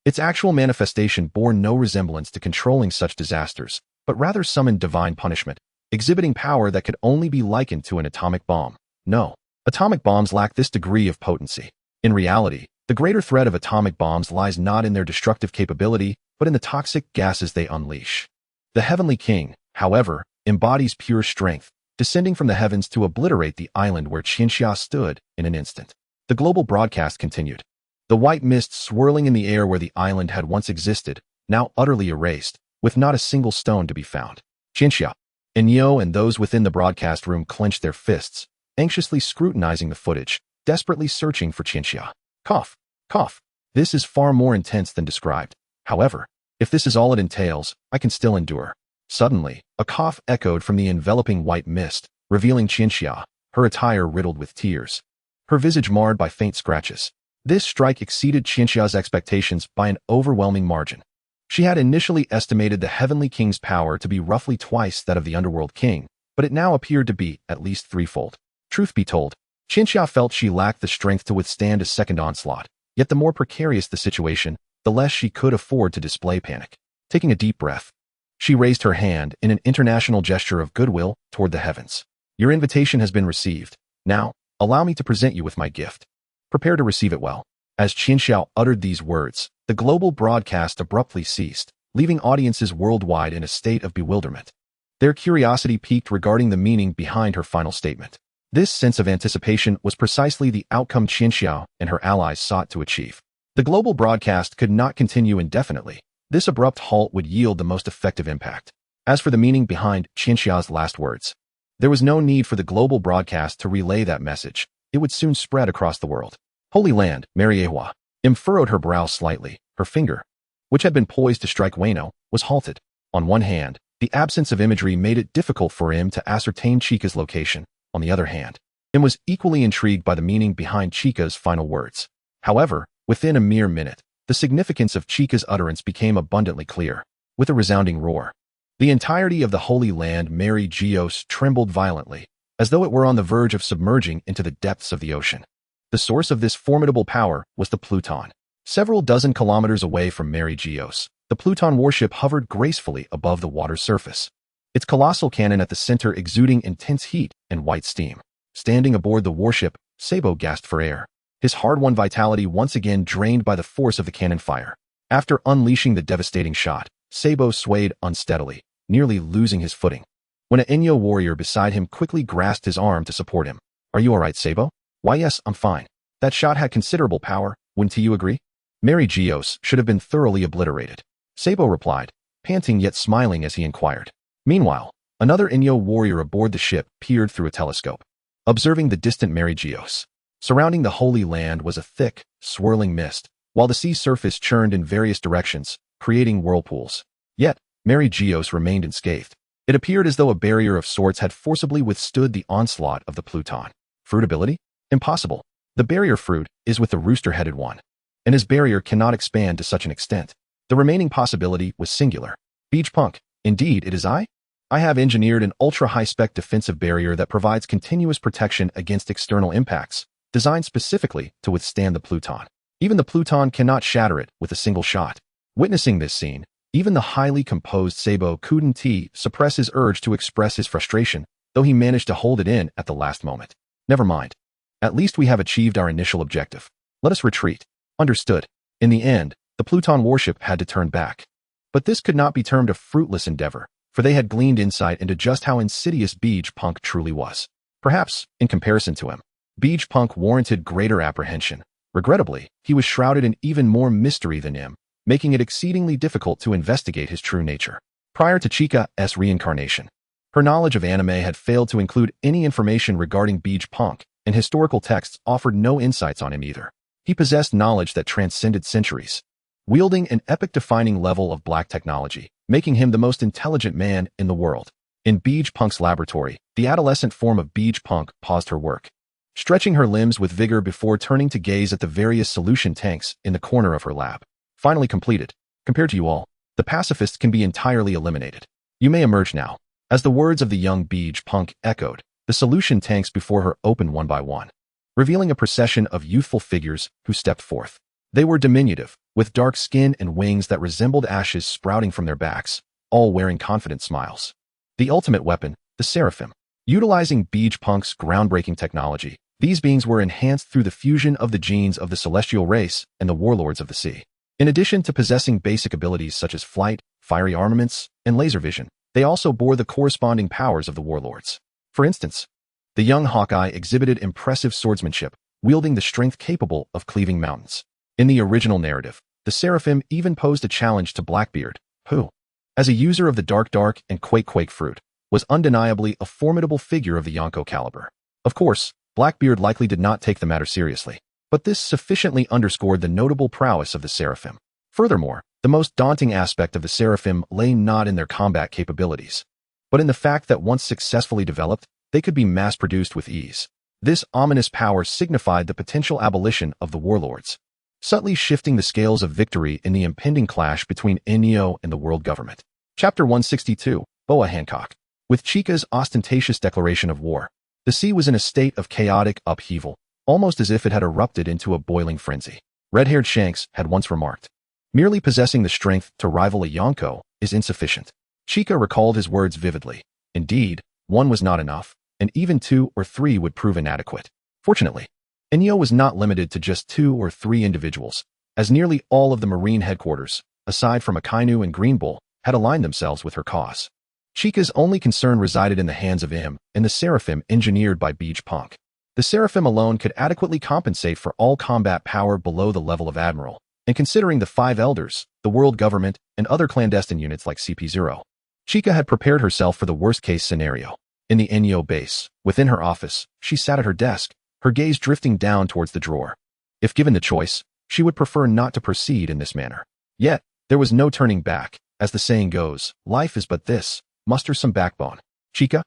A: its actual manifestation bore no resemblance to controlling such disasters, but rather summoned divine punishment, exhibiting power that could only be likened to an atomic bomb. No, atomic bombs lack this degree of potency. In reality, the greater threat of atomic bombs lies not in their destructive capability, but in the toxic gases they unleash. The Heavenly King, however, embodies pure strength, descending from the heavens to obliterate the island where Chinchilla stood in an instant. The global broadcast continued. The white mist swirling in the air where the island had once existed, now utterly erased, with not a single stone to be found. Chinchilla, Inyo and those within the broadcast room clenched their fists, anxiously scrutinizing the footage, desperately searching for Chinchilla. Cough, cough. This is far more intense than described. However, if this is all it entails, I can still endure. Suddenly, a cough echoed from the enveloping white mist, revealing Chinchilla, her attire riddled with tears, her visage marred by faint scratches. This strike exceeded Chinchilla's expectations by an overwhelming margin. She had initially estimated the Heavenly King's power to be roughly twice that of the Underworld King, but it now appeared to be at least threefold. Truth be told, Chinchilla felt she lacked the strength to withstand a second onslaught, yet the more precarious the situation, the less she could afford to display panic. Taking a deep breath, she raised her hand in an international gesture of goodwill toward the heavens. Your invitation has been received. Now, allow me to present you with my gift. Prepare to receive it well. As Chinchilla uttered these words, the global broadcast abruptly ceased, leaving audiences worldwide in a state of bewilderment. Their curiosity piqued regarding the meaning behind her final statement. This sense of anticipation was precisely the outcome Chinchilla and her allies sought to achieve. The global broadcast could not continue indefinitely. This abrupt halt would yield the most effective impact. As for the meaning behind Chinchilla's last words, there was no need for the global broadcast to relay that message. It would soon spread across the world. Holy Land, Mariehua, furrowed her brow slightly. Her finger, which had been poised to strike Wano, was halted. On one hand, the absence of imagery made it difficult for him to ascertain Chica's location. On the other hand, Im was equally intrigued by the meaning behind Chica's final words. However, within a mere minute, the significance of Chica's utterance became abundantly clear. With a resounding roar, the entirety of the Holy Land Mary Geos trembled violently, as though it were on the verge of submerging into the depths of the ocean. The source of this formidable power was the Pluton. Several dozen kilometers away from Mary Geos, the Pluton warship hovered gracefully above the water's surface, its colossal cannon at the center exuding intense heat and white steam. Standing aboard the warship, Sabo gasped for air, his hard-won vitality once again drained by the force of the cannon fire. After unleashing the devastating shot, Sabo swayed unsteadily, nearly losing his footing, when an Inyo warrior beside him quickly grasped his arm to support him. "Are you all right, Sabo?" "Why, yes, I'm fine. That shot had considerable power, wouldn't you agree?" Mary Geos should have been thoroughly obliterated, Sabo replied, panting yet smiling as he inquired. Meanwhile, another Inyo warrior aboard the ship peered through a telescope, observing the distant Mary Geos. Surrounding the Holy Land was a thick, swirling mist, while the sea surface churned in various directions, creating whirlpools. Yet, Mary Geos remained unscathed. It appeared as though a barrier of sorts had forcibly withstood the onslaught of the Pluton. Fruitability? Impossible. The barrier fruit is with the rooster-headed one, and his barrier cannot expand to such an extent. The remaining possibility was singular. Beach punk. Indeed, it is I? I have engineered an ultra-high-spec defensive barrier that provides continuous protection against external impacts, designed specifically to withstand the Pluton. Even the Pluton cannot shatter it with a single shot. Witnessing this scene, even the highly composed Sabo couldn't suppress his urge to express his frustration, though he managed to hold it in at the last moment. Never mind. At least we have achieved our initial objective. Let us retreat. Understood. In the end, the Pluton warship had to turn back. But this could not be termed a fruitless endeavor, for they had gleaned insight into just how insidious Punk truly was. Perhaps, in comparison to him, Punk warranted greater apprehension. Regrettably, he was shrouded in even more mystery than him, making it exceedingly difficult to investigate his true nature. Prior to Chica's reincarnation, her knowledge of anime had failed to include any information regarding Punk, and historical texts offered no insights on him either. He possessed knowledge that transcended centuries, wielding an epoch-defining level of black technology, making him the most intelligent man in the world. In Punk's laboratory, the adolescent form of Punk paused her work, stretching her limbs with vigor before turning to gaze at the various solution tanks in the corner of her lab. Finally completed. Compared to you all, the pacifists can be entirely eliminated. You may emerge now. As the words of the young Punk echoed, the solution tanks before her opened one by one, revealing a procession of youthful figures who stepped forth. They were diminutive, with dark skin and wings that resembled ashes sprouting from their backs, all wearing confident smiles. The ultimate weapon, the Seraphim. Utilizing Punk's groundbreaking technology, these beings were enhanced through the fusion of the genes of the celestial race and the warlords of the sea. In addition to possessing basic abilities such as flight, fiery armaments, and laser vision, they also bore the corresponding powers of the warlords. For instance, the young Hawkeye exhibited impressive swordsmanship, wielding the strength capable of cleaving mountains. In the original narrative, the Seraphim even posed a challenge to Blackbeard, who, as a user of the Dark and Quake fruit, was undeniably a formidable figure of the Yonko caliber. Of course, Blackbeard likely did not take the matter seriously, but this sufficiently underscored the notable prowess of the Seraphim. Furthermore, the most daunting aspect of the Seraphim lay not in their combat capabilities, but in the fact that once successfully developed, they could be mass-produced with ease. This ominous power signified the potential abolition of the warlords, subtly shifting the scales of victory in the impending clash between Neo and the world government. Chapter 162, Boa Hancock. With Chica's ostentatious declaration of war, the sea was in a state of chaotic upheaval, almost as if it had erupted into a boiling frenzy. Red-haired Shanks had once remarked, "Merely possessing the strength to rival a Yonko is insufficient." Chica recalled his words vividly. Indeed, one was not enough, and even 2 or 3 would prove inadequate. Fortunately, Neo was not limited to just 2 or 3 individuals, as nearly all of the Marine headquarters, aside from Akainu and Green Bull, had aligned themselves with her cause. Chica's only concern resided in the hands of him and the Seraphim engineered by Punk. The Seraphim alone could adequately compensate for all combat power below the level of Admiral, and considering the 5 Elders, the world government, and other clandestine units like CP0, Chica had prepared herself for the worst-case scenario. In the Neo base, within her office, she sat at her desk, her gaze drifting down towards the drawer. If given the choice, she would prefer not to proceed in this manner. Yet, there was no turning back. As the saying goes, life is but this. Muster some backbone. Chica?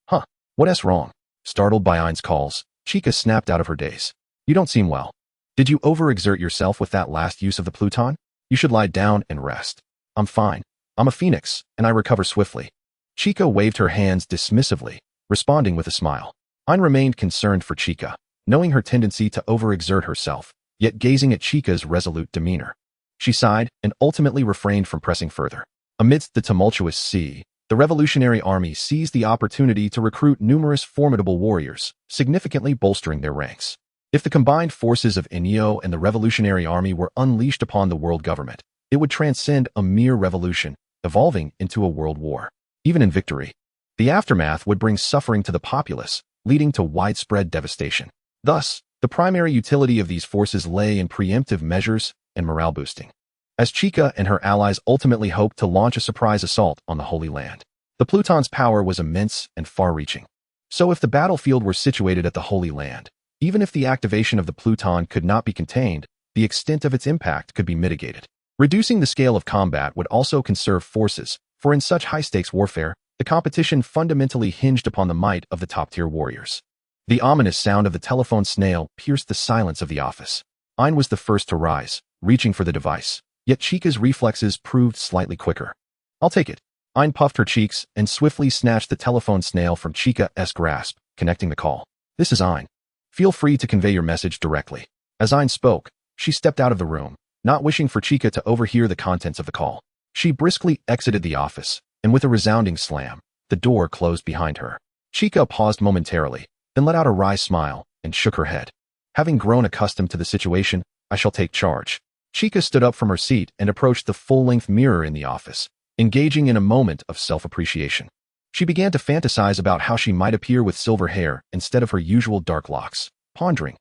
A: Huh? What's wrong? Startled by Ein's calls, Chica snapped out of her daze. You don't seem well. Did you overexert yourself with that last use of the Pluton? You should lie down and rest. I'm fine. I'm a phoenix, and I recover swiftly. Chica waved her hands dismissively, responding with a smile. Ein remained concerned for Chica, knowing her tendency to overexert herself, yet gazing at Chica's resolute demeanor. She sighed and ultimately refrained from pressing further. Amidst the tumultuous sea, the Revolutionary Army seized the opportunity to recruit numerous formidable warriors, significantly bolstering their ranks. If the combined forces of Neo and the Revolutionary Army were unleashed upon the world government, it would transcend a mere revolution, evolving into a world war. Even in victory, the aftermath would bring suffering to the populace, leading to widespread devastation. Thus, the primary utility of these forces lay in preemptive measures and morale boosting. As Chica and her allies ultimately hoped to launch a surprise assault on the Holy Land, the Pluton's power was immense and far-reaching. So if the battlefield were situated at the Holy Land, even if the activation of the Pluton could not be contained, the extent of its impact could be mitigated. Reducing the scale of combat would also conserve forces, for in such high-stakes warfare, the competition fundamentally hinged upon the might of the top-tier warriors. The ominous sound of the telephone snail pierced the silence of the office. Ein was the first to rise, reaching for the device. Yet Chica's reflexes proved slightly quicker. I'll take it. Ein puffed her cheeks and swiftly snatched the telephone snail from Chica's grasp, connecting the call. This is Ein. Feel free to convey your message directly. As Ein spoke, she stepped out of the room, not wishing for Chica to overhear the contents of the call. She briskly exited the office, and with a resounding slam, the door closed behind her. Chica paused momentarily, then let out a wry smile and shook her head. Having grown accustomed to the situation, I shall take charge. Chica stood up from her seat and approached the full-length mirror in the office, engaging in a moment of self-appreciation. She began to fantasize about how she might appear with silver hair instead of her usual dark locks, pondering,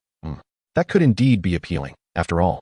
A: that could indeed be appealing, after all.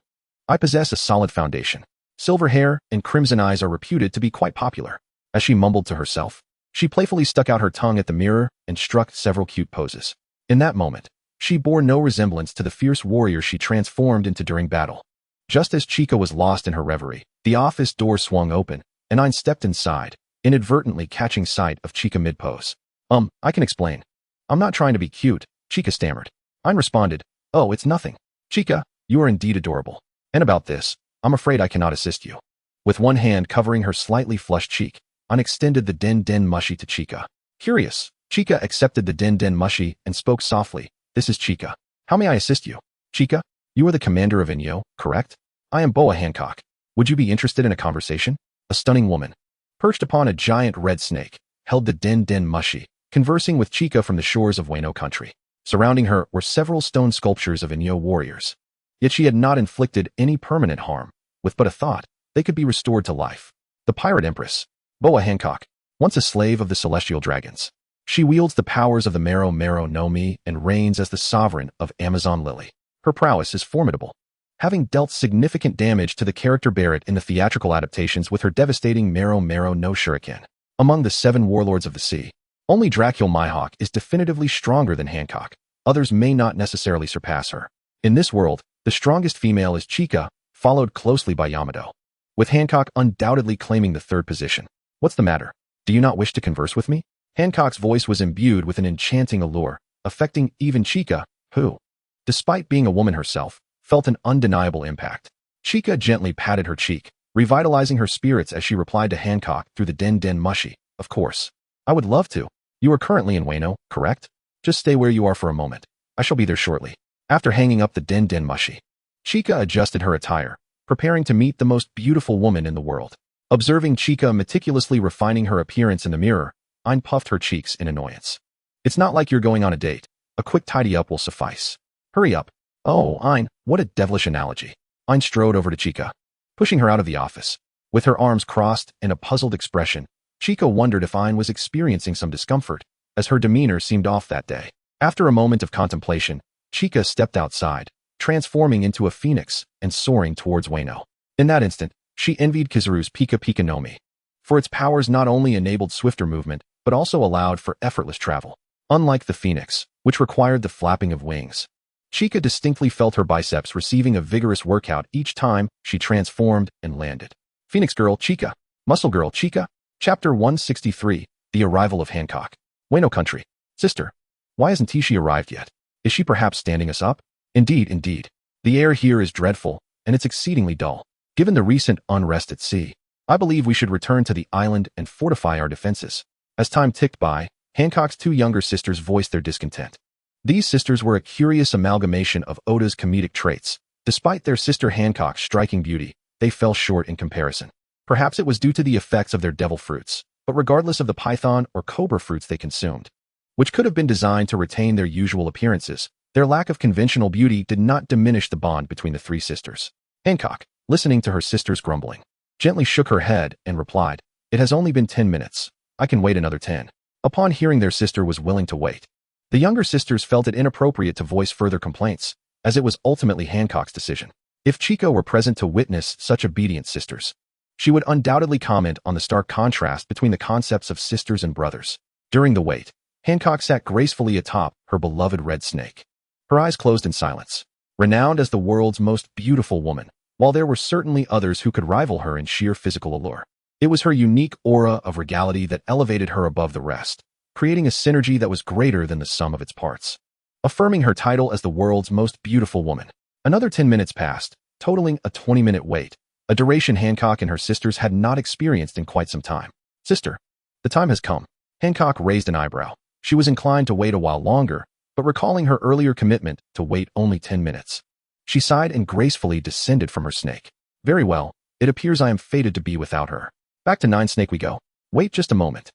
A: I possess a solid foundation. Silver hair and crimson eyes are reputed to be quite popular. As she mumbled to herself, she playfully stuck out her tongue at the mirror and struck several cute poses. In that moment, she bore no resemblance to the fierce warrior she transformed into during battle. Just as Chica was lost in her reverie, the office door swung open, and Ain stepped inside, inadvertently catching sight of Chica mid-pose. I can explain. I'm not trying to be cute, Chica stammered. Ain responded, oh, it's nothing. Chica, you are indeed adorable. And about this, I'm afraid I cannot assist you. With one hand covering her slightly flushed cheek, Ain extended the Den Den Mushi to Chica. Curious, Chica accepted the Den Den Mushi and spoke softly, this is Chica. How may I assist you? Chica, you are the commander of Inyo, correct? I am Boa Hancock. Would you be interested in a conversation? A stunning woman, perched upon a giant red snake, held the Den Den Mushi, conversing with Chica from the shores of Wano country. Surrounding her were several stone sculptures of Inyo warriors. Yet she had not inflicted any permanent harm. With but a thought, they could be restored to life. The pirate empress, Boa Hancock, once a slave of the celestial dragons. She wields the powers of the Mero Mero no Mi and reigns as the sovereign of Amazon Lily. Her prowess is formidable, having dealt significant damage to the character Barrett in the theatrical adaptations with her devastating Mero Mero no Shuriken. Among the 7 warlords of the sea, only Dracul Mihawk is definitively stronger than Hancock. Others may not necessarily surpass her. In this world, the strongest female is Chica, followed closely by Yamato, with Hancock undoubtedly claiming the 3rd position. What's the matter? Do you not wish to converse with me? Hancock's voice was imbued with an enchanting allure, affecting even Chica, who, despite being a woman herself, felt an undeniable impact. Chica gently patted her cheek, revitalizing her spirits as she replied to Hancock through the Den Den Mushi. Of course. I would love to. You are currently in Wano, correct? Just stay where you are for a moment. I shall be there shortly. After hanging up the Den Den Mushi, Chica adjusted her attire, preparing to meet the most beautiful woman in the world. Observing Chica meticulously refining her appearance in the mirror, Ain puffed her cheeks in annoyance. It's not like you're going on a date. A quick tidy-up will suffice. Hurry up. Oh, Ain, what a devilish analogy. Ain strode over to Chica, pushing her out of the office. With her arms crossed and a puzzled expression, Chica wondered if Ain was experiencing some discomfort, as her demeanor seemed off that day. After a moment of contemplation, Chica stepped outside, transforming into a phoenix and soaring towards Wano. In that instant, she envied Kizaru's Pika Pika no Mi, for its powers not only enabled swifter movement, but also allowed for effortless travel. Unlike the phoenix, which required the flapping of wings, Chica distinctly felt her biceps receiving a vigorous workout each time she transformed and landed. Phoenix Girl Chica, Muscle Girl Chica, Chapter 163, The Arrival of Hancock. Wano Country. Sister, why hasn't Tishi arrived yet? Is she perhaps standing us up? Indeed. The air here is dreadful, and it's exceedingly dull. Given the recent unrest at sea, I believe we should return to the island and fortify our defenses. As time ticked by, Hancock's 2 younger sisters voiced their discontent. These sisters were a curious amalgamation of Oda's comedic traits. Despite their sister Hancock's striking beauty, they fell short in comparison. Perhaps it was due to the effects of their devil fruits, but regardless of the python or cobra fruits they consumed, which could have been designed to retain their usual appearances, their lack of conventional beauty did not diminish the bond between the 3 sisters. Hancock, listening to her sister's grumbling, gently shook her head and replied, it has only been 10 minutes. I can wait another 10. Upon hearing their sister was willing to wait, the younger sisters felt it inappropriate to voice further complaints, as it was ultimately Hancock's decision. If Chico were present to witness such obedient sisters, she would undoubtedly comment on the stark contrast between the concepts of sisters and brothers. During the wait, Hancock sat gracefully atop her beloved red snake, her eyes closed in silence. Renowned as the world's most beautiful woman, while there were certainly others who could rival her in sheer physical allure, it was her unique aura of regality that elevated her above the rest, creating a synergy that was greater than the sum of its parts. Affirming her title as the world's most beautiful woman, another 10 minutes passed, totaling a 20-minute wait, a duration Hancock and her sisters had not experienced in quite some time. Sister, the time has come. Hancock raised an eyebrow. She was inclined to wait a while longer, but recalling her earlier commitment to wait only 10 minutes, she sighed and gracefully descended from her snake. Very well, it appears I am fated to be without her. Back to 9 Snake we go. Wait just a moment.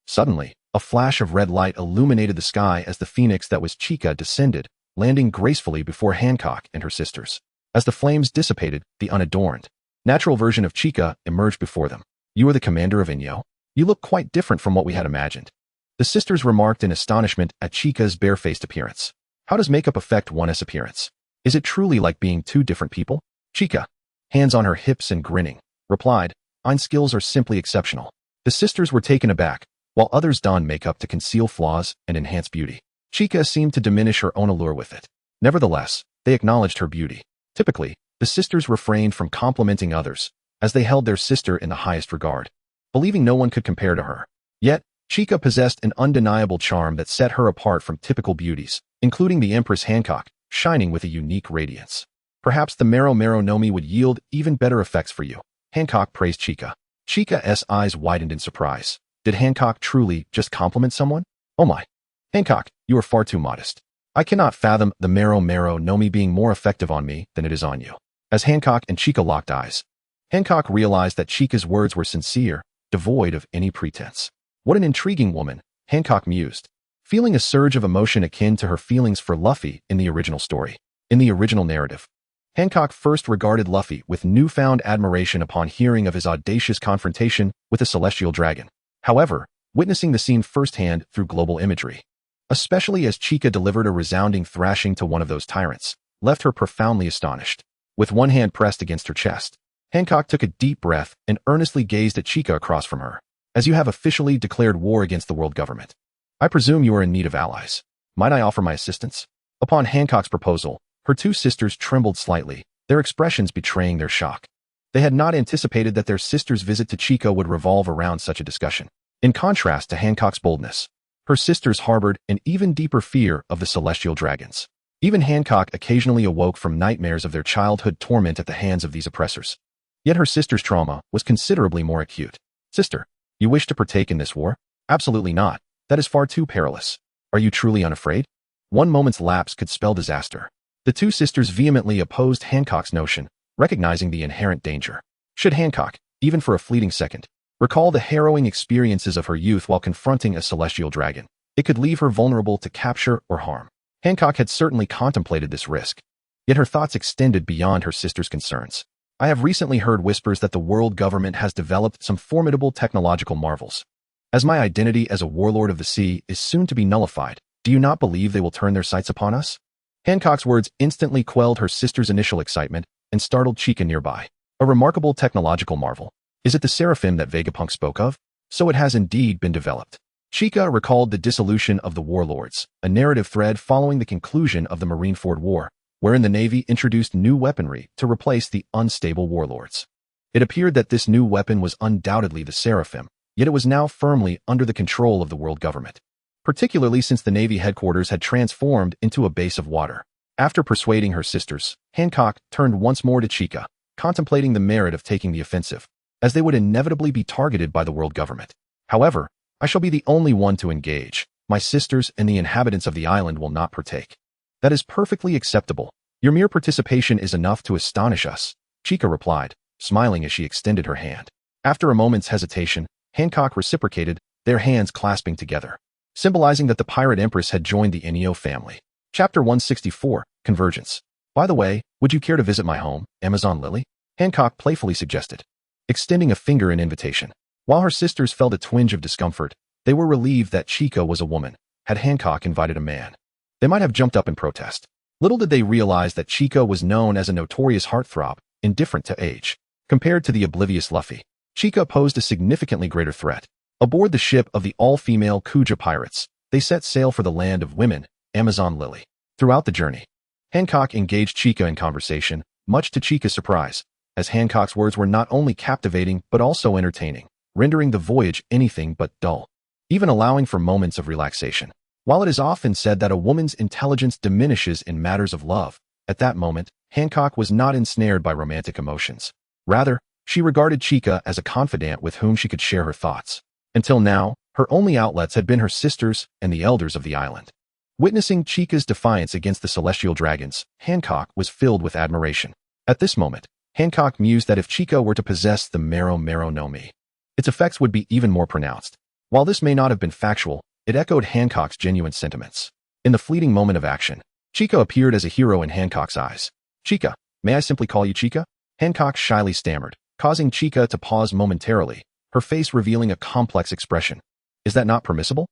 A: Suddenly, a flash of red light illuminated the sky as the phoenix that was Chica descended, landing gracefully before Hancock and her sisters. As the flames dissipated, the unadorned, natural version of Chika emerged before them. "You are the commander of Inyo? You look quite different from what we had imagined." The sisters remarked in astonishment at Chika's barefaced appearance. How does makeup affect one's appearance? Is it truly like being two different people? Chika, hands on her hips and grinning, replied, "Mine skills are simply exceptional." The sisters were taken aback, while others donned makeup to conceal flaws and enhance beauty. Chika seemed to diminish her own allure with it. Nevertheless, they acknowledged her beauty. Typically, the sisters refrained from complimenting others, as they held their sister in the highest regard, believing no one could compare to her. Yet, Chika possessed an undeniable charm that set her apart from typical beauties, including the Empress Hancock, shining with a unique radiance. "Perhaps the Mero Mero no Mi would yield even better effects for you," Hancock praised Chika. Chika's eyes widened in surprise. Did Hancock truly just compliment someone? "Oh my. Hancock, you are far too modest. I cannot fathom the Mero Mero no Mi being more effective on me than it is on you." As Hancock and Chika locked eyes, Hancock realized that Chika's words were sincere, devoid of any pretense. What an intriguing woman, Hancock mused, feeling a surge of emotion akin to her feelings for Luffy in the original story. In the original narrative, Hancock first regarded Luffy with newfound admiration upon hearing of his audacious confrontation with a celestial dragon. However, witnessing the scene firsthand through global imagery, especially as Chika delivered a resounding thrashing to one of those tyrants, left her profoundly astonished. With one hand pressed against her chest, Hancock took a deep breath and earnestly gazed at Chika across from her. "As you have officially declared war against the world government, I presume you are in need of allies. Might I offer my assistance?" Upon Hancock's proposal, her two sisters trembled slightly, their expressions betraying their shock. They had not anticipated that their sister's visit to Chika would revolve around such a discussion. In contrast to Hancock's boldness, her sisters harbored an even deeper fear of the celestial dragons. Even Hancock occasionally awoke from nightmares of their childhood torment at the hands of these oppressors. Yet her sister's trauma was considerably more acute. "Sister, you wish to partake in this war?" "Absolutely not. That is far too perilous." "Are you truly unafraid?" One moment's lapse could spell disaster. The two sisters vehemently opposed Hancock's notion, recognizing the inherent danger. Should Hancock, even for a fleeting second, recall the harrowing experiences of her youth while confronting a celestial dragon, it could leave her vulnerable to capture or harm. Hancock had certainly contemplated this risk. Yet her thoughts extended beyond her sister's concerns. "I have recently heard whispers that the world government has developed some formidable technological marvels. As my identity as a warlord of the sea is soon to be nullified, do you not believe they will turn their sights upon us?" Hancock's words instantly quelled her sister's initial excitement and startled Chika nearby. "A remarkable technological marvel. Is it the seraphim that Vegapunk spoke of?" "So it has indeed been developed." Chika recalled the dissolution of the warlords, a narrative thread following the conclusion of the Marineford War, wherein the Navy introduced new weaponry to replace the unstable warlords. It appeared that this new weapon was undoubtedly the seraphim, yet it was now firmly under the control of the world government, particularly since the Navy headquarters had transformed into a base of water. After persuading her sisters, Hancock turned once more to Chika, contemplating the merit of taking the offensive, as they would inevitably be targeted by the world government. "However, I shall be the only one to engage. My sisters and the inhabitants of the island will not partake." "That is perfectly acceptable. Your mere participation is enough to astonish us," Chika replied, smiling as she extended her hand. After a moment's hesitation, Hancock reciprocated, their hands clasping together, symbolizing that the pirate empress had joined the Inyo family. Chapter 164, Convergence. "By the way, would you care to visit my home, Amazon Lily?" Hancock playfully suggested, extending a finger in invitation. While her sisters felt a twinge of discomfort, they were relieved that Chika was a woman. Had Hancock invited a man, they might have jumped up in protest. Little did they realize that Chika was known as a notorious heartthrob, indifferent to age. Compared to the oblivious Luffy, Chika posed a significantly greater threat. Aboard the ship of the all-female Kuja pirates, they set sail for the land of women, Amazon Lily. Throughout the journey, Hancock engaged Chika in conversation, much to Chika's surprise, as Hancock's words were not only captivating but also entertaining, rendering the voyage anything but dull, even allowing for moments of relaxation. While it is often said that a woman's intelligence diminishes in matters of love, at that moment, Hancock was not ensnared by romantic emotions. Rather, she regarded Chika as a confidant with whom she could share her thoughts. Until now, her only outlets had been her sisters and the elders of the island. Witnessing Chika's defiance against the celestial dragons, Hancock was filled with admiration. At this moment, Hancock mused that if Chika were to possess the Mero Mero no Mi, its effects would be even more pronounced. While this may not have been factual, it echoed Hancock's genuine sentiments. In the fleeting moment of action, Chika appeared as a hero in Hancock's eyes. "Chika, May I simply call you Chica? Hancock shyly stammered, causing Chica to pause momentarily, her face revealing a complex expression. Is that not permissible?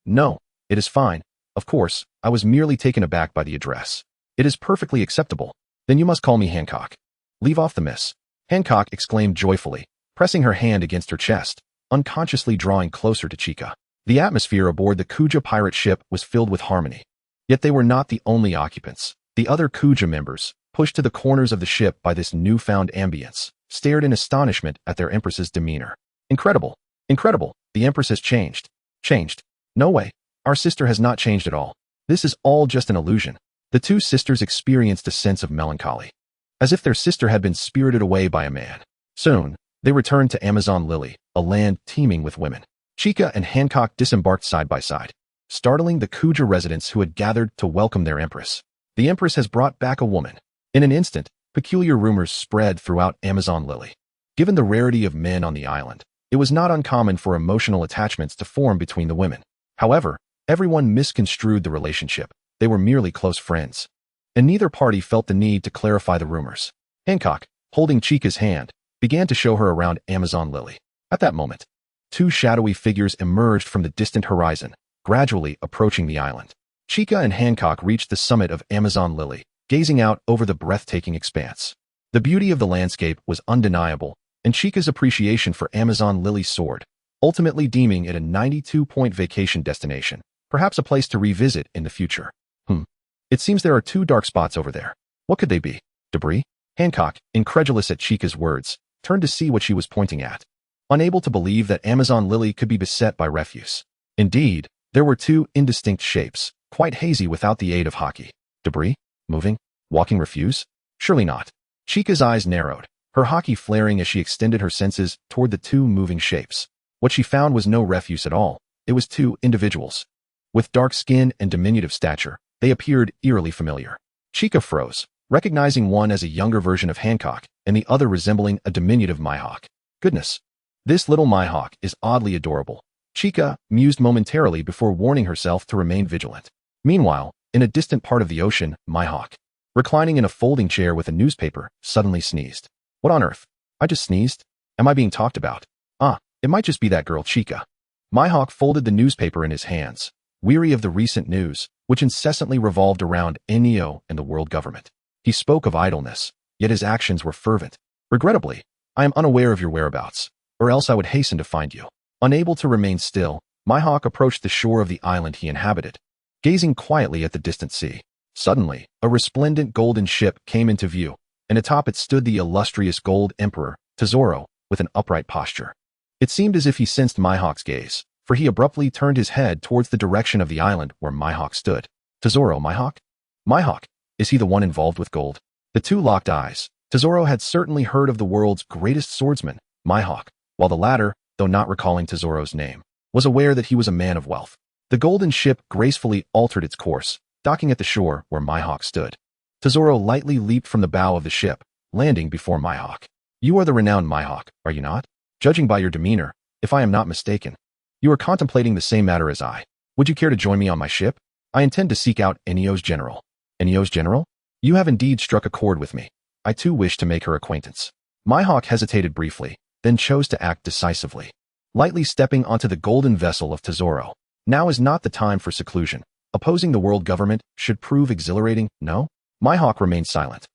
A: No, it is fine. Of course, I was merely taken aback by the address. It is perfectly acceptable. Then you must call me Hancock. Leave off the miss. Hancock exclaimed joyfully, pressing her hand against her chest, unconsciously drawing closer to Chica. The atmosphere aboard the Kuja pirate ship was filled with harmony. Yet they were not the only occupants. The other Kuja members, pushed to the corners of the ship by this newfound ambience, stared in astonishment at their empress's demeanor. Incredible! Incredible! The empress has changed. Changed? No way. Our sister has not changed at all. This is all just an illusion. The two sisters experienced a sense of melancholy, as if their sister had been spirited away by a man. Soon, they returned to Amazon Lily, a land teeming with women. Chica and Hancock disembarked side by side, startling the Kuja residents who had gathered to welcome their empress. The empress has brought back a woman. In an instant, peculiar rumors spread throughout Amazon Lily. Given the rarity of men on the island, it was not uncommon for emotional attachments to form between the women. However, everyone misconstrued the relationship. They were merely close friends, and neither party felt the need to clarify the rumors. Hancock, holding Chica's hand, began to show her around Amazon Lily. At that moment, two shadowy figures emerged from the distant horizon, gradually approaching the island. Chica and Hancock reached the summit of Amazon Lily, gazing out over the breathtaking expanse. The beauty of the landscape was undeniable, and Chica's appreciation for Amazon Lily soared, ultimately deeming it a 92-point vacation destination, perhaps a place to revisit in the future. It seems there are two dark spots over there. What could they be? Debris? Hancock, incredulous at Chica's words, turned to see what she was pointing at, unable to believe that Amazon Lily could be beset by refuse. Indeed, there were two indistinct shapes, quite hazy without the aid of hockey. Debris? Moving? Walking refuse? Surely not. Chica's eyes narrowed, her hockey flaring as she extended her senses toward the two moving shapes. What she found was no refuse at all. It was two individuals. With dark skin and diminutive stature, they appeared eerily familiar. Chica froze, recognizing one as a younger version of Hancock and the other resembling a diminutive Mihawk. Goodness, this little Mihawk is oddly adorable. Chica mused momentarily before warning herself to remain vigilant. Meanwhile, in a distant part of the ocean, Mihawk, reclining in a folding chair with a newspaper, suddenly sneezed. What on earth? I just sneezed? Am I being talked about? It might just be that girl Chica. Mihawk folded the newspaper in his hands, weary of the recent news, which incessantly revolved around Neo and the world government. He spoke of idleness, yet his actions were fervent. Regrettably, I am unaware of your whereabouts, or else I would hasten to find you. Unable to remain still, Mihawk approached the shore of the island he inhabited, gazing quietly at the distant sea. Suddenly, a resplendent golden ship came into view, and atop it stood the illustrious Gold Emperor, Tesoro, with an upright posture. It seemed as if he sensed Mihawk's gaze, for he abruptly turned his head towards the direction of the island where Mihawk stood. Tesoro, Mihawk? Mihawk, is he the one involved with gold? The two locked eyes. Tesoro had certainly heard of the world's greatest swordsman, Mihawk, while the latter, though not recalling Tesoro's name, was aware that he was a man of wealth. The golden ship gracefully altered its course, docking at the shore where Mihawk stood. Tesoro lightly leaped from the bow of the ship, landing before Mihawk. You are the renowned Mihawk, are you not? Judging by your demeanor, if I am not mistaken, you are contemplating the same matter as I. Would you care to join me on my ship? I intend to seek out Enio's general. Enio's general? You have indeed struck a chord with me. I too wish to make her acquaintance. Mihawk hesitated briefly, then chose to act decisively, lightly stepping onto the golden vessel of Tesoro. Now is not the time for seclusion. Opposing the world government should prove exhilarating, no? Mihawk remained silent,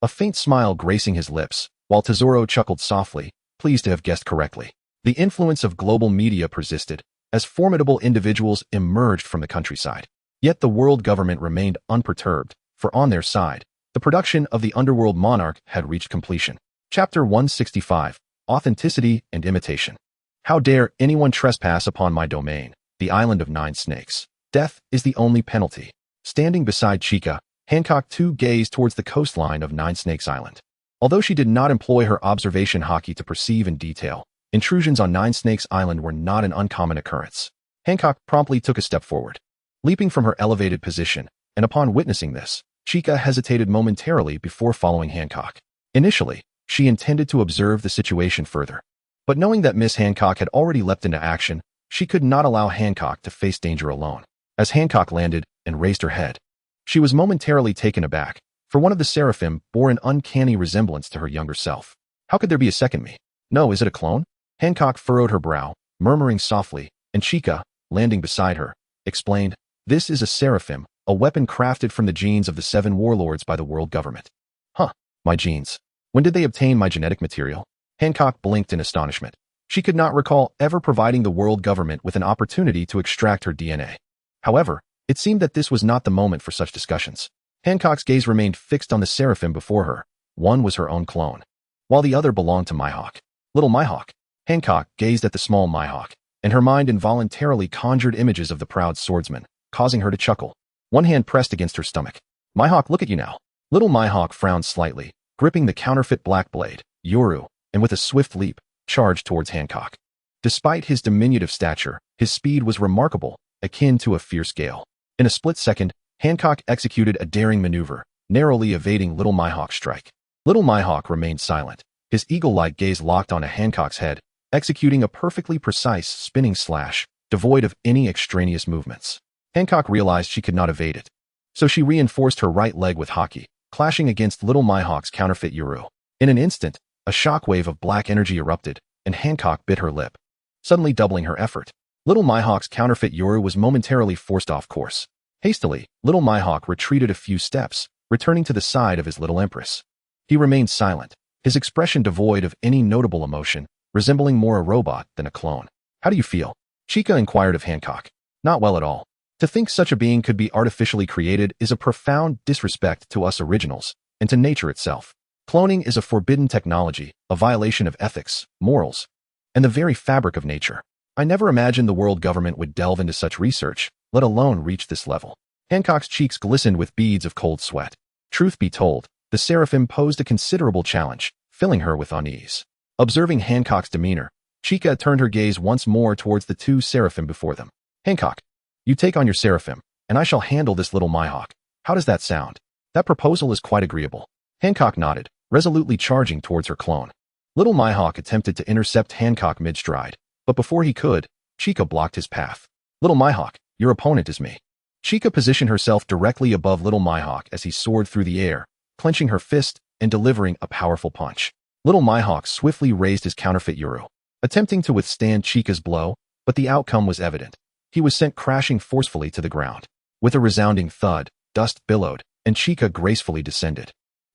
A: a faint smile gracing his lips, while Tesoro chuckled softly, pleased to have guessed correctly. The influence of global media persisted, as formidable individuals emerged from the countryside. Yet the world government remained unperturbed, for on their side, the production of the Underworld Monarch had reached completion. Chapter 165, Authenticity and Imitation. How dare anyone trespass upon my domain, the island of 9 snakes? Death is the only penalty. Standing beside Chica, Hancock too gazed towards the coastline of 9 Snakes Island. Although she did not employ her observation hockey to perceive in detail, intrusions on 9 Snakes Island were not an uncommon occurrence. Hancock promptly took a step forward, leaping from her elevated position, and upon witnessing this, Chica hesitated momentarily before following Hancock. Initially, she intended to observe the situation further, but knowing that Miss Hancock had already leapt into action, she could not allow Hancock to face danger alone. As Hancock landed and raised her head, she was momentarily taken aback, For one of the seraphim bore an uncanny resemblance to her younger self. How could there be a second me? No, is it a clone? Hancock furrowed her brow, murmuring softly, and Chica, landing beside her, explained, "This is a seraphim, a weapon crafted from the genes of the 7 warlords by the world government." Huh, my genes. When did they obtain my genetic material? Hancock blinked in astonishment. She could not recall ever providing the world government with an opportunity to extract her DNA. However, it seemed that this was not the moment for such discussions. Hancock's gaze remained fixed on the seraphim before her. One was her own clone, while the other belonged to Mihawk. Little Mihawk. Hancock gazed at the small Mihawk, and her mind involuntarily conjured images of the proud swordsman, causing her to chuckle. One hand pressed against her stomach. Mihawk, look at you now. Little Mihawk frowned slightly, gripping the counterfeit black blade, Yoru, and with a swift leap, charged towards Hancock. Despite his diminutive stature, his speed was remarkable, akin to a fierce gale. In a split second, Hancock executed a daring maneuver, narrowly evading Little Mihawk's strike. Little Mihawk remained silent, his eagle-like gaze locked onto Hancock's head, executing a perfectly precise spinning slash, devoid of any extraneous movements. Hancock realized she could not evade it. So she reinforced her right leg with haki, clashing against Little Mihawk's counterfeit Yoru. In an instant, a shockwave of black energy erupted, and Hancock bit her lip, suddenly doubling her effort. Little Mihawk's counterfeit Yoru was momentarily forced off course. Hastily, Little Mihawk retreated a few steps, returning to the side of his little empress. He remained silent, his expression devoid of any notable emotion, resembling more a robot than a clone. How do you feel? Chica inquired of Hancock. Not well at all. To think such a being could be artificially created is a profound disrespect to us originals, and to nature itself. Cloning is a forbidden technology, a violation of ethics, morals, and the very fabric of nature. I never imagined the world government would delve into such research, let alone reach this level. Hancock's cheeks glistened with beads of cold sweat. Truth be told, the seraphim posed a considerable challenge, filling her with unease. Observing Hancock's demeanor, Chica turned her gaze once more towards the 2 seraphim before them. Hancock, you take on your seraphim, and I shall handle this Little Mihawk. How does that sound? That proposal is quite agreeable. Hancock nodded, resolutely charging towards her clone. Little Mihawk attempted to intercept Hancock mid-stride, but before he could, Chica blocked his path. Little Mihawk, your opponent is me. Chica positioned herself directly above Little Mihawk as he soared through the air, clenching her fist and delivering a powerful punch. Little Mihawk swiftly raised his counterfeit Yoru, attempting to withstand Chica's blow, but the outcome was evident. He was sent crashing forcefully to the ground. With a resounding thud, dust billowed, and Chica gracefully descended.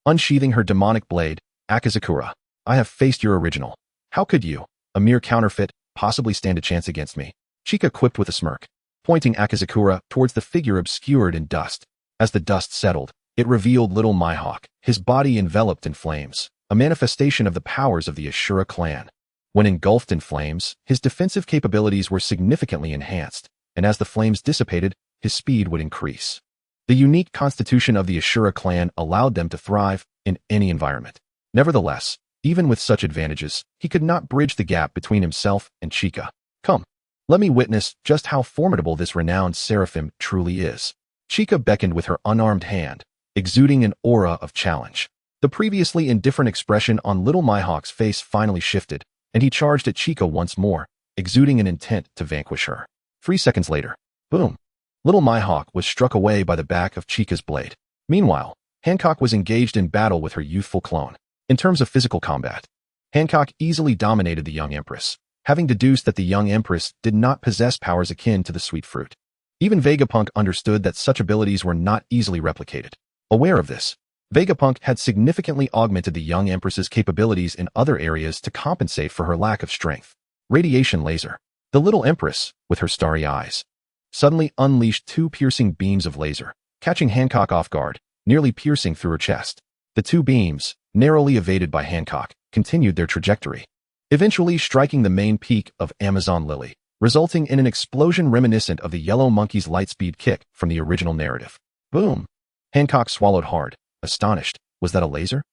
A: Unsheathing her demonic blade, Akazakura, I have faced your original. How could you, a mere counterfeit, possibly stand a chance against me? Chica quipped with a smirk, pointing Akazakura towards the figure obscured in dust. As the dust settled, it revealed Little Mihawk, his body enveloped in flames, a manifestation of the powers of the Ashura clan. When engulfed in flames, his defensive capabilities were significantly enhanced, and as the flames dissipated, his speed would increase. The unique constitution of the Ashura clan allowed them to thrive in any environment. Nevertheless, even with such advantages, he could not bridge the gap between himself and Chica. Come, let me witness just how formidable this renowned seraphim truly is. Chica beckoned with her unarmed hand, exuding an aura of challenge. The previously indifferent expression on Little Mihawk's face finally shifted, and he charged at Chica once more, exuding an intent to vanquish her. 3 seconds later, boom! Little Mihawk was struck away by the back of Chica's blade. Meanwhile, Hancock was engaged in battle with her youthful clone. In terms of physical combat, Hancock easily dominated the young empress, having deduced that the young empress did not possess powers akin to the sweet fruit. Even Vegapunk understood that such abilities were not easily replicated. Aware of this, Vegapunk had significantly augmented the young empress's capabilities in other areas to compensate for her lack of strength. Radiation laser. The little empress, with her starry eyes, suddenly unleashed 2 piercing beams of laser, catching Hancock off guard, nearly piercing through her chest. The 2 beams, narrowly evaded by Hancock, continued their trajectory, eventually striking the main peak of Amazon Lily, resulting in an explosion reminiscent of the Yellow Monkey's lightspeed kick from the original narrative. Boom! Hancock swallowed hard, astonished. Was that a laser?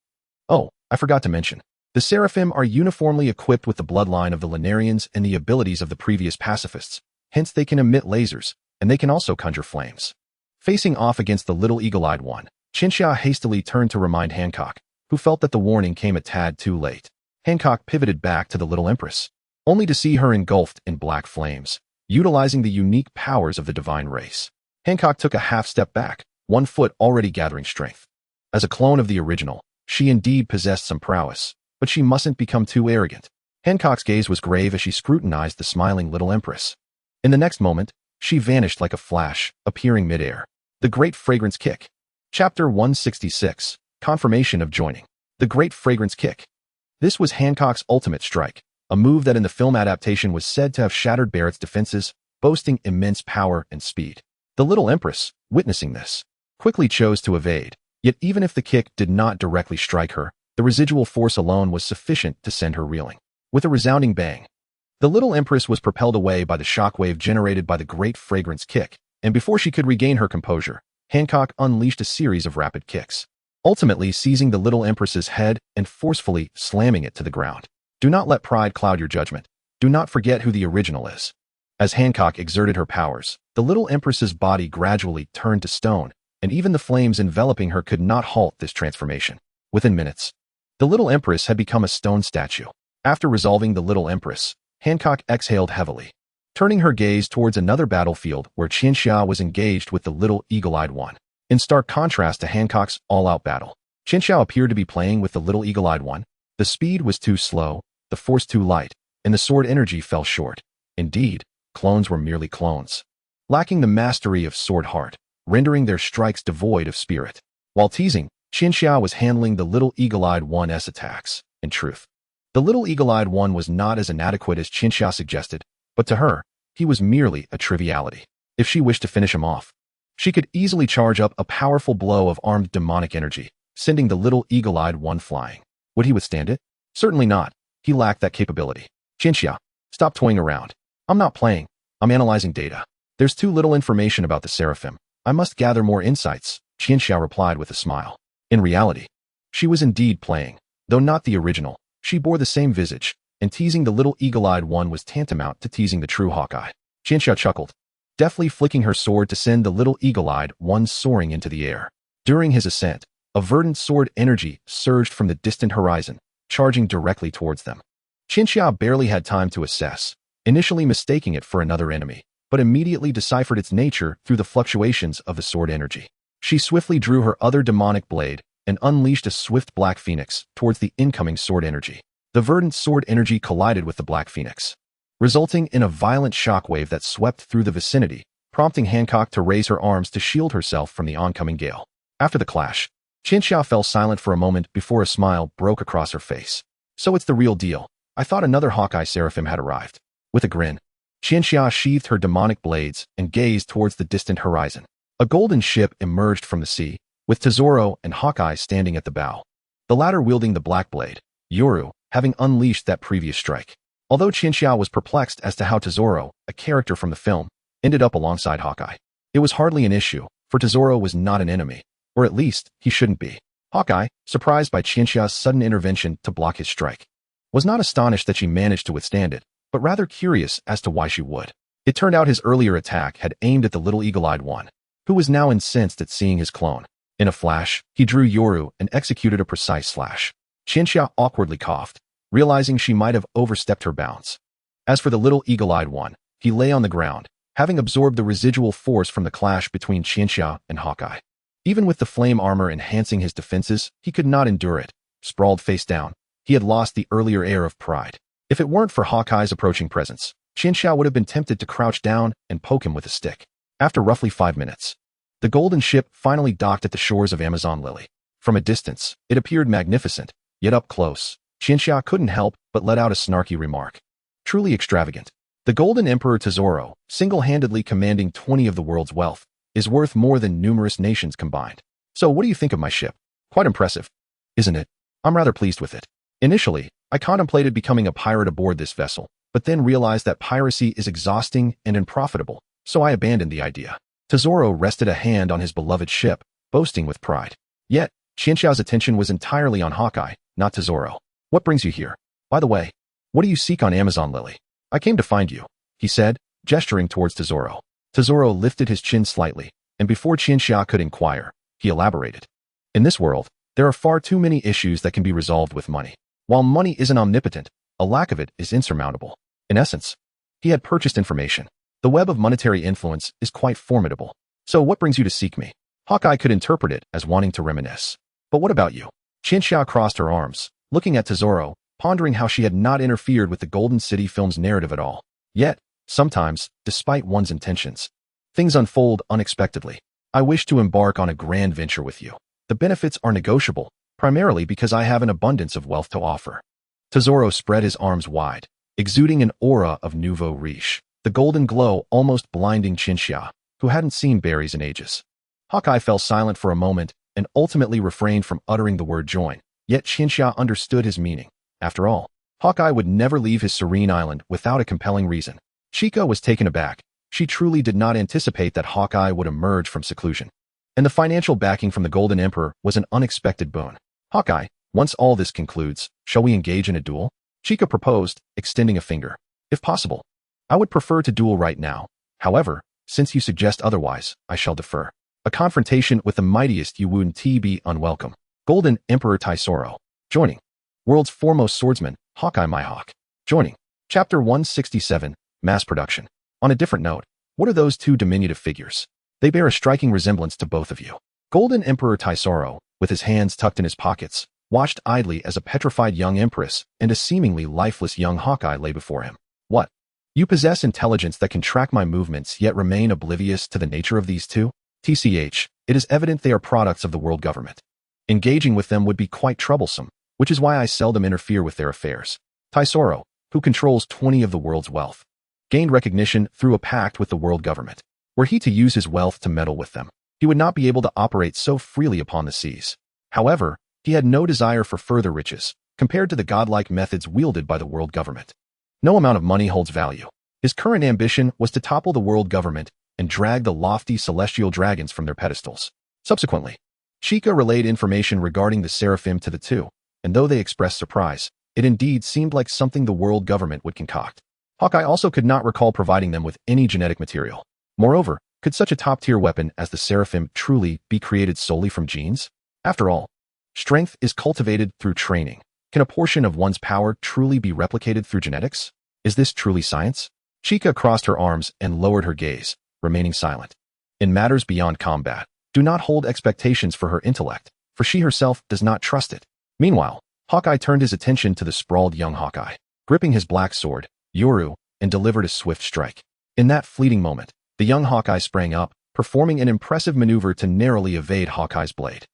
A: Oh, I forgot to mention. The Seraphim are uniformly equipped with the bloodline of the Lunarians and the abilities of the previous pacifists. Hence they can emit lasers, and they can also conjure flames. Facing off against the little eagle-eyed one, Chinxia hastily turned to remind Hancock, who felt that the warning came a tad too late. Hancock pivoted back to the little empress, only to see her engulfed in black flames, utilizing the unique powers of the divine race. Hancock took a half step back, one foot already gathering strength. As a clone of the original, she indeed possessed some prowess, but she mustn't become too arrogant. Hancock's gaze was grave as she scrutinized the smiling little empress. In the next moment, she vanished like a flash, appearing midair. The Great Fragrance Kick. Chapter 166. Confirmation of Joining. The Great Fragrance Kick. This was Hancock's ultimate strike, a move that in the film adaptation was said to have shattered Barrett's defenses, boasting immense power and speed. The little empress, witnessing this, quickly chose to evade, yet even if the kick did not directly strike her, the residual force alone was sufficient to send her reeling. With a resounding bang, the little empress was propelled away by the shockwave generated by the Great Fragrance Kick, and before she could regain her composure, Hancock unleashed a series of rapid kicks, ultimately seizing the little empress's head and forcefully slamming it to the ground. Do not let pride cloud your judgment. Do not forget who the original is. As Hancock exerted her powers, the little empress's body gradually turned to stone, and even the flames enveloping her could not halt this transformation. Within minutes, the little empress had become a stone statue. After resolving the little empress, Hancock exhaled heavily, turning her gaze towards another battlefield where Qianxia was engaged with the little eagle-eyed one. In stark contrast to Hancock's all-out battle, Qianxia appeared to be playing with the little eagle-eyed one. The speed was too slow, the force too light, and the sword energy fell short. Indeed, clones were merely clones, lacking the mastery of sword heart, rendering their strikes devoid of spirit. While teasing, Qianxia was handling the little eagle-eyed one's attacks. In truth, the little eagle-eyed one was not as inadequate as Qianxia suggested, but to her, he was merely a triviality. If she wished to finish him off, she could easily charge up a powerful blow of armed demonic energy, sending the little eagle-eyed one flying. Would he withstand it? Certainly not. He lacked that capability. Qianxia, stop toying around. I'm not playing. I'm analyzing data. There's too little information about the Seraphim. I must gather more insights, Qianxia replied with a smile. In reality, she was indeed playing. Though not the original, she bore the same visage, and teasing the little eagle-eyed one was tantamount to teasing the true Hawkeye. Qianxia chuckled, deftly flicking her sword to send the little eagle-eyed one soaring into the air. During his ascent, a verdant sword energy surged from the distant horizon, charging directly towards them. Qianxia barely had time to assess, initially mistaking it for another enemy, but immediately deciphered its nature through the fluctuations of the sword energy. She swiftly drew her other demonic blade and unleashed a swift black phoenix towards the incoming sword energy. The verdant sword energy collided with the black phoenix, resulting in a violent shockwave that swept through the vicinity, prompting Hancock to raise her arms to shield herself from the oncoming gale. After the clash, Qianxia fell silent for a moment before a smile broke across her face. So it's the real deal. I thought another Hawkeye Seraphim had arrived. With a grin, Qianxia sheathed her demonic blades and gazed towards the distant horizon. A golden ship emerged from the sea, with Tesoro and Hawkeye standing at the bow, the latter wielding the black blade, Yoru having unleashed that previous strike. Although Qianxia was perplexed as to how Tesoro, a character from the film, ended up alongside Hawkeye, it was hardly an issue, for Tesoro was not an enemy, or at least, he shouldn't be. Hawkeye, surprised by Qianxia's sudden intervention to block his strike, was not astonished that she managed to withstand it, but rather curious as to why she would. It turned out his earlier attack had aimed at the little eagle-eyed one, who was now incensed at seeing his clone. In a flash, he drew Yoru and executed a precise slash. Qianxia awkwardly coughed, realizing she might have overstepped her bounds. As for the little eagle-eyed one, he lay on the ground, having absorbed the residual force from the clash between Qianxia and Hawkeye. Even with the flame armor enhancing his defenses, he could not endure it. Sprawled face down, he had lost the earlier air of pride. If it weren't for Hawkeye's approaching presence, Qianxia would have been tempted to crouch down and poke him with a stick. After roughly 5 minutes, the golden ship finally docked at the shores of Amazon Lily. From a distance, it appeared magnificent, yet up close, Qianxia couldn't help but let out a snarky remark. Truly extravagant. The Golden Emperor Tesoro, single-handedly commanding 20 of the world's wealth, is worth more than numerous nations combined. So what do you think of my ship? Quite impressive, isn't it? I'm rather pleased with it. Initially, I contemplated becoming a pirate aboard this vessel, but then realized that piracy is exhausting and unprofitable, so I abandoned the idea. Tesoro rested a hand on his beloved ship, boasting with pride. Yet, Qianxia's attention was entirely on Hawkeye, not Tesoro. What brings you here? By the way, what do you seek on Amazon Lily? I came to find you, he said, gesturing towards Tesoro. Tesoro lifted his chin slightly, and before Qianxia could inquire, he elaborated. In this world, there are far too many issues that can be resolved with money. While money isn't omnipotent, a lack of it is insurmountable. In essence, he had purchased information. The web of monetary influence is quite formidable. So what brings you to seek me? Hawkeye could interpret it as wanting to reminisce. But what about you? Chinxia crossed her arms, looking at Tesoro, pondering how she had not interfered with the Golden City film's narrative at all. Yet, sometimes, despite one's intentions, things unfold unexpectedly. I wish to embark on a grand venture with you. The benefits are negotiable, primarily because I have an abundance of wealth to offer. Tesoro spread his arms wide, exuding an aura of nouveau riche, the golden glow almost blinding Chinxia, who hadn't seen berries in ages. Hawkeye fell silent for a moment and ultimately refrained from uttering the word join, yet Chinxia understood his meaning. After all, Hawkeye would never leave his serene island without a compelling reason. Chica was taken aback. She truly did not anticipate that Hawkeye would emerge from seclusion. And the financial backing from the Golden Emperor was an unexpected boon. Hawkeye, once all this concludes, shall we engage in a duel? Chica proposed, extending a finger. If possible. I would prefer to duel right now. However, since you suggest otherwise, I shall defer. A confrontation with the mightiest you wouldn't be unwelcome. Golden Emperor Tesoro. Joining. World's foremost swordsman, Hawkeye my hawk. Joining. Chapter 167, Mass Production. On a different note, what are those two diminutive figures? They bear a striking resemblance to both of you. Golden Emperor Tesoro, with his hands tucked in his pockets, watched idly as a petrified young empress and a seemingly lifeless young Hawkeye lay before him. What? You possess intelligence that can track my movements yet remain oblivious to the nature of these two? TCH, it is evident they are products of the world government. Engaging with them would be quite troublesome, which is why I seldom interfere with their affairs. Tesoro, who controls 20 of the world's wealth, gained recognition through a pact with the world government. Were he to use his wealth to meddle with them, he would not be able to operate so freely upon the seas. However, he had no desire for further riches, compared to the godlike methods wielded by the world government. No amount of money holds value. His current ambition was to topple the world government and drag the lofty celestial dragons from their pedestals. Subsequently, Chica relayed information regarding the Seraphim to the two, and though they expressed surprise, it indeed seemed like something the world government would concoct. Hawkeye also could not recall providing them with any genetic material. Moreover, could such a top-tier weapon as the Seraphim truly be created solely from genes? After all, strength is cultivated through training. Can a portion of one's power truly be replicated through genetics? Is this truly science? Chica crossed her arms and lowered her gaze, remaining silent. In matters beyond combat, do not hold expectations for her intellect, for she herself does not trust it. Meanwhile, Hawkeye turned his attention to the sprawled young Hawkeye, gripping his black sword, Yoru, and delivered a swift strike. In that fleeting moment, the young Hawkeye sprang up, performing an impressive maneuver to narrowly evade Hawkeye's blade.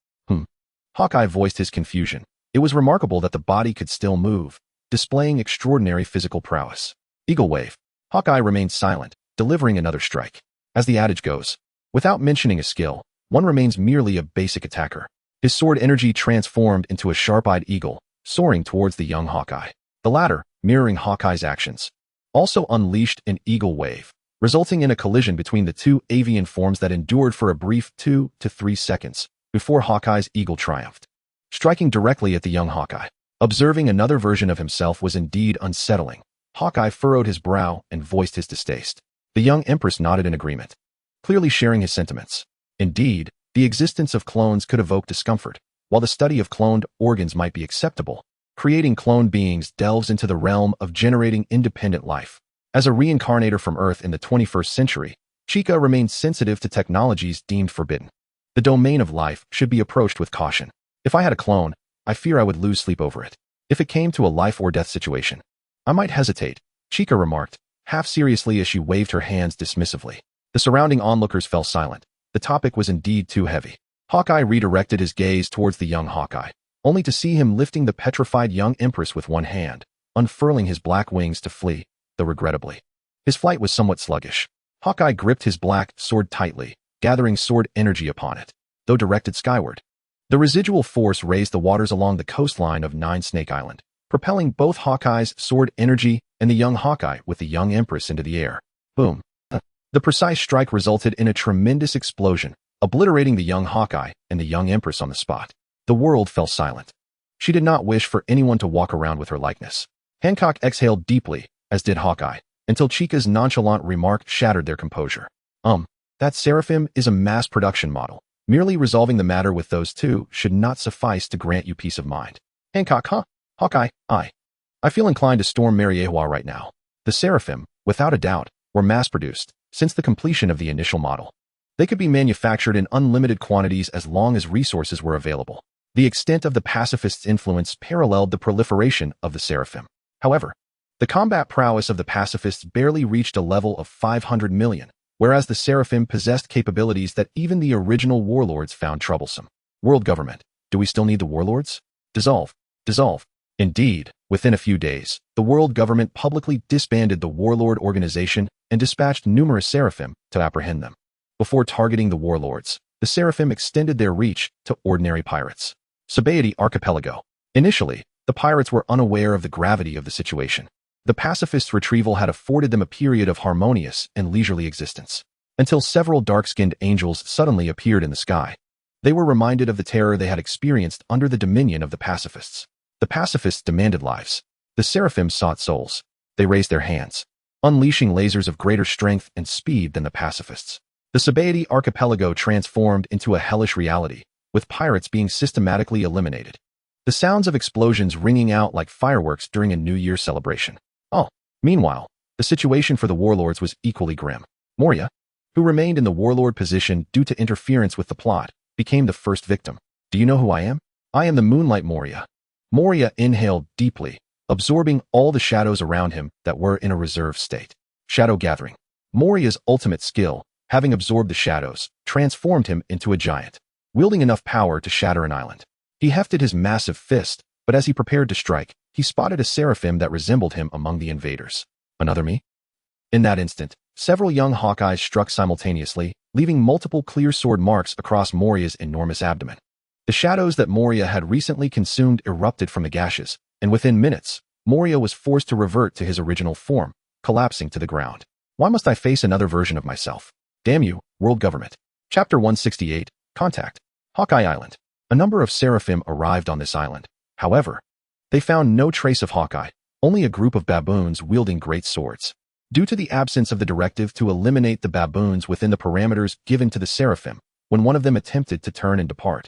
A: Hawkeye voiced his confusion. It was remarkable that the body could still move, displaying extraordinary physical prowess. Eagle wave. Hawkeye remained silent, delivering another strike. As the adage goes, without mentioning a skill, one remains merely a basic attacker. His sword energy transformed into a sharp-eyed eagle, soaring towards the young Hawkeye. The latter, mirroring Hawkeye's actions, also unleashed an eagle wave, resulting in a collision between the two avian forms that endured for a brief 2 to 3 seconds before Hawkeye's eagle triumphed, striking directly at the young Hawkeye. Observing another version of himself was indeed unsettling. Hawkeye furrowed his brow and voiced his distaste. The young empress nodded in agreement, clearly sharing his sentiments. Indeed, the existence of clones could evoke discomfort, while the study of cloned organs might be acceptable. Creating cloned beings delves into the realm of generating independent life. As a reincarnator from Earth in the 21st century, Chica remained sensitive to technologies deemed forbidden. The domain of life should be approached with caution. If I had a clone, I fear I would lose sleep over it. If it came to a life or death situation, I might hesitate, Chica remarked, half seriously as she waved her hands dismissively. The surrounding onlookers fell silent. The topic was indeed too heavy. Hawkeye redirected his gaze towards the young Hawkeye, only to see him lifting the petrified young empress with one hand, unfurling his black wings to flee, though regrettably. His flight was somewhat sluggish. Hawkeye gripped his black sword tightly, gathering sword energy upon it, though directed skyward. The residual force raised the waters along the coastline of Nine Snake Island, propelling both Hawkeye's sword energy and the young Hawkeye with the young empress into the air. Boom. The precise strike resulted in a tremendous explosion, obliterating the young Hawkeye and the young empress on the spot. The world fell silent. She did not wish for anyone to walk around with her likeness. Hancock exhaled deeply, as did Hawkeye, until Chica's nonchalant remark shattered their composure. That Seraphim is a mass production model. Merely resolving the matter with those two should not suffice to grant you peace of mind. Hancock, Hawkeye, I feel inclined to storm Mariehua right now. The Seraphim, without a doubt, were mass-produced, since the completion of the initial model. They could be manufactured in unlimited quantities as long as resources were available. The extent of the pacifists' influence paralleled the proliferation of the Seraphim. However, the combat prowess of the pacifists barely reached a level of 500 million, whereas the Seraphim possessed capabilities that even the original warlords found troublesome. World government. Do we still need the warlords? Dissolve. Dissolve. Indeed, within a few days, the world government publicly disbanded the warlord organization and dispatched numerous Seraphim to apprehend them. Before targeting the warlords, the Seraphim extended their reach to ordinary pirates. Sabo Archipelago. Initially, the pirates were unaware of the gravity of the situation. The pacifists' retrieval had afforded them a period of harmonious and leisurely existence, until several dark-skinned angels suddenly appeared in the sky. They were reminded of the terror they had experienced under the dominion of the pacifists. The pacifists demanded lives. The Seraphim sought souls. They raised their hands, unleashing lasers of greater strength and speed than the pacifists. The Sabo Archipelago transformed into a hellish reality, with pirates being systematically eliminated. The sounds of explosions ringing out like fireworks during a New Year celebration. Meanwhile, the situation for the warlords was equally grim. Moria, who remained in the warlord position due to interference with the plot, became the first victim. Do you know who I am? I am the Moonlight Moria. Moria inhaled deeply, absorbing all the shadows around him that were in a reserve state. Shadow gathering. Moria's ultimate skill, having absorbed the shadows, transformed him into a giant, wielding enough power to shatter an island. He hefted his massive fist, but as he prepared to strike, he spotted a Seraphim that resembled him among the invaders. Another me? In that instant, several young Hawkeyes struck simultaneously, leaving multiple clear sword marks across Moria's enormous abdomen. The shadows that Moria had recently consumed erupted from the gashes, and within minutes, Moria was forced to revert to his original form, collapsing to the ground. Why must I face another version of myself? Damn you, world government. Chapter 168, Contact. Hawkeye Island. A number of Seraphim arrived on this island. However, they found no trace of Hawkeye, only a group of baboons wielding great swords. Due to the absence of the directive to eliminate the baboons within the parameters given to the Seraphim, when one of them attempted to turn and depart,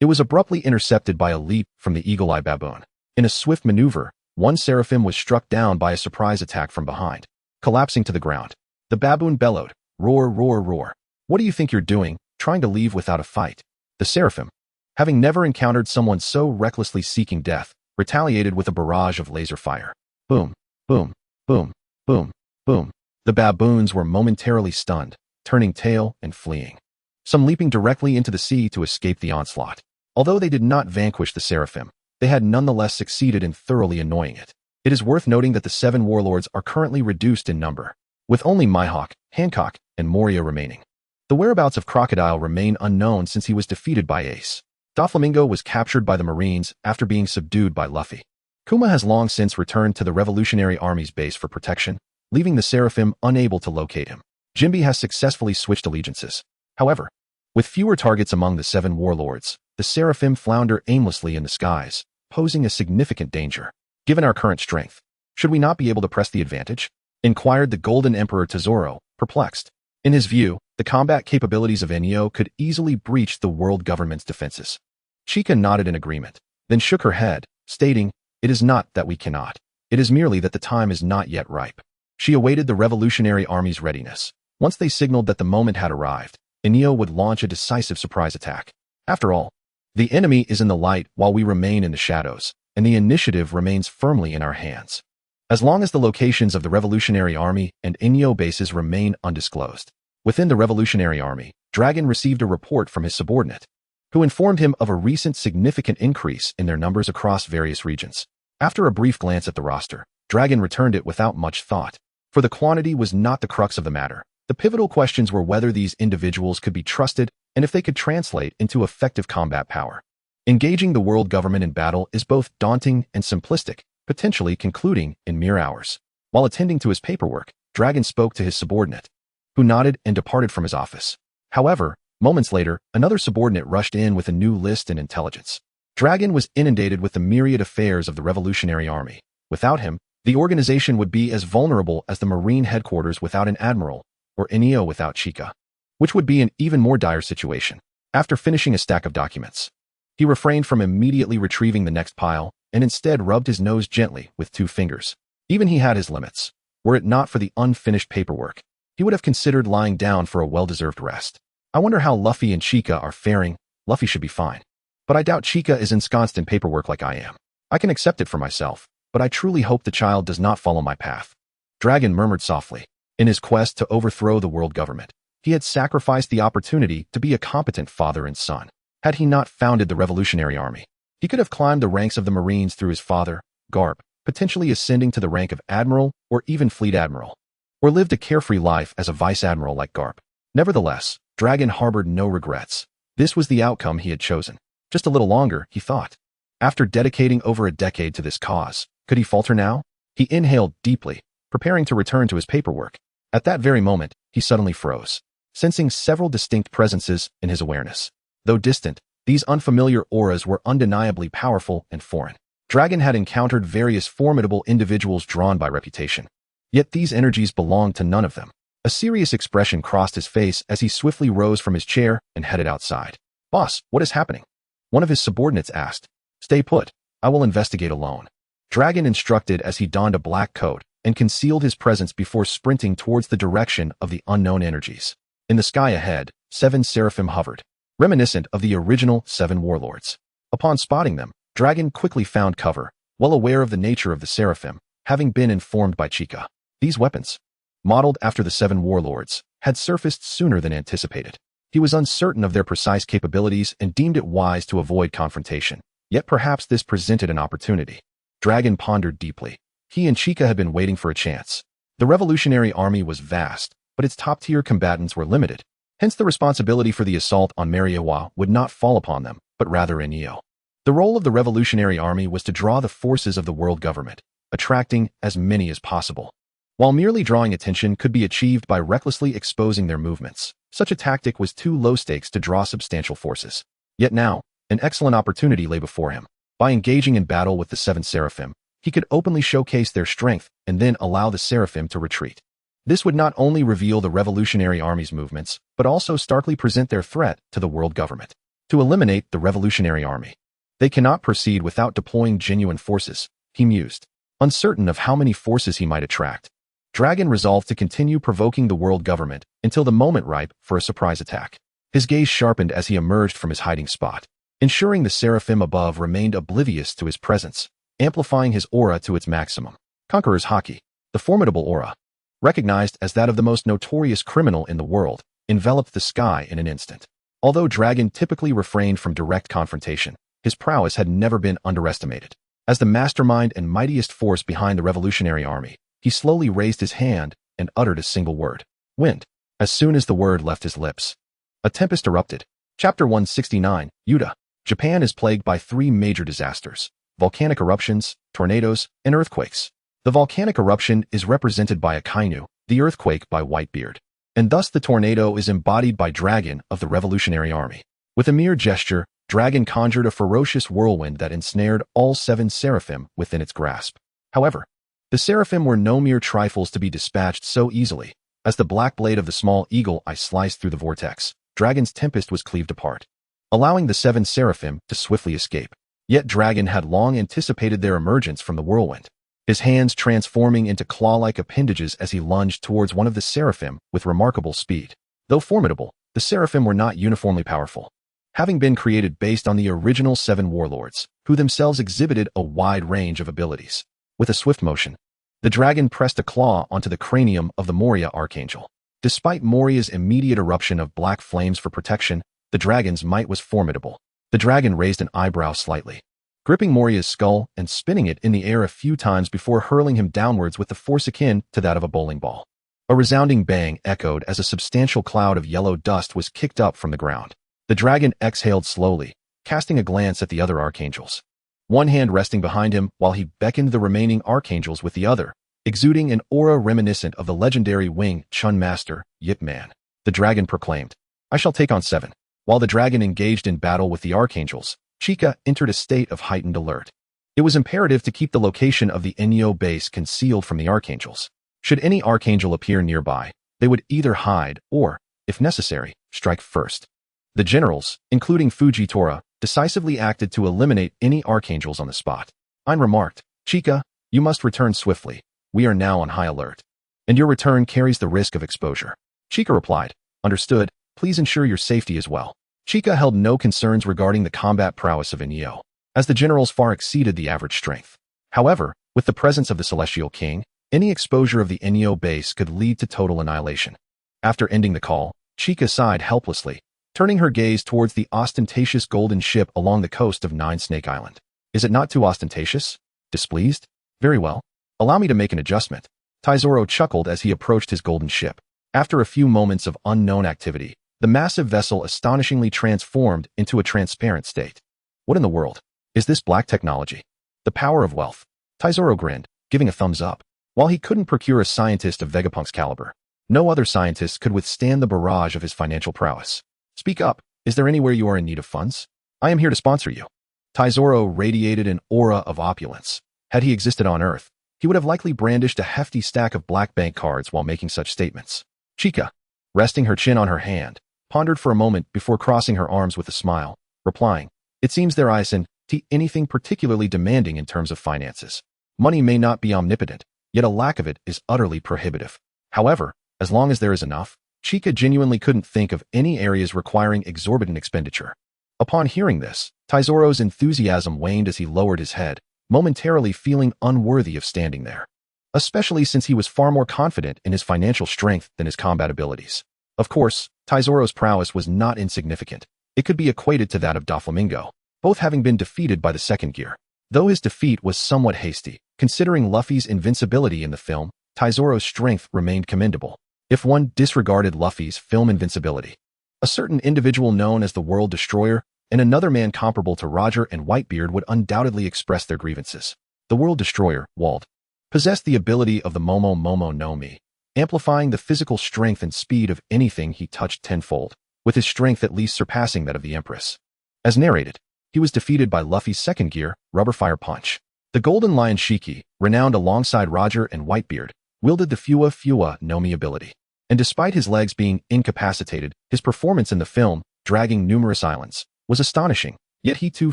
A: it was abruptly intercepted by a leap from the eagle-eye baboon. In a swift maneuver, one Seraphim was struck down by a surprise attack from behind, collapsing to the ground. The baboon bellowed, "Roar, roar, roar. What do you think you're doing, trying to leave without a fight?" The Seraphim, having never encountered someone so recklessly seeking death, retaliated with a barrage of laser fire. Boom, boom, boom, boom, boom. The baboons were momentarily stunned, turning tail and fleeing, some leaping directly into the sea to escape the onslaught. Although they did not vanquish the Seraphim, they had nonetheless succeeded in thoroughly annoying it. It is worth noting that the 7 warlords are currently reduced in number, with only Mihawk, Hancock, and Moria remaining. The whereabouts of Crocodile remain unknown since he was defeated by Ace. Doflamingo was captured by the Marines after being subdued by Luffy. Kuma has long since returned to the Revolutionary Army's base for protection, leaving the Seraphim unable to locate him. Jinbe has successfully switched allegiances. However, with fewer targets among the 7 warlords, the Seraphim flounder aimlessly in the skies, posing a significant danger. Given our current strength, should we not be able to press the advantage? Inquired the Golden Emperor to Zoro, perplexed. In his view, the combat capabilities of Enyo could easily breach the world government's defenses. Chika nodded in agreement, then shook her head, stating, "It is not that we cannot. It is merely that the time is not yet ripe." She awaited the Revolutionary Army's readiness. Once they signaled that the moment had arrived, Enyo would launch a decisive surprise attack. After all, the enemy is in the light while we remain in the shadows, and the initiative remains firmly in our hands. As long as the locations of the Revolutionary Army and Enyo bases remain undisclosed. Within the Revolutionary Army, Dragon received a report from his subordinate, who informed him of a recent significant increase in their numbers across various regions. After a brief glance at the roster, Dragon returned it without much thought, for the quantity was not the crux of the matter. The pivotal questions were whether these individuals could be trusted and if they could translate into effective combat power. Engaging the world government in battle is both daunting and simplistic, potentially concluding in mere hours. While attending to his paperwork, Dragon spoke to his subordinate, who nodded and departed from his office. However, moments later, another subordinate rushed in with a new list and intelligence. Dragon was inundated with the myriad affairs of the Revolutionary Army. Without him, the organization would be as vulnerable as the Marine headquarters without an admiral, or Enyo without Chika, which would be an even more dire situation. After finishing a stack of documents, he refrained from immediately retrieving the next pile and instead rubbed his nose gently with 2 fingers. Even he had his limits. Were it not for the unfinished paperwork, he would have considered lying down for a well-deserved rest. I wonder how Luffy and Chika are faring. Luffy should be fine. But I doubt Chica is ensconced in paperwork like I am. I can accept it for myself, but I truly hope the child does not follow my path. Dragon murmured softly. In his quest to overthrow the world government, he had sacrificed the opportunity to be a competent father and son. Had he not founded the Revolutionary Army, he could have climbed the ranks of the Marines through his father, Garp, potentially ascending to the rank of Admiral or even Fleet Admiral, or lived a carefree life as a Vice Admiral like Garp. Nevertheless, Dragon harbored no regrets. This was the outcome he had chosen. Just a little longer, he thought. After dedicating over a decade to this cause, could he falter now? He inhaled deeply, preparing to return to his paperwork. At that very moment, he suddenly froze, sensing several distinct presences in his awareness. Though distant, these unfamiliar auras were undeniably powerful and foreign. Dragon had encountered various formidable individuals drawn by reputation. Yet these energies belonged to none of them. A serious expression crossed his face as he swiftly rose from his chair and headed outside. "Boss, what is happening?" One of his subordinates asked. "Stay put. I will investigate alone." Dragon instructed as he donned a black coat and concealed his presence before sprinting towards the direction of the unknown energies. In the sky ahead, 7 seraphim hovered, reminiscent of the original 7 warlords. Upon spotting them, Dragon quickly found cover, well aware of the nature of the seraphim, having been informed by Chica. These weapons, modeled after the 7 warlords, had surfaced sooner than anticipated. He was uncertain of their precise capabilities and deemed it wise to avoid confrontation. Yet perhaps this presented an opportunity. Dragon pondered deeply. He and Chica had been waiting for a chance. The Revolutionary Army was vast, but its top-tier combatants were limited. Hence the responsibility for the assault on Mariewa would not fall upon them, but rather Enio. The role of the Revolutionary Army was to draw the forces of the world government, attracting as many as possible. While merely drawing attention could be achieved by recklessly exposing their movements, such a tactic was too low stakes to draw substantial forces. Yet now, an excellent opportunity lay before him. By engaging in battle with the 7 seraphim, he could openly showcase their strength and then allow the seraphim to retreat. This would not only reveal the Revolutionary Army's movements, but also starkly present their threat to the world government. To eliminate the Revolutionary Army, they cannot proceed without deploying genuine forces, he mused, uncertain of how many forces he might attract. Dragon resolved to continue provoking the world government until the moment ripe for a surprise attack. His gaze sharpened as he emerged from his hiding spot, ensuring the seraphim above remained oblivious to his presence, amplifying his aura to its maximum. Conqueror's Haki, the formidable aura, recognized as that of the most notorious criminal in the world, enveloped the sky in an instant. Although Dragon typically refrained from direct confrontation, his prowess had never been underestimated. As the mastermind and mightiest force behind the Revolutionary Army, he slowly raised his hand and uttered a single word. Wind. As soon as the word left his lips, a tempest erupted. Chapter 169, Yuta. Japan is plagued by 3 major disasters: volcanic eruptions, tornadoes, and earthquakes. The volcanic eruption is represented by a kainu, the earthquake by Whitebeard, and thus the tornado is embodied by Dragon of the Revolutionary Army. With a mere gesture, Dragon conjured a ferocious whirlwind that ensnared all 7 seraphim within its grasp. However, the seraphim were no mere trifles to be dispatched so easily. As the black blade of the small eagle eye sliced through the vortex, Dragon's tempest was cleaved apart, allowing the 7 seraphim to swiftly escape. Yet Dragon had long anticipated their emergence from the whirlwind, his hands transforming into claw-like appendages as he lunged towards one of the seraphim with remarkable speed. Though formidable, the seraphim were not uniformly powerful, having been created based on the original 7 warlords, who themselves exhibited a wide range of abilities. With a swift motion, the dragon pressed a claw onto the cranium of the Moria Archangel. Despite Moria's immediate eruption of black flames for protection, the dragon's might was formidable. The dragon raised an eyebrow slightly, gripping Moria's skull and spinning it in the air a few times before hurling him downwards with the force akin to that of a bowling ball. A resounding bang echoed as a substantial cloud of yellow dust was kicked up from the ground. The dragon exhaled slowly, casting a glance at the other archangels, one hand resting behind him while he beckoned the remaining archangels with the other, exuding an aura reminiscent of the legendary Wing Chun master, Yip Man. The dragon proclaimed, "I shall take on 7. While the dragon engaged in battle with the archangels, Chica entered a state of heightened alert. It was imperative to keep the location of the Enyo base concealed from the archangels. Should any archangel appear nearby, they would either hide or, if necessary, strike first. The generals, including Fujitora, decisively acted to eliminate any archangels on the spot. Ein remarked, "Chica, you must return swiftly. We are now on high alert, and your return carries the risk of exposure." Chica replied, "Understood. Please ensure your safety as well." Chika held no concerns regarding the combat prowess of Inyo, as the generals far exceeded the average strength. However, with the presence of the Celestial King, any exposure of the Inyo base could lead to total annihilation. After ending the call, Chika sighed helplessly, turning her gaze towards the ostentatious golden ship along the coast of Nine Snake Island. Is it not too ostentatious? Displeased? Very well. Allow me to make an adjustment. Taizoro chuckled as he approached his golden ship. After a few moments of unknown activity, the massive vessel astonishingly transformed into a transparent state. What in the world? Is this black technology? The power of wealth. Taizoro grinned, giving a thumbs up. While he couldn't procure a scientist of Vegapunk's caliber, no other scientist could withstand the barrage of his financial prowess. Speak up. Is there anywhere you are in need of funds? I am here to sponsor you. Taizoro radiated an aura of opulence. Had he existed on Earth, he would have likely brandished a hefty stack of black bank cards while making such statements. Chika, resting her chin on her hand, pondered for a moment before crossing her arms with a smile, replying, "It seems there isn't anything particularly demanding in terms of finances. Money may not be omnipotent, yet a lack of it is utterly prohibitive. However, as long as there is enough, Chika genuinely couldn't think of any areas requiring exorbitant expenditure." Upon hearing this, Taizoro's enthusiasm waned as he lowered his head, momentarily feeling unworthy of standing there, especially since he was far more confident in his financial strength than his combat abilities. Of course, Taizoro's prowess was not insignificant. It could be equated to that of Doflamingo, both having been defeated by the second gear. Though his defeat was somewhat hasty, considering Luffy's invincibility in the film, Taizoro's strength remained commendable. If one disregarded Luffy's film invincibility, a certain individual known as the World Destroyer and another man comparable to Roger and Whitebeard would undoubtedly express their grievances. The World Destroyer, Wald, possessed the ability of the Momo Momo no Mi, amplifying the physical strength and speed of anything he touched tenfold, with his strength at least surpassing that of the Empress. As narrated, he was defeated by Luffy's second gear, Rubber Fire Punch. The Golden Lion Shiki, renowned alongside Roger and Whitebeard, wielded the Fua Fua no Mi ability. And despite his legs being incapacitated, his performance in the film, dragging numerous islands, was astonishing, yet he too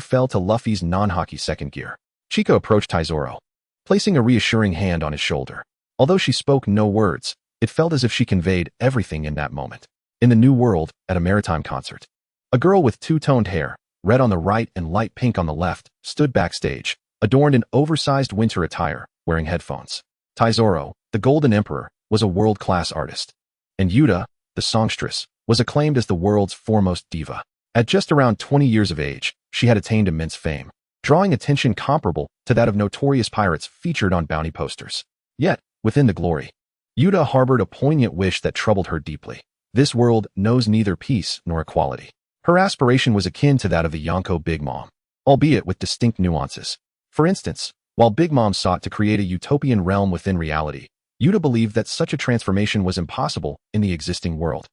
A: fell to Luffy's non-hockey second gear. Chika approached Taizoro, placing a reassuring hand on his shoulder. Although she spoke no words, it felt as if she conveyed everything in that moment. In the New World, at a maritime concert, a girl with two-toned hair, red on the right and light pink on the left, stood backstage, adorned in oversized winter attire, wearing headphones. Taizoro, the Golden Emperor, was a world-class artist. And Yuta, the songstress, was acclaimed as the world's foremost diva. At just around 20 years of age, she had attained immense fame, drawing attention comparable to that of notorious pirates featured on bounty posters. Yet, within the glory, Yuta harbored a poignant wish that troubled her deeply. This world knows neither peace nor equality. Her aspiration was akin to that of the Yonko Big Mom, albeit with distinct nuances. For instance, while Big Mom sought to create a utopian realm within reality, Yuta believed that such a transformation was impossible in the existing world.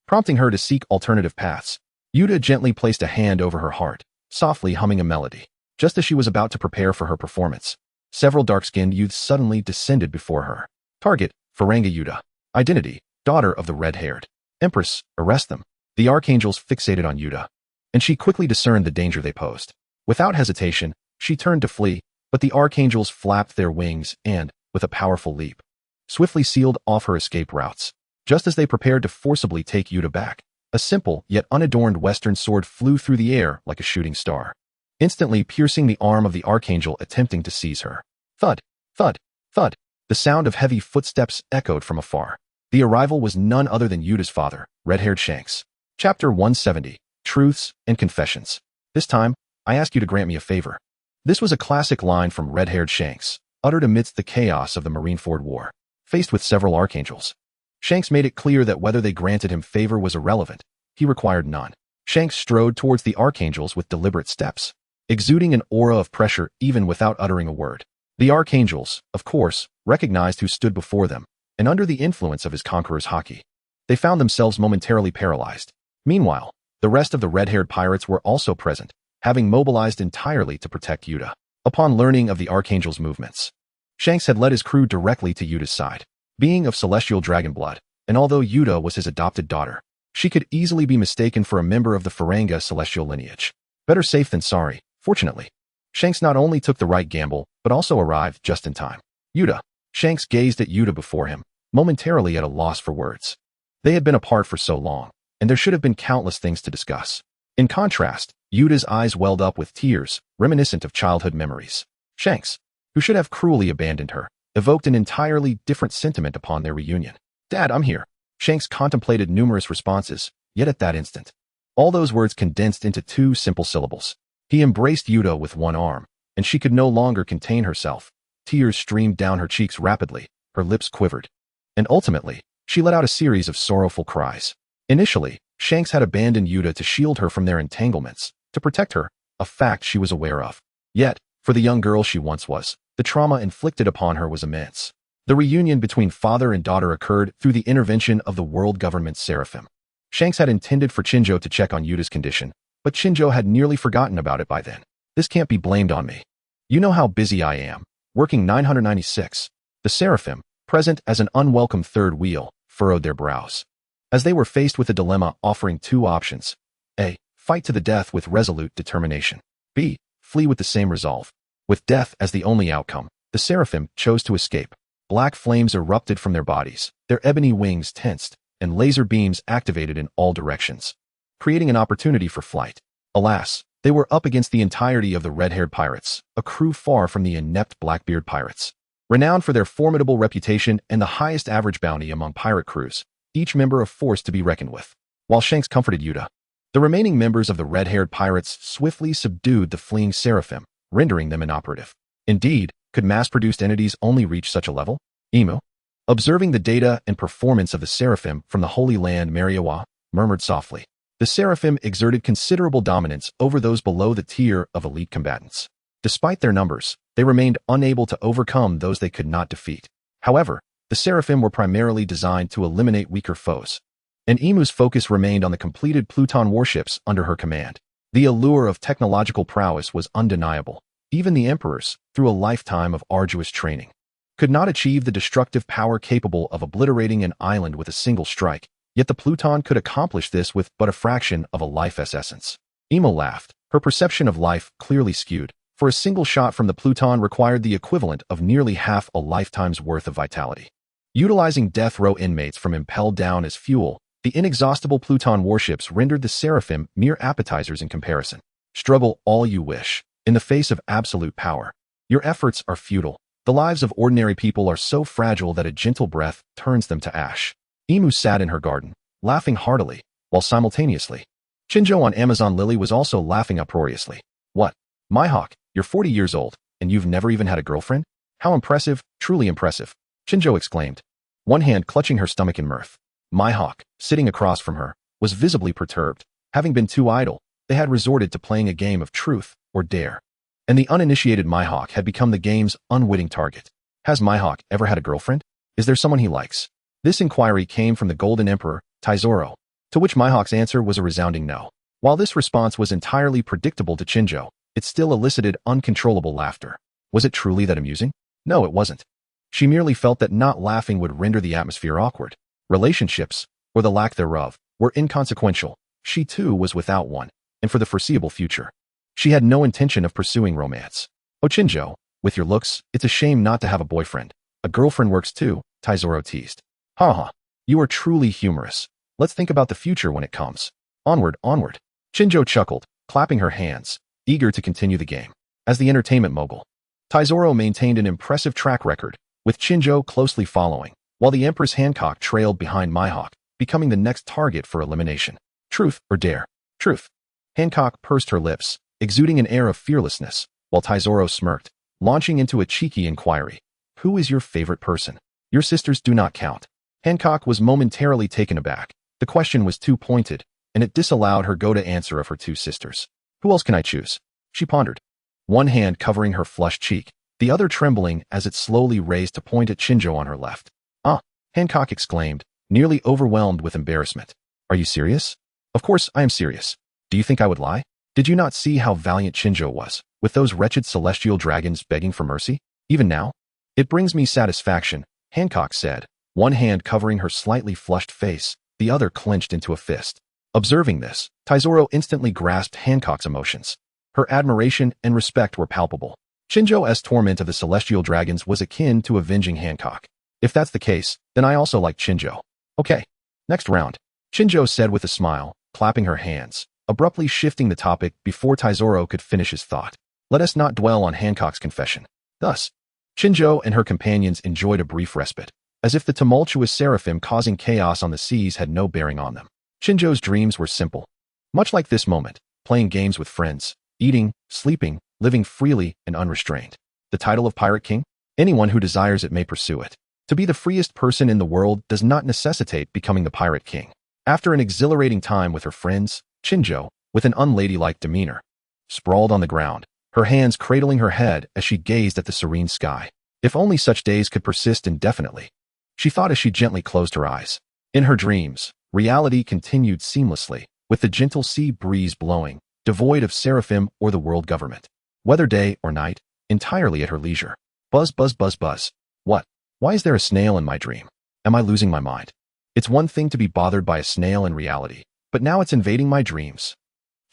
A: Prompting her to seek alternative paths, Yuta gently placed a hand over her heart, softly humming a melody. Just as she was about to prepare for her performance, several dark-skinned youths suddenly descended before her. Target, Faranga Yuta. Identity, daughter of the red-haired Empress, arrest them. The archangels fixated on Yuta, and she quickly discerned the danger they posed. Without hesitation, she turned to flee, but the archangels flapped their wings and, with a powerful leap, swiftly sealed off her escape routes. Just as they prepared to forcibly take Yuta back, a simple yet unadorned western sword flew through the air like a shooting star, instantly piercing the arm of the archangel attempting to seize her. Thud, thud, thud. The sound of heavy footsteps echoed from afar. The arrival was none other than Yuta's father, red-haired Shanks. Chapter 170, Truths and Confessions. This time, I ask you to grant me a favor. This was a classic line from red-haired Shanks, uttered amidst the chaos of the Marineford War. Faced with several archangels, Shanks made it clear that whether they granted him favor was irrelevant. He required none. Shanks strode towards the archangels with deliberate steps, exuding an aura of pressure even without uttering a word. The archangels, of course, recognized who stood before them, and under the influence of his conqueror's haki, they found themselves momentarily paralyzed. Meanwhile, the rest of the red-haired pirates were also present, having mobilized entirely to protect Yuta. Upon learning of the archangel's movements, Shanks had led his crew directly to Yuta's side. Being of celestial dragon blood, and although Yuta was his adopted daughter, she could easily be mistaken for a member of the Faranga celestial lineage. Better safe than sorry, fortunately. Shanks not only took the right gamble, but also arrived just in time. Yuta. Shanks gazed at Yuta before him, momentarily at a loss for words. They had been apart for so long, and there should have been countless things to discuss. In contrast, Yuta's eyes welled up with tears, reminiscent of childhood memories. Shanks, who should have cruelly abandoned her, evoked an entirely different sentiment upon their reunion. Dad, I'm here. Shanks contemplated numerous responses, yet at that instant, all those words condensed into 2 simple syllables. He embraced Yuta with one arm, and she could no longer contain herself. Tears streamed down her cheeks rapidly, her lips quivered. And ultimately, she let out a series of sorrowful cries. Initially, Shanks had abandoned Yuta to shield her from their entanglements, to protect her, a fact she was aware of. Yet, for the young girl she once was, the trauma inflicted upon her was immense. The reunion between father and daughter occurred through the intervention of the world government's Seraphim. Shanks had intended for Shinjo to check on Yuta's condition, but Shinjo had nearly forgotten about it by then. This can't be blamed on me. You know how busy I am, working 996. The Seraphim, present as an unwelcome third wheel, furrowed their brows. As they were faced with a dilemma offering 2 options. A. Fight to the death with resolute determination. B. Flee with the same resolve. With death as the only outcome, the Seraphim chose to escape. Black flames erupted from their bodies, their ebony wings tensed, and laser beams activated in all directions, creating an opportunity for flight. Alas, they were up against the entirety of the red-haired pirates, a crew far from the inept Blackbeard pirates. Renowned for their formidable reputation and the highest average bounty among pirate crews, each member a force to be reckoned with. While Shanks comforted Yuta, the remaining members of the red-haired pirates swiftly subdued the fleeing Seraphim, rendering them inoperative. Indeed, could mass-produced entities only reach such a level? Emu, observing the data and performance of the Seraphim from the Holy Land Mariawa, murmured softly. The Seraphim exerted considerable dominance over those below the tier of elite combatants. Despite their numbers, they remained unable to overcome those they could not defeat. However, the Seraphim were primarily designed to eliminate weaker foes, and Emu's focus remained on the completed Pluton warships under her command. The allure of technological prowess was undeniable. Even the emperors, through a lifetime of arduous training, could not achieve the destructive power capable of obliterating an island with a single strike, yet the Pluton could accomplish this with but a fraction of a life's essence. Emu laughed, her perception of life clearly skewed, for a single shot from the Pluton required the equivalent of nearly half a lifetime's worth of vitality. Utilizing death row inmates from impelled down as fuel, the inexhaustible Pluton warships rendered the Seraphim mere appetizers in comparison. Struggle all you wish. In the face of absolute power, your efforts are futile. The lives of ordinary people are so fragile that a gentle breath turns them to ash. Emu sat in her garden, laughing heartily, while simultaneously, Shinjo on Amazon Lily was also laughing uproariously. What? Mihawk, you're 40 years old, and you've never even had a girlfriend? How impressive, truly impressive, Shinjo exclaimed, one hand clutching her stomach in mirth. Mihawk, sitting across from her, was visibly perturbed. Having been too idle, they had resorted to playing a game of truth or dare. And the uninitiated Mihawk had become the game's unwitting target. Has Mihawk ever had a girlfriend? Is there someone he likes? This inquiry came from the Golden Emperor, Taizoro, to which Mihawk's answer was a resounding no. While this response was entirely predictable to Shinjo, it still elicited uncontrollable laughter. Was it truly that amusing? No, it wasn't. She merely felt that not laughing would render the atmosphere awkward. Relationships, or the lack thereof, were inconsequential. She too was without one, and for the foreseeable future. She had no intention of pursuing romance. Oh Shinjo, with your looks, it's a shame not to have a boyfriend. A girlfriend works too, Taizoro teased. Ha. You are truly humorous. Let's think about the future when it comes. Onward, onward. Shinjo chuckled, clapping her hands, eager to continue the game. As the entertainment mogul, Taizoro maintained an impressive track record, with Shinjo closely following, while the Empress Hancock trailed behind Mihawk, becoming the next target for elimination. Truth or dare? Truth. Hancock pursed her lips, exuding an air of fearlessness, while Taizoro smirked, launching into a cheeky inquiry. Who is your favorite person? Your sisters do not count. Hancock was momentarily taken aback. The question was too pointed, and it disallowed her go-to answer of her 2 sisters. Who else can I choose? She pondered, one hand covering her flushed cheek, the other trembling as it slowly raised to point at Shinjo on her left. Ah, Hancock exclaimed, nearly overwhelmed with embarrassment. Are you serious? Of course I am serious. Do you think I would lie? Did you not see how valiant Shinjo was, with those wretched celestial dragons begging for mercy? Even now? It brings me satisfaction, Hancock said, one hand covering her slightly flushed face, the other clenched into a fist. Observing this, Taizoro instantly grasped Hancock's emotions. Her admiration and respect were palpable. Shinjo's torment of the celestial dragons was akin to avenging Hancock. If that's the case, then I also like Shinjo. Okay. Next round, Shinjo said with a smile, clapping her hands. abruptly shifting the topic before Taizoro could finish his thought. Let us not dwell on Hancock's confession. Thus, Shinjo and her companions enjoyed a brief respite, as if the tumultuous seraphim causing chaos on the seas had no bearing on them. Shinjo's dreams were simple. Much like this moment, playing games with friends, eating, sleeping, living freely and unrestrained. The title of Pirate King? Anyone who desires it may pursue it. To be the freest person in the world does not necessitate becoming the Pirate King. After an exhilarating time with her friends, Shinjo, with an unladylike demeanor, sprawled on the ground, her hands cradling her head as she gazed at the serene sky. If only such days could persist indefinitely, she thought as she gently closed her eyes. In her dreams, reality continued seamlessly, with the gentle sea breeze blowing, devoid of seraphim or the world government. Whether day or night, entirely at her leisure. Buzz, buzz, buzz, buzz. What? Why is there a snail in my dream? Am I losing my mind? It's one thing to be bothered by a snail in reality, but now it's invading my dreams.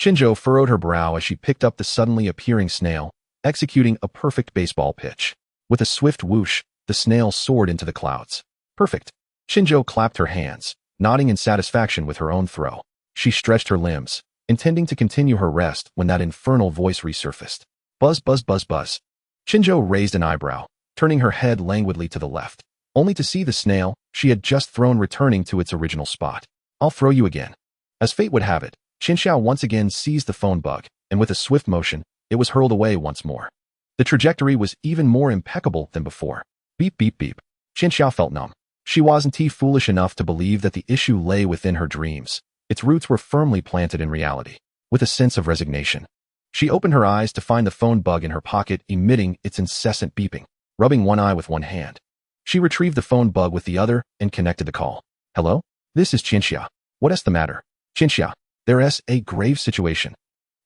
A: Shinjo furrowed her brow as she picked up the suddenly appearing snail, executing a perfect baseball pitch. With a swift whoosh, the snail soared into the clouds. Perfect. Shinjo clapped her hands, nodding in satisfaction with her own throw. She stretched her limbs, intending to continue her rest when that infernal voice resurfaced. Buzz, buzz, buzz, buzz. Shinjo raised an eyebrow, turning her head languidly to the left, only to see the snail she had just thrown returning to its original spot. I'll throw you again. As fate would have it, Qianxiao once again seized the phone bug, and with a swift motion, it was hurled away once more. The trajectory was even more impeccable than before. Beep, beep, beep. Qianxiao felt numb. She wasn't foolish enough to believe that the issue lay within her dreams. Its roots were firmly planted in reality. With a sense of resignation, she opened her eyes to find the phone bug in her pocket emitting its incessant beeping. Rubbing one eye with one hand, she retrieved the phone bug with the other and connected the call. Hello? This is Qianxia. What is the matter? Qianxia, there's a grave situation.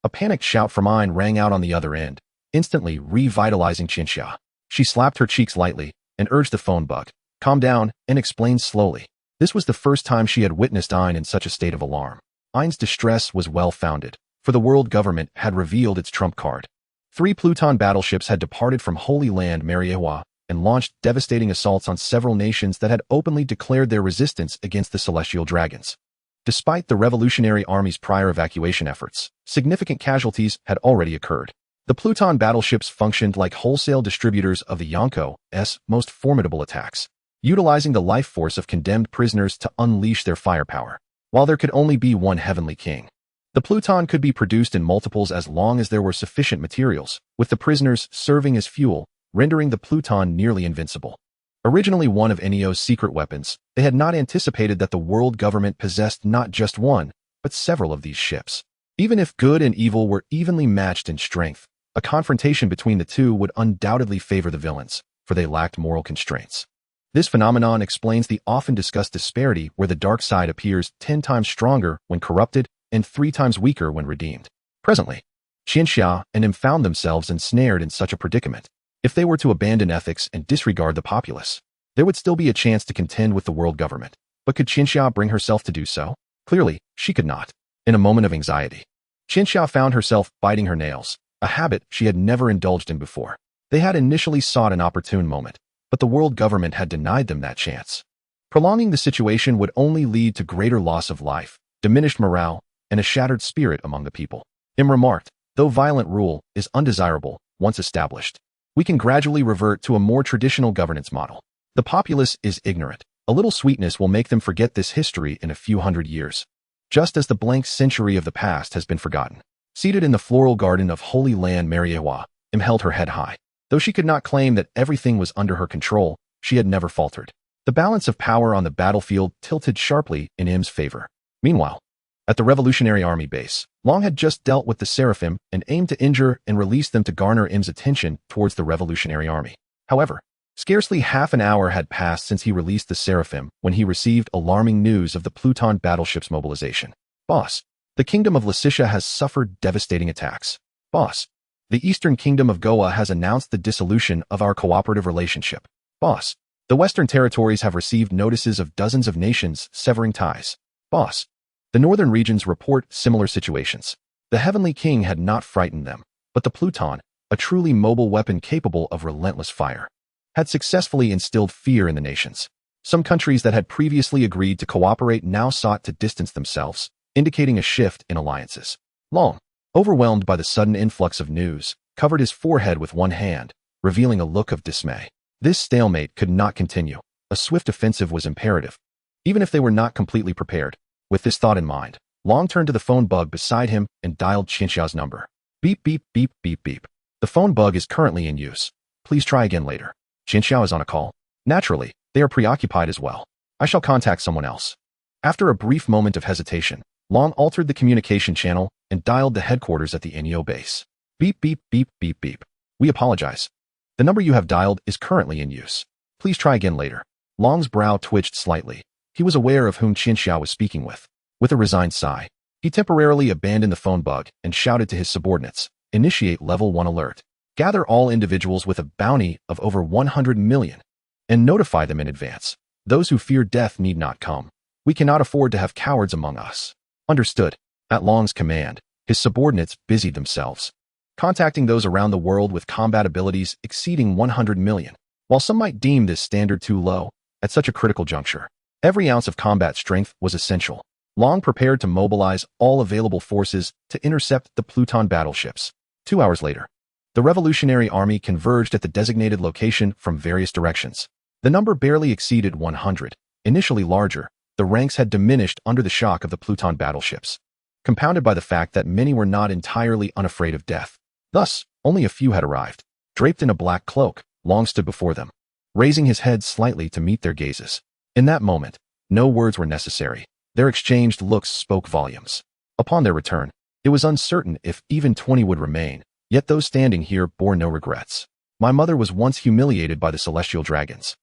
A: A panicked shout from Ain rang out on the other end, instantly revitalizing Qianxia. She slapped her cheeks lightly and urged the phone bug. Calm down and explained slowly. This was the first time she had witnessed Ain in such a state of alarm. Ain's distress was well-founded, for the world government had revealed its trump card. 3 Pluton battleships had departed from Holy Land Mariewa and launched devastating assaults on several nations that had openly declared their resistance against the Celestial Dragons. Despite the Revolutionary Army's prior evacuation efforts, significant casualties had already occurred. The Pluton battleships functioned like wholesale distributors of the Yonko's most formidable attacks, utilizing the life force of condemned prisoners to unleash their firepower. While there could only be one heavenly king, the Pluton could be produced in multiples as long as there were sufficient materials, with the prisoners serving as fuel, rendering the Pluton nearly invincible. Originally one of Enio's secret weapons, they had not anticipated that the world government possessed not just one, but several of these ships. Even if good and evil were evenly matched in strength, a confrontation between the two would undoubtedly favor the villains, for they lacked moral constraints. This phenomenon explains the often discussed disparity where the dark side appears 10 times stronger when corrupted and 3 times weaker when redeemed. Presently, Qianxia and him found themselves ensnared in such a predicament. If they were to abandon ethics and disregard the populace, there would still be a chance to contend with the world government. But could Qianxia bring herself to do so? Clearly, she could not. In a moment of anxiety, Qianxia found herself biting her nails, a habit she had never indulged in before. They had initially sought an opportune moment, but the world government had denied them that chance. Prolonging the situation would only lead to greater loss of life, diminished morale, and a shattered spirit among the people. Im remarked, though violent rule is undesirable once established, we can gradually revert to a more traditional governance model. The populace is ignorant. A little sweetness will make them forget this history in a few hundred years, just as the blank century of the past has been forgotten. Seated in the floral garden of Holy Land Mariewa, Im held her head high. Though she could not claim that everything was under her control, she had never faltered. The balance of power on the battlefield tilted sharply in Im's favor. Meanwhile, at the Revolutionary Army base, Long had just dealt with the Seraphim and aimed to injure and release them to garner Im's attention towards the Revolutionary Army. However, scarcely half an hour had passed since he released the Seraphim when he received alarming news of the Pluton battleship's mobilization. Boss, the Kingdom of Lucicia has suffered devastating attacks. Boss, the Eastern Kingdom of Goa has announced the dissolution of our cooperative relationship. Boss, the Western territories have received notices of dozens of nations severing ties. Boss, the northern regions report similar situations. The Heavenly King had not frightened them, but the Pluton, a truly mobile weapon capable of relentless fire, had successfully instilled fear in the nations. Some countries that had previously agreed to cooperate now sought to distance themselves, indicating a shift in alliances. Long, overwhelmed by the sudden influx of news, covered his forehead with one hand, revealing a look of dismay. This stalemate could not continue. A swift offensive was imperative, even if they were not completely prepared. With this thought in mind, Long turned to the phone bug beside him and dialed Qianxiao's number. Beep, beep, beep, beep, beep. The phone bug is currently in use. Please try again later. Qianxiao is on a call. Naturally, they are preoccupied as well. I shall contact someone else. After a brief moment of hesitation, Long altered the communication channel and dialed the headquarters at the NEO base. Beep, beep, beep, beep, beep. We apologize. The number you have dialed is currently in use. Please try again later. Long's brow twitched slightly. He was aware of whom Qianxiao was speaking with. With a resigned sigh, he temporarily abandoned the phone bug and shouted to his subordinates, initiate level 1 alert. Gather all individuals with a bounty of over 100 million and notify them in advance. Those who fear death need not come. We cannot afford to have cowards among us. Understood. At Long's command, his subordinates busied themselves, contacting those around the world with combat abilities exceeding 100 million. While some might deem this standard too low, at such a critical juncture, every ounce of combat strength was essential. Long prepared to mobilize all available forces to intercept the Pluton battleships. 2 hours later, the Revolutionary Army converged at the designated location from various directions. The number barely exceeded 100. Initially larger, the ranks had diminished under the shock of the Pluton battleships, compounded by the fact that many were not entirely unafraid of death. Thus, only a few had arrived. Draped in a black cloak, Long stood before them, raising his head slightly to meet their gazes. In that moment, no words were necessary. Their exchanged looks spoke volumes. Upon their return, it was uncertain if even 20 would remain, yet those standing here bore no regrets. My mother was once humiliated by the celestial dragons.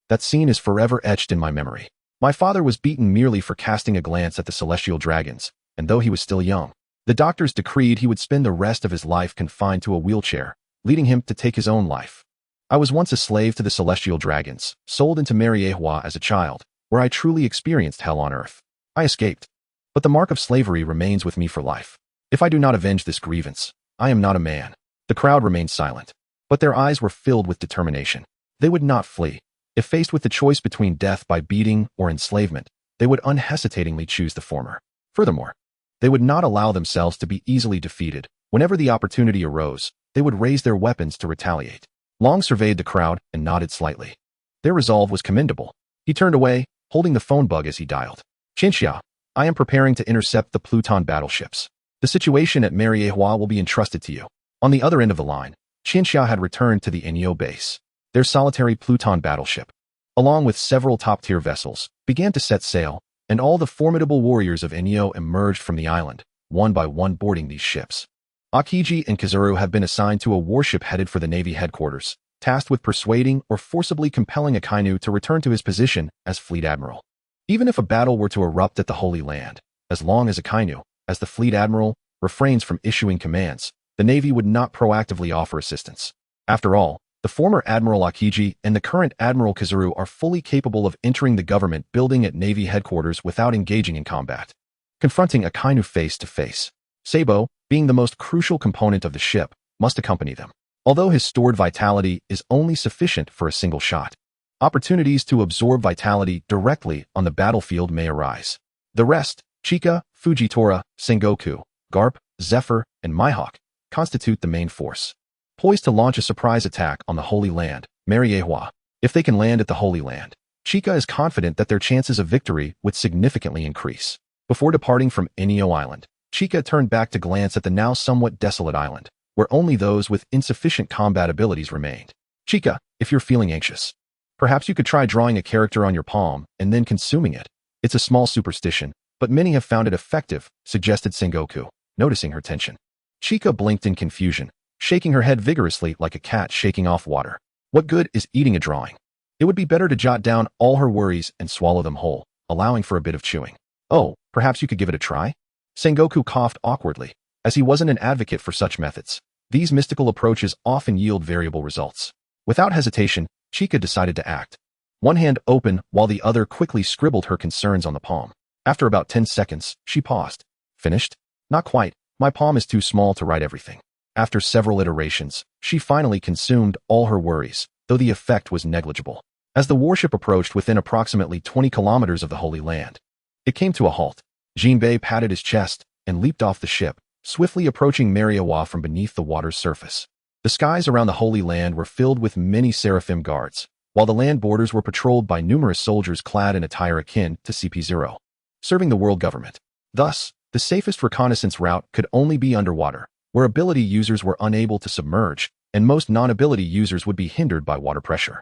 A: That scene is forever etched in my memory. My father was beaten merely for casting a glance at the celestial dragons, and though he was still young, the doctors decreed he would spend the rest of his life confined to a wheelchair, leading him to take his own life. I was once a slave to the celestial dragons, sold into Mariehua as a child, where I truly experienced hell on earth. I escaped, but the mark of slavery remains with me for life. If I do not avenge this grievance, I am not a man. The crowd remained silent, but their eyes were filled with determination. They would not flee. If faced with the choice between death by beating or enslavement, they would unhesitatingly choose the former. Furthermore, they would not allow themselves to be easily defeated. Whenever the opportunity arose, they would raise their weapons to retaliate. Long surveyed the crowd and nodded slightly. Their resolve was commendable. He turned away, holding the phone bug as he dialed. Qianxiao, I am preparing to intercept the Pluton battleships. The situation at Mariehua will be entrusted to you. On the other end of the line, Qianxiao had returned to the NEO base. Their solitary Pluton battleship, along with several top-tier vessels, began to set sail, and all the formidable warriors of NEO emerged from the island, one by one boarding these ships. Akiji and Kazuru have been assigned to a warship headed for the Navy headquarters, tasked with persuading or forcibly compelling Akainu to return to his position as Fleet Admiral. Even if a battle were to erupt at the Holy Land, as long as Akainu, as the Fleet Admiral, refrains from issuing commands, the Navy would not proactively offer assistance. After all, the former Admiral Akiji and the current Admiral Kazuru are fully capable of entering the government building at Navy headquarters without engaging in combat, confronting Akainu face to face. Sabo, being the most crucial component of the ship, must accompany them. Although his stored vitality is only sufficient for a single shot, opportunities to absorb vitality directly on the battlefield may arise. The rest, Chika, Fujitora, Sengoku, Garp, Zephyr, and Mihawk, constitute the main force, poised to launch a surprise attack on the Holy Land, Mariehua. If they can land at the Holy Land, Chika is confident that their chances of victory would significantly increase. Before departing from Neo Island, Chika turned back to glance at the now somewhat desolate island, where only those with insufficient combat abilities remained. Chika, if you're feeling anxious, perhaps you could try drawing a character on your palm and then consuming it. It's a small superstition, but many have found it effective, suggested Sengoku, noticing her tension. Chika blinked in confusion, shaking her head vigorously like a cat shaking off water. What good is eating a drawing? It would be better to jot down all her worries and swallow them whole, allowing for a bit of chewing. Oh, perhaps you could give it a try? Sengoku coughed awkwardly, as he wasn't an advocate for such methods. These mystical approaches often yield variable results. Without hesitation, Chika decided to act. One hand open while the other quickly scribbled her concerns on the palm. After about 10 seconds, she paused. Finished? Not quite. My palm is too small to write everything. After several iterations, she finally consumed all her worries, though the effect was negligible. As the warship approached within approximately 20 kilometers of the Holy Land, it came to a halt. Jinbei patted his chest and leaped off the ship, swiftly approaching Mariewa from beneath the water's surface. The skies around the Holy Land were filled with many Seraphim guards, while the land borders were patrolled by numerous soldiers clad in attire akin to CP0, serving the world government. Thus, the safest reconnaissance route could only be underwater, where ability users were unable to submerge, and most non-ability users would be hindered by water pressure.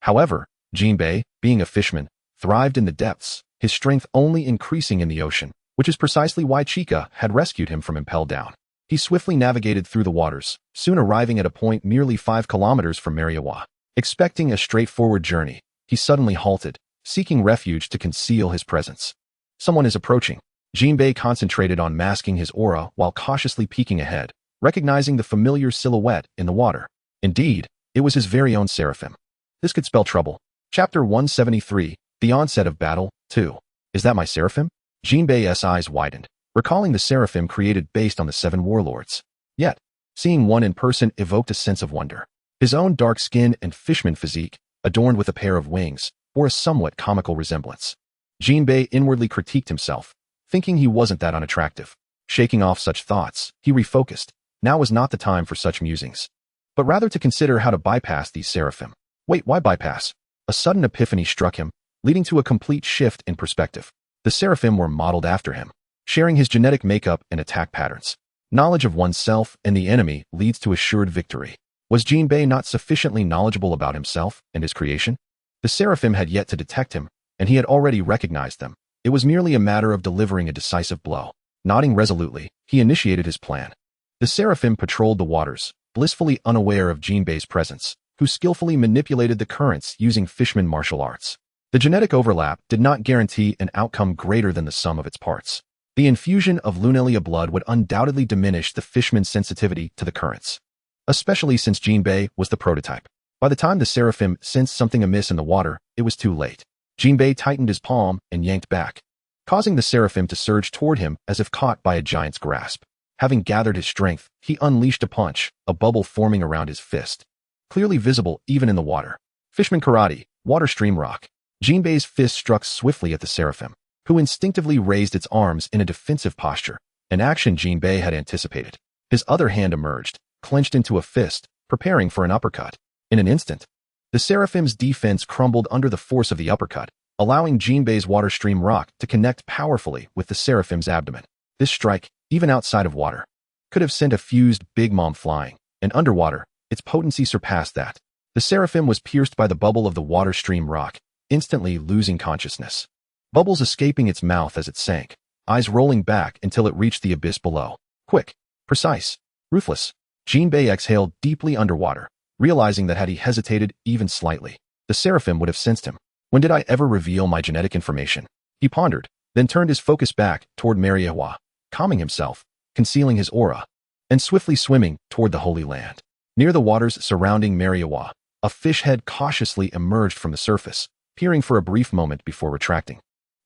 A: However, Jinbei, being a fisherman, thrived in the depths, his strength only increasing in the ocean, which is precisely why Chika had rescued him from impelled down. He swiftly navigated through the waters, soon arriving at a point merely 5 kilometers from Mariewa. Expecting a straightforward journey, he suddenly halted, seeking refuge to conceal his presence. Someone is approaching. Jinbei concentrated on masking his aura while cautiously peeking ahead, recognizing the familiar silhouette in the water. Indeed, it was his very own Seraphim. This could spell trouble. Chapter 173, The Onset of Battle, 2. Is that my Seraphim? Jinbei's eyes widened, recalling the Seraphim created based on the 7 warlords. Yet, seeing one in person evoked a sense of wonder. His own dark skin and fishman physique, adorned with a pair of wings, bore a somewhat comical resemblance. Jinbei inwardly critiqued himself, thinking he wasn't that unattractive. Shaking off such thoughts, he refocused. Now was not the time for such musings, but rather to consider how to bypass these Seraphim. Wait, why bypass? A sudden epiphany struck him, leading to a complete shift in perspective. The Seraphim were modeled after him, sharing his genetic makeup and attack patterns. Knowledge of oneself and the enemy leads to assured victory. Was Jinbei not sufficiently knowledgeable about himself and his creation? The Seraphim had yet to detect him, and he had already recognized them. It was merely a matter of delivering a decisive blow. Nodding resolutely, he initiated his plan. The Seraphim patrolled the waters, blissfully unaware of Jinbei's presence, who skillfully manipulated the currents using fishman martial arts. The genetic overlap did not guarantee an outcome greater than the sum of its parts. The infusion of Lunelia blood would undoubtedly diminish the fishman's sensitivity to the currents, especially since Jinbei was the prototype. By the time the Seraphim sensed something amiss in the water, it was too late. Jinbei tightened his palm and yanked back, causing the Seraphim to surge toward him as if caught by a giant's grasp. Having gathered his strength, he unleashed a punch, a bubble forming around his fist, clearly visible even in the water. Fishman Karate, Water Stream Rock. Jinbei's fist struck swiftly at the Seraphim, who instinctively raised its arms in a defensive posture, an action Jinbei had anticipated. His other hand emerged, clenched into a fist, preparing for an uppercut. In an instant, the Seraphim's defense crumbled under the force of the uppercut, allowing Jinbei's Water Stream Rock to connect powerfully with the Seraphim's abdomen. This strike, even outside of water, could have sent a fused Big Mom flying, and underwater, its potency surpassed that. The Seraphim was pierced by the bubble of the Water Stream Rock, instantly losing consciousness. Bubbles escaping its mouth as it sank, eyes rolling back until it reached the abyss below. Quick, precise, ruthless. Jinbei exhaled deeply underwater, realizing that had he hesitated even slightly, the Seraphim would have sensed him. When did I ever reveal my genetic information? He pondered, then turned his focus back toward Mariewa, calming himself, concealing his aura, and swiftly swimming toward the Holy Land. Near the waters surrounding Mariewa, a fish head cautiously emerged from the surface, peering for a brief moment before retracting,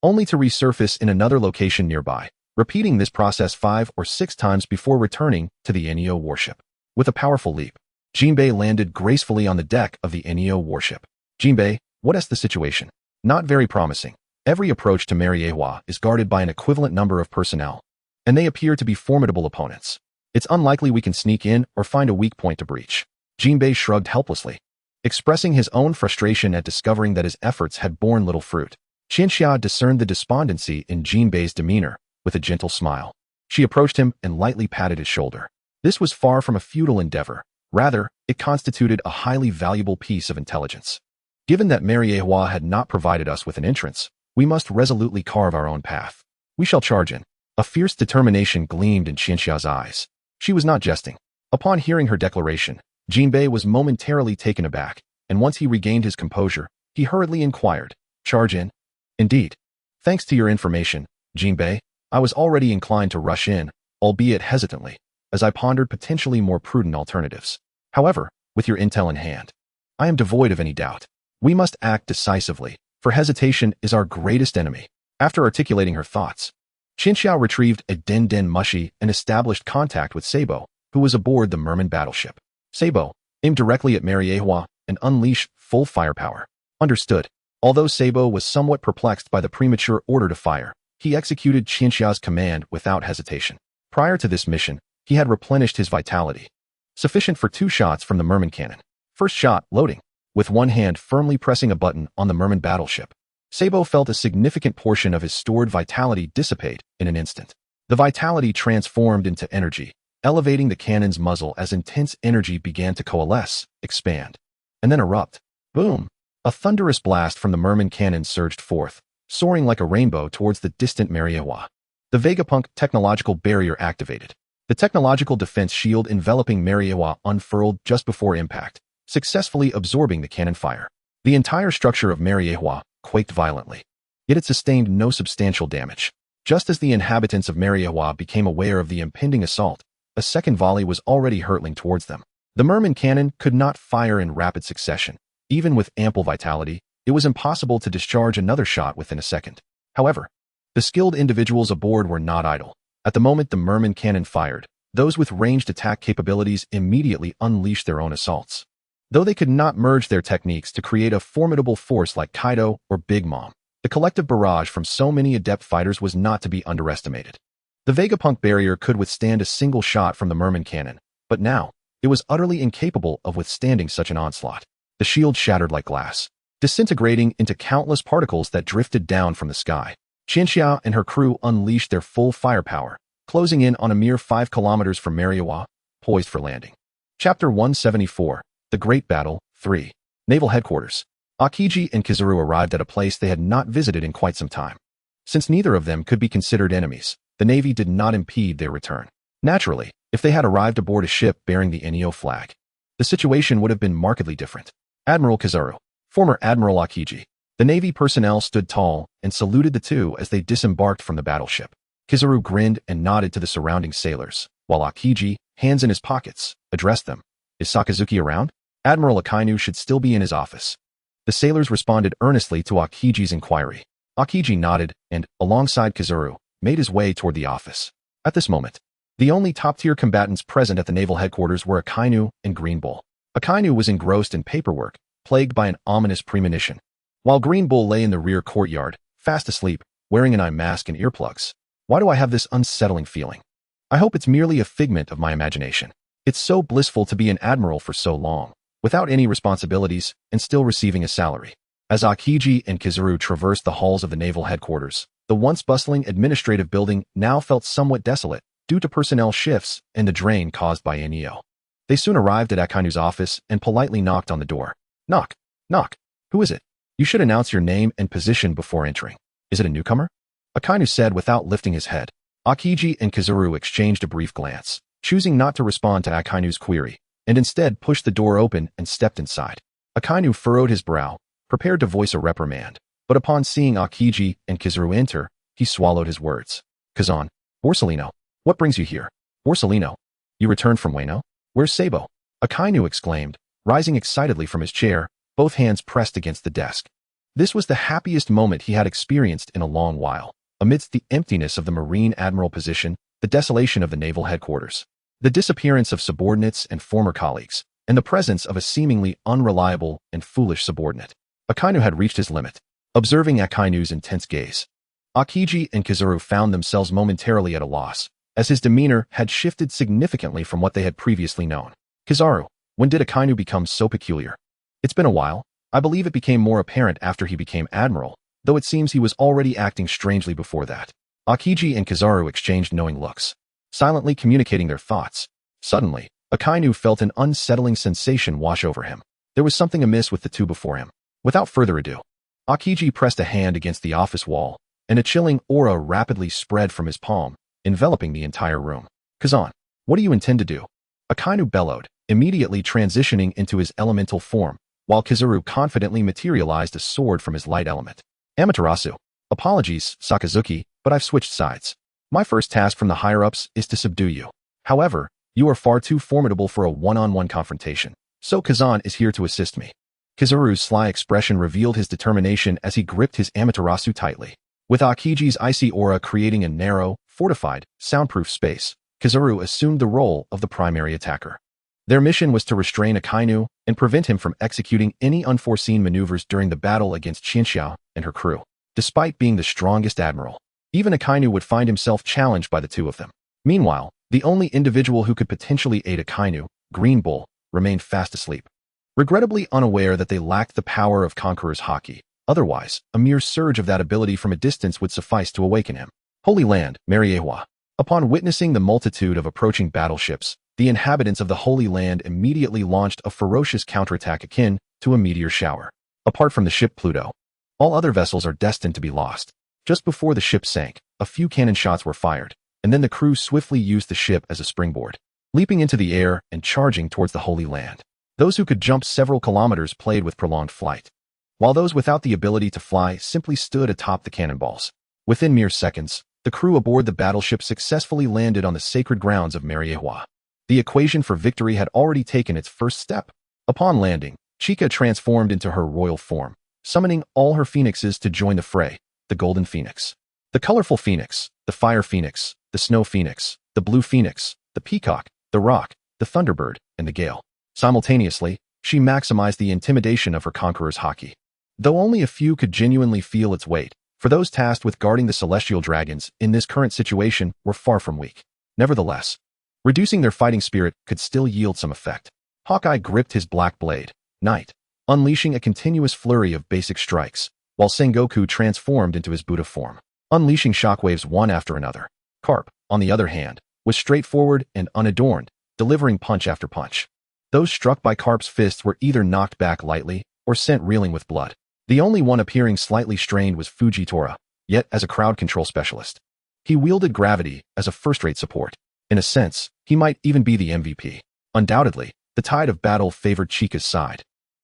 A: only to resurface in another location nearby, repeating this process 5 or 6 times before returning to the Neo warship. With a powerful leap, Jinbei landed gracefully on the deck of the Neo warship. Jinbei, what is the situation? Not very promising. Every approach to Mariewa is guarded by an equivalent number of personnel, and they appear to be formidable opponents. It's unlikely we can sneak in or find a weak point to breach. Jinbei shrugged helplessly, expressing his own frustration at discovering that his efforts had borne little fruit. Qianxia discerned the despondency in Jinbei's demeanor with a gentle smile. She approached him and lightly patted his shoulder. This was far from a futile endeavor. Rather, it constituted a highly valuable piece of intelligence. Given that Mariewa had not provided us with an entrance, we must resolutely carve our own path. We shall charge in. A fierce determination gleamed in Qianxia's eyes. She was not jesting. Upon hearing her declaration, Jinbei was momentarily taken aback, and once he regained his composure, he hurriedly inquired, "Charge in?" "Indeed. Thanks to your information, Jinbei, I was already inclined to rush in, albeit hesitantly, as I pondered potentially more prudent alternatives. However, with your intel in hand, I am devoid of any doubt. We must act decisively, for hesitation is our greatest enemy." After articulating her thoughts, Qianxia retrieved a Den Mushi and established contact with Sabo, who was aboard the merman battleship. Sabo, aim directly at Mariewa and unleash full firepower. Understood. Although Sabo was somewhat perplexed by the premature order to fire, he executed Qianxia's command without hesitation. Prior to this mission, he had replenished his vitality, sufficient for 2 shots from the merman cannon. First shot, loading. With one hand firmly pressing a button on the merman battleship, Sabo felt a significant portion of his stored vitality dissipate in an instant. The vitality transformed into energy, elevating the cannon's muzzle as intense energy began to coalesce, expand, and then erupt. Boom! A thunderous blast from the merman cannon surged forth, soaring like a rainbow towards the distant Mariewa. The Vegapunk technological barrier activated. The technological defense shield enveloping Mariewa unfurled just before impact, successfully absorbing the cannon fire. The entire structure of Mariewa quaked violently, yet it sustained no substantial damage. Just as the inhabitants of Mariewa became aware of the impending assault, a second volley was already hurtling towards them. The merman cannon could not fire in rapid succession. Even with ample vitality, it was impossible to discharge another shot within a second. However, the skilled individuals aboard were not idle. At the moment the merman cannon fired, those with ranged attack capabilities immediately unleashed their own assaults. Though they could not merge their techniques to create a formidable force like Kaido or Big Mom, the collective barrage from so many adept fighters was not to be underestimated. The Vegapunk barrier could withstand a single shot from the merman cannon, but now, it was utterly incapable of withstanding such an onslaught. The shield shattered like glass, disintegrating into countless particles that drifted down from the sky. Qianxia and her crew unleashed their full firepower, closing in on a mere 5 kilometers from Mariewa, poised for landing. Chapter 174, The Great Battle, 3. Naval Headquarters. Aokiji and Kizaru arrived at a place they had not visited in quite some time. Since neither of them could be considered enemies, the Navy did not impede their return. Naturally, if they had arrived aboard a ship bearing the Enio flag, the situation would have been markedly different. Admiral Kizaru, former Admiral Aokiji. The Navy personnel stood tall and saluted the two as they disembarked from the battleship. Kizaru grinned and nodded to the surrounding sailors, while Aokiji, hands in his pockets, addressed them. Is Sakazuki around? Admiral Akainu should still be in his office. The sailors responded earnestly to Aokiji's inquiry. Aokiji nodded and, alongside Kizaru, made his way toward the office. At this moment, the only top-tier combatants present at the naval headquarters were Akainu and Green Bull. Akainu was engrossed in paperwork, plagued by an ominous premonition, while Green Bull lay in the rear courtyard, fast asleep, wearing an eye mask and earplugs. Why do I have this unsettling feeling? I hope it's merely a figment of my imagination. It's so blissful to be an admiral for so long, without any responsibilities, and still receiving a salary. As Aokiji and Kizaru traversed the halls of the naval headquarters, the once bustling administrative building now felt somewhat desolate due to personnel shifts and the drain caused by Enio. They soon arrived at Akainu's office and politely knocked on the door. Knock. Knock. Who is it? You should announce your name and position before entering. Is it a newcomer? Akainu said without lifting his head. Aokiji and Kizaru exchanged a brief glance, choosing not to respond to Akainu's query, and instead pushed the door open and stepped inside. Akainu furrowed his brow, prepared to voice a reprimand, but upon seeing Aokiji and Kizaru enter, he swallowed his words. Kazan, Borsellino, what brings you here? Borsellino, you returned from Wano? Where's Sabo? Akainu exclaimed, rising excitedly from his chair, both hands pressed against the desk. This was the happiest moment he had experienced in a long while. Amidst the emptiness of the Marine Admiral position, the desolation of the naval headquarters, the disappearance of subordinates and former colleagues, and the presence of a seemingly unreliable and foolish subordinate, Akainu had reached his limit. Observing Akainu's intense gaze, Aokiji and Kizaru found themselves momentarily at a loss, as his demeanor had shifted significantly from what they had previously known. Kizaru, when did Akainu become so peculiar? It's been a while. I believe it became more apparent after he became admiral, though it seems he was already acting strangely before that. Aokiji and Kizaru exchanged knowing looks, silently communicating their thoughts. Suddenly, Akainu felt an unsettling sensation wash over him. There was something amiss with the two before him. Without further ado, Aokiji pressed a hand against the office wall, and a chilling aura rapidly spread from his palm, enveloping the entire room. Kazan, what do you intend to do? Akainu bellowed, immediately transitioning into his elemental form, while Kizaru confidently materialized a sword from his light element. Amaterasu. Apologies, Sakazuki, but I've switched sides. My first task from the higher-ups is to subdue you. However, you are far too formidable for a one-on-one confrontation, so Kazan is here to assist me. Kizaru's sly expression revealed his determination as he gripped his Amaterasu tightly. With Aokiji's icy aura creating a narrow, fortified, soundproof space, Kizaru assumed the role of the primary attacker. Their mission was to restrain Akainu and prevent him from executing any unforeseen maneuvers during the battle against Qianxia and her crew. Despite being the strongest admiral, Even Akainu would find himself challenged by the two of them. Meanwhile, the only individual who could potentially aid Akainu, Green Bull, remained fast asleep, regrettably unaware that they lacked the power of Conqueror's Haki. Otherwise, a mere surge of that ability from a distance would suffice to awaken him. Holy Land, Mariehua. Upon witnessing the multitude of approaching battleships, the inhabitants of the Holy Land immediately launched a ferocious counterattack akin to a meteor shower. Apart from the ship Pluto, all other vessels are destined to be lost. Just before the ship sank, a few cannon shots were fired, and then the crew swiftly used the ship as a springboard, leaping into the air and charging towards the Holy Land. Those who could jump several kilometers played with prolonged flight, while those without the ability to fly simply stood atop the cannonballs. Within mere seconds, the crew aboard the battleship successfully landed on the sacred grounds of Mariehua. The equation for victory had already taken its first step. Upon landing, Chica transformed into her royal form, summoning all her phoenixes to join the fray: the Golden Phoenix, the Colorful Phoenix, the Fire Phoenix, the Snow Phoenix, the Blue Phoenix, the Peacock, the Rock, the Thunderbird, and the Gale. Simultaneously, she maximized the intimidation of her Conqueror's Haki. Though only a few could genuinely feel its weight, for those tasked with guarding the celestial dragons in this current situation were far from weak. Nevertheless, reducing their fighting spirit could still yield some effect. Hawkeye gripped his black blade, Knight, unleashing a continuous flurry of basic strikes, while Sengoku transformed into his Buddha form, unleashing shockwaves one after another. Carp, on the other hand, was straightforward and unadorned, delivering punch after punch. Those struck by Carp's fists were either knocked back lightly or sent reeling with blood. The only one appearing slightly strained was Fujitora, yet as a crowd control specialist, he wielded gravity as a first-rate support. In a sense, he might even be the MVP. Undoubtedly, the tide of battle favored Chica's side.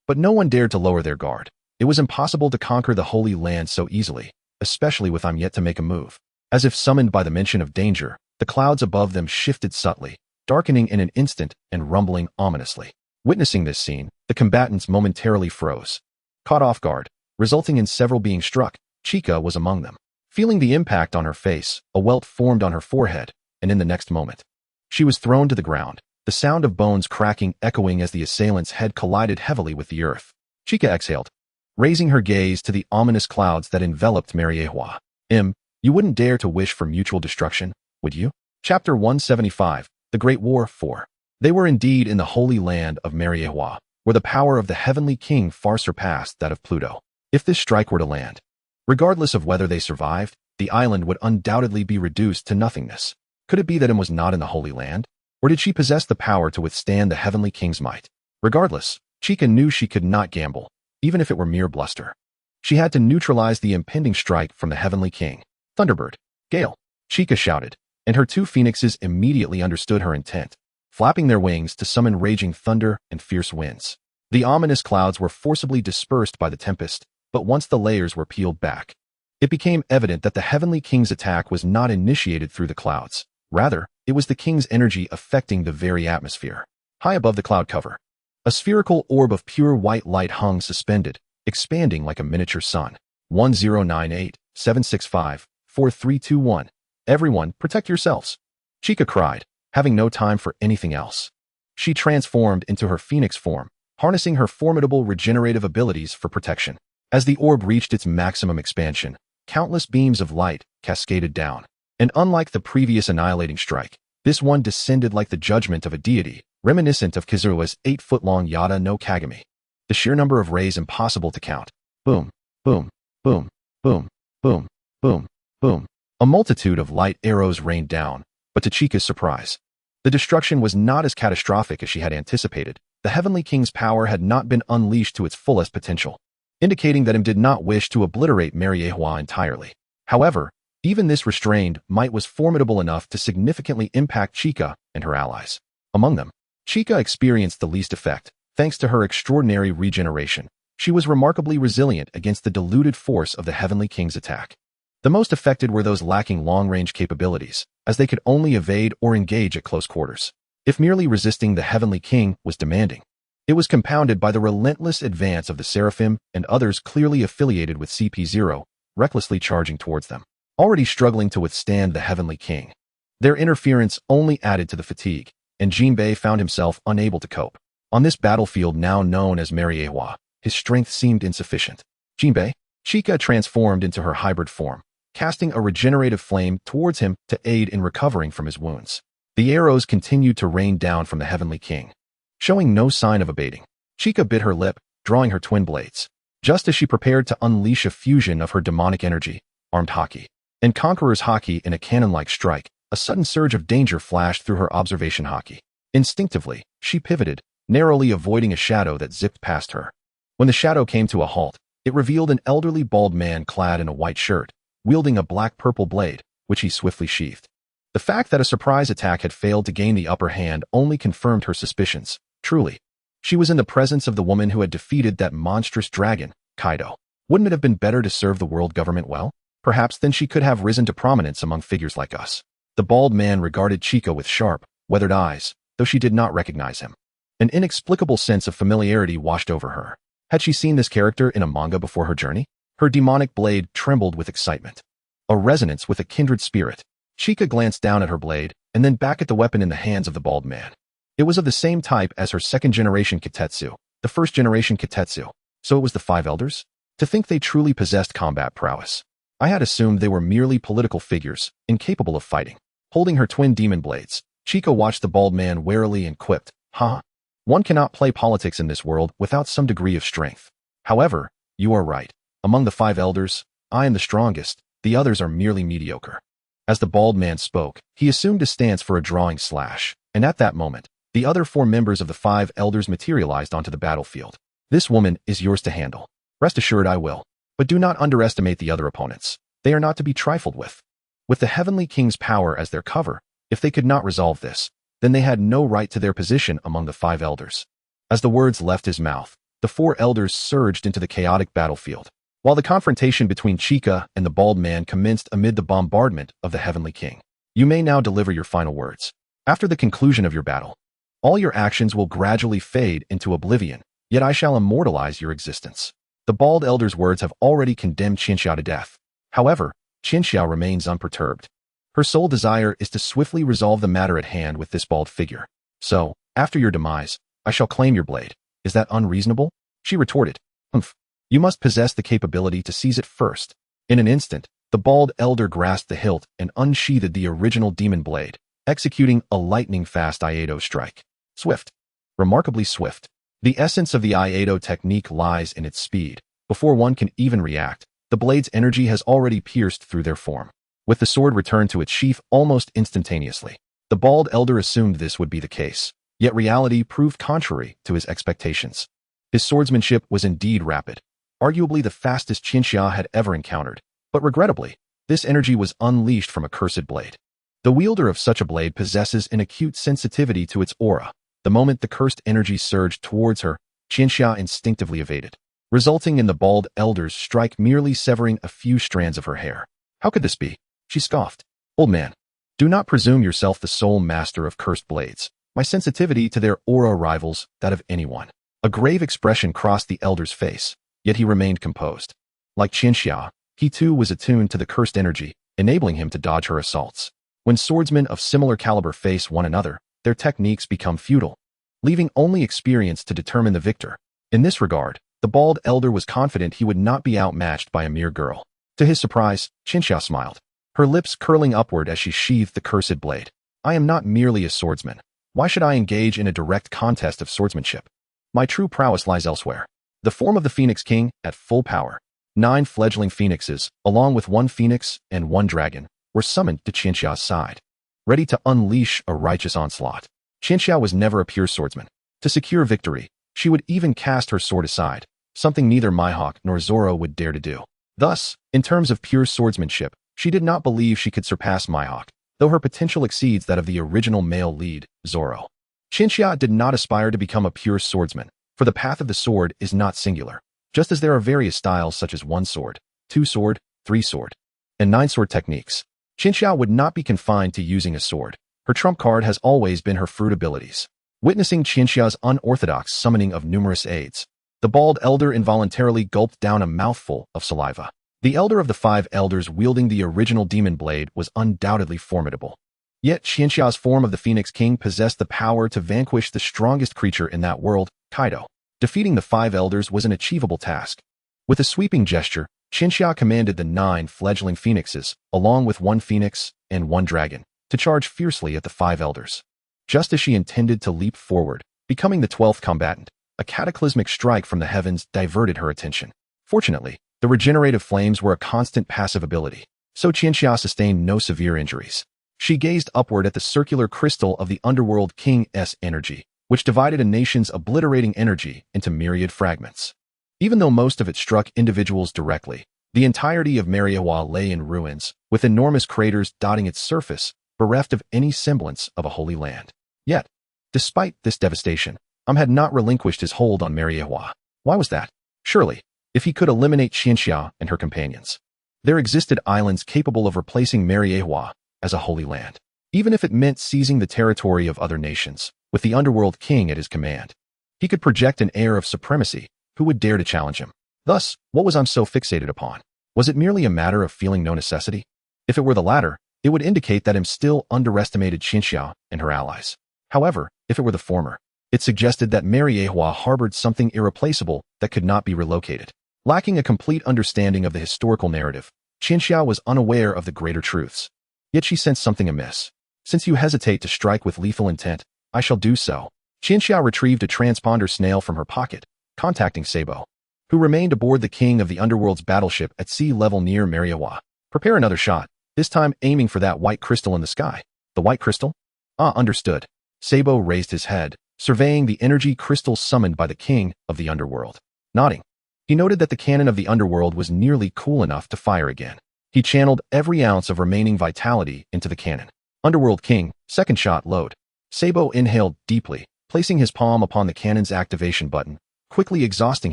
A: But no one dared to lower their guard. It was impossible to conquer the Holy Land so easily, especially with I'm yet to make a move. As if summoned by the mention of danger, the clouds above them shifted subtly, darkening in an instant and rumbling ominously. Witnessing this scene, the combatants momentarily froze. Caught off guard, resulting in several being struck, Chica was among them. Feeling the impact on her face, a welt formed on her forehead, and in the next moment, she was thrown to the ground, the sound of bones cracking echoing as the assailant's head collided heavily with the earth. Chica exhaled, raising her gaze to the ominous clouds that enveloped Mariehua. You wouldn't dare to wish for mutual destruction, would you? Chapter 175, The Great War 4. They were indeed in the Holy Land of Mariehua, where the power of the Heavenly King far surpassed that of Pluto. If this strike were to land, regardless of whether they survived, the island would undoubtedly be reduced to nothingness. Could it be that was not in the Holy Land? Or did she possess the power to withstand the Heavenly King's might? Regardless, Chica knew she could not gamble, even if it were mere bluster. She had to neutralize the impending strike from the Heavenly King. Thunderbird, Gale, Chica shouted, and her two phoenixes immediately understood her intent, flapping their wings to summon raging thunder and fierce winds. The ominous clouds were forcibly dispersed by the tempest, but once the layers were peeled back, it became evident that the Heavenly King's attack was not initiated through the clouds. Rather, it was the King's energy affecting the very atmosphere. High above the cloud cover, a spherical orb of pure white light hung suspended, expanding like a miniature sun. 1098-765-4321. Everyone, protect yourselves, Chica cried, having no time for anything else. She transformed into her phoenix form, harnessing her formidable regenerative abilities for protection. As the orb reached its maximum expansion, countless beams of light cascaded down. And unlike the previous annihilating strike, this one descended like the judgment of a deity, reminiscent of Kizurua's 8-foot-long Yada no Kagami. The sheer number of rays impossible to count. Boom, boom, boom, boom, boom, boom, boom. A multitude of light arrows rained down, but to Chica's surprise, the destruction was not as catastrophic as she had anticipated. The Heavenly King's power had not been unleashed to its fullest potential, indicating that him did not wish to obliterate Mariehua entirely. However, even this restrained might was formidable enough to significantly impact Chica and her allies. Among them, Chica experienced the least effect, thanks to her extraordinary regeneration. She was remarkably resilient against the diluted force of the Heavenly King's attack. The most affected were those lacking long-range capabilities, as they could only evade or engage at close quarters. If merely resisting the Heavenly King was demanding, it was compounded by the relentless advance of the Seraphim and others clearly affiliated with CP0, recklessly charging towards them, already struggling to withstand the Heavenly King. Their interference only added to the fatigue, and Jinbei found himself unable to cope. On this battlefield now known as Mariehua, his strength seemed insufficient. Jinbei, Chica transformed into her hybrid form, casting a regenerative flame towards him to aid in recovering from his wounds. The arrows continued to rain down from the Heavenly King, showing no sign of abating. Chica bit her lip, drawing her twin blades. Just as she prepared to unleash a fusion of her demonic energy, armed haki, and Conqueror's haki in a cannon-like strike, a sudden surge of danger flashed through her observation haki. Instinctively, she pivoted, narrowly avoiding a shadow that zipped past her. When the shadow came to a halt, it revealed an elderly bald man clad in a white shirt, wielding a black-purple blade, which he swiftly sheathed. The fact that a surprise attack had failed to gain the upper hand only confirmed her suspicions. Truly, she was in the presence of the woman who had defeated that monstrous dragon, Kaido. Wouldn't it have been better to serve the world government well? Perhaps then she could have risen to prominence among figures like us. The bald man regarded Chica with sharp, weathered eyes, though she did not recognize him. An inexplicable sense of familiarity washed over her. Had she seen this character in a manga before her journey? Her demonic blade trembled with excitement. A resonance with a kindred spirit. Chica glanced down at her blade, and then back at the weapon in the hands of the bald man. It was of the same type as her second-generation Kitetsu, the first-generation Kitetsu. So it was the Five Elders? To think they truly possessed combat prowess. I had assumed they were merely political figures, incapable of fighting. Holding her twin demon blades, Chica watched the bald man warily and quipped, "Huh? One cannot play politics in this world without some degree of strength. However, you are right. Among the Five Elders, I am the strongest, the others are merely mediocre." As the bald man spoke, he assumed a stance for a drawing slash, and at that moment, the other 4 members of the 5 Elders materialized onto the battlefield. "This woman is yours to handle. Rest assured I will. But do not underestimate the other opponents. They are not to be trifled with. With the Heavenly King's power as their cover, if they could not resolve this, then they had no right to their position among the 5 Elders." As the words left his mouth, the 4 Elders surged into the chaotic battlefield, while the confrontation between Chica and the bald man commenced amid the bombardment of the Heavenly King. "You may now deliver your final words. After the conclusion of your battle, all your actions will gradually fade into oblivion, yet I shall immortalize your existence." The bald elder's words have already condemned Qianxia to death. However, Qianxia remains unperturbed. Her sole desire is to swiftly resolve the matter at hand with this bald figure. "So, after your demise, I shall claim your blade. Is that unreasonable?" She retorted. "Humph. You must possess the capability to seize it first." In an instant, the bald elder grasped the hilt and unsheathed the original demon blade, executing a lightning-fast Iaido strike. Swift. Remarkably swift. The essence of the Iaido technique lies in its speed. Before one can even react, the blade's energy has already pierced through their form. With the sword returned to its sheath almost instantaneously, the bald elder assumed this would be the case, yet reality proved contrary to his expectations. His swordsmanship was indeed rapid, arguably the fastest Qianxia had ever encountered, but regrettably, this energy was unleashed from a cursed blade. The wielder of such a blade possesses an acute sensitivity to its aura. The moment the cursed energy surged towards her, Qianxia instinctively evaded, resulting in the bald elder's strike merely severing a few strands of her hair. "How could this be?" she scoffed. "Old man, do not presume yourself the sole master of cursed blades. My sensitivity to their aura rivals that of anyone." A grave expression crossed the elder's face, yet he remained composed. Like Qianxia, he too was attuned to the cursed energy, enabling him to dodge her assaults. When swordsmen of similar caliber face one another, their techniques become futile, leaving only experience to determine the victor. In this regard, the bald elder was confident he would not be outmatched by a mere girl. To his surprise, Qianxia smiled, her lips curling upward as she sheathed the cursed blade. "I am not merely a swordsman. Why should I engage in a direct contest of swordsmanship? My true prowess lies elsewhere." The form of the Phoenix King, at full power, 9 fledgling phoenixes, along with 1 phoenix and 1 dragon, were summoned to Qianxia's side, ready to unleash a righteous onslaught. Qianxia was never a pure swordsman. To secure victory, she would even cast her sword aside, something neither Mihawk nor Zoro would dare to do. Thus, in terms of pure swordsmanship, she did not believe she could surpass Mihawk, though her potential exceeds that of the original male lead, Zoro. Qianxia did not aspire to become a pure swordsman, for the path of the sword is not singular, just as there are various styles such as 1 sword, 2 sword, 3 sword, and 9 sword techniques. Qianxia would not be confined to using a sword. Her trump card has always been her fruit abilities. Witnessing Qianxia's unorthodox summoning of numerous aids, the bald elder involuntarily gulped down a mouthful of saliva. The elder of the 5 elders wielding the original demon blade was undoubtedly formidable. Yet Qianxia's form of the Phoenix King possessed the power to vanquish the strongest creature in that world, Kaido. Defeating the 5 elders was an achievable task. With a sweeping gesture, Xinxia commanded the 9 fledgling phoenixes, along with 1 phoenix and 1 dragon, to charge fiercely at the 5 elders. Just as she intended to leap forward, becoming the 12th combatant, a cataclysmic strike from the heavens diverted her attention. Fortunately, the regenerative flames were a constant passive ability, so Xinxia sustained no severe injuries. She gazed upward at the circular crystal of the Underworld King's energy, which divided a nation's obliterating energy into myriad fragments. Even though most of it struck individuals directly, the entirety of Mariawa lay in ruins, with enormous craters dotting its surface, bereft of any semblance of a holy land. Yet, despite this devastation, had not relinquished his hold on Mariawa. Why was that? Surely, if he could eliminate Xinxia and her companions, there existed islands capable of replacing Mariawa as a holy land, even if it meant seizing the territory of other nations, with the Underworld King at his command. He could project an air of supremacy. Who would dare to challenge him? Thus, what was so fixated upon? Was it merely a matter of feeling no necessity? If it were the latter, it would indicate that still underestimated Xinxia and her allies. However, if it were the former, it suggested that Mariawa harbored something irreplaceable that could not be relocated. Lacking a complete understanding of the historical narrative, Xinxia was unaware of the greater truths. Yet she sensed something amiss. Since you hesitate to strike with lethal intent, I shall do so. Xinxia retrieved a transponder snail from her pocket, contacting Sabo, who remained aboard the King of the Underworld's battleship at sea level near Mariawa. Prepare another shot, this time aiming for that white crystal in the sky. The white crystal? Understood. Sabo raised his head, surveying the energy crystals summoned by the King of the Underworld. Nodding, he noted that the cannon of the Underworld was nearly cool enough to fire again. He channeled every ounce of remaining vitality into the cannon. Underworld King, second shot load. Sabo inhaled deeply, placing his palm upon the cannon's activation button, quickly exhausting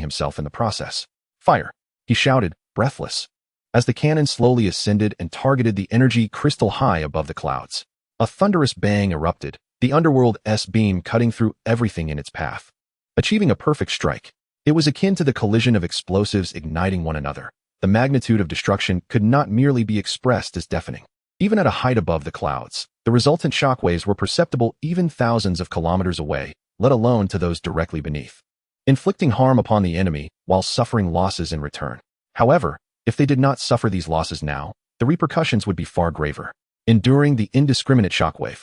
A: himself in the process. Fire! He shouted, breathless, as the cannon slowly ascended and targeted the energy crystal high above the clouds. A thunderous bang erupted, the Underworld's beam cutting through everything in its path, achieving a perfect strike. It was akin to the collision of explosives igniting one another. The magnitude of destruction could not merely be expressed as deafening. Even at a height above the clouds, the resultant shockwaves were perceptible even thousands of kilometers away, let alone to those directly beneath, inflicting harm upon the enemy while suffering losses in return. However, if they did not suffer these losses now, the repercussions would be far graver. Enduring the indiscriminate shockwave,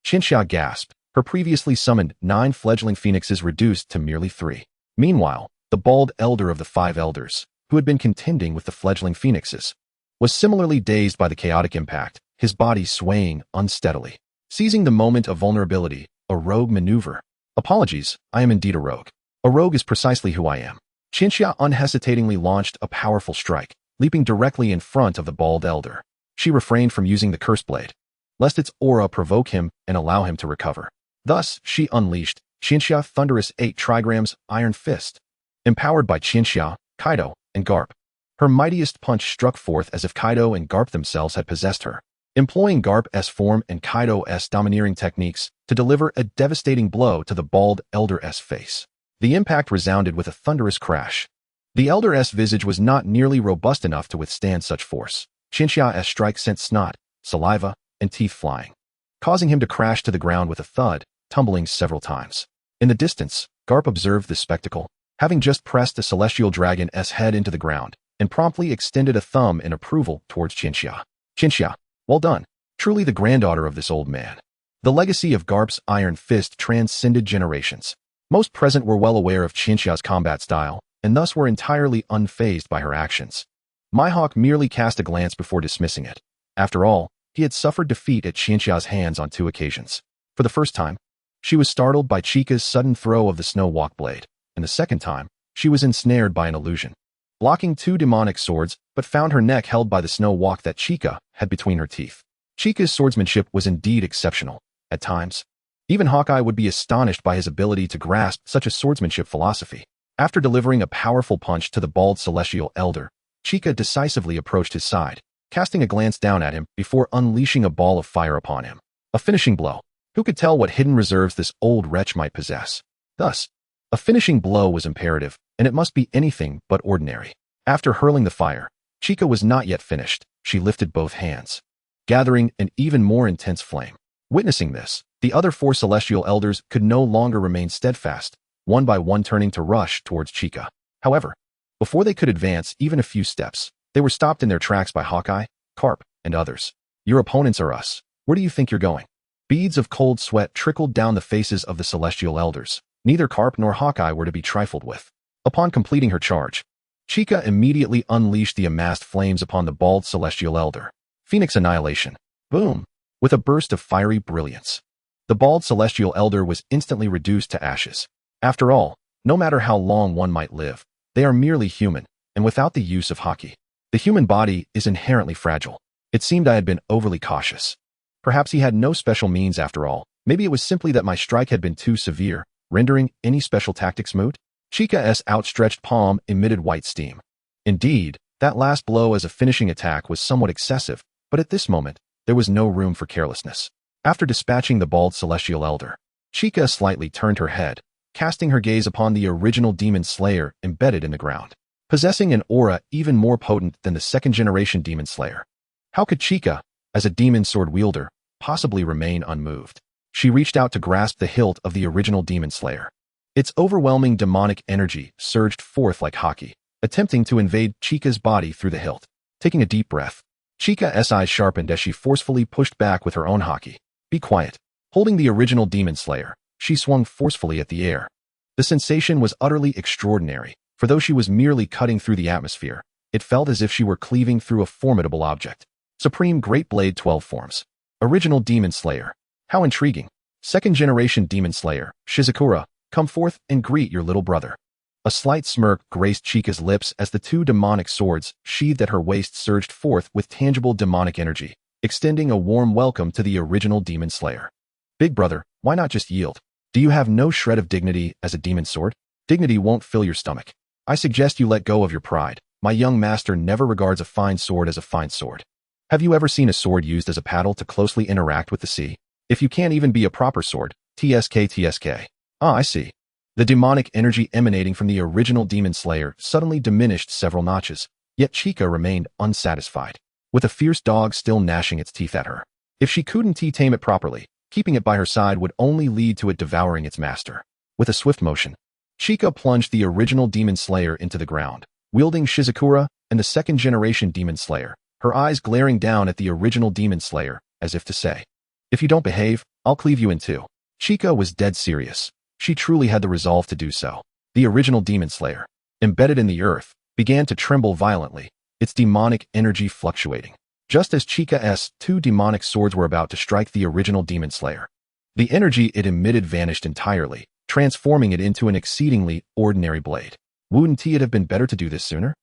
A: Xinxia gasped, her previously summoned 9 fledgling phoenixes reduced to merely 3. Meanwhile, the bald elder of the 5 elders, who had been contending with the fledgling phoenixes, was similarly dazed by the chaotic impact, his body swaying unsteadily. Seizing the moment of vulnerability, a rogue maneuver. Apologies, I am indeed a rogue. A rogue is precisely who I am. Xinxia unhesitatingly launched a powerful strike, leaping directly in front of the bald elder. She refrained from using the curse blade, lest its aura provoke him and allow him to recover. Thus, she unleashed Xinxia Thunderous 8 Trigrams Iron Fist. Empowered by Xinxia, Kaido, and Garp, her mightiest punch struck forth as if Kaido and Garp themselves had possessed her, employing Garp's form and Kaido's domineering techniques to deliver a devastating blow to the bald elder's face. The impact resounded with a thunderous crash. The elder's visage was not nearly robust enough to withstand such force. Xinxia's strike sent snot, saliva, and teeth flying, causing him to crash to the ground with a thud, tumbling several times. In the distance, Garp observed this spectacle, having just pressed the celestial dragon's head into the ground, and promptly extended a thumb in approval towards Xinxia. Xinxia, well done. Truly the granddaughter of this old man. The legacy of Garp's Iron Fist transcended generations. Most present were well aware of Xinxia's combat style, and thus were entirely unfazed by her actions. Mihawk merely cast a glance before dismissing it. After all, he had suffered defeat at Xinxia's hands on 2 occasions. For the first time, she was startled by Chica's sudden throw of the snow walk blade, and the second time, she was ensnared by an illusion, blocking 2 demonic swords, but found her neck held by the snow walk that Chica had between her teeth. Chica's swordsmanship was indeed exceptional. At times, even Hawkeye would be astonished by his ability to grasp such a swordsmanship philosophy. After delivering a powerful punch to the bald celestial elder, Chica decisively approached his side, casting a glance down at him before unleashing a ball of fire upon him. A finishing blow. Who could tell what hidden reserves this old wretch might possess? Thus, a finishing blow was imperative, and it must be anything but ordinary. After hurling the fire, Chica was not yet finished. She lifted both hands, gathering an even more intense flame. Witnessing this, the other 4 celestial elders could no longer remain steadfast, one by one turning to rush towards Chica. However, before they could advance even a few steps, They were stopped in their tracks by Hawkeye, Carp, and others. Your opponents are us. Where do you think you're going? Beads of cold sweat trickled down the faces of the celestial elders. Neither Carp nor Hawkeye were to be trifled with. Upon completing her charge, Chica immediately unleashed the amassed flames upon the bald celestial elder. Phoenix Annihilation. Boom! With a burst of fiery brilliance. The bald celestial elder was instantly reduced to ashes. After all, no matter how long one might live, they are merely human, and without the use of haki. The human body is inherently fragile. It seemed I had been overly cautious. Perhaps he had no special means after all. Maybe it was simply that my strike had been too severe, rendering any special tactics moot. Chica's outstretched palm emitted white steam. Indeed, that last blow as a finishing attack was somewhat excessive, but at this moment, there was no room for carelessness. After dispatching the bald celestial elder, Chica slightly turned her head, casting her gaze upon the original demon slayer embedded in the ground, possessing an aura even more potent than the second-generation demon slayer. How could Chica, as a demon sword wielder, possibly remain unmoved? She reached out to grasp the hilt of the original demon slayer. Its overwhelming demonic energy surged forth like haki, attempting to invade Chica's body through the hilt. Taking a deep breath, Chica's eyes sharpened as she forcefully pushed back with her own haki. Be quiet. Holding the original demon slayer, she swung forcefully at the air. The sensation was utterly extraordinary, for though she was merely cutting through the atmosphere, it felt as if she were cleaving through a formidable object. Supreme Great Blade 12 forms. Original Demon Slayer. How intriguing. Second-generation Demon Slayer, Shizakura, come forth and greet your little brother. A slight smirk graced Chica's lips as the two demonic swords sheathed at her waist surged forth with tangible demonic energy, extending a warm welcome to the original Demon Slayer. Big brother, why not just yield? Do you have no shred of dignity as a demon sword? Dignity won't fill your stomach. I suggest you let go of your pride. My young master never regards a fine sword as a fine sword. Have you ever seen a sword used as a paddle to closely interact with the sea? If you can't even be a proper sword, TSK. Ah, I see. The demonic energy emanating from the original demon slayer suddenly diminished several notches, yet Chica remained unsatisfied, with a fierce dog still gnashing its teeth at her. If she couldn't tame it properly, keeping it by her side would only lead to it devouring its master. With a swift motion, Chica plunged the original demon slayer into the ground, wielding Shizakura and the second-generation demon slayer, her eyes glaring down at the original demon slayer, as if to say, if you don't behave, I'll cleave you in two. Chica was dead serious. She truly had the resolve to do so. The original demon slayer, embedded in the earth, began to tremble violently, its demonic energy fluctuating. Just as Chica's two demonic swords were about to strike the original demon slayer, the energy it emitted vanished entirely, transforming it into an exceedingly ordinary blade. Wouldn't it have been better to do this sooner?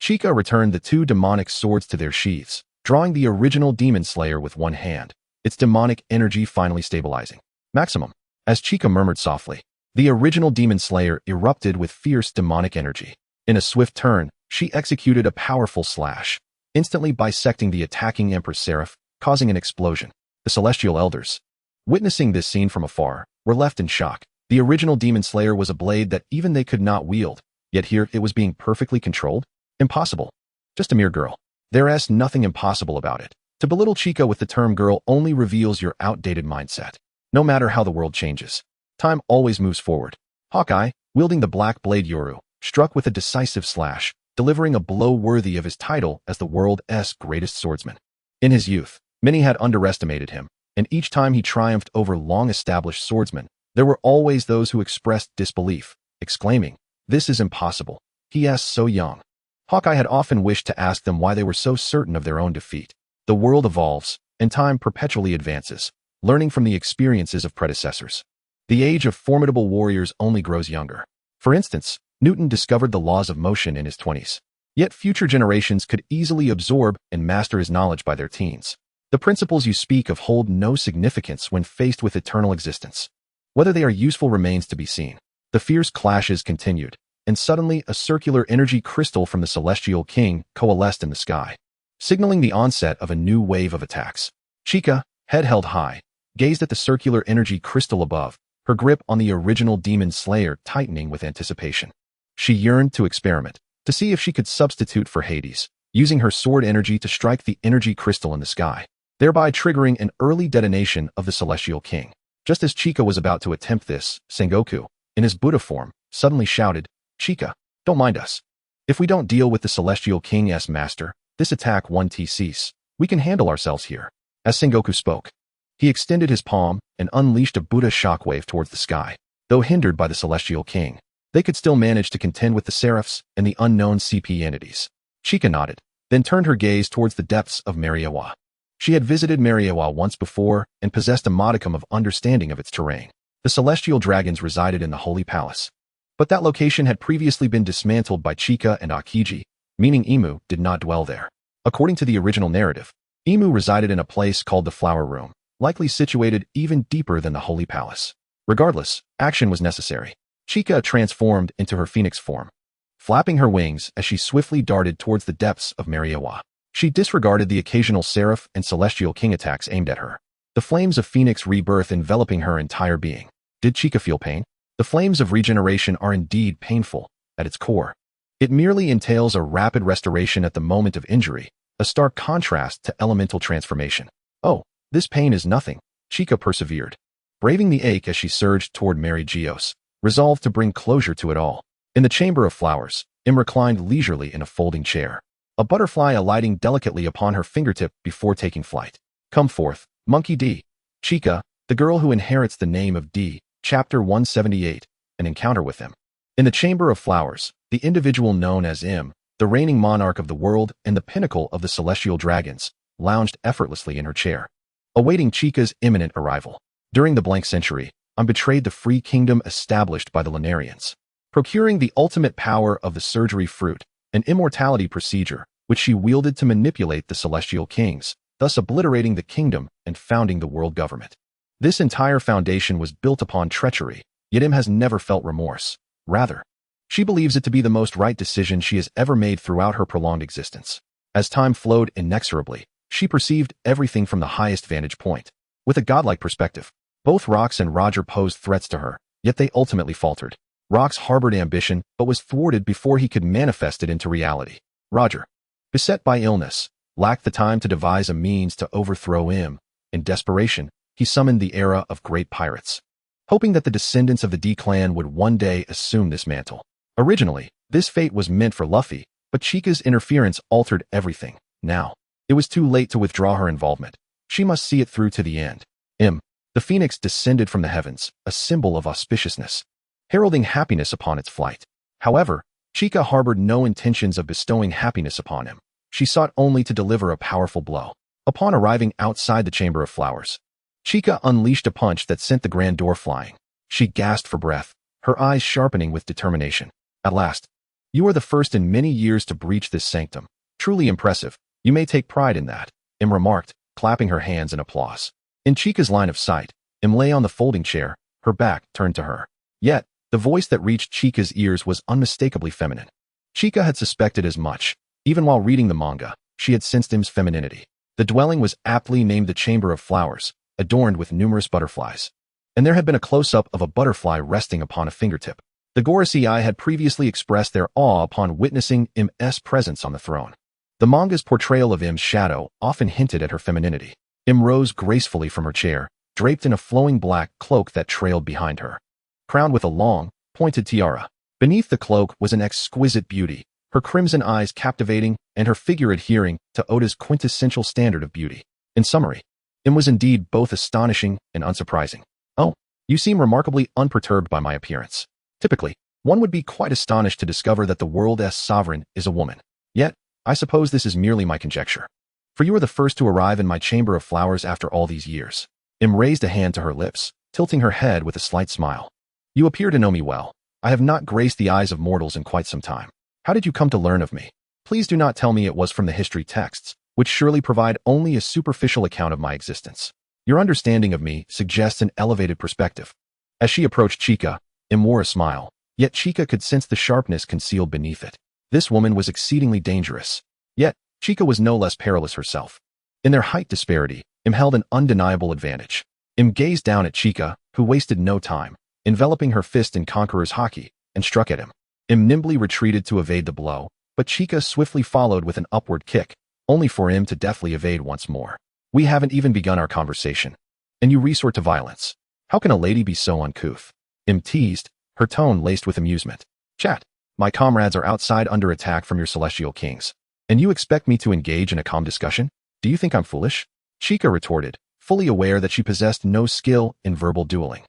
A: Chica returned the two demonic swords to their sheaths, drawing the original demon slayer with one hand, its demonic energy finally stabilizing. Maximum. As Chica murmured softly, the original demon slayer erupted with fierce demonic energy. In a swift turn, she executed a powerful slash, instantly bisecting the attacking Empress Seraph, causing an explosion. The celestial elders, witnessing this scene from afar, were left in shock. The original demon slayer was a blade that even they could not wield, yet here it was being perfectly controlled? Impossible. Just a mere girl. There's nothing impossible about it. To belittle Chica with the term girl only reveals your outdated mindset. No matter how the world changes, time always moves forward. Hawkeye, wielding the black blade Yoru, struck with a decisive slash, delivering a blow worthy of his title as the world's greatest swordsman. In his youth, many had underestimated him, and each time he triumphed over long-established swordsmen, there were always those who expressed disbelief, exclaiming, "This is impossible. He is so young." Hawkeye had often wished to ask them why they were so certain of their own defeat. The world evolves, and time perpetually advances, learning from the experiences of predecessors. The age of formidable warriors only grows younger. For instance, Newton discovered the laws of motion in his 20s. Yet future generations could easily absorb and master his knowledge by their teens. The principles you speak of hold no significance when faced with eternal existence. Whether they are useful remains to be seen. The fierce clashes continued, and suddenly a circular energy crystal from the Celestial King coalesced in the sky, signaling the onset of a new wave of attacks. Chica, head held high, gazed at the circular energy crystal above, her grip on the original demon slayer tightening with anticipation. She yearned to experiment, to see if she could substitute for Hades, using her sword energy to strike the energy crystal in the sky, thereby triggering an early detonation of the Celestial King. Just as Chica was about to attempt this, Sengoku, in his Buddha form, suddenly shouted, "Chica, don't mind us. If we don't deal with the Celestial King's master, This attack 1T cease. We can handle ourselves here. As Sengoku spoke, he extended his palm and unleashed a Buddha shockwave towards the sky. Though hindered by the Celestial King, they could still manage to contend with the Seraphs and the unknown CP entities. Chika nodded, then turned her gaze towards the depths of Mariewa. She had visited Mariewa once before and possessed a modicum of understanding of its terrain. The celestial dragons resided in the Holy Palace. But that location had previously been dismantled by Chika and Akiji, meaning Imu did not dwell there. According to the original narrative, Imu resided in a place called the Flower Room, likely situated even deeper than the Holy Palace. Regardless, action was necessary. Chika transformed into her phoenix form, flapping her wings as she swiftly darted towards the depths of Mariewa. She disregarded the occasional Seraph and Celestial King attacks aimed at her, the flames of Phoenix rebirth enveloping her entire being. Did Chika feel pain? The flames of regeneration are indeed painful at its core. It merely entails a rapid restoration at the moment of injury, a stark contrast to elemental transformation. Oh, this pain is nothing, Chika persevered, braving the ache as she surged toward Mary Geos, resolved to bring closure to it all. In the Chamber of Flowers, Im reclined leisurely in a folding chair, a butterfly alighting delicately upon her fingertip before taking flight. Come forth, Monkey D. Chika, the girl who inherits the name of D, Chapter 178, An Encounter with Him. In the Chamber of Flowers, the individual known as Im, the reigning monarch of the world and the pinnacle of the celestial dragons, lounged effortlessly in her chair, awaiting Chika's imminent arrival. During the blank century, Im betrayed the free kingdom established by the Lunarians, procuring the ultimate power of the surgery fruit, an immortality procedure, which she wielded to manipulate the celestial kings, thus obliterating the kingdom and founding the world government. This entire foundation was built upon treachery, yet Im has never felt remorse. Rather, she believes it to be the most right decision she has ever made throughout her prolonged existence. As time flowed inexorably, she perceived everything from the highest vantage point. With a godlike perspective, both Rox and Roger posed threats to her, yet they ultimately faltered. Rox harbored ambition, but was thwarted before he could manifest it into reality. Roger, beset by illness, lacked the time to devise a means to overthrow Im. In desperation, he summoned the era of great pirates, hoping that the descendants of the D clan would one day assume this mantle. Originally, this fate was meant for Luffy, but Chika's interference altered everything. Now, it was too late to withdraw her involvement. She must see it through to the end. Im, the phoenix descended from the heavens, a symbol of auspiciousness, heralding happiness upon its flight. However, Chika harbored no intentions of bestowing happiness upon him. She sought only to deliver a powerful blow. Upon arriving outside the Chamber of Flowers, Chika unleashed a punch that sent the grand door flying. She gasped for breath, her eyes sharpening with determination. At last, you are the first in many years to breach this sanctum. Truly impressive. You may take pride in that, Im remarked, clapping her hands in applause. In Chika's line of sight, Im lay on the folding chair, her back turned to her. Yet, the voice that reached Chika's ears was unmistakably feminine. Chika had suspected as much. Even while reading the manga, she had sensed Im's femininity. The dwelling was aptly named the Chamber of Flowers, adorned with numerous butterflies. And there had been a close-up of a butterfly resting upon a fingertip. The Gorosei eye had previously expressed their awe upon witnessing Im's presence on the throne. The manga's portrayal of Im's shadow often hinted at her femininity. Im rose gracefully from her chair, draped in a flowing black cloak that trailed behind her, crowned with a long, pointed tiara. Beneath the cloak was an exquisite beauty, her crimson eyes captivating and her figure adhering to Oda's quintessential standard of beauty. In summary, Im was indeed both astonishing and unsurprising. Oh, you seem remarkably unperturbed by my appearance. Typically, one would be quite astonished to discover that the world's sovereign is a woman. Yet, I suppose this is merely my conjecture. For you are the first to arrive in my Chamber of Flowers after all these years. Im raised a hand to her lips, tilting her head with a slight smile. You appear to know me well. I have not graced the eyes of mortals in quite some time. How did you come to learn of me? Please do not tell me it was from the history texts, which surely provide only a superficial account of my existence. Your understanding of me suggests an elevated perspective. As she approached Chika, Im wore a smile, yet Chika could sense the sharpness concealed beneath it. This woman was exceedingly dangerous. Yet, Chika was no less perilous herself. In their height disparity, Im held an undeniable advantage. Im gazed down at Chika, who wasted no time, enveloping her fist in Conqueror's haki, and struck at him. Im nimbly retreated to evade the blow, but Chika swiftly followed with an upward kick, only for him to deftly evade once more. We haven't even begun our conversation, and you resort to violence. How can a lady be so uncouth? Im teased, her tone laced with amusement. Chat, my comrades are outside under attack from your celestial kings. And you expect me to engage in a calm discussion? Do you think I'm foolish? Chika retorted, fully aware that she possessed no skill in verbal dueling.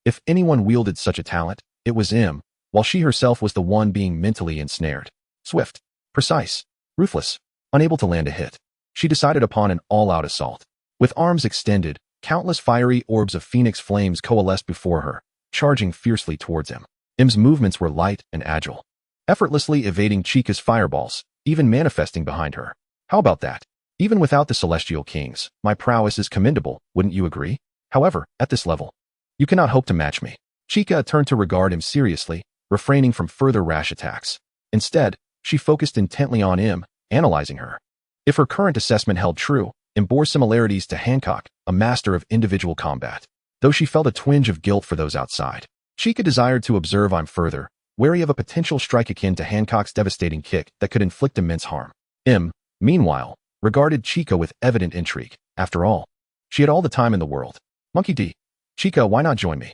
A: If anyone wielded such a talent, it was Im, while she herself was the one being mentally ensnared. Swift, precise, ruthless, unable to land a hit. She decided upon an all-out assault. With arms extended, countless fiery orbs of phoenix flames coalesced before her, charging fiercely towards him. Im's movements were light and agile, effortlessly evading Chika's fireballs, even manifesting behind her. How about that? Even without the Celestial Kings, my prowess is commendable, wouldn't you agree? However, at this level, you cannot hope to match me. Chika turned to regard him seriously, refraining from further rash attacks. Instead, she focused intently on Im, analyzing her. If her current assessment held true, Im bore similarities to Hancock, a master of individual combat. Though she felt a twinge of guilt for those outside, Chika desired to observe Im further, wary of a potential strike akin to Hancock's devastating kick that could inflict immense harm. Im, meanwhile, regarded Chika with evident intrigue. After all, she had all the time in the world. Monkey D. Chika, why not join me?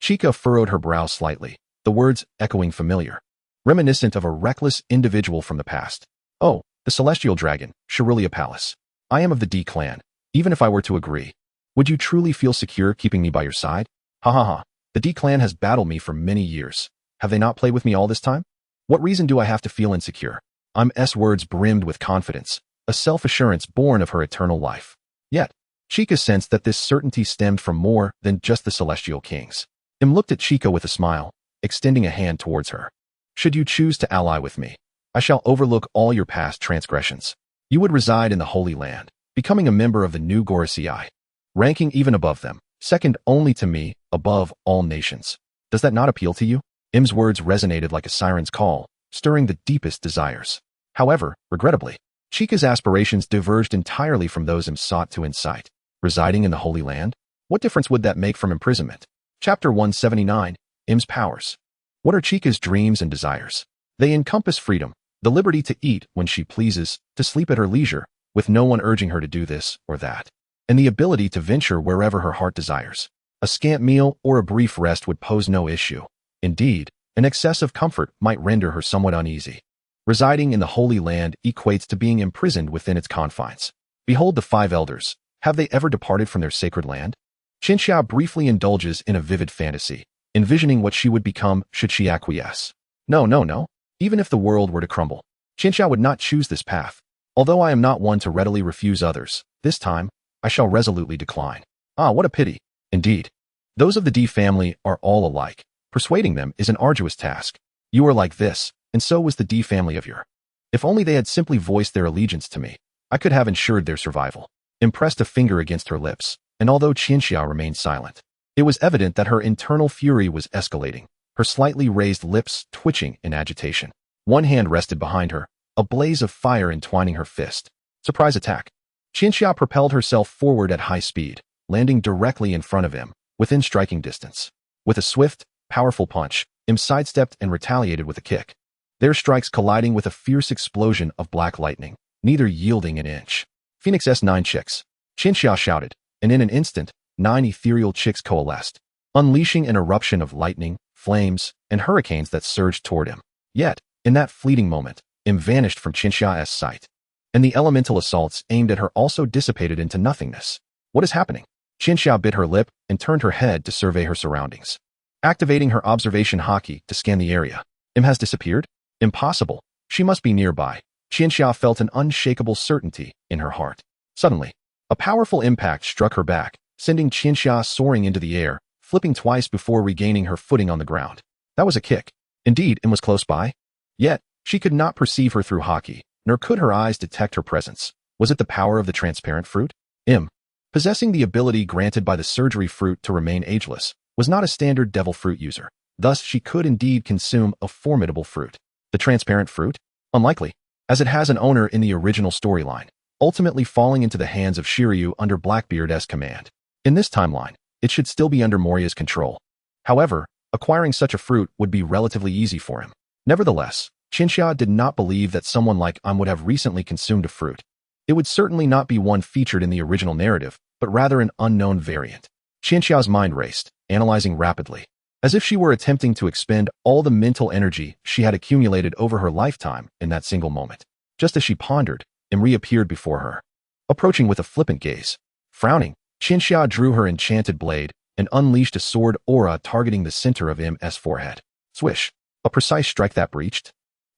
A: Chika furrowed her brow slightly, the words echoing familiar, reminiscent of a reckless individual from the past. Oh, the Celestial Dragon, Cerulean Palace. I am of the D clan. Even if I were to agree, would you truly feel secure keeping me by your side? Ha ha ha. The D clan has battled me for many years. Have they not played with me all this time? What reason do I have to feel insecure? Im's words brimmed with confidence, a self-assurance born of her eternal life. Yet, Chika sensed that this certainty stemmed from more than just the Celestial Kings. Im looked at Chika with a smile, extending a hand towards her. Should you choose to ally with me, I shall overlook all your past transgressions. You would reside in the Holy Land, becoming a member of the new Gorosei, ranking even above them, second only to me, above all nations. Does that not appeal to you? Im's words resonated like a siren's call, stirring the deepest desires. However, regrettably, Chika's aspirations diverged entirely from those Im sought to incite. Residing in the Holy Land? What difference would that make from imprisonment? Chapter 179, Im's Powers. What are Chika's dreams and desires? They encompass freedom, the liberty to eat when she pleases, to sleep at her leisure, with no one urging her to do this or that, and the ability to venture wherever her heart desires. A scant meal or a brief rest would pose no issue. Indeed, an excess of comfort might render her somewhat uneasy. Residing in the Holy Land equates to being imprisoned within its confines. Behold the 5 elders. Have they ever departed from their sacred land? Qianxia briefly indulges in a vivid fantasy, envisioning what she would become should she acquiesce. No. Even if the world were to crumble, Qianxia would not choose this path. Although I am not one to readily refuse others, this time, I shall resolutely decline. Ah, what a pity. Indeed. Those of the D family are all alike. Persuading them is an arduous task. You are like this, and so was the D family of your. If only they had simply voiced their allegiance to me, I could have ensured their survival. Im pressed a finger against her lips, and although Qianxia remained silent, it was evident that her internal fury was escalating, her slightly raised lips twitching in agitation. One hand rested behind her, a blaze of fire entwining her fist. Surprise attack. Qianxia propelled herself forward at high speed, landing directly in front of him, within striking distance. With a swift, powerful punch, Im sidestepped and retaliated with a kick. Their strikes colliding with a fierce explosion of black lightning, neither yielding an inch. Phoenix S9 chicks. Qianxia shouted, and in an instant, 9 ethereal chicks coalesced, unleashing an eruption of lightning, flames, and hurricanes that surged toward him. Yet, in that fleeting moment, Im vanished from Qianxia's sight, and the elemental assaults aimed at her also dissipated into nothingness. What is happening? Qianxia bit her lip and turned her head to survey her surroundings. Activating her observation haki to scan the area. Im has disappeared? Impossible. She must be nearby. Qianxia felt an unshakable certainty in her heart. Suddenly, a powerful impact struck her back, sending Qianxia soaring into the air, flipping twice before regaining her footing on the ground. That was a kick. Indeed, Im was close by. Yet, she could not perceive her through haki, nor could her eyes detect her presence. Was it the power of the transparent fruit? Im, possessing the ability granted by the surgery fruit to remain ageless, was not a standard devil fruit user. Thus, she could indeed consume a formidable fruit. The transparent fruit? Unlikely, as it has an owner in the original storyline, ultimately falling into the hands of Shiryu under Blackbeard's command. In this timeline, it should still be under Moria's control. However, acquiring such a fruit would be relatively easy for him. Nevertheless, Qianxia did not believe that someone like Im would have recently consumed a fruit. It would certainly not be one featured in the original narrative, but rather an unknown variant. Qianxia's mind raced, analyzing rapidly, as if she were attempting to expend all the mental energy she had accumulated over her lifetime in that single moment. Just as she pondered, Im reappeared before her, approaching with a flippant gaze. Frowning, Qianxia drew her enchanted blade and unleashed a sword aura targeting the center of Im's forehead. Swish. A precise strike that breached.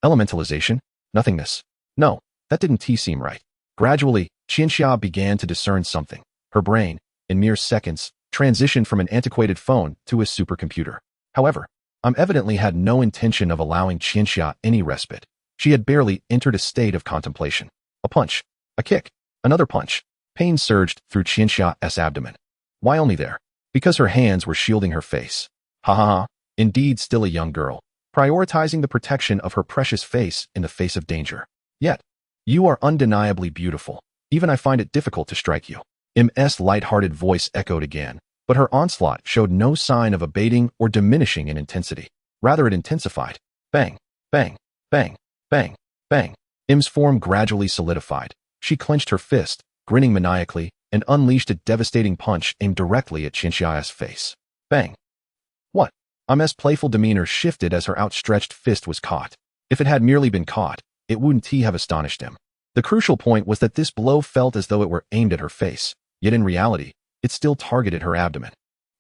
A: Elementalization? Nothingness. No, that didn't seem right. Gradually, Qianxia began to discern something. Her brain, in mere seconds, transitioned from an antiquated phone to a supercomputer. However, evidently had no intention of allowing Qianxia any respite. She had barely entered a state of contemplation. A punch. A kick. Another punch. Pain surged through Qianxia's abdomen. Why only there? Because her hands were shielding her face. Ha ha ha. Indeed still a young girl, prioritizing the protection of her precious face in the face of danger. Yet, you are undeniably beautiful. Even I find it difficult to strike you. M's light-hearted voice echoed again, but her onslaught showed no sign of abating or diminishing in intensity. Rather, it intensified. Bang, bang, bang, bang, bang. M's form gradually solidified. She clenched her fist, grinning maniacally, and unleashed a devastating punch aimed directly at Qianxia's face. Bang. What? M's playful demeanor shifted as her outstretched fist was caught. If it had merely been caught, it wouldn't have astonished him. The crucial point was that this blow felt as though it were aimed at her face, yet in reality, it still targeted her abdomen.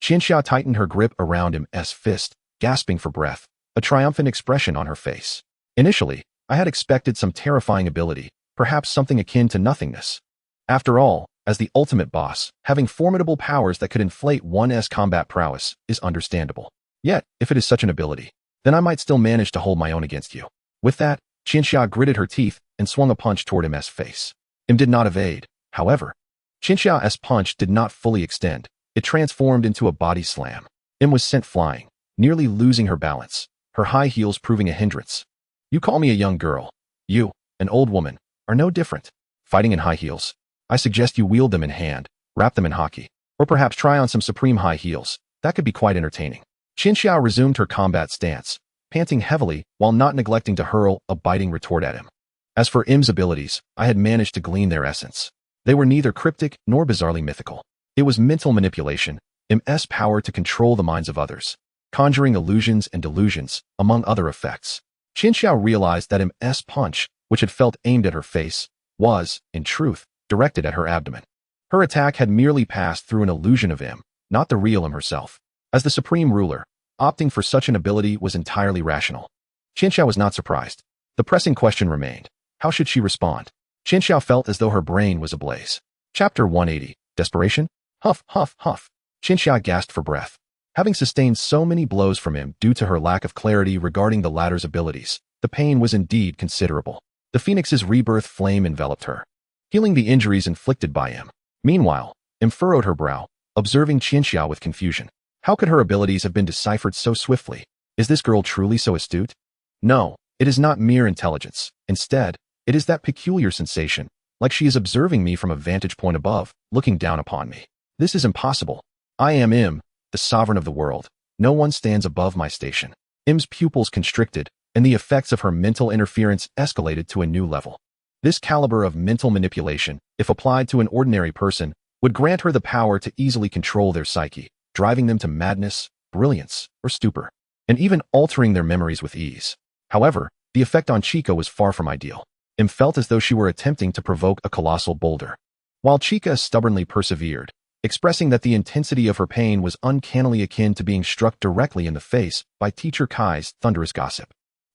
A: Qianxia tightened her grip around M's fist, gasping for breath, a triumphant expression on her face. Initially, I had expected some terrifying ability, perhaps something akin to nothingness. After all, as the ultimate boss, having formidable powers that could inflate one's combat prowess is understandable. Yet, if it is such an ability, then I might still manage to hold my own against you. With that, Qianxia gritted her teeth and swung a punch toward M's face. Did not evade. However, Qianxia's punch did not fully extend. It transformed into a body slam. Was sent flying, nearly losing her balance, her high heels proving a hindrance. You call me a young girl. You, an old woman, are no different. Fighting in high heels. I suggest you wield them in hand, wrap them in hockey, or perhaps try on some supreme high heels. That could be quite entertaining. Qianxia resumed her combat stance, panting heavily while not neglecting to hurl a biting retort at him. As for M's abilities, I had managed to glean their essence. They were neither cryptic nor bizarrely mythical. It was mental manipulation, M's power to control the minds of others, conjuring illusions and delusions, among other effects. Qianxia realized that M's punch, which had felt aimed at her face, was, in truth, directed at her abdomen. Her attack had merely passed through an illusion of M, not the real M herself. As the supreme ruler, opting for such an ability was entirely rational. Qianxia was not surprised. The pressing question remained. How should she respond? Qianxia felt as though her brain was ablaze. Chapter 180. Desperation? Huff, huff, huff. Qianxia gasped for breath. Having sustained so many blows from him due to her lack of clarity regarding the latter's abilities, the pain was indeed considerable. The phoenix's rebirth flame enveloped her, healing the injuries inflicted by him. Meanwhile, M furrowed her brow, observing Qianxia with confusion. How could her abilities have been deciphered so swiftly? Is this girl truly so astute? No, it is not mere intelligence. Instead, it is that peculiar sensation, like she is observing me from a vantage point above, looking down upon me. This is impossible. I am M, the sovereign of the world. No one stands above my station. M's pupils constricted, and the effects of her mental interference escalated to a new level. This caliber of mental manipulation, if applied to an ordinary person, would grant her the power to easily control their psyche, driving them to madness, brilliance, or stupor, and even altering their memories with ease. However, the effect on Chica was far from ideal. M felt as though she were attempting to provoke a colossal boulder, while Chica stubbornly persevered, expressing that the intensity of her pain was uncannily akin to being struck directly in the face by Teacher Kai's thunderous gossip.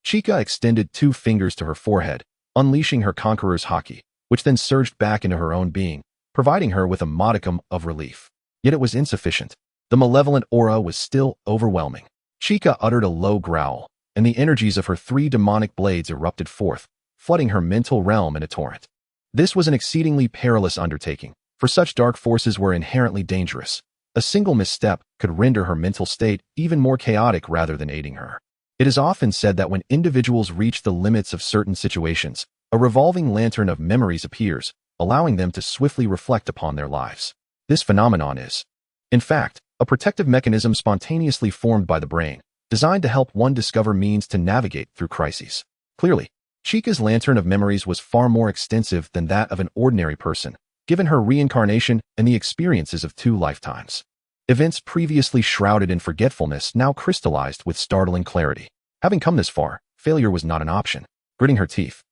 A: Chica extended 2 fingers to her forehead, unleashing her conqueror's haki, which then surged back into her own being, providing her with a modicum of relief. Yet it was insufficient. The malevolent aura was still overwhelming. Chica uttered a low growl, and the energies of her 3 demonic blades erupted forth, flooding her mental realm in a torrent. This was an exceedingly perilous undertaking, for such dark forces were inherently dangerous. A single misstep could render her mental state even more chaotic rather than aiding her. It is often said that when individuals reach the limits of certain situations, a revolving lantern of memories appears, allowing them to swiftly reflect upon their lives. This phenomenon is, in fact, a protective mechanism spontaneously formed by the brain, designed to help one discover means to navigate through crises. Clearly, Chica's lantern of memories was far more extensive than that of an ordinary person, given her reincarnation and the experiences of 2 lifetimes. Events previously shrouded in forgetfulness now crystallized with startling clarity. Having come this far, failure was not an option. Gritting her teeth,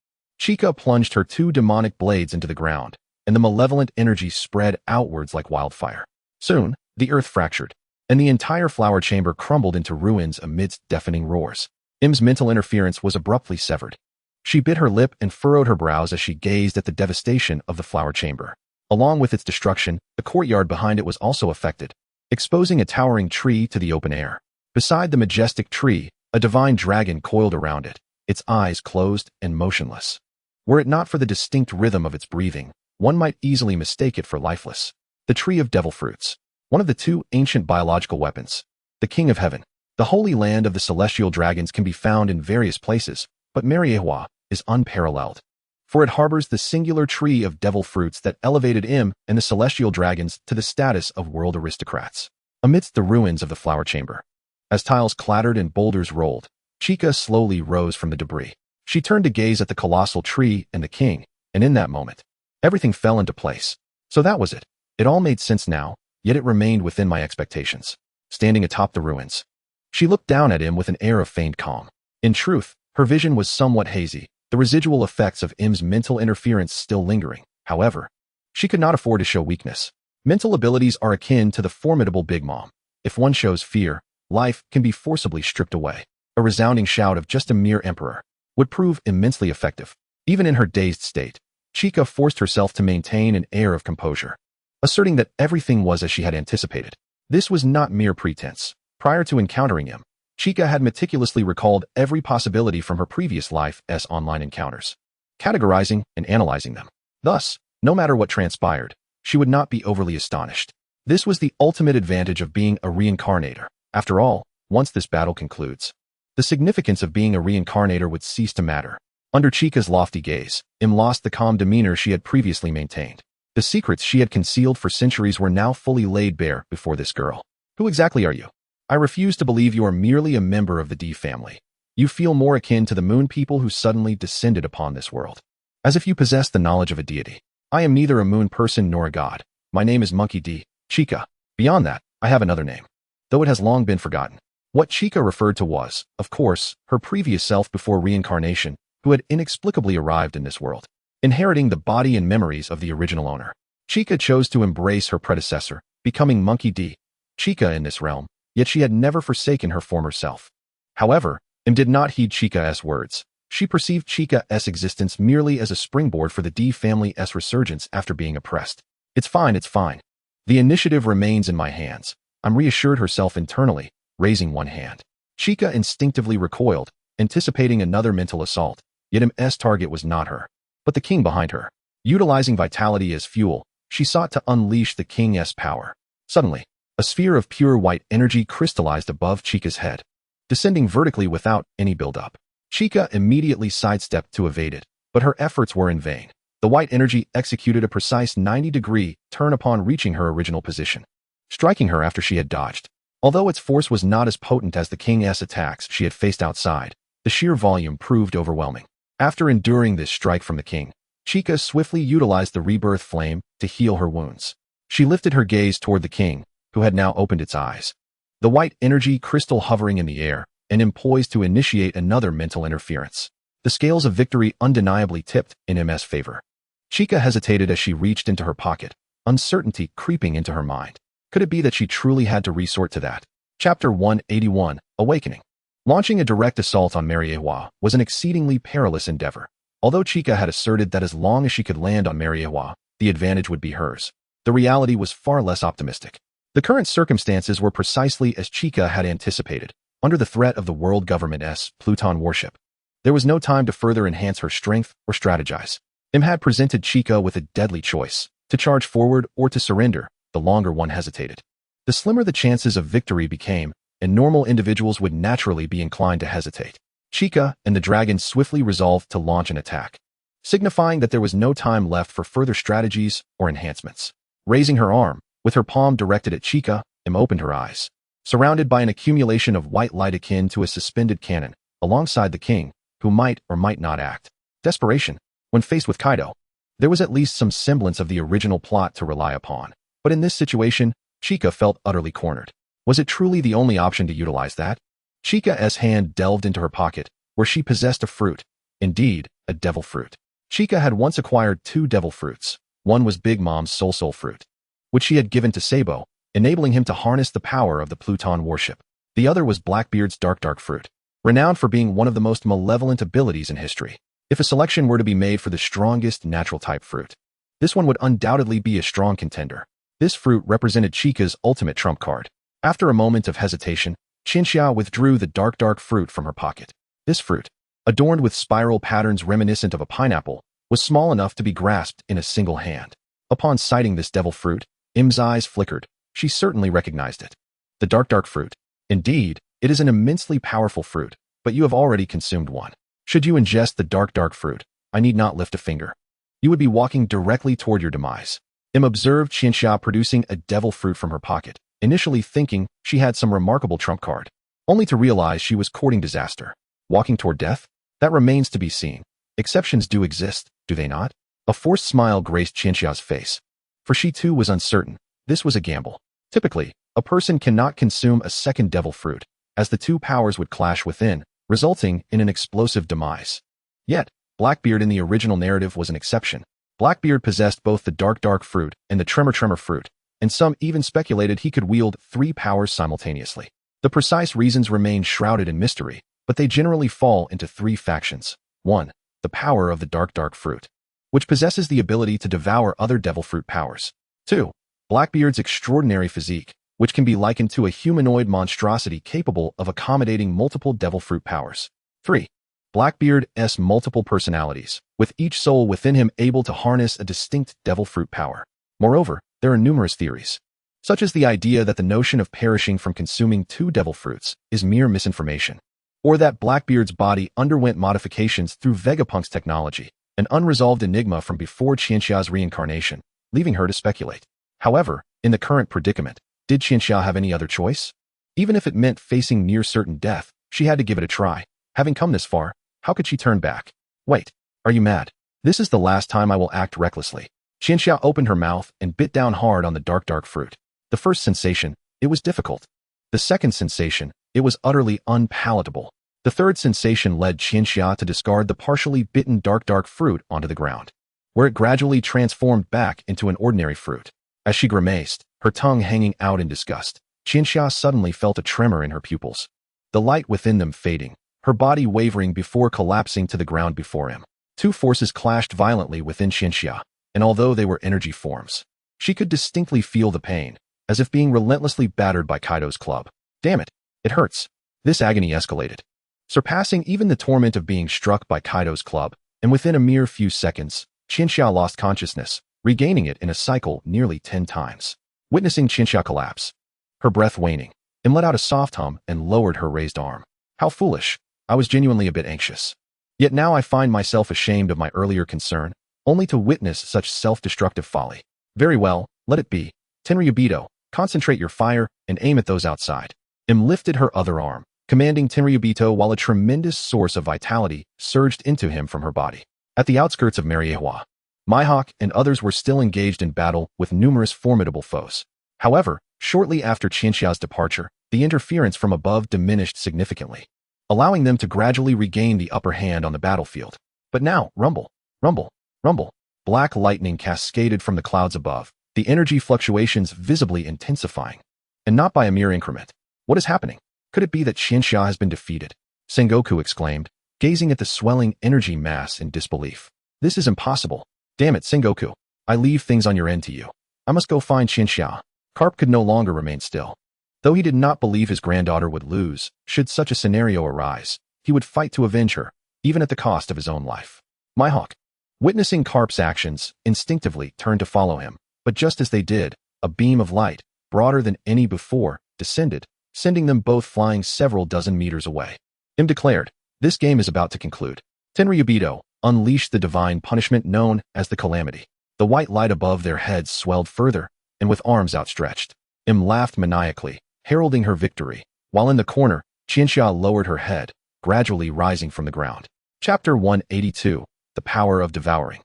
A: Chica plunged her two demonic blades into the ground, and the malevolent energy spread outwards like wildfire. Soon, the earth fractured, and the entire flower chamber crumbled into ruins amidst deafening roars. Im's mental interference was abruptly severed. She bit her lip and furrowed her brows as she gazed at the devastation of the flower chamber. Along with its destruction, the courtyard behind it was also affected, exposing a towering tree to the open air. Beside the majestic tree, a divine dragon coiled around it, its eyes closed and motionless. Were it not for the distinct rhythm of its breathing, one might easily mistake it for lifeless. The tree of devil fruits, one of the two ancient biological weapons. The King of Heaven. The holy land of the celestial dragons can be found in various places, but Mariewa is unparalleled, for it harbors the singular tree of devil fruits that elevated Im and the celestial dragons to the status of world aristocrats. Amidst the ruins of the flower chamber, as tiles clattered and boulders rolled, Chica slowly rose from the debris. She turned to gaze at the colossal tree and the king, and in that moment, everything fell into place. So that was it. It all made sense now, yet it remained within my expectations. Standing atop the ruins, she looked down at him with an air of feigned calm. In truth, her vision was somewhat hazy, the residual effects of Im's mental interference still lingering. However, she could not afford to show weakness. Mental abilities are akin to the formidable Big Mom. If one shows fear, life can be forcibly stripped away. A resounding shout of just a mere emperor would prove immensely effective. Even in her dazed state, Chica forced herself to maintain an air of composure, asserting that everything was as she had anticipated. This was not mere pretense. Prior to encountering him, Chica had meticulously recalled every possibility from her previous life's online encounters, categorizing and analyzing them. Thus, no matter what transpired, she would not be overly astonished. This was the ultimate advantage of being a reincarnator. After all, once this battle concludes, the significance of being a reincarnator would cease to matter. Under Chica's lofty gaze, Im lost the calm demeanor she had previously maintained. The secrets she had concealed for centuries were now fully laid bare before this girl. Who exactly are you? I refuse to believe you are merely a member of the D family. You feel more akin to the moon people who suddenly descended upon this world, as if you possess the knowledge of a deity. I am neither a moon person nor a god. My name is Monkey D. Chica. Beyond that, I have another name, though it has long been forgotten. What Chica referred to was, of course, her previous self before reincarnation, who had inexplicably arrived in this world, inheriting the body and memories of the original owner. Chica chose to embrace her predecessor, becoming Monkey D. Chica in this realm, yet she had never forsaken her former self. However, Im did not heed Chica's words. She perceived Chica's existence merely as a springboard for the D family's resurgence after being oppressed. It's fine, it's fine. The initiative remains in my hands. I'm reassured herself internally, raising one hand. Chica instinctively recoiled, anticipating another mental assault, yet Im's target was not her, but the king behind her. Utilizing vitality as fuel, she sought to unleash the king's power. Suddenly, a sphere of pure white energy crystallized above Chica's head, descending vertically without any build-up. Chica immediately sidestepped to evade it, but her efforts were in vain. The white energy executed a precise 90-degree turn upon reaching her original position, striking her after she had dodged. Although its force was not as potent as the king's attacks she had faced outside, the sheer volume proved overwhelming. After enduring this strike from the king, Chica swiftly utilized the rebirth flame to heal her wounds. She lifted her gaze toward the king, who had now opened its eyes, the white energy crystal hovering in the air and poised to initiate another mental interference. The scales of victory undeniably tipped in Im's favor. Chica hesitated as she reached into her pocket, uncertainty creeping into her mind. Could it be that she truly had to resort to that? Chapter 181, Awakening. Launching a direct assault on Mariewa was an exceedingly perilous endeavor. Although Chica had asserted that as long as she could land on Mariewa, the advantage would be hers, the reality was far less optimistic. The current circumstances were precisely as Chica had anticipated. Under the threat of the world government's Pluton warship, there was no time to further enhance her strength or strategize. Im had presented Chica with a deadly choice, to charge forward or to surrender. The longer one hesitated, the slimmer the chances of victory became, and normal individuals would naturally be inclined to hesitate. Chica and the dragon swiftly resolved to launch an attack, signifying that there was no time left for further strategies or enhancements. Raising her arm, with her palm directed at Chica, Im opened her eyes, surrounded by an accumulation of white light akin to a suspended cannon, alongside the king, who might or might not act. Desperation. When faced with Kaido, there was at least some semblance of the original plot to rely upon. But in this situation, Chica felt utterly cornered. Was it truly the only option to utilize that? Chica's hand delved into her pocket, where she possessed a fruit. Indeed, a devil fruit. Chica had once acquired 2 devil fruits. One was Big Mom's Soul fruit, which she had given to Sabo, enabling him to harness the power of the Pluton warship. The other was Blackbeard's dark fruit, renowned for being one of the most malevolent abilities in history. If a selection were to be made for the strongest natural type fruit, this one would undoubtedly be a strong contender. This fruit represented Chica's ultimate trump card. After a moment of hesitation, Qianxia withdrew the dark fruit from her pocket. This fruit, adorned with spiral patterns reminiscent of a pineapple, was small enough to be grasped in a single hand. Upon sighting this devil fruit, Im's eyes flickered. She certainly recognized it. The dark fruit. Indeed, it is an immensely powerful fruit, but you have already consumed one. Should you ingest the dark fruit, I need not lift a finger. You would be walking directly toward your demise. Im observed Qianxia producing a devil fruit from her pocket, initially thinking she had some remarkable trump card, only to realize she was courting disaster. Walking toward death? That remains to be seen. Exceptions do exist, do they not? A forced smile graced Qianxia's face. For she too was uncertain. This was a gamble. Typically, a person cannot consume a second devil fruit, as the 2 powers would clash within, resulting in an explosive demise. Yet, Blackbeard in the original narrative was an exception. Blackbeard possessed both the dark fruit and the tremor fruit, and some even speculated he could wield 3 powers simultaneously. The precise reasons remain shrouded in mystery, but they generally fall into 3 factions. 1. The power of the dark fruit, which possesses the ability to devour other devil fruit powers. 2. Blackbeard's extraordinary physique, which can be likened to a humanoid monstrosity capable of accommodating multiple devil fruit powers. 3. Blackbeard's multiple personalities, with each soul within him able to harness a distinct devil fruit power. Moreover, there are numerous theories, such as the idea that the notion of perishing from consuming 2 devil fruits is mere misinformation, or that Blackbeard's body underwent modifications through Vegapunk's technology, an unresolved enigma from before Qianxia's reincarnation, leaving her to speculate. However, in the current predicament, did Qianxia have any other choice? Even if it meant facing near certain death, she had to give it a try. Having come this far, how could she turn back? Wait, are you mad? This is the last time I will act recklessly. Qianxia opened her mouth and bit down hard on the dark fruit. The first sensation, it was difficult. The second sensation, it was utterly unpalatable. The third sensation led Qianxia to discard the partially bitten dark fruit onto the ground, where it gradually transformed back into an ordinary fruit. As she grimaced, her tongue hanging out in disgust, Qianxia suddenly felt a tremor in her pupils, the light within them fading, her body wavering before collapsing to the ground before him. 2 forces clashed violently within Qianxia, and although they were energy forms, she could distinctly feel the pain, as if being relentlessly battered by Kaido's club. Damn it, it hurts. This agony escalated, surpassing even the torment of being struck by Kaido's club, and within a mere few seconds, Qianxia lost consciousness, regaining it in a cycle nearly 10 times. Witnessing Qianxia collapse, her breath waning, Im let out a soft hum and lowered her raised arm. How foolish. I was genuinely a bit anxious. Yet now I find myself ashamed of my earlier concern, only to witness such self-destructive folly. Very well, let it be. Tenryubito, concentrate your fire and aim at those outside. Im lifted her other arm, commanding Tenryubito while a tremendous source of vitality surged into him from her body. At the outskirts of Mariehua, Mihawk and others were still engaged in battle with numerous formidable foes. However, shortly after Qianxia's departure, the interference from above diminished significantly, allowing them to gradually regain the upper hand on the battlefield. But now, rumble, rumble, rumble. Black lightning cascaded from the clouds above, the energy fluctuations visibly intensifying. And not by a mere increment. What is happening? Could it be that Qianxia has been defeated? Sengoku exclaimed, gazing at the swelling energy mass in disbelief. This is impossible. Damn it, Sengoku. I leave things on your end to you. I must go find Qianxia. Carp could no longer remain still. Though he did not believe his granddaughter would lose, should such a scenario arise, he would fight to avenge her, even at the cost of his own life. Mihawk, witnessing Carp's actions, instinctively turned to follow him, but just as they did, a beam of light, broader than any before, descended, sending them both flying several dozen meters away. Im declared, this game is about to conclude. Tenryubito unleashed the divine punishment known as the Calamity. The white light above their heads swelled further, and with arms outstretched, Im laughed maniacally, heralding her victory, while in the corner, Qianxia lowered her head, gradually rising from the ground. Chapter 182, The Power of Devouring.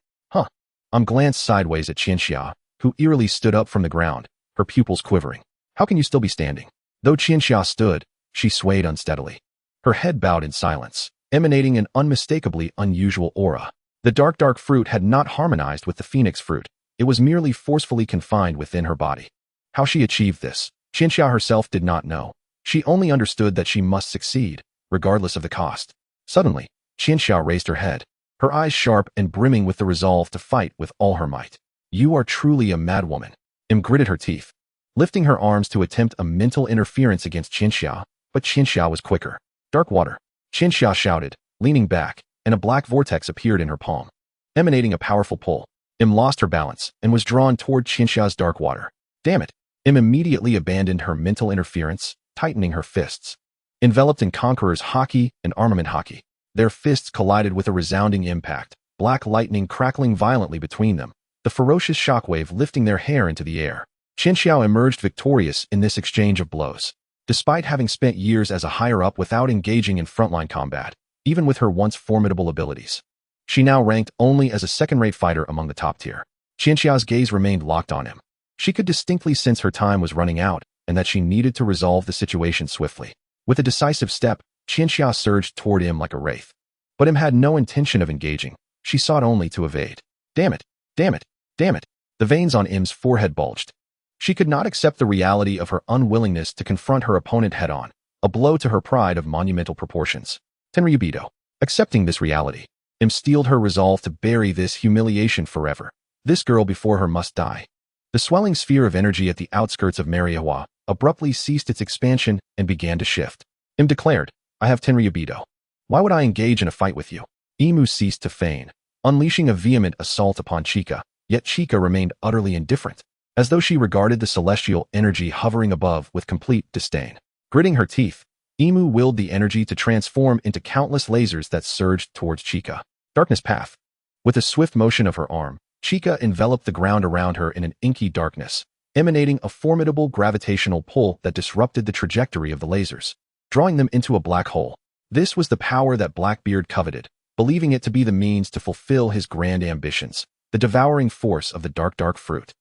A: Glanced sideways at Qianxia, who eerily stood up from the ground, her pupils quivering. How can you still be standing? Though Qianxia stood, she swayed unsteadily. Her head bowed in silence, emanating an unmistakably unusual aura. The dark fruit had not harmonized with the phoenix fruit. It was merely forcefully confined within her body. How she achieved this, Qianxia herself did not know. She only understood that she must succeed, regardless of the cost. Suddenly, Qianxia raised her head, her eyes sharp and brimming with the resolve to fight with all her might. You are truly a madwoman. Im gritted her teeth, lifting her arms to attempt a mental interference against Qianxia, but Qianxia was quicker. Dark water, Qianxia shouted, leaning back, and a black vortex appeared in her palm, emanating a powerful pull. Im lost her balance and was drawn toward Qianxia's dark water. Damn it! Im immediately abandoned her mental interference, tightening her fists. Enveloped in Conqueror's haki and armament haki, their fists collided with a resounding impact, black lightning crackling violently between them, the ferocious shockwave lifting their hair into the air. Qianxia emerged victorious in this exchange of blows. Despite having spent years as a higher-up without engaging in frontline combat, even with her once formidable abilities, she now ranked only as a second-rate fighter among the top tier. Qianxia's gaze remained locked on him. She could distinctly sense her time was running out and that she needed to resolve the situation swiftly. With a decisive step, Qianxia surged toward him like a wraith. But him had no intention of engaging. She sought only to evade. Damn it! Damn it! Damn it! The veins on Im's forehead bulged. She could not accept the reality of her unwillingness to confront her opponent head-on, a blow to her pride of monumental proportions. Tenryubido. Accepting this reality, Im steeled her resolve to bury this humiliation forever. This girl before her must die. The swelling sphere of energy at the outskirts of Mariawa abruptly ceased its expansion and began to shift. Im declared, I have Tenryubido. Why would I engage in a fight with you? Imu ceased to feign, unleashing a vehement assault upon Chika, yet Chika remained utterly indifferent, as though she regarded the celestial energy hovering above with complete disdain. Gritting her teeth, Imu willed the energy to transform into countless lasers that surged towards Chika. Darkness path. With a swift motion of her arm, Chika enveloped the ground around her in an inky darkness, emanating a formidable gravitational pull that disrupted the trajectory of the lasers, drawing them into a black hole. This was the power that Blackbeard coveted, believing it to be the means to fulfill his grand ambitions, the devouring force of the dark fruit.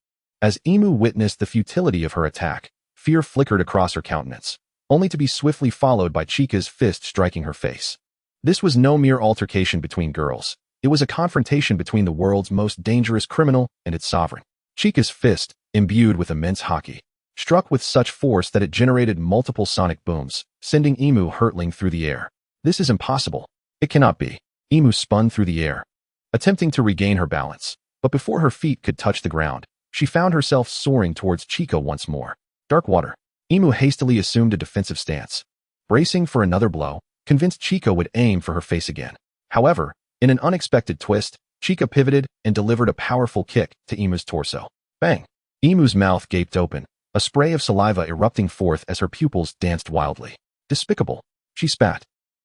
A: As Imu witnessed the futility of her attack, fear flickered across her countenance, only to be swiftly followed by Chika's fist striking her face. This was no mere altercation between girls. It was a confrontation between the world's most dangerous criminal and its sovereign. Chika's fist, imbued with immense haki, struck with such force that it generated multiple sonic booms, sending Imu hurtling through the air. This is impossible. It cannot be. Imu spun through the air, attempting to regain her balance, but before her feet could touch the ground, she found herself soaring towards Chika once more. Dark water. Imu hastily assumed a defensive stance, bracing for another blow, convinced Chika would aim for her face again. However, in an unexpected twist, Chika pivoted and delivered a powerful kick to Imu's torso. Bang! Imu's mouth gaped open, a spray of saliva erupting forth as her pupils danced wildly. Despicable, she spat.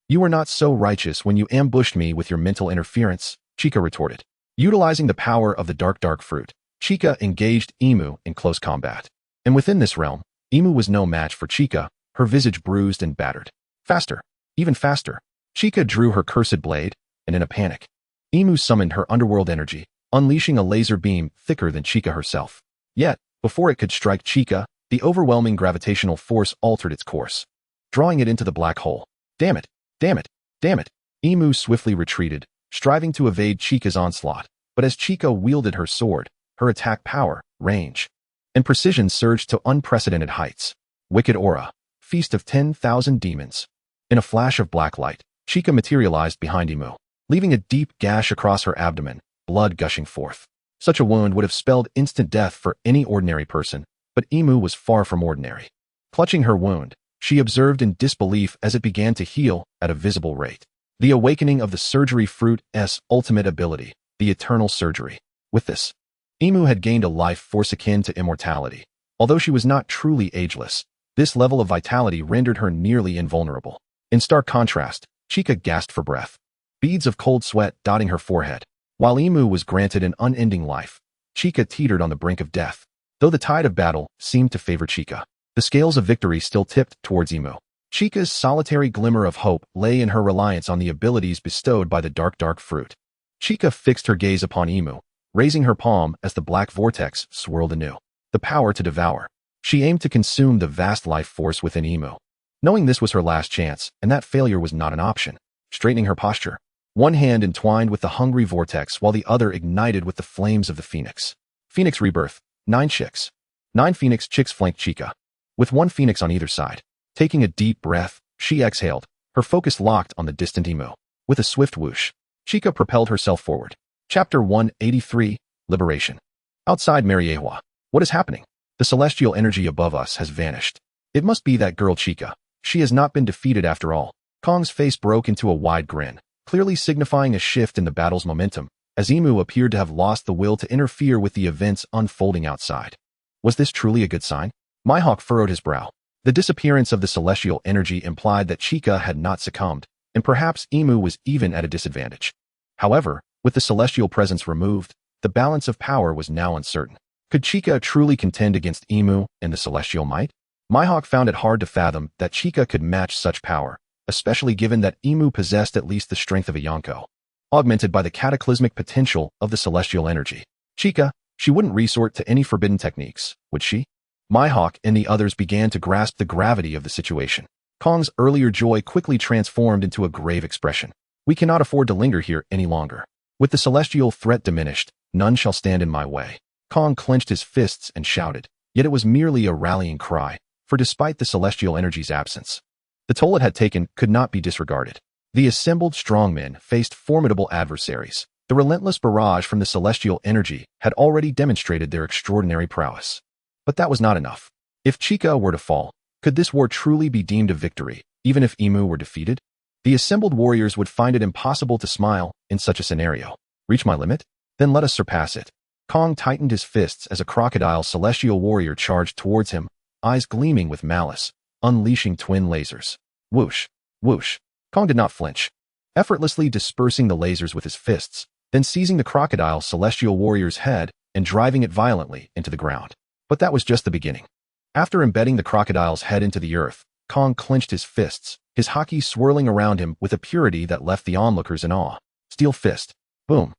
A: You were not so righteous when you ambushed me with your mental interference, Chika retorted. Utilizing the power of the dark fruit, Chika engaged Imu in close combat. And within this realm, Imu was no match for Chika, her visage bruised and battered. Faster, even faster. Chika drew her cursed blade, and in a panic, Imu summoned her underworld energy, unleashing a laser beam thicker than Chika herself. Yet, before it could strike Chika, the overwhelming gravitational force altered its course, drawing it into the black hole. Damn it! Damn it! Damn it! Imu swiftly retreated, striving to evade Chika's onslaught, but as Chika wielded her sword, her attack power, range, and precision surged to unprecedented heights. Wicked aura, feast of 10,000 demons. In a flash of black light, Chika materialized behind Imu, leaving a deep gash across her abdomen, blood gushing forth. Such a wound would have spelled instant death for any ordinary person, but Imu was far from ordinary. Clutching her wound, she observed in disbelief as it began to heal at a visible rate. The awakening of the surgery fruit's ultimate ability, the eternal surgery. With this, Imu had gained a life force akin to immortality. Although she was not truly ageless, this level of vitality rendered her nearly invulnerable. In stark contrast, Chika gasped for breath, beads of cold sweat dotting her forehead. While Imu was granted an unending life, Chika teetered on the brink of death. Though the tide of battle seemed to favor Chika, the scales of victory still tipped towards Imu. Chika's solitary glimmer of hope lay in her reliance on the abilities bestowed by the dark fruit. Chika fixed her gaze upon Imu, raising her palm as the black vortex swirled anew. The power to devour. She aimed to consume the vast life force within Imu. Knowing this was her last chance, and that failure was not an option. Straightening her posture, one hand entwined with the hungry vortex while the other ignited with the flames of the phoenix. Phoenix rebirth. 9 chicks. 9 phoenix chicks flanked Chica, with one phoenix on either side. Taking a deep breath, she exhaled, her focus locked on the distant emu. With a swift whoosh, Chica propelled herself forward. Chapter 183, Liberation. Outside Mariewa. What is happening? The celestial energy above us has vanished. It must be that girl Chica. She has not been defeated after all. Kong's face broke into a wide grin, clearly signifying a shift in the battle's momentum, as Emu appeared to have lost the will to interfere with the events unfolding outside. Was this truly a good sign? Mihawk furrowed his brow. The disappearance of the celestial energy implied that Chica had not succumbed, and perhaps Emu was even at a disadvantage. However, with the celestial presence removed, the balance of power was now uncertain. Could Chica truly contend against Emu and the celestial might? Mihawk found it hard to fathom that Chica could match such power, especially given that Emu possessed at least the strength of a Yonko, augmented by the cataclysmic potential of the celestial energy. Chica, she wouldn't resort to any forbidden techniques, would she? Mihawk and the others began to grasp the gravity of the situation. Kong's earlier joy quickly transformed into a grave expression. We cannot afford to linger here any longer. With the celestial threat diminished, none shall stand in my way. Kong clenched his fists and shouted, yet it was merely a rallying cry, for despite the celestial energy's absence, the toll it had taken could not be disregarded. The assembled strongmen faced formidable adversaries. The relentless barrage from the celestial energy had already demonstrated their extraordinary prowess. But that was not enough. If Chica were to fall, could this war truly be deemed a victory, even if Emu were defeated? The assembled warriors would find it impossible to smile in such a scenario. Reach my limit? Then let us surpass it. Kong tightened his fists as a crocodile celestial warrior charged towards him, eyes gleaming with malice, unleashing twin lasers. Whoosh, whoosh. Kong did not flinch, effortlessly dispersing the lasers with his fists, then seizing the crocodile celestial warrior's head and driving it violently into the ground. But that was just the beginning. After embedding the crocodile's head into the earth, Kong clenched his fists, his haki swirling around him with a purity that left the onlookers in awe. Steel fist. Boom.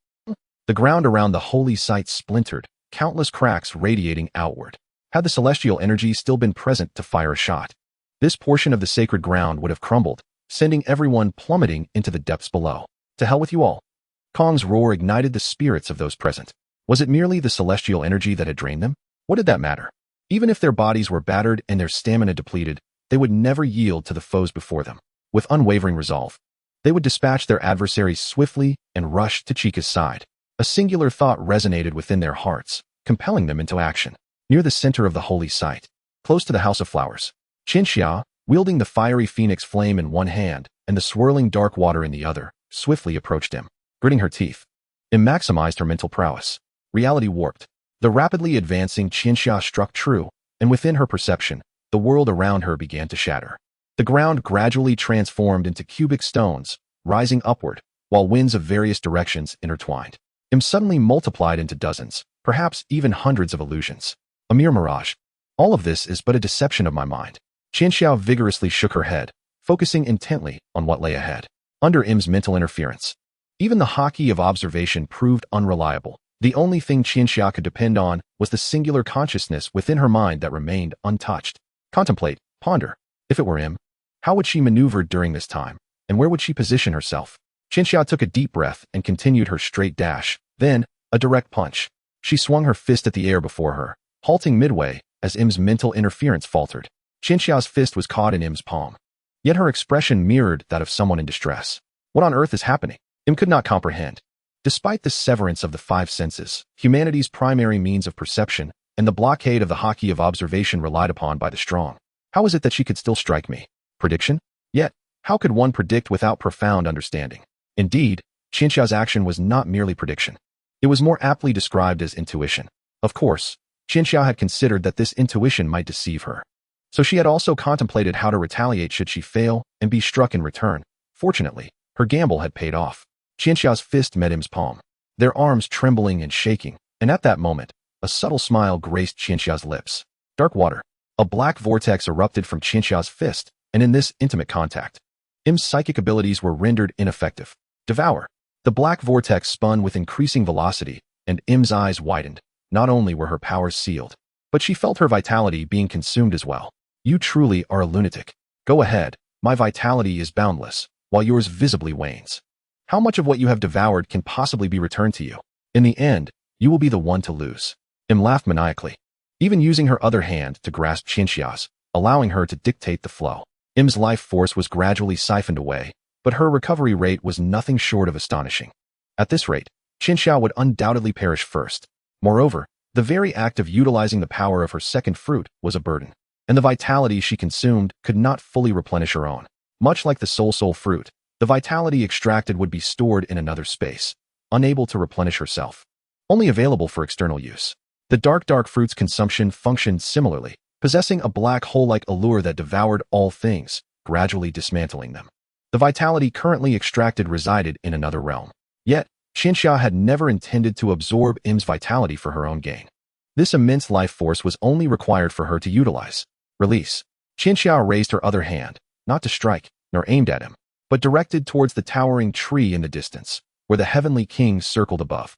A: The ground around the holy site splintered, countless cracks radiating outward. Had the celestial energy still been present to fire a shot, this portion of the sacred ground would have crumbled, sending everyone plummeting into the depths below. To hell with you all. Kong's roar ignited the spirits of those present. Was it merely the celestial energy that had drained them? What did that matter? Even if their bodies were battered and their stamina depleted, they would never yield to the foes before them. With unwavering resolve, they would dispatch their adversaries swiftly and rush to Chica's side. A singular thought resonated within their hearts, compelling them into action. Near the center of the holy site, close to the House of Flowers, Qinxia, wielding the fiery phoenix flame in one hand and the swirling dark water in the other, swiftly approached him. Gritting her teeth, Im maximized her mental prowess. Reality warped. The rapidly advancing Qinxia struck true, and within her perception, the world around her began to shatter. The ground gradually transformed into cubic stones, rising upward, while winds of various directions intertwined. Im suddenly multiplied into dozens, perhaps even hundreds of illusions. A mere mirage. All of this is but a deception of my mind. Qinxiao vigorously shook her head, focusing intently on what lay ahead. Under Im's mental interference, even the haki of observation proved unreliable. The only thing Qinxia could depend on was the singular consciousness within her mind that remained untouched. Contemplate, ponder. If it were Im, how would she maneuver during this time, and where would she position herself? Qinxia took a deep breath and continued her straight dash. Then, a direct punch. She swung her fist at the air before her, halting midway as Im's mental interference faltered. Qinxia's fist was caught in Im's palm, yet her expression mirrored that of someone in distress. What on earth is happening? Im could not comprehend. Despite the severance of the 5 senses, humanity's primary means of perception, and the blockade of the haki of observation relied upon by the strong, how is it that she could still strike me? Prediction? Yet, how could one predict without profound understanding? Indeed, Qinxia's action was not merely prediction. It was more aptly described as intuition. Of course, Qinxia had considered that this intuition might deceive her. So she had also contemplated how to retaliate should she fail and be struck in return. Fortunately, her gamble had paid off. Qinxia's fist met Im's palm, their arms trembling and shaking, and at that moment, a subtle smile graced Qinxia's lips. Dark water. A black vortex erupted from Qinxia's fist, and in this intimate contact, Im's psychic abilities were rendered ineffective. Devour. The black vortex spun with increasing velocity, and Im's eyes widened. Not only were her powers sealed, but she felt her vitality being consumed as well. You truly are a lunatic. Go ahead, my vitality is boundless, while yours visibly wanes. How much of what you have devoured can possibly be returned to you? In the end, you will be the one to lose. Im laughed maniacally, even using her other hand to grasp Qinxia's, allowing her to dictate the flow. Im's life force was gradually siphoned away, but her recovery rate was nothing short of astonishing. At this rate, Qinxia would undoubtedly perish first. Moreover, the very act of utilizing the power of her second fruit was a burden, and the vitality she consumed could not fully replenish her own. Much like the soul fruit, the vitality extracted would be stored in another space, unable to replenish herself, only available for external use. The dark fruit's consumption functioned similarly, possessing a black hole-like allure that devoured all things, gradually dismantling them. The vitality currently extracted resided in another realm. Yet, Qinxia had never intended to absorb Im's vitality for her own gain. This immense life force was only required for her to utilize. Release. Qinxia raised her other hand, not to strike, nor aimed at him, but directed towards the towering tree in the distance, where the heavenly king circled above.